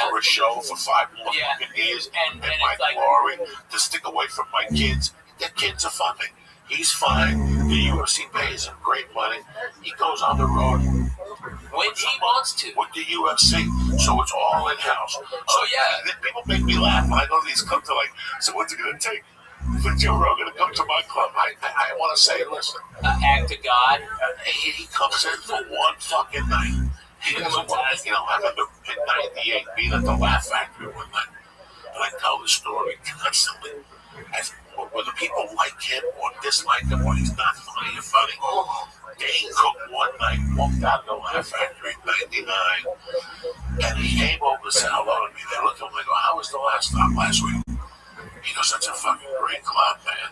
for a show for 5 more fucking years and my glory to stick away from my kids? Their kids are funding. He's fine. The UFC pays him great money. He goes on the road when he wants to with the UFC, so it's all in house. So people make me laugh when I go to these clubs. They're like, "So what's it gonna take for Joe Rogan to come to my club?" I want to say, listen, act of God. He comes in for one fucking night. He doesn't want, I remember in '98 being at the Laugh Factory one night, and I tell the story constantly. As whether people like him or dislike him or he's not funny or funny. Dane Cook one night walked out of the Laugh Factory in '99, and he came over and said hello to me. They looked at him and go, "How was the last stop last week?" He goes, "That's a fucking great club, man."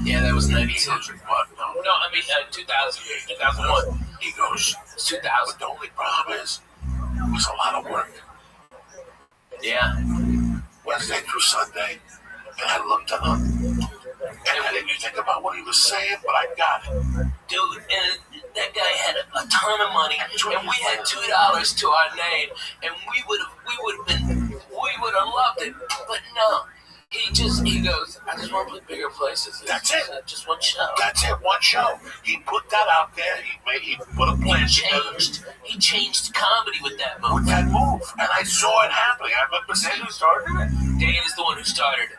Yeah, that was '92. No, I mean 2000, 2001. He goes, It's 2000. But the only problem is, it was a lot of work. Yeah. Wednesday through Sunday, and I looked at him, and I didn't think about what he was saying, but I got it. Dude, and that guy had a ton of money, and we had $2 to our name, and we would have loved it, but no. He goes, I just want to play bigger places. That's it. Just one show. That's it, one show. He put that out there. He put a plan together. He changed comedy with that move. With that move. And I saw it happening. I remember saying who started it. Dane is the one who started it.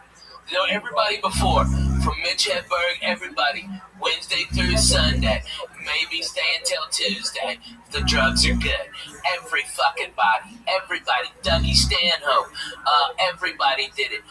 Everybody before, from Mitch Hedberg, everybody, Wednesday through Sunday, maybe stay until Tuesday. The drugs are good. Every fucking body, everybody, Dougie Stanhope, everybody did it.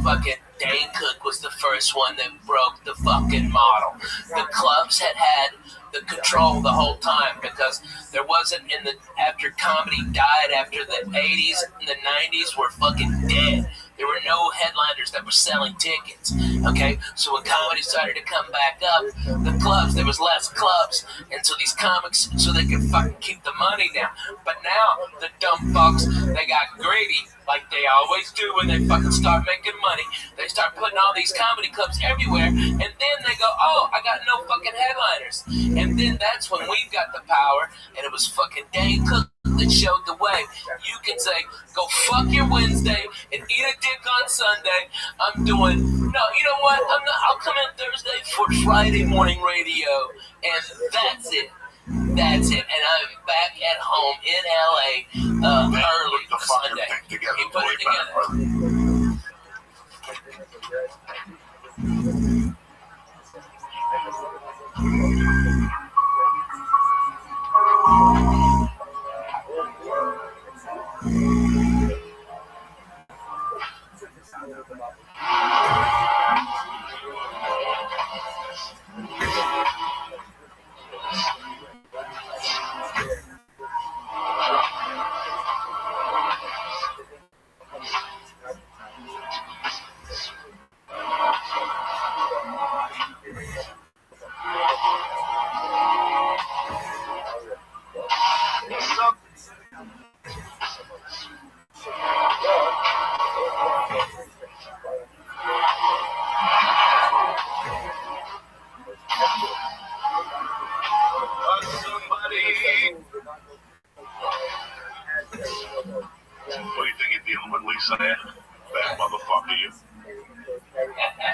Fucking Dane Cook was the first one that broke the fucking model. The clubs had the control the whole time because there wasn't after comedy died after the 80s and the 90s were fucking dead. There were no headliners that were selling tickets, okay? So when comedy started to come back up, the clubs, there was less clubs, and so these comics, so they could fucking keep the money down. But now, the dumb fucks, they got greedy, like they always do when they fucking start making money. They start putting all these comedy clubs everywhere, and then they go, oh, I got no fucking headliners. And then that's when we got the power, and it was fucking Dane Cook that showed the way. You can say, go fuck your Wednesday and eat a dick on Sunday. I'm doing, no, you know what? I'll come in Thursday for Friday morning radio, and that's it. That's it. And I'm back at home in LA early Sunday. He put it together. Bad motherfucker, you.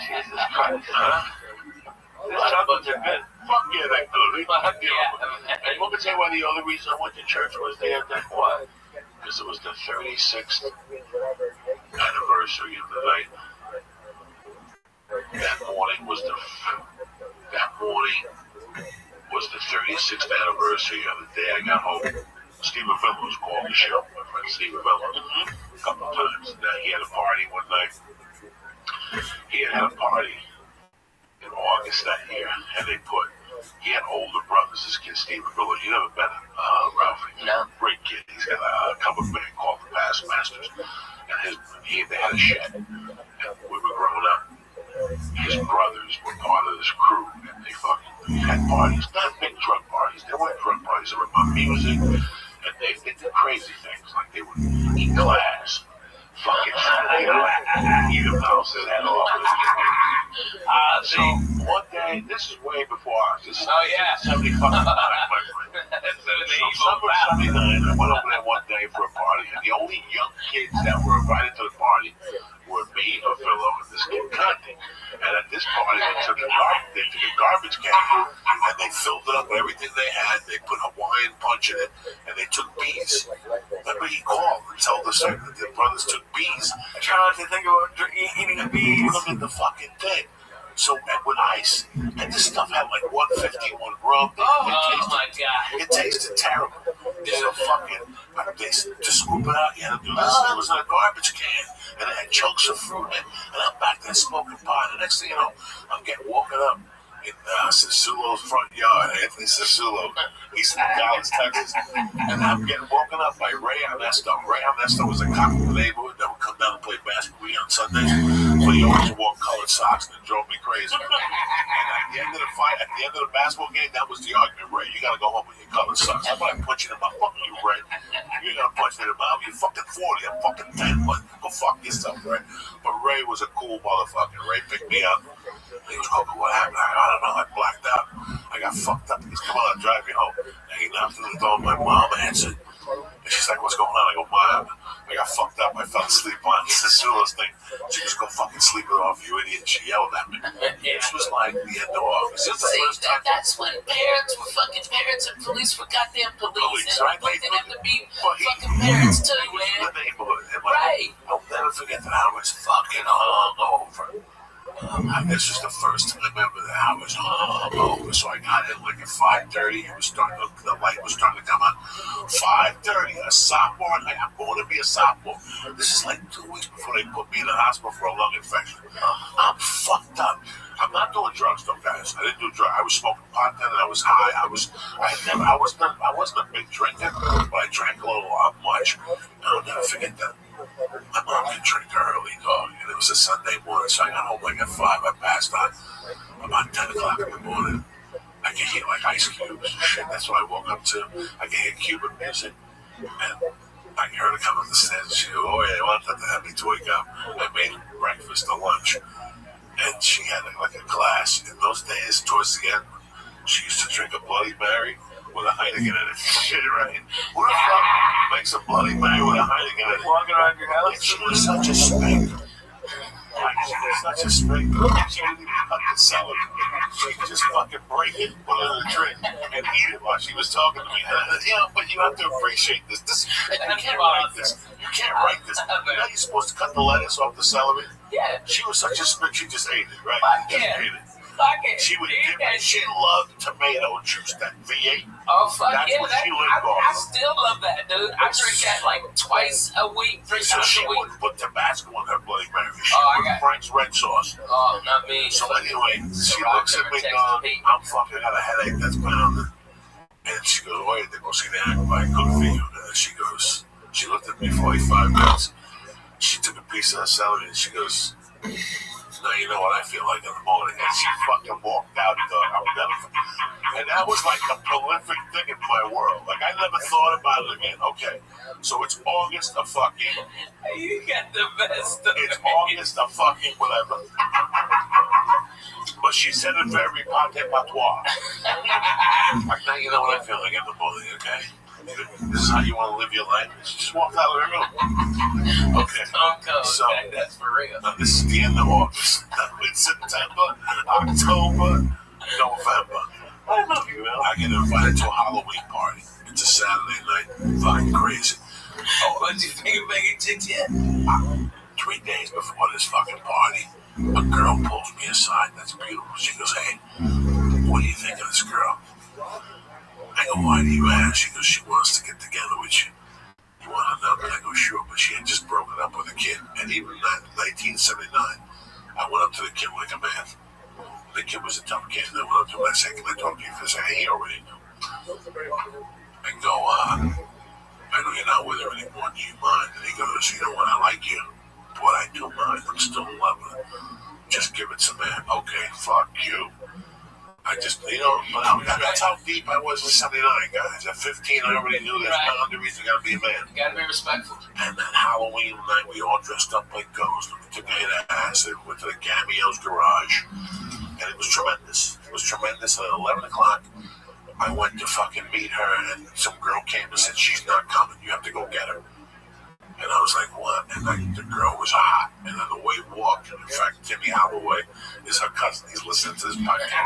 Jesus Christ, huh? The Troubles are good. Fuck yeah, they're good. And you want me to tell you why the other reason I went to church was there? Why? Because it was the 36th anniversary of the night. That morning was the 36th anniversary of the day I got home. Stephen Villos called the show, my friend Stephen Villos, a couple of times. He had a party one night. He had a party in August that year, and he had older brothers. This kid, Stephen Villos, you never met him, Ralphie? No. Great kid. He's got a cover band called The Bassmasters, and they had a shed. And we were growing up. His brothers were part of this crew, and they fucking had parties. Not big drug parties. They weren't drug parties. They were about music, and they did crazy things. Like they would eat glass, fucking, eat a mouse and head off. So one day, this is way before ours. This is 70 fucking nine, my friend. So summer 79, I went over there one day for a party, and the only young kids that were invited to the party were me, a fellow, and this kid Conti. And at this party, they took a garbage can, and they filled it up with everything they had. They put Hawaiian punch in it, and they took bees. Remember, he called and told us that the brothers took bees. I try not to think about eating a bee. Put them in the fucking thing. So, and with ice. And this stuff had like 151 rum. My God. It tasted terrible. So fucking, they to scoop it out, you had to do this. It was in a garbage can, and it had chunks of fruit in it. And I'm back there smoking pot. The next thing you know, I'm getting woken up in Sasulo's front yard. Anthony Sasulo. He's in Dallas, Texas. And I'm getting woken up by Ray Ernesto. Ray Ernesto was a cop in the neighborhood that would come down and play basketball on Sundays. But he always wore colored socks, and it drove me crazy. And at the end of the fight, at the end of the basketball game, that was the argument. Ray, you gotta go home with your colored socks. I'm gonna punch you in my fuck you, Ray. You're gonna punch me in the mouth. You're fucking 40. I'm fucking 10. But go fuck yourself, Ray. But Ray was a cool motherfucker. Ray picked me up. He was going, what happened? I don't know. I blacked out. I got fucked up. He goes, come on, I'll drive you home. And he knocked on the door. My mom answered. And she's like, what's going on? I go, Mom, I got fucked up. I fell asleep on Sasulo's thing. She just go fucking sleep it off, you idiot. She yelled at me. This was like the end of August. This was the first time. That's when parents were fucking parents and police were goddamn police. And Right? they didn't have to be fucking parents too, man. The neighborhood. And right. I'll never forget that I was fucking hungover. This was the first time ever that I was hungover. So I got in like at 5:30. It was starting to, the light was starting to come on. 5:30, a sophomore night. I'm going to be a sophomore. This is like 2 weeks before they put me in the hospital for a lung infection. I'm fucked up. I'm not doing drugs though, guys. I didn't do drugs. I was smoking pot then, and I was high. I wasn't a big drinker, but I drank a little much. I'll never forget that. My mom didn't drink early, dog, and it was a Sunday morning, so I got home like at 5. I passed out about 10 o'clock in the morning. I could hear like ice cubes. Shit, that's what I woke up to. I could hear Cuban music, and I heard her come up the stairs, and she go, oh yeah, I wanted to have me to wake up. I made breakfast or lunch, and she had like a glass. In those days, towards the end, she used to drink a Bloody Mary with a Heineken in it. Shit, right? Who the fuck makes a Bloody Mary with a Heineken in it? Walking around your house? She was such a spank. Like, she was such a spank. She didn't even cut the salad. She could just fucking break it, put it in a drink, and eat it while she was talking to me. But you have to appreciate this. You can't write this. You can't write this. You know you're supposed to cut the lettuce off the celery? Yeah. She was such a spank. She just ate it, right? Fuck She just yeah. ate it. Fuck it. She would give me, she loved tomato juice, that V8. Oh, fuck That's yeah. what she lived I off. still love that, dude. I drink that like twice a week, 3 So times she a week. wouldn't put Tabasco on her Bloody Mary. She Oh, I put got- Frank's red sauce. Oh, not me. So anyway, she looks at me, I'm fucking got a headache that's pounding. And she goes, wait, they go see the actor, I cook for you. And then she goes, she looked at me for 45 minutes. She took a piece of her celery and she goes, now you know what I feel like in the morning. And she fucking walked out, and that was like a prolific thing in my world. Like, I never thought about it again. Okay, so it's August of fucking... You got the best. It's August of fucking whatever. But she said it very pate patois. Like, now you know what I feel like in the morning, okay? This is how you want to live your life. She just walked out of the room. Okay. So, that's for real. Now this is the end of August. It's September, October, November. I love you, man. I get invited to a Halloween party. It's a Saturday night. Fucking crazy. What'd you think of making chicks yet? 3 days before this fucking party, a girl pulls me aside. That's beautiful. She goes, hey, what do you think of this girl? I go, why do you ask? She goes, she wants to get together with you. You want her number? I go, sure, but she had just broken up with a kid. And even in 1979, I went up to the kid like a man. The kid was a tough kid. And I went up to him and I said, can I talk to you for a second? He already knew. I go, I know you're not with her anymore. Do you mind? And he goes, you know what? I like you. But I do mind. I'm still in love with her. Just give it to me. Okay, fuck you. I just, that's how deep I was in 79, guys. At 15, I already knew there's boundaries. You gotta be a man. You gotta be respectful. And then Halloween night, we all dressed up like ghosts. We took a hit of acid, went to the Cameo's garage, and it was tremendous. It was tremendous. And at 11 o'clock, I went to fucking meet her, and some girl came and said, she's not coming. You have to go get her. And I was like, what? And the girl was hot. And then the way we walked, in fact, Timmy Holloway is her cousin. He's listening to this podcast.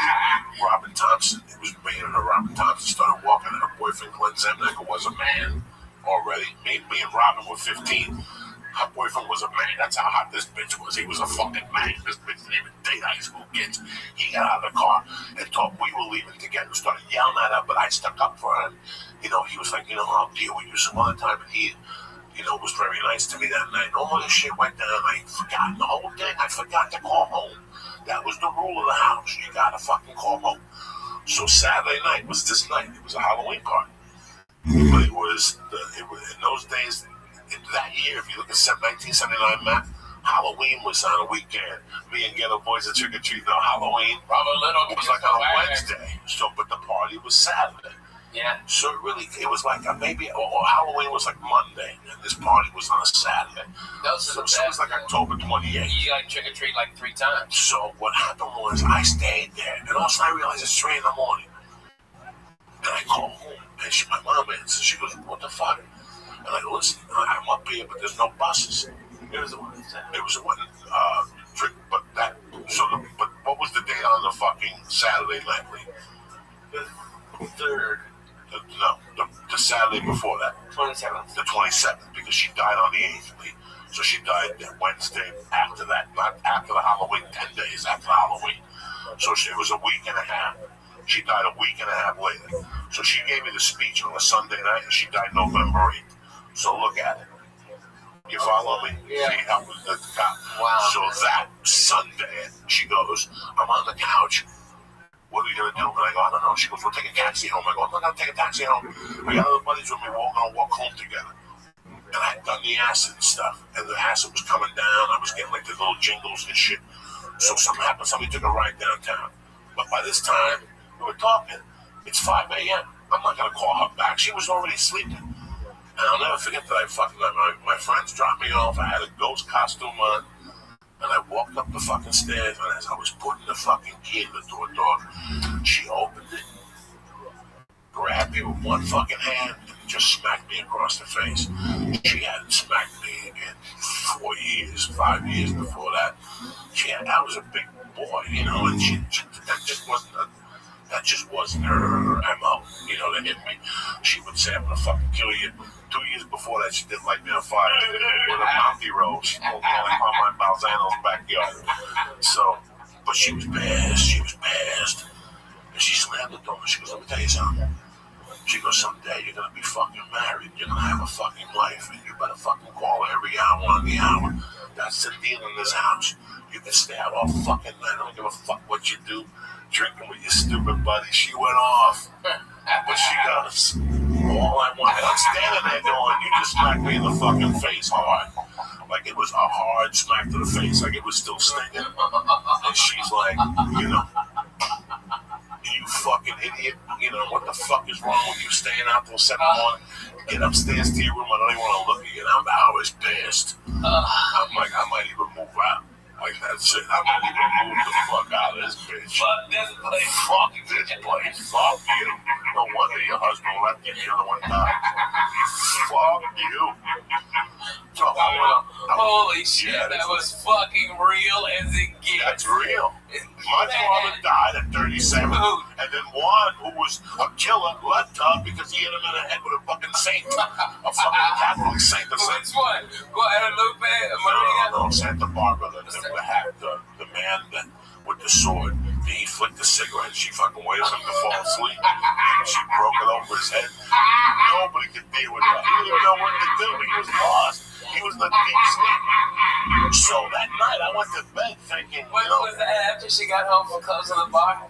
Robin Thompson, it was me and her. Robin Thompson started walking, and her boyfriend, Glenn Zemnick, was a man already. Me and Robin were 15. Her boyfriend was a man. That's how hot this bitch was. He was a fucking man. This bitch didn't even date high school kids. He got out of the car and thought we were leaving together. Started yelling at her, but I stuck up for him. He was like, I'll deal with you some other time. And he, was very nice to me that night. All this shit went down. I forgot the whole thing. I forgot to call home. That was the rule of the house. You gotta fucking call home. So Saturday night was this night. It was a Halloween party. But it was in those days, in that year, if you look at 1979 map, Halloween was on a weekend. Me and Ghetto Boys at Trick or Treat. Halloween it was like on a Wednesday. So, but the party was Saturday. Yeah. So it was like maybe, or Halloween was like Monday, and this party was on a Saturday. So it was like October 28th. You got trick or treat like 3 times. So what happened was I stayed there, and all of a sudden I realized it's 3 in the morning. And I call home, and my mom answers. She goes, "What the fuck?" And I go, "Listen, I'm up here, but there's no buses." It was the one. It was the one. But what was the date on the fucking Saturday night, Lee? The 3rd. The Saturday before that. 27th. The 27th, because she died on the 8th. So she died that Wednesday after that, not after the Halloween, 10 days after Halloween. So it was a week and a half. She died a week and a half later. So she gave me the speech on a Sunday night, and she died November 8th. So look at it. You follow me? Yeah. See how the cop. Wow. So that Sunday, she goes, I'm on the couch. What are you going to do? And I go, I don't know. She goes, we'll take a taxi home. I go, I'm not going to take a taxi home. I got other buddies with me. We're all going to walk home together. And I had done the acid and stuff. And the acid was coming down. I was getting like the little jingles and shit. So something happened. Somebody took a ride downtown. But by this time, we were talking. It's 5 a.m. I'm not going to call her back. She was already sleeping. And I'll never forget that I fucking let my friends drop me off. I had a ghost costume on. And I walked up the fucking stairs, and as I was putting the fucking key in the door dog, she opened it, grabbed me with one fucking hand, and just smacked me across the face. She hadn't smacked me in 4 years, 5 years before that. I was a big boy, and that just wasn't her MO, to hit me. She would say, I'm gonna fucking kill you. 2 years before that, she didn't light me on fire with a Mountie Rose. She pulled like on my Balzano's backyard. So, but she was pissed. And she slammed the door. She goes, let me tell you something. She goes, someday you're gonna be fucking married. You're gonna have a fucking life, and you better fucking call her every hour on the hour. That's the deal in this house. You can stay out all fucking night. I don't give a fuck what you do. Drinking with your stupid buddy. She went off. But she goes, all I wanted, I'm standing there going, you just smacked me in the fucking face hard. Like it was a hard smack to the face, like it was still stinging. And she's like, you fucking idiot, what the fuck is wrong with you staying out till 7 in the morning? Get upstairs to your room, I don't even want to look at you. And I was pissed. I'm like, I might even move out. Like that's it. I might even move the fuck out of this bitch. Fuck this place. Fuck this place. Fuck you. No wonder your husband left you, the other one died. Fuck you. Holy shit, that was fucking real as it gets. That's real. My father died at 37, and then one who was a killer left her because he hit him in the head with a fucking saint. A fucking Catholic saint. Which one? Guadalupe? No, Santa Barbara. The man that with the sword, he flicked the cigarette. She fucking waited for him to fall asleep. She broke it over his head. Nobody could deal with that. He didn't even know what to do. He was lost. He was in a deep sleep. So that night I went to bed thinking, When was that after she got home from closing the bar?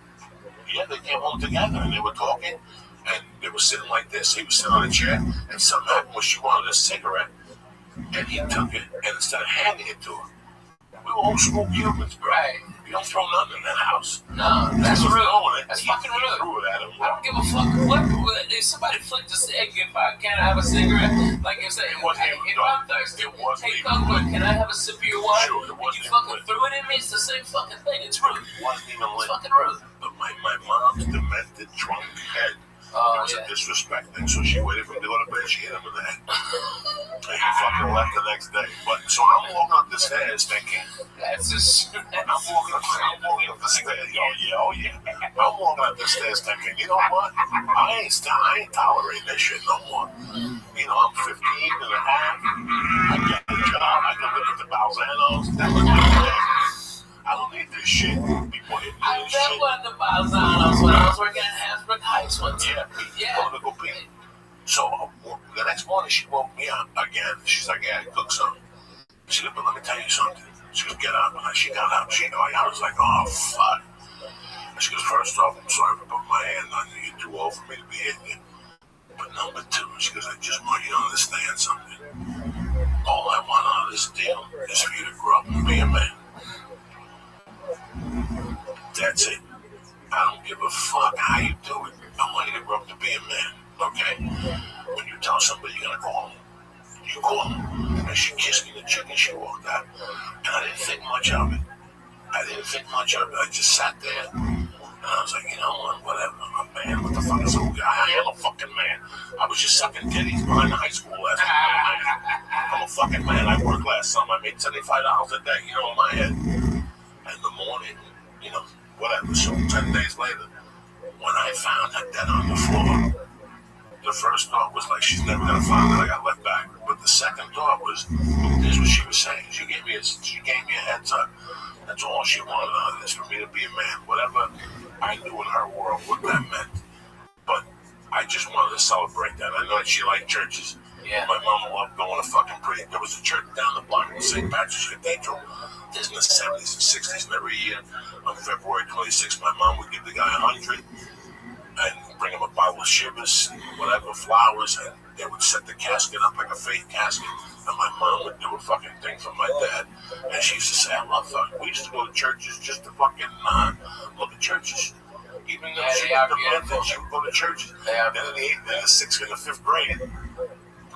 Yeah, they came home together and they were talking. And They were sitting like this. He was sitting on a chair, and something happened when she wanted a cigarette, and he took it, and instead of handing it to her, we were old school Cubans, bro. Right. You don't throw nothing in that house. No, that's rude. That's He fucking rude. threw it at him. I don't give a fuck what if somebody flicked a cig. If I can't have a cigarette, like if I'm thirsty, hey Cockwood, can I have a sip of your water? Sure, And you fucking threw it in me. It's the same fucking thing. It's rude. It wasn't even It's lit. fucking rude. But my mom's demented drunk head. It was a disrespect thing, so she waited for him to go to bed. She hit him in the head. And he fucking left the next day. But so I'm walking up the stairs thinking, that's just. I'm walking up the stairs. Oh yeah. I'm walking up the stairs thinking, you know what? I ain't tolerating this shit no more. You know, I'm 15 and a half. I got a job. I can look at the Balzanos. That was my day. I don't need this shit. People hit me I with met shit. one of the Balzanos when I was working at Hasbrook Heights one time. Yeah. I'm gonna go pee. So the next morning she woke me up again. She's like, yeah, I cooked something. She said, but let me tell you something. She goes, get up. And she got up. I was like, oh, fuck. And she goes, first off, I'm sorry for putting my hand on you. You're too old for me to be hitting you. But number two, she goes, I just want you to understand something. All I want out of this deal is for you to grow up and be a man. That's it. I don't give a fuck how you do it. I want you to grow up to be a man, okay? When you tell somebody you're gonna call him, you call him. And she kissed me in the cheek and she walked out. And I didn't think much of it. I just sat there and I was like, you know what, whatever. I'm a man. What the fuck is a guy? I am a fucking man. I was just sucking titties behind the high school last night. I'm a fucking man. I worked last summer. I made $75 a day, you know, in my head. And in the morning, you know, whatever. So 10 days later, when I found her dead on the floor, the first thought was like, she's never gonna find that I got left back. But the second thought was, here's what she was saying. She gave me a heads up. That's all she wanted out of this, for me to be a man. Whatever I knew in her world what that meant. But I just wanted to celebrate that. I know that she liked churches. Yeah. My mom loved going to fucking pray. There was a church down the block in St. Patrick's Cathedral. There's in the 70s and 60s, and every year on February 26th, my mom would give the guy 100 and bring him a bottle of shivers, whatever, flowers, and they would set the casket up like a fake casket. And my mom would do a fucking thing for my dad. And she used to say, I love fucking. We used to go to churches just to fucking look at churches. Even though she was demented, she would go to churches. Then in the 6th and the 5th grade,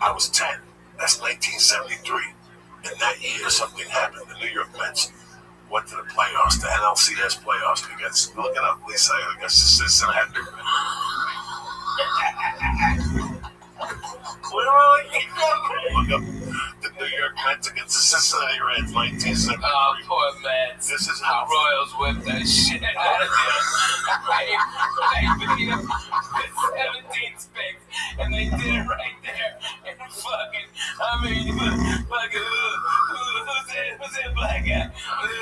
I was 10. That's 1973. And that year, something happened. The New York Mets went to the playoffs, the NLCS playoffs. Look it up, Lisa. I guess this happened. Look up the New York Mets against the Cincinnati Reds, 1973. Oh, poor Mets. This is how the Royals whipped that shit out of them. They 17 spins, and they did it right there. And fucking, I mean, fucking, who's that black guy?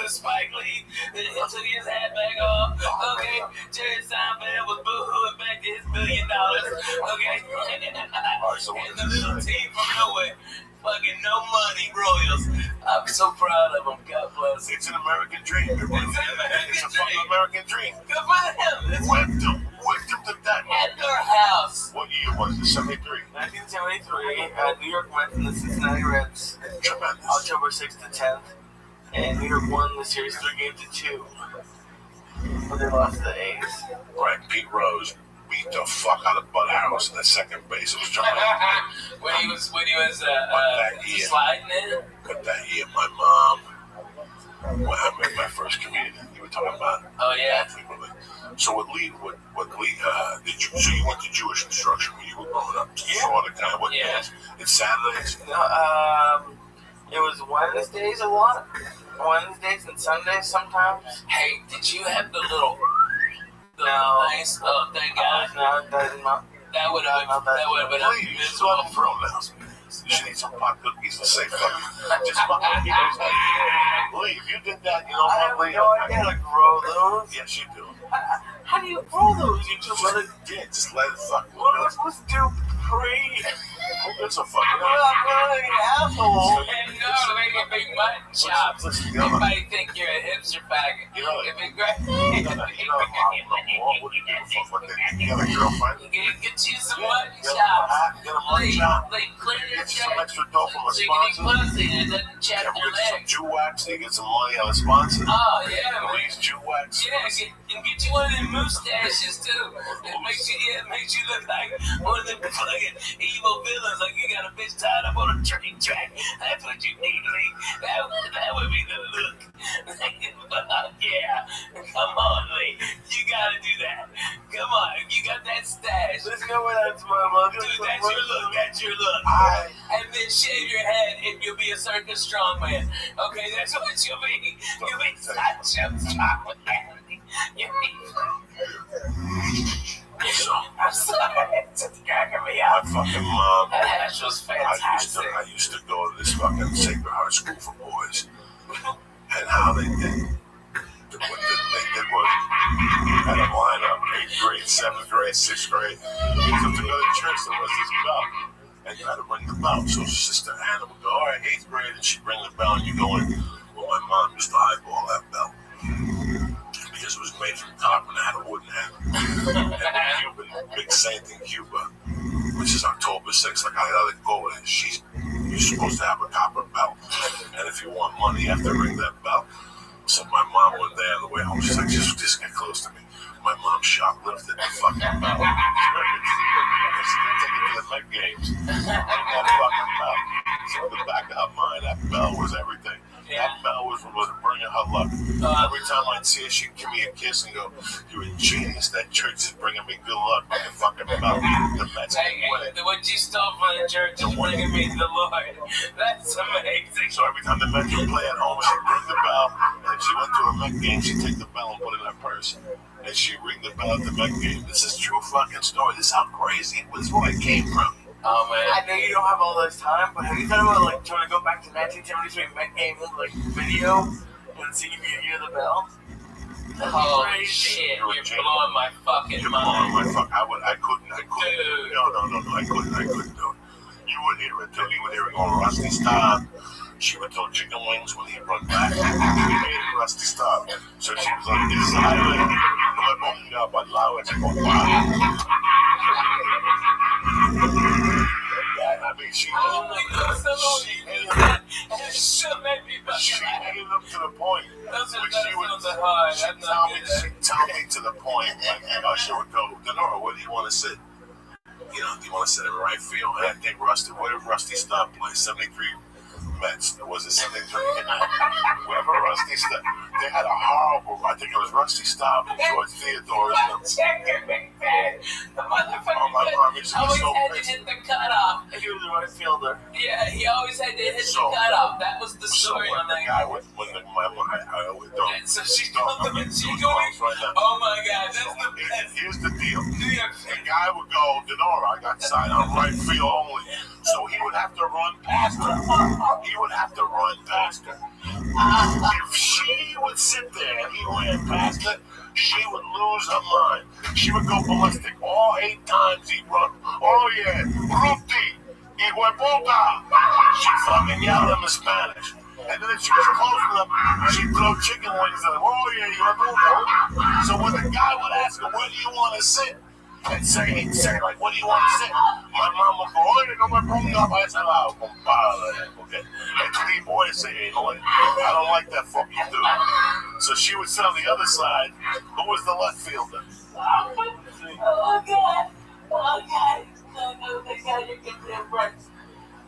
Spike Lee, took his hat back off. Okay, Jerry Seinfeld was boo-hooing back to his $1 billion. Okay, and the little team from nowhere. Fucking no money Royals. I'm so proud of them. God bless. It's an American dream. It's a fucking American dream. Good for them. Whipped them to death. At their house. What year was it? 73? 1973, New York went to the Cincinnati Reds. Tremendous. October 6th to 10th. And New York won the series 3-2. But they lost to the A's. Right, Pete Rose beat the fuck out of Bud Harris in the second base. It was tremendous. when he was sliding in. But that year, my mom, when I made my first communion, you were talking about. Oh yeah. So what Lee, did you? So you went to Jewish instruction when you were growing up? Sort of, kind of. What days? It's Saturdays. It was Wednesdays a lot. Wednesdays and Sundays sometimes. Hey, did you have the little? Nice thing, guys. No, that did not. That would have been a miserable throw now. You should eat some pot cookies and say fucking. Just fucking Lee, if you did that, you know what, Lee? I gotta grow those. Yes, you do. How do you grow those? You just let it. Yeah, just let it fuck. What am I supposed to do? Pray? Who gives a fuck? I'm not an asshole. And no, they can make mutton chops. Everybody think you're a hipster faggot. It'd be great. You got a girlfriend? Get you some mutton chops. Get a mutton chop. Like clear your Get some extra dough from a so you can eat sponsor. pussy and it doesn't check Yeah, your we'll get some legs. Jew wax so you get some money on a sponsor. Oh, yeah, man. Please, Jew wax. Yeah, and get you one of them mustaches too. It makes you look like one of them fucking evil villains, like you got a bitch tied up on a train track. That's what you need, Lee. That would be the look. Yeah, come on, Lee. You gotta do that. Come on, you got that stash. Let's go with that, mama. Dude, that's your look. That's your look. And then shave your head, and you'll be a circus strongman. Okay, that's what you'll be. You'll be such a strong man. You'll be. I'm sorry, it's gagging me out. My fucking mom. That hash was fantastic. I used to go to this fucking Sacred Heart School for Boys, and how they did. What they did was had a lineup: 8th grade, 7th grade, 6th grade. So to go to church, there was this bell, and you had to ring the bell. So Sister Anna would go, all right, 8th grade, and she'd ring the bell, and you go in. Well, my mom used to eyeball that bell because it was made from copper and had a wooden handle. And the Cuban, big saint in Cuba, which is October 6th, like I gotta go with it. You're supposed to have a copper bell, and if you want money, you have to ring that bell. So my mom one day on the way home, she's like, just get close to me. My mom shoplifted the fucking bell. She didn't take it to the Met games. That fucking bell. So in the back of her mind, that bell was everything. That bell was bringing her luck. Every time I'd see her, she'd give me a kiss and go, "You're a genius. That church is bringing me good luck with the fucking bell." The Mets winning. What you stole from the church is bringing me the Lord. That's amazing. So every time the Mets would play at home, she'd ring the bell. And if she went to a Met game, she'd take the bell and put it in her purse. And she'd ring the bell at the Met game. This is true fucking story. This is how crazy it was where it came from. Oh man. I know you don't have all this time, but have you thought about like trying to go back to 1973 Met game with like video and see if you can hear the bell? Holy shit, you're blowing my fucking mind. I couldn't. Dude. No, I couldn't do it. You would hear it, too. You would hear it going, Rusty, stop. She would throw chicken wings when he'd run back. We hated Rusty, stop. So she was like, this is silent. I'm opening up, I'd allow it to go by. I mean, she hated them to the point. She'd tell me to the point, like, Usher would go, Denora, where do you want to sit? You know, do you want to sit in right field? And I think Rusty, where did Rusty stop play? 73 Mets. Was it 73? Wherever Rusty stopped. They had a horrible, I think it was Rusty Stop and George Theodore. The motherfucker always had to hit the cutoff. He was the right fielder. Yeah, he always had to hit the cutoff. That was the story on that guy. I always don't. And so she told him, and she going, oh my God, that's the best. Here's the deal. The guy would go, Denora, I got signed on right field only. So he would have to run past her. If she would sit there and he ran past her, she would lose her mind. She would go ballistic. All 8 times he'd run. Oh yeah, Ruti, y hueputa. She fucking yelled at him in Spanish. And then if she was close to them, she'd throw chicken wings at him. Oh yeah, y hueputa. So when the guy would ask her, where do you want to sit? And he'd say, like, what do you want to sit? My mom would go, oye, no me ponga para ese lado, compadre. Okay? And three boys say, hey, I don't like that fucking dude. So she would sit on the other side. Who was the left fielder? Oh, God. Oh, God. No, they got to get their breaths.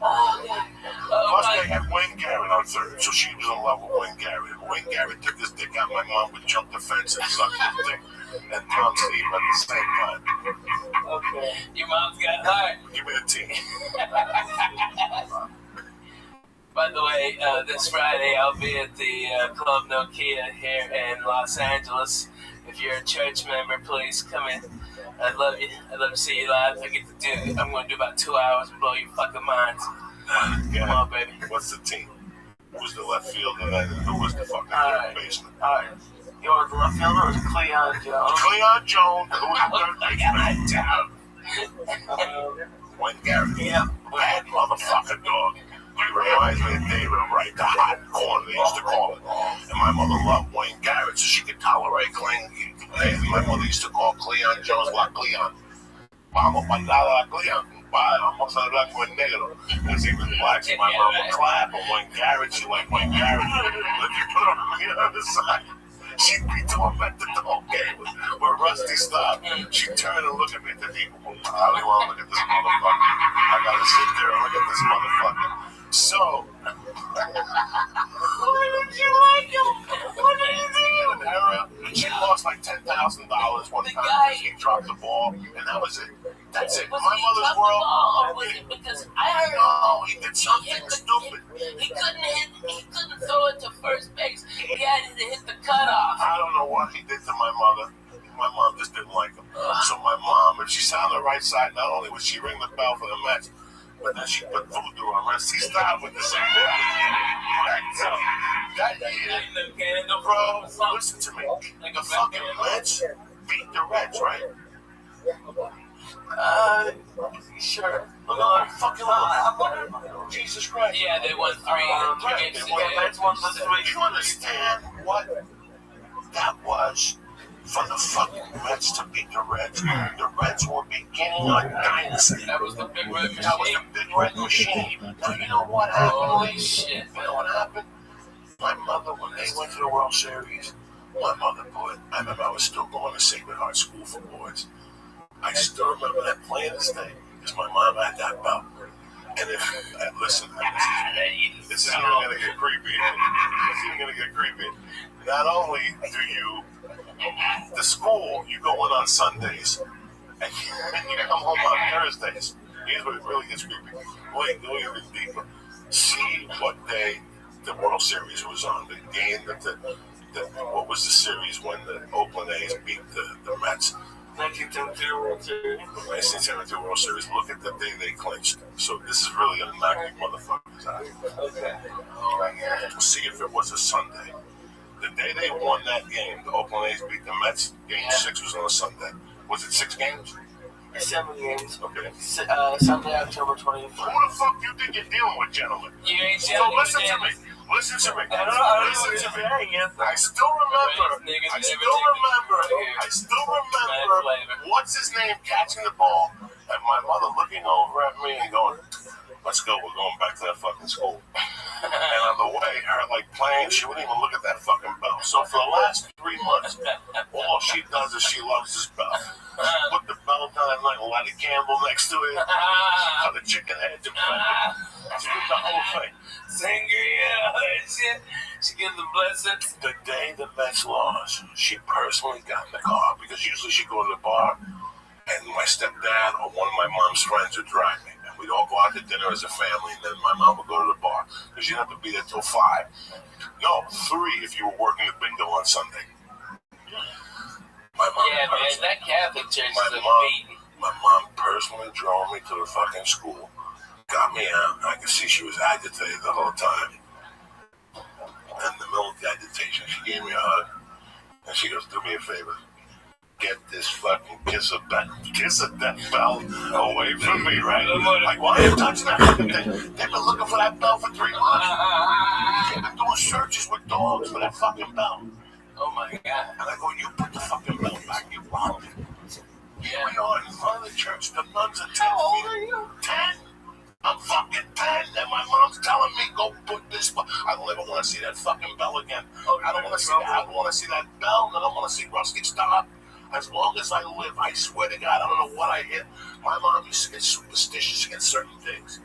Oh, God. Plus, they had Wayne Garrett on third, so she was in love with Wayne Garrett. If Wayne Garrett took his dick out, my mom would jump the fence and suck his dick. And Tom Steve at the same time. Okay. Your mom's got heart. Give me the tea. By the way, this Friday I'll be at the Club Nokia here in Los Angeles. If you're a church member, please come in. I'd love you. I'd love to see you live. I'm going to do about 2 hours and blow your fucking minds. Come on, baby. What's the team? Who was the left fielder and who was the fucking basement? All right. You want the left fielder or Cleon Jones? Cleon Jones. Who was the third baseman? Down. Wayne Garrett. Yeah. Bad motherfucker dog. He reminds me of David Wright, the hot corn they used to call it. And my mother loved Wayne Garrett, so she could tolerate Cleon. My mother used to call Cleon Jones La Cleon. Vamos a bailar La Cleon. Vamos a hablar con el negro. Because he was black, so my mom would clap. And Wayne Garrett, she liked Wayne Garrett. But if you put him on the other side, she'd be doing at the dog game where Rusty stopped. She'd turn and look at me at the people. I really want to look at this motherfucker. I gotta sit there and look at this motherfucker. So, why did you like him? What did he do? She lost like $10,000 one time because he dropped the ball, and that was it. That's it. My mother's world. Or was it because I heard he did something stupid. He couldn't throw it to first base. He had to hit the cutoff. I don't know what he did to my mother. My mom just didn't like him. So my mom, if she sat on the right side, not only would she ring the bell for the match, but then she put voodoo on her. She stopped with the same that year, bro, listen to me. The fucking Mets beat the Reds, right? Sure. Jesus Christ. Yeah, they won three games today. That's one of the three. Do you understand what that was for the fucking Reds to beat the Reds? The Reds were beginning a dynasty. That was the big red machine. That was the big red machine. Now you know what happened? Holy shit. You know what happened? My mother, when they went to the World Series, my mother I remember I was still going to Sacred Heart School for Boys. I still remember that plain as day, because my mom had that belt. And if, listen, this is even going to get creepy. It's even going to get creepy. Not only do you, the school, you go in on Sundays, and you come home on Thursdays. Here's what it really gets creepy. Wait, go even deeper. See what day the World Series was on. The game what was the series when the Oakland A's beat the Mets? 1972 World Series. 1972 World Series. Look at the day they clinched. So this is really going to knock you motherfuckers out. Okay. Right here. See if it was a Sunday. The day they won that game, the Oakland A's beat the Mets. Game 6 was on a Sunday. Was it 6 games? 7 games. Okay. Sunday, October 24th. Who the fuck you think you're dealing with, gentlemen? You ain't So listen to me. Listen to me. Listen to me. I still remember. What's his name catching the ball, and my mother looking over at me and going, "Let's go. We're going back to that fucking school." And on the way, her like playing, she wouldn't even look at that fucking bell. So for the last 3 months, all she does is she loves this bell. She put the bell down at night and light a candle next to it. Cut the chicken heads and she did the whole thing. Sangria and shit. She gives the blessings. The day the Mets lost, she personally got in the car because usually she'd go to the bar and my stepdad or one of my mom's friends would drive me. And we'd all go out to dinner as a family and then my mom would go to the bar because you didn't have to be there till 5. No, 3 if you were working the bingo on Sunday. My mom man, that Catholic church is a beating. My mom personally drove me to the fucking school, got me out. I could see she was agitated the whole time. And in the middle of the agitation, she gave me a hug. And she goes, "Do me a favor. Get this fucking kiss of that bell away from me," right? Like, why are you touching that fucking thing? They've been looking for that bell for 3 months. They've been doing searches with dogs for that fucking bell. Oh my God. And I go, "You put the fucking bell back, you robbed it." Here we are in front of the church. The nuns are 10 How old are you? 10. I'm fucking 10. And my mom's telling me, "Go put this." I don't ever want to see that fucking bell again. I don't want to see that. I don't want to see that bell. And I don't want to see Rusty stop. As long as I live, I swear to God, I don't know what I hit. My mom used to get superstitious against certain things.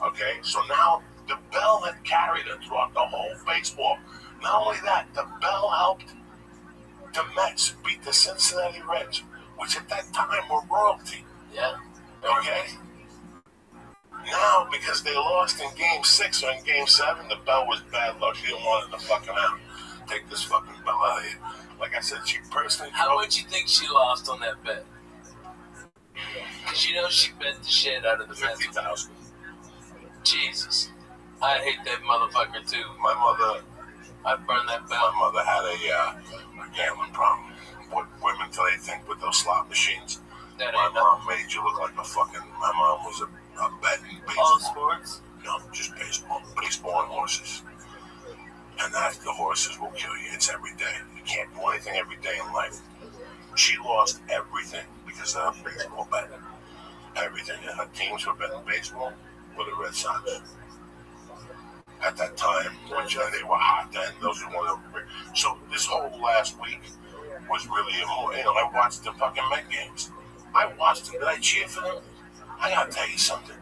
Okay? So now the bell that carried her throughout the whole baseball. Not only that, the bell helped the Mets beat the Cincinnati Reds, which at that time were royalty. Yeah. Okay? Now, because they lost in Game 6 or in Game 7, the bell was bad luck. She didn't want it to fucking out. Take this fucking bell out of here. Like I said, she personally... How much you think she lost on that bet? Because you know she bet the shit out of the Mets. $50,000. Jesus. I hate that motherfucker too. My mother... I burned that bell. My mother had a gambling problem. What women today think with those slot machines. That my mom made you look like a fucking... My mom was a betting baseball. All sports? No, just baseball. Baseball and horses. And that the horses will kill you. It's every day. You can't do anything every day in life. She lost everything because of her baseball bet. Everything. And her teams were betting baseball were the Red Sox. At that time, which they were hot then. Those were one of the. So this whole last week was really, I watched the fucking Met games. I watched them. Did I cheer for them? I gotta tell you something.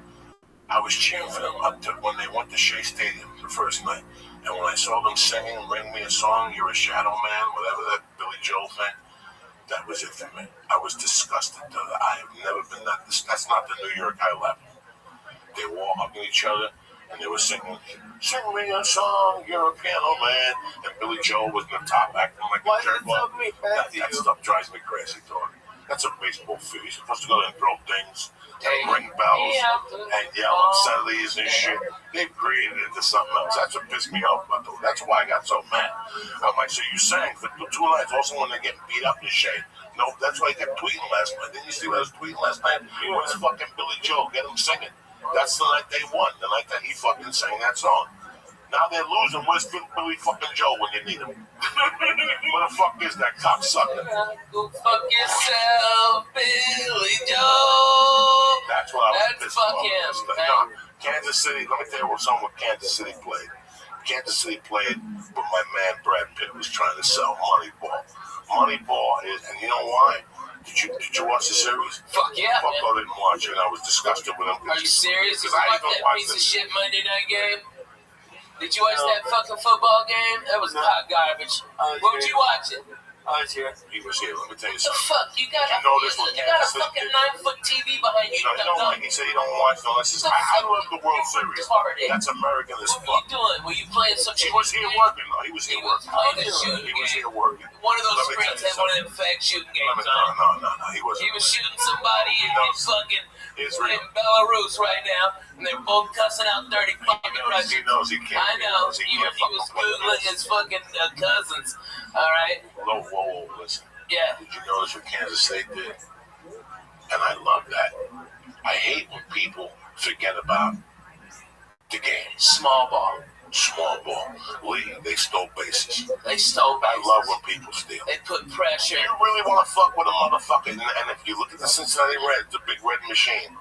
I was cheering for them up to when they went to Shea Stadium the first night. And when I saw them singing, Ring Me a Song, You're a Shadow Man, whatever that Billy Joel thing, that was it for me. I was disgusted. I have never been that. That's not the New York I left. They were all hugging each other, and they were singing, Sing Me a Song, You're a Piano Man. And Billy Joel was in the top acting like a jerk. That stuff drives me crazy, dog. That's a baseball field. You're supposed to go there and throw things, and ring bells, and yell obscenities and shit. They've created it into something else. That's what pissed me off about it. That's why I got so mad. I'm like, so you sang for 2 nights, also when they're getting beat up in shade. No, that's why I kept tweeting last night. Didn't you see what I was tweeting last night? It was fucking Billy Joel. Get him singing. That's the night they won. The night that he fucking sang that song. Now they're losing. Where's Billy fucking Joel when you need him? Where the fuck is that cocksucker? Go fuck yourself, Billy Joel. That's what I was That's fuck him. No, Kansas City, let me tell you what song with Kansas City played. Kansas City played with my man Brad Pitt was trying to sell Moneyball. Moneyball is, and you know why? Did you watch the series? Fuck yeah, Fuck, man. I didn't watch it. I was disgusted with him. Are you serious? Did you I watch didn't that watch piece of shit Monday night game? Did you watch that fucking football game? That was hot garbage. Where'd you watch it? I was here. He was here. Let me tell you The something. fuck? You got a fucking 9-foot TV behind you. You know, he said he don't watch unless it's. I love the World Series. That's American as fuck. What were you doing? Were you playing some shit? He was here working. No, he was here working. He was here working. One of those screens had one of them fake shooting games on. No, he wasn't. He was shooting somebody in fucking in Belarus right now, and they're both cussing out 30 fucking records. He knows he can't. I know. He was Googling his fucking cousins. All right. Whoa, listen. Yeah. Did you notice what Kansas State did? And I love that. I hate when people forget about the game. Small ball. They stole bases. They stole bases. I love when people steal. They put pressure. You really want to fuck with a motherfucker. And if you look at the Cincinnati Reds, the big red machine,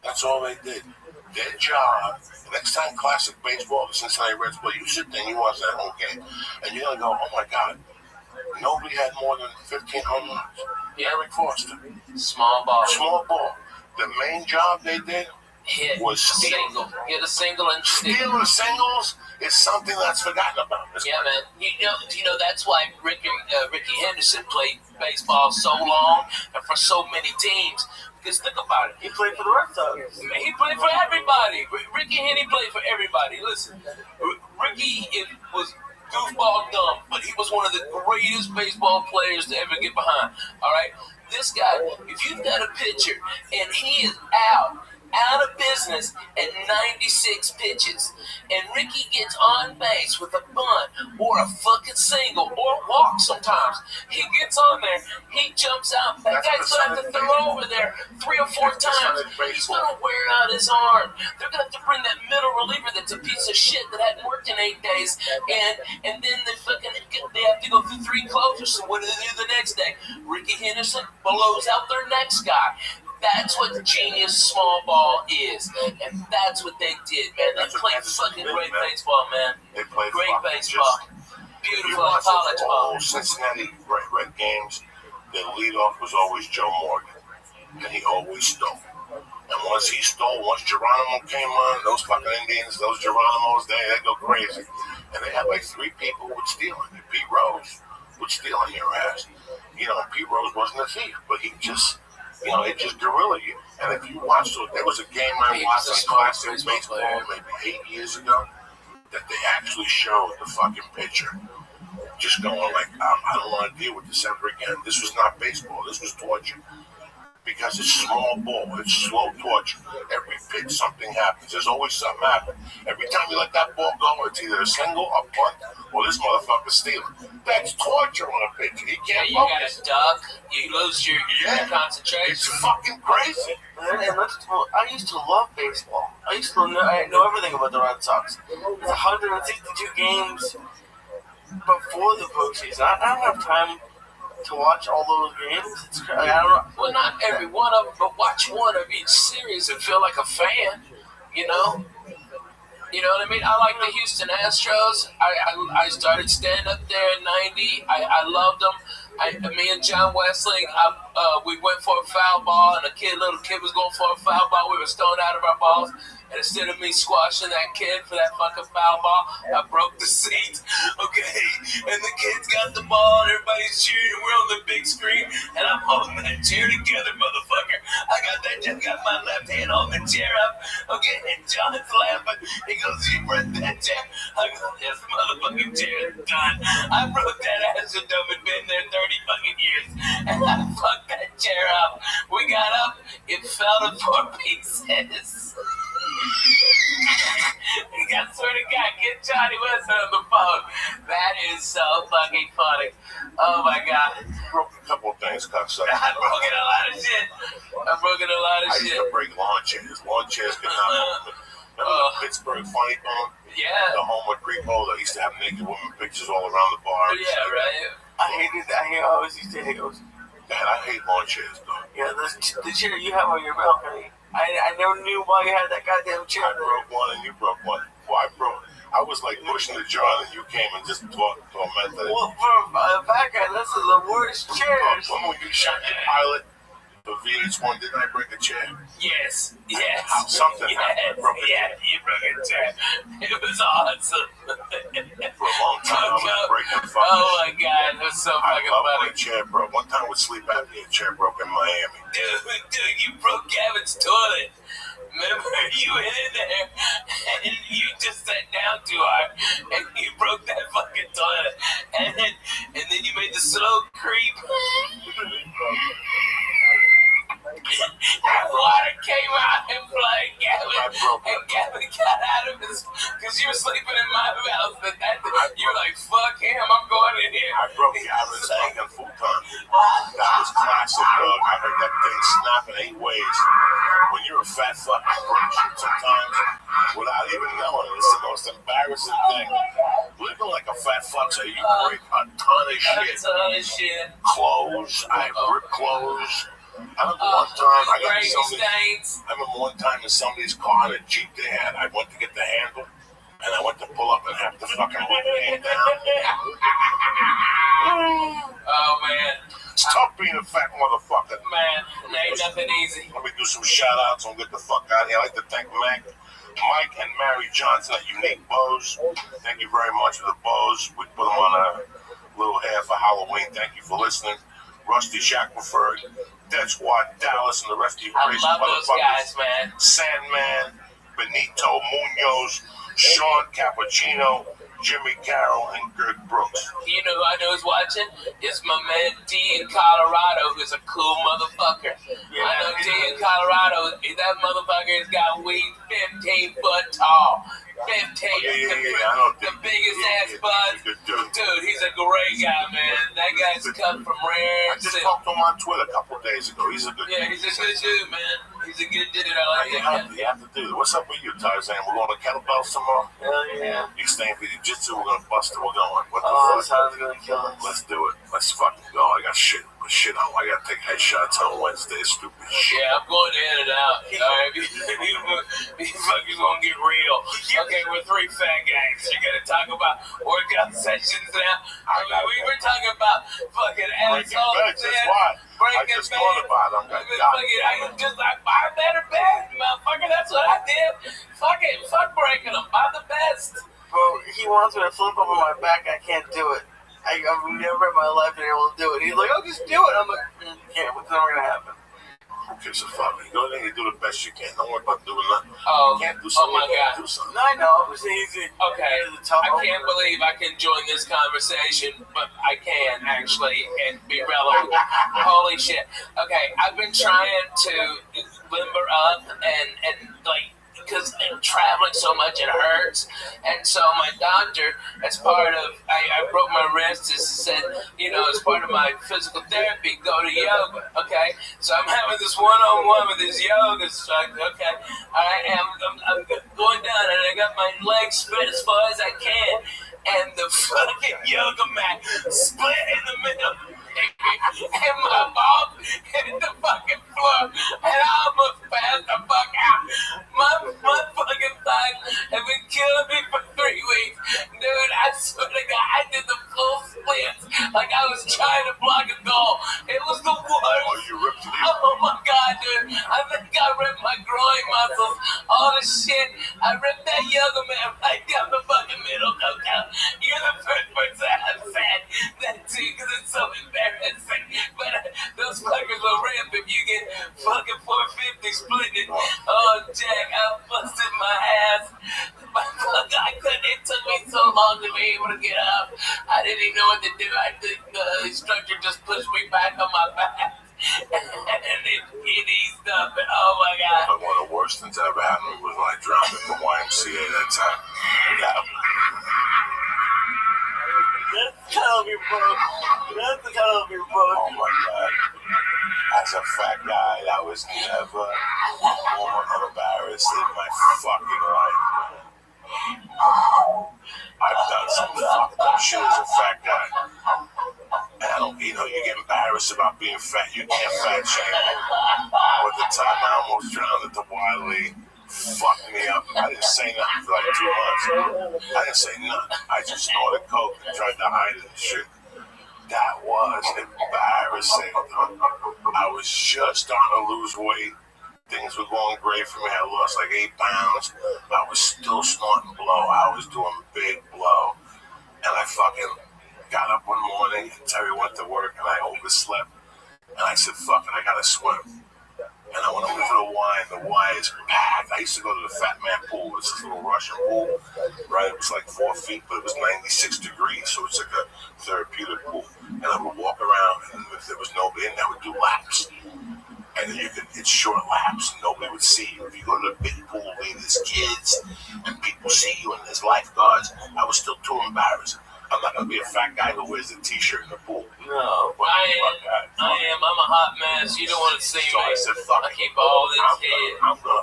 that's all they did. Their job, next time classic baseball, the Cincinnati Reds play, you sit there and you watch that whole game. And you're going to go, oh my God, nobody had more than 15 home runs. Eric Foster. Small ball. The main job they did was steal. Hit a single and stealing singles is something that's forgotten about. Yeah, man. You know that's why Ricky Henderson played baseball so long and for so many teams. Because think about it. He played for the Red Sox. He played for everybody. Ricky Henny played for everybody. Listen, Ricky was goofball dumb, but he was one of the greatest baseball players to ever get behind. All right? This guy, if you've got a pitcher and he is out of business at 96 pitches, and Ricky gets on base with a bunt or a fucking single or walk sometimes, he gets on there, he jumps out, that guy's gonna have to throw over there 3 or 4 times, he's gonna wear out his arm, they're gonna have to bring that middle reliever that's a piece of shit that hadn't worked in 8 days, and then they have to go through 3 closers, so what do they do the next day? Ricky Henderson blows out their next guy. That's what genius small ball is. And that's what they did, man. They played fucking great baseball, man. They played great baseball. Beautiful college ball. Cincinnati Red games, their leadoff was always Joe Morgan. And he always stole. And once Geronimo came on, those fucking Indians, those Geronimos, they go crazy. And they had like 3 people who would steal it. Pete Rose would steal on your ass. You know, Pete Rose wasn't a thief, but he just... it just guerrilla you. And if you watch, there was a game I watched on classic baseball maybe 8 years ago that they actually showed the fucking pitcher just going like, I don't want to deal with this ever again. This was not baseball. This was torture. Because it's small ball. It's slow torture. Every pitch, something happens. There's always something happening. Every time you let that ball go, it's either a single, a punt, or this motherfucker's stealing. That's torture on a pitch. He can't you focus. Gotta duck. You lose your concentration. It's fucking crazy. I used to love baseball. I used to know, I know everything about the Red Sox. It's 162 games before the postseason. I don't have time to watch all those games. It's I don't know. Well, not every one of them, but watch one of each series and feel like a fan. You know. You know what I mean? I like the Houston Astros. I started stand up there in '90. I loved them. Me and John Wesley, we went for a foul ball, and little kid was going for a foul ball. We were stoned out of our balls. And instead of me squashing that kid for that fucking foul ball, I broke the seat. Okay? And the kid's got the ball, and everybody's cheering. We're on the big screen, and I'm holding that chair together, motherfucker. Just got my left hand on the chair up. Okay? And John's laughing. He goes, "You broke that chair?" I go, "This motherfucking chair is done. I broke that ass and dumb and been there 30 fucking years. And I fucked that chair up. We got up. It fell to 4 pieces." I swear to God, get Johnny Weston on the phone. That is so fucking funny. Oh my God. Broke a couple of things, cocksucker. I broke a lot of shit. I used to break lawn chairs. Lawn chairs could not move. Remember the Pittsburgh Funny Bone? Yeah. The home with Creepo that used to have naked women pictures all around the bar. Yeah, right. I hated that. I always used to hate those. Man, I hate lawn chairs, though. Yeah, the chair you have on your balcony. I never knew why you had that goddamn chair. I broke one and you broke one. Well, I was like pushing the jar and you came and just tormented it. Well, for a fat guy, that's the worst chairs. When you shot your pilot, the VH1, didn't I break a chair? Yes. Something happened. I broke a chair. You broke a chair. It was awesome. For a long time, I was breaking fucking Oh my God, that's so fucking funny. I love my chair broke. One time with sleep apnea, chair broke in Miami. Dude, you broke Gavin's toilet. Remember, you went in there and you just sat down too hard and you broke that fucking toilet. And then you made the slow creep. And water came out and flooded Gavin. And Gavin got out of his, because you were sleeping in my house. You were like, fuck him, I'm going in here. I broke Gavin's fucking futon. That was classic, dog. I heard that thing snap in 8 ways. When you're a fat fuck, you break shit sometimes without even knowing it. It's the most embarrassing thing. Living like a fat fuck, so you break a ton of shit. Clothes. I ripped clothes. I remember one time in somebody's car in a Jeep they had. I went to get the handle, and I went to pull up and have the fucking whip came down. Oh, man. It's tough being a fat motherfucker. Man, it ain't nothing easy. Let me do some shout-outs and get the fuck out of here. I'd like to thank Mike and Mary Johnson at Unique Bows. Thank you very much for the bows. We put them on a little hair for Halloween. Thank you for listening. Rusty Shackelford, Dead Squad Dallas, and the rest of you crazy motherfuckers. I love those guys, man. Sandman, Benito Munoz, Sean Cappuccino, Jimmy Carroll, and Greg Brooks. You know who I know is watching? It's my man D in Colorado, who's a cool motherfucker. Yeah, I know D in Colorado. That motherfucker has got weed 15 foot tall. 15. The biggest ass buds. Dude, he's a great guy, man. That guy's cut from rare. I just talked to him on Twitter a couple of days ago. He's a good dude. Yeah, he's a good dude, man. He's a good dude. I like that. You have to do it. What's up with you, Tarzan? We're going to kettlebells tomorrow? Hell yeah. You staying for jiu-jitsu? We're going to bust it. We're going. What the fuck? Sounds going to kill us. Let's do it. Let's fucking go. I got shit on. I got to take headshots on Wednesday. Stupid shit. Yeah, I'm going to edit it out. Alright, these fuckers gonna get real. Okay, we're 3 fat guys. You're gonna talk about workout sessions now. We've been talking about fucking assholes. That's why. I just thought about them. I just like buy better beds, motherfucker. That's what I did. Fuck it. Fuck breaking them. Buy the best. Bro, he wants me to flip over my back. I can't do it. I've never in my life been able to do it. He's like, oh, just do it. I'm like, can't. What's never gonna happen? Okay, so fuck me. Go there and do the best you can. Don't worry about doing nothing. Oh, you can't do something. Oh my God. Do something. No, I know. It's easy. Okay. I can't believe I can join this conversation, but I can actually and be relevant. Holy shit. Okay, I've been trying to limber up and like because traveling so much it hurts. And so my doctor, as part of, I broke my wrist, said, as part of my physical therapy, go to yoga, okay? So I'm having this one-on-one with this yoga instructor, okay? I'm going down and I got my legs spread as far as I can, and the fucking yoga mat split in the middle, and my mom hit the fucking floor, and I almost passed the fuck out. My fucking thighs have been killing me for 3 weeks. Dude, I swear to God, I did the full splits like I was trying to block a goal. It was the worst. Oh my God, dude. I think I ripped my groin muscles, all the shit. I ripped that yoga mat right down the fucking middle, Coco. You're the first person I've said that to, because it's so embarrassing. But those fuckers will rip if you get fucking 450 splitting. Oh, Jack, I busted my ass. I couldn't. It took me so long to be able to get up. I didn't even know what to do. The instructor just pushed me back on my back. And it eased up. And oh my God. But one of the worst things that ever happened was when I drowned at the YMCA that time. That's gotta be broke. That's gotta be broke. Oh my God. As a fat guy, I was never more embarrassed in my fucking life. I've done some fucked up shit as a fat guy. And you get embarrassed about being fat. You can't fat shame. But the time I almost drowned at the Wiley fucked me up. I didn't say nothing for like 2 months. I didn't say nothing. I just snorted coke and tried to hide it and shit. That was embarrassing. I was just starting to lose weight. Things were going great for me. I lost like 8 pounds. I was still snorting blow. I was doing big blow. And I fucking got up one morning and Terry went to work and I overslept. And I said, fuck it, I gotta swim. And I went over to the Y, and the Y is packed. I used to go to the Fat Man pool. It's this little Russian pool, right? It was like 4 feet, but it was 96 degrees, so it's like a therapeutic pool. And I would walk around, and if there was nobody in, I would do laps. And it's short laps, and nobody would see you. If you go to the big pool where there's kids, and people see you, and there's lifeguards, I was still too embarrassed. I'm not going to be a fat guy who wears a t-shirt in the pool. No, I am. I'm a hot mess. You don't want to see me. I said, fuck I keep all this head. I'm going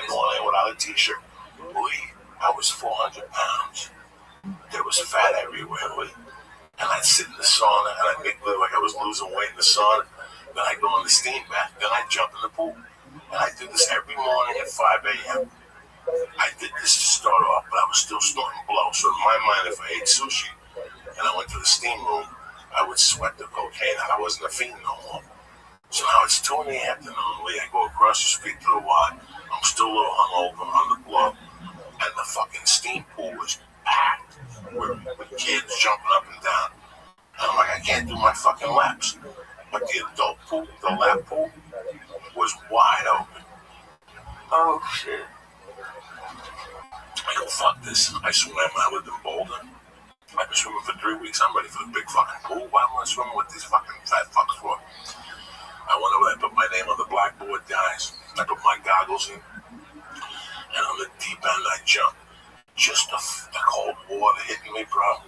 to go in there without a t-shirt. I was 400 pounds. There was fat everywhere, and I'd sit in the sauna, and I'd make like I was losing weight in the sauna. Then I'd go in the steam bath. Then I'd jump in the pool. And I did this every morning at 5 a.m. I did this to start off, but I was still snorting blow. So in my mind, if I ate sushi and I went to the steam room, I would sweat the cocaine and I wasn't a fiend no more. So now it's 2 in the afternoon, I go across the street to the Y. I'm still a little hungover on the blow. And the fucking steam pool was packed with kids jumping up and down. And I'm like, I can't do my fucking laps. But the adult pool, the lap pool, was wide open. Oh, shit. I go, fuck this. I swam. I lived in Boulder. I've been swimming for 3 weeks. I'm ready for the big fucking pool. Why am I swimming with these fucking fat fucks for? I went over there, I put my name on the blackboard, guys. I put my goggles in. And on the deep end, I jumped. Just the cold water hitting me, bro.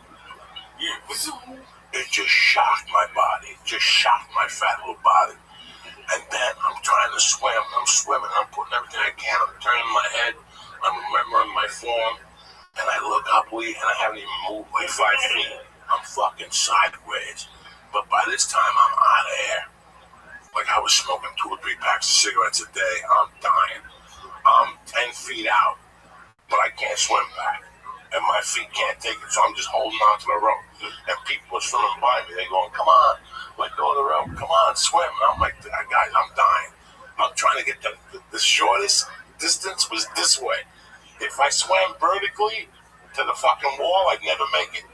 It just shocked my body. It just shocked my fat little body. And then I'm trying to swim. I'm swimming. I'm putting everything I can. I'm turning my head. I'm remembering my form. And I look up, and I haven't even moved like 5 feet. I'm fucking sideways. But by this time, I'm out of air. Like I was smoking 2 or 3 packs of cigarettes a day. I'm dying. I'm 10 feet out. But I can't swim back. And my feet can't take it, so I'm just holding on to the rope. And people are swimming by me. They're going, come on, let go of the rope. Come on, swim. And I'm like, guys, I'm dying. I'm trying to get the shortest distance was this way. If I swam vertically to the fucking wall, I'd never make it.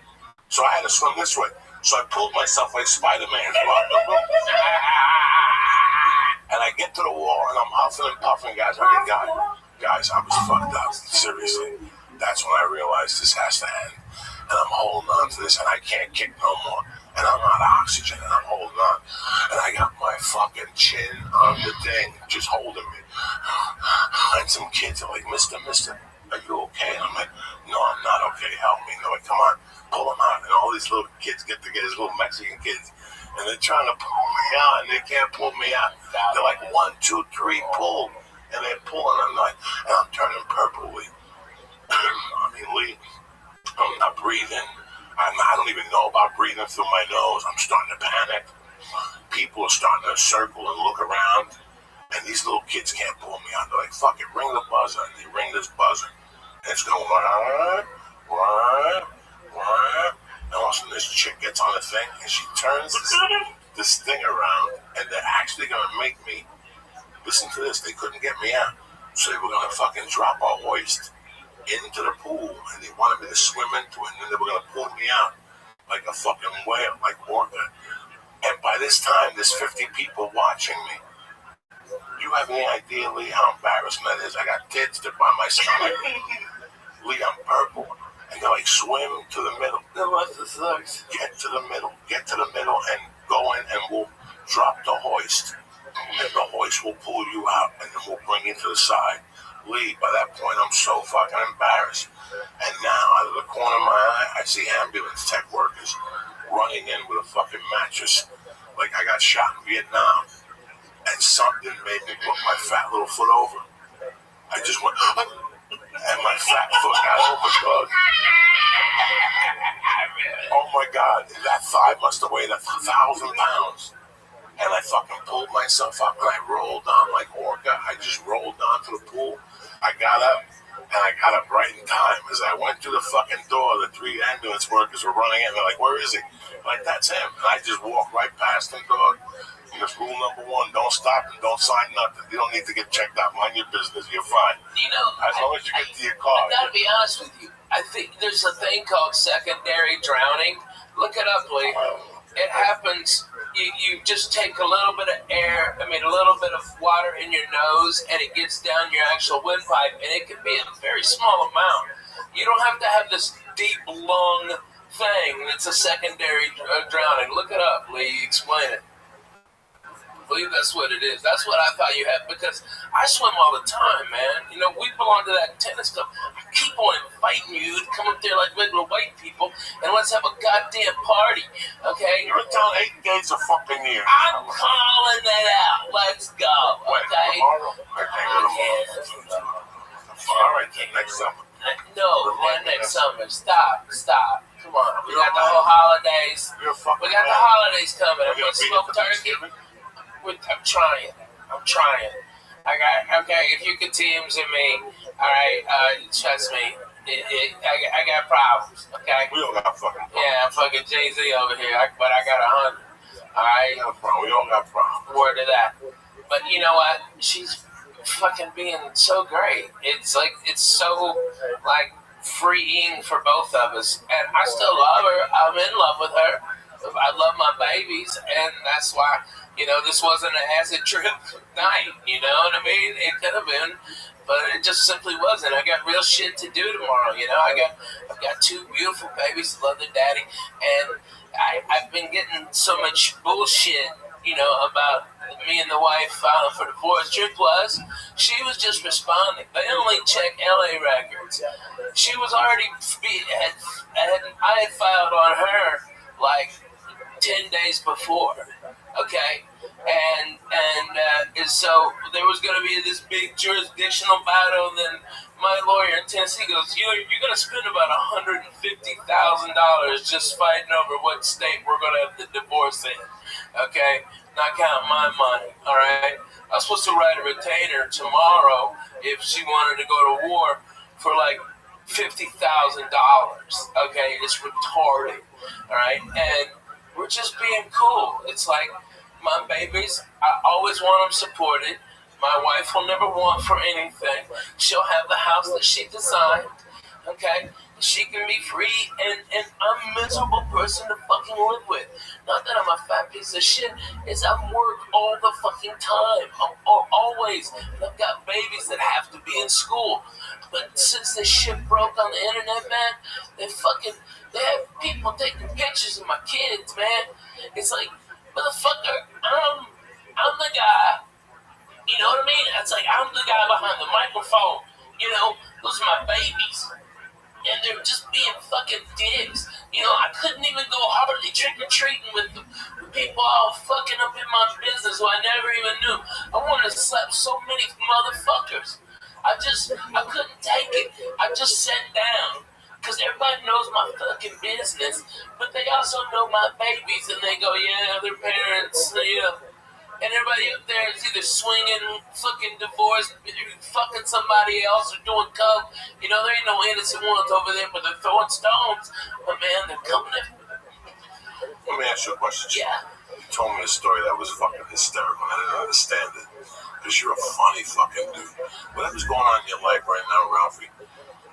So I had to swim this way. So I pulled myself like Spider-Man. And I get to the wall, and I'm huffing and puffing, guys. Guys, I was fucked up. Seriously. That's when I realized this has to end. And I'm holding on to this, and I can't kick no more. And I'm out of oxygen, and I'm holding on. And I got my fucking chin on the thing, just holding me. behind some kids. They're like, Mister, are you okay? And I'm like, no, I'm not okay. Help me. And they're like, come on, pull them out. And all these little kids get together, these little Mexican kids, and they're trying to pull me out, and they can't pull me out. They're like, 1, 2, 3, pull. And they're pulling, and I'm turning purple, Lee. I mean, Lee, I'm not breathing. I don't even know about breathing through my nose. I'm starting to panic. People are starting to circle and look around, and these little kids can't pull me out. They're like, fuck it, ring the buzzer. And they ring this buzzer, and it's going, and all of a sudden this chick gets on the thing, and she turns this thing around, and they're actually going to make me, listen to this, they couldn't get me out. So they were going to fucking drop a hoist into the pool, and they wanted me to swim into it, and then they were going to pull me out like a fucking whale, like orca. And by this time, there's 50 people watching me. You have any idea, Lee, how embarrassing that is? I got tits that by my stomach. Lee, I'm purple. And they're like, swim to the middle. That must have sucked. Get to the middle, and go in, and we'll drop the hoist. And the hoist will pull you out, and then we'll bring you to the side. Lee, by that point, I'm so fucking embarrassed. And now, out of the corner of my eye, I see ambulance tech workers running in with a fucking mattress like I got shot in Vietnam. And something made me put my fat little foot over. I just went, and my fat foot got over, dog. Oh my God, that thigh must have weighed 1,000 pounds. And I fucking pulled myself up, and I rolled on like orca. I just rolled onto the pool. I got up, and I got up right in time. As I went through the fucking door, the 3 ambulance workers were running in. They're like, where is he? I'm like, that's him. And I just walked right past him, dog. And that's rule number 1, don't stop and don't sign nothing. You don't need to get checked out. Mind your business, you're fine. You know, as long as you get to your car. I gotta be honest with you. I think there's a thing called secondary drowning. Look it up, Lee. It happens. You just take a little bit of a little bit of water in your nose, and it gets down your actual windpipe, and it can be a very small amount. You don't have to have this deep lung thing. It's a secondary drowning. Look it up, Lee. Explain it. I believe that's what it is. That's what I thought you had, because I swim all the time, man. You know, we belong to that tennis club. I keep on inviting you to come up there like regular white people, and let's have a goddamn party, okay? You're telling 8 days of fucking year. I'm calling that out. Let's go, okay? All right, next summer. No, not next summer. Stop. Come on. We got the whole holidays. We got the holidays coming. I'm gonna smoke turkey. I'm trying. If you could TMZ me, all right, trust me, I got problems, okay? We don't got fucking problems. Yeah, I'm fucking Jay-Z over here, but I got 100, all right? We don't got problems. Word to that. But you know what? She's fucking being so great. It's like, it's so, like, freeing for both of us. And I still love her. I'm in love with her. I love my babies, and that's why, you know, this wasn't an acid trip night, you know what I mean? It could have been, but it just simply wasn't. I got real shit to do tomorrow, you know? I've got 2 beautiful babies that love their daddy, and I've been getting so much bullshit, you know, about me and the wife filing for divorce. Truth was, she was just responding. They only check LA records. She was already, I had filed on her like 10 days before, okay? And so there was going to be this big jurisdictional battle, and then my lawyer in Tennessee goes, you're going to spend about $150,000 just fighting over what state we're going to have the divorce in, okay? Not counting my money, all right? I was supposed to write a retainer tomorrow if she wanted to go to war for like $50,000, okay? It's retarded, all right? And we're just being cool. It's like, my babies, I always want them supported. My wife will never want for anything. She'll have the house that she designed, okay? She can be free, and I'm a miserable person to fucking live with. Not that I'm a fat piece of shit, it's I work all the fucking time. Always. And I've got babies that have to be in school. But since this shit broke on the internet, man, they have people taking pictures of my kids, man. It's like, motherfucker, I'm the guy You know what I mean? It's like I'm the guy behind the microphone. You know, those are my babies. And they're just being fucking dicks. You know, I couldn't even go hardly trick-or-treating with them. People all fucking up in my business who I never even knew. I wanted to slap so many motherfuckers. I couldn't take it. I just sat down. Because everybody knows my fucking business. But they also know my babies. And they go, yeah, their parents, yeah. And everybody up there is either swinging, fucking divorced, fucking somebody else, or doing coke. You know, there ain't no innocent ones over there, but they're throwing stones. But man, they're coming in. Let me ask you a question. Yeah. You told me a story that was fucking hysterical, and I didn't understand it. Because you're a funny fucking dude. Whatever's going on in your life right now, Ralphie,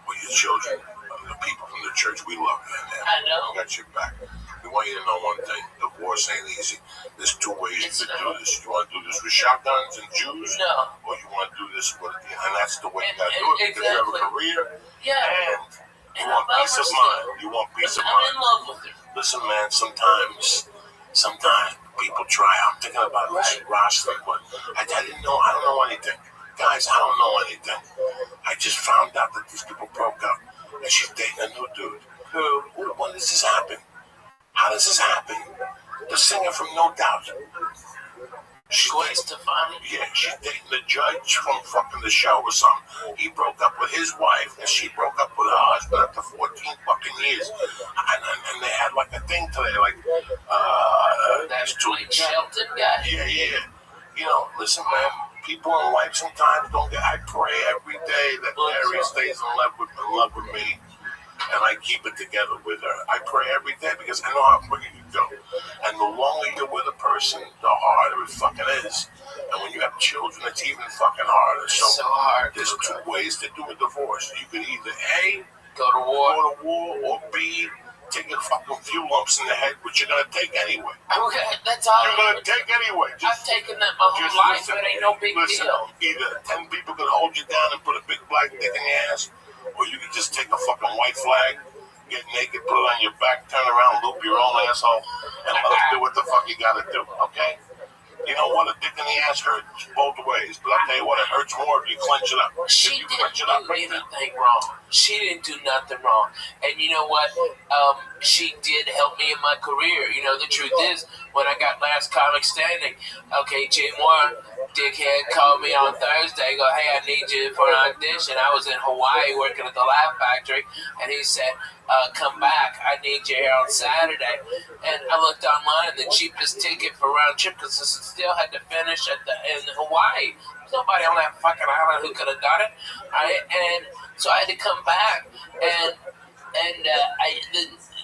with your children, the people from the church, we love you, man. I know. We got your back. We want you to know one thing. Divorce ain't easy. There's two ways you can do this. You want to do this with shotguns and Jews? No. Or you want to do this with, and that's the way you got to do it. Because Exactly. you have a career. Yeah. And you want peace of mind. You want peace of mind. I'm in love with her. Listen, man, sometimes people try. I'm thinking about this Rothschild, but I didn't know. I don't know anything. Guys, I don't know anything. I just found out that these people broke up. And she's dating a new dude. When does this happen? How does this happen? The singer from No Doubt. Gwen Stefani? Yeah, she's dating the judge from fucking The Show or something. He broke up with his wife, and she broke up with her husband after 14 fucking years. And they had like a thing today, like, That's Blake Shelton guy? Yeah. You know, listen, man, people in life sometimes don't get, I pray every day that Mary stays in love with me. And I keep it together with her. I pray every day because I know how quick it can go. And the longer you're with a person, the harder it fucking is. And when you have children, it's even fucking harder. So hard. There's two ways to do a divorce. You can either A, go to war, or B, take a fucking few lumps in the head, which you're gonna take anyway. Okay, that's all. You're gonna take anyway. I've taken that my whole life. It ain't no big deal. Either 10 people can hold you down and put a big black dick in your ass, or you can just take a fucking white flag, get naked, put it on your back, turn around, loop your own asshole, and let us do what the fuck you gotta do, okay? You know what? A dick in the ass hurts both ways, but I'll tell you what, it hurts more if you clench it up. She didn't do anything wrong. She didn't do nothing wrong. And you know what? She did help me in my career. You know, the truth is, when I got Last Comic Standing, okay, Jay Moore, dickhead, called me on Thursday, go, hey, I need you for an audition. I was in Hawaii working at the Laugh Factory, and he said, come back, I need you here on Saturday. And I looked online, the cheapest ticket for round trip, because I still had to finish in Hawaii. There's nobody on that fucking island who could have done it. And so I had to come back, and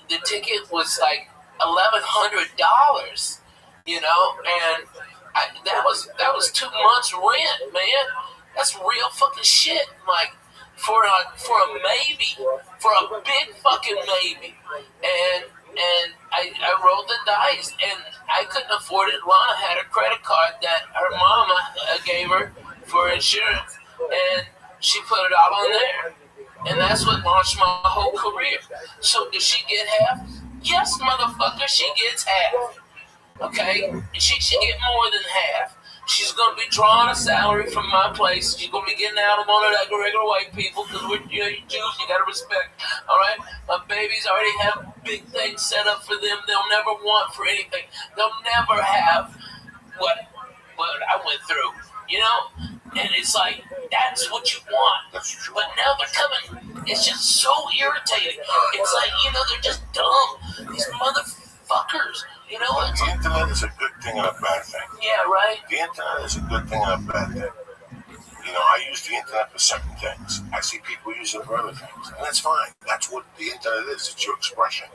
the ticket was like $1,100, you know, and that was 2 months rent, man. That's real fucking shit. Like for a maybe, for a big fucking maybe, and I rolled the dice, and I couldn't afford it. Lana had a credit card that her mama gave her for insurance, and she put it all on there, and that's what launched my whole career. So does she get half? Yes, motherfucker, she gets half. Okay? And she should get more than half. She's going to be drawing a salary from my place. She's going to be getting out of one of like regular white people because we're Jews. You got to respect. All right? My babies already have big things set up for them. They'll never want for anything. They'll never have what I went through. You know? And it's like, that's what you want. But now they're coming. It's just so irritating. It's like, you know, they're just dumb. These motherfuckers. You know what? The internet is a good thing and a bad thing. Yeah, right? The internet is a good thing and a bad thing. You know, I use the internet for certain things. I see people use it for other things. And that's fine. That's what the internet is. It's your expression.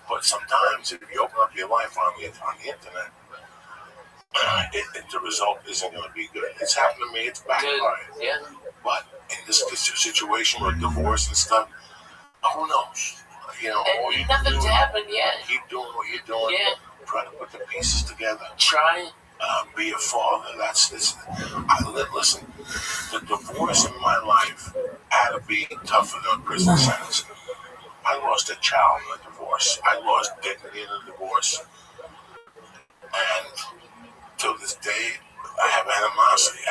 But sometimes if you open up your life on the internet, the result isn't going to be good. It's happened to me. It's backfired. Yeah. But in this situation with divorce and stuff, who knows? You know, and nothing's happened yet. Keep doing what you're doing. Yeah. Try to put the pieces together. Trying. Be a father. Listen, the divorce in my life had to be tougher than a prison sentence. I lost a child in a divorce. I lost dignity in a divorce. And till this day, I have animosity.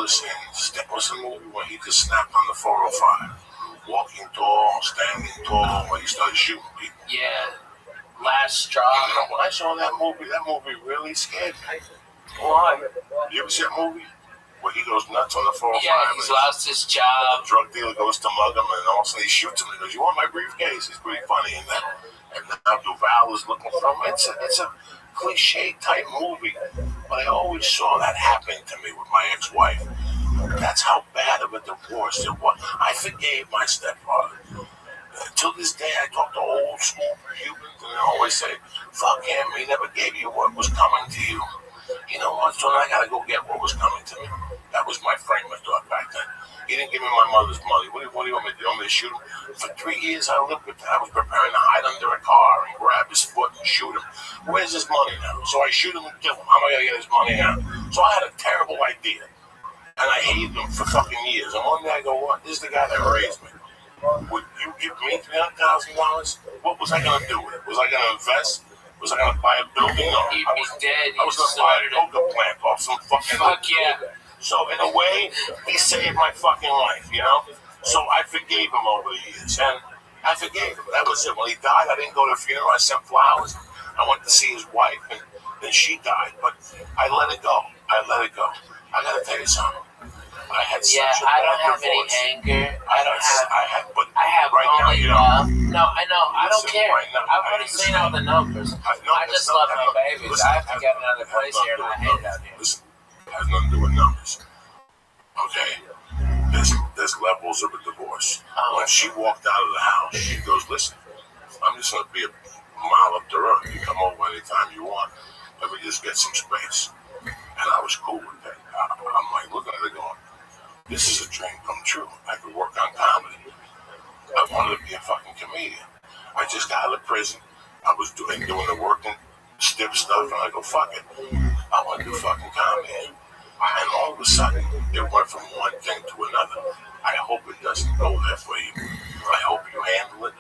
Nicholas in, what's the movie when he just snapped on the 405? Walking tall, standing tall, when he started shooting people. Yeah. Last straw. You know, when I saw that movie really scared me. Why? You ever see that movie? Where he goes nuts on the 405? Yeah, he's lost his job. The drug dealer goes to mug him, and all of a sudden he shoots him, and he goes, "You want my briefcase?" It's pretty funny, and now Duval is looking for him. It's a cliche type movie, but I always saw that happening to me with my ex-wife. That's how bad of a divorce it was. I forgave my stepfather. Till this day, I talk to old school Cubans, and they always say, "Fuck him, he never gave you what was coming to you." You know what, so I gotta go get what was coming to me. That was my frame of thought back then. He didn't give me my mother's money. What do you want me to do? You want me to shoot him? For 3 years, I lived with that. I was preparing to hide under a car and grab his foot and shoot him. Where's his money now? So I shoot him and kill him. How am I gonna get his money now? So I had a terrible idea. And I hated him for fucking years. And one day I go, what? This is the guy that raised me. Would you give me $300,000? What was I gonna do with it? Was I gonna invest? Was I gonna buy a building? No. He'd be dead. I was gonna buy a coca plant off some fucking... Fuck yeah. So in a way, he saved my fucking life, you know? So I forgave him over the years. And I forgave him. That was it. When he died, I didn't go to the funeral. I sent flowers. I went to see his wife, and then she died. But I let it go. I gotta tell you something. I had such a I bad don't have divorce. any anger. I have right now, only you know. love. No, I know. I don't Listen, care. right now, I've already seen all the numbers. I just love my babies. I have to get another place here, and I hate it out here. Listen, it has nothing to do with numbers. Okay? There's levels of a divorce. When she walked out of the house, she goes, "Listen, I'm just going to be a mile up the road. You come over anytime you want. Let me just get some space." And I was cool with that. I'm like looking at it going, this is a dream come true. I could work on comedy. I wanted to be a fucking comedian. I just got out of prison. I was doing the working stiff stuff, and I go, fuck it. I want to do fucking comedy. And all of a sudden, it went from one thing to another. I hope it doesn't go there for you. I hope you handle it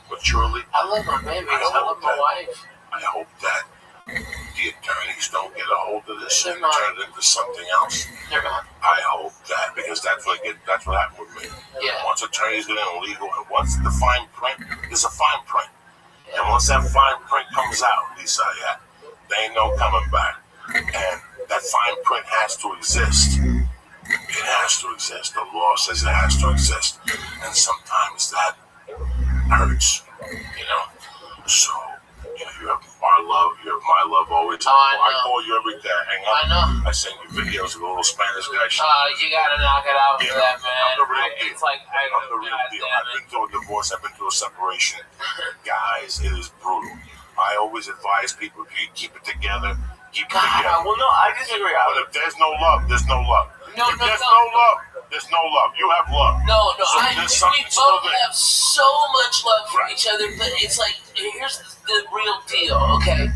maturely. I love my babies. I love my wife. I hope that the attorneys don't get a hold of this and not. turn it into something else. They're not. I hope that, because that's what happened with me. Yeah. Once attorneys get in legal, and once the fine print, there's a fine print. And once that fine print comes out, Lisa, there ain't no coming back. And that fine print has to exist. It has to exist. The law says it has to exist. And sometimes that hurts, you know? So, you have our love, you have my love always. I call you every day. Hang on. I know. I send you videos of the little Spanish guy. You gotta knock it out for that, man. I'm the real deal. It's like, I'm the real deal. I've been through a divorce. I've been through a separation. Guys, it is brutal. I always advise people, if you keep it together, keep it together. Well, no, I disagree. But if there's no love, there's no love. If there's no love, there's no love. You have love. No, So we both have so much love for each other, but it's like, here's the real deal, okay?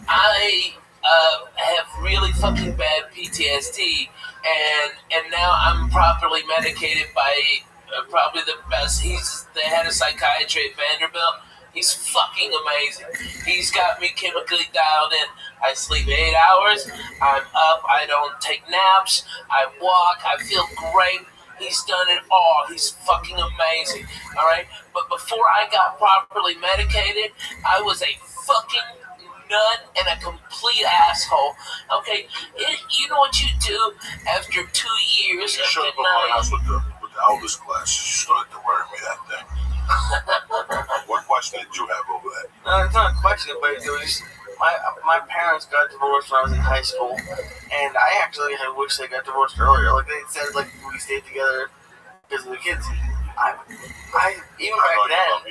I have really fucking bad PTSD, and now I'm properly medicated by probably the best. He's the head of psychiatry at Vanderbilt. He's fucking amazing. He's got me chemically dialed in. I sleep 8 hours. I'm up. I don't take naps. I walk. I feel great. He's done it all. He's fucking amazing. All right? But before I got properly medicated, I was a fucking nut and a complete asshole. Okay? You know what you do after 2 years You of showed up at my denying? house with the eldest class. You started to worry me that day. What question did you have over that? No, it's not a question, but it was my parents got divorced when I was in high school, and I actually had wished they got divorced earlier. Like they said, like we stayed together because of the kids. I even back then,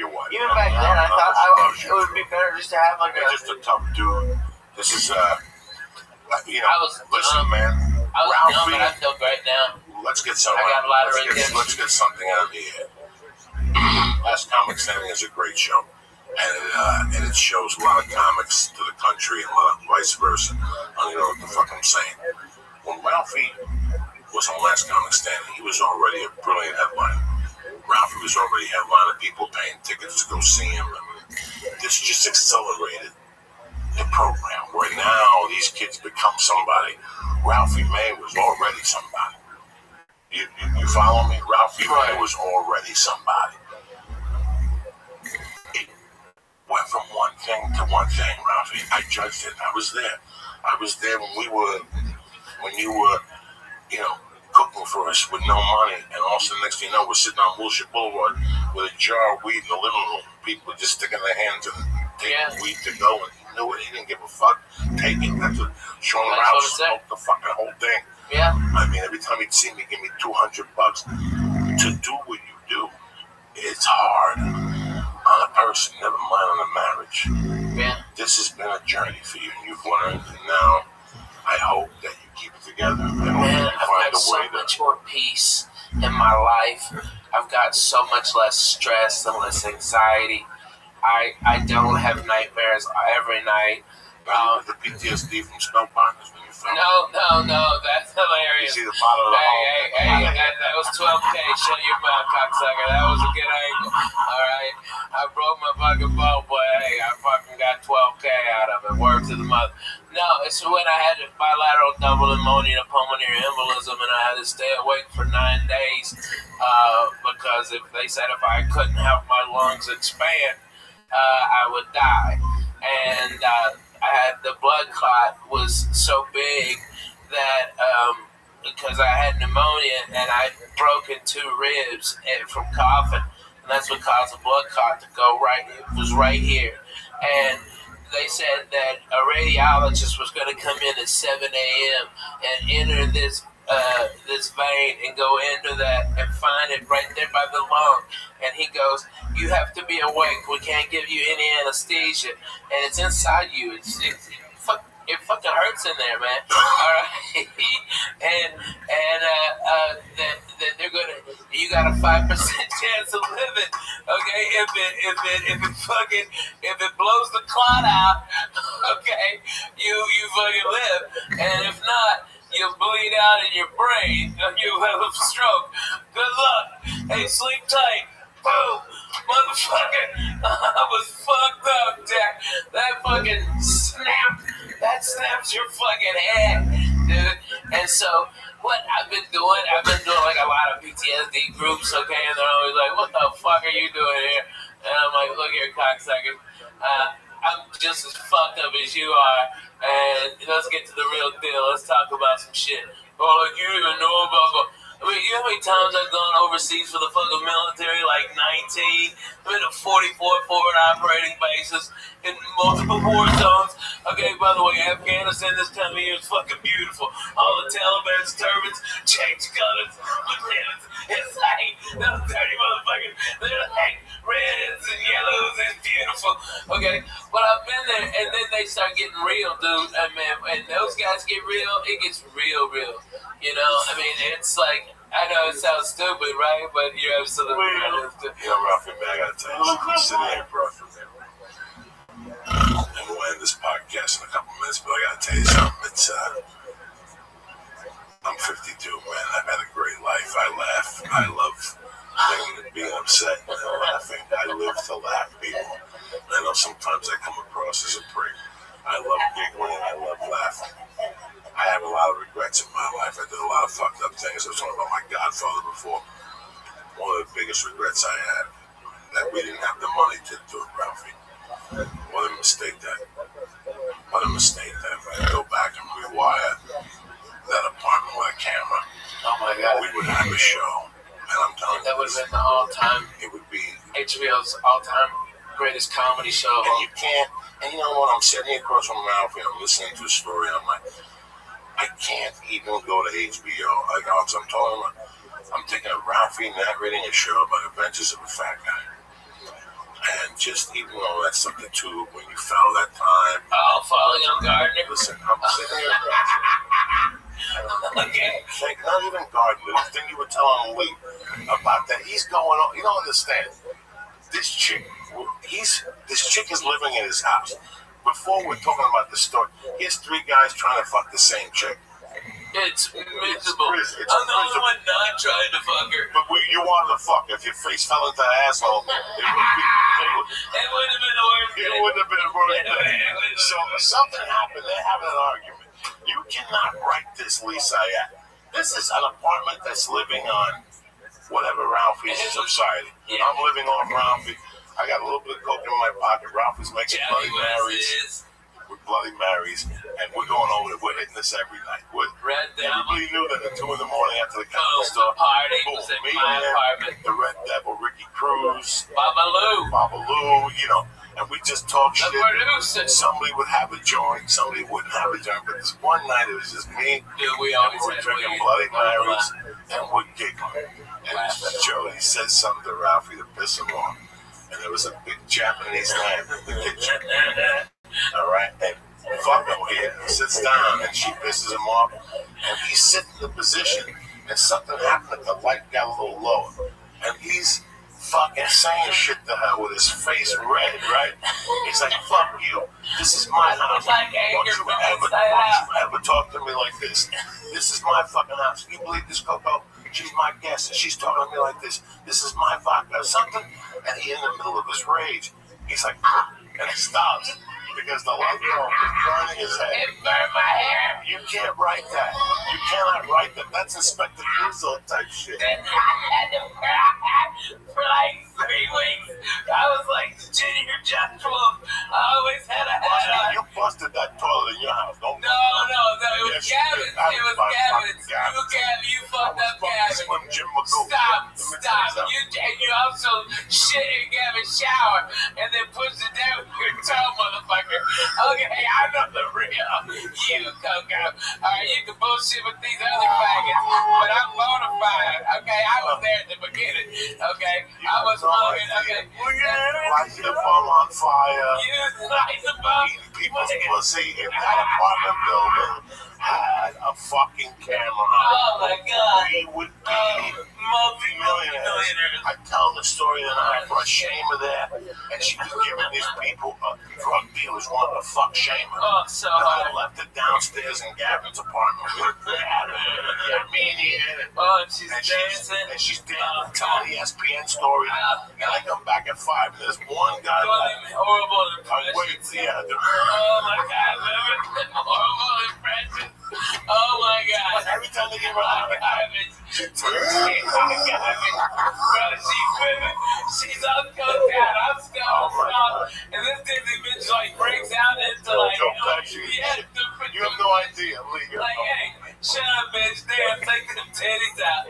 I thought it would be better just to have like You're just a tough dude. This is listen, man. I was Ralphie, dumb, but I feel great now. let's get something. I got a lot of redemption. Let's get something out of the air. Last Comic Standing is a great show, and it shows a lot of comics to the country and a lot of vice versa. I don't know what the fuck I'm saying. When Ralphie was on Last Comic Standing, he was already a brilliant headliner. Ralphie was already headlining, people paying tickets to go see him. I mean, this just accelerated the program where now these kids become somebody. Ralphie May was already somebody. You follow me? Ralphie was already somebody. It went from one thing to one thing, Ralphie. I judged it. I was there. I was there when you were, cooking for us with no money, and also next thing you know, we're sitting on Bullshit Boulevard with a jar of weed in the living room. People were just sticking their hands in, taking weed to go, and you know what? He didn't give a fuck. Take it. That's what Sean Rouse smoked the fucking whole thing. Yeah. I mean, every time he'd see me, give me $200 to do what you do. It's hard on a person, never mind on a marriage. Yeah. This has been a journey for you, and you've learned, and now I hope that you keep it together. Man, I've got so much more peace in my life. I've got so much less stress and less anxiety. I don't have nightmares every night. The PTSD from Snowbinders when you fell? No, that's hilarious. You see the bottom of the Hey, that was 12K. Shut your mouth, cocksucker. That was a good angle. All right, I broke my fucking boat, but hey, I fucking got 12K out of it. Word to the mother. No, it's when I had bilateral double pneumonia and pulmonary embolism, and I had to stay awake for 9 days because if they said if I couldn't help my lungs expand, I would die. And I had the blood clot was so big that because I had pneumonia and I broken 2 ribs from coughing, and that's what caused the blood clot to go right. It was right here, and they said that a radiologist was going to come in at 7 a.m. and enter this vein and go into that and find it right there by the lung. And he goes, "You have to be awake. We can't give you any anesthesia, and it's inside you. It fucking hurts in there, man." All right, and that they're gonna. You got a 5% chance of living. Okay, if it blows the clot out, okay, you fucking live, and if not, you'll bleed out in your brain. You'll have a stroke. Good luck. Hey, sleep tight. Boom. Motherfucker. I was fucked up, Jack. That fucking snapped. That snaps your fucking head, dude. And so, what I've been doing like a lot of PTSD groups, okay? And they're always like, "What the fuck are you doing here?" And I'm like, "Look here, cocksucker. I'm just as fucked up as you are. And let's get to the real deal. Let's talk about some shit." Oh, like you don't even know about. I mean, you know how many times I've gone overseas for the fucking military? Like 19. I've been to 44 forward operating bases in multiple war zones. Okay, by the way, Afghanistan this time of year is fucking beautiful. All the Taliban's turbans, change colors, lieutenants. It's like those dirty motherfuckers. They're like reds and yellows. It's beautiful. Okay, but I've been there, and then they start getting real, dude. I mean, when those guys get real, it gets real. You know, I mean, it's like, I know it sounds stupid, right? But you're absolutely right. Ralphie, man, I gotta tell you something. I'm sitting here, bro. And we'll end this podcast in a couple minutes, but I gotta tell you something. It's, I'm 52, man. I've had a great life. I laugh. I love being upset and laughing. I live to laugh, people. I know sometimes I come across as a prick. I love giggling and I love laughing. I have a lot of regrets in my life. I did a lot of fucked up things. I was talking about my godfather before. One of the biggest regrets I had, that we didn't have the money to do it, Ralphie. What a mistake that. Man. Go back and rewire that apartment with a camera. Oh my God. We would have a show. And I'm telling you. That would have been the all-time. It would be HBO's all-time greatest comedy show. And you can't. And you know what? I'm sitting across from Ralphie. I'm listening to a story. And I'm like, I can't even go to HBO. Like I'm telling him, I'm thinking of Ralphie narrating a show about adventures of a fat guy. And just even all that stuff, the tube, when you fell that time. Oh, falling on Gardner. Listen, I'm sitting here. Not even Gardner. The thing you were telling Lee about that, he's going on. You don't understand. This chick is living in his house. Before we're talking about the story, here's 3 guys trying to fuck the same chick. It's miserable. I'm the only one not trying to fuck her. But you wanted to fuck. If your face fell into the asshole, it wouldn't have been worth it. It wouldn't have been worth it. So something happened. They're having an argument. You cannot write this, Lee Sayat. This is an apartment that's living on whatever Ralphie's subsiding. I'm living off Ralphie. I got a little bit of coke in my pocket. Ralphie's making Bloody Marys. With Bloody Marys. And we're going over there. We're hitting this every night. Everybody knew that at 2 in the morning after the comedy stuff. Me and the Red Devil, Ricky Cruz. Babalu, you know. And we just talk shit. Somebody would have a joint, somebody wouldn't have a joint. But this one night it was just me. We were drinking Bloody Marys and we're giggling. And Joey says something to Ralphie to piss him off. And there was a big Japanese lamp in the kitchen. All right, and fuck him here. He sits down and she pisses him off. And he's sitting in the position. And something happened. The light got a little lower. And he's fucking saying shit to her with his face red, right? He's like, fuck you. This is my house. Don't you ever talk to me like this. This is my fucking house. Can you believe this, Coco? She's my guest and she's talking to me like this. This is my vodka or something. And he in the middle of his rage. He's like, and he stops. Because the light bulb is burning his head. It burned my hair. You can't write that. You cannot write that. That's Inspector Clouseau type shit. Then I had to for like 3 weeks. I was like Junior Joshua. I always had a hat on. You busted that toilet in your house, don't you? No. It was Gavin's. You fucked up Gavin. Stop. You also shit in Gavin's shower and then pushed it down your toe, motherfucker. Okay, I know the real you, Coco. Alright, you can bullshit with these other faggots, but I'm bona fide. Okay, I was there at the beginning. Okay, I was smoking. Okay. Light the bomb on fire. You light the bomb. People's pussy in that apartment building had a fucking camera. Oh my god. We would be multi-millionaires. I tell the story that I brought Shamer there, and she was giving these people, drug dealers, wanted to fuck Shamer. Oh, so and hard. I left it downstairs in Gavin's apartment. Oh, and she's dancing. And she's dancing, telling the ESPN story. And I come back at 5, and there's one guy left. Horrible impressions. Oh my god, horrible impressions. Oh my god. Every time they give her she turns she's all coked out. I'm stoned. And this Disney bitch like breaks out into like, you have no idea. Like, hey, shut up, bitch. Damn, take them titties out.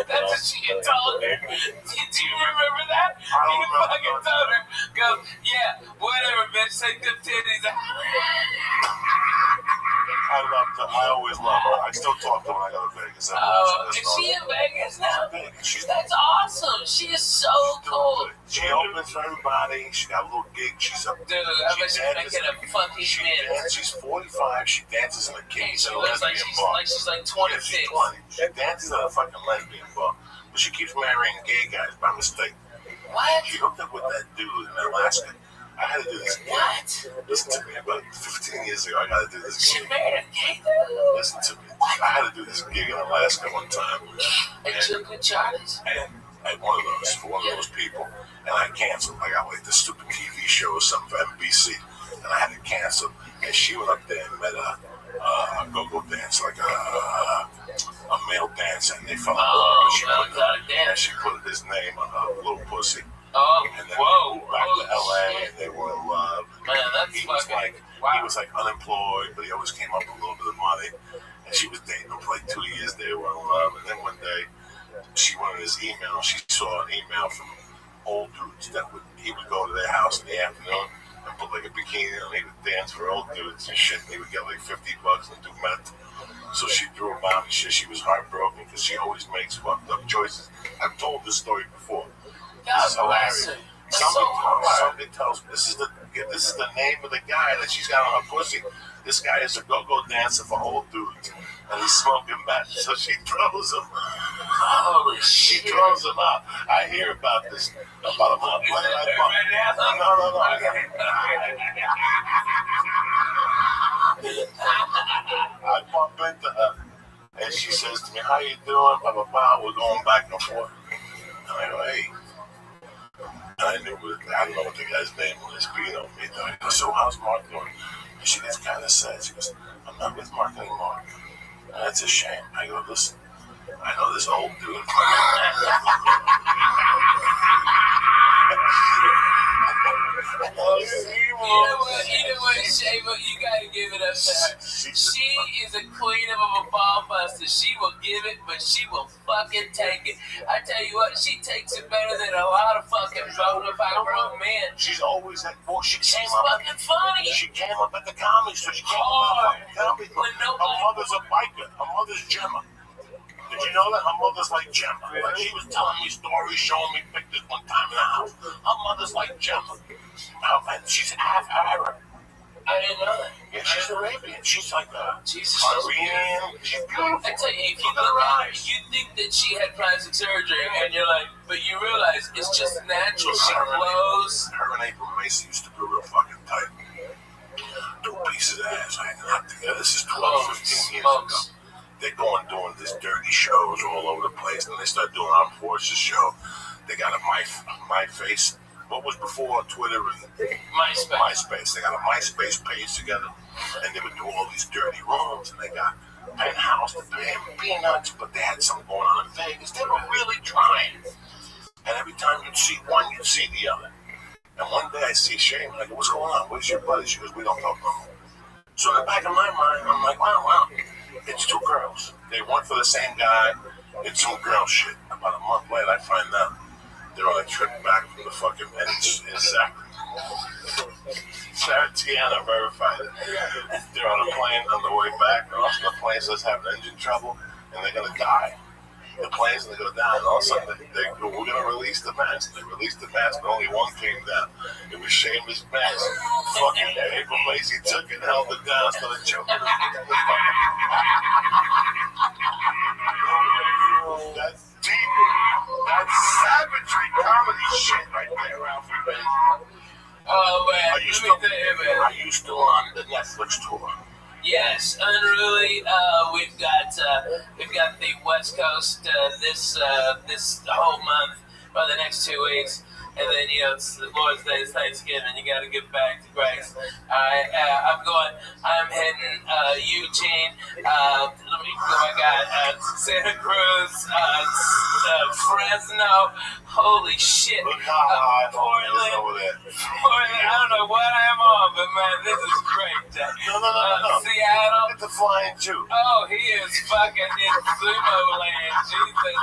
That's what she told her. Do you remember that? You fucking told her. Go, yeah, whatever, bitch. Take them titties out. I loved her. I always love her. I still talk to her when I go to Vegas. Oh, is she in Vegas now? That's awesome. She is so cool. She opens for everybody. She got a little gig. She's a dude. I bet she's making a fucking minute. She's 45. She dances in a kid's and a lesbian bar. She's like 26. She's 20. She dances at a fucking lesbian bar. But she keeps marrying gay guys by mistake. What? She hooked up with that dude in Alaska. I had to do this gig. What? Listen to me. About 15 years ago, I got to do this gig. She married a gay dude? Listen to me. I had to do this gig in Alaska one time. And took good charges? And at one of those people. And I canceled. I got like this stupid TV show or something for NBC. And I had to cancel. And she went up there and met a go-go dance, like a male dancer. And they fell in love. And she put his name on her little pussy. Oh, and then we moved back to LA and they were in love. Man, that's he was like unemployed, but he always came up with a little bit of money. And she was dating him for like 2 years. They were in love. And then one day, she wanted his email. She saw an email from old dudes that he would go to their house in the afternoon and put like a bikini on. He would dance for old dudes and shit. And he would get like $50 and do meth. So she threw him out and shit. She was heartbroken because she always makes fucked up choices. I've told this story before. This is hilarious. Somebody tells me this is the name of the guy that she's got on her pussy. This guy is a go-go dancer for old dudes, and he's smoking meth. So she throws him. Holy shit! She throws him out. I hear about this about a month later. No. I bump into her, and she says to me, "How you doing?" Blah blah blah. We're going back and forth. I go, "Hey." I don't know what the guy's name was, but you know me. I go, "So how's Mark doing?" And she gets kind of sad. She goes, "I'm not with Mark anymore." That's a shame. I go, listen, I know this old dude. You know what, Shava, you gotta give it up to her. She is a queen of a ball buster. She will give it, but she will fucking take it. I tell you what, she takes it better than a lot of fucking bona fide grown men. She's always that boy. She's fucking funny. She came up at the comedy store. She came up at the comedy store. Her mother's a biker. Her mother's Gemma. Did you know that? Her mother's like Gemma. Like she was telling me stories, showing me pictures one time in the house. Her mother's like Gemma. And she's half Arab. I didn't know that. Yeah, she's Arabian. She's like a Jesus. Korean. She's beautiful. I tell you, if you look at her, you think that she had plastic surgery, and you're like, but you realize it's just natural. She glows. Her and April Macy used to be real fucking tight. Two pieces of ass. I not together. This is 12, 15 years ago. They're going doing this dirty shows all over the place, and they start doing Armed Forces show. They got a my face. What was before Twitter and MySpace? They got a MySpace page together, and they would do all these dirty rooms, and they got Penthouse to pay them peanuts, but they had something going on in Vegas. They were really trying, and every time you'd see one, you'd see the other. And one day I see Shane, I'm like, what's going on? Where's your buddy? She goes, we don't talk no more. So in the back of my mind, I'm like, wow, it's two girls. They work for the same guy. It's some girl shit. About a month later, I find out they're on a trip back from the fucking exactly. Sarah Tiana verified it. They're on a plane on the way back, and also the plane says having engine trouble, and they're gonna die. The plane's gonna go down, and all of a sudden they go, we're gonna release the mask. They released the mask, but only one came down. It was Seamus' mask. Fucking April Macy took it, held it down, started choking. That's deep. That's savagery comedy shit right there, Alfred, baby. Oh man, Are you still on the Netflix tour? Yes, unruly. We've got the West Coast this whole month for the next 2 weeks, and then it's the Lord's Day, it's Thanksgiving. You got to get back to Grace. I'm hitting Eugene. Let me go. I got Santa Cruz, Fresno. Holy shit. Portland. I don't know what I'm on, but man, this is great. No. Seattle. Get the flying Jew. Oh, he is fucking in sumo land. Jesus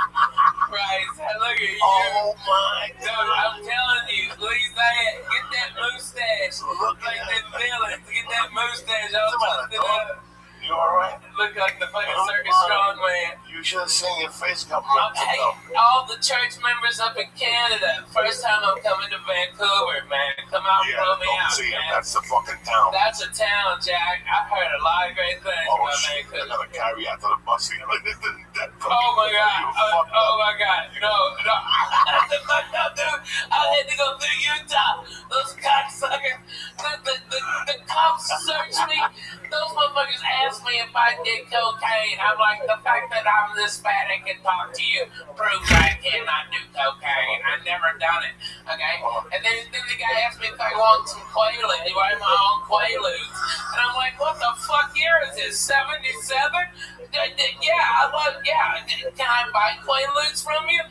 Christ. Look at you. Oh my God. Dude, I'm telling you, Lisa, get that mustache. Look like that villain. Get that mustache all twisted up. You alright? Look like the fucking circus strong man. You should have seen your face a couple months Hey, ago. all the church members up in Canada. First time I'm coming to Vancouver, man. Come out and blow me out, see man. That's the fucking town. That's a town, Jack. I've heard a lot of great things about Vancouver. They're gonna carry out to the bus. Oh my god. Oh my god. No. That's the fucked up, dude. I had to go through Utah. Those cocksuckers. The cops searched me. Those motherfuckers asked me if I did cocaine. I'm like, the fact that I'm this fat and can talk to you proves I cannot do cocaine. I've never done it. Okay? And then the guy asked me if I want some Quaaludes. Do I have my own Quaaludes? And I'm like, what the fuck year is this? 77? Yeah. Can I buy Quaaludes from you?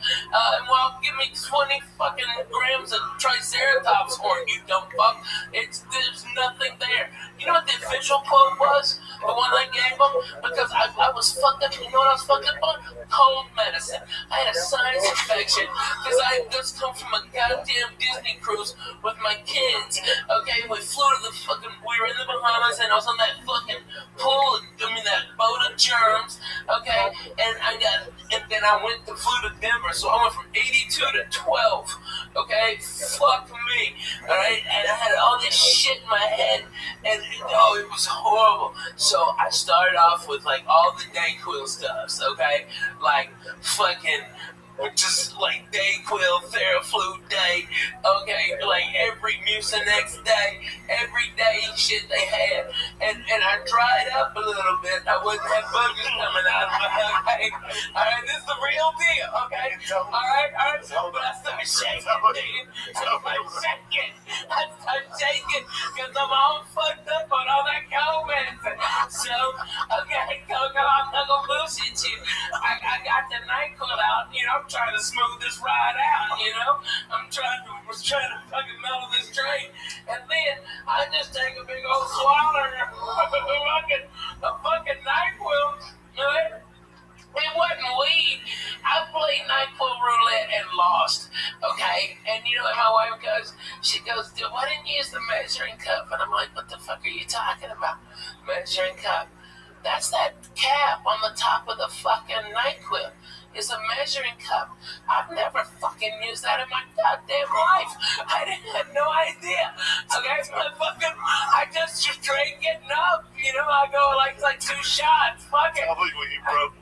Well, give me 20 fucking grams of Triceratops horn, you dumb fuck. There's nothing there. You know what the official quote was? The one I gave him? Because I was fucked up. You know what I was fucked up on? Cold medicine. I had a sinus infection because I had just come from a goddamn Disney cruise with my kids. Okay, we flew to we were in the Bahamas, and I was on that fucking pool, that boat of germs. Okay, and then I flew to Denver, so I went from 82 to 12. Okay, fuck me. All right, and I had all this shit in my head, and it was horrible. So I started off with like all the Dayquil stuffs, okay? Like fucking just like Dayquil, Theraflu Day, okay? Like every Mucinex day, every day shit they had. And I dried up a little bit. I wouldn't have boogers coming out of my head. Alright, this is the real deal, okay? Alright, but I started shaking, dude. I started shaking because I'm all fucked up on all that cold medicine. So, okay, go, I'm not gonna I got the NyQuil out. I'm trying to smooth this ride out. I'm trying to fucking mellow this train, and then I just take a big old swallow of fucking NyQuil. It wasn't weed. I played NyQuil roulette and lost. Okay? And what my wife goes? She goes, why didn't you use the measuring cup? And I'm like, what the fuck are you talking about? Measuring cup. That's that cap on the top of the fucking NyQuil. It's a measuring cup. I've never fucking used that in my goddamn life. I had no idea. Okay, I just straight getting up. I go like 2 shots. Fuck it. I think when you broke,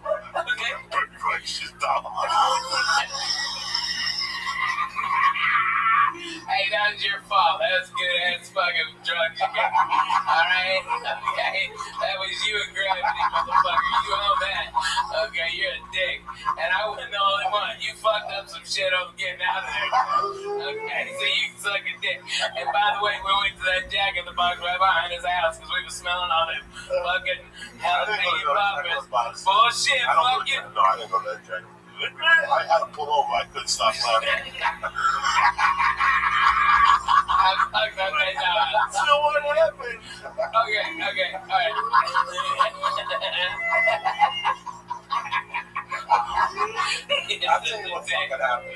just Hey, that was your fault. That's good ass fucking drugs you got. Alright? Okay? That was you and Gravity, motherfucker. You own that. Okay, you're a dick. And I wasn't the only one. You fucked up some shit over getting out of there. Okay, so you can suck a dick. And by the way, we went to that Jack in the Box right behind his house because we were smelling on him fucking jalapeno poppers. Bullshit, fucking. No, I didn't go to that Jack. I had to pull over. I couldn't stop laughing. I fucked up that time. So what happened? Okay, alright. I'll tell you what's fucking happened.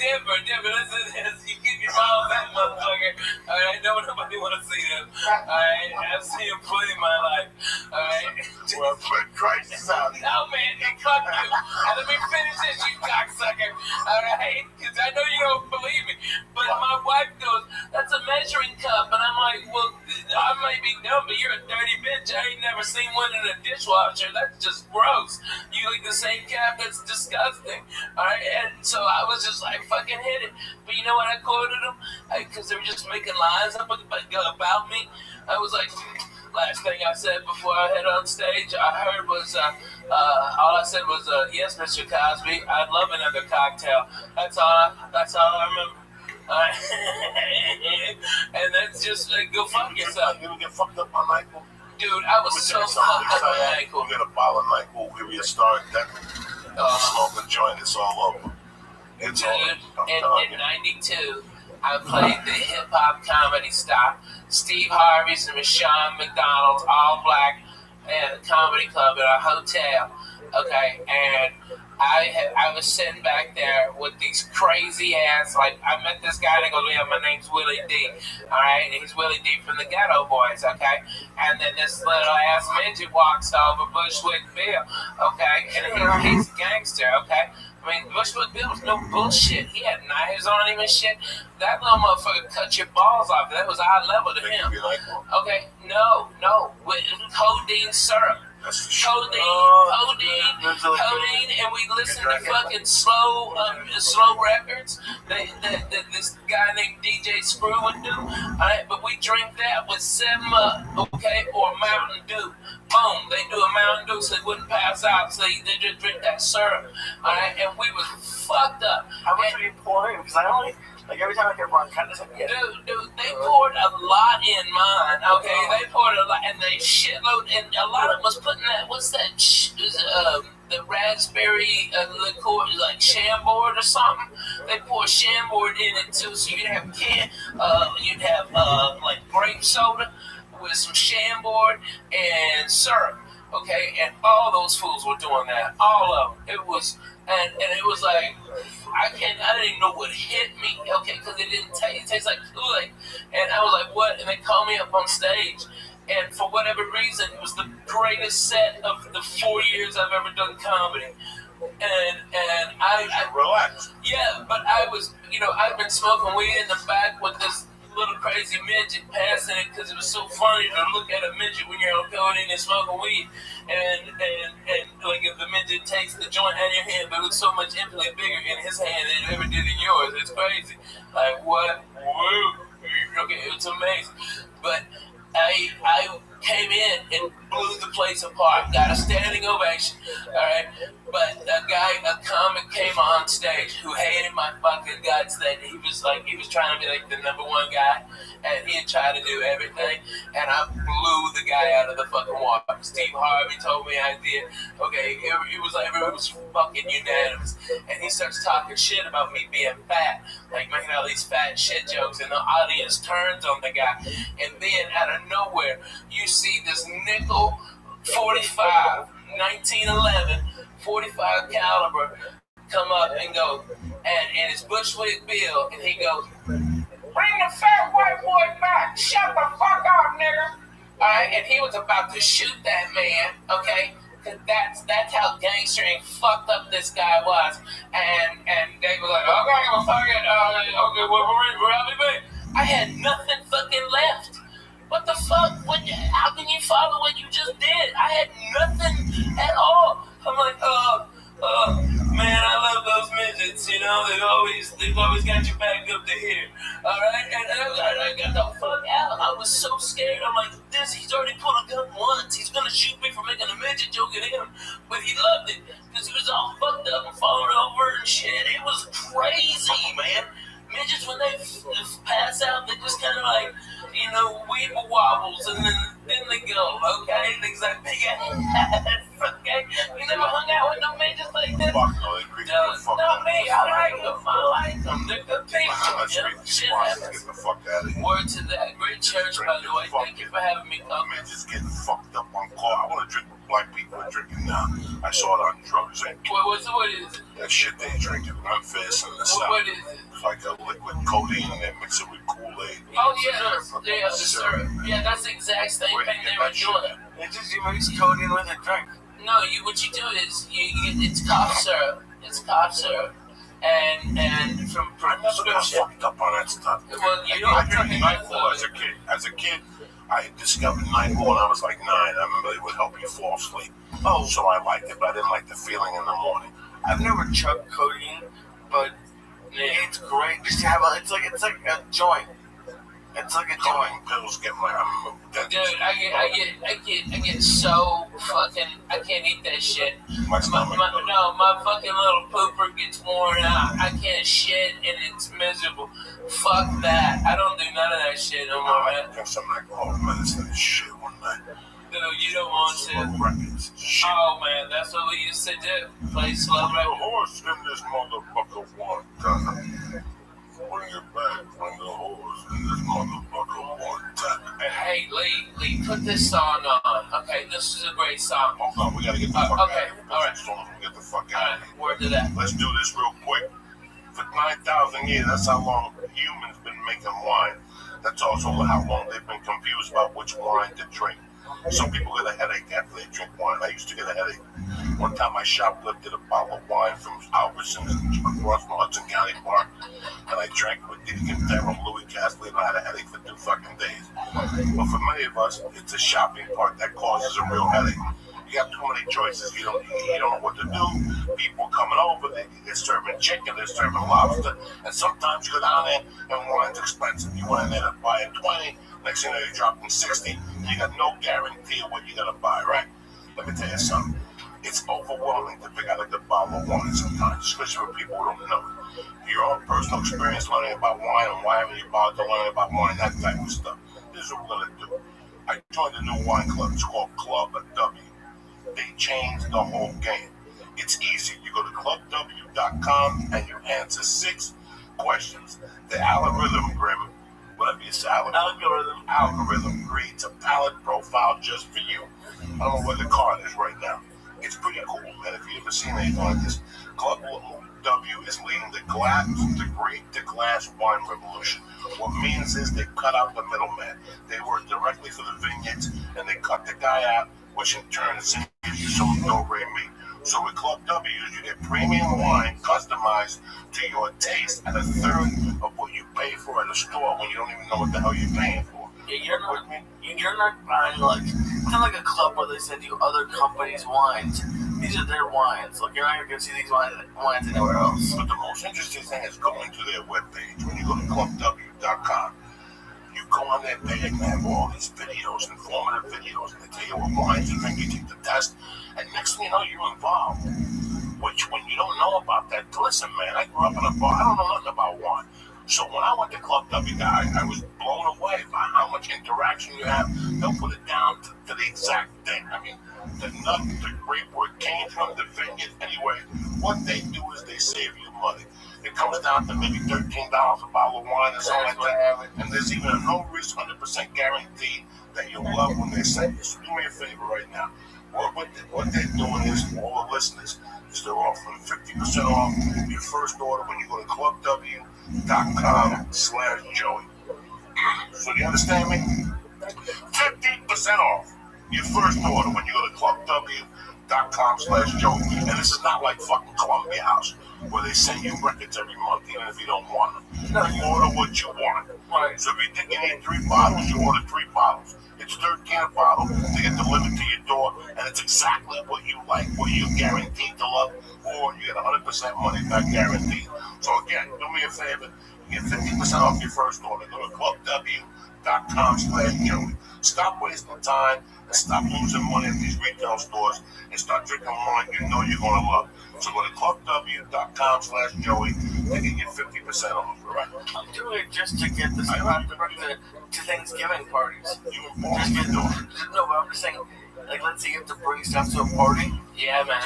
Different. Listen to this. You keep your mouth that motherfucker. Alright, nobody want to see them. Alright, I've seen him plenty in my life. Alright. Well, for Christ out. No, man, fuck you. And let me finish this, you cocksucker. Alright? Because I know you don't believe me. But my wife goes, that's a measuring cup. And I'm like, well, I might be dumb, but you're a dirty bitch. I ain't never seen one in a dishwasher. That's just gross. You like the same cap? That's disgusting. Alright? And so I was just like, fucking hit it. But you know what I quoted them? Because they were just making lies up about me. I was like, last thing I said before I head on stage, I heard was, all I said was, yes, Mr. Cosby, I'd love another cocktail. That's all I remember. And that's just, go fuck yourself. You get fucked up on NyQuil? Dude, I was so fucked up on NyQuil. You get a bottle of NyQuil, give you a star, then smoke a joint, it's all over. It's all over. In 92, I played the hip-hop comedy stop. Steve Harvey's and Michonne McDonald's, all black, and a comedy club at a hotel. Okay, and I was sitting back there with these crazy ass, I met this guy that goes, yeah, my name's Willie D. Alright, and he's Willie D from the Ghetto Boys, okay? And then this little ass midget walks over, Bushwick Bill, okay? And he's a gangster, okay? I mean, Bushwick Bill was no bullshit. He had knives on him and shit. That little motherfucker cut your balls off. That was eye level to him. Okay, no, with codeine syrup. Codeine, and we listen to fucking slow records that this guy named DJ Screw would do. Alright, but we drink that with 7-Up, okay, or Mountain Dew. Boom, they do a Mountain Dew so they wouldn't pass out, so they just drink that syrup. Alright, and we was fucked up. How much were you pouring? Because I only, every time I get one, kind of Dude, they poured a lot in mine, okay? They poured a lot, and they shitload, and a lot of them was putting that, what's that, the raspberry liqueur, like Chambord or something. They pour Chambord in it too, so you'd have like grape soda with some Chambord and syrup, okay? And all those fools were doing that, all of them. It was, and it was like, I didn't even know what hit me, okay, because it didn't taste, it tastes like Kool-Aid. And I was like, what? And they called me up on stage. And for whatever reason, it was the greatest set of the 4 years I've ever done comedy. And I relax. Yeah, but I was, I've been smoking weed in the back with this little crazy midget passing it because it was so funny to look at a midget when you're on codeine and smoking weed. And like if the midget takes the joint out of your hand, but it looks so much infinitely bigger in his hand than it ever did in yours. It's crazy. Like, what? Whoa. Okay, it's amazing. But I came in and blew the place apart. Got a standing ovation. All right. But a comic came on stage who hated my fucking guts. That he was trying to be like the number one guy, and he had tried to do everything, and I blew the guy out of the fucking water. Steve Harvey told me I did. Okay, it was like everyone was fucking unanimous, and he starts talking shit about me being fat, like making all these fat shit jokes, and the audience turns on the guy, and then out of nowhere, you see this nickel 45, 1911. 45 caliber come up and go, and it's Bushwick Bill, and he goes, "Bring the fat white boy back! Shut the fuck up, nigga!" All right, and he was about to shoot that man. Okay, cause that's how gangster and fucked up this guy was, and they were like, "Okay, well, fuck it, okay, we're out of it." I had nothing fucking left. What the fuck? How can you follow what you just did? I had nothing at all. I'm like, man, I love those midgets, you know, they've always got your back up to here. Alright, and I got the fuck out. I was so scared. I'm like, he's already pulled a gun once. He's gonna shoot me for making a midget joke at him. But he loved it, because he was all fucked up and falling over and shit. It was crazy, man. Midgets, when they pass out, they just kind of like, you know, weeble wobbles, and then they go, okay? Things like big ass, okay? You never hung out with no midgets like this? Fuck no, they creep the fuck not me, I like them, They're good people, you know? Shit happens. Get the fuck out of here. Word to that. Great church, by the way. Thank you for having me come. Midgets getting fucked up on call. I want to drink what black people are drinking now. I saw it on drugs. What is it? That shit they drinking. Memphis and the South. What is it? It's like a liquid codeine, and they mix it with Kool-Aid. Oh, yeah, the syrup. Yeah, that's the exact same thing they were doing. It's just you mix codeine with a drink. No, what you do is it's cough syrup. It's cough syrup, and from prescription. Fucked up on that stuff. Well, I drank Nightfall as a kid. As a kid, I discovered Nightfall when I was like 9. I remember it would help you fall asleep. Oh, so I liked it, but I didn't like the feeling in the morning. I've never chugged codeine, but it's great. Just to have it's like a joint. It's like a joint. Pills get my. Dude, I get so fucking. I can't eat that shit. My fucking little pooper gets worn out. I can't shit and it's miserable. Fuck that. I don't do none of that shit no more, man. I drink some alcohol medicine and shit one night. Dude, you don't want to. Oh man, that's what we used to do. Play slow records. The horse in this motherfucker one time. Bring it back, bring the horse in this motherfucker one time. Hey, Lee, put this song on. Okay, this is a great song. Hold on, we gotta get the fuck out of here. Alright. Get the fuck out of here. Word to that. Let's do this real quick. For 9,000 years, that's how long humans been making wine. That's also how long they've been confused about which wine to drink. Some people get a headache after they drink wine. I used to get a headache. One time I shoplifted a bottle of wine from Albertsons across from Hudson County Park, and I drank with Diddy Quintero, Louis Castellino. I had a headache for 2 fucking days. But for many of us, it's a shopping part that causes a real headache. You have too many choices. You don't know what to do. People coming over, they're serving chicken, they're serving lobster, and sometimes you go down there and wine's expensive. You went in there to buy it 20. Next thing you know, you're dropping 60. You got no guarantee of what you're gonna buy, right? Let me tell you something. It's overwhelming to pick out a good bottle of wine sometimes, especially for people who don't know. Your own personal experience learning about wine and why haven't you bothered to learn about wine, that type of stuff. This is what we're gonna do. I joined a new wine club. It's called Club W. They changed the whole game. It's easy. You go to clubw.com and you answer 6 questions. The algorithm, whatever you say, algorithm creates a palette profile just for you. I don't know where the card is right now. It's pretty cool, man. If you've ever seen anything like this, Club W is leading the grape-to-glass wine revolution. What it means is they cut out the middleman. They work directly for the vineyards, and they cut the guy out, which in turn gives you some do-re-mi. So with Club W, you get premium wine customized to your taste at 1/3 of what you pay for at a store when you don't even know what the hell you're paying for. Yeah, you're not buying it's not like a club where they send you other companies' wines. These are their wines. Like, you're not going to see these wines anywhere else. But the most interesting thing is going to their webpage. When you go to clubw.com, you go on their page and they have all these videos, informative videos, and they tell you what wines you drink. You take the test, and next thing you know, you're involved. which when you don't know about that, listen, man, I grew up in a bar. I don't know nothing about wine. So when I went to Club W, I was blown away by how much interaction you have. They'll put it down to the exact thing. I mean, the nut, the grape, where it came from, the vineyard. Anyway, what they do is they save you money. It comes down to maybe $13 a bottle of wine or something like that. And there's even a no risk, 100% guarantee that you'll love when they say this. Do me a favor right now. What they're doing is, for all the listeners, is they're offering 50% off your first order when you go to clubw.com/Joey. So do you understand me? 50% off your first order when you go to clubw.com/Joey. And this is not like fucking Columbia House, where they send you records every month, even if you don't want them. You order what you want. Right. So if you think you need 3 bottles, you order 3 bottles. It's $13 a bottle. They get delivered to your door, and it's exactly what you like, what you're guaranteed to love, or you get 100% money back guaranteed. So again, do me a favor. You get 50% off your first order. Go to clubw.com/Joey. Stop wasting time and stop losing money at these retail stores and start drinking wine you know you're going to love. So go to clubw.com/Joey and you get 50% off, right? I'm doing it just to get this crowd to Thanksgiving parties. You and Paul just doing it. No, but I'm just saying, like, let's say you have to bring stuff to a party. Yeah, man,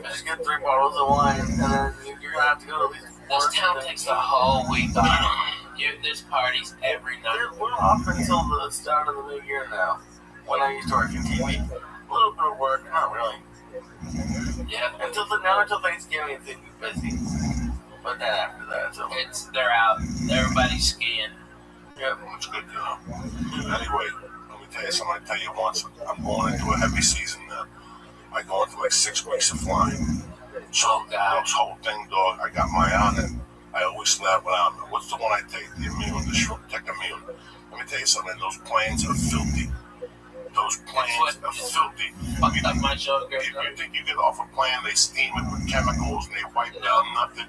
just get 3 bottles of wine, and then you're going to have to go to at least 4. This town takes the whole week off. There's parties every night. We're off until the start of the new year now, when I used to work in TV. A little bit of work, not really. Yeah. Until Thanksgiving, it's busy. But then after that, so they're out. Everybody's skiing. Yeah, it's good, you know. Anyway, let me tell you something. I tell you once, I'm going into a heavy season now. I go into like 6 weeks of flying. So this whole thing, dog, I got my on it. I always slap without me. What's the one I take? The Immune, the Shrimp Tech Immune. Let me tell you something. Those planes are filthy. Those planes are filthy. If you think you get off a plane, they steam it with chemicals and they wipe down nothing.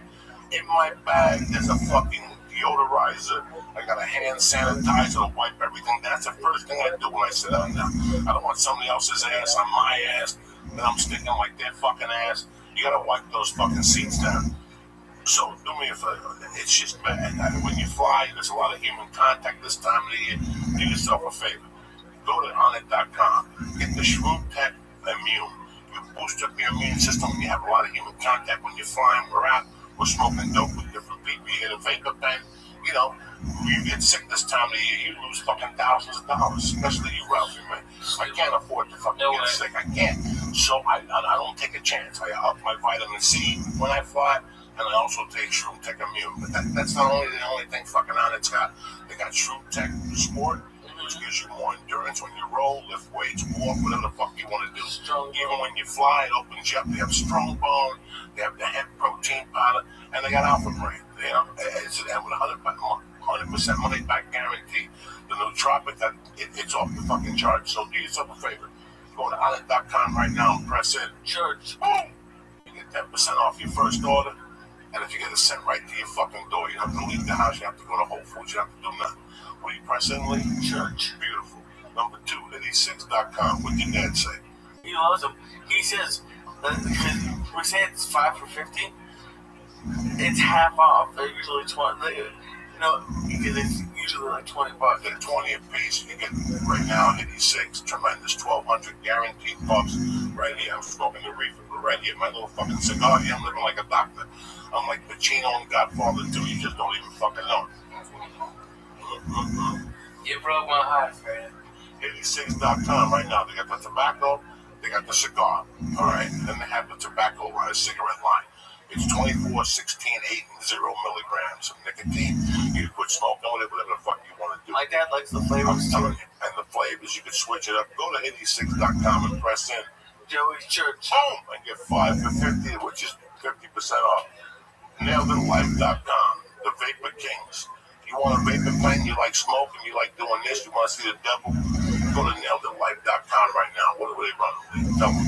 In my bag, there's a fucking deodorizer. I got a hand sanitizer to wipe everything. That's the first thing I do when I sit down now. I don't want somebody else's ass on my ass, and I'm sticking like their fucking ass. You gotta wipe those fucking seats down. So do me a favor. It's just bad. When you fly, there's a lot of human contact this time of the year. Do yourself a favor. Go to onit.com. Get the Shroom Tech Immune. You boost up your immune system. You have a lot of human contact when you're flying. We're out. We're smoking dope with different people. You get a vapor pen. You know, you get sick this time of the year, you lose fucking thousands of dollars, especially you, Ralphie, man. I can't afford to fucking get sick. I can't. So I don't take a chance. I up my vitamin C when I fly, and I also take Shroom Tech Immune. But that's not only the only thing fucking on it's got. They got Shroom Tech Sport, which gives you more endurance when you roll, lift weights, walk, whatever the fuck you want to do. Even when you fly, it opens you up. They have Strong Bone, they have the hemp protein powder, and they got Alpha Brain. You know, it's with 100% money back guarantee. The nootropic, it's off the fucking chart. So do yourself a favor. Go to outlet.com right now and press in. Church. Boom! You get 10% off your first order. And if you get it sent right to your fucking door, you don't have to leave the house. You have to go to Whole Foods. You have to do nothing. When you press in, leave church. Beautiful. Number 2, 86.com. What did your dad say? He loves them. He says, we say it's 5 for $50. It's half off. They're usually 20. Because it's usually like $20. They're 20 a piece. You get right now 86, tremendous 1,200 guaranteed bucks. Right here, I'm smoking the reefer. Right here, my little fucking cigar. Here, I'm living like a doctor. I'm like Pacino and Godfather too. You just don't even fucking know. You broke my heart, man. 86.com right now. They got the tobacco. They got the cigar. All right, and then they have the tobacco line, cigarette line. It's 24, 16, 8, and 0 milligrams of nicotine. You can quit smoking with it, whatever the fuck you want to do. My dad likes the flavors too. And the flavors, you can switch it up. Go to 86.com and press in. Joey's Church. Boom! And get 5 for 50, which is 50% off. NailedInLife.com. The Vapor Kings. You want a vapor pen, you like smoking, you like doing this, you want to see the devil, go to NailedInLife.com right now. What are they running? Tell me.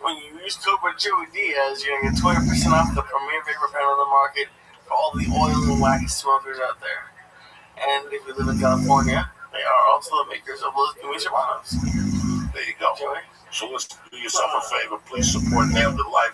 When you use code Joey Diaz, you're going to get 20% off the premier vapor pen on the market for all the oil and wax smokers out there. And if you live in California, they are also the makers of Los Hermanos. There you go. Joey. So let's do yourself a favor. Please support Nailed It Life.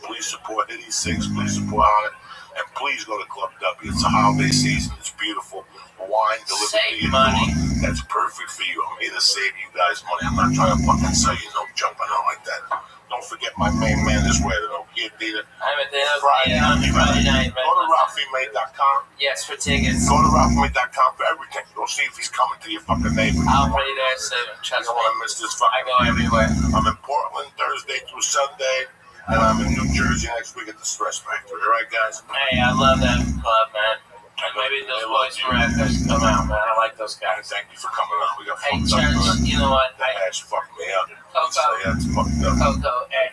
Please support 86. Please support on it. And please go to Club W. It's a holiday season. It's beautiful. Wine delivered to your door. That's perfect for you. I'm here to save you guys money. I'm not trying to fucking sell you no junk or nothing like that. Don't forget my main man is where to know. Here, Dita. I'm at the Friday night. Go to RalphieMay.com. Yes, for tickets. Go to RalphieMay.com for everything. Go see if he's coming to your fucking neighborhood. I'll be there soon. You don't want to miss this fucking. I go everywhere. I'm in Portland Thursday through Sunday. And I'm in New Jersey next week at the Stress Factory. All right, guys? Hey, I love that club, man. Maybe those boys from Raptors come out, man. I like those guys. Thank you for coming on. We got hey, fucked Church, up. you know what? That ass fucked me up. Coco,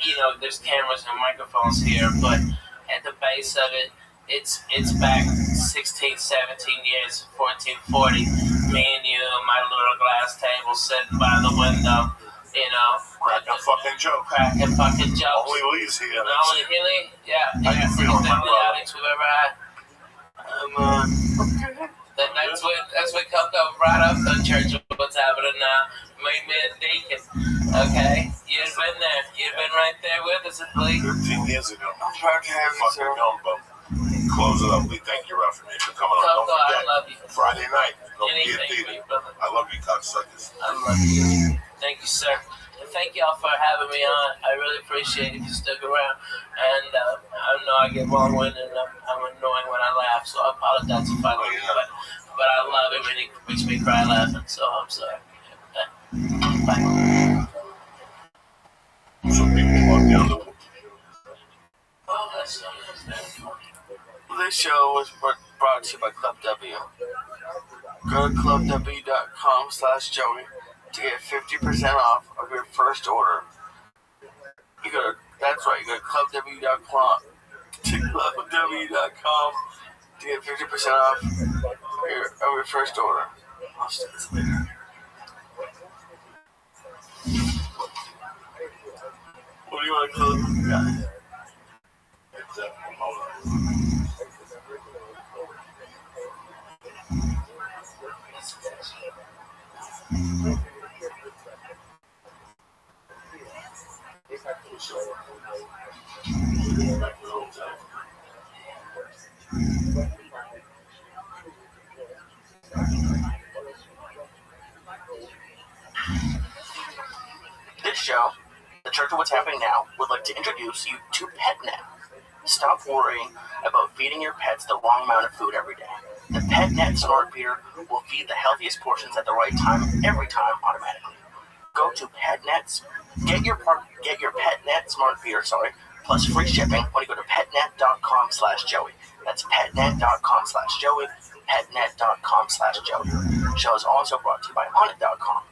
you know, there's cameras and microphones here, but at the base of it, it's back 16, 17 years, 1440. Me and you, my little glass table sitting by the window. You know, crack a fucking joke. Cracking fucking jokes. Only Lee's here. Only Hilly? Yeah. How you feeling, my brother? Outings we've ever had. That's what Coco brought up the church of what's happening now. Made me a deacon. Okay? You've been there. You've been right there with us, Lee. 15 years ago. I'm proud to have you, sir. Close it up, Lee. Thank you, Ralph, for coming on. Coco, Don't forget, I love you. Friday night. Don't be a Anything theater. for you, brother. I love you, cocksuckers. I love you. Thank you, sir. And thank y'all for having me on. I really appreciate it if you stuck around. And I know I get long-winded and I'm annoying when I laugh, so I apologize if I do. But I love it when it makes me cry laughing, so I'm sorry. Bye. Some people walk down the This show was brought to you by Club W. Go to clubw.com/Joey to get 50% off of your first order. That's right, you go to clubw.com to get 50% off of your first order. I'll say this later. What do you want to close with, guys? This show, The Church of What's Happening Now, would like to introduce you to PetNet. Stop worrying about feeding your pets the wrong amount of food every day. The PetNet Smart Feeder will feed the healthiest portions at the right time, every time, automatically. Go to PetNet's, get your PetNet Smart Feeder, plus free shipping when you go to petnet.com/Joey. That's petnet.com/Joey, petnet.com/Joey. The show is also brought to you by Onnit.com.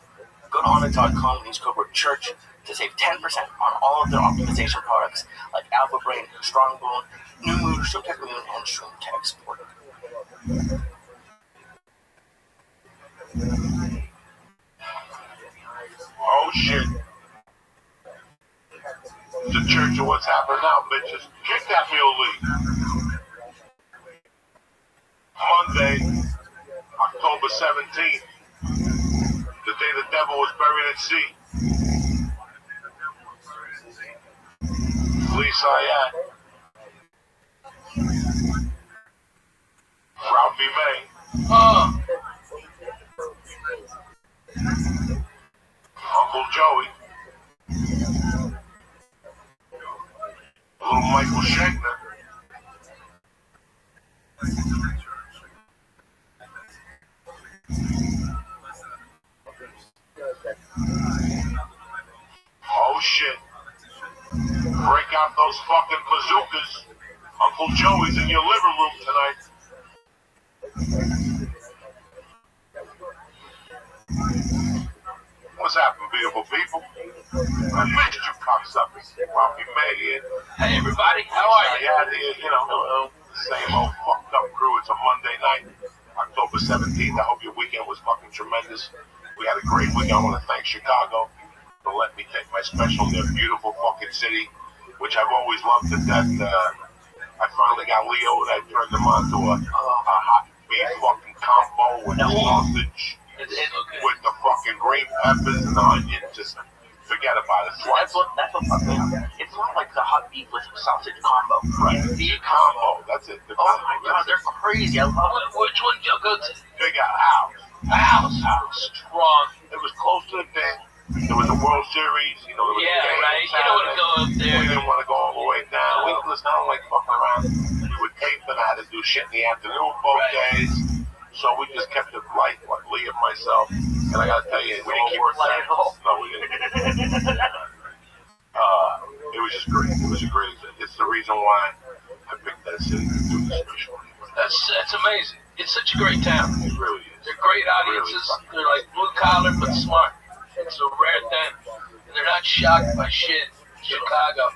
Go to Onnit.com and use code word CHURCH to save 10% on all of their optimization products like Alpha Brain, Strongbone, New Mood, Showtech Moon, and Shroom Tech Sport. Oh shit. The Church of What's Happening Now, bitches. Kick that mule, Lee. Monday, October 17th. The day the devil was buried at sea. Lee Syatt. Ralphie May. Uncle Joey. Little Michael Shankner. Oh shit. Break out those fucking bazookas. Uncle Joey's in your living room tonight. What's happening, beautiful people? I missed you, cocksuckers. Ralphie May here. Hey, everybody. How are you? Yeah, you know, same old fucked up crew. It's a Monday night, October 17th. I hope your weekend was fucking tremendous. We had a great weekend. I want to thank Chicago for letting me take my special in their beautiful fucking city, which I've always loved to death. I finally got Leo and I turned them on to a hot beef fucking combo with sausage. With the fucking green peppers and the onions, just forget about it. That's what fucked me up. It's it's not like the hot beef with sausage combo. Right. Beef combo. That's it. Oh my God, they're crazy. I love it. Which one did y'all go to? Big House. Strong. It was close to the thing. There was a World Series. You know, there was a game right. You don't want to go up there. We didn't want to go all the way down. We listen, I don't like fucking around. We would tape and I had to do shit in the afternoon both days. So we just kept it light, like Lee and myself. And I gotta tell you, it all worked out. No, we didn't. It was just great. It was a great. It's the reason why I picked that city to do this special. That's amazing. It's such a great town. It really is. They're great audiences. They're like blue collar but smart. It's a rare thing. And they're not shocked by shit. Chicago.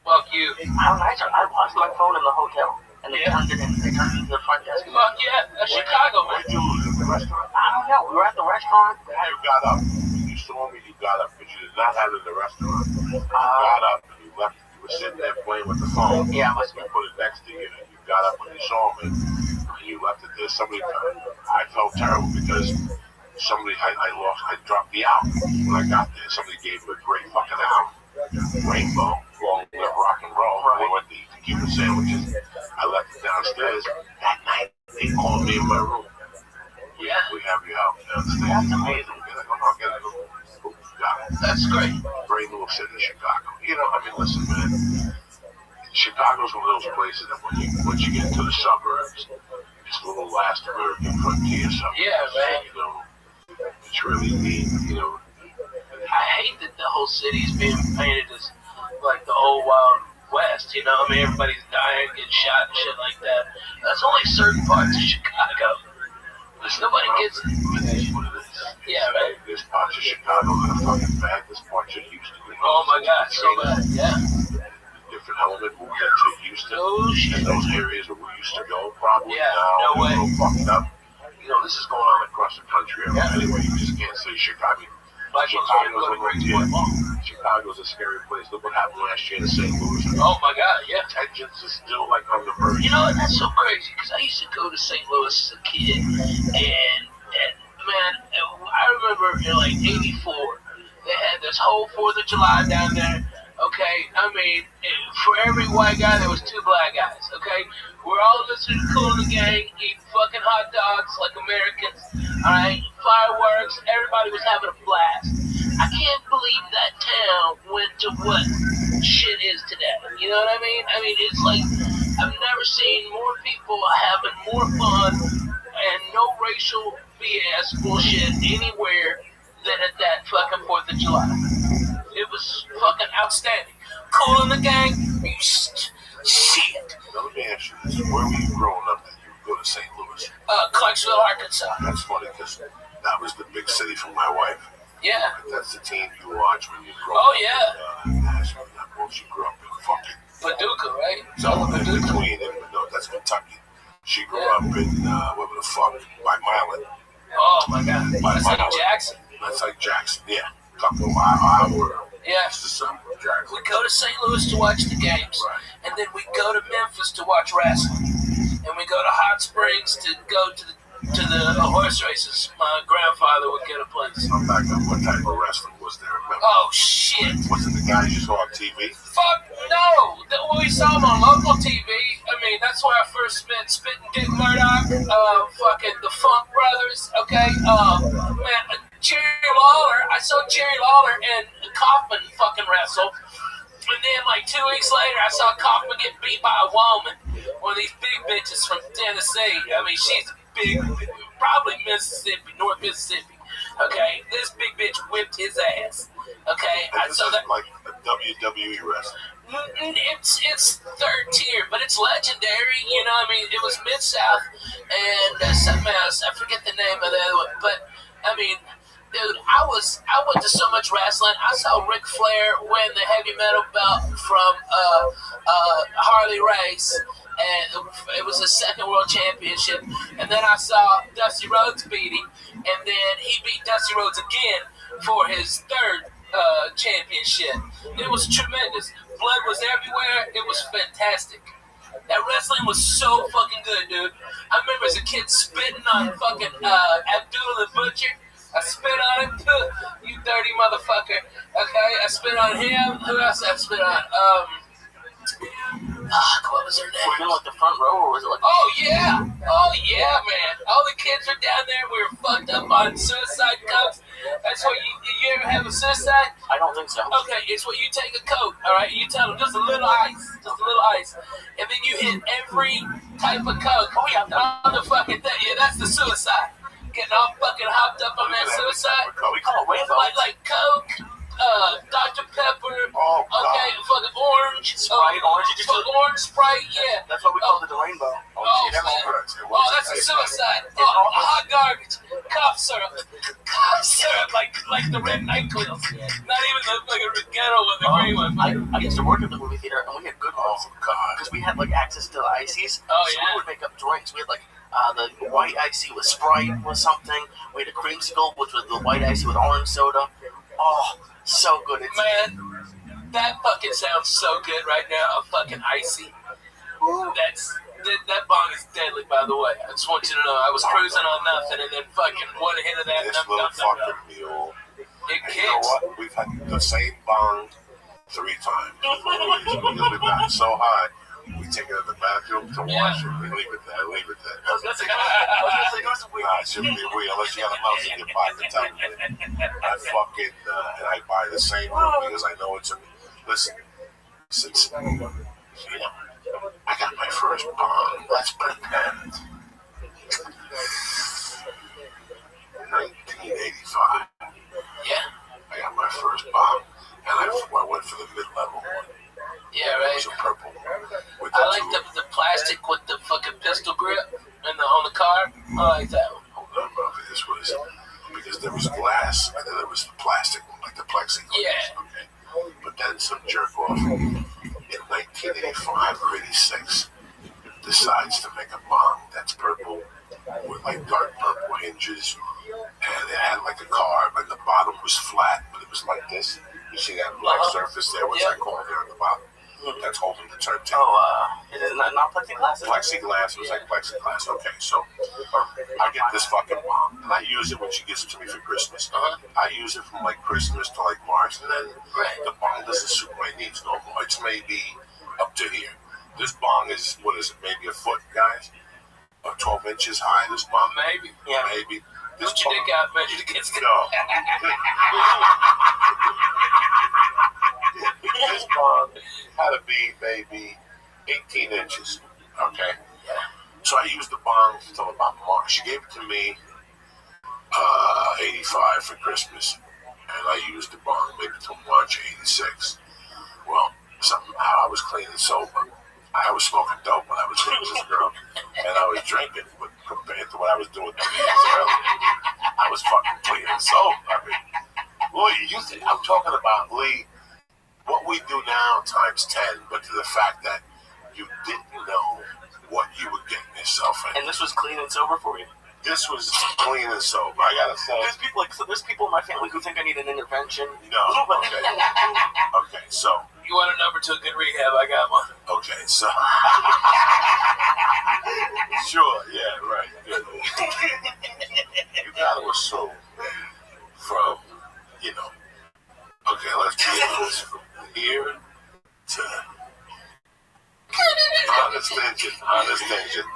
Fuck you. I lost my phone in the hotel. And they turned it in. They turned it to the front desk. Fuck yeah, that's Chicago, man. Where'd you lose it? The restaurant? I don't know. We were at the restaurant. You got up. You saw me. You got up, but you did not have it in the restaurant. You got up and you left. You were sitting there playing with the phone. Yeah, I must have put it next to you. And you got up when you saw me. And you left it there. Somebody. I felt terrible because somebody. I dropped the album when I got there. Somebody gave me a great fucking album. Rainbow, long live rock and roll. We went to eat the Cuban sandwiches. I left it downstairs. That night, they called me in my room. Yeah. We have you out downstairs. That's amazing. That's great. Great little city, Chicago. You know, I mean, listen, man. Chicago's one of those places that once you get into the suburbs, it's a little last American frontier suburb. Yeah, man. You know, it's really neat, you know. I hate that the whole city's being painted as like the old Wild West, you know? I mean, everybody's dying, getting shot and shit like that. That's only certain parts of Chicago. Nobody gets it. Yeah, right. There's parts of Chicago that are fucking bad. There's parts of Houston. Oh my God, so bad, yeah. Different element moved into Houston. Oh shit. And those areas where we used to go, probably yeah, now, no way. A little fucked up. You know, this is going on across the country. Anyway, you just can't say Chicago. Chicago's a scary place. Look what happened last year in St. Louis. Oh my God, yeah. Tensions are still like on the verge. You know what? That's so crazy because I used to go to St. Louis as a kid, and man, I remember in like '84, they had this whole 4th of July down there. Okay, I mean, for every white guy, there was 2 black guys. Okay, we're all listening to Cool in the Gang, eating fucking hot dogs like Americans. All right, fireworks. Everybody was having a blast. I can't believe that town went to what shit is today. You know what I mean? I mean, it's like I've never seen more people having more fun and no racial BS bullshit anywhere than at that fucking 4th of July. It was fucking outstanding. Cool in the Gang, shit. Now, let me ask you this. Where were you growing up that you would go to St. Louis? Clarksville, Arkansas. That's funny because that was the big city for my wife. Yeah. That's the team you watch when you grow up. Oh, yeah. Nashville. She grew up in fucking Paducah, right? So in between, no, that's Kentucky. She grew up in, whatever the fuck, by Milan. Oh, my God. That's like Jackson. That's like Jackson, yeah. Couple of hours. Yeah. We go to St. Louis to watch the games, and then we go to Memphis to watch wrestling, and we go to Hot Springs to go to the horse races. My grandfather would get a place. I'm back up. What type of wrestling was there? Oh shit! Was it the guys you saw on TV? Fuck no! We saw them on local TV. I mean, that's where I first met Spittin' Dick Murdoch, fucking the Funk Brothers. Okay, man, Jerry Lawler. I saw Jerry Lawler and Kaufman fucking wrestle. And then, like 2 weeks later, I saw Kaufman get beat by a woman. One of these big bitches from Tennessee. I mean, she's big, probably Mississippi, North Mississippi. Okay, this big bitch whipped his ass. Okay, I saw that like a WWE wrestling. It's third tier, but it's legendary. You know, I mean, it was Mid-South and something else. I forget the name of the other one, but I mean. Dude, I went to so much wrestling. I saw Ric Flair win the heavy metal belt from Harley Race, and it was his second world championship. And then I saw Dusty Rhodes beat him, and then he beat Dusty Rhodes again for his third championship. It was tremendous. Blood was everywhere. It was fantastic. That wrestling was so fucking good, dude. I remember as a kid spitting on fucking Abdullah the Butcher. I spit on him, you dirty motherfucker. Okay, I spit on him. Who else I spit on? What was her name? Were you in like the front row, or was it like? Oh yeah, man. All the kids are down there. We were fucked up on suicide cups. That's what you ever have a suicide? I don't think so. Okay, it's what you take a Coke, all right? You tell them just a little ice, and then you hit every type of Coke. Oh yeah, on the fucking thing. Yeah, that's the suicide. Getting all fucking hopped up on that suicide. We call it rainbow. Like Coke, Dr. Pepper, okay, fucking orange, Sprite, orange. Orange Sprite, yeah. That's what we call it, the rainbow. Oh, that's a suicide. Oh, hot garbage. Cough syrup, like the red NyQuil. Not even the fucking ghetto one, the green one. I used to work at the movie theater, and we had good ones. Because we had like access to the ices. Oh so yeah. we would make up drinks. We had like the white icy with Sprite was something. We had a creamsicle, which was the white icy with orange soda. Oh, so good. Man, that fucking sounds so good right now. A fucking icy. That bong is deadly, by the way. I just want you to know. I was cruising on nothing, and then fucking one hit of that. This little fucking mule. It kicks. You know what? We've had the same bong 3 times. Because we've gotten so high, we take it to the bathroom to wash it. We leave it there. Nah, it shouldn't be weird unless you have a mouse in your pocket. Tell me. I fucking and I buy the same one because I know it's a. Listen, since I got my first bong. Let's pretend 1985. Yeah. I got my first bong, and I went for the mid-level one. Yeah, right. It was a purple one. I like the plastic with the fucking pistol grip and on the car. I like that one. Hold on, bro. This was because there was glass and then there was the plastic one, like the plexiglass. Yeah. Okay. But then some jerk off in 1985 or 86 decides to make a bong that's purple with like dark purple hinges, and it had like a carb, and the bottom was flat, but it was like this. You see that black surface there? What's that called there on the bottom? That's holding the turntable. Is it not plexiglass? Plexiglass. It was like plexiglass. Okay, so I get this fucking bong, and I use it when she gives it to me for Christmas. I use it from like Christmas to like March, and then the bong doesn't suit my needs no more. It's maybe up to here. This bong is, what is it, maybe a foot, guys? Or 12 inches high, this bong? Maybe. Yeah. Maybe. This Put your dick out, man. No. This bong had to be maybe 18 inches, okay? So I used the bong until about March. She gave it to me 85 for Christmas, and I used the bong maybe till March 86. Well, somehow I was clean and sober. I was smoking dope when I was dating this girl, and I was drinking, but compared to what I was doing 3 years earlier, I was fucking clean and sober. I mean, Lee, I'm talking about, Lee, what we do now times 10, but to the fact that you didn't know what you were getting yourself in. And this was clean and sober for you? This was clean and sober. I gotta say. There's people in my family who think I need an intervention. No. Okay. Okay, so. You want a number to a good rehab? I got one. Okay, so. Sure, yeah, right. Good. You gotta assume from, okay, let's be honest, from here to honest tension.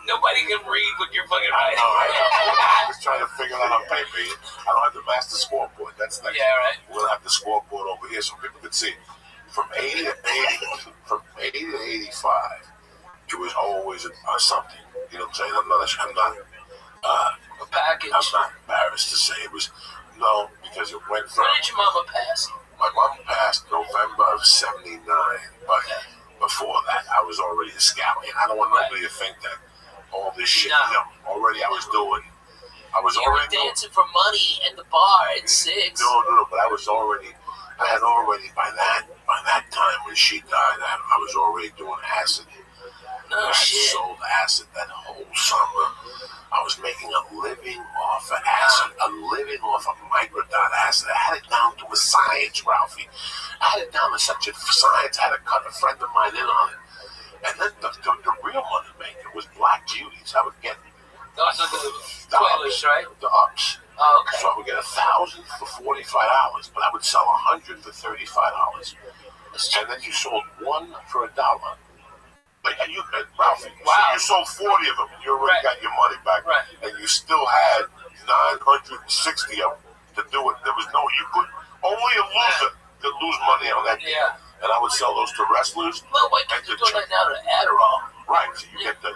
Nobody can read with your fucking I know. I was trying to figure that on paper. I don't have the master scoreboard. That's next. Yeah, right. We'll have the scoreboard over here so people can see. From 80 to 85, it was always something. You know what I'm saying? I'm not a package. I'm not embarrassed to say it was because it went from. When did your mama pass? My mom passed November of '79, but before that, I was already a scout, and I don't want nobody to think that all this shit. Already I was doing. You were dancing for money at the bar at 6. No, but I had already by that time when she died, I was already doing acid. I sold acid that whole summer. I was making a living off of acid, a living off of microdot acid. I had it down to a science, Ralphie. I had it down to such a science. I had to cut a friend of mine in on it. And then the real money maker was Black Beauties. I would get those are the toilets, right? The ups. Oh, okay. So I would get 1,000 for $45, but I would sell 100 for $35. And then you sold one for $1. Like, and you, Ralphie, so you sold 40 of them, and you already got your money back, and you still had 960 of them to do it. There was no, you could, only a loser could lose money on that game. And I would sell those to wrestlers. Well, why can't you do that now to Adderall? Right, so you get the,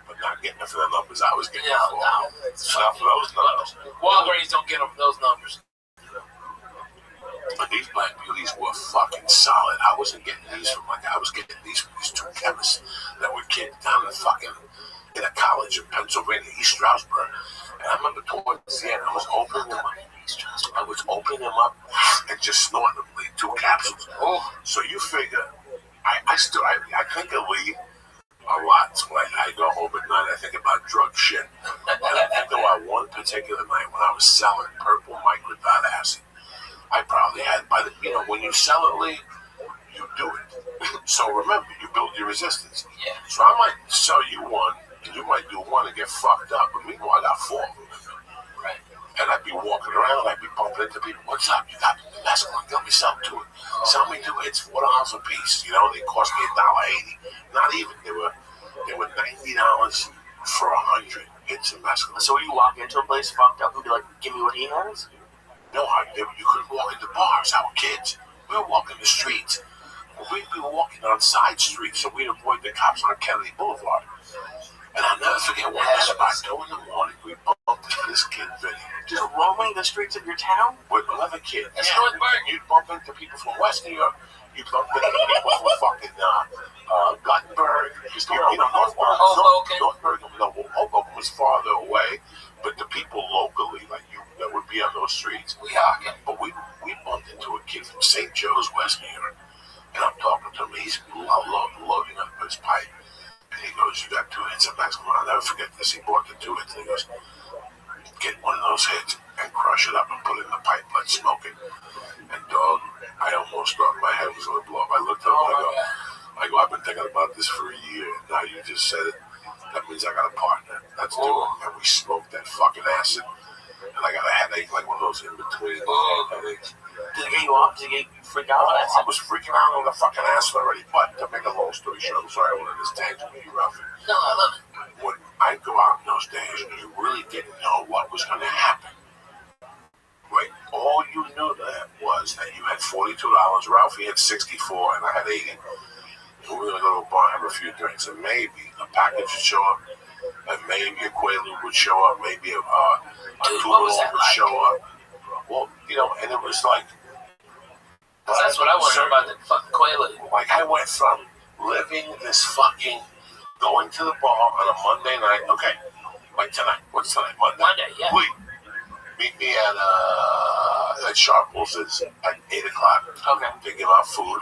but not getting it for the numbers I was getting it for. Not for those numbers. Walgreens don't get them for those numbers. But these black beauties were fucking solid. I wasn't getting these from I was getting these from these two chemists that were kids down in a college in Pennsylvania, East Stroudsburg. And I remember towards the end, I was opening them up and just snorting them, like 2 capsules. So you figure, I think of Lee a lot when I go home at night. I think about drug shit. And I think about one particular night when I was selling purple microdot acid. I probably had, when you sell it, Lee, you do it. So remember, you build your resistance. Yeah. So I might sell you one, and you might do one and get fucked up. But meanwhile, I got 4 of them. Right. And I'd be walking around, I'd be bumping into people. What's up? You got mescaline? Let me sell 2. Sell me 2 hits, $4 a piece. You know, they cost me $1.80. Not even. They were $90 for 100 hits of mescaline. So you walk into a place fucked up and be like, give me what he has? No, you couldn't walk into bars. Our kids, we were walking the streets. We'd be walking on side streets so we'd avoid the cops on Kennedy Boulevard. And I'll never forget one night about 2 in the morning, we bumped into this kid video. Just roaming the streets of your town? With another kid. That's Northburg. You'd bump into people from West New York. You'd bump into people from fucking Guttenberg. Northburg, Hoboken was farther away. But the people locally, like you, that would be on those streets, but we bumped into a kid from St. Joe's, West New York, and I'm talking to him. He's loading up his pipe, and he goes, "You got 2 hits of mescaline." I'll never forget this. He bought the 2 hits, and he goes, "Get one of those hits and crush it up and put it in the pipe, let's smoke it." And dog, I almost thought my head was gonna blow up. I looked at him, I go, "I've been thinking about this for a year. Now you just said it. That means I got a partner. Let's do it." And we smoked that fucking acid. And I got a headache, like one of those in-between headaches. Did it get you off? Did it get you freaked out? I was freaking out on the fucking acid already. But to make a long story short, I'm sorry I went on this tangent with you, Ralphie. No, I love it. When I go out in those days, you really didn't know what was going to happen. Right? All you knew was that you had $42, Ralphie had 64, and I had 80. And we were going to go to a bar and have a few drinks, and maybe a package would show up, and maybe a Quaalude would show up, maybe a Tubalong would show up. Well, and it was like... That's what I wonder about the fucking Quaalude. Like, I went from living this fucking... going to the bar on a Monday night. Okay, like tonight. What's tonight? Monday, yeah. Wait. Meet me at Sharples at 8 o'clock. Okay. They give out food.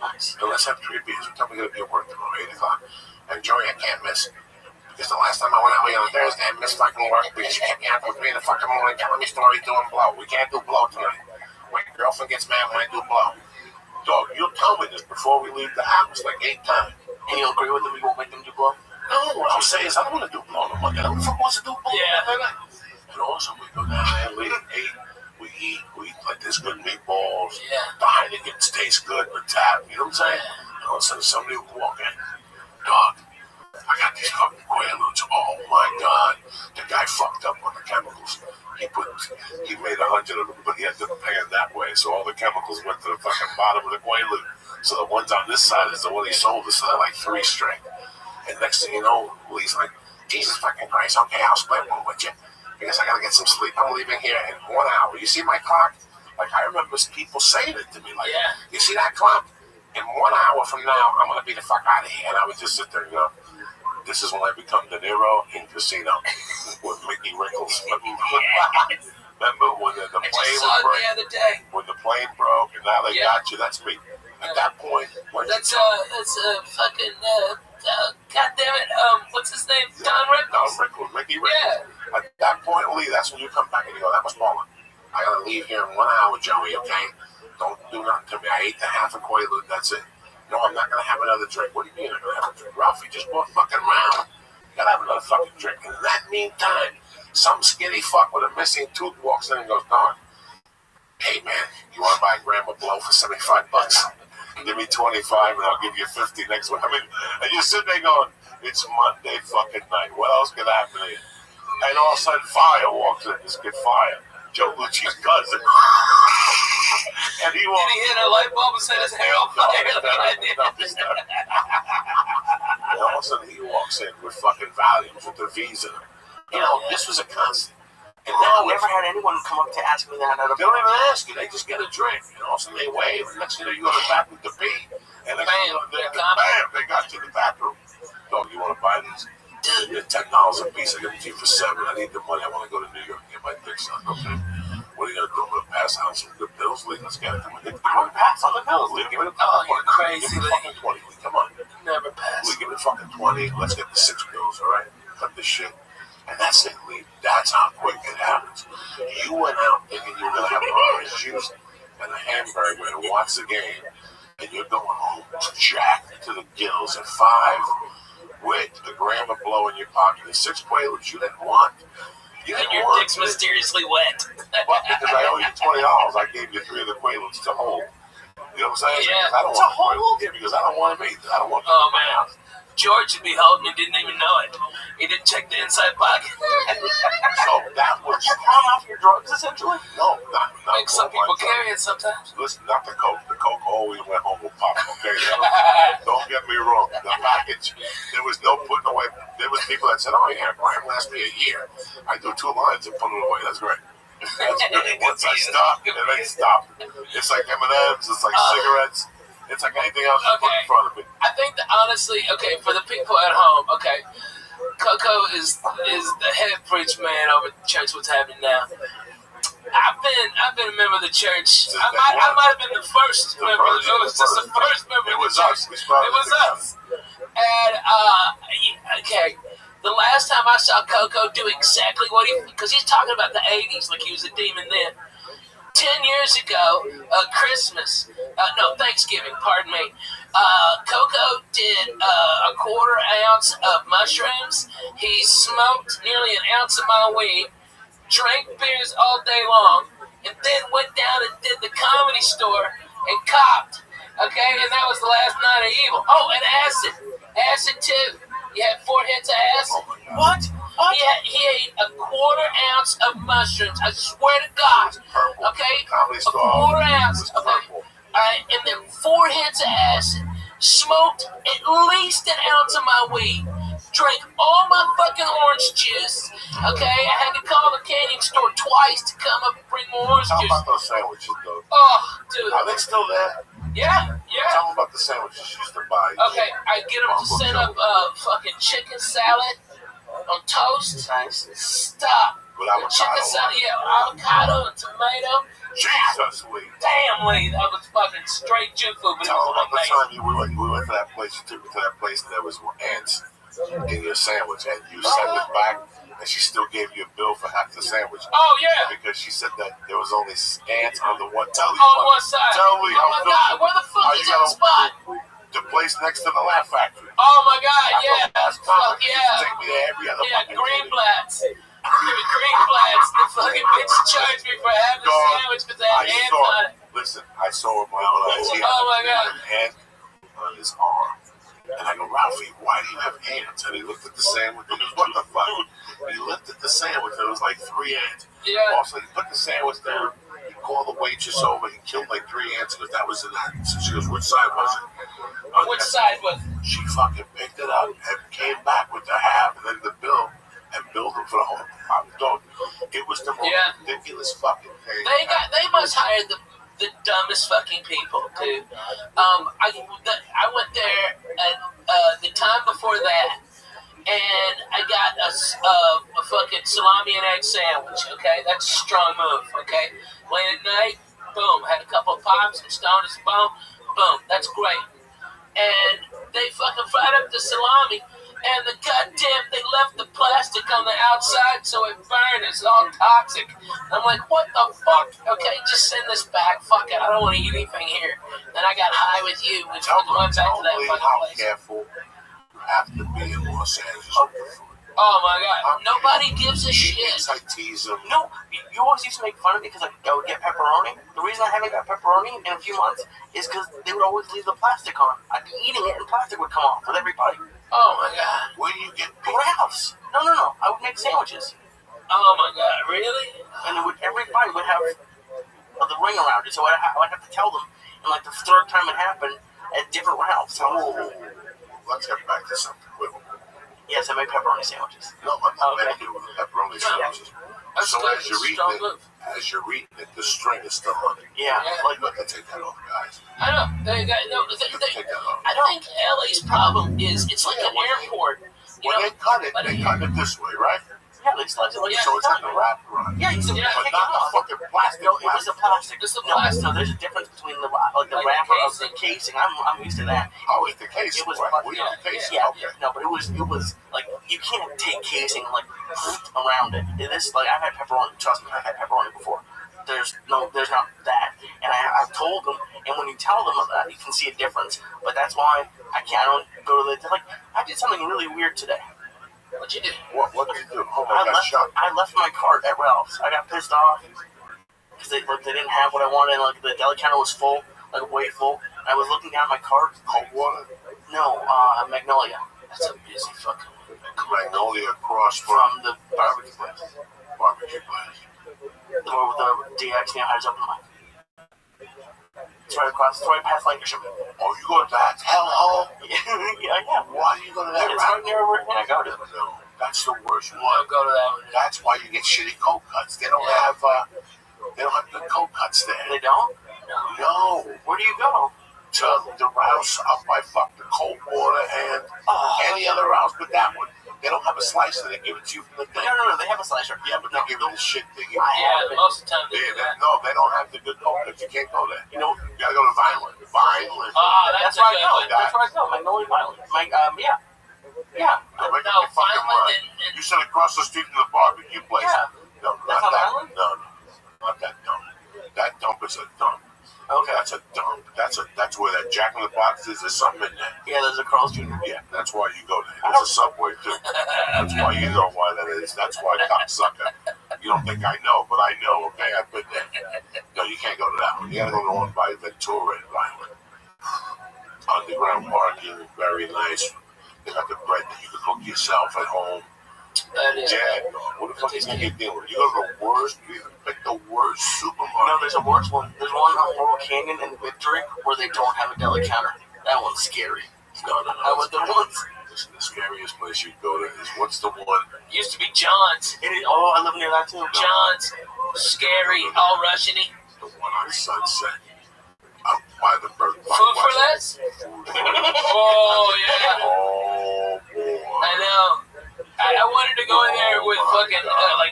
Nice. And let's have 3 beers. What time are we going to be at work tomorrow? 8 o'clock. And Joey, I can't miss. Because the last time I went out with you on Thursday, I missed fucking work because you kept me out till 3 in the fucking morning telling me stories doing blow. We can't do blow tonight. My girlfriend gets mad when I do blow. Dog, you'll tell me this before we leave the house, like 8 times. And you'll agree with them, you won't make them do blow? No, what I'm saying is I don't want to do blow on Monday. Who the fuck wants to do blow? Yeah. And also we go down there late at 8. We eat like there's good meatballs. Yeah. The Heinekens taste good, the tap, you know what I'm saying? And all of a sudden somebody will walk in. Dog, I got these fucking Quaaludes. Oh my God. The guy fucked up on the chemicals. He made 100 of them, but he had to pay it that way. So all the chemicals went to the fucking bottom of the Quaalude. So the ones on this side is the one he sold us. So they're like 3 strength. And next thing you know, Lee's like, Jesus fucking Christ, okay, I'll split one with you. Because I gotta get some sleep. I'm leaving here in 1 hour. You see my clock? Like, I remember people saying it to me. Like, you see that clock? In 1 hour from now, I'm gonna be the fuck out of here. And I would just sit there, this is when I become De Niro in Casino with Mickey Rickles. Remember when the plane broke? the other day. When the plane broke, and now they got you. That's me. At that point, that's fucking God damn it, what's his name? Don Rickles. Mickey Rickles. Yeah. At that point, Lee, that's when you come back and you go, that was Paula. I gotta leave here in 1 hour, Joey, okay? Don't do nothing to me. I ate the half a Quaalude, that's it. No, I'm not gonna have another drink. What do you mean I'm gonna have a drink? Ralphie just bought fucking round. You gotta have another fucking drink. And in that meantime, Some skinny fuck with a missing tooth walks in and goes, Don, hey man, you want to buy a gram of blow for $75? Give me 25 and I'll give you 50 next week. I mean, and you're sitting there going, it's Monday fucking night. What else can happen here? And all of a sudden, Fire walks in. This kid Fire, Joe Lucci's cousin. And he walks. Did he hit a light bulb and set his hair on fire? And all of a sudden, he walks in with fucking volumes with the Visa. You know, this was a constant. And now I never had anyone come up to ask me that. They don't even ask you. They just get a drink. You know, so they wave. And next thing you know, you go to the back with the beat. And next thing you know, bam, they got you in the bathroom. Dog, you want to buy these? They're $10 a piece. I give them to you for $7. I need the money. I want to go to New York and get my dick sucked. Okay. What are you going to do? I'm going to pass out some good bills. Lee, let's get it. I don't pass on the bills. Lee, give me the fucking 20. You're crazy, Give me the fucking 20. Lee, come on. Never pass. Lee, give me the fucking 20. Let's get the 6 bills, all right? Cut this shit. And that's it, Lee. That's how quick it happens. You went out thinking you were going to have orange juice and a hamburger and watch the game, and you're going home jacked to the gills at 5 with a gram of blow in your pocket and 6 Quaaludes you didn't want. And your dick's mysteriously wet. Well, because I owe you $20, I gave you 3 of the Quaaludes to hold. You know what I'm saying? Yeah. Because I don't want hold? Yeah, because I don't want them either. I don't want them in my house. George would be holding and didn't even know it. He didn't check the inside pocket. So that was... You run off your drugs, essentially? No, not Like some people carry it sometimes. Listen, not the Coke. The Coke always went home with pop, okay? Don't get me wrong. The package, there was no putting away. There was people that said, oh, yeah, Brian last me a year. I do 2 lines and put it away. That's great. That's good. Once I stop, it ain't stopped. It's like M&M's. It's like cigarettes. It's like anything else you put in front of me. I think that honestly, okay, for the people at home, okay, Coco is the head preacher man over at the church. What's happening now? I've been a member of the church. I might have been the first member. It was just the first member. It was us. It was us. And okay, the last time I saw Coco do exactly what because he's talking about the '80s, like he was a demon then. 10 years ago, Thanksgiving, pardon me, Coco did a 1/4 ounce of mushrooms. He smoked nearly 1 ounce of my weed, drank beers all day long, and then went down and did the Comedy Store and copped. Okay, and that was the last night of evil. Oh, and acid too. He had 4 hits of acid. What? He ate a 1/4 ounce of mushrooms. I swear to God. Okay? A 1/4 ounce. Okay? And then 4 hits of acid. Smoked at least 1 ounce of my weed. Drank all my fucking orange juice. Okay? I had to call the canning store twice to come up and bring more orange juice. Tell about those sandwiches, though. Oh, dude. Are they still there? Yeah. Tell them about the sandwiches you used to buy. Okay, I get them to set up fucking chicken salad on toast. Nice. Stop. With avocado. Chicken salad, avocado and tomato. Jesus, Lee. Damn, Lee, that was fucking straight junk food. But Tell them about the amazing. time we went to that place. You took me to that place and there was ants in your sandwich, and you sent it back, and she still gave you a bill for half the sandwich. Oh, yeah. Because she said that there was only ants on the one. Tell me. On one side. Tell me. Oh, my God. Where the fuck is that spot? The place next to the Laugh Factory. Oh, my God, yeah. Fuck yeah. Take me there every other fucking Greenblatt's. Greenblatt's. The fucking bitch charged me for having a sandwich because they had ants on it. Listen, I saw with my own eyes. Oh, my God. An ant on his arm. And I go, Ralphie, why do you have ants? And he looked at the sandwich and he goes, what the fuck? And he looked at the sandwich and it was like 3 ants. Yeah. Also, he put the sandwich down. He called the waitress over. He killed like 3 ants because that was in it. So she goes, which side was it? Which side was it? She fucking picked it up and came back with the half and then the bill and billed him for the whole dog. It was the most ridiculous fucking thing. They must hire the dumbest fucking people, dude. I went there at the time before that, and I got a fucking salami and egg sandwich. Okay, that's a strong move. Okay, late at night, boom, had a couple of pops, some stoners, boom, that's great. And they fucking fried up the salami, and the goddamn, they left the plastic on the outside so it burned. It's all toxic. I'm like, what the fuck? Okay, just send this back. Fuck it, I don't want to eat anything here. Then I got high with you, which went back to that fucking how place. Careful you have to be in Los Angeles with your food. Oh my god, nobody gives a shit. I tease them. No, you always used to make fun of me because I would get pepperoni. The reason I haven't got pepperoni in a few months is because they would always leave the plastic on. I'd be eating it and plastic would come off with every bite. Oh my god. Where do you get Ralph's? No. I would make sandwiches. Oh my god, really? And every bite would have the ring around it, so I'd have to tell them. And like the third time it happened at different Ralph's. Let's get back to something. Yes, I make pepperoni sandwiches. No, I'm not making it with pepperoni sandwiches. So as you're eating it, the string is still on it. Yeah. Like, look, I take that off, guys. I know. I think LA's problem is it's like an airport. When they cut it this way, right? Yeah, they slice it like so it's like a wrap run. Yeah, but not the fucking plastic. No, it was the plastic. It's the plastic. No, there's a difference between the wrapper of the casing. I'm used to that. Oh, it's the casing. It was the casing. Yeah, okay. No, but it was like you can't take casing like around it. This like I've had pepperoni. Trust me, I've had pepperoni before. There's not that, and I've told them, and when you tell them that, you can see a difference. But that's why I don't go to the like. I did something really weird today. What'd you do? What did you do? Oh my God, I left my cart at Ralph's. I got pissed off because they didn't have what I wanted. Like the deli counter was full, like way full. And I was looking down my cart. Cold water? No, Magnolia. That's a busy fucking Magnolia across from the barbecue place. Barbecue place. The one with the DX near Highs Open Mic. It's right across. It's right past Lancashire. Oh, you go to that hellhole? Yeah. Why do you go to that? It's right near where I go to. No, that's the worst one. Don't go to that one. That's why you get shitty cold cuts. They don't have good cold cuts there. They don't? No. Where do you go? To the Rouse up by the Cold Water and any other Rouse but that one. They don't have a slicer. They give it to you from the thing. No. They have a slicer. Yeah, but they give you the shit thing. Most of the time they do that. No, they don't have the good cold cuts. You can't go there. You gotta go to Violent. That's where I go. That's where I go. Magnolia Violent. Yeah. You said across the street from the barbecue place. Yeah. No, that's not that. Violent? No, not that dump. That dump is a dump. Okay. That's a dump. That's where that Jack in the Box is. There's something in there. Yeah, there's a Carl's Jr. Yeah, that's why you go there. There's a Subway too. That's why you know why that is. That's why cocksucker. You don't think I know, but I know. Okay, I've been there. No, you can't go to that one. You gotta go to the one by Ventura and Violent. Underground parking, very nice. They got the bread that you can cook yourself at home. That is. Yeah. What the fuck is you dealing with? You go to the worst. You pick the worst supermarket. No, there's a worse one. There's one on Laurel Canyon and Victory where they don't have a deli counter. That one's scary. No. I went there once. The scariest place you go to is what's the one? Used to be John's. I live near that too. John's. Scary. All Russian-y. The one on Sunset. Up by the bird. Food for less? Oh, yeah. Oh, boy. I know. I wanted to go in there with fucking,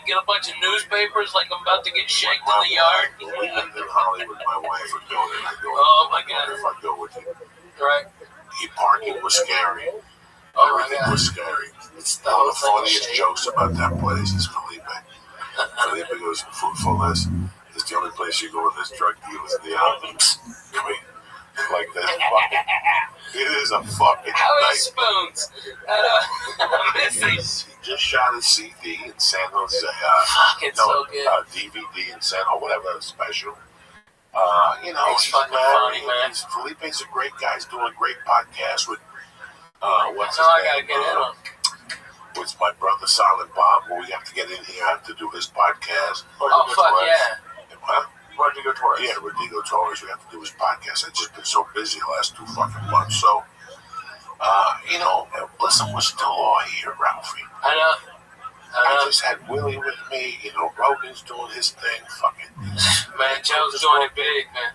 get a bunch of newspapers like I'm about to get shanked in the yard. We lived in Hollywood, my wife would go there. Oh, my God. If I go with you. Right. The parking was scary. Oh, Everything was scary. It's One of the funniest jokes about that place is Felipe. Felipe goes, food for less. It's the only place you go with this drug dealers in the islands. Come here. Like this fucking. It is a fucking How night. is spoons? He just shot a CD in San Jose. Fuck, it's so good. DVD in San or whatever special. It's fucking funny, man. Felipe's a great guy. He's doing a great podcast with what's his I name? gotta get in on. With my brother Silent Bob, where we have to get in here to do his podcast. Oh fuck yeah! Huh? Rodrigo Torres. Yeah, Rodrigo Torres. We have to do his podcast. I've just been so busy the last 2 fucking months. So, listen, we're still all here, Ralphie. I know. I just had Willie with me. Rogan's doing his thing. Fucking. Man, Joe's doing it big, man.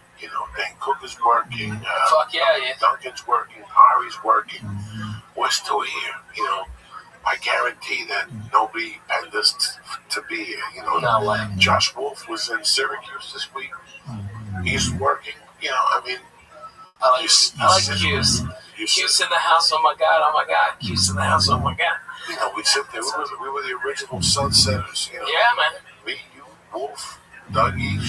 Dan Cook is working. Fuck yeah. Duncan's working. Ari's working. We're still here. I guarantee that nobody pegged us to be here. No way. Josh Wolf was in Syracuse this week. He's working. I like Cuse. Cuse in the house, oh my God. Cuse in the house, oh my God. We sit there. We were the original Sunsetters. Yeah, man. Me, you, Wolf, Dougie,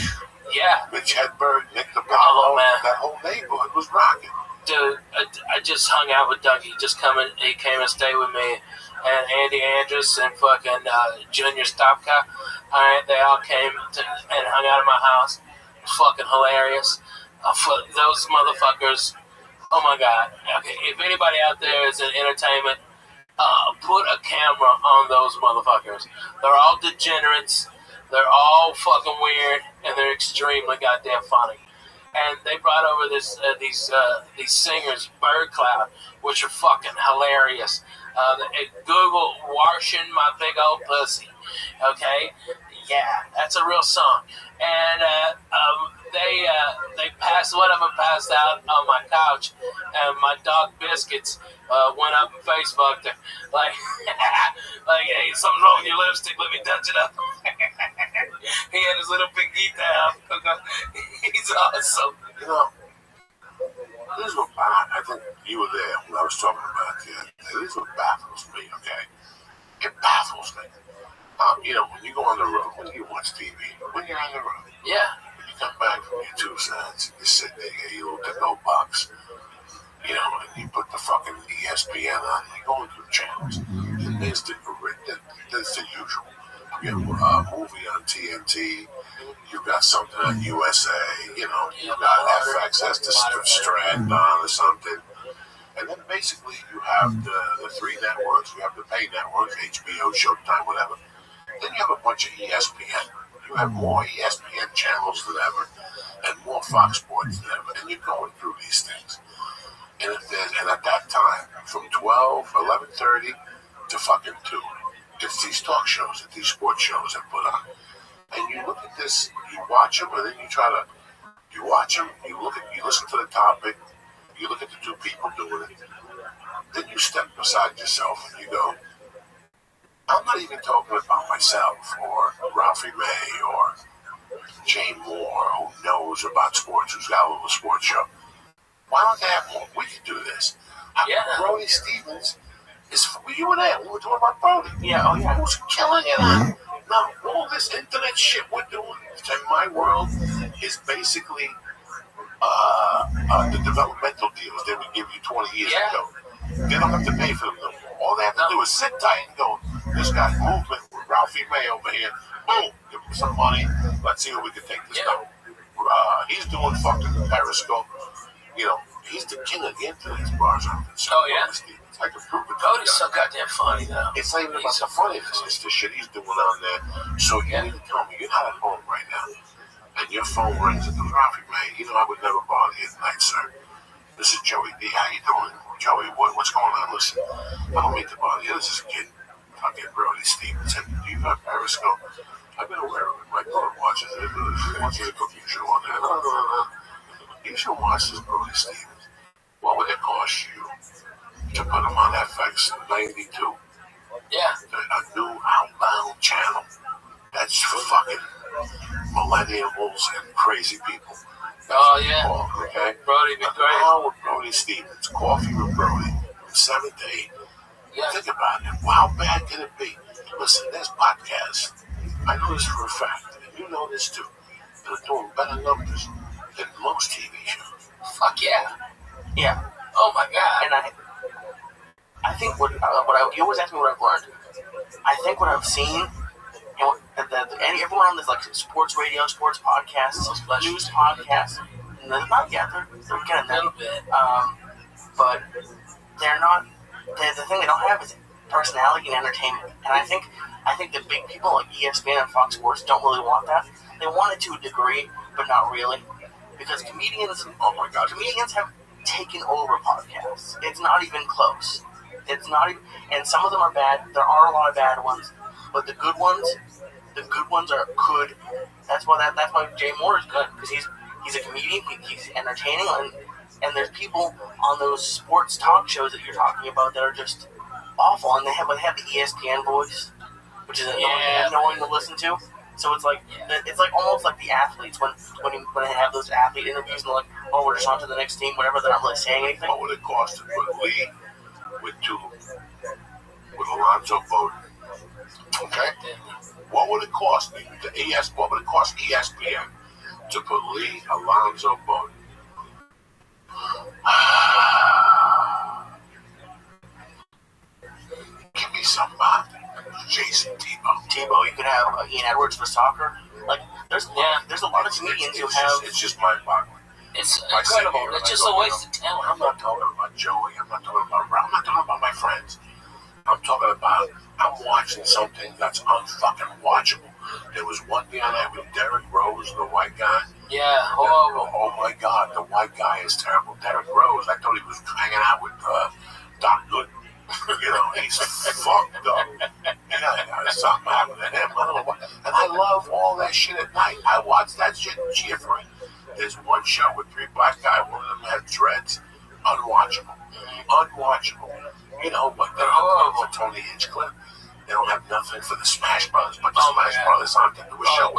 yeah, Mitch Hedberg, Nick DiPaolo. Man. That whole neighborhood was rocking. Dude, I just hung out with Dougie. He came and stayed with me. and Andy Andrus and fucking Junior Stopka. All right, they all came and hung out at my house. It was fucking hilarious. Those motherfuckers. Oh my god. Okay, if anybody out there is in entertainment, put a camera on those motherfuckers. They're all degenerates. They're all fucking weird, and they're extremely goddamn funny. And they brought over these singers, Bird Cloud, which are fucking hilarious. Google "Washing My Big Old Pussy." Okay, yeah, that's a real song. And they passed one of them passed out on my couch, and my dog Biscuits went up and Facebooked her like, hey, something's wrong with your lipstick. Let me touch it up. He had his little pinguita out. He's awesome. You know, this is what I think you were there when I was talking about it. This is what baffles me. Okay, it baffles me. You know, when you go on the road, when you watch TV, when you're on the road, yeah. When you come back from your 2 cents, you sit there, you get your little to-go box, you know, and you put the fucking ESPN on, you go through the channels, and there's the usual. You have a movie on TNT, you got something on USA, you know, you got FX, that's the Strand on or something. And then basically you have the 3 networks, you have the pay networks, HBO, Showtime, whatever. Then you have a bunch of ESPN. You have more ESPN channels than ever, and more Fox Sports than ever. And you're going through these things. And at that time, from 11:30 to fucking 2, it's these talk shows that these sports shows have put on. And you look at this, you watch them, and then you watch them, you listen to the topic, you look at the 2 people doing it, then you step beside yourself and you go, I'm not even talking about myself or Ralphie May or Jane Moore, who knows about sports, who's got a little sports show. Why don't they have more? We can do this. Brody Stevens you were there. We were talking about Brody. Yeah, oh yeah. Who's killing it on? Now, all this internet shit we're doing in my world is basically the developmental deals they would give you 20 years ago. They don't have to pay for them no more. All they have to do is sit tight and go, this guy's movement with Ralphie May over here. Boom, give him some money. Let's see where we can take this down. He's doing fucking Periscope. You know, he's the king of the internet as far as I'm concerned. Oh, yeah. I can prove it. Cody's so goddamn funny, though. It's not even about the funniness. It's the shit he's doing on there. So you need to tell me you're not at home right now, and your phone rings at the Ralphie May. You know I would never bother you at night, sir. This is Joey D. How you doing? Joey, what's going on? Listen, I don't mean to bother you. This is a kid. Fucking Brody Stevens. Do you have Periscope? I've been aware of it. My daughter watches it. She watches a cooking show on there. You should watch this Brody Stevens. What would it cost you to put him on FX 92? Yeah. A new outbound channel. That's for fucking millennials and crazy people. Oh, yeah. Okay? Brody be great. With Brody Stevens. Coffee with Brody. From 7 to 8. Yeah. Think about it. How bad can it be? Listen, there's podcasts. I know this for a fact. And you know this too. They're doing better numbers than most TV shows. Fuck yeah. Yeah. Oh my god. And I think you always ask me what I've learned. I think what I've seen, everyone on this like sports radio, sports podcasts, news podcasts, they're getting there. But they're not. The thing they don't have is personality and entertainment. And I think the big people like ESPN and Fox Sports don't really want that. They want it to a degree, but not really, because comedians have taken over podcasts. It's not even close. It's not even, and some of them are bad. There are a lot of bad ones, but the good ones are good. That's why Jay Moore is good, because he's a comedian. He's entertaining, and there's people on those sports talk shows that you're talking about that are just awful, and they have the ESPN voice, which is annoying to listen to. So it's like almost like the athletes when they have those athlete interviews and they're like, oh, we're just on to the next team, whatever. They're not really saying anything. What would it cost to put Lee with Alonzo Bowden? Okay. What would it cost me? What would it cost ESPN to put Lee Alonzo Bowden? Give me Jason Tebow. Tebow, you could have Ian Edwards for soccer. Like, there's a lot of comedians who have. It's just mind-boggling. It's incredible. It's just a waste of talent. I'm not talking about Joey. I'm not talking about my friends. I'm talking about I'm watching something that's unfucking watchable. There was one the other night with Derrick Rose, the white guy. Yeah, horrible. Oh my God, the white guy is terrible. Derrick Rose, I thought he was hanging out with Doc Gooden. You know, he's fucked up. Yeah, something happened to him. I don't know what. And I love all that shit at night. I watch that shit and cheer for it. There's one show with 3 black guys. One of them had dreads. Unwatchable. Unwatchable. You know, but they're horrible for Tony Hinchcliffe. They don't have nothing for the Smash Brothers, but the Smash Brothers aren't into a show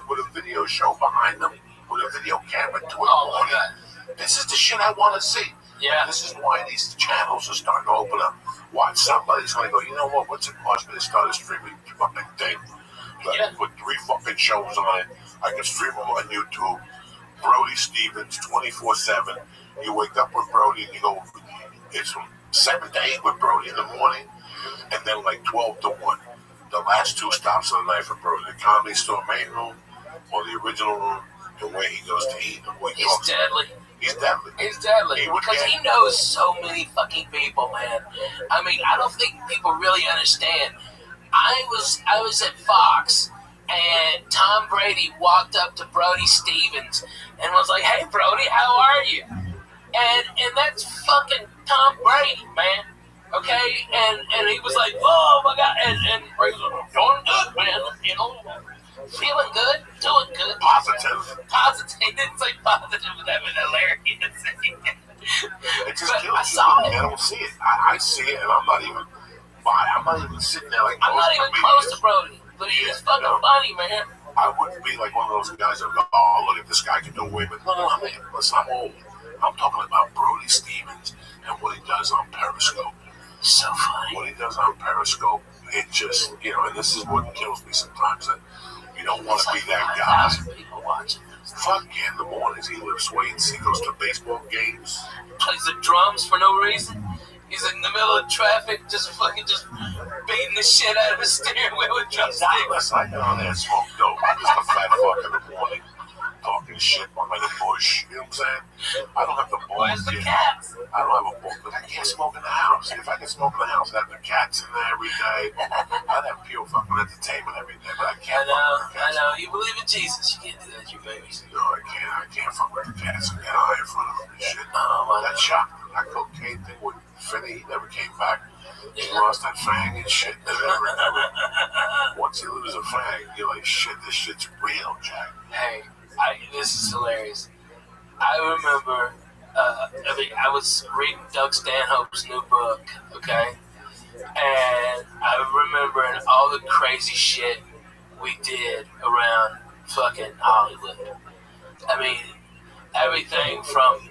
with a video show behind them, with a video camera to it. This is the shit I want to see. Yeah. This is why these channels are starting to open up. Watch somebody's going to go, you know what, what's it cost me to start a streaming fucking thing? Like, put 3 fucking shows on it. I can stream them on YouTube. Brody Stevens, 24/7. You wake up with Brody and you go, it's from 7 to 8 with Brody in the morning, and then like 12 to 1. The last 2 stops of the night for Brody, the Comedy Store main room or the original room, the way he goes to eat. He's deadly. He's deadly. He's deadly because he knows so many fucking people, man. I mean, I don't think people really understand. I was at Fox, and Tom Brady walked up to Brody Stevens and was like, "Hey, Brody, how are you?" And that's fucking Tom Brady, man. Okay, and he was like, "Oh my God," and Brady's like, "Doing good, man. You know, feeling good, doing good, positive." He didn't say positive, but that was hilarious. It just kills you. I don't see it. I see it, and I'm not even sitting there like. I'm not even close to Brody, but he's fucking funny, man. I wouldn't be like one of those guys that go, "Oh, look at this guy can do women." No, I mean, listen, I'm old. I'm talking about Brody Stevens and what he does on Periscope. So funny. What he does on Periscope, it just, you know, and this is what kills me sometimes. That you don't want to be that guy. People watching. Fuck yeah, in the mornings he lifts weights. He goes to baseball games. Plays the drums for no reason. He's in the middle of traffic, just beating the shit out of his steering wheel with drumsticks. I get on there and smoke dope. I'm just a fat fuck in the morning, talking shit by the bush. You know what I'm saying? I don't have the balls. Where's the cats? I don't have a ball, but I can't smoke in the house. If I can smoke in the house, I'd have the cats in there every day. I'd have pure fucking entertainment every day, but I can't. I know. You believe in Jesus. You can't do that, you babies. No, I can't fuck with the cats and get high in front of them and shit. That shot, that cocaine thing with Finney, he never came back. He lost that fang and shit. Once you lose a fang, you're like, shit, this shit's real, Jack. Hey, this is hilarious. I remember, I was reading Doug Stanhope's new book, okay? And I remember all the crazy shit we did around fucking Hollywood. I mean, everything from,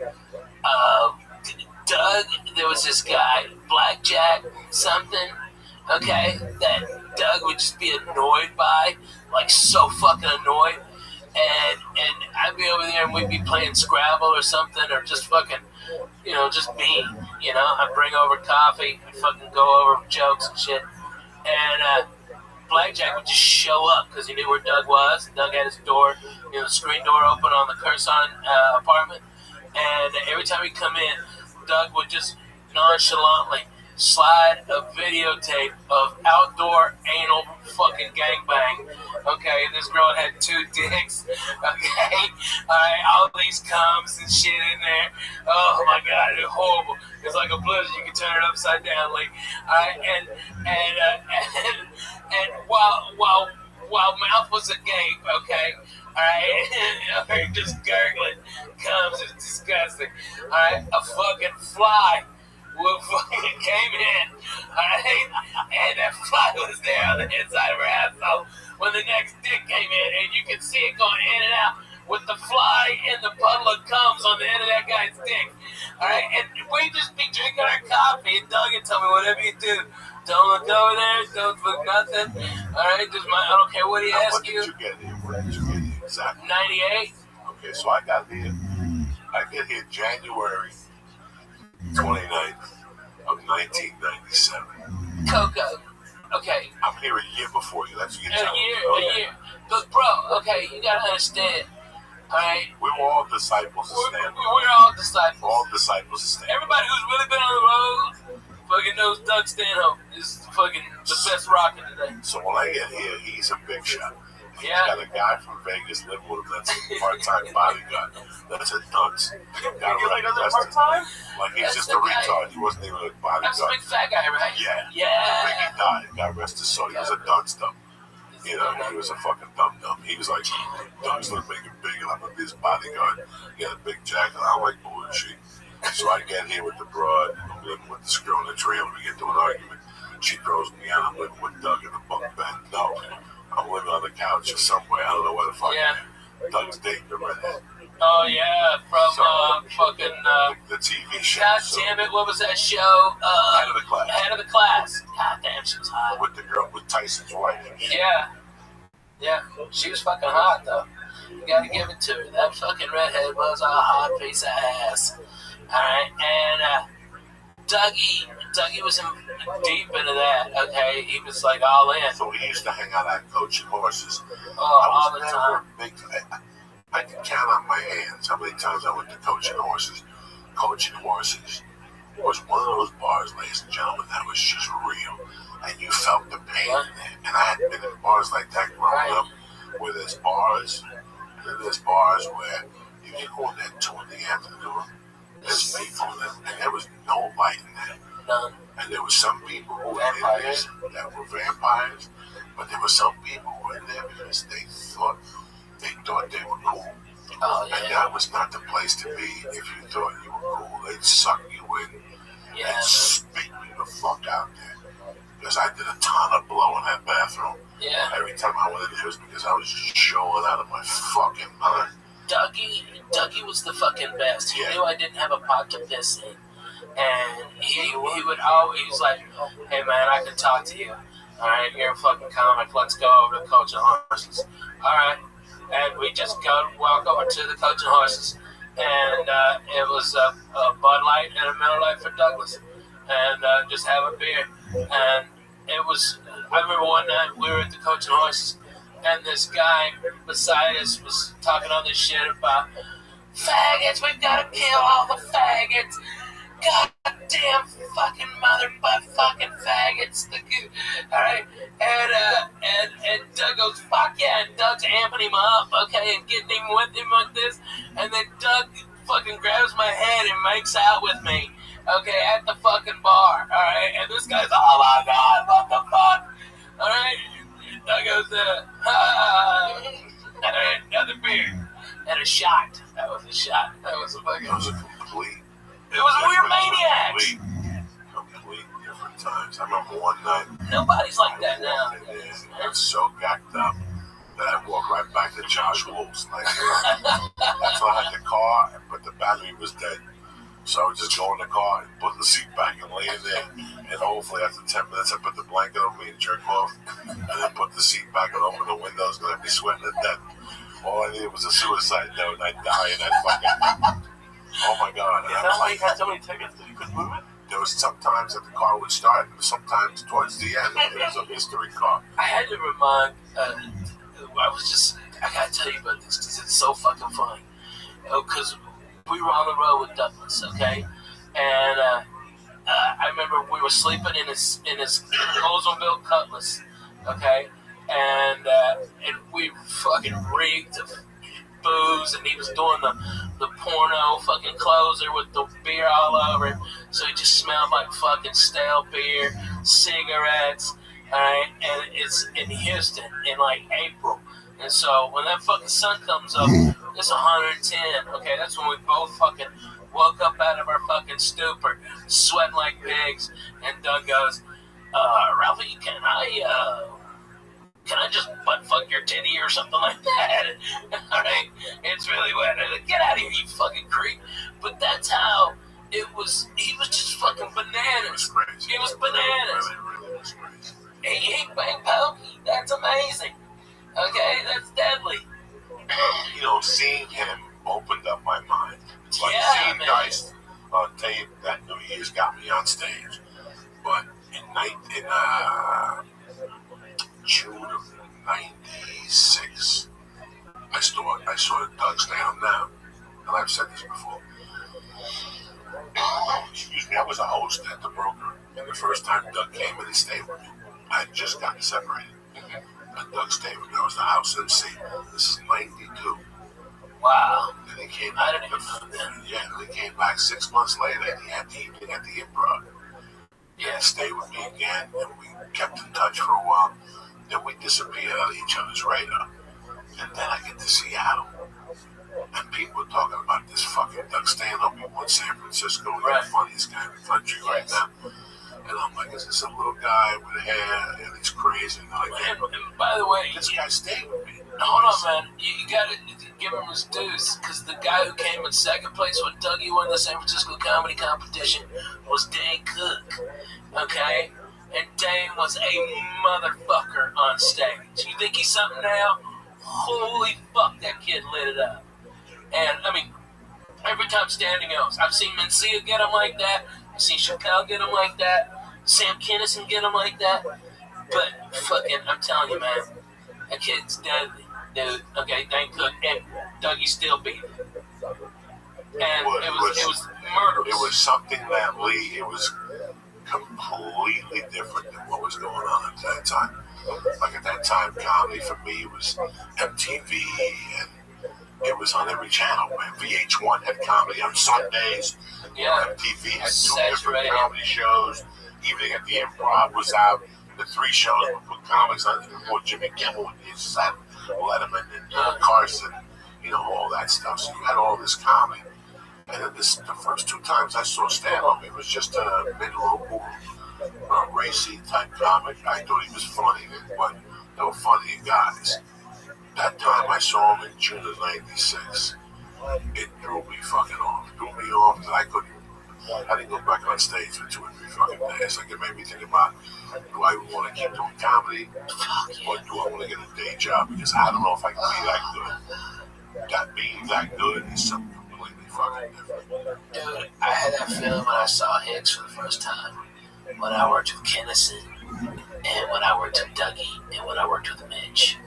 Doug, there was this guy, Blackjack something, okay, that Doug would just be annoyed by, like so fucking annoyed. And I'd be over there and we'd be playing Scrabble or something, or just fucking, you know, just me, you know. I'd bring over coffee, I'd fucking go over jokes and shit. And Blackjack would just show up because he knew where Doug was. Doug had his door, you know, the screen door open on the Curson apartment. And every time he'd come in, Doug would just nonchalantly slide a videotape of outdoor anal fucking gangbang. Okay, this girl had 2 dicks. Okay, alright, all these cums and shit in there. Oh my God, it's horrible. It's like a blizzard. You can turn it upside down, like. Alright, and while mouth was agape, okay. Alright, just gurgling comes. It's disgusting. Alright, a fucking fly fucking came in. Alright, and that fly was there on the inside of her asshole when the next dick came in, and you could see it going in and out with the fly and the puddle of cums on the end of that guy's dick. Alright, and we'd just be drinking our coffee, and Doug would tell me, whatever you do, don't look over there, don't look nothing. Alright, I don't care what he asks you. What did you get here? What did you get here exactly? 98. Okay, so I get here January 29th of 1997. Coco. okay. I'm here a year before you. That's what you're A telling me. year. But bro, okay, you gotta understand. All right. We were all disciples of Stanley. We're all disciples. All disciples of Stanley. Everybody who's really been on the road fucking knows Doug Stanhope is fucking the best rocker today. So when I get here, he's a big shot. He's Yeah. got a guy from Vegas living with him that's a part-time bodyguard. That's a dunce. Got like arrested. part-time? Like he's That's just the a guy. retard. He wasn't even a bodyguard. That's a big fat guy, right? Yeah. Yeah. Big he died. Got arrested. So he was a dunce dumb. You know, he was a fucking dum-dum. He was like, Doug's gonna make it big, and I'm gonna be his bodyguard. He had a big jacket. I like bullshit. So I get here with the broad. I'm living with this girl in the trail. We get into an argument. She throws me out. I'm living with Doug in the bunk bed. No, I'm living on the couch or somewhere. I don't know where the fuck I am. Doug's dating the redhead. Oh yeah, from fucking the TV show. God damn it, what was that show? Head of the Class. Head of the Class. God damn, she was hot. With the girl with Tyson's wife. Yeah, she was fucking hot though. You gotta give it to her. That fucking redhead was a hot piece of ass. Alright, and Dougie was deep into that, okay? He was like all in. So we used to hang out at coaching horses. All the time. I can count on my hands how many times I went to coaching horses. Coaching horses was one of those bars, ladies and gentlemen, that was just real. And you felt the pain in there. And I hadn't been in bars like that growing up, where there's bars where you can go in there at 2 in the afternoon. There's people in there, and there was no light in there. None. And there were some people who were in there that were vampires, but there were some people who were in there because they thought they were cool. Oh, yeah. And that was not the place to be if you thought you were cool. They'd suck you in and spit you the fuck out there. Because I did a ton of blow in that bathroom. Yeah. Every time I went in there, it was because I was just showing out of my fucking mind. Dougie was the fucking best. He knew I didn't have a pot to piss in. And he would always like, hey man, I can talk to you. Alright, you're a fucking comic. Let's go over to Coaching Horses. Alright. And we just walk over to the Coaching Horses. And it was a Bud Light and a Miller Lite for Douglas. And just have a beer. And it was, I remember one night we were at the Coaching Horses. And this guy beside us was talking all this shit about faggots. We've got to kill all the faggots. Goddamn fucking fucking faggots. All right, and Doug goes, fuck yeah, and Doug's amping him up, okay, and getting him with him like this, and then Doug fucking grabs my head and makes out with me, okay, at the fucking bar, all right, and this guy's, oh my god, what the fuck, all right, Doug goes, another beer, and a shot. That was a shot. That was a fucking. That was a complete. It was we were maniacs. Complete different times. I remember one night. Nobody's like that now. I was so gacked up that I walked right back to Josh Wolf's. Like, that's when I had the car, but the battery was dead. So I would just go in the car and put the seat back and lay in there. And hopefully after 10 minutes, I put the blanket on me and jerk off. And then put the seat back and open the windows because I'd be sweating to death. All I needed was a suicide note and I'd die in that fucking... Oh my god. Is that why you had so many tickets that you couldn't move it? There was sometimes that the car would start, and sometimes towards the end, it was a mystery car. I had to remind, I gotta tell you about this because it's so fucking funny. Because we were on the road with Douglas, okay? And I remember we were sleeping in his Oldsmobile Cutlass, okay? And we fucking reeked of booze, and he was doing the porno fucking closer with the beer all over him, so he just smelled like fucking stale beer, cigarettes, alright, and it's in Houston in like April, and so when that fucking sun comes up, it's 110, okay, that's when we both fucking woke up out of our fucking stupor, sweating like pigs, and Doug goes, Ralphie, can I just butt fuck your titty or something like that? Alright? It's really wet. I said, get out of here, you fucking creep. But that's how it was. He was just fucking bananas. He was bananas. He banged Pokey. That's amazing. Okay? That's deadly. You know, seeing him opened up my mind. Like seeing guys tape that New Year's got me on stage. But in June of '96. I saw Doug stand now, and I've said this before. Excuse me, I was a host at the broker, and the first time Doug came and he stayed with me, I had just gotten separated. And Doug stayed with me. I was the house MC. This is '92. Wow. And he came I back. didn't even know that. Yeah, and he came back 6 months later, and he had the evening at the Improv. Yeah. And he stayed with me again, and we kept in touch for a while. Then we disappeared out of each other's radar. And then I get to Seattle. And people are talking about this fucking Doug stand-up in San Francisco. He's the funniest guy in the country right now. And I'm like, is this some little guy with hair and he's crazy? And And by the way, this guy stayed with me. Hold on, man. You gotta give him his dues, because the guy who came in second place with Dougie won the San Francisco comedy competition was Dane Cook. Okay? And Dane was a motherfucker on stage. You think he's something now? Holy fuck, that kid lit it up. And, I mean, every time standing else, I've seen Mencia get him like that. I've seen Chappelle get him like that. Sam Kinison get him like that. But, fucking, I'm telling you, man, that kid's deadly. Dude, okay, Dane Cook, and Dougie still beat him. And it was murderous. It was something that Lee, it was completely different than what was going on at that time. Like at that time, comedy for me was MTV, and it was on every channel. Man. VH1 had comedy on Sundays. Yeah. MTV had two different comedy shows. Evening at the Improv was out. The three shows would put comics on before Jimmy Kimmel and his Letterman and Carson, you know, all that stuff. So you had all this comedy. And then the first two times I saw stand-up, it was just a mid-local, racy type comic. I thought he was funny, but they were funny guys. That time I saw him in June of '96, it threw me fucking off. Threw me off that I didn't go back on stage for 2 or 3 fucking days. Like, it made me think about, do I want to keep doing comedy, or do I want to get a day job? Because I don't know if I can be that good. That being that good is something completely fucking different. Dude, I had that feeling when I saw Hicks for the first time. When I worked with Kinison, and when I worked with Dougie, and when I worked with Mitch.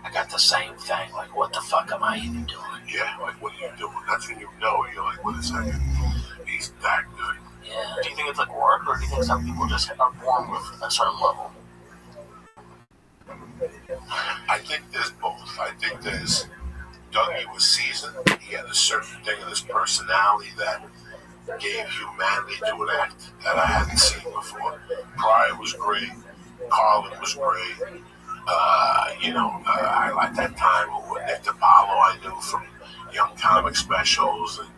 I got the same thing. Like, what the fuck am I even doing? Yeah, like, what are you doing? That's when you know. You're like, wait a second. He's that good. Yeah. Do you think it's like work, or do you think some people just are born with a certain level? I think there's both. I think there's Dougie was seasoned. He had a certain thing in his personality that gave humanity to an act that I hadn't seen before. Pryor was great. Carlin was great. I like that time with Nick DiPaolo I knew from Young Comic Specials and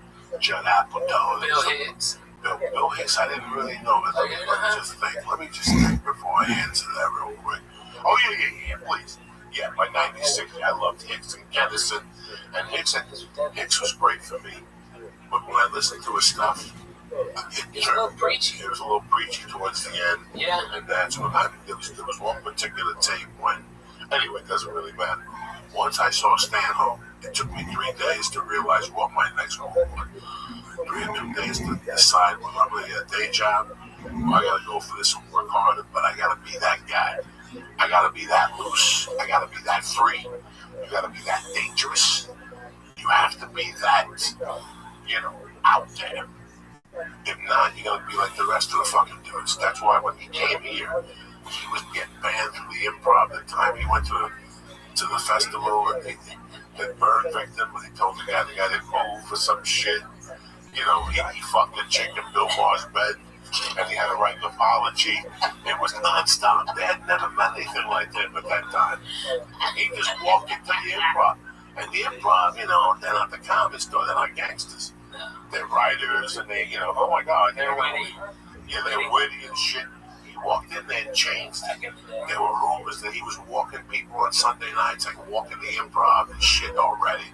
Judd Apatow. Bill Hicks. Bill Hicks, I didn't really know it. Let me just think before I answer that real quick. Oh, yeah, please. Yeah, by '96, I loved Hicks and Kennison. And Hicks was great for me. But when I listened to his stuff, it was a little preachy. It was a little preachy towards the end. Yeah. And that's when there was one particular tape when, anyway, it doesn't really matter. Once I saw Stanhope, it took me 3 days to realize what my next goal was. 3 or 2 days to decide whether I'm going to get a day job, or I got to go for this and work harder, but I got to be that guy. I got to be that loose. I got to be that free. You got to be that dangerous. You have to be that, out there. If not, you're going to be like the rest of the fucking dudes. That's why when he came here, he was getting banned from the Improv the time he went to the festival and the burn victim when he told the guy didn't move for some shit. He fucked a chick in Bill Maher's bed and he had to write an apology. It was nonstop. They had never met anything like that at that time. He just walked into the Improv. And the Improv, they're not the comedy store, they're not gangsters. They're writers and they, oh my God, they're witty. Yeah, they're witty and shit. He walked in there and changed. There were rumors that he was walking people on Sunday nights, like walking the Improv and shit already.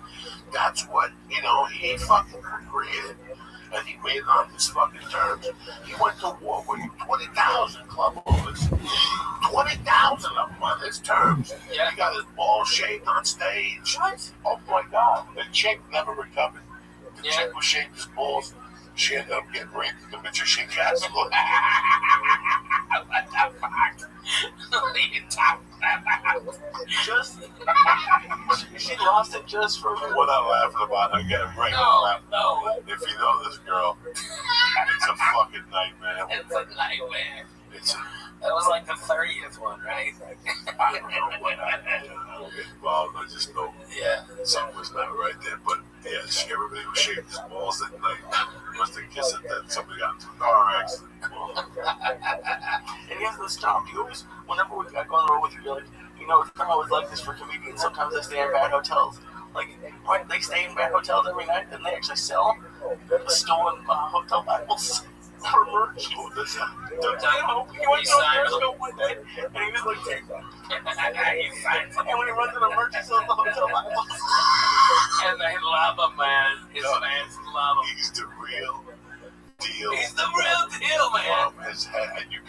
That's what, he fucking created. And he made it on his fucking terms. He went to war with 20,000 club owners. 20,000 of them on his terms. Yeah. He got his balls shaved on stage. What? Oh my God. The chick never recovered. The chick who shaved his balls, she ended up getting raped in the Magician Castle. What the fuck? What are you talking Just she lost it just for me. We're not laughing about her getting raped. No. If you know this girl, it's a fucking nightmare. It's a nightmare. That was like the 30th one, right? I don't know what happened. I don't get involved. I just know something was not right there. But yeah, everybody was shaking his balls that night. Must have kissed it that somebody got into a car accident. And you have to stop. You always, whenever we got on the road with you, you're like, you know, it's not always like this for comedians. Sometimes they stay in bad hotels. Like, right, they stay in bad hotels every night, and they actually sell stolen hotel Bibles for merch. He went to Mexico one day, and he was like, take that. And when he runs to the merch, he sells the hotel Bibles. And they love him, man. His fans love him. He's the real deal. He's the real deal, man. From his head, and you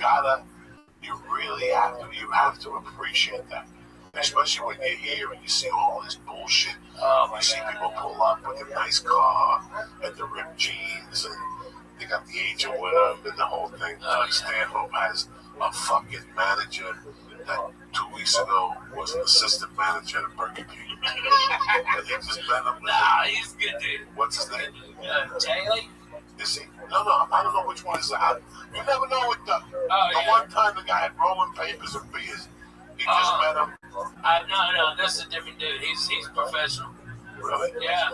really have to appreciate that. Especially when you're here and you see all this bullshit. You see people pull up with a nice car and the ripped jeans, and they got the agent with them and the whole thing. Stanhope has a fucking manager that 2 weeks ago was an assistant manager at Burger King. And he just met him. Nah, he's good, dude. What's his name? Taylor? Is he? No, I don't know which one is that. You never know what the one time the guy had rolling papers and beers. He just met him. No, this is a different dude. He's professional. Really? Yeah.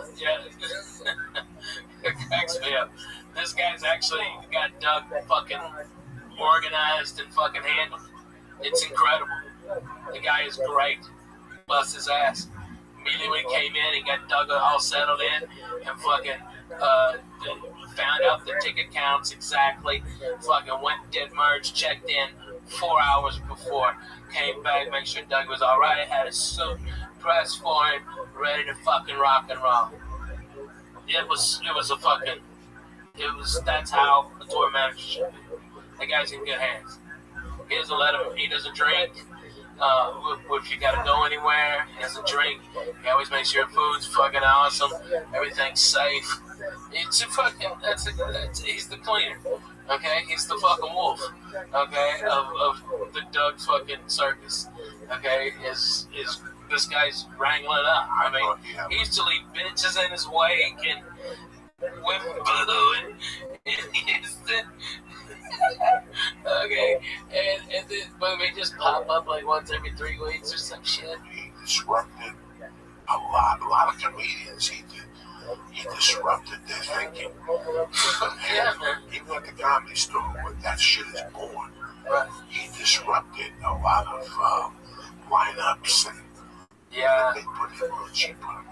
It cracks me up. This guy's actually got Doug fucking organized and fucking handled. It's incredible. The guy is great. Bust his ass. Immediately when he came in, he got Doug all settled in and fucking found out the ticket counts exactly. Fucking went, did merge, checked in 4 hours before. Came back, make sure Doug was alright, had a suit pressed for him, ready to fucking rock and roll. That's how a tour manager should be. That guy's in good hands. He doesn't drink. If you gotta go anywhere, he doesn't drink. He always makes sure food's fucking awesome. Everything's safe. He's the cleaner. Okay, he's the fucking wolf. Okay, of the Doug fucking circus. Okay, is this guy's wrangling up. I mean, he used to leave bitches in his wake and women blue and okay, and then they just pop up like once every 3 weeks or some shit. He disrupted a lot of comedians. He disrupted their thinking. Yeah, man. Even at the Comedy Store, where that shit is born, he disrupted a lot of lineups and they put him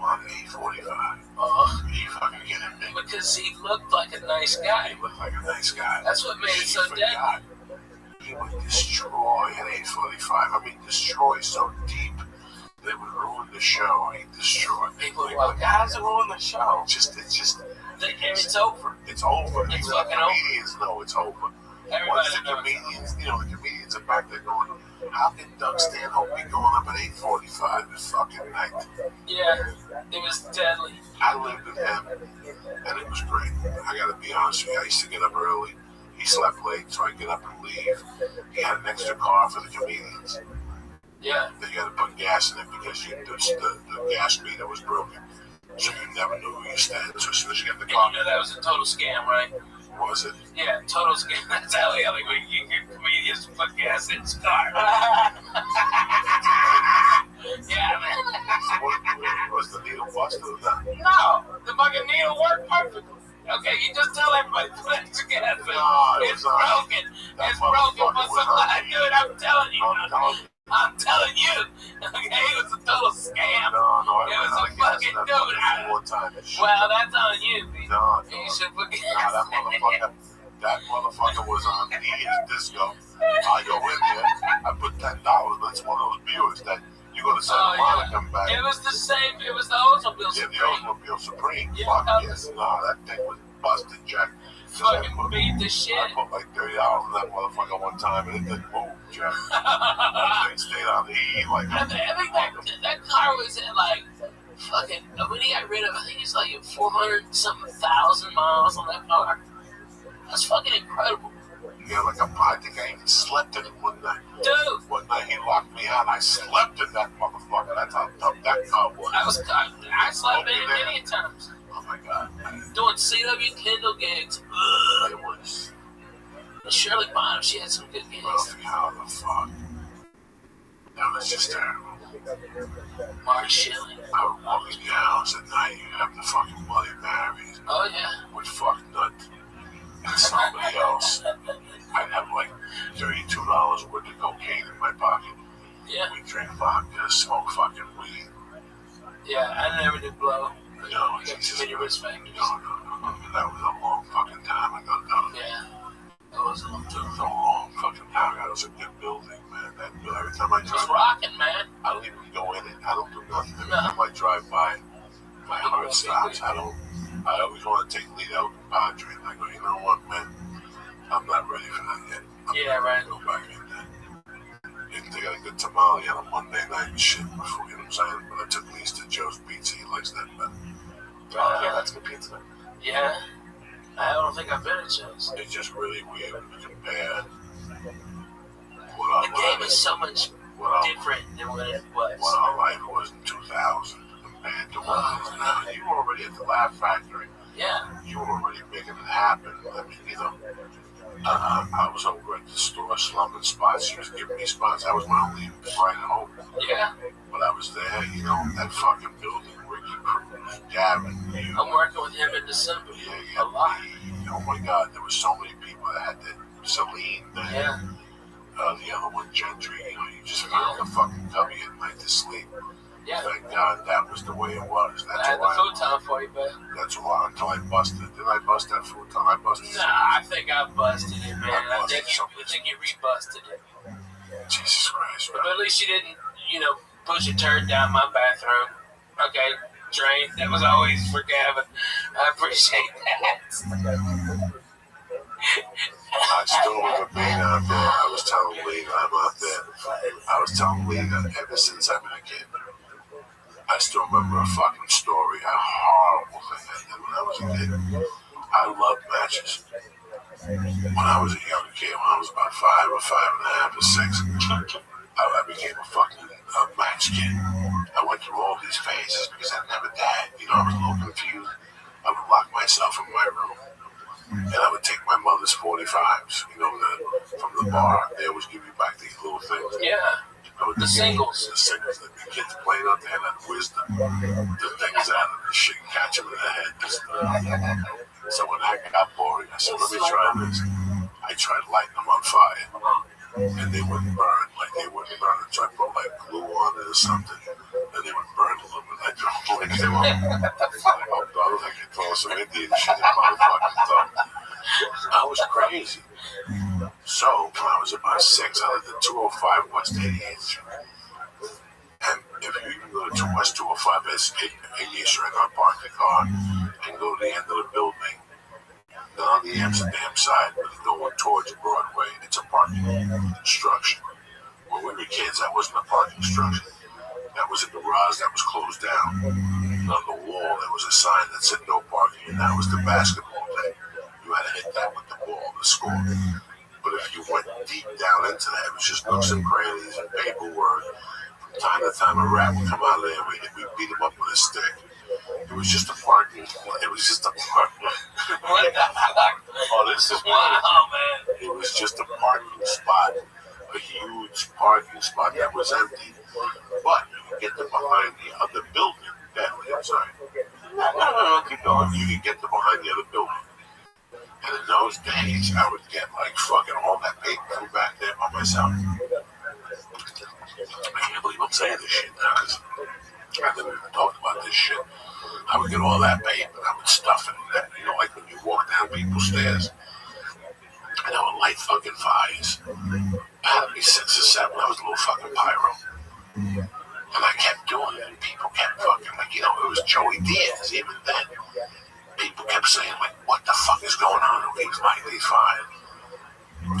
on 845. He fucking get him in. Because he looked like a nice guy. He looked like a nice guy. That's what made it so deadly. He would destroy at 845. I mean, destroy so deep that it would ruin the show. He destroyed people. How does it ruin the show? It's over. It's over. It's the fucking over. Comedians know it's over. Everybody the comedians are back there going, how can Doug Stanhope be going up at 8:45 this fucking night? Yeah, it was deadly. I lived with him, and it was great. I gotta be honest with you, I used to get up early. He slept late, so I get up and leave. He had an extra car for the comedians. Yeah. They had to put gas in it because the gas meter was broken. So you never knew who you stand. So as soon as you get in the car. You know that was a total scam, right? Was it? Yeah, total scam. That's how you comedians put gas in his car. Yeah, man. Was the needle busted or not? No, the fucking needle worked perfectly. Okay, you just tell everybody to put extra gas in. No, it's broken. It's broken for somebody. Dude, I'm telling you. I'm telling you. Okay, it was a total scam. No, it was a fucking dude. Well, that's on you, B. No, you should put gas that motherfucker was on Idiot's Disco. I go in there, I put $10. That's one of those viewers that you go to Santa Monica come back. It was the same. It was the Oldsmobile Supreme. Yeah, the Oldsmobile Supreme. Yeah, no, that thing was busted, Jack. Fucking beat the shit. I put like $30 in that motherfucker one time and it didn't move, Jack. That thing stayed on the E like. I think that car was at like fucking. When he got rid of, I think it's like 400-something thousand miles on that car. That's fucking incredible. Yeah, like I think I even slept in it one night. Dude! One night he locked me out. I slept in that motherfucker. That's how tough that car was. I slept in it many times. Oh my God, man. Doing CW Kindle gigs. It was. Shirley Bonham, she had some good gigs. How the fuck? That was just terrible. Mark Schilling. I would walk in your house at night. You have the fucking Bloody Marys. Oh, yeah. With fuck nut. And somebody else. I'd have like $32 worth of cocaine in my pocket. Yeah. We drink vodka, smoke fucking weed. Yeah, I never did blow. No, you got too many risk factors. No. That was a long fucking time ago. No. Yeah. That was a long time. It was a long fucking time. That was a good building, man. Every time I drive, it's rocking, man. I don't even go in it. I don't do nothing. Every time I drive by, my heart stops. I always want to take lead out in Padre. And I go, you know what, man? I'm not ready for that yet. I'm right. Go back in there. If they got a good tamale on a Monday night and shit before, you know what I'm saying? But I took Lise to Joe's Pizza. He likes that, man. Yeah, that's good pizza. Yeah. I don't think I've been at Joe's. It's just really weird when you compare. The game is so much different than what it was. What our life was in 2000 compared to what it is now. You were already at the Laugh Factory. Yeah. You were already making it happen. I mean, you know, I was over at the store slumming spots. She was giving me spots. I was my only bright hope. Yeah. But I was there, you know, that fucking building, Ricky Cruz, Gavin. I'm working with him in December. Yeah. A lot. Oh my God, there were so many people that had that. Celine, yeah. The other one, Gentry, you know, you just found the fucking cubby at night to sleep. Yeah. Thank God that was the way it was. That's I had the futon for you, but that's why until I busted. Didn't I bust that futon? I busted it. Nah, I think I busted it, man. I think you rebusted it. Jesus Christ. But at least you didn't, you know, push a turd down my bathroom. Okay, drain. That was always for Gavin. I appreciate that. I still remember being out there. I was telling Lee that I'm out there. I was telling Lee that ever since I've been a kid, I still remember a fucking story, a horrible thing I did when I was a kid. I loved matches. When I was a young kid, when I was about 5 or 5.5 or 6, I became a fucking match kid. I went through all these phases because I never died. You know, I was a little confused. I would lock myself in my room. And I would take my mother's 45s, you know, from the bar. They always give you back these little things. Yeah. The singles. The singles that the kids playing out there, that wisdom. The things out of the shit, catch them in the head. So when that got boring, I said, let me try this. I tried lighting them on fire. And they wouldn't burn. Like they wouldn't burn. So I put like glue on it or something. And they would burn a little bit. I threw like they were. I was like, throw some Indian shit in my fucking thumb. I was crazy. So when I was about 6, I lived at 205 West 88th Street. And if you even go to West 205 West 88th Street, I park the car and go to the end of the building. Then on the Amsterdam side, going towards Broadway, it's a parking structure. When we were kids, that wasn't a parking structure. That was a garage that was closed down. And on the wall, there was a sign that said no parking, and that was the basketball thing. You had to hit that with the ball to score. But if you went deep down into that, it was just nooks and crannies and paperwork. From time to time, a rat would come out of there, and we beat him up with a stick. It was just a parking. It was just a parking. What the fuck? Oh, this is wow, man. It was just a parking spot, a huge parking spot that was empty. But you could get them behind the other building. Definitely, I'm sorry. No, keep going. You could get them behind the other building. And in those days, I would get like fucking all that paper from back there by myself. I can't believe I'm saying this shit now because I never even talked about this shit. I would get all that paper and I would stuff it in that, you know, like when you walk down people's stairs and I would light fucking fires. I had to be 6 or 7. I was a little fucking pyro. And I kept doing it and people kept fucking, like, you know, it was Joey Diaz even then. People kept saying, like, what the fuck is going on? He was lighting these fires.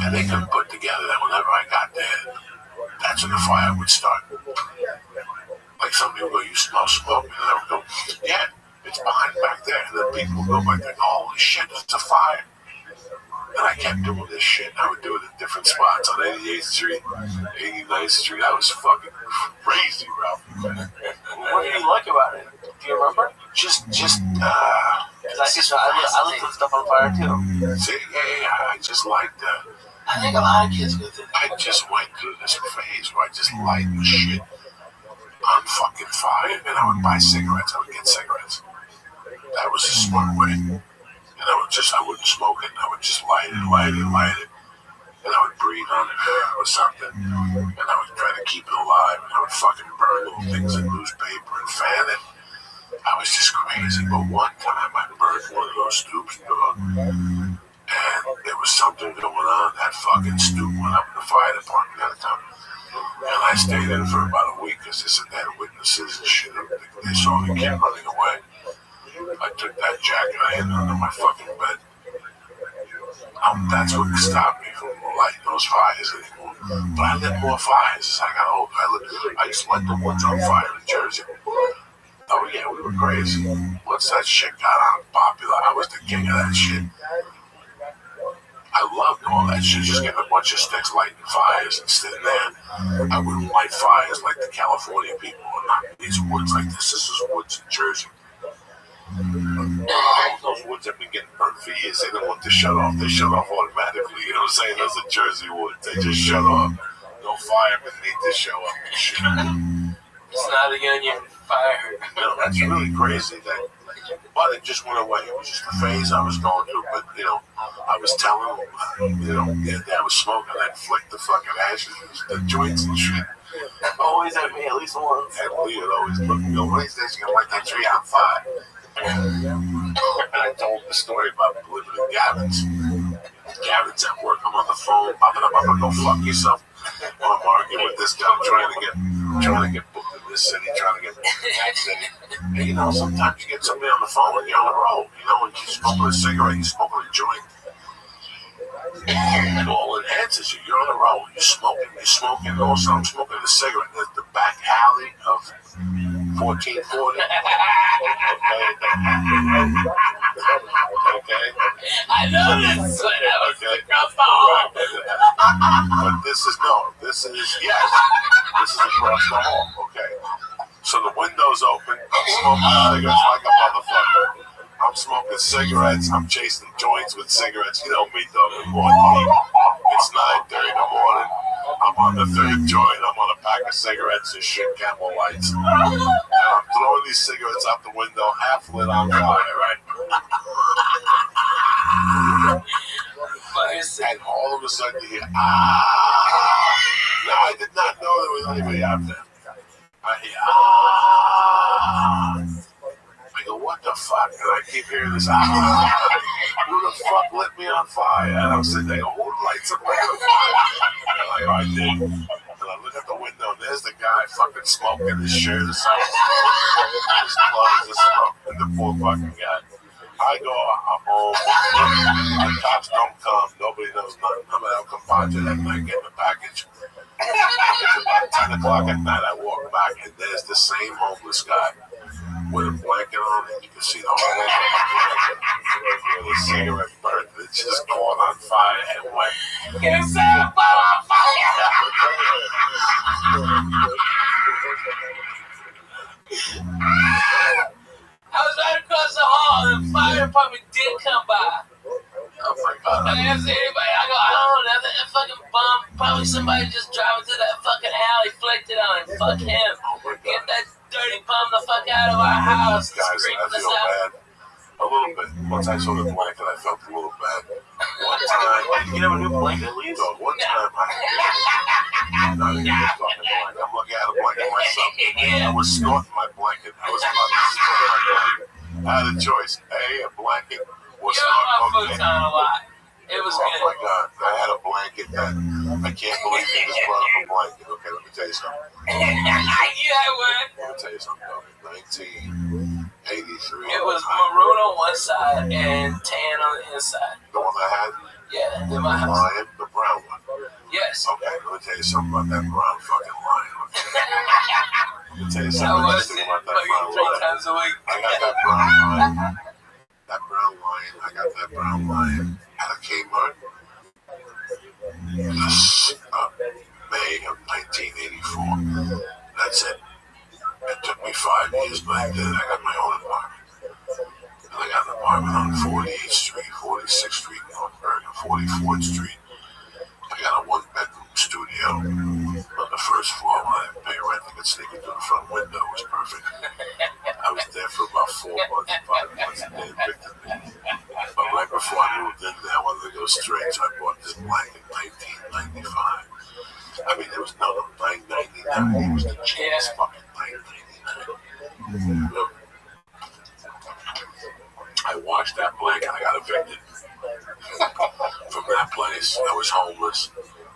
And they couldn't put together that whenever I got there, that's when the fire would start. Like somebody would go, you smell smoke? And I would go, yeah, it's behind back there. And then people would go back there, holy shit, it's a fire. And I kept doing this shit. I would do it at different spots on 88th Street, 89th Street. I was fucking crazy, Ralph. What did you like about it? Do you remember? Just Because I lit the stuff on fire too. See, yeah, I just liked that. I think a lot of kids go through that. I just went through this phase where I just light the shit on fucking fire, and I would buy cigarettes. I would get cigarettes. That was a smart way. And I wouldn't smoke it. I would just light it, and I would breathe on it or something. And I would try to keep it alive, and I would fucking burn little things in newspaper and fan it. I was just crazy. But one time I burned one of those stoops, dog, and there was something going on. That fucking stoop went up in the fire department at the time. And I stayed in for about a week because they said they had witnesses and shit. They saw me keep running away. I took that jacket, I hid it under my fucking bed. That's what stopped me from lighting those fires anymore. But I lit more fires as I got older. I used to light the woods on fire in Jersey. Oh yeah, we were crazy. Once that shit got popular, I was the king of that shit. I loved all that shit, just getting a bunch of sticks lighting fires and sitting there. I wouldn't light fires like the California people. Not these woods like this. This is woods in Jersey. Those woods have been getting burnt for years. They don't want to shut off. They shut off automatically. You know what I'm saying? Those are Jersey woods. They just shut off. No firemen need to show up and shit. It's not a union fire. No, that's really crazy. But it just went away. It was just a phase I was going through. But, I was telling them, I was smoking. I'd flick the fucking ashes, the joints and shit. Always at me, at least once. And Lee would always look and go, one of these days you're going to light that tree on fire. And I told the story about living in Gavin's. Gavin's at work. I'm on the phone. Go fuck yourself. I'm arguing with this guy. I'm trying to get booked in this city, trying to get booked in that city. And sometimes you get somebody on the phone when you're on the road. When you're smoking a cigarette, you're smoking a joint. And all it enhances you. You're on the road. You're smoking. And also I'm smoking a cigarette. The back alley of 1440. Okay. I know this when I was across the hall. But this is across the hall. Okay. So the window's open. I'm smoking cigarettes like a motherfucker. I'm smoking cigarettes. I'm chasing joints with cigarettes. You know me, though. It's 9:30 in the morning. I'm on the third joint. I'm on a pack of cigarettes and shit, Camel Lights. And I'm throwing these cigarettes out the window, half lit on fire, right? And all of a sudden you hear, ah! Now, I did not know there was anybody out there. I hear, ah! I go, what the fuck? And I keep hearing this, ah! Who the fuck lit me on fire? And I'm sitting there, who lights up on fire? And I did. And I look at the window, and there's the guy fucking smoking his shirt, his clothes, his smoke, and the poor fucking guy. I go, I'm home. The cops don't come. Nobody knows nothing. I'm at El Compadre that night getting a package. It's about 10 o'clock at night. I walk back, and there's the same homeless guy with a blanket on, and you can see the whole with a cigarette burnt. It's just caught on fire and wet. Get yourself on fire! I was right across the hall, and the fire department did come by. Oh my God. I didn't see anybody. I go, I don't know, that fucking bum. Probably somebody just driving through that fucking alley, flicked it on him. Fuck him. Get that dirty bum the fuck out of our house. Guys, I feel bad. A little bit. Once I saw the blanket, I felt a little bad. One time, you have a new blanket, at least? One time, I'm not even fucking blanket. I'm looking at a blanket myself. I was snorting my blanket. I was about to snort my blanket. I had a choice. A blanket was not okay. A lot. It was good. Oh my God. I had a blanket that I can't believe they just brought up a blanket. Okay, let me tell you something. Let me tell you something. 1983. It was maroon on one side and tan on the inside. The one I had? Yeah, in my house. Lion, the brown one. Yes. Okay, let me tell you something about that brown fucking lion. Let me tell you something interesting about that brown lion. 3 times a week. I got that brown lion. I got that brown lion at a Kmart. May of 1984. That's it. It took me 5 years, but I did. I got my own apartment. And I got an apartment on 48th Street, 46th Street, Northburg, and 44th Street. I got a one-bedroom studio on the first floor. When I didn't pay rent, I could sneak into the front window. It was perfect. I was there for about 4 months, 5 months, and they evicted me. But right before I moved in there, I wanted to go straight, so I bought this blanket in 1995. I mean, there was no $9.99. It was the cheapest fucking $9.99. I washed that blanket. I got evicted from that place. I was homeless.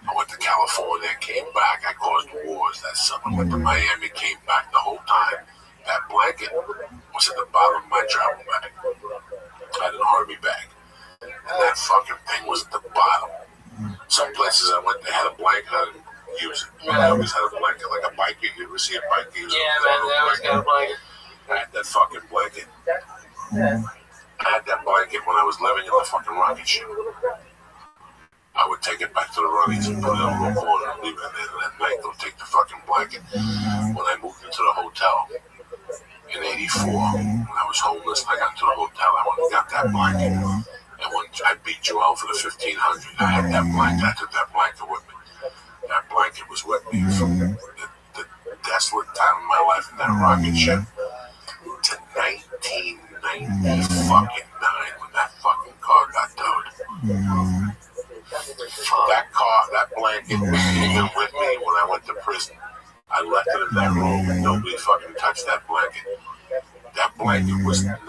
I went to California, came back. I caused wars that summer. Went to Miami, came back the whole time. That blanket was at the bottom of my travel bag. I had an army bag. And that fucking thing was at the bottom. Some places I went, they had a blanket. I didn't use it. I always had a blanket, like a biker. You ever see a biker use Yeah, man, they always got a blanket. I had that fucking blanket. I had that blanket when I was living in the fucking rocket ship. I would take it back to the runnies and put it on the corner and leave it in there. And at night, they'll take the fucking blanket. When I moved into the hotel in 84, when I was homeless, I got to the hotel, I went and got that blanket. And when I beat Joel for the 1500, I had that blanket. I took that blanket with me. That blanket was with me from the desolate time of my life in that rocket ship to 1990 fucking 9 when that fucking car got towed. That car, that blanket was even with me when I went to prison. I left it in that room and nobody fucking touched that blanket. That blanket was $9.95 in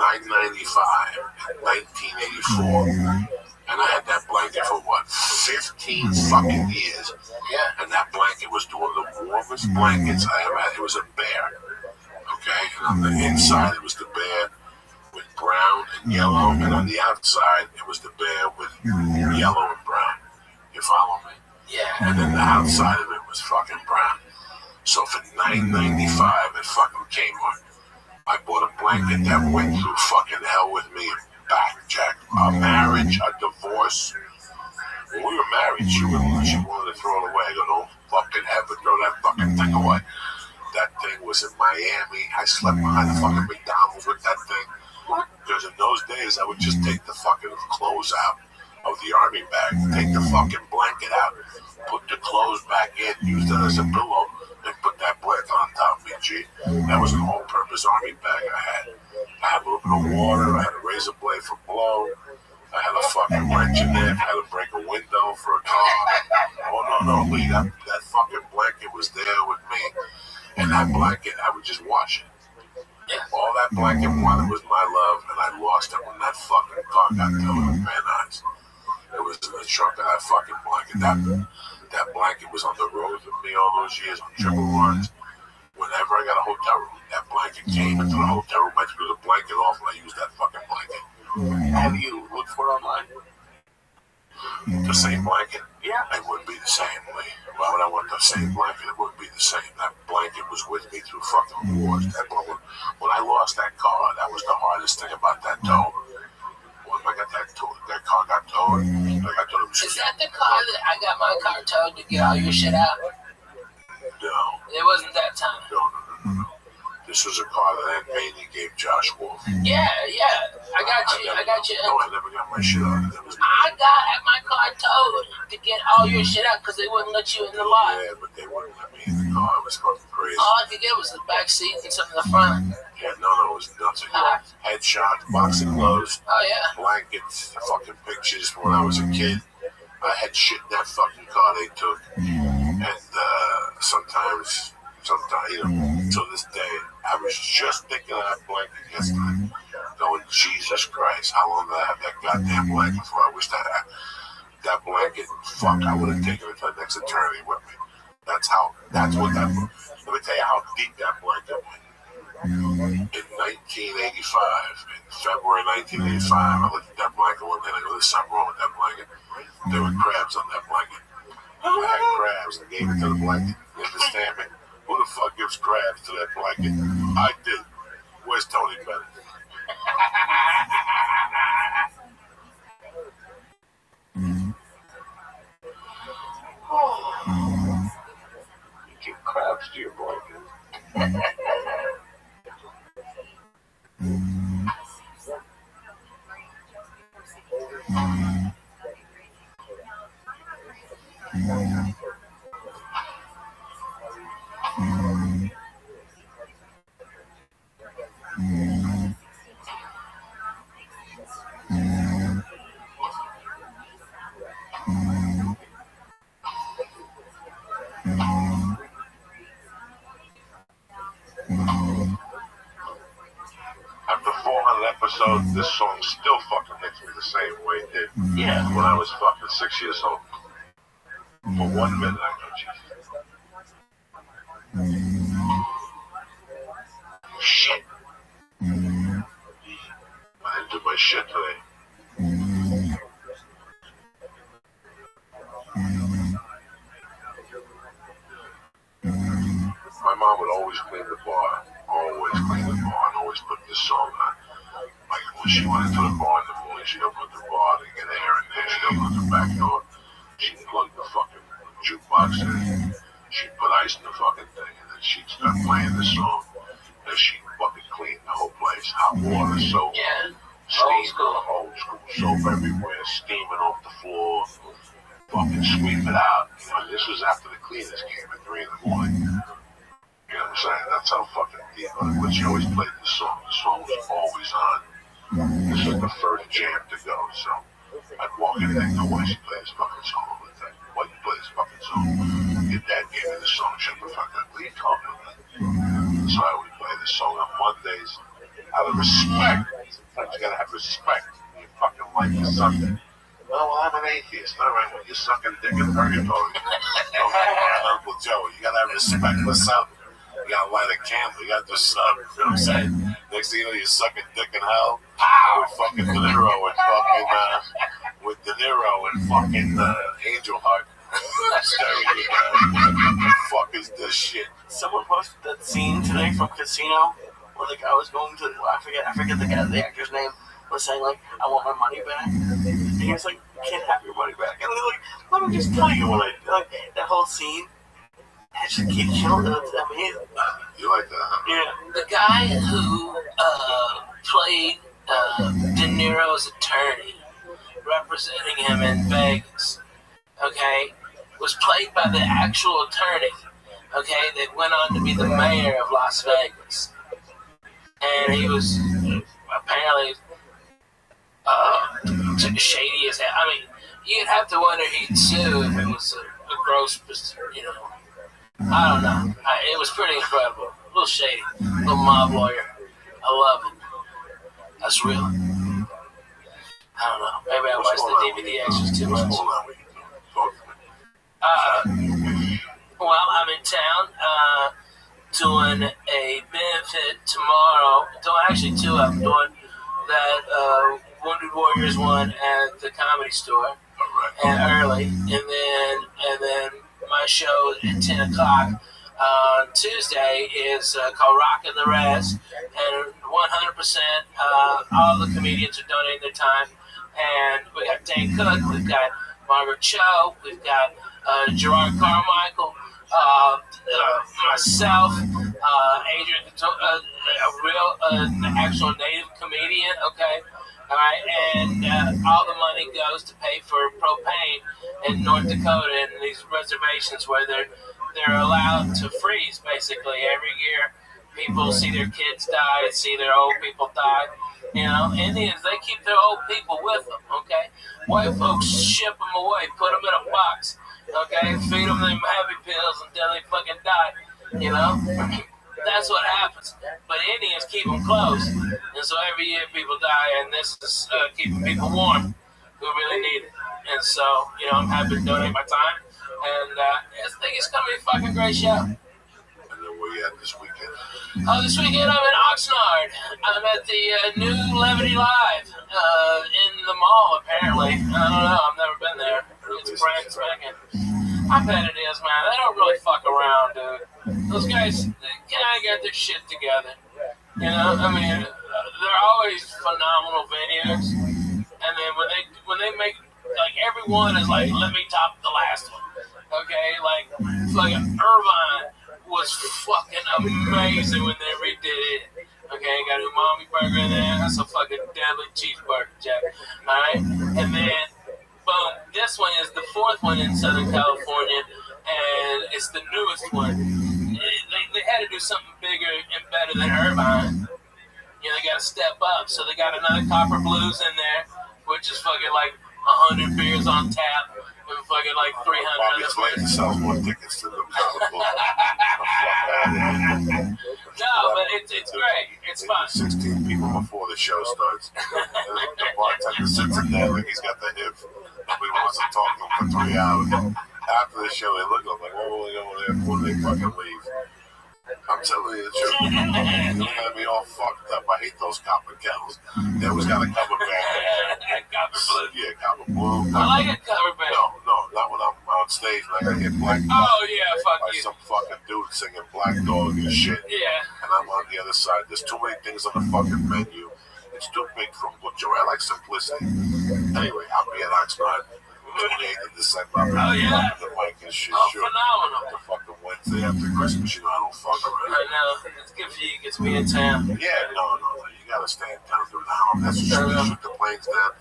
1984. And I had that blanket for what, 15 fucking years. And that blanket was one of the warmest blankets I ever had. It was a bear. Okay? And on the inside, it was the bear with brown and yellow. And on the outside, it was the bear with yellow and brown. You follow me? Yeah. And then the outside of it was fucking brown. So for $9.95 at fucking Kmart, I bought a blanket that went through fucking hell with me and back, Jack. A marriage, a divorce. When we were married, she wanted to throw it away. I go, don't fucking ever throw that fucking thing away. That thing was in Miami. I slept behind the fucking McDonald's with that thing. Because in those days, I would just take the fucking clothes out of the army bag, take the fucking blanket out, put the clothes back in, use that as a pillow, and put that blanket on top of me, G. That was an all-purpose army bag I had. I had a little bit of water, I had a razor blade for blow, I had a fucking wrench in there, I had to break a window for a car. Oh, no, Lee, that fucking blanket was there with me. And that blanket, I would just wash it. All that blanket wanted was my love, and I lost it when that fucking car got towed in Van Nuys. It was in the trunk of that fucking blanket. That blanket was on the road with me all those years on triple runs. Whenever I got a hotel room, that blanket came into the hotel room. I threw the blanket off and I used that fucking blanket. Have you looked for it online? The same blanket? Yeah. It wouldn't be the same, Lee. Why would I want the same blanket? It wouldn't be the same. That blanket was with me through fucking wars. When I lost that car, that was the hardest thing about that tow. When I got that car got towed, I got told it was... Is that the car that I got my car towed to get all your shit out? No. It wasn't that time. No. This was a car that Aunt Mamie gave Josh Wolf. Yeah. I got you. No, I never got my shit out. I got my car towed to get all your shit out because they wouldn't let you in the lot. Yeah, but they wouldn't let me in the car. It was fucking crazy. All I could get was the back seat and some of the front. Yeah, no, it was nothing. Headshots, boxing gloves, blankets, fucking pictures from when I was a kid. I had shit in that fucking car they took. And sometimes, to this day, I was just thinking of that blanket yesterday. Going, Jesus Christ, how long did I have that goddamn blanket for? I wish that that blanket, I would have taken it to the next eternity with me. Let me tell you how deep that blanket went. In 1985, in February 1985, I looked at that blanket one day and I go, there's something wrong with that blanket. There were crabs on that blanket. I had crabs and gave it to the blanket. You understand me? Who the fuck gives crabs to that blanket? I did. Where's Tony Bennett? After 400 episodes, this song still fucking hits me the same way it did when I was fucking 6 years old. For 1 minute, I go, Jesus. Shit. I didn't do my shit today. My mom would always clean the bar. Always clean the bar and always put this song on. Like when she went into the bar in the morning, she'd open the bar to get air in there. She'd open the back door. She'd plug the fucking jukebox in. She'd put ice in the fucking thing, and then she'd start playing the song. And she'd fucking clean the whole place. Hot water, soap, steam, old school soap everywhere, steaming off the floor. Fucking sweep it out. You know, this was after the cleaners came at 3 in the morning. You know what I'm saying? That's how fucking deep. But she always played the song. The song was always on. It's like the first jam to go. So I'd walk in and know why she plays this fucking song all the time. Why you play this fucking song? Your dad gave me this song. Shut the fuck up. What are you talking about? So I would play this song on Mondays out of respect. Sometimes you gotta have respect in your fucking life for Sunday. Well, I'm an atheist. All right, well, you're sucking dick in purgatory. Uncle Joe, you gotta have respect for something. You gotta light a candle. You gotta do something. You know what I'm saying? Next thing you know, you're sucking dick in hell. With fucking De Niro and fucking, with De Niro and fucking Angel Heart. Fuck is this shit? Someone posted that scene today from Casino where the guy was going to, I forget the actor's name, was saying like, I want my money back. And he was like, you can't have your money back. And they're like, let me just tell you what I like. That whole scene, I just keep killing it. It's amazing. You like that, huh? Yeah. The guy who played De Niro's attorney, representing him in Vegas, okay, was played by the actual attorney, okay, that went on to be the mayor of Las Vegas. And he was apparently shady as hell. I mean, you'd have to wonder he'd sue if it was a gross, you know. I don't know. It was pretty incredible. A little shady. A little mob lawyer. I love it. That's real. I don't know. Maybe I watched the DVD extras too much. Well, I'm in town doing a benefit tomorrow. Actually, 2 of them. Doing that Wounded Warriors one at the Comedy Store and early, and then my show at 10 o'clock on Tuesday is called Rockin' the Res, and 100% all the comedians are donating their time. And we got Dane Cook, we've got Margaret Cho, we've got Gerard Carmichael, myself, Adrian, a real, actual native comedian, okay? All right, and all the money goes to pay for propane in North Dakota and these reservations where they're allowed to freeze, basically. Every year, people see their kids die, see their old people die. You know, Indians, they keep their old people with them, okay? White folks ship them away, put them in a box, okay? Feed them them happy pills until they fucking die, you know? That's what happens. But Indians keep them close. And so every year people die, and this is keeping people warm who really need it. And so, you know, I'm happy to donate my time. And I think it's going to be a fucking great show. And then where you at this weekend? This weekend I'm in Oxnard. I'm at the new Levity Live in the mall, apparently. I don't know. I've never been there. It's brand spanking. I bet it is, man. They don't really fuck around, dude. Those guys, they kind of get their shit together. You know, I mean, they're always phenomenal venues. And then when they make, like, everyone is like, let me top the last one. Okay, like fucking Irvine was fucking amazing when they redid it. Okay, got umami burger in there. That's a fucking deadly cheeseburger, Jack. Alright? And then, boom, this one is the fourth one in Southern California, and it's the newest one. They had to do something bigger and better than Irvine. You know, they got to step up. So they got another Copper Blues in there, which is fucking like 100 beers on tap and fucking like 300 Bobby other Clayton beers. sells more tickets to the Copper Blues. No, but it's great. It's fun. 16 people before the show starts. And the bartender sits in there like he's got the hip. Nobody wants to talk to him for 3 hours. After the show, they look at him like, what will they go there before they fucking leave? I'm telling you the truth. You're gonna be all fucked up. I hate those copper kettles. They always got a cover band. Copper Blue. Yeah, Copper Blue. I like a cover band. No, not when I'm on stage and I gotta hit Black Dog. Oh, yeah, fuck by you. some fucking dude singing Black Dog and shit. Yeah. And I'm on the other side. There's too many things on the fucking menu. It's too big for a butcher. I like simplicity. Anyway, I'll be at Oxnard 28th of December. Oh, yeah. The mic and shit. Oh, Sure. phenomenal. The fucking Wednesday after Christmas, you know, I don't fuck around. I know. It's good for you. It gets me in town. Yeah, no. You gotta stay in town during the holidays. That's what you shoot the planes down.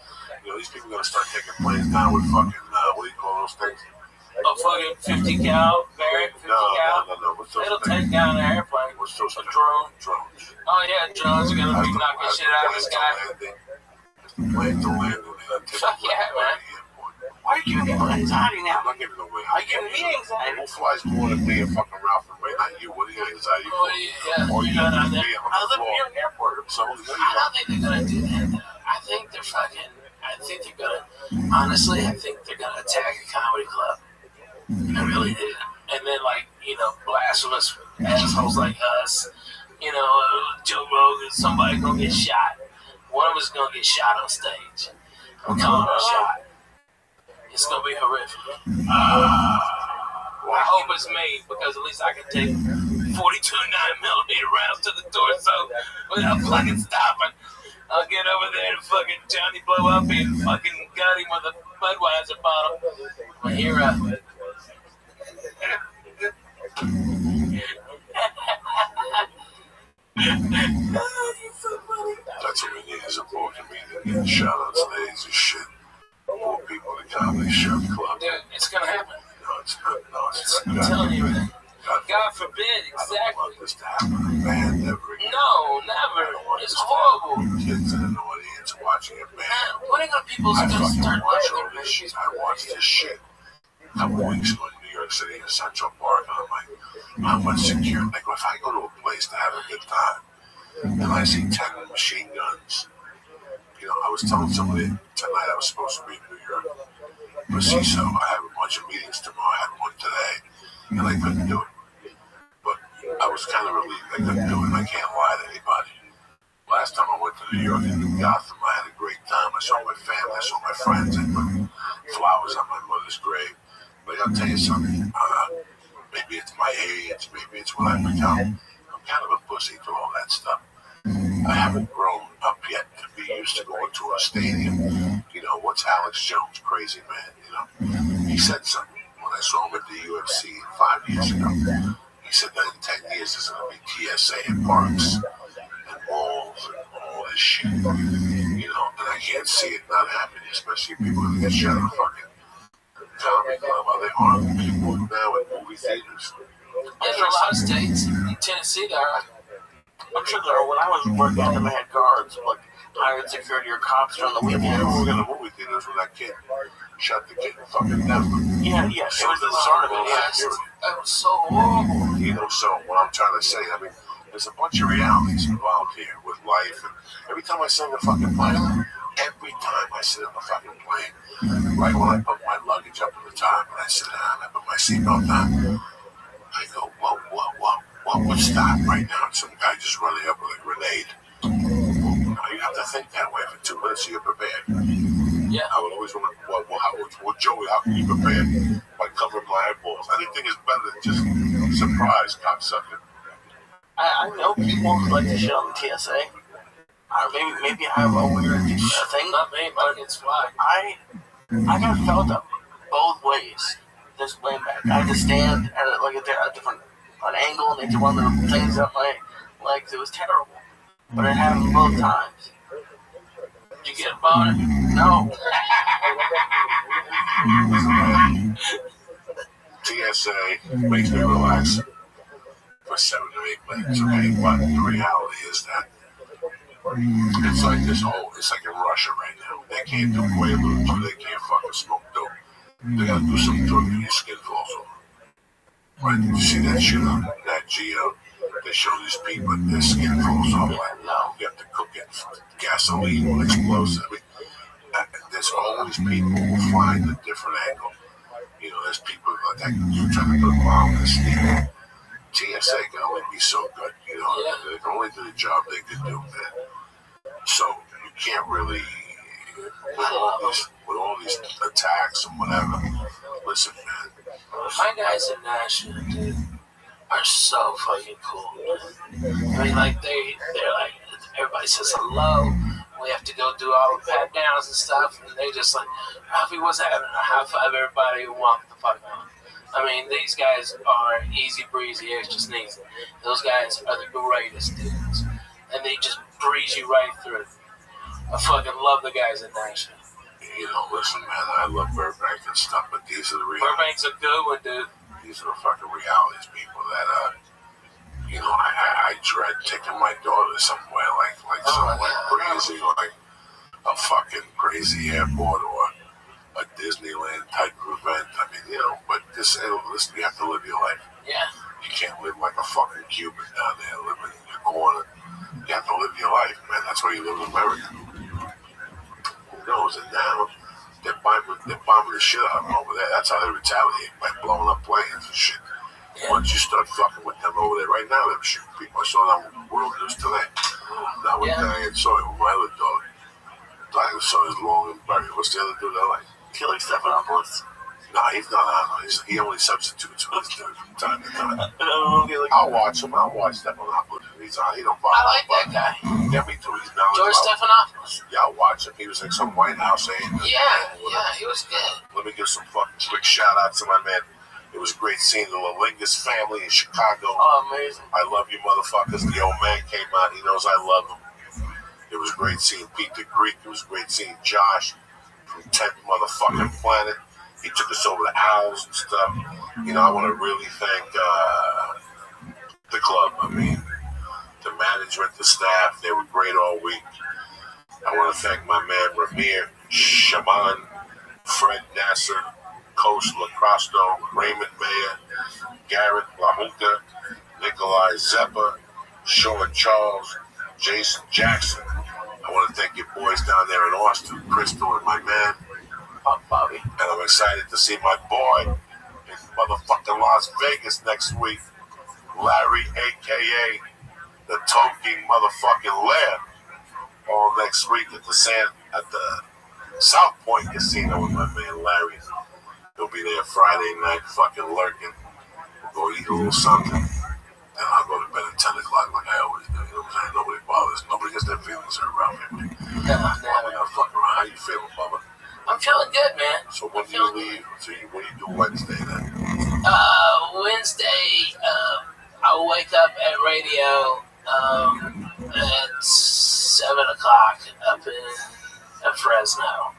You know, these people are gonna start taking planes down with fucking, what do you call those things? A fucking 50 cal, Barrett 50 cal. No. What's those It'll things? take down an airplane. What's those A drone. Drones. Oh, yeah, drones are going to be knocking shit out of the sky. Plane to land. Fuck yeah, man. Why are you giving me anxiety now? I'm not giving away. Are you giving me anxiety? Who flies more than me and fucking Ralph and Ray? Not you. What are you anxiety for? Oh, yeah. Or you No, just no. be on I the live floor. near an airport. So, I don't think they're going to do that, though. I think they're going to, honestly, I think they're going to attack a comedy club. I really do. And then, like, you know, blasphemous assholes like us, you know, Joe Rogan, somebody going to get shot. One of us is going to get shot on stage. I'm calling a shot. It's going to be horrific. I hope it's me, because at least I can take 42 9mm rounds to the torso without fucking stopping. I'll get over there and fucking Johnny blow up and fucking got him with a Budweiser bottle. My hero. That's what we need is a poor comedian getting shot on stage and shit. Poor people in comedy show club. Dude, it's gonna happen. No, it's not. No, it's I'm not. telling you, man. God forbid, I don't exactly. want this to happen. Man, never again. No, never. It's horrible. Kids in the audience watching it, man. When are people I gonna fucking start watch watching all this shit. I watched this shit a couple weeks ago in New York City in Central Park, and I'm like, how much secure? Like, if I go to a place to have a good time, and I see 10 machine guns, you know, I was telling somebody tonight I was supposed to be in New York for CISO. I have a bunch of meetings tomorrow. I had one today, and I couldn't do it. But I was kind of relieved I couldn't do it, and I can't lie to anybody. Last time I went to New York and Gotham, I had a great time. I saw my family, I saw my friends, I put flowers on my mother's grave. But I gotta tell you something, maybe it's my age, maybe it's what I've become. I'm kind of a pussy to all that stuff. I haven't grown up yet to be used to going to a stadium. You know, what's Alex Jones, crazy man, you know? He said something when I saw him at the UFC 5 years ago. He said that in 10 years there's going to be TSA in parks and malls and all this shit. You know, and I can't see it not happening, especially people who get shot in the fucking comedy club. Are they harming people now at movie theaters? There's a lot of states. In Tennessee, there are. I'm sure there are. When I was working at them, I had guards, like hired security or cops during the weekends. Yeah, we were in the movie theaters with that kid. Shot the kid in fucking Denver. Yeah. It was the start of it. Yeah. That was so horrible. You know, so what I'm trying to say, I mean, there's a bunch of realities involved here with life. And every time I sit on the fucking plane, right when I put my luggage up at the top and I sit down, I put my seatbelt on, I go, what would stop right now? And some guy just running up with a grenade. You have to think that way for 2 minutes so you're prepared. Yeah. I would always wonder, Joey, how can you prepare by covering my eyeballs? Anything is better than just surprise, cocksucker. I know people who like to shit on the TSA. Maybe I have a weird thing. Not me, but it's fine. I got felt up both ways. This way back. I had to stand at a different an angle and they did one of the things up my legs. It was terrible. But it happened both times. Did you get a boner? No. TSA makes me relax for 7 to 8 minutes, okay? But the reality is that it's like it's like in Russia right now. They can't do Quaaludes, they can't fucking smoke dope. They gotta do some drug and your skin falls over. Right? Did you see that shit on that Geo? They show these people and their skin falls off. Like, no, you have to cook it. Gasoline or explosive. There's always people who find a different angle. You know, there's people that you trying to put a bomb in the sneaker. TSA can only be so good. You know, they can only do the job they can do, man. So you can't really, with all these attacks and whatever. Listen, man. My guys in Nashville, dude, are so fucking cool, man. I mean, like, they're like, everybody says hello. We have to go do all the pat downs and stuff, and they just like, Ralphie, what's happening? I high five everybody who walked the fuck on. I mean, these guys are easy breezy, extra sneezy. Those guys are the greatest dudes, and they just breeze you right through. I fucking love the guys in Nashville. You know, listen, man, I love Burbank and stuff, but these are the realities. Burbank's a good one, dude. These are the fucking realities, people, that, you know, I dread taking my daughter somewhere like crazy, like a fucking crazy airport or a Disneyland type event. I mean, you know, but listen, you have to live your life. Yeah. You can't live like a fucking Cuban down there living in your corner. You have to live your life, man. That's why you live in America. Who knows? And now they're bombing the shit out of them over there. That's how they retaliate, by blowing up planes and shit. Once you start fucking with them over there, right now they're shooting people. I saw that on World News today. Now with Diane Sawyer, with my other dog. Diane Sawyer's long and buried. What's the other dude I like? Felix Stephanopoulos. No, he's not on. He only substitutes for this dude from time to time. I'll watch him. I'll watch Stephanopoulos. He's on. He don't bother. I like that guy. Yeah, me too. He's knowledgeable. George Stephanopoulos. Yeah, I'll watch him. He was in some White House saying. Yeah, he was good. Let me give some fucking quick shout out to my man. It was great seeing the Lalingas family in Chicago. Oh, amazing. I love you motherfuckers. The old man came out. He knows I love him. It was great seeing Pete the Greek. It was great seeing Josh from 10th motherfucking Planet. He took us over to Owls and stuff. You know, I want to really thank the club. I mean, the management, the staff, they were great all week. I want to thank my man Ramir, Shaman, Fred Nasser, Coach Lacrosto, Raymond Mayer, Garrett LaHunta, Nikolai Zeppa, Sean Charles, Jason Jackson. I want to thank your boys down there in Austin, Crystal and my man, Bobby. And I'm excited to see my boy in motherfucking Las Vegas next week, Larry, a.k.a. the Toking motherfucking Lair, all next week at the South Point Casino with my man Larry. He'll be there Friday night, fucking lurking. We'll go eat a little something. And I'll go to bed at 10 o'clock like I always do. You know what I'm saying? Nobody bothers. Nobody gets their feelings hurt around me. We gotta fuck around. How you feeling, Bubba? I'm feeling good, man. So when do you leave? So what do you do Wednesday then? Wednesday, I'll wake up at radio at 7 o'clock up in Fresno.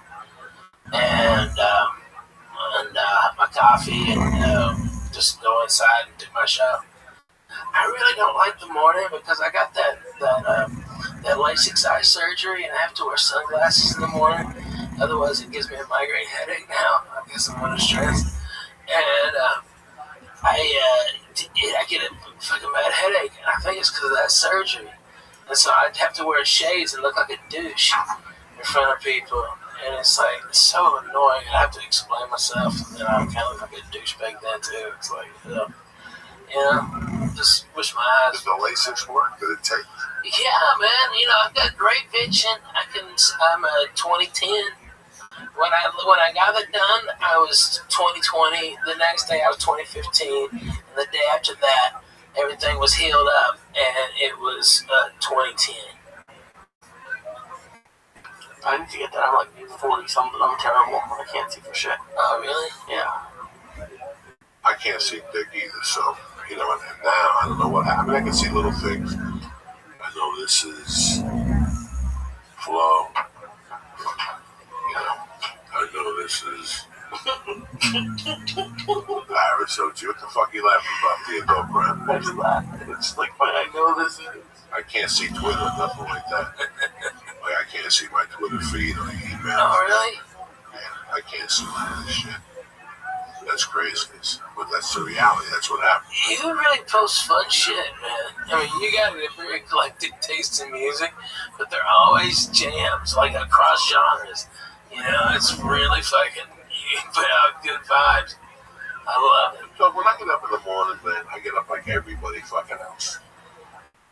And have my coffee and just go inside and do my show. I really don't like the morning because I got that LASIK eye surgery and I have to wear sunglasses in the morning. Otherwise, it gives me a migraine headache now. I guess I'm under stress. And I get a fucking bad headache. And I think it's because of that surgery. And so I'd have to wear shades and look like a douche in front of people. And it's like, it's so annoying. I have to explain myself. And I kind of look like a douchebag then, too. It's like, you know, just wish my eyes. Does the LASIK work? Did it take? Yeah, man. You know, I've got great vision. I'm a 2010. When I got it done, I was 2020. The next day, I was 2015. And the day after that, everything was healed up, and it was 2010. I need to get that. I'm like 40 something. I'm terrible. I can't see for shit. Oh, really? Yeah. I can't see dick either, so, You know, and now I don't know what happened. I can see little things. I know this is flow. You know, I know this is Iris OG. What the fuck are you laughing about, Theodore Brown? I just laugh. It's like, but I know this is. I can't see Twitter, nothing like that. Like, I can't see my Twitter feed or email. Oh, really? Yeah, I can't see none of this shit. That's craziness. But that's the reality. That's what happens. You really post fun shit, man. I mean, you got a very eclectic taste in music, but they're always jams, like across genres. You know, it's really fucking, you put out good vibes. I love it. So when I get up in the morning, man, I get up like everybody fucking else.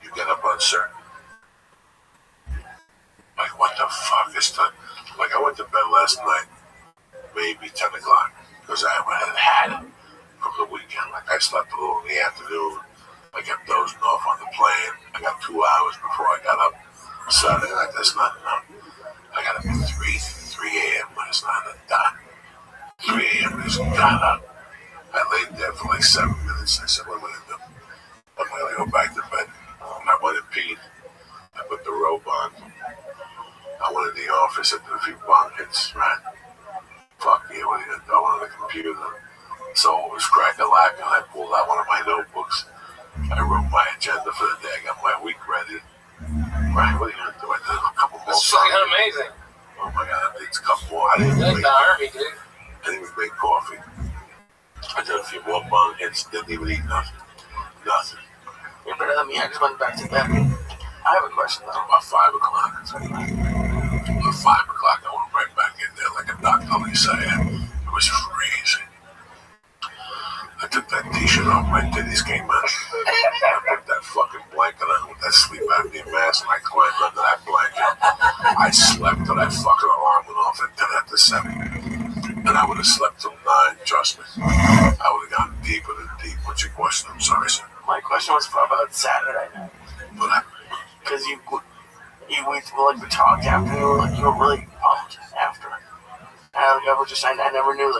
You get up uncertain. Like, what the fuck is that? Like, I went to bed last night, maybe 10 o'clock, because I had it from the weekend. Like, I slept a little in the afternoon. I kept dozing off on the plane. I got 2 hours before I got up Saturday night. That's not enough. I got up at 3 a.m. last night and done. 3 a.m. just got up. I laid there for like 7 minutes. I said, what am I going to do? I'm going to go back to bed. I went and peed. I put the robe on. I went in the office. I did a few bong hits, right? Fuck yeah, what are you going to do? I went on the computer. So it was crack-a-lack, and I pulled out one of my notebooks. I wrote my agenda for the day. I got my week ready. Right, what are you going to do? I did a couple more. That's fucking amazing. Oh my God, I did a couple more. I didn't Like make the army, dude. I didn't even make coffee. I did a few more bong hits. Didn't even eat nothing. Nothing. You're better than me. I just went back to bed. I have a question though. About 5 o'clock. About 5 o'clock, I went right back in there like a Dr. Lisa. It was freezing. I took that t-shirt off, my titties came out. I put that fucking blanket on with that sleep apnea mask, and I climbed under that blanket. I slept till that fucking alarm went off at 10 after 7. And I would have slept till 9, trust me. I would have gone deeper than deep. What's your question? I'm sorry, sir. My question was about Saturday night. Because we talked after, you were really pumped after. And I never knew,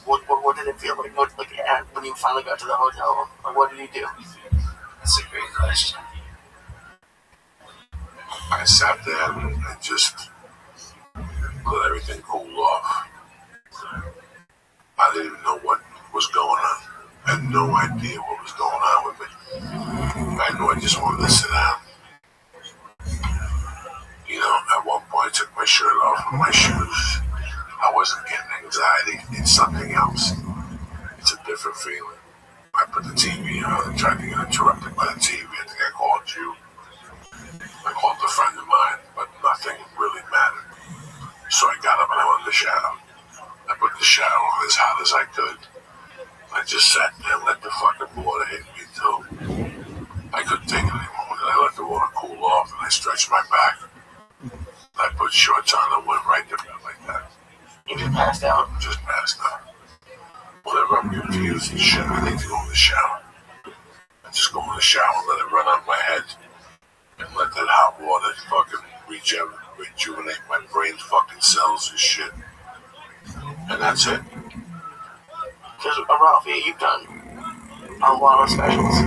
what did it feel like? When you finally got to the hotel room? Like, what did you do? That's a great question. I sat there and just let everything cool off. I didn't even know what was going on. I had no idea what was going on with me. I knew I just wanted to sit down. You know, at one point I took my shirt off and my shoes. I wasn't getting anxiety. It's something else. It's a different feeling. I put the TV on and tried to get interrupted by the TV. I think I called you. I called a friend of mine, but nothing really mattered. So I got up and I went in the shower. I put the shower on as hot as I could. I just sat there and let the fucking water hit me too. I couldn't take it anymore. Then I let the water cool off and I stretched my back. I put shorts on and went right to bed like that. You just passed out? Just passed out. Whenever I'm confused and shit, I need to go in the shower. I just go in the shower and let it run on my head. And let that hot water fucking rejuvenate my brain's fucking cells and shit. And that's it. Because, Ralphie, you've done a lot of specials.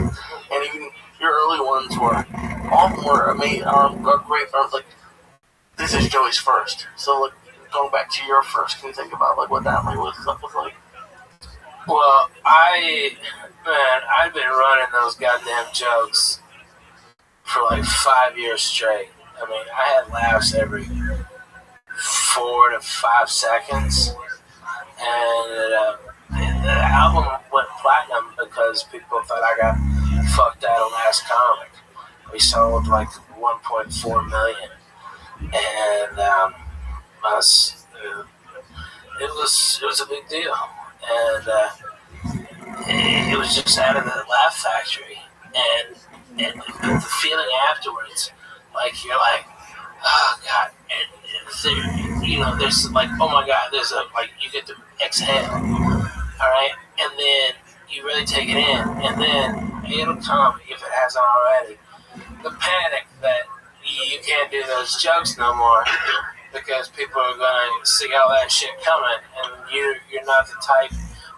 And even your early ones were, all of them were amazing, are great. Like, this is Joey's first. So, like, going back to your first, can you think about, like, what that was like? Well, I've been running those goddamn jokes for like 5 years straight. I mean, I had laughs every 4 to 5 seconds. And the album went platinum because people thought I got fucked out on Last Comic. We sold like 1.4 million. And it was a big deal. And it was just out of the Laugh Factory. And the feeling afterwards, like you're like, oh God, and there's like, oh my God, there's you get to exhale, all right, and then you really take it in, and then it'll come if it hasn't already. The panic that you can't do those jokes no more because people are gonna see all that shit coming, and you're not the type,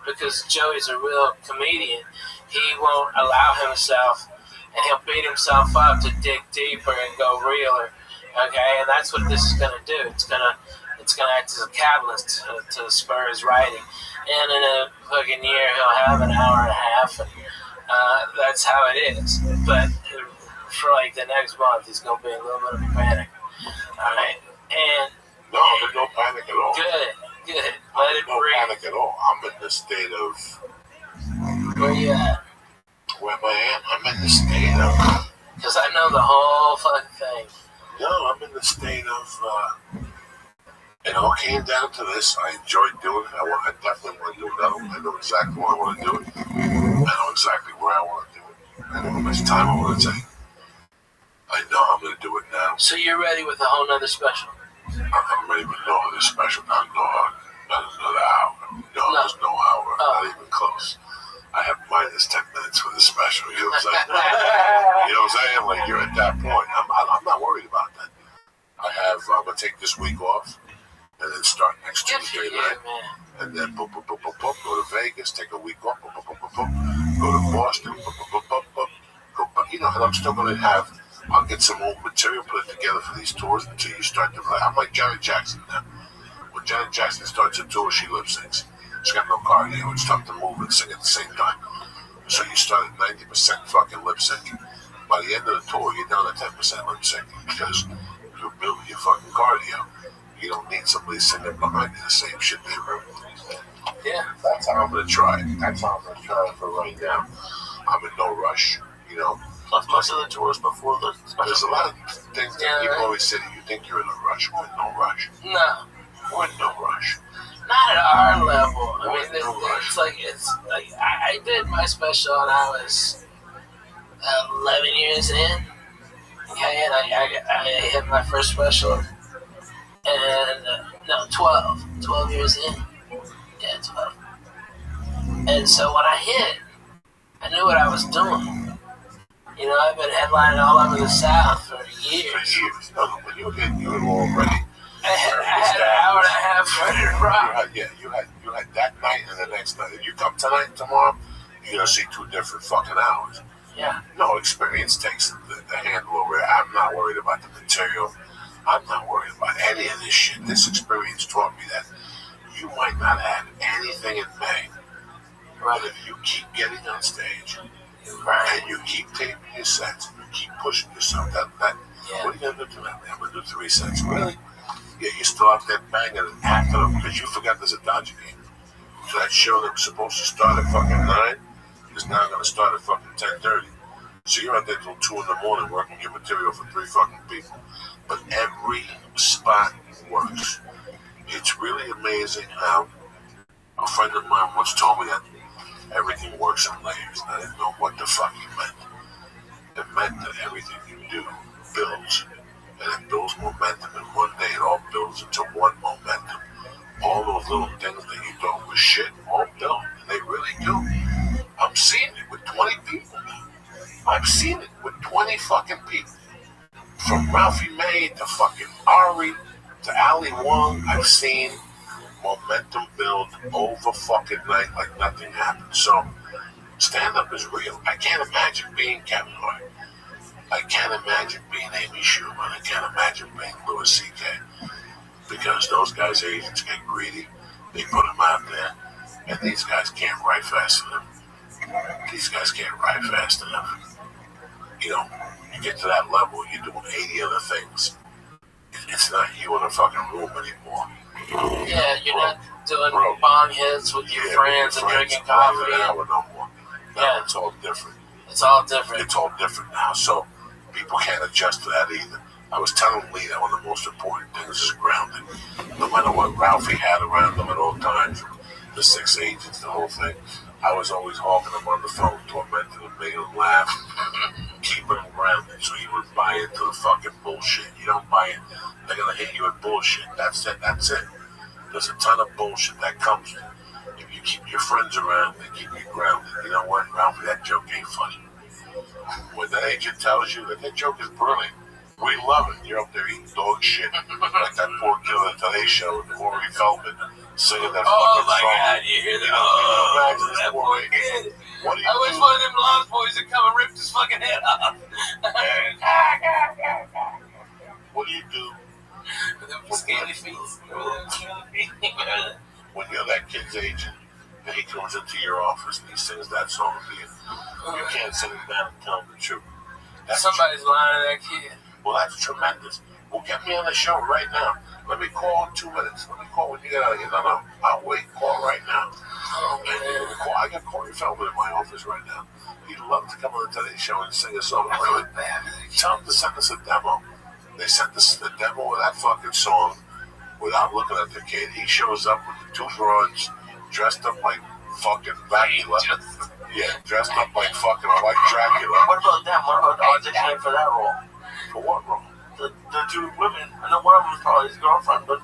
because Joey's a real comedian. he won't allow himself, and he'll beat himself up to dig deeper and go realer. Okay, and that's what this is gonna do. It's gonna act as a catalyst to spur his writing. And in a fucking year, he'll have an hour and a half, and that's how it is. But for like the next month, he's gonna be a little bit of a panic. All right, and no, there's no panic at all. Good. Let it no breathe. Panic at all. I'm in the state of. Where you at? Where I am? I'm in the state of. Because I know the whole fucking thing. No, I'm in the state of. It all came down to this. I enjoyed doing it. I definitely want to do it. I know exactly what I want to do it. I know exactly where I want to do it. I know how much time I want to take. I know I'm going to do it now. So you're ready with a whole nother special? I'm ready with no other special. Not another hour. There's no hour. Not even close. I have minus 10 minutes for the special. You know what I'm saying? You know what I'm saying? Like, you're at that point. I'm not worried about that. I'm going to take this week off and then start next Tuesday night. And then go to Vegas, take a week off, go to Boston, you know, and I'm still going to I'll get some old material, put it together for these tours until you start to play. I'm like Janet Jackson now. When Janet Jackson starts a tour, she lip syncs. She's got no cardio. It's tough to move and sing at the same time. So you start at 90% fucking lip syncing. By the end of the tour, you're down to 10% lip syncing because you're building your fucking cardio. You don't need somebody singing behind you the same shit they wrote. Yeah. That's how I'm going to try it. That's how I'm going to try it for right now. I'm in no rush, you know. Plus most of the tours before the special. There's a lot of things that people always say that you think you're in a rush. We're in no rush. No. We're in no rush. Not at our level. I mean, it's like I did my special and I was 11 years in. Okay, and I hit my first special. And 12 years in. Yeah, 12. And so when I hit, I knew what I was doing. You know, I've been headlining all over the South for years. No, when you hit, you were already. I had an hour and a half ready to rock. You had that night and the next night. If you come tonight and tomorrow, you're gonna see 2 different fucking hours. Yeah. No, experience takes the handle over it. I'm not worried about the material. I'm not worried about any of this shit. This experience taught me that you might not have anything in May, but if you keep getting on stage and you keep taping your sets and you keep pushing yourself, what are you gonna do tonight? I'm gonna do 3 sets. Really? Yeah, you still out there banging and after them because you forgot there's a Dodger game. So that show that was supposed to start at fucking 9 is now gonna start at fucking 10:30. So you're out there till 2 in the morning working your material for 3 fucking people. But every spot works. It's really amazing how a friend of mine once told me that everything works in layers. I didn't know what the fuck he meant. It meant that everything you do builds. And it builds momentum. And one day it all builds into one momentum. All those little things that you thought was shit all build. And they really do. I'm seeing it with 20 people now. I've seen it with 20 fucking people. From Ralphie May to fucking Ari to Ali Wong, I've seen momentum build over fucking night like nothing happened. So, stand-up is real. I can't imagine being Kevin Hart. I can't imagine being Amy Schumer. I can't imagine being Louis C.K. Because those guys' agents get greedy. They put them out there. And these guys can't write fast enough. These guys can't write fast enough. You know, you get to that level, you're doing 80 other things. It's not you in a fucking room anymore. Yeah, you're not doing bong hits with your friends and drinking coffee. No more. No, it's all different. It's all different. It's all different now, so people can't adjust to that either. I was telling Lee that one of the most important things is grounding. No matter what Ralphie had around them at all times, the 6 agents, the whole thing, I was always hawking him on the phone, tormenting him, making him laugh, keeping him grounded so he would buy into the fucking bullshit. You don't buy it, they're gonna hit you with bullshit. That's it. There's a ton of bullshit that comes if you keep your friends around, they keep you grounded. You know what, Ralphie, that joke ain't funny. When that agent tells you that joke is brilliant, we love it. You're up there eating dog shit like that poor kid on the Today Show with Corey Feldman singing that fucking song. Oh my God, you hear that? Imagine this poor kid. What do you I wish one of them Lost Boys would come and rip his fucking head off. What do you do? The scaly feet. When you're that kid's age and he comes into your office and he sings that song to you, you can't sit him down and tell him the truth. Somebody's lying to that kid. Well, that's tremendous. Well, get me on the show right now. Let me call in 2 minutes. Let me call when you get out of here. No, I'll wait. Call right now. I got Corey Feldman in my office right now. He'd love to come on the Today Show and sing a song. Really? Tell him to send us a demo. They sent us the demo of that fucking song without looking at the kid. He shows up with the 2 broads, dressed up like fucking Dracula. Yeah, dressed up like fucking Dracula. What about them? What about auditioning for that role? For what role? The 2 women. I know one of them was probably his girlfriend, but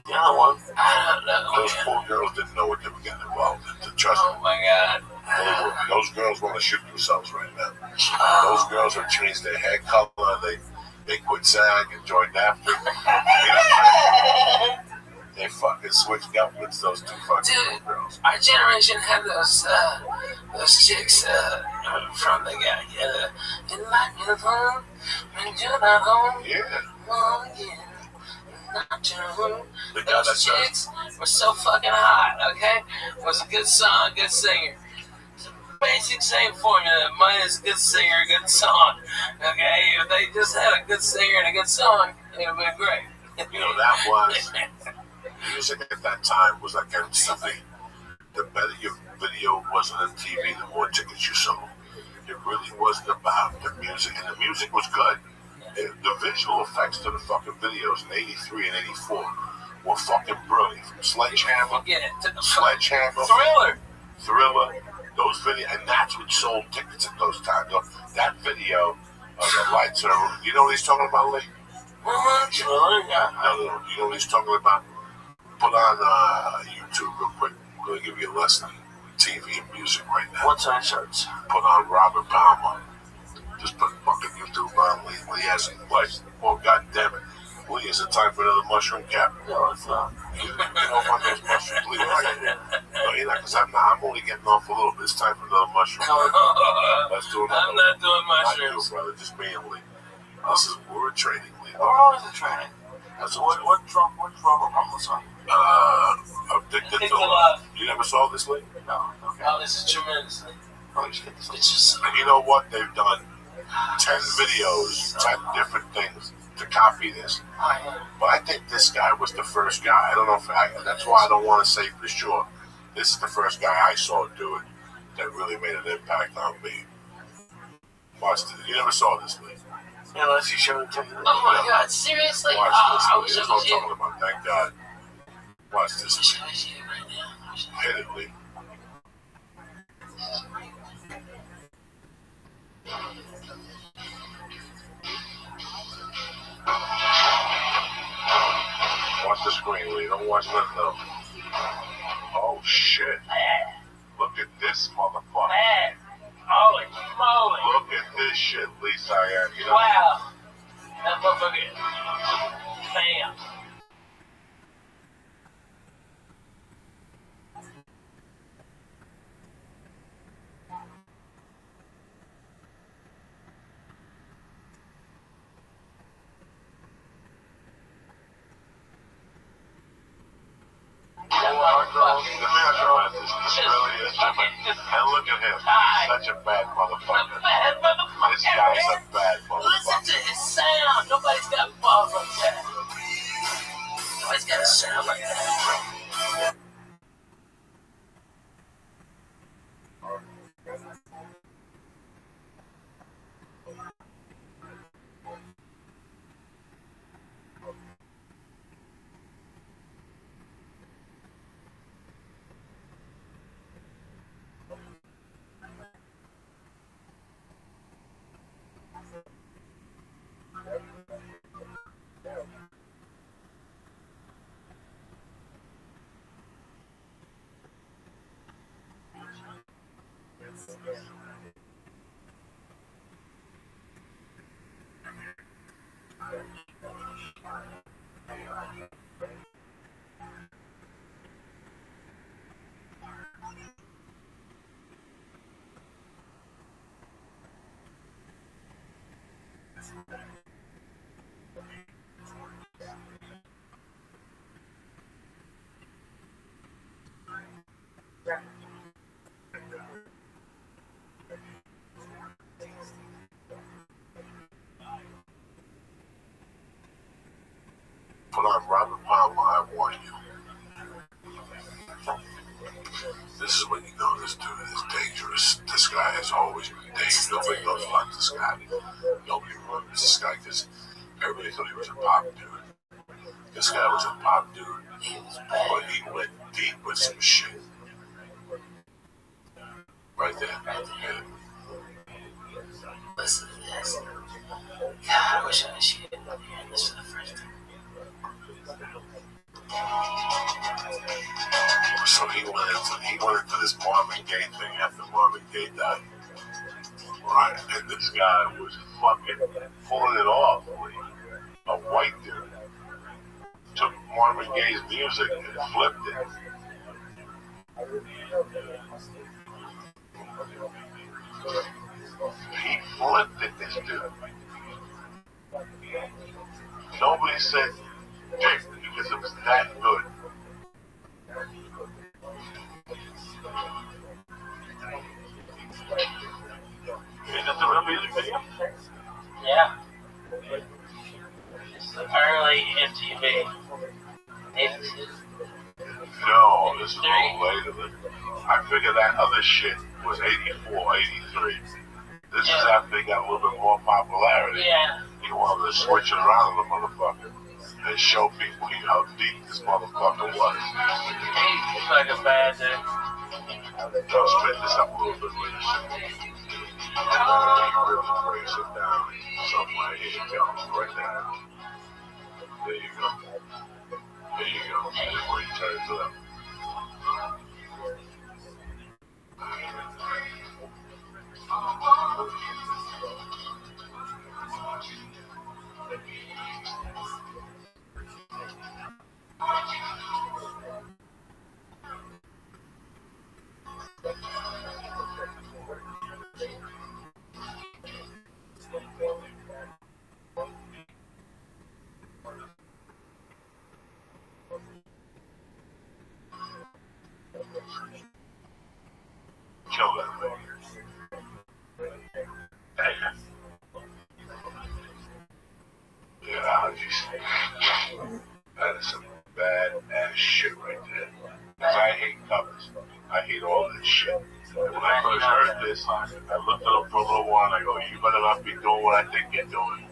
the other one, I don't know. Those poor girls didn't know what they were getting involved in. Trust me. Oh my God. Those girls want to shoot themselves right now. Those girls have changed their hair color. They quit SAG and joined after. They fucking switched governments, those 2 fucking girls. Our generation had those chicks from the guy. In my home, when you're not home. Yeah. Oh, yeah. Not true. Those chicks were so fucking hot, okay? Was a good song, good singer. Basic same formula. Mine is good singer, good song. Okay? If they just had a good singer and a good song, it would have been great. You know, that was... Music at that time was like MTV. The better your video was on MTV, the more tickets you sold. It really wasn't about the music, and the music was good. The visual effects to the fucking videos in 83 and 84 were fucking brilliant. From Sledgehammer, Thriller, those videos, and that's what sold tickets at those times. That video of the lights are, you know what he's talking about, Lee? Thriller, yeah. No, you know what he's talking about? Put on YouTube real quick. I'm going to give you a lesson in TV and music right now. What's on shirts? Put on Robert Palmer. Just put fucking YouTube on Lee. Lee hasn't like, oh god damn it. Lee, is it time for another mushroom cap? No, it's not. You know what those mushrooms, Lee, right? No, you're not, because I'm only getting off a little bit. It's time for another mushroom. Let's do another. I'm not doing mushrooms. Not you, brother, just me and Lee. This is, we're training, Lee. We're always in training. That's what drum was on? Addicted to Love. You never saw this, Lee? No. Okay. Oh, this is tremendous. Oh, you should get this. It's just... And you know what? They've done 10 videos, 10 different things to copy this. But I think this guy was the first guy. I don't know if that's why I don't want to say for sure. This is the first guy I saw do it that really made an impact on me. Watch this. You never saw this, Lee? Yeah, unless you showed it to me. Oh my God, seriously? Watch this. I wish There's I no could hear talking about. Thank God. Watch this. Hit it, Lee. Watch the screen, Lee. Don't watch nothing else. Oh, shit. Look at this motherfucker. Man. Holy moly. Look at this shit, Lee Cyan. You know? Wow. That motherfucker. Bam. And look at him. He's such a bad motherfucker. This guy's a bad motherfucker. Listen to his sound. Nobody's got balls like that. Nobody's got a sound like that. But I'm Robert Palmer, I warn you. This is when you know this dude is dangerous. This guy has always been dangerous. Nobody knows about this guy. Nobody remembers this guy because everybody thought he was a pop dude. This guy was a pop dude, but he went deep with some shit. Right there. Yeah. Listen to this. God, I wish I was hearing this for the first time. So he went into this Marvin Gaye thing after Marvin Gaye died. Right? And this guy was fucking pulling it off. A white dude took Marvin Gaye's music and flipped it. He flipped it, this dude. Nobody said dick because it was that good. Is that the real music video? Yeah. It's early MTV. No, this is a little later. I figured that other shit was 84, 83. This is after they got a little bit more popularity. Yeah. He wanted to switch it around on the motherfucker and show people how deep this motherfucker was. He's like a bad dude. I'll split this up a little bit later. Really breaks it down somewhere. Here you go, right now. There you go. There you go. This is where he turns it up. Kill that thing. Yeah, that is some bad ass shit right there. Because I hate covers. I hate all this shit. And when I first heard this, I looked it up for a little while and I go, you better not be doing what I think you're doing.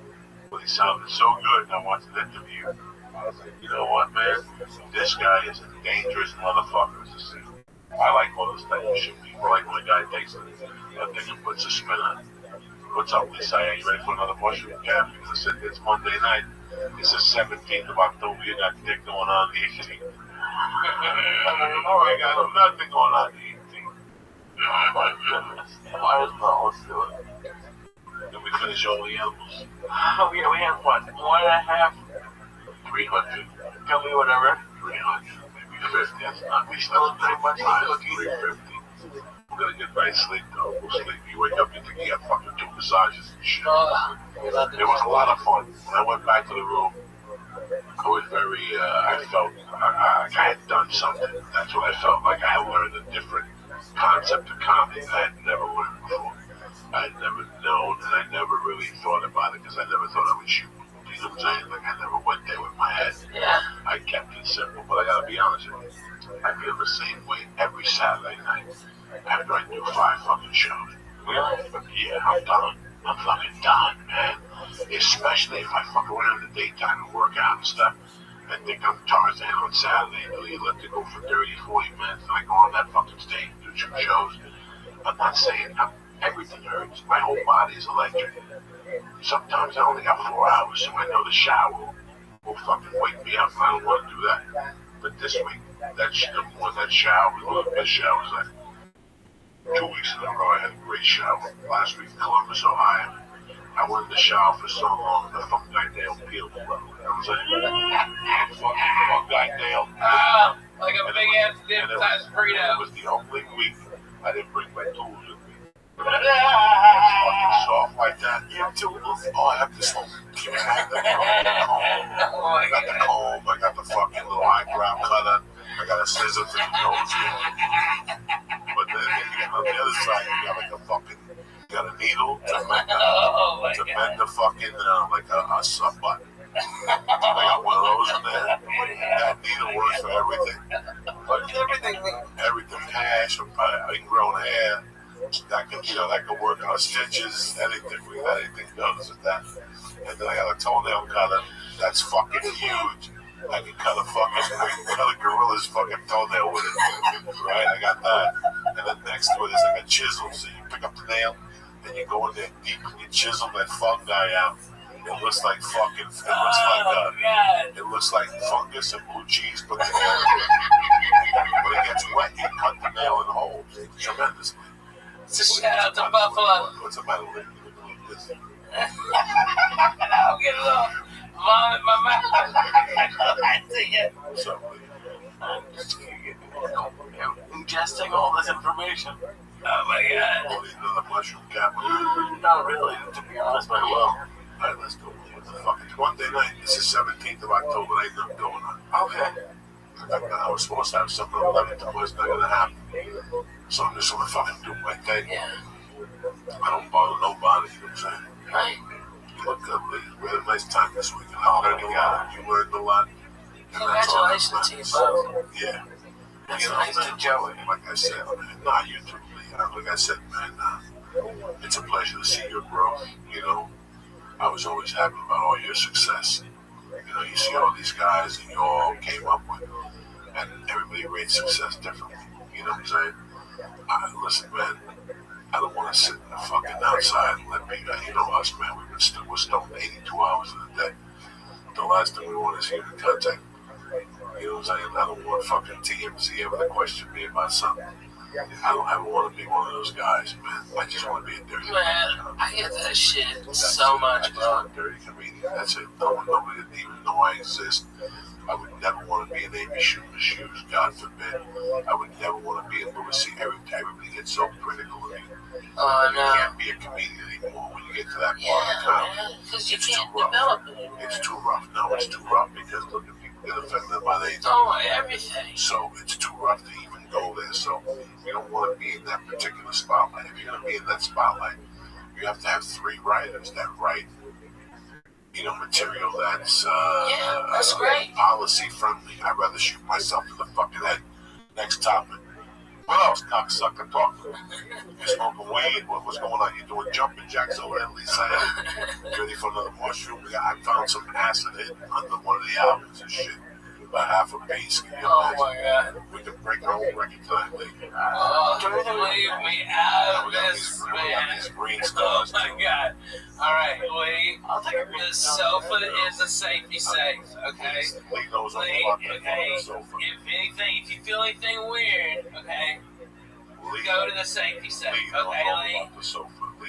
But he sounded so good and I wanted to interview. I was like, you know what, man? This guy is a dangerous motherfucker. I like all this type of shit. People like when a guy takes a thing and puts a spin on it. What's up, Lisa? Are you ready for another mushroom cap? Because I said it's Monday night. It's the 17th of October. You got dick going on the 18th. I got nothing going on the 18th. Oh my goodness. Might as well. Let's do it. Then we finish all the animals. Oh yeah, we have what? 1.5? 300. Tell me whatever. 300. Maybe 50. That's not. We still have pretty much time. 350. We're gonna get nice sleep though. We'll sleep. You wake up, you think you got fucking 2 massages and shit. It was a lot of fun. When I went back to the room, I was very, I felt like I had done something. That's what I felt like. I had learned a different concept of comedy that I had never learned before. I had never known, and I never really thought about it because I never thought I would shoot. You know what I'm saying? Like, I never went there with my head. Yeah. I kept it simple, but I gotta be honest with you. I feel the same way every Saturday night after I do 5 fucking shows. Really? Yeah, I'm done. I'm fucking done, man. Especially if I fuck around in the daytime and work out and stuff. I think I'm Tarzan on Saturday. You know, you let it go for 30, 40 minutes, and I go on that fucking stage and do 2 shows. I'm not saying everything hurts. My whole body is electric. Sometimes I only got 4 hours, so I know the shower will fucking wake me up. I don't want to do that. But this week, that shower, this shower was like 2 weeks in a row. I had a great shower. Last week in Columbus, Ohio. I went in the shower for so long, the fucking guy Dale peeled the level. You know what I'm saying? Fucking guy Dale. Like a big ass dip size burrito. It was the only week I didn't bring my tools with me. Fucking soft like that. Oh, I have this whole I got the comb, I got the fucking little eyebrow cutter, I got a scissor for the nose. But then you got on the other side, you got like a fucking, you got a needle to mend the fucking, like a sub button. I got one of those in there. That needle works for everything. What does everything mean? Everything, hash, ingrown hair. That can work on stitches, anything goes with that. And then I got a toenail cutter that's fucking huge. I can cut a gorilla's fucking toenail with it. Right? I got that. And then next to it is like a chisel. So you pick up the nail and you go in there deep and you chisel that fungi out. It looks like it looks like fungus and blue cheese put together. When it gets wet, you cut the nail in holes tremendously. It's a shout out to Buffalo. What's the matter with this? I'll get a little vomit in my mouth. I see it. What's up, I'm just ingesting all this information. Oh my god. Oh, you know the mushroom cap? Not really, to be honest, but well. Alright, let's go. What the fuck? It's Monday night. It's the 17th of October. Ain't nothing going on. Okay. I was supposed to have something on 11th, but it's not gonna happen. So I'm just gonna fucking do my thing. Yeah. I don't bother nobody, you know what I'm saying? Right. You look good, ladies. We had a nice time this week. I learned a lot. You learned a lot. Congratulations to you both. Yeah. That's nice to Joey. Like I said, man, you too, Lee. Like I said, man, it's a pleasure to see your growth, you know? I was always happy about all your success. You know, you see all these guys and you all came up with, and everybody rates success differently. You know what I'm saying? Listen, man, I don't want to sit in the fucking outside and let people, you know us, man, we're stoned 82 hours in a day. The last thing we want is human contact. You know what I'm saying? I don't want fucking TMZ ever to question me about something. I don't ever want to be one of those guys, man. I just want to be a dirty man. I get that shit so much, bro. I'm a dirty comedian. That's it. I want nobody to even know I exist. I would never want to be in Amy Schumer's shoes, God forbid. I would never want to be in Louis C. Everybody gets so critical of you. Oh, no. You can't be a comedian anymore when you get to that part of the comedy. Because you can't develop it. It's too rough. No, it's too rough because look at people get offended by the everything. So it's too rough to even go there. So you don't want to be in that particular spotlight. If you're going to be in that spotlight, you have to have 3 writers that write, you know, material that's that's great. Policy friendly. I'd rather shoot myself in the fucking head. Next topic. What else, cocksucker? Talk. You're smoking weed. What's going on? You're doing jumping jacks over there, Lisa. You ready for another mushroom? I found some acid hidden under one of the albums and shit. About half a base. Oh my god. We can break our own record tonight, Lee. Leave me out of this, man. We got these green stars. Oh my god. Alright, Lee. I'll take the sofa is a safety safe, okay? Lee knows all Lee, about okay, the sofa. if you feel anything weird, okay, go to the safety safe, okay, Lee?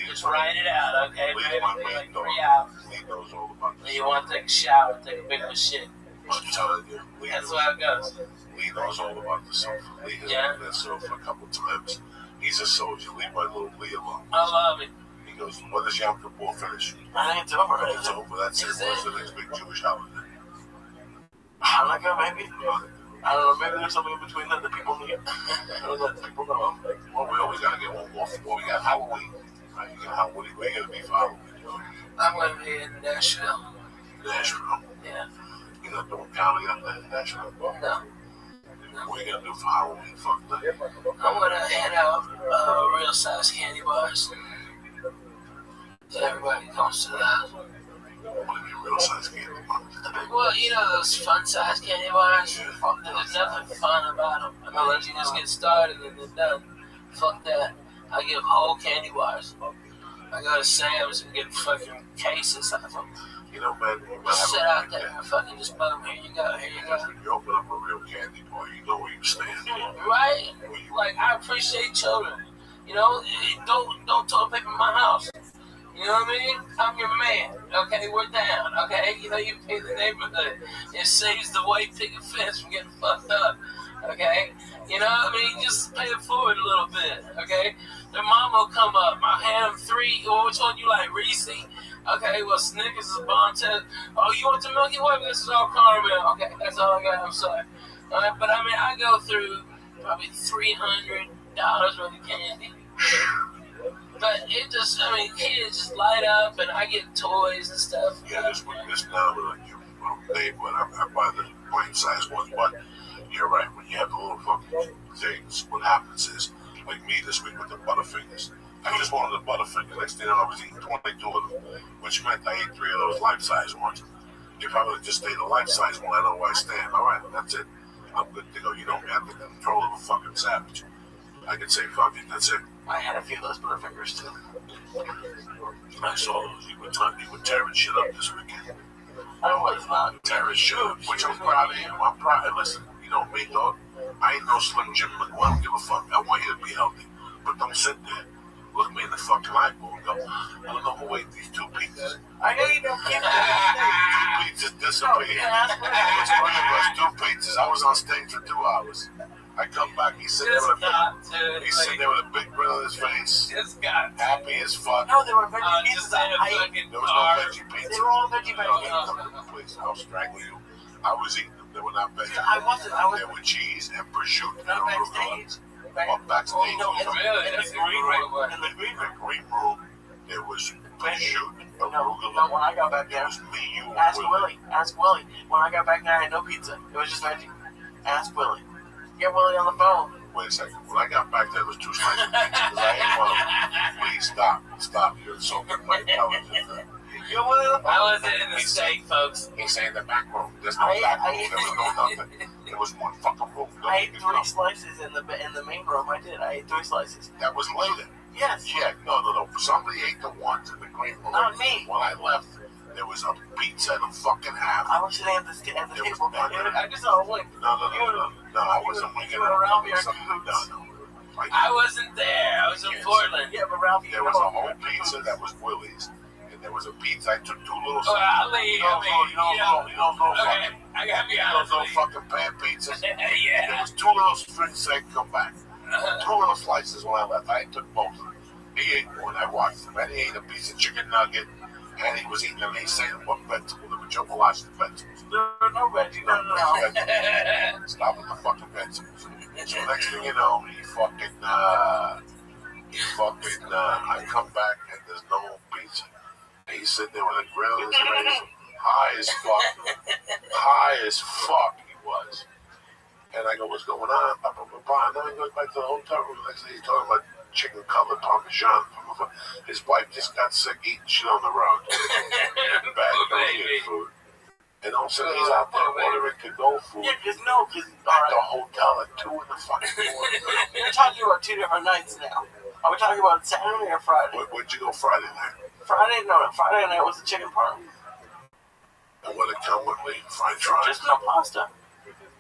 Just write it out, okay? Maybe like 3 hours. Lee knows all about the sofa. You want to take a shower, take a big one shit. I'm telling you, That's how it goes. Lee knows all about the sofa. Lee has been in that sofa a couple times. He's a soldier. Leave my little Lee alone. I love it. He goes, when does Yom Kippur finish? I think it's over. It's over. That's it. What's the next big Jewish holiday? Hanukkah, maybe? I don't know. Maybe there's something in between that people need. Or that people know. Well, we always got to get one more. Well, we got Halloween. Right? You got Halloween. We're going to be for Halloween. I'm going to be in Nashville. Nashville? Yeah. You're not doing comedy up there in Nashville? No. What are you going to do for Halloween? Fuck that. I'm going to hand out real size candy bars. So everybody comes to that. What do you mean real size candy bars? Well, you know those fun size candy bars? There's nothing fun about them. Unless you just get started and they're done. Fuck that. I give whole candy bars. I go to Sam's and get fucking cases of them. You know, man, Sit out there and fucking just boom, here you go. You open up a real candy bar, you know where you stand. Right? Like, I appreciate children. You know, don't toilet paper in my house. You know what I mean? I'm your man. Okay, we're down. Okay, you know, you pay the neighborhood. It saves the white picket fence from getting fucked up. Okay, you know what I mean? Just pay it forward a little bit. Okay, their mom will come up. which one you like, Reese? Okay, well, Snickers is bomb test. Oh, you want the Milky Way? This is all caramel. Okay, that's all I got. I'm sorry. But I mean, I go through probably $300 worth of candy. But it just, I mean, kids just light up, and I get toys and stuff. Yeah, this now, I buy the plain size ones, but you're right. When you have the little fucking things, what happens is, like me this week with the Butterfingers. I just wanted the Butterfingers. Next thing I was eating 22 of them, which meant I ate 3 of those life-size ones. If I would have just stayed a life-size one, I know where I stand. All right, that's it. I'm good to go. You know me. I'm in control of a fucking savage. I can say fuck it. That's it. I had a few of those Butterfingers too. I saw those. You were tearing shit up this weekend. I was not tearing shit up, which I'm proud of you. I'm proud. Listen, you know me, dog. I ain't no Slim Jim McGuire. I don't give a fuck. I want you to be healthy. But don't sit there. Look me in the fucking eyeball and go, I don't know who ate these 2 pizzas. I know you don't keep 2 pizzas disappeared. It was 3 of us, 2 pizzas. I was on stage for 2 hours. I come back, he's sitting there with a big grin on his face. Happy as fuck. No, they were veggie pizzas. There was no veggie pizza. They were all veggie pizzas. Please, I'll strangle you. I was eating them. They were not veggie. I wasn't. They were cheese and prosciutto. Not backstage. Backstage. No, in the green room, there was prosciutto. No, when I got back there, it was me, you, ask Willie. Ask Willie. When I got back there, I had no pizza. It was just veggie. Ask Willie. Get Willie on the phone. Wait a second. When I got back there, there was 2 slices of pizza because I ate one of them. Please stop. You're insulting my intelligence. I wasn't in the steak, folks. He's saying the back room. There's no back room. There was no nothing. There was one fucking room. I ate 3 slices in the main room. I did. I ate 3 slices. That was later. Yes. Yeah. No. Somebody ate the ones in the green room. Not me. When I left, there was a pizza and a fucking half. I was sitting at the table. I just saw a link. No. I wasn't winking. You were around me. No. I wasn't there. I was in Portland. Yeah, but Ralphie, there was a whole pizza that was Willie's. There was a pizza. I took 2 little. Okay, I gotta be honest. Those fucking pan pizzas. Yeah. There was 2 little strings that come back. 2 little slices when I left. I took both of them. He ate one. I watched him. And he ate a piece of chicken nugget. And he was eating them. He said, "What vegetable?" There were jumbo lots of vegetables. There were no veggies. No. Stop with the fucking vegetables. So next thing you know, I come back and there's no pizza. He's sitting there with a grill in his face, high as fuck he was. And I go, what's going on? And then he goes back to the hotel room. The next day he's talking about chicken cutlet parmesan. His wife just got sick eating shit on the road. Bad food. And also he's out there ordering to-go food. Yeah, because at the hotel at 2 in the fucking morning. You're talking about 2 different nights now. Are we talking about Saturday or Friday? Where'd you go Friday night? Friday night was the chicken party. And what did it come with me? French fries? Just no pasta.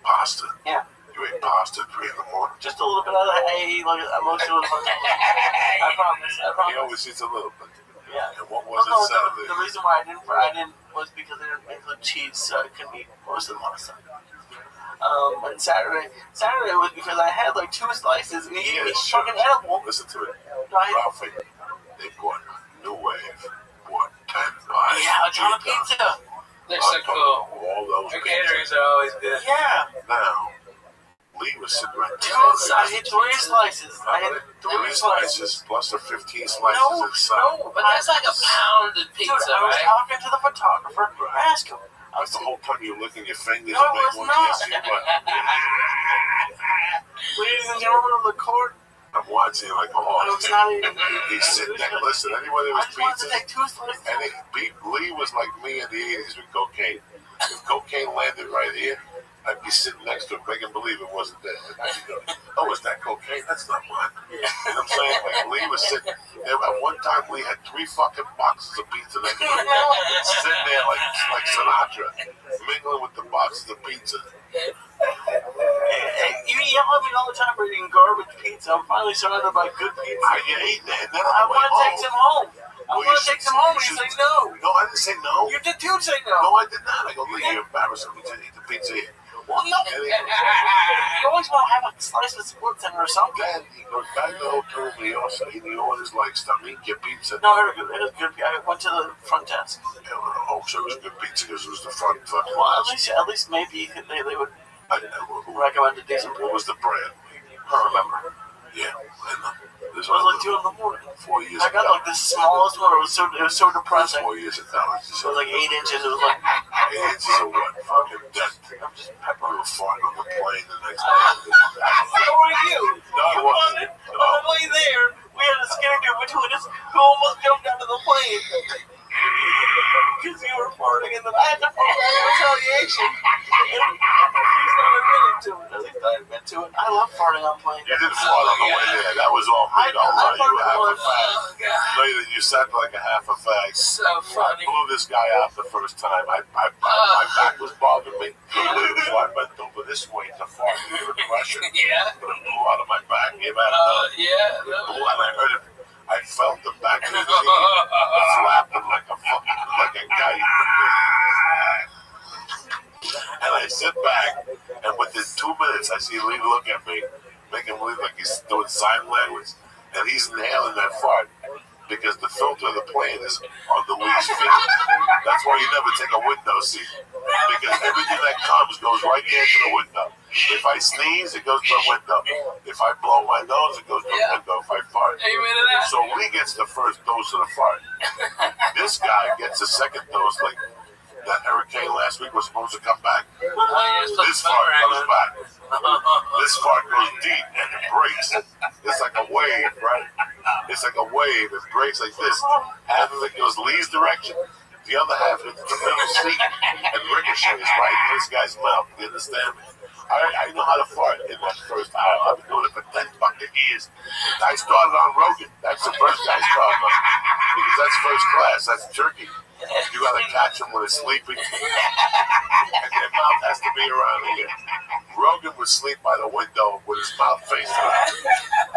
Pasta? Yeah. You ate pasta at 3 in the morning? Just a little bit of that. Hey, look, most of it. I promise. He always eats a little bit. Yeah. And what was it Saturday? The reason why I didn't was because I didn't include cheese, so I couldn't eat most of the pasta. And Saturday was because I had like 2 slices and he was fucking edible. Listen to it. Ralphie, they bought New Wave, bought 10 pies. Yeah, a ton of pizza. They're so cool. All those Their caterings are always good. Yeah. Now, Lee was sitting right there. I had 3 slices. I had 3 slices plus the 15 slices inside. No, but that's like a pounded pizza, Dude, I was right? talking to the photographer. Ask him. That's the whole time you're licking your fingers No, and it making was one not. kiss you, but Ladies and gentlemen of the court. I'm watching like a horse. He's sitting there. Listen, anywhere there was pizza, and Lee was like me in the 80s with cocaine. If cocaine landed right here, I'd be sitting next to him, making believe it wasn't there. And I'd go, "Oh, is that cocaine? That's not mine." You know what I'm saying? Like Lee was sitting there. At one time, Lee had 3 fucking boxes of pizza next to him, sitting there like Sinatra, mingling with the boxes of pizza. Hey, you yell at me all the time for eating garbage pizza. I'm finally surrounded by good pizza. You ate that? I want to take some home. I want to take some home, and you say no. No, I didn't say no. You did too say no. No, I did not. I go, Lee, you're embarrassing me to eat the pizza here. Well, no. The only always want to have a slice of split center or something. Then he goes back to the hotel room. He orders like stuff. He can get pizza. No, it was good. I went to the front desk. Oh, so it was good pizza because it was the front fucking. Well, at least maybe they would recommend a decent. What was the brand? I don't remember. Yeah, it was like 2 in the morning. 4 years. I got like the smallest one. It was so depressing. 4 years of college. It was like 8 inches. It was like 8 inches of what? Fucking death. I'm just peppering. You were farting on the plane the next day. So were you? No, I wasn't. On the way there, we had a scary dude between us who almost jumped out of the plane because you were farting in the. I had to fart in retaliation. And he's not admitting to it. At least I admit to it. I love farting on planes. You didn't fart on the way there. That was all me. Don't lie. You were half a fag. Later, you sat like a half a fag. So funny. Blew this guy out the first time. My back was bothering me. So I bent over this way to fart. You were crushing. Yeah. But it blew out of my back. Came out of yeah. blew, and I heard it. I felt the back of the cheek flapping like a kite. And I sit back, and within 2 minutes, I see Lee look at me, making believe like he's doing sign language, and he's nailing that fart because the filter of the plane is on the Lee's feet. That's why you never take a window seat, because everything that comes goes right there to the window. If I sneeze, it goes to the window. If I blow my nose, it goes to the window. If I fart. Amen to that. So Lee gets the first dose of the fart. This guy gets the second dose, like that hurricane last week was supposed to come back. This fart comes back. This fart goes deep and it breaks. It's like a wave, right? It's like a wave. It breaks like this. Half of it goes Lee's direction. The other half is the middle seat and ricochets right in this guy's mouth. You understand me? I know how to fart in that first hour. I've been doing it for 10 fucking years. I started on Rogan. That's the first guy I started on. Because that's first class. That's turkey. You gotta catch him when he's sleeping. And their mouth has to be around here. Rogan would sleep by the window with his mouth facing out.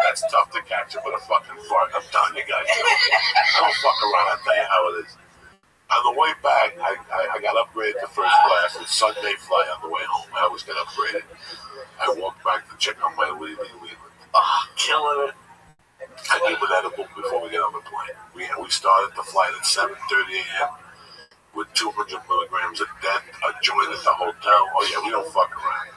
That's tough to catch him with a fucking fart. I'm telling you guys. I don't fuck around. I'll tell you how it is. On the way back, I got upgraded to first class. It's Sunday flight on the way home. I always get upgraded. I walked back to check on my Leland. Killing it. I gave an edible before we get on the plane. We started the flight at 7:30 a.m. with 200 milligrams of death, a joint at the hotel. Oh yeah, we don't fuck around.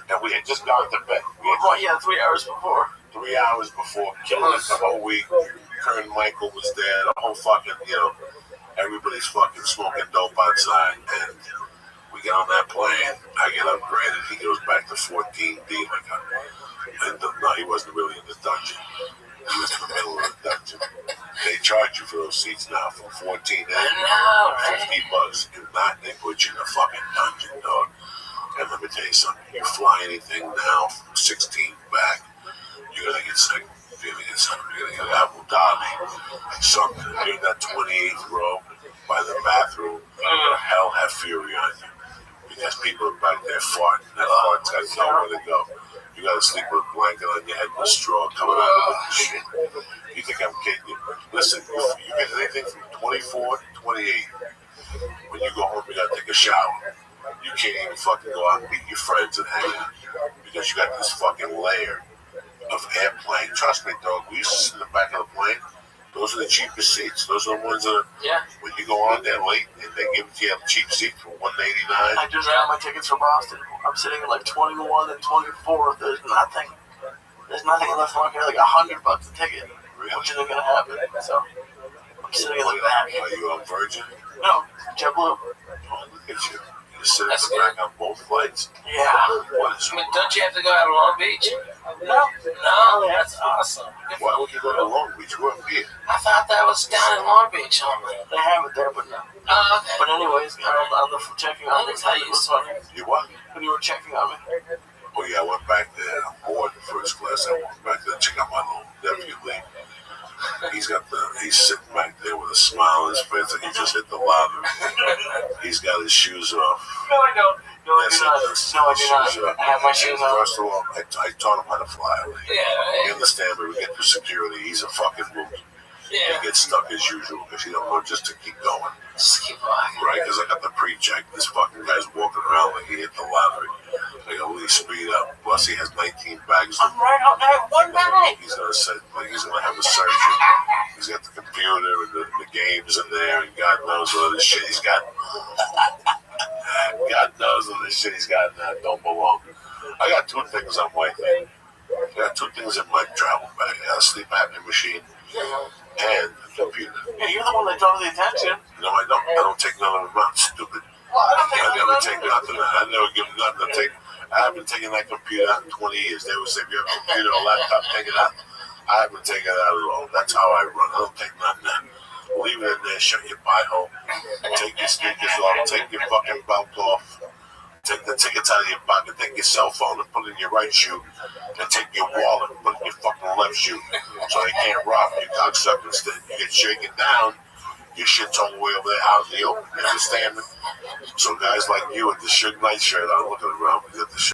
And we had just gone to bed. 3 hours before. 3 hours before. Killing it the whole week. Kern Michael was there. The whole fucking, everybody's fucking smoking dope outside, and we get on that plane. I get upgraded. He goes back to 14D. No, he wasn't really in the dungeon. He was in the middle of the dungeon. They charge you for those seats now from 14 and $50. If not, they put you in a fucking dungeon, dog. And let me tell you something. You fly anything now from 16 back, you're gonna get sick. You're gonna get something. You're gonna get Abu Dhabi. Something. You're in that 28th row by the bathroom. Hell have fury on you. Because people are back there farting. That fart's got nowhere to go. You gotta sleep with a blanket on your head with a straw coming out of the shit. You think I'm kidding you? Listen, you get anything from 24 to 28. When you go home, you gotta take a shower. You can't even fucking go out and meet your friends and hang out. Because you got this fucking layer of airplane. Trust me, dog. We used to sit in the back of the plane. Those are the cheapest seats. Those are the ones that are, when you go on there late and they give it to you a cheap seat for $189. I just got my tickets for Boston. I'm sitting at like 21 and 24. There's nothing unless I'm like $100 a ticket, which isn't gonna happen. So I'm sitting in the back. Are you on Virgin? No, JetBlue. Oh, look at you. You're sitting in the back on both flights. Yeah. Don't you have to go out to Long Beach? No, that's awesome. Why would you go to Long Beach? We're up here. I thought that was down in Long Beach only. They have it there, but no. Oh, okay. But anyways, on the checking on me, it was funny. You what? When you were checking on me. Oh yeah, I went back there on board the first class. I went back there to check out my little nephew Lee. He's sitting back there with a smile on his face like he just hit the lottery. He's got his shoes off. No, I don't. No, I do not. I have my shoes on. First of all, I taught him how to fly. Yeah. You understand, but we get through security. He's a fucking mook. Yeah. He gets stuck as usual because he don't know just to keep going. Just keep walking. Right, because I got the pre-check. This fucking guy's walking around like he hit the lottery. Like, at least speed up. But bus. He has 19 bags. I'm right out there, one bag. He's gonna say, like, he's gonna have a surgeon. He's got the computer and the games in there, and God knows what other shit he's got. God knows what other shit he's got in that don't belong. I got two things on my thing. I got two things in my travel bag. I got a sleep apnea machine and a computer. Yeah, you're the one that draws the attention. No, I don't. I don't take none of them out, stupid. Well, I never take nothing. I never give them nothing to take. I haven't taken that computer out in 20 years. They would say, if you have a computer or a laptop, take it out. I haven't taken it out at all. That's how I run. I don't take nothing out. Leave it in there, shut your pie hole. Take your sneakers off, take your fucking belt off. Take the tickets out of your pocket, take your cell phone and put it in your right shoe. And take your wallet and put it in your fucking left shoe. So they can't rob you, cocksucker. Instead, you get shaken down, your shit's all the way over there out in the open. You understand me? So guys like you with the Suge Knight shirt on, looking around, we got the